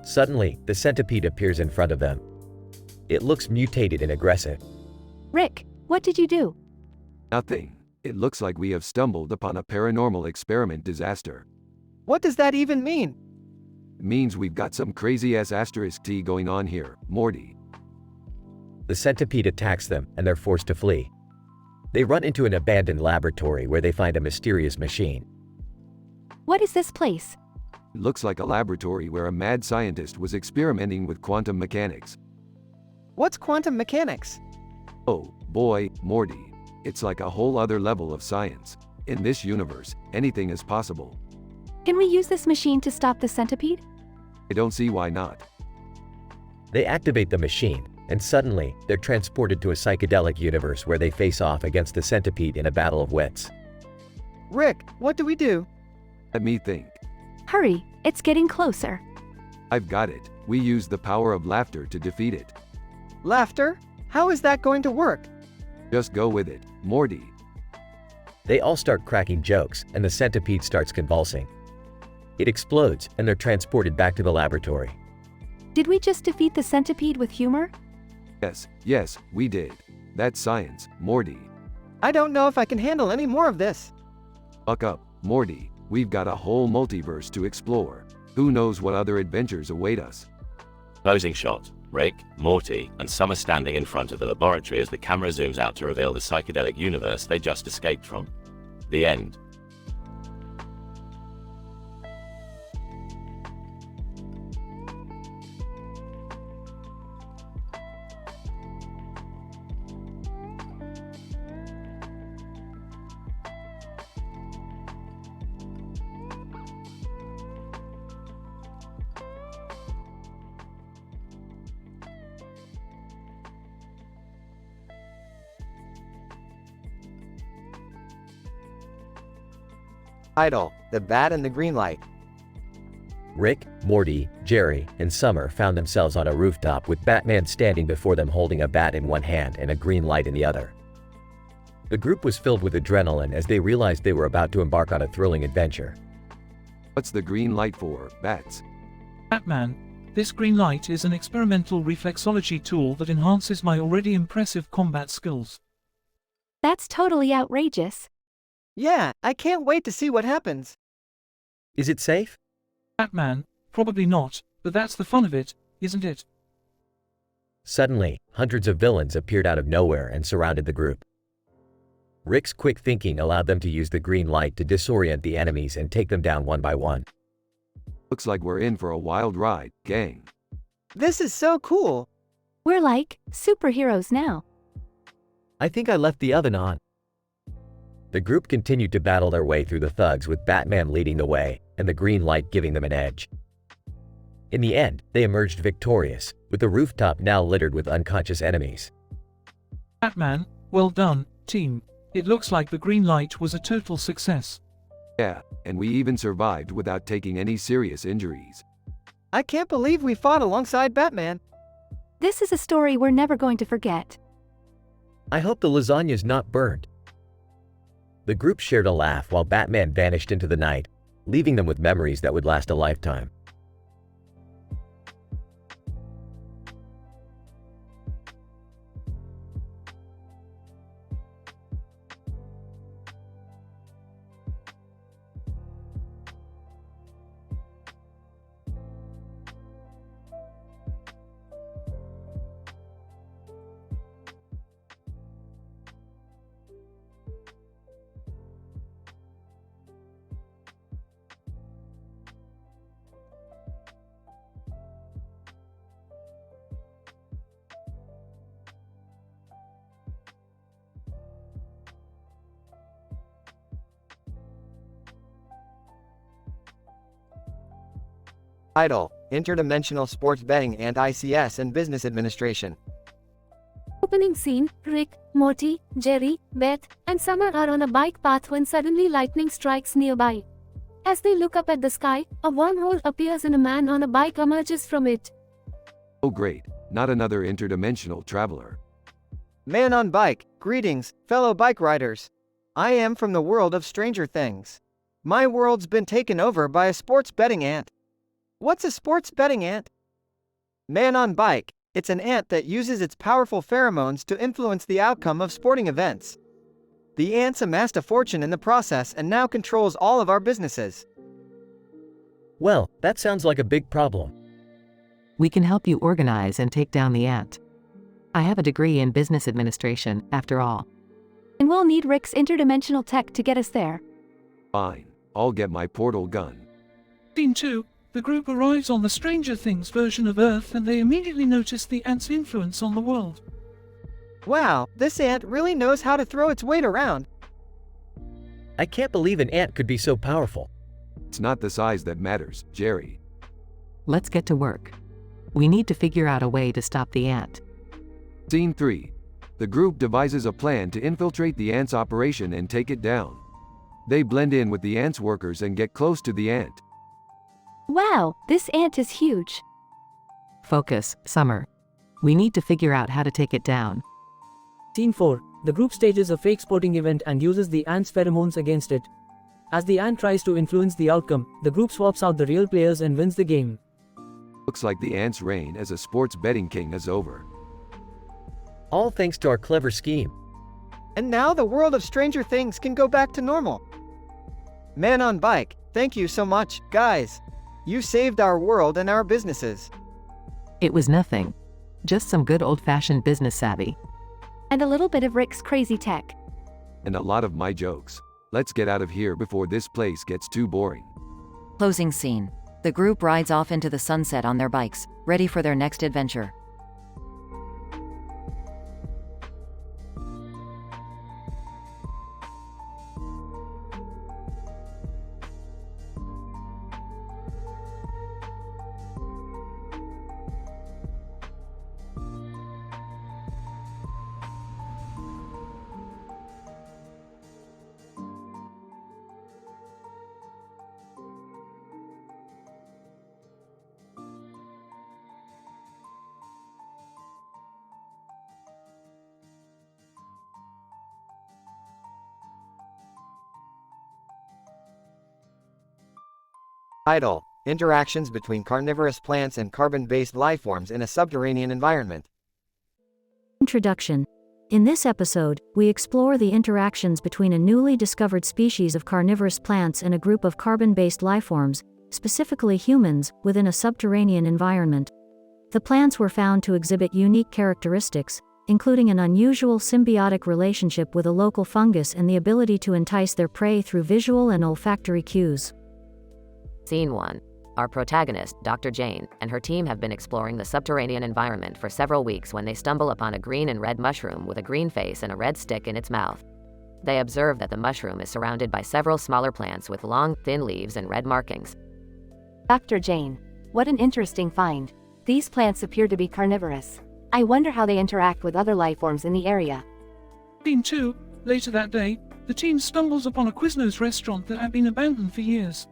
Suddenly, the centipede appears in front of them. It looks mutated and aggressive. Rick, what did you do? Nothing. It looks like we have stumbled upon a paranormal experiment disaster. What does that even mean? It means we've got some crazy-ass asterisk T going on here, Morty. The centipede attacks them, and they're forced to flee. They run into an abandoned laboratory where they find a mysterious machine. What is this place? It looks like a laboratory where a mad scientist was experimenting with quantum mechanics. What's quantum mechanics? Oh, boy, Morty. It's like a whole other level of science. In this universe, anything is possible. Can we use this machine to stop the centipede? I don't see why not. They activate the machine, and suddenly, they're transported to a psychedelic universe where they face off against the centipede in a battle of wits. Rick, what do we do? Let me think. Hurry, it's getting closer. I've got it. We use the power of laughter to defeat it. Laughter? How is that going to work? Just go with it, Morty. They all start cracking jokes, and the centipede starts convulsing. It explodes, and they're transported back to the laboratory. Did we just defeat the centipede with humor? Yes, we did. That's science, Morty. I don't know if I can handle any more of this. Buck up, Morty. We've got a whole multiverse to explore. Who knows what other adventures await us? Closing shot. Rick, Morty, and Summer standing in front of the laboratory as the camera zooms out to reveal the psychedelic universe they just escaped from. The end. Title: The Bat and the Green Light. Rick, Morty, Jerry, and Summer found themselves on a rooftop with Batman standing before them holding a bat in one hand and a green light in the other. The group was filled with adrenaline as they realized they were about to embark on a thrilling adventure. What's the green light for, bats? Batman, this green light is an experimental reflexology tool that enhances my already impressive combat skills. That's totally outrageous. Yeah, I can't wait to see what happens. Is it safe? Batman, probably not, but that's the fun of it, isn't it? Suddenly, hundreds of villains appeared out of nowhere and surrounded the group. Rick's quick thinking allowed them to use the green light to disorient the enemies and take them down one by one. Looks like we're in for a wild ride, gang. This is so cool. We're like superheroes now. I think I left the oven on. The group continued to battle their way through the thugs with Batman leading the way and the green light giving them an edge. In the end, they emerged victorious, with the rooftop now littered with unconscious enemies. Batman, well done, team. It looks like the green light was a total success. Yeah, and we even survived without taking any serious injuries. I can't believe we fought alongside Batman. This is a story we're never going to forget. I hope the lasagna's not burned. The group shared a laugh while Batman vanished into the night, leaving them with memories that would last a lifetime. Title: Interdimensional Sports Betting and ICS and Business Administration. Opening scene, Rick, Morty, Jerry, Beth, and Summer are on a bike path when suddenly lightning strikes nearby. As they look up at the sky, a wormhole appears and a man on a bike emerges from it. Oh great, not another interdimensional traveler. Man on bike, greetings, fellow bike riders. I am from the world of Stranger Things. My world's been taken over by a sports betting ant. What's a sports betting ant? Man on bike, it's an ant that uses its powerful pheromones to influence the outcome of sporting events. The ants amassed a fortune in the process and now controls all of our businesses. Well, that sounds like a big problem. We can help you organize and take down the ant. I have a degree in business administration, after all. And we'll need Rick's interdimensional tech to get us there. Fine, I'll get my portal gun. Scene 2. The group arrives on the Stranger Things version of Earth and they immediately notice the ant's influence on the world. Wow, this ant really knows how to throw its weight around. I can't believe an ant could be so powerful. It's not the size that matters, Jerry. Let's get to work. We need to figure out a way to stop the ant. Scene 3. The group devises a plan to infiltrate the ant's operation and take it down. They blend in with the ant's workers and get close to the ant. Wow, this ant is huge. Focus, Summer. We need to figure out how to take it down. Scene 4. The group stages a fake sporting event and uses the ant's pheromones against it. As the ant tries to influence the outcome, the group swaps out the real players and wins the game. Looks like the ant's reign as a sports betting king is over. All thanks to our clever scheme. And now the world of Stranger Things can go back to normal. Man on bike, thank you so much, guys. You saved our world and our businesses. It was nothing. Just some good old-fashioned business savvy. And a little bit of Rick's crazy tech. And a lot of my jokes. Let's get out of here before this place gets too boring. Closing scene. The group rides off into the sunset on their bikes, ready for their next adventure. Title: Interactions between carnivorous plants and carbon-based lifeforms in a subterranean environment. Introduction. In this episode, we explore the interactions between a newly discovered species of carnivorous plants and a group of carbon-based lifeforms, specifically humans, within a subterranean environment. The plants were found to exhibit unique characteristics, including an unusual symbiotic relationship with a local fungus and the ability to entice their prey through visual and olfactory cues. Scene 1. Our protagonist, Dr. Jane, and her team have been exploring the subterranean environment for several weeks when they stumble upon a green and red mushroom with a green face and a red stick in its mouth. They observe that the mushroom is surrounded by several smaller plants with long, thin leaves and red markings. Dr. Jane, what an interesting find. These plants appear to be carnivorous. I wonder how they interact with other lifeforms in the area. Scene 2. Later that day, the team stumbles upon a Quiznos restaurant that had been abandoned for years.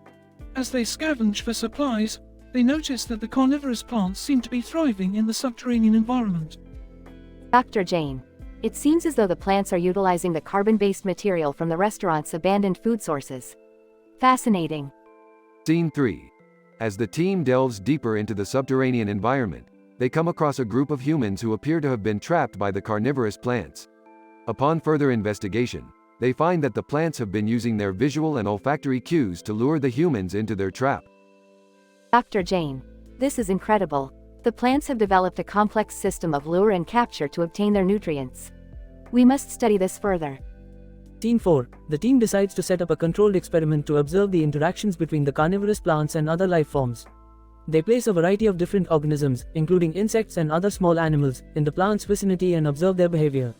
As they scavenge for supplies, they notice that the carnivorous plants seem to be thriving in the subterranean environment. Dr. Jane, it seems as though the plants are utilizing the carbon-based material from the restaurant's abandoned food sources. Fascinating. Scene 3. As the team delves deeper into the subterranean environment, they come across a group of humans who appear to have been trapped by the carnivorous plants. Upon further investigation, they find that the plants have been using their visual and olfactory cues to lure the humans into their trap. Dr. Jane, this is incredible. The plants have developed a complex system of lure and capture to obtain their nutrients. We must study this further. Scene 4. The team decides to set up a controlled experiment to observe the interactions between the carnivorous plants and other life forms. They place a variety of different organisms, including insects and other small animals, in the plant's vicinity and observe their behavior.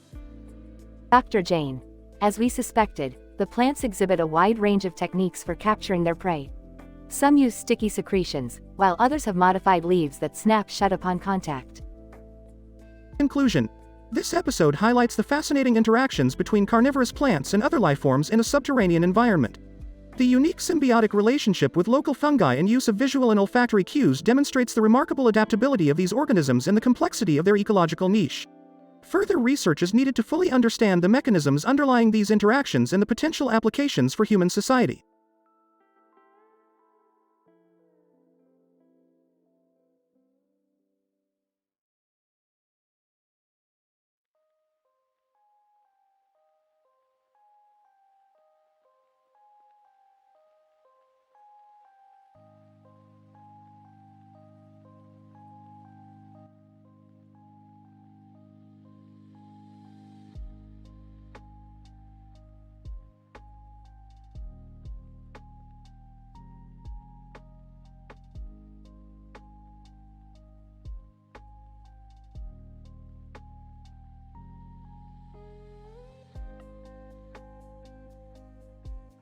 Dr. Jane, as we suspected, the plants exhibit a wide range of techniques for capturing their prey. Some use sticky secretions, while others have modified leaves that snap shut upon contact. Conclusion. This episode highlights the fascinating interactions between carnivorous plants and other lifeforms in a subterranean environment. The unique symbiotic relationship with local fungi and use of visual and olfactory cues demonstrates the remarkable adaptability of these organisms and the complexity of their ecological niche. Further research is needed to fully understand the mechanisms underlying these interactions and the potential applications for human society.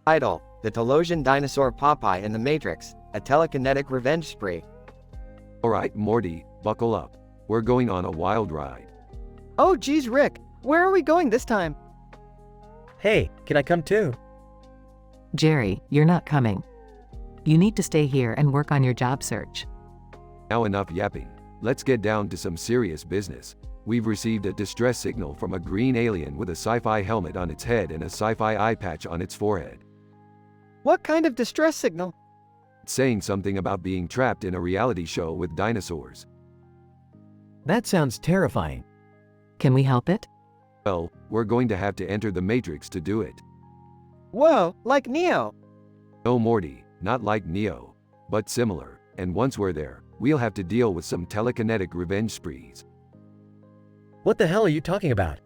Title: The Telosian Dinosaur Popeye in the Matrix, a telekinetic revenge spree. Alright, Morty, buckle up. We're going on a wild ride. Oh geez, Rick, where are we going this time? Hey, can I come too? Jerry, you're not coming. You need to stay here and work on your job search. Now enough yapping. Let's get down to some serious business. We've received a distress signal from a green alien with a sci-fi helmet on its head and a sci-fi eye patch on its forehead. What kind of distress signal? It's saying something about being trapped in a reality show with dinosaurs. That sounds terrifying. Can we help it? Well, we're going to have to enter the Matrix to do it. Whoa, like Neo. No, Morty, not like Neo, but similar, and once we're there, we'll have to deal with some telekinetic revenge sprees. What the hell are you talking about?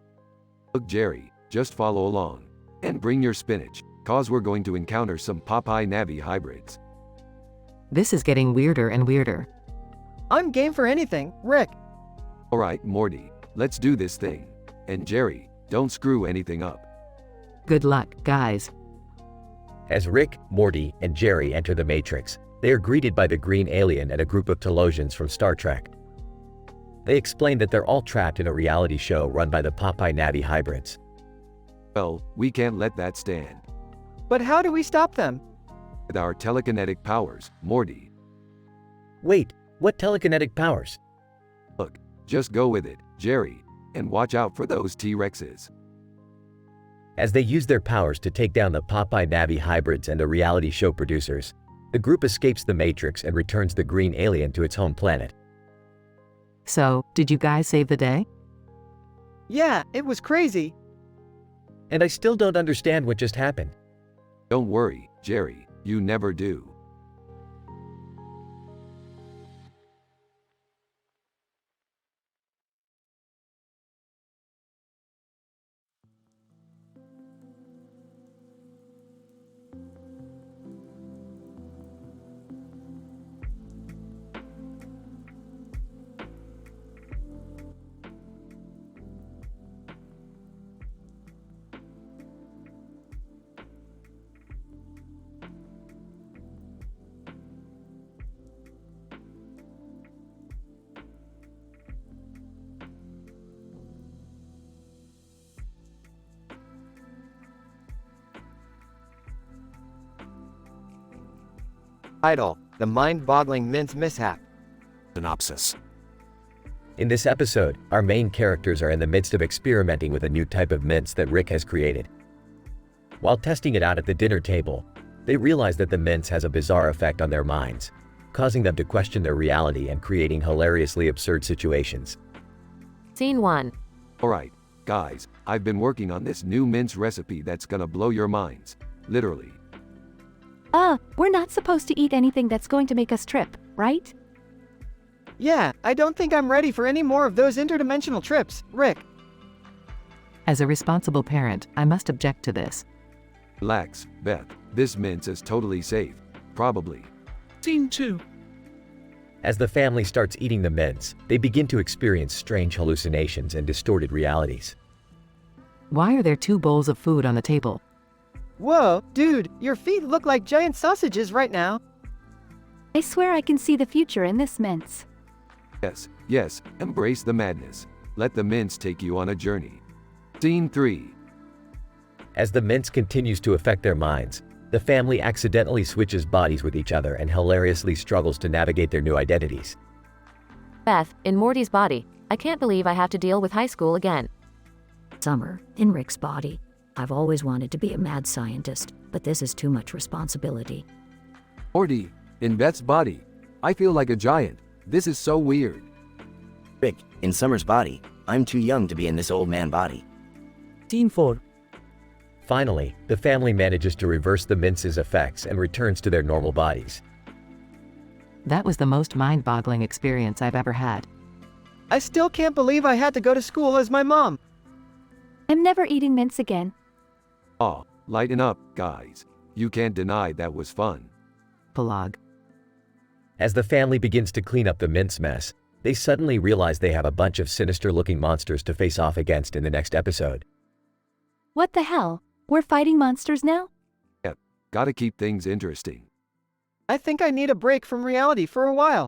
Look, Jerry, just follow along. And bring your spinach, cause we're going to encounter some Popeye Navi hybrids. This is getting weirder and weirder. I'm game for anything, Rick. Alright, Morty, let's do this thing. And Jerry, don't screw anything up. Good luck, guys. As Rick, Morty, and Jerry enter the Matrix, they are greeted by the green alien and a group of Telosians from Star Trek. They explain that they're all trapped in a reality show run by the Popeye Navi hybrids. Well, we can't let that stand. But how do we stop them? With our telekinetic powers, Morty. Wait, what telekinetic powers? Look, just go with it, Jerry, and watch out for those T-Rexes. As they use their powers to take down the Popeye Navi hybrids and the reality show producers, The group escapes the Matrix and returns the green alien to its home planet. So, did you guys save the day? Yeah, it was crazy. And I still don't understand what just happened. Don't worry, Jerry, you never do. Title: The Mind-Boggling Mints Mishap. Synopsis. In this episode, our main characters are in the midst of experimenting with a new type of mints that Rick has created. While testing it out at the dinner table, they realize that the mints has a bizarre effect on their minds, causing them to question their reality and creating hilariously absurd situations. Scene 1. Alright, guys, I've been working on this new mince recipe that's gonna blow your minds. Literally. We're not supposed to eat anything that's going to make us trip, right? Yeah, I don't think I'm ready for any more of those interdimensional trips, Rick. As a responsible parent, I must object to this. Relax, Beth. This mince is totally safe. Probably. Scene 2. As the family starts eating the mints, they begin to experience strange hallucinations and distorted realities. Why are there 2 bowls of food on the table? Whoa, dude, your feet look like giant sausages right now. I swear I can see the future in this mince. Yes, embrace the madness. Let the mince take you on a journey. Scene 3. As the mints continues to affect their minds, the family accidentally switches bodies with each other and hilariously struggles to navigate their new identities. Beth, in Morty's body. I can't believe I have to deal with high school again. Summer, in Rick's body. I've always wanted to be a mad scientist, but this is too much responsibility. Morty, in Beth's body. I feel like a giant. This is so weird. Rick, in Summer's body. I'm too young to be in this old man body. Scene 4. Finally, the family manages to reverse the mints' effects and returns to their normal bodies. That was the most mind-boggling experience I've ever had. I still can't believe I had to go to school as my mom. I'm never eating mince again. Aw, lighten up, guys. You can't deny that was fun. Pelag. As the family begins to clean up the mince mess, they suddenly realize they have a bunch of sinister-looking monsters to face off against in the next episode. What the hell? We're fighting monsters now? Yep, gotta keep things interesting. I think I need a break from reality for a while.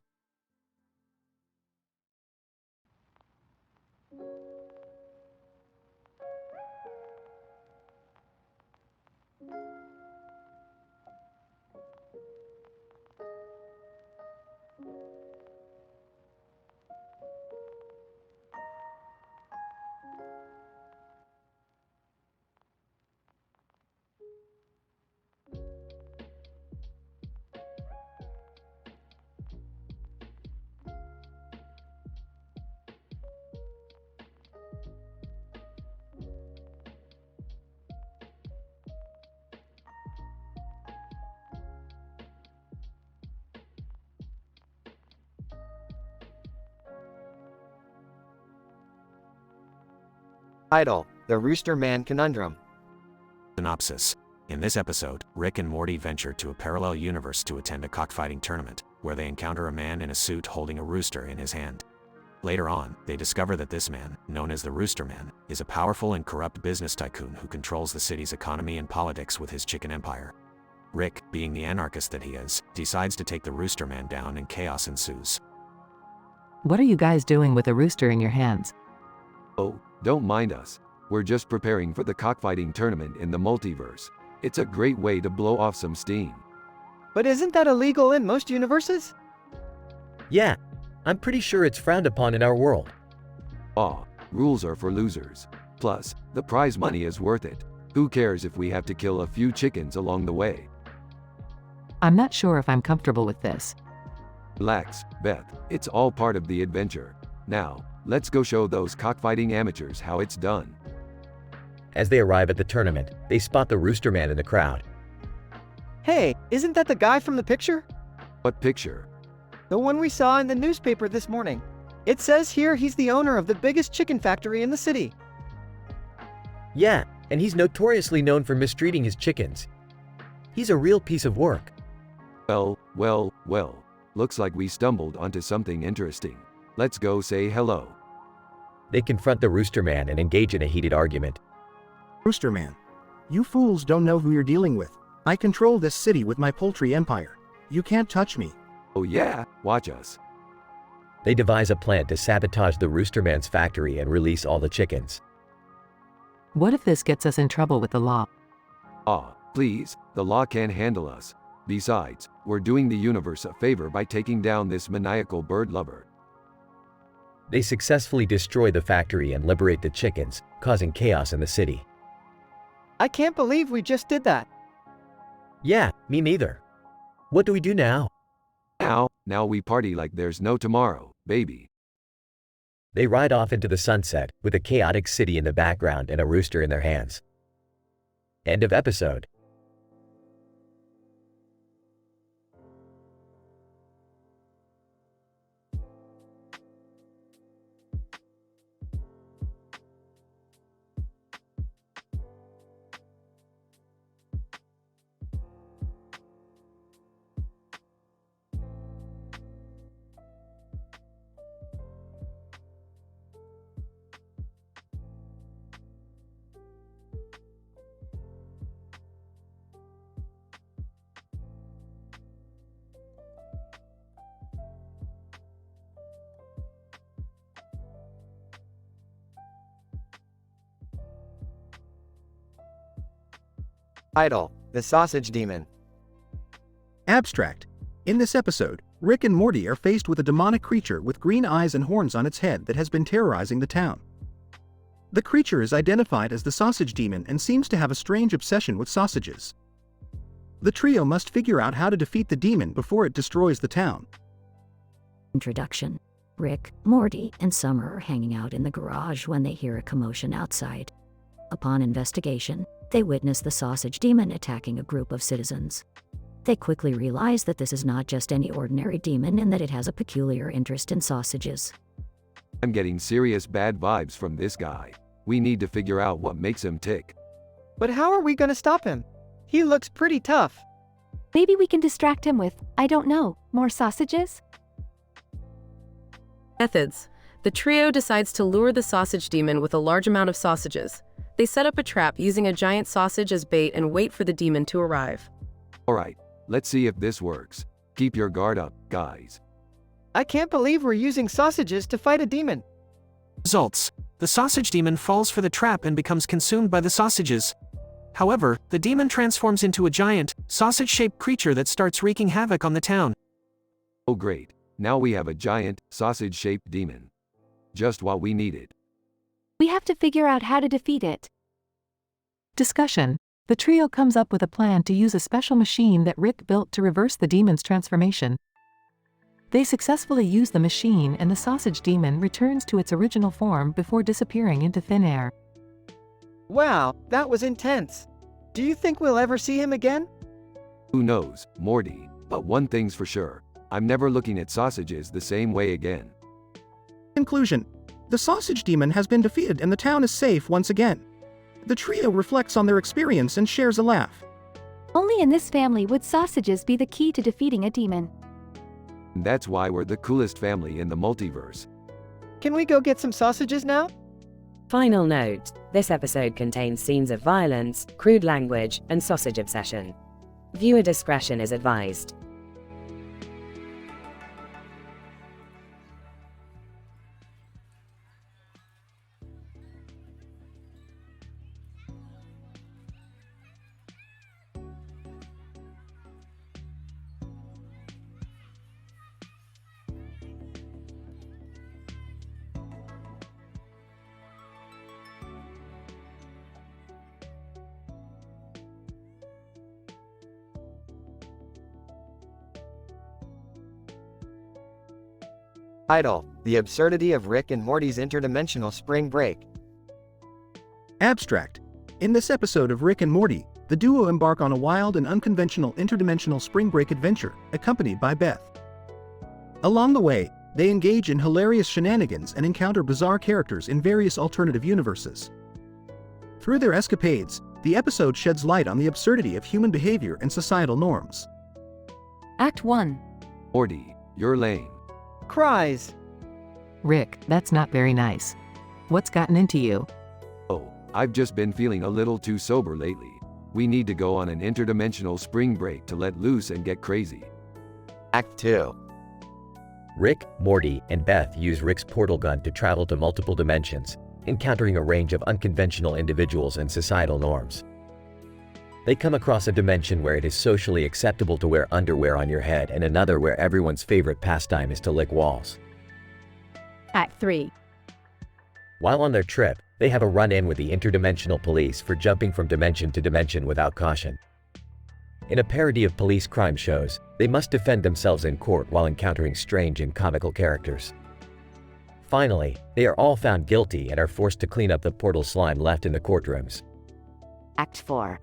Title: The Rooster Man Conundrum. Synopsis. In this episode, Rick and Morty venture to a parallel universe to attend a cockfighting tournament, where they encounter a man in a suit holding a rooster in his hand. Later on, they discover that this man, known as the Rooster Man, is a powerful and corrupt business tycoon who controls the city's economy and politics with his chicken empire. Rick, being the anarchist that he is, decides to take the Rooster Man down and chaos ensues. What are you guys doing with a rooster in your hands? Oh, don't mind us. We're just preparing for the cockfighting tournament in the multiverse. It's a great way to blow off some steam. But isn't that illegal in most universes? Yeah, I'm pretty sure it's frowned upon in our world. Aw, rules are for losers. Plus, the prize money is worth it. Who cares if we have to kill a few chickens along the way? I'm not sure if I'm comfortable with this. Relax, Beth, it's all part of the adventure. Now, let's go show those cockfighting amateurs how it's done. As they arrive at the tournament, they spot the Rooster Man in the crowd. Hey, isn't that the guy from the picture? What picture? The one we saw in the newspaper this morning. It says here he's the owner of the biggest chicken factory in the city. Yeah, and he's notoriously known for mistreating his chickens. He's a real piece of work. Well. Looks like we stumbled onto something interesting. Let's go say hello. They confront the Rooster Man and engage in a heated argument. Rooster Man, you fools don't know who you're dealing with. I control this city with my poultry empire. You can't touch me. Oh yeah, watch us. They devise a plan to sabotage the Rooster Man's factory and release all the chickens. What if this gets us in trouble with the law? Please, the law can't handle us. Besides, we're doing the universe a favor by taking down this maniacal bird lover. They successfully destroy the factory and liberate the chickens, causing chaos in the city. I can't believe we just did that. Yeah, me neither. What do we do now? Now we party like there's no tomorrow, baby. They ride off into the sunset, with a chaotic city in the background and a rooster in their hands. End of episode. Title: The Sausage Demon. Abstract. In this episode, Rick and Morty are faced with a demonic creature with green eyes and horns on its head that has been terrorizing the town. The creature is identified as the Sausage Demon and seems to have a strange obsession with sausages. The trio must figure out how to defeat the demon before it destroys the town. Introduction. Rick, Morty, and Summer are hanging out in the garage when they hear a commotion outside. Upon investigation, they witness the Sausage Demon attacking a group of citizens. They quickly realize that this is not just any ordinary demon and that it has a peculiar interest in sausages. I'm getting serious bad vibes from this guy. We need to figure out what makes him tick. But how are we gonna stop him? He looks pretty tough. Maybe we can distract him with, I don't know, more sausages? Methods. The trio decides to lure the sausage demon with a large amount of sausages. They set up a trap using a giant sausage as bait and wait for the demon to arrive. Alright, let's see if this works. Keep your guard up, guys. I can't believe we're using sausages to fight a demon. Results. The sausage demon falls for the trap and becomes consumed by the sausages. However, the demon transforms into a giant, sausage-shaped creature that starts wreaking havoc on the town. Oh great, now we have a giant, sausage-shaped demon. Just what we needed. We have to figure out how to defeat it. Discussion. The trio comes up with a plan to use a special machine that Rick built to reverse the demon's transformation. They successfully use the machine and the sausage demon returns to its original form before disappearing into thin air. Wow, that was intense. Do you think we'll ever see him again? Who knows, Morty, but one thing's for sure. I'm never looking at sausages the same way again. Conclusion. The Sausage Demon has been defeated and the town is safe once again. The trio reflects on their experience and shares a laugh. Only in this family would sausages be the key to defeating a demon. And that's why we're the coolest family in the multiverse. Can we go get some sausages now? Final note, this episode contains scenes of violence, crude language, and sausage obsession. Viewer discretion is advised. Title: The Absurdity of Rick and Morty's Interdimensional Spring Break. Abstract. In this episode of Rick and Morty, the duo embark on a wild and unconventional interdimensional spring break adventure, accompanied by Beth. Along the way, they engage in hilarious shenanigans and encounter bizarre characters in various alternative universes. Through their escapades, the episode sheds light on the absurdity of human behavior and societal norms. Act 1. Morty, you're lame. Cries. Rick, that's not very nice. What's gotten into you? Oh, I've just been feeling a little too sober lately. We need to go on an interdimensional spring break to let loose and get crazy. Act 2. Rick, Morty, and Beth use Rick's portal gun to travel to multiple dimensions, encountering a range of unconventional individuals and societal norms. They come across a dimension where it is socially acceptable to wear underwear on your head and another where everyone's favorite pastime is to lick walls. Act 3. While on their trip, they have a run-in with the interdimensional police for jumping from dimension to dimension without caution. In a parody of police crime shows, they must defend themselves in court while encountering strange and comical characters. Finally, they are all found guilty and are forced to clean up the portal slime left in the courtrooms. Act 4.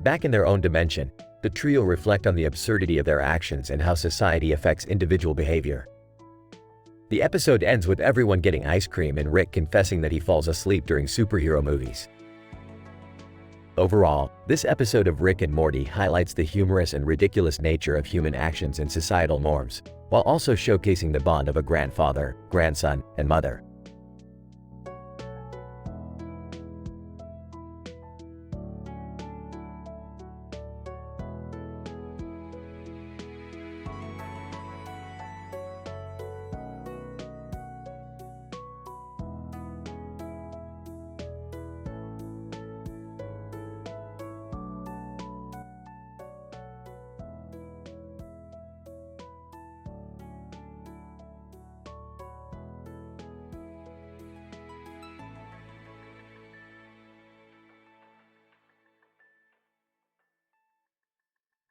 Back in their own dimension, the trio reflect on the absurdity of their actions and how society affects individual behavior. The episode ends with everyone getting ice cream and Rick confessing that he falls asleep during superhero movies. Overall, this episode of Rick and Morty highlights the humorous and ridiculous nature of human actions and societal norms, while also showcasing the bond of a grandfather, grandson, and mother.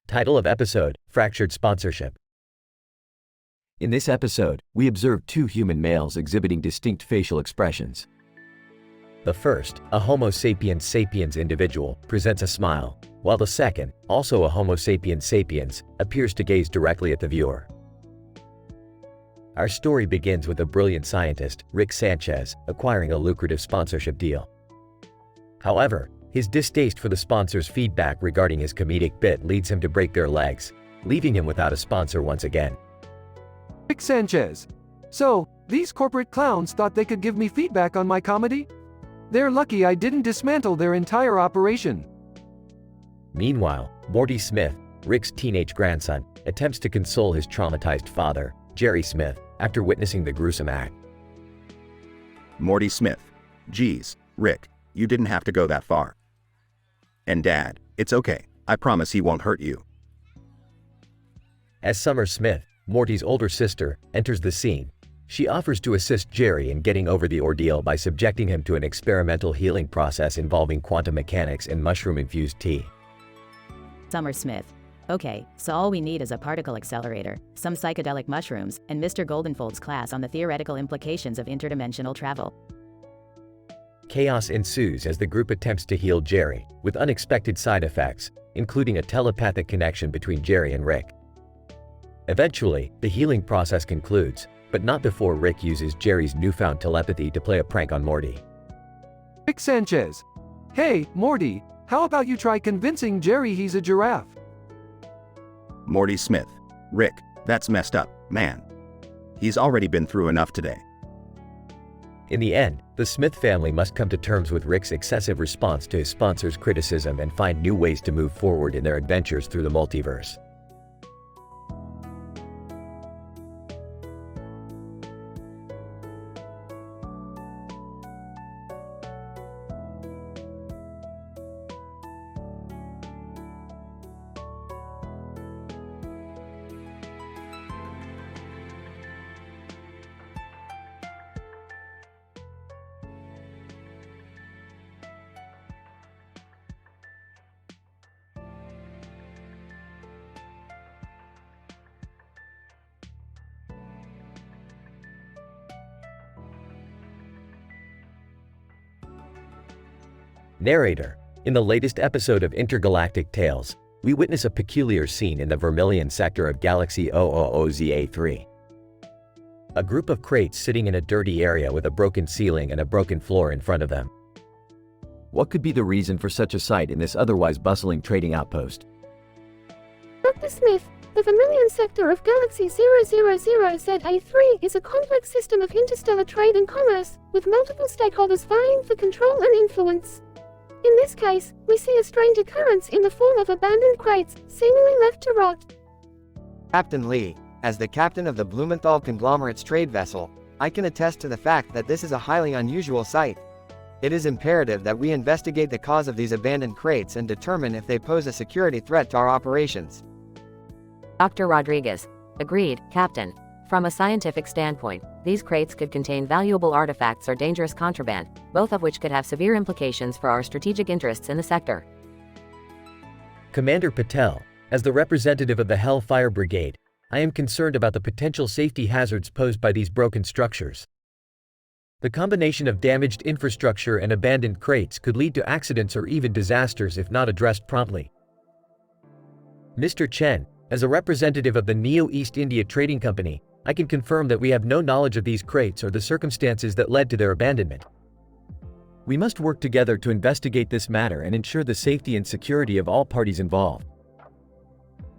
Title of episode: Fractured Sponsorship. In this episode, we observe two human males exhibiting distinct facial expressions. The first, a Homo sapiens sapiens individual, presents a smile, while the second, also a Homo sapiens sapiens, appears to gaze directly at the viewer. Our story begins with a brilliant scientist, Rick Sanchez, acquiring a lucrative sponsorship deal. However, his distaste for the sponsor's feedback regarding his comedic bit leads him to break their legs, leaving him without a sponsor once again. Rick Sanchez. So, these corporate clowns thought they could give me feedback on my comedy? They're lucky I didn't dismantle their entire operation. Meanwhile, Morty Smith, Rick's teenage grandson, attempts to console his traumatized father, Jerry Smith, after witnessing the gruesome act. Morty Smith. Geez, Rick, you didn't have to go that far. And Dad, it's okay. I promise he won't hurt you. As Summer Smith, Morty's older sister, enters the scene, she offers to assist Jerry in getting over the ordeal by subjecting him to an experimental healing process involving quantum mechanics and mushroom-infused tea. Summer Smith. Okay, so all we need is a particle accelerator, some psychedelic mushrooms, and Mr. Goldenfold's class on the theoretical implications of interdimensional travel. Chaos ensues as the group attempts to heal Jerry, with unexpected side effects, including a telepathic connection between Jerry and Rick. Eventually, the healing process concludes, but not before Rick uses Jerry's newfound telepathy to play a prank on Morty. Rick Sanchez. Hey, Morty, how about you try convincing Jerry he's a giraffe? Morty Smith. Rick, that's messed up, man. He's already been through enough today. In the end, the Smith family must come to terms with Rick's excessive response to his sponsor's criticism and find new ways to move forward in their adventures through the multiverse. Narrator. In the latest episode of Intergalactic Tales, we witness a peculiar scene in the Vermilion sector of Galaxy 000ZA3. A group of crates sitting in a dirty area with a broken ceiling and a broken floor in front of them. What could be the reason for such a sight in this otherwise bustling trading outpost? Dr. Smith, the Vermilion sector of Galaxy 000ZA3 is a complex system of interstellar trade and commerce, with multiple stakeholders vying for control and influence. In this case, we see a strange occurrence in the form of abandoned crates, seemingly left to rot. Captain Lee, as the captain of the Blumenthal conglomerate's trade vessel, I can attest to the fact that this is a highly unusual sight. It is imperative that we investigate the cause of these abandoned crates and determine if they pose a security threat to our operations. Dr. Rodriguez. Agreed, Captain. From a scientific standpoint, these crates could contain valuable artifacts or dangerous contraband, both of which could have severe implications for our strategic interests in the sector. Commander Patel, as the representative of the Hellfire Brigade, I am concerned about the potential safety hazards posed by these broken structures. The combination of damaged infrastructure and abandoned crates could lead to accidents or even disasters if not addressed promptly. Mr. Chen, as a representative of the Neo-East India Trading Company, I can confirm that we have no knowledge of these crates or the circumstances that led to their abandonment. We must work together to investigate this matter and ensure the safety and security of all parties involved.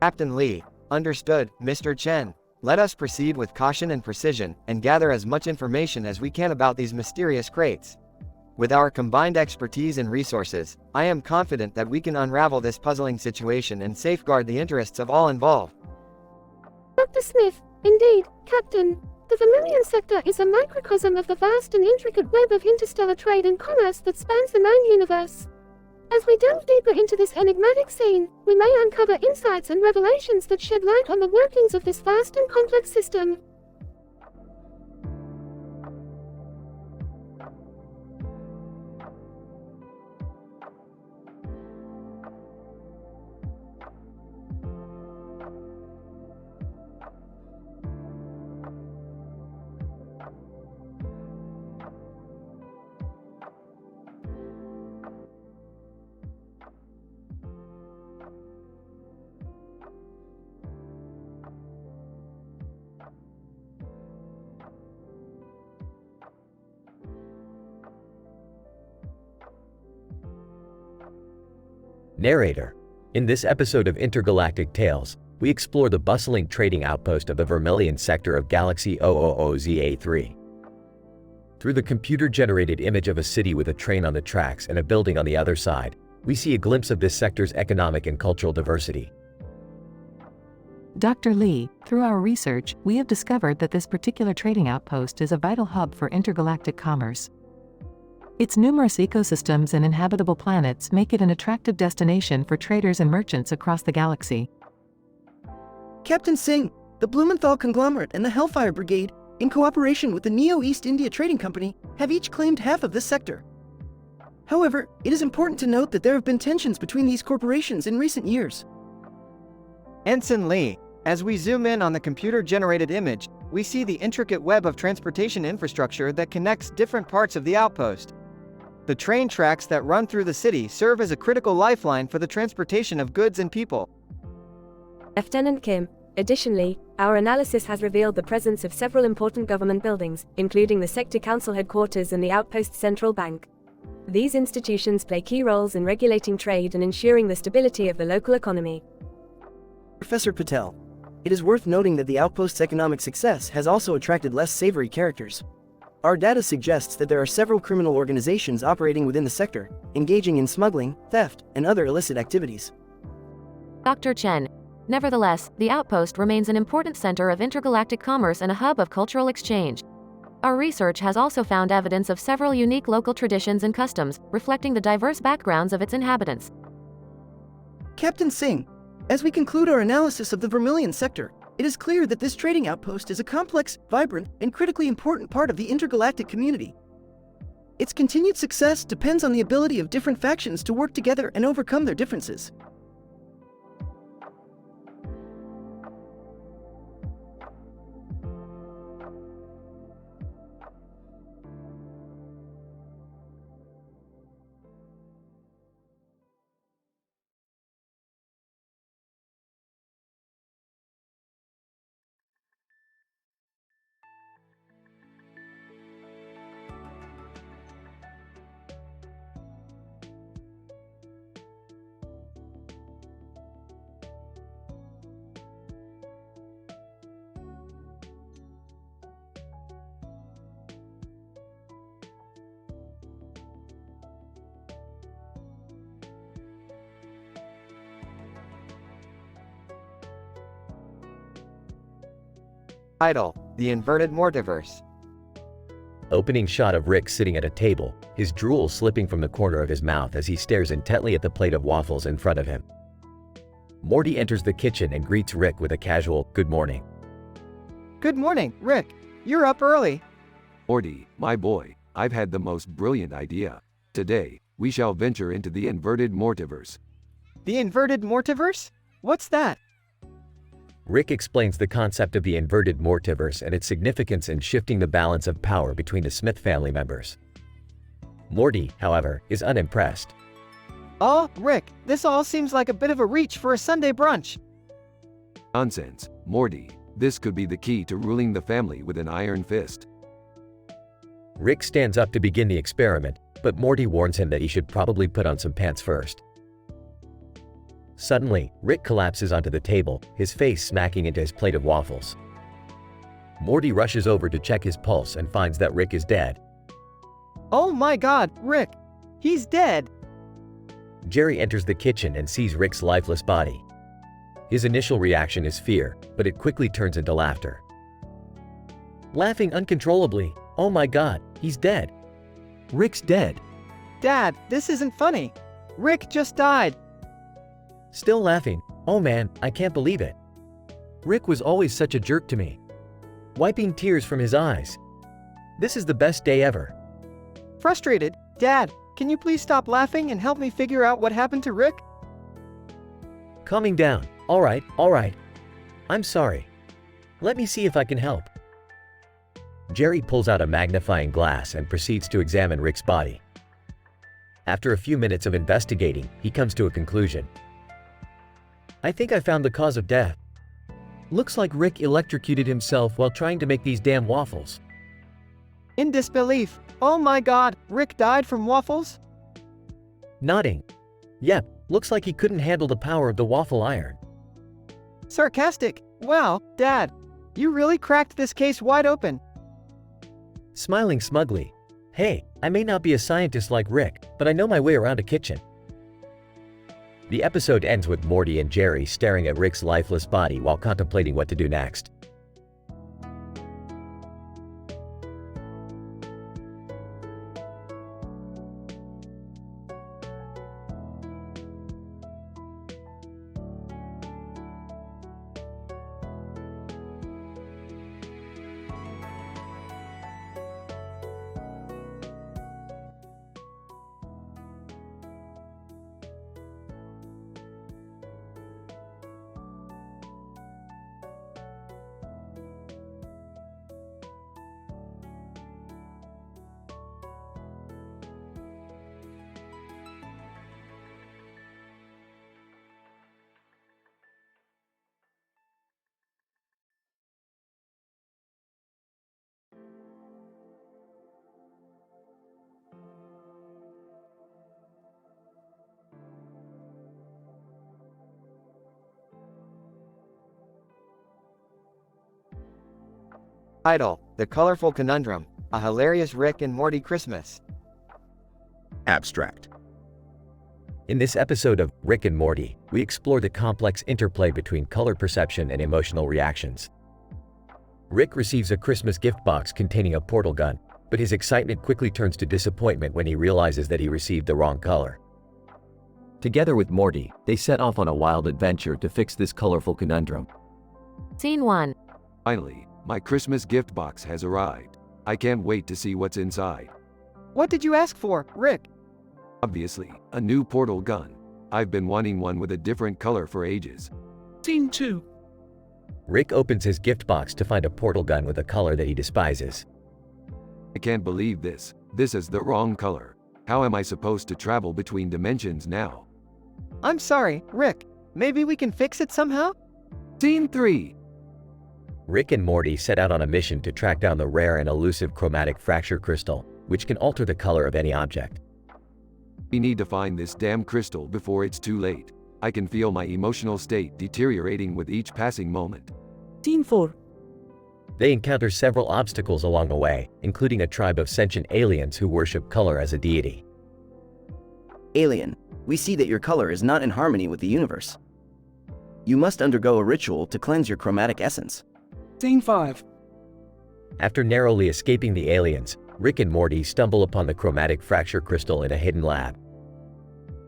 Captain Lee, understood, Mr. Chen. Let us proceed with caution and precision, and gather as much information as we can about these mysterious crates. With our combined expertise and resources, I am confident that we can unravel this puzzling situation and safeguard the interests of all involved. Dr. Smith, indeed, Captain. The Vermilion sector is a microcosm of the vast and intricate web of interstellar trade and commerce that spans the known universe. As we delve deeper into this enigmatic scene, we may uncover insights and revelations that shed light on the workings of this vast and complex system. Narrator. In this episode of Intergalactic Tales, we explore the bustling trading outpost of the Vermilion sector of Galaxy 000ZA3. Through the computer-generated image of a city with a train on the tracks and a building on the other side, we see a glimpse of this sector's economic and cultural diversity. Dr. Lee, through our research, we have discovered that this particular trading outpost is a vital hub for intergalactic commerce. Its numerous ecosystems and inhabitable planets make it an attractive destination for traders and merchants across the galaxy. Captain Singh, the Blumenthal conglomerate and the Hellfire Brigade, in cooperation with the Neo-East India Trading Company, have each claimed half of this sector. However, it is important to note that there have been tensions between these corporations in recent years. Ensign Lee, as we zoom in on the computer-generated image, we see the intricate web of transportation infrastructure that connects different parts of the outpost. The train tracks that run through the city serve as a critical lifeline for the transportation of goods and people. Lieutenant Kim, additionally, our analysis has revealed the presence of several important government buildings, including the Sector Council headquarters and the Outpost Central Bank. These institutions play key roles in regulating trade and ensuring the stability of the local economy. Professor Patel, it is worth noting that the outpost's economic success has also attracted less savory characters. Our data suggests that there are several criminal organizations operating within the sector, engaging in smuggling, theft, and other illicit activities. Dr. Chen. Nevertheless, the outpost remains an important center of intergalactic commerce and a hub of cultural exchange. Our research has also found evidence of several unique local traditions and customs, reflecting the diverse backgrounds of its inhabitants. Captain Singh, as we conclude our analysis of the Vermilion sector, it is clear that this trading outpost is a complex, vibrant, and critically important part of the intergalactic community. Its continued success depends on the ability of different factions to work together and overcome their differences. Idle, the inverted multiverse. Opening shot of Rick sitting at a table, his drool slipping from the corner of his mouth as he stares intently at the plate of waffles in front of him. Morty enters the kitchen and greets Rick with a casual, "Good morning." Good morning, Rick. You're up early. Morty, my boy, I've had the most brilliant idea. Today, we shall venture into the inverted multiverse. The inverted multiverse? What's that? Rick explains the concept of the inverted multiverse and its significance in shifting the balance of power between the Smith family members. Morty, however, is unimpressed. Oh, Rick, this all seems like a bit of a reach for a Sunday brunch. Nonsense, Morty. This could be the key to ruling the family with an iron fist. Rick stands up to begin the experiment, but Morty warns him that he should probably put on some pants first. Suddenly, Rick collapses onto the table, his face smacking into his plate of waffles. Morty rushes over to check his pulse and finds that Rick is dead. Oh my God, Rick! He's dead! Jerry enters the kitchen and sees Rick's lifeless body. His initial reaction is fear, but it quickly turns into laughter. Laughing uncontrollably, "Oh my God, he's dead. Rick's dead." Dad, this isn't funny. Rick just died. Still laughing, "Oh man, I can't believe it. Rick was always such a jerk to me." Wiping tears from his eyes. "This is the best day ever." Frustrated, Dad, can you please stop laughing and help me figure out what happened to Rick? Calming down. All right. I'm sorry. Let me see if I can help." Jerry pulls out a magnifying glass and proceeds to examine Rick's body. After a few minutes of investigating, he comes to a conclusion. "I think I found the cause of death. Looks like Rick electrocuted himself while trying to make these damn waffles." In disbelief, oh my God, Rick died from waffles? Nodding. "Yep, looks like he couldn't handle the power of the waffle iron." Sarcastic, wow, Dad, you really cracked this case wide open. Smiling smugly. "Hey, I may not be a scientist like Rick, but I know my way around a kitchen." The episode ends with Morty and Jerry staring at Rick's lifeless body while contemplating what to do next. Idle, the colorful conundrum, a hilarious Rick and Morty Christmas. Abstract. In this episode of Rick and Morty, we explore the complex interplay between color perception and emotional reactions. Rick receives a Christmas gift box containing a portal gun, but his excitement quickly turns to disappointment when he realizes that he received the wrong color. Together with Morty, they set off on a wild adventure to fix this colorful conundrum. Scene 1. Finally, my Christmas gift box has arrived. I can't wait to see what's inside. What did you ask for, Rick? Obviously, a new portal gun. I've been wanting one with a different color for ages. Scene 2. Rick opens his gift box to find a portal gun with a color that he despises. I can't believe this. This is the wrong color. How am I supposed to travel between dimensions now? I'm sorry, Rick. Maybe we can fix it somehow? Scene 3. Rick and Morty set out on a mission to track down the rare and elusive chromatic fracture crystal, which can alter the color of any object. We need to find this damn crystal before it's too late. I can feel my emotional state deteriorating with each passing moment. Scene 4. They encounter several obstacles along the way, including a tribe of sentient aliens who worship color as a deity. Alien, we see that your color is not in harmony with the universe. You must undergo a ritual to cleanse your chromatic essence. Scene 5. After narrowly escaping the aliens, Rick and Morty stumble upon the chromatic fracture crystal in a hidden lab.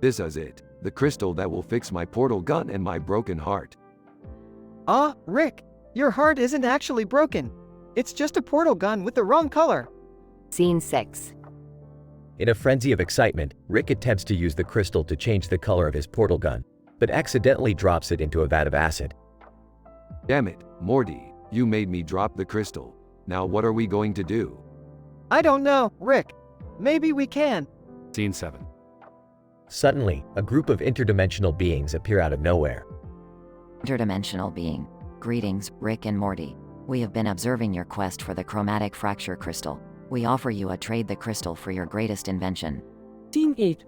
This is it, the crystal that will fix my portal gun and my broken heart. Ah, Rick, your heart isn't actually broken. It's just a portal gun with the wrong color. Scene 6. In a frenzy of excitement, Rick attempts to use the crystal to change the color of his portal gun, but accidentally drops it into a vat of acid. Damn it, Morty, you made me drop the crystal. Now what are we going to do? I don't know, Rick. Maybe we can. Scene 7. Suddenly, a group of interdimensional beings appear out of nowhere. Interdimensional being. Greetings, Rick and Morty. We have been observing your quest for the chromatic fracture crystal. We offer you a trade the crystal for your greatest invention. Scene 8.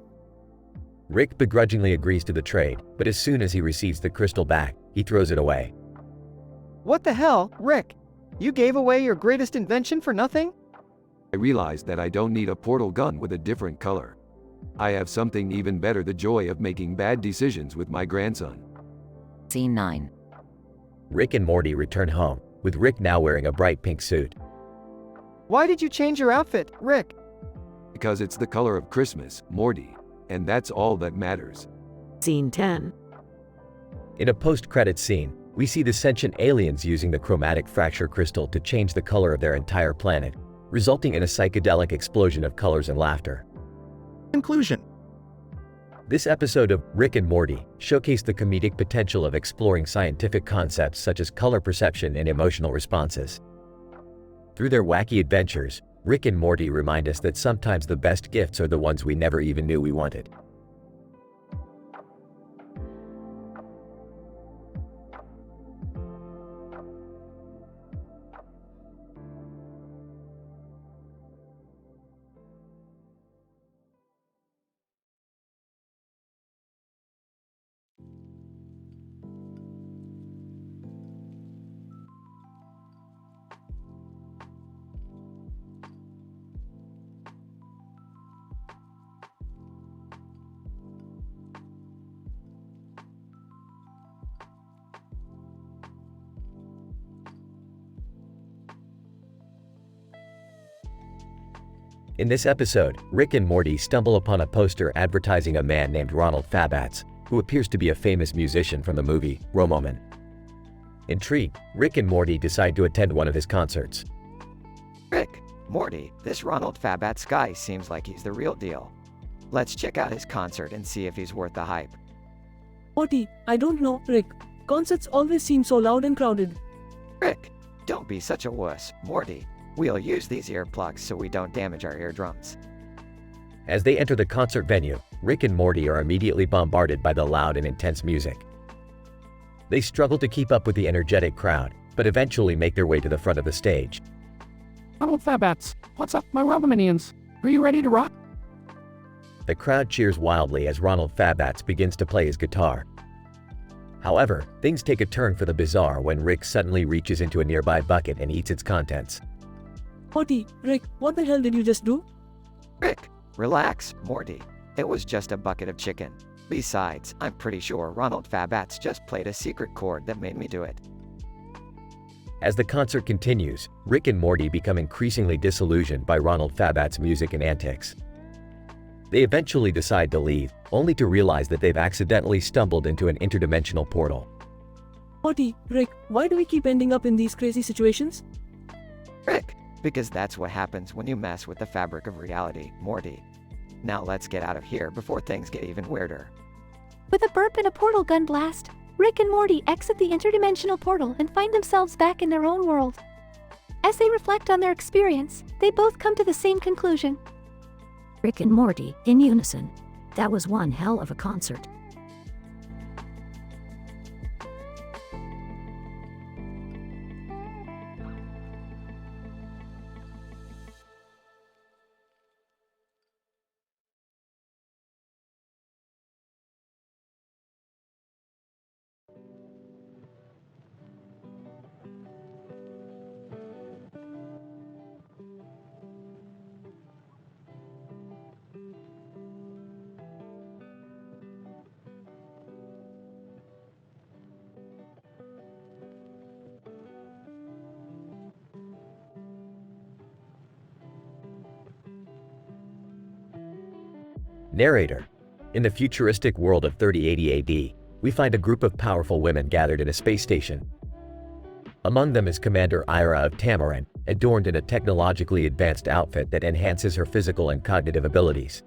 Rick begrudgingly agrees to the trade, but as soon as he receives the crystal back, he throws it away. What the hell, Rick? You gave away your greatest invention for nothing? I realized that I don't need a portal gun with a different color. I have something even better, the joy of making bad decisions with my grandson. Scene 9. Rick and Morty return home, with Rick now wearing a bright pink suit. Why did you change your outfit, Rick? Because it's the color of Christmas, Morty. And that's all that matters. Scene 10. In a post-credits scene, we see the sentient aliens using the chromatic fracture crystal to change the color of their entire planet, resulting in a psychedelic explosion of colors and laughter. Conclusion. This episode of Rick and Morty showcased the comedic potential of exploring scientific concepts such as color perception and emotional responses. Through their wacky adventures, Rick and Morty remind us that sometimes the best gifts are the ones we never even knew we wanted. In this episode, Rick and Morty stumble upon a poster advertising a man named Ronald Fabats, who appears to be a famous musician from the movie Romoman. Intrigued, Rick and Morty decide to attend one of his concerts. Rick, Morty, this Ronald Fabats guy seems like he's the real deal. Let's check out his concert and see if he's worth the hype. Morty, I don't know, Rick. Concerts always seem so loud and crowded. Rick, don't be such a wuss, Morty. We'll use these earplugs so we don't damage our eardrums. As they enter the concert venue, Rick and Morty are immediately bombarded by the loud and intense music. They struggle to keep up with the energetic crowd, but eventually make their way to the front of the stage. Ronald Fabats, what's up, my Robominians? Are you ready to rock? The crowd cheers wildly as Ronald Fabats begins to play his guitar. However, things take a turn for the bizarre when Rick suddenly reaches into a nearby bucket and eats its contents. Morty, Rick, what the hell did you just do? Rick, relax, Morty. It was just a bucket of chicken. Besides, I'm pretty sure Ronald Fabats just played a secret chord that made me do it. As the concert continues, Rick and Morty become increasingly disillusioned by Ronald Fabats' music and antics. They eventually decide to leave, only to realize that they've accidentally stumbled into an interdimensional portal. Morty, Rick, why do we keep ending up in these crazy situations? Rick, because that's what happens when you mess with the fabric of reality, Morty. Now let's get out of here before things get even weirder. With a burp and a portal gun blast, Rick and Morty exit the interdimensional portal and find themselves back in their own world. As they reflect on their experience, they both come to the same conclusion. Rick and Morty, in unison. That was one hell of a concert. Narrator. In the futuristic world of 3080 AD, we find a group of powerful women gathered in a space station. Among them is Commander Ira of Tamaran, adorned in a technologically advanced outfit that enhances her physical and cognitive abilities.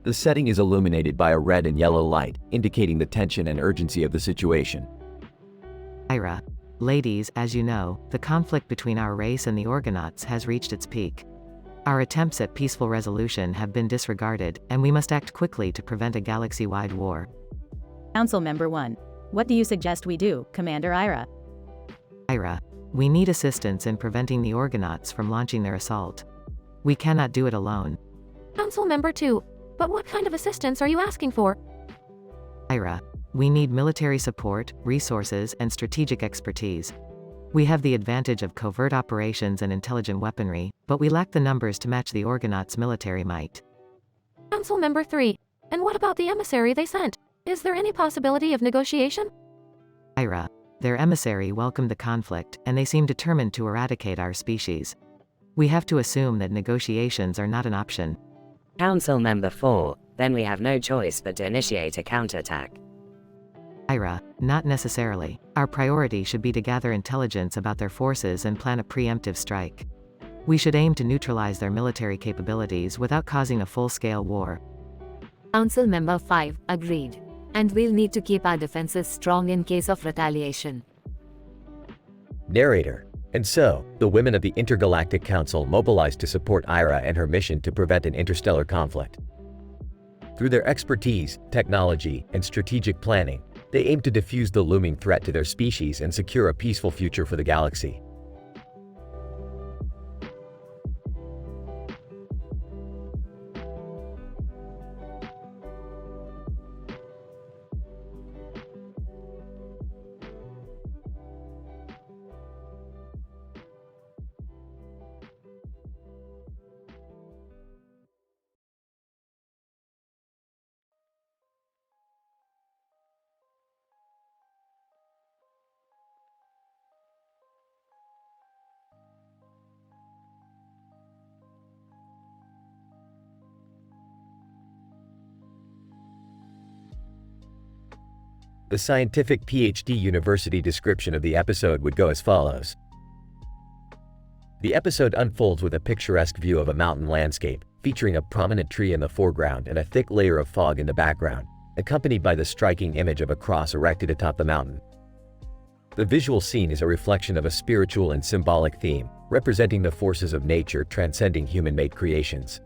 The setting is illuminated by a red and yellow light, indicating the tension and urgency of the situation. Ira. Ladies, as you know, the conflict between our race and the Orgonauts has reached its peak. Our attempts at peaceful resolution have been disregarded, and we must act quickly to prevent a galaxy-wide war. Council Member 1. What do you suggest we do, Commander Ira? Ira. We need assistance in preventing the Orgonauts from launching their assault. We cannot do it alone. Council Member 2. But what kind of assistance are you asking for? Ira. We need military support, resources, and strategic expertise. We have the advantage of covert operations and intelligent weaponry, but we lack the numbers to match the Orgonauts' military might. Council Member 3. And what about the emissary they sent? Is there any possibility of negotiation? Ira. Their emissary welcomed the conflict, and they seem determined to eradicate our species. We have to assume that negotiations are not an option. Council Member 4. Then we have no choice but to initiate a counterattack. Ira. Not necessarily. Our priority should be to gather intelligence about their forces and plan a preemptive strike. We should aim to neutralize their military capabilities without causing a full-scale war. Council Member 5. Agreed. And we'll need to keep our defenses strong in case of retaliation. Narrator. And so, the women of the Intergalactic Council mobilized to support Ira and her mission to prevent an interstellar conflict. Through their expertise, technology, and strategic planning, they aim to defuse the looming threat to their species and secure a peaceful future for the galaxy. The scientific PhD university description of the episode would go as follows. The episode unfolds with a picturesque view of a mountain landscape, featuring a prominent tree in the foreground and a thick layer of fog in the background, accompanied by the striking image of a cross erected atop the mountain. The visual scene is a reflection of a spiritual and symbolic theme, representing the forces of nature transcending human-made creations.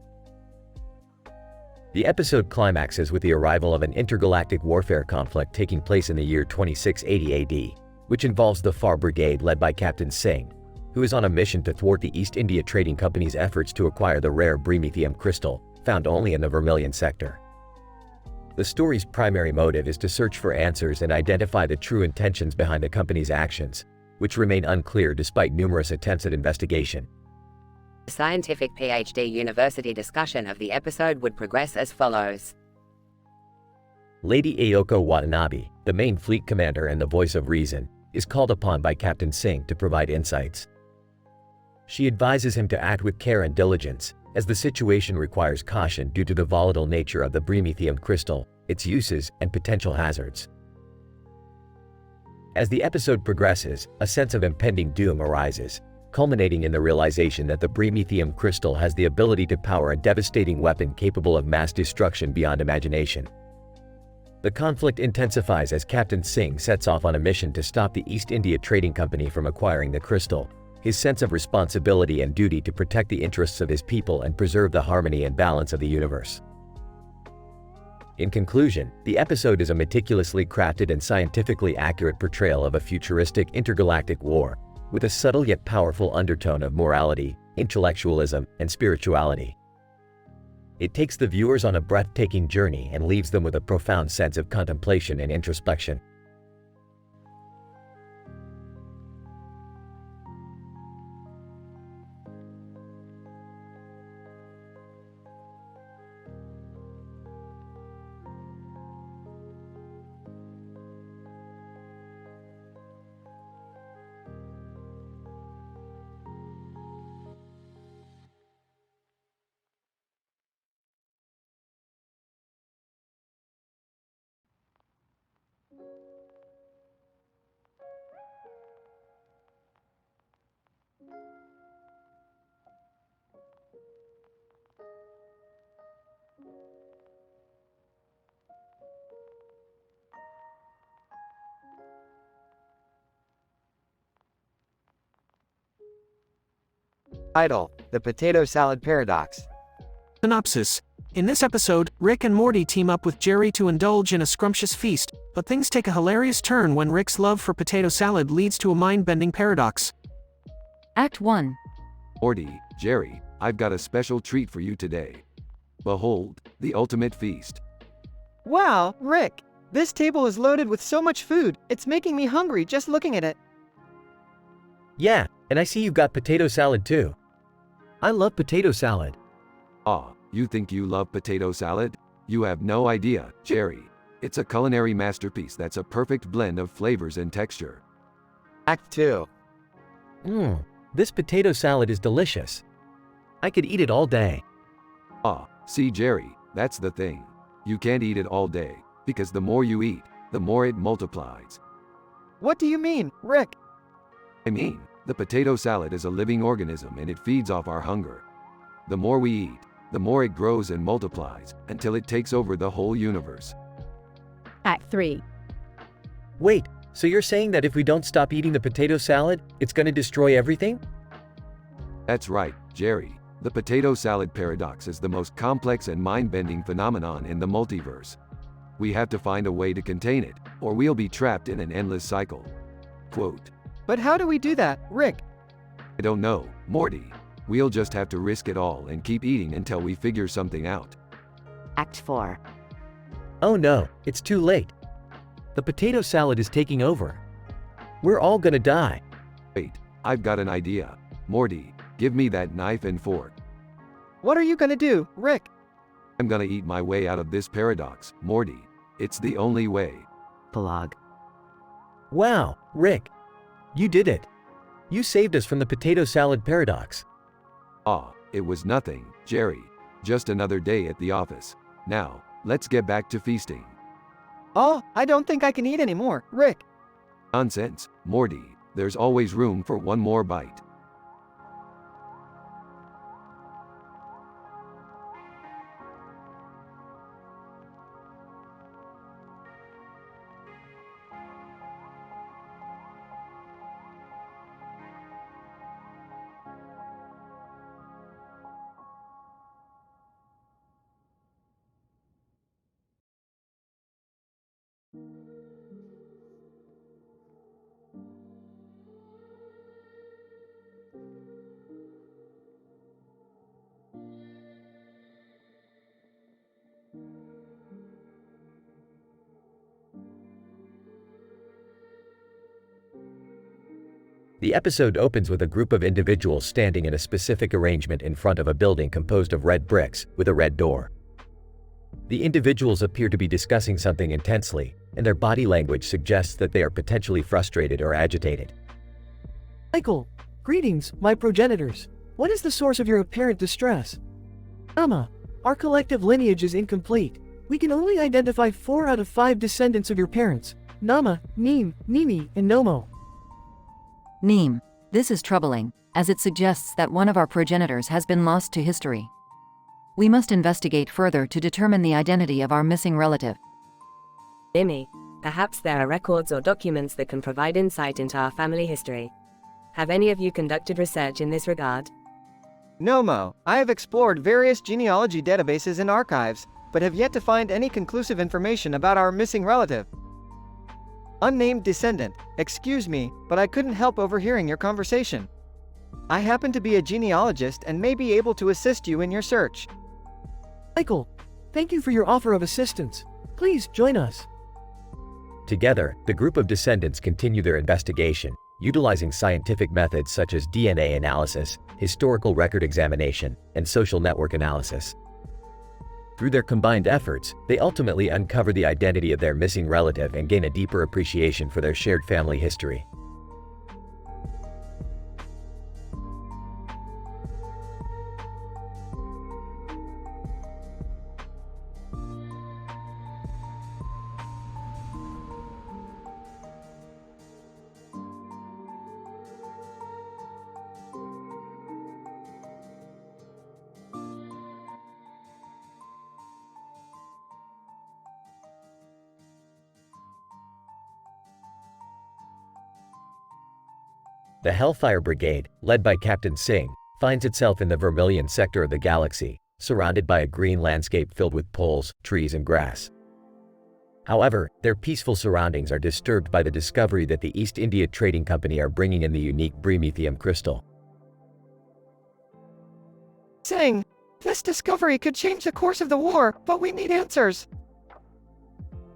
The episode climaxes with the arrival of an intergalactic warfare conflict taking place in the year 2680 AD, which involves the Far Brigade led by Captain Singh, who is on a mission to thwart the East India Trading Company's efforts to acquire the rare Promethium crystal, found only in the Vermilion sector. The story's primary motive is to search for answers and identify the true intentions behind the company's actions, which remain unclear despite numerous attempts at investigation. The scientific PhD university discussion of the episode would progress as follows. Lady Ayoko Watanabe, the main fleet commander and the voice of reason, is called upon by Captain Singh to provide insights. She advises him to act with care and diligence, as the situation requires caution due to the volatile nature of the Promethium crystal, its uses, and potential hazards. As the episode progresses, a sense of impending doom arises, culminating in the realization that the Promethium crystal has the ability to power a devastating weapon capable of mass destruction beyond imagination. The conflict intensifies as Captain Singh sets off on a mission to stop the East India Trading Company from acquiring the crystal, his sense of responsibility and duty to protect the interests of his people and preserve the harmony and balance of the universe. In conclusion, the episode is a meticulously crafted and scientifically accurate portrayal of a futuristic intergalactic war, with a subtle yet powerful undertone of morality, intellectualism, and spirituality. It takes the viewers on a breathtaking journey and leaves them with a profound sense of contemplation and introspection. Title: The Potato Salad Paradox. Synopsis. In this episode, Rick and Morty team up with Jerry to indulge in a scrumptious feast, but things take a hilarious turn when Rick's love for potato salad leads to a mind-bending paradox. Act 1. Morty, Jerry, I've got a special treat for you today. Behold, the ultimate feast. Wow, Rick! This table is loaded with so much food, it's making me hungry just looking at it. Yeah, and I see you've got potato salad too. I love potato salad. Ah, you think you love potato salad? You have no idea, Jerry. It's a culinary masterpiece that's a perfect blend of flavors and texture. Act 2. This potato salad is delicious. I could eat it all day. Ah, see Jerry, that's the thing. You can't eat it all day, because the more you eat, the more it multiplies. What do you mean, Rick? I mean, the potato salad is a living organism and it feeds off our hunger. The more we eat, the more it grows and multiplies, until it takes over the whole universe. Act 3. Wait, so you're saying that if we don't stop eating the potato salad, it's gonna destroy everything? That's right, Jerry. The potato salad paradox is the most complex and mind-bending phenomenon in the multiverse. We have to find a way to contain it, or we'll be trapped in an endless cycle. Quote. But how do we do that, Rick? I don't know, Morty. We'll just have to risk it all and keep eating until we figure something out. Act 4. Oh no, it's too late. The potato salad is taking over. We're all gonna die. Wait, I've got an idea. Morty, give me that knife and fork. What are you gonna do, Rick? I'm gonna eat my way out of this paradox, Morty. It's the only way. Plug. Wow, Rick. You did it. You saved us from the potato salad paradox. Ah, it was nothing, Jerry. Just another day at the office. Now, let's get back to feasting. Oh, I don't think I can eat anymore, Rick. Nonsense, Morty. There's always room for one more bite. The episode opens with a group of individuals standing in a specific arrangement in front of a building composed of red bricks with a red door. The individuals appear to be discussing something intensely, and their body language suggests that they are potentially frustrated or agitated. Michael, greetings, my progenitors. What is the source of your apparent distress? Amma, our collective lineage is incomplete. We can only identify 4 out of 5 descendants of your parents, Nama, Neem, Nimi, and Nomo. Neem. This is troubling, as it suggests that one of our progenitors has been lost to history. We must investigate further to determine the identity of our missing relative. Nimi. Perhaps there are records or documents that can provide insight into our family history. Have any of you conducted research in this regard? Nomo, I have explored various genealogy databases and archives, but have yet to find any conclusive information about our missing relative. Unnamed descendant, excuse me, but I couldn't help overhearing your conversation. I happen to be a genealogist and may be able to assist you in your search. Michael, thank you for your offer of assistance. Please join us. Together, the group of descendants continue their investigation, utilizing scientific methods such as DNA analysis, historical record examination, and social network analysis. Through their combined efforts, they ultimately uncover the identity of their missing relative and gain a deeper appreciation for their shared family history. The Hellfire Brigade, led by Captain Singh, finds itself in the Vermilion sector of the galaxy, surrounded by a green landscape filled with poles, trees, and grass. However, their peaceful surroundings are disturbed by the discovery that the East India Trading Company are bringing in the unique Bremethium crystal. Saying, this discovery could change the course of the war, but we need answers.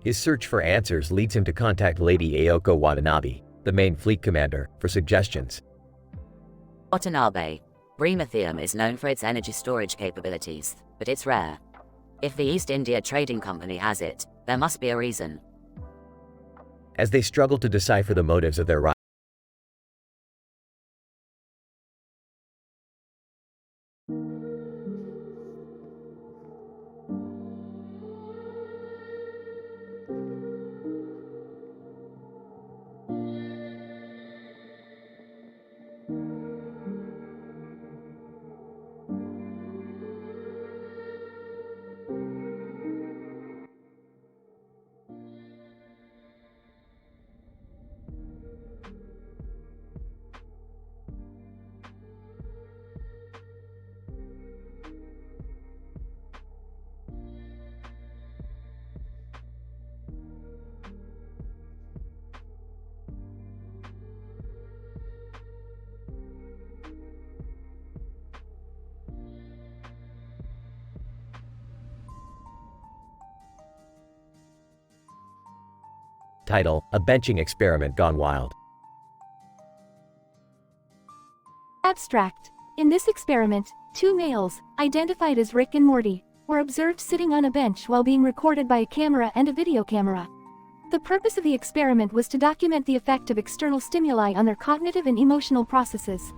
His search for answers leads him to contact Lady Aoko Watanabe, the main fleet commander, for suggestions. Watanabe, Bremethium is known for its energy storage capabilities, but it's rare. If the East India Trading Company has it, there must be a reason. As they struggle to decipher the motives of their rival, Title: A benching experiment gone wild. Abstract. In this experiment, two males, identified as Rick and Morty, were observed sitting on a bench while being recorded by a camera and a video camera. The purpose of the experiment was to document the effect of external stimuli on their cognitive and emotional processes.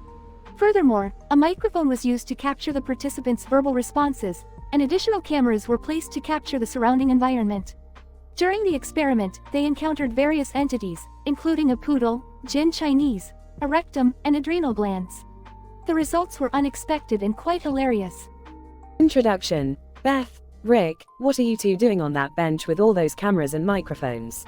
Furthermore, a microphone was used to capture the participants' verbal responses, and additional cameras were placed to capture the surrounding environment. During the experiment, they encountered various entities, including a poodle, Jin Chinese, a rectum, and adrenal glands. The results were unexpected and quite hilarious. Introduction. Beth, Rick, what are you two doing on that bench with all those cameras and microphones?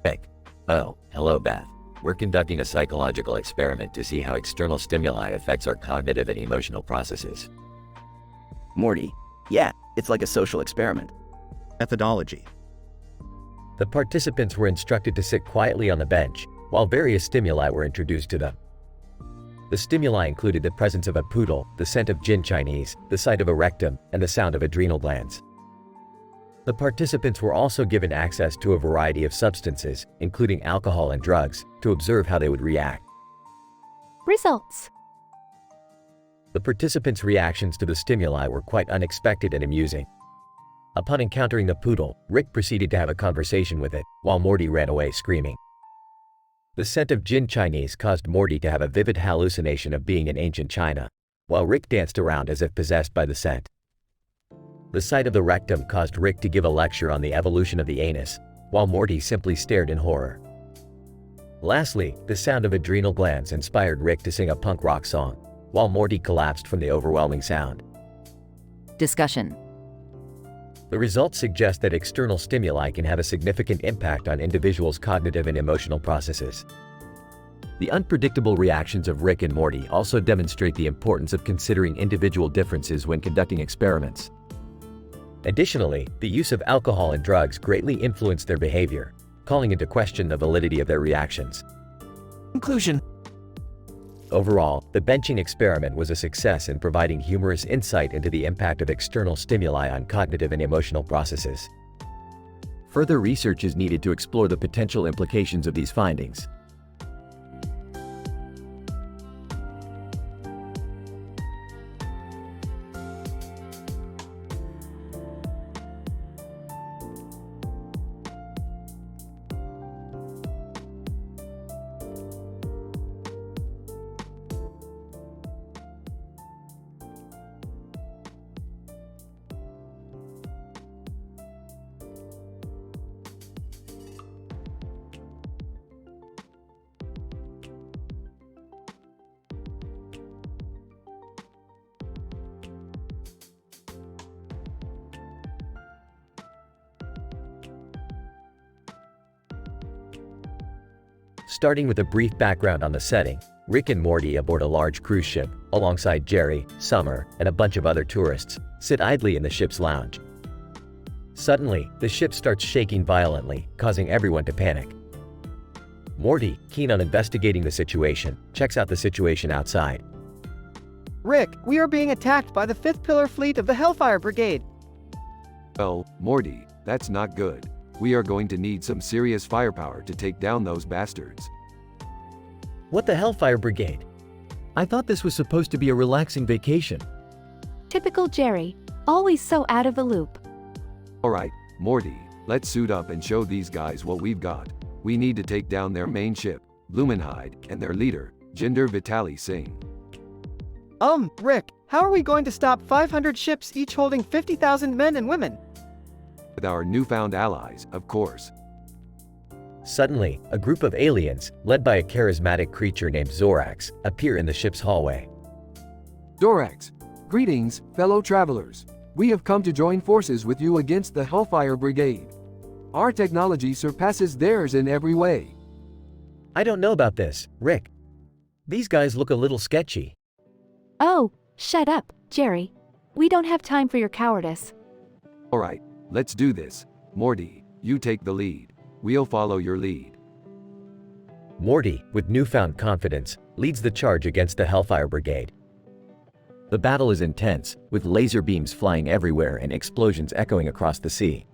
Rick: Oh, hello Beth. We're conducting a psychological experiment to see how external stimuli affects our cognitive and emotional processes. Morty: Yeah, it's like a social experiment. Methodology. The participants were instructed to sit quietly on the bench, while various stimuli were introduced to them. The stimuli included the presence of a poodle, the scent of Jin Chinese, the sight of a rectum, and the sound of adrenal glands. The participants were also given access to a variety of substances, including alcohol and drugs, to observe how they would react. Results. The participants' reactions to the stimuli were quite unexpected and amusing. Upon encountering the poodle, Rick proceeded to have a conversation with it, while Morty ran away screaming. The scent of Jin Chinese caused Morty to have a vivid hallucination of being in ancient China, while Rick danced around as if possessed by the scent. The sight of the rectum caused Rick to give a lecture on the evolution of the anus, while Morty simply stared in horror. Lastly, the sound of adrenal glands inspired Rick to sing a punk rock song, while Morty collapsed from the overwhelming sound. Discussion. The results suggest that external stimuli can have a significant impact on individuals' cognitive and emotional processes. The unpredictable reactions of Rick and Morty also demonstrate the importance of considering individual differences when conducting experiments. Additionally, the use of alcohol and drugs greatly influenced their behavior, calling into question the validity of their reactions. Conclusion. Overall, the benching experiment was a success in providing humorous insight into the impact of external stimuli on cognitive and emotional processes. Further research is needed to explore the potential implications of these findings. Starting with a brief background on the setting, Rick and Morty aboard a large cruise ship, alongside Jerry, Summer, and a bunch of other tourists, sit idly in the ship's lounge. Suddenly, the ship starts shaking violently, causing everyone to panic. Morty, keen on investigating the situation, checks out the situation outside. Rick, we are being attacked by the 5th Pillar Fleet of the Hellfire Brigade. Well, Morty, that's not good. We are going to need some serious firepower to take down those bastards. What the Hellfire Brigade? I thought this was supposed to be a relaxing vacation. Typical Jerry, always so out of the loop. Alright, Morty, let's suit up and show these guys what we've got. We need to take down their main ship, Blumenhide, and their leader, Jinder Vitali Singh. Rick, how are we going to stop 500 ships each holding 50,000 men and women? With our newfound allies, of course. Suddenly, a group of aliens, led by a charismatic creature named Zorax, appear in the ship's hallway. Zorax, greetings, fellow travelers. We have come to join forces with you against the Hellfire Brigade. Our technology surpasses theirs in every way. I don't know about this, Rick. These guys look a little sketchy. Oh, shut up, Jerry. We don't have time for your cowardice. Alright, let's do this. Morty, you take the lead. We'll follow your lead. Morty, with newfound confidence, leads the charge against the Hellfire Brigade. The battle is intense, with laser beams flying everywhere and explosions echoing across the sea.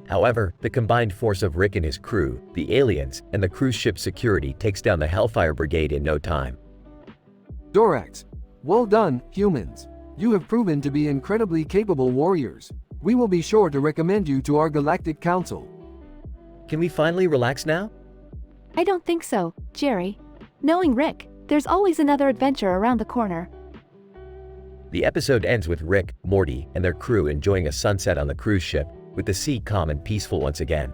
However, the combined force of Rick and his crew, the aliens, and the cruise ship security takes down the Hellfire Brigade in no time. Zorax, well done, humans. You have proven to be incredibly capable warriors. We will be sure to recommend you to our Galactic Council. Can we finally relax now? I don't think so, Jerry. Knowing Rick, there's always another adventure around the corner. The episode ends with Rick, Morty, and their crew enjoying a sunset on the cruise ship, with the sea calm and peaceful once again.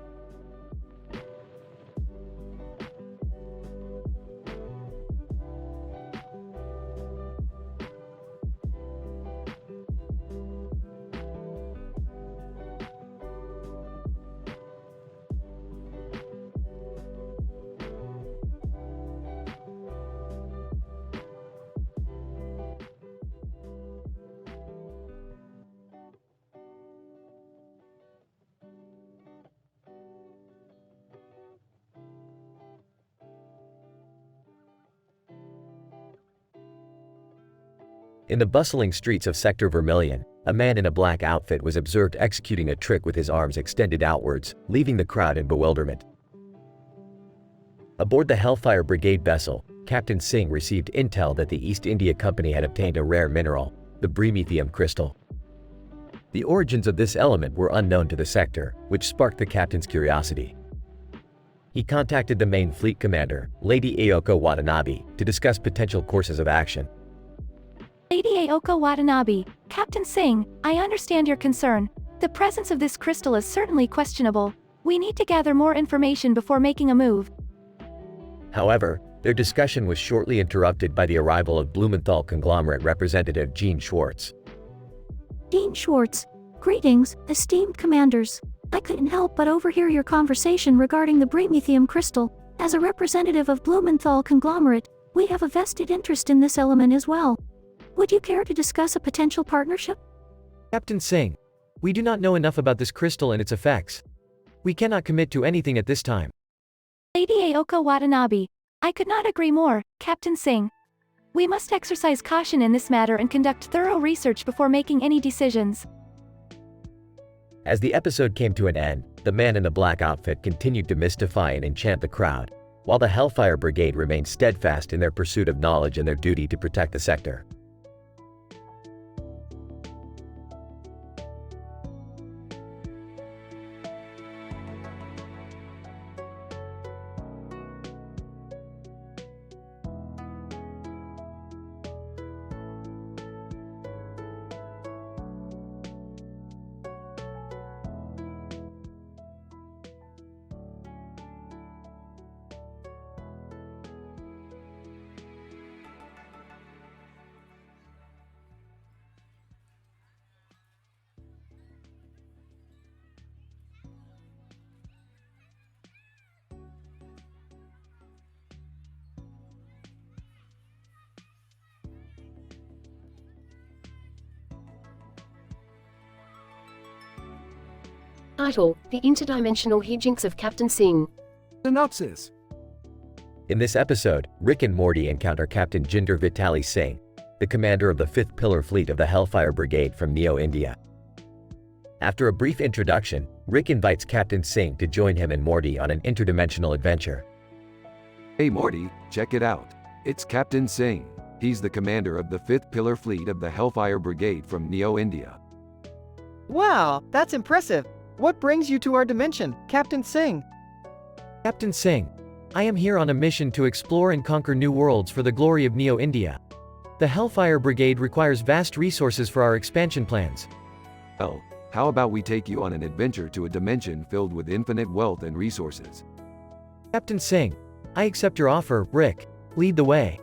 In the bustling streets of Sector Vermilion, a man in a black outfit was observed executing a trick with his arms extended outwards, leaving the crowd in bewilderment. Aboard the Hellfire Brigade vessel, Captain Singh received intel that the East India Company had obtained a rare mineral, the Bremethium crystal. The origins of this element were unknown to the sector, which sparked the captain's curiosity. He contacted the main fleet commander, Lady Aoko Watanabe, to discuss potential courses of action. Lady Aoko Watanabe, Captain Singh, I understand your concern. The presence of this crystal is certainly questionable. We need to gather more information before making a move. However, their discussion was shortly interrupted by the arrival of Blumenthal conglomerate representative Gene Schwartz. Dean Schwartz, greetings, esteemed commanders. I couldn't help but overhear your conversation regarding the Bremethium crystal. As a representative of Blumenthal conglomerate, we have a vested interest in this element as well. Would you care to discuss a potential partnership? Captain Singh, we do not know enough about this crystal and its effects. We cannot commit to anything at this time. Lady Aoko Watanabe, I could not agree more, Captain Singh. We must exercise caution in this matter and conduct thorough research before making any decisions. As the episode came to an end, the man in the black outfit continued to mystify and enchant the crowd, while the Hellfire Brigade remained steadfast in their pursuit of knowledge and their duty to protect the sector. Title: The Interdimensional Hijinks of Captain Singh. Synopsis. In this episode, Rick and Morty encounter Captain Jinder Vitali Singh, the commander of the 5th Pillar Fleet of the Hellfire Brigade from Neo, India. After a brief introduction, Rick invites Captain Singh to join him and Morty on an interdimensional adventure. Hey Morty, check it out. It's Captain Singh. He's the commander of the 5th Pillar Fleet of the Hellfire Brigade from Neo, India. Wow, that's impressive. What brings you to our dimension, Captain Singh? Captain Singh, I am here on a mission to explore and conquer new worlds for the glory of Neo, India. The Hellfire Brigade requires vast resources for our expansion plans. Well, how about we take you on an adventure to a dimension filled with infinite wealth and resources? Captain Singh, I accept your offer. Rick, lead the way.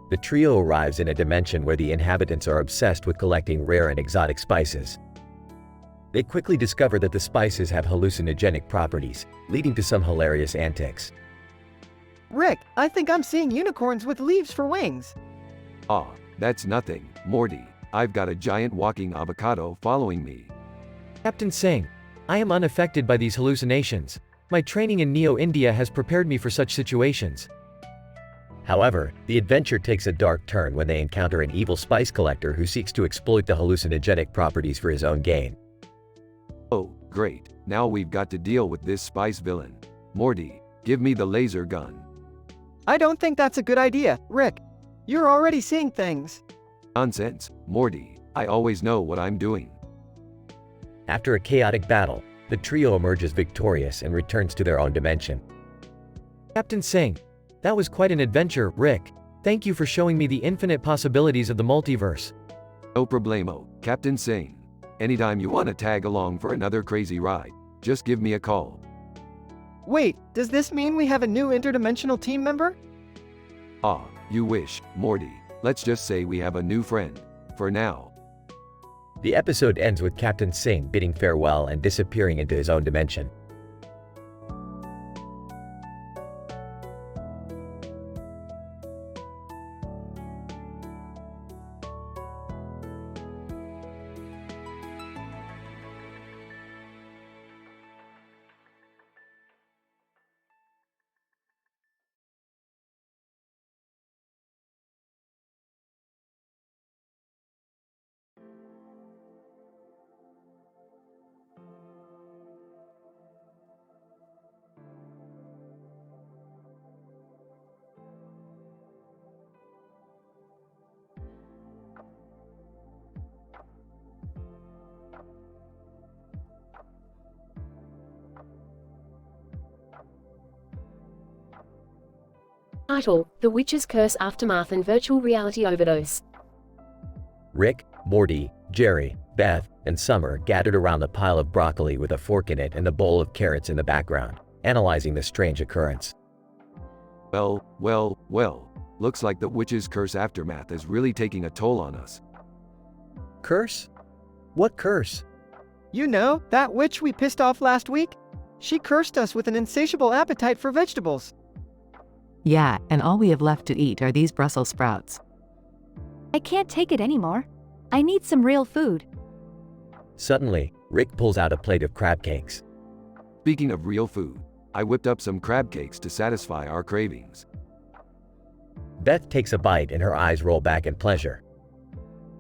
The trio arrives in a dimension where the inhabitants are obsessed with collecting rare and exotic spices. They quickly discover that the spices have hallucinogenic properties, leading to some hilarious antics. Rick, I think I'm seeing unicorns with leaves for wings. Ah, that's nothing, Morty. I've got a giant walking avocado following me. Captain Singh, I am unaffected by these hallucinations. My training in Neo, India has prepared me for such situations. However, the adventure takes a dark turn when they encounter an evil spice collector who seeks to exploit the hallucinogenic properties for his own gain. Oh, great. Now we've got to deal with this spice villain. Morty, give me the laser gun. I don't think that's a good idea, Rick. You're already seeing things. Nonsense, Morty. I always know what I'm doing. After a chaotic battle, the trio emerges victorious and returns to their own dimension. Captain Singh, that was quite an adventure. Rick, thank you for showing me the infinite possibilities of the multiverse. No problemo, Captain Singh. Anytime you want to tag along for another crazy ride, just give me a call. Wait, does this mean we have a new interdimensional team member? Ah, you wish, Morty. Let's just say we have a new friend. For now. The episode ends with Captain Singh bidding farewell and disappearing into his own dimension. Title: The Witch's Curse Aftermath and Virtual Reality Overdose. Rick, Morty, Jerry, Beth, and Summer gathered around a pile of broccoli with a fork in it and a bowl of carrots in the background, analyzing the strange occurrence. Well, looks like the witch's curse aftermath is really taking a toll on us. Curse? What curse? You know, that witch we pissed off last week? She cursed us with an insatiable appetite for vegetables. Yeah, and all we have left to eat are these Brussels sprouts. I can't take it anymore. I need some real food. Suddenly, Rick pulls out a plate of crab cakes. Speaking of real food, I whipped up some crab cakes to satisfy our cravings. Beth takes a bite and her eyes roll back in pleasure.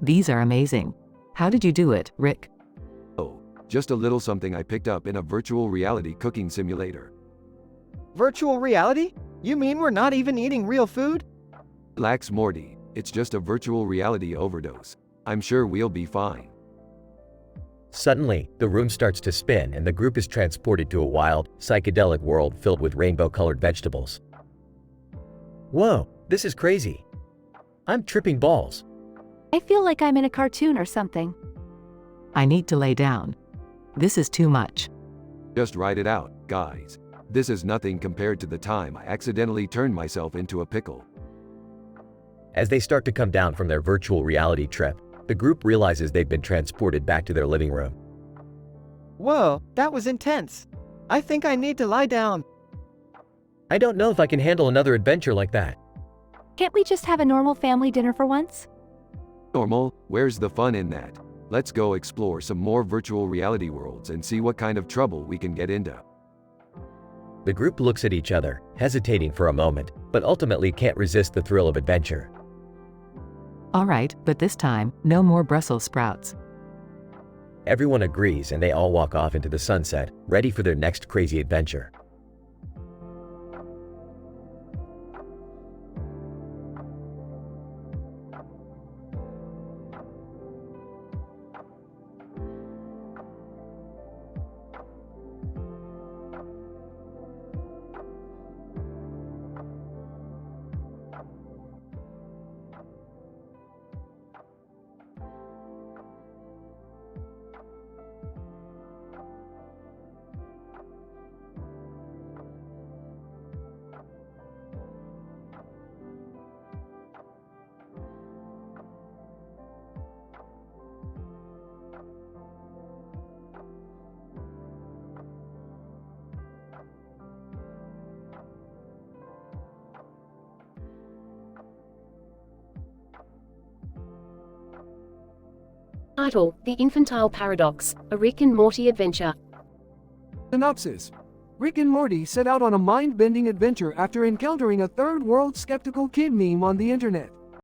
These are amazing. How did you do it, Rick? Oh, just a little something I picked up in a virtual reality cooking simulator. Virtual reality? You mean we're not even eating real food? Relax, Morty. It's just a virtual reality overdose. I'm sure we'll be fine. Suddenly, the room starts to spin and the group is transported to a wild, psychedelic world filled with rainbow-colored vegetables. Whoa, this is crazy. I'm tripping balls. I feel like I'm in a cartoon or something. I need to lay down. This is too much. Just write it out, guys. This is nothing compared to the time I accidentally turned myself into a pickle. As they start to come down from their virtual reality trip, the group realizes they've been transported back to their living room. Whoa, that was intense. I think I need to lie down. I don't know if I can handle another adventure like that. Can't we just have a normal family dinner for once? Normal? Where's the fun in that? Let's go explore some more virtual reality worlds and see what kind of trouble we can get into. The group looks at each other, hesitating for a moment, but ultimately can't resist the thrill of adventure. Alright, but this time, no more Brussels sprouts. Everyone agrees and they all walk off into the sunset, ready for their next crazy adventure. Title: The Infantile Paradox, a Rick and Morty adventure. Synopsis. Rick and Morty set out on a mind-bending adventure after encountering a third-world skeptical kid meme on the internet.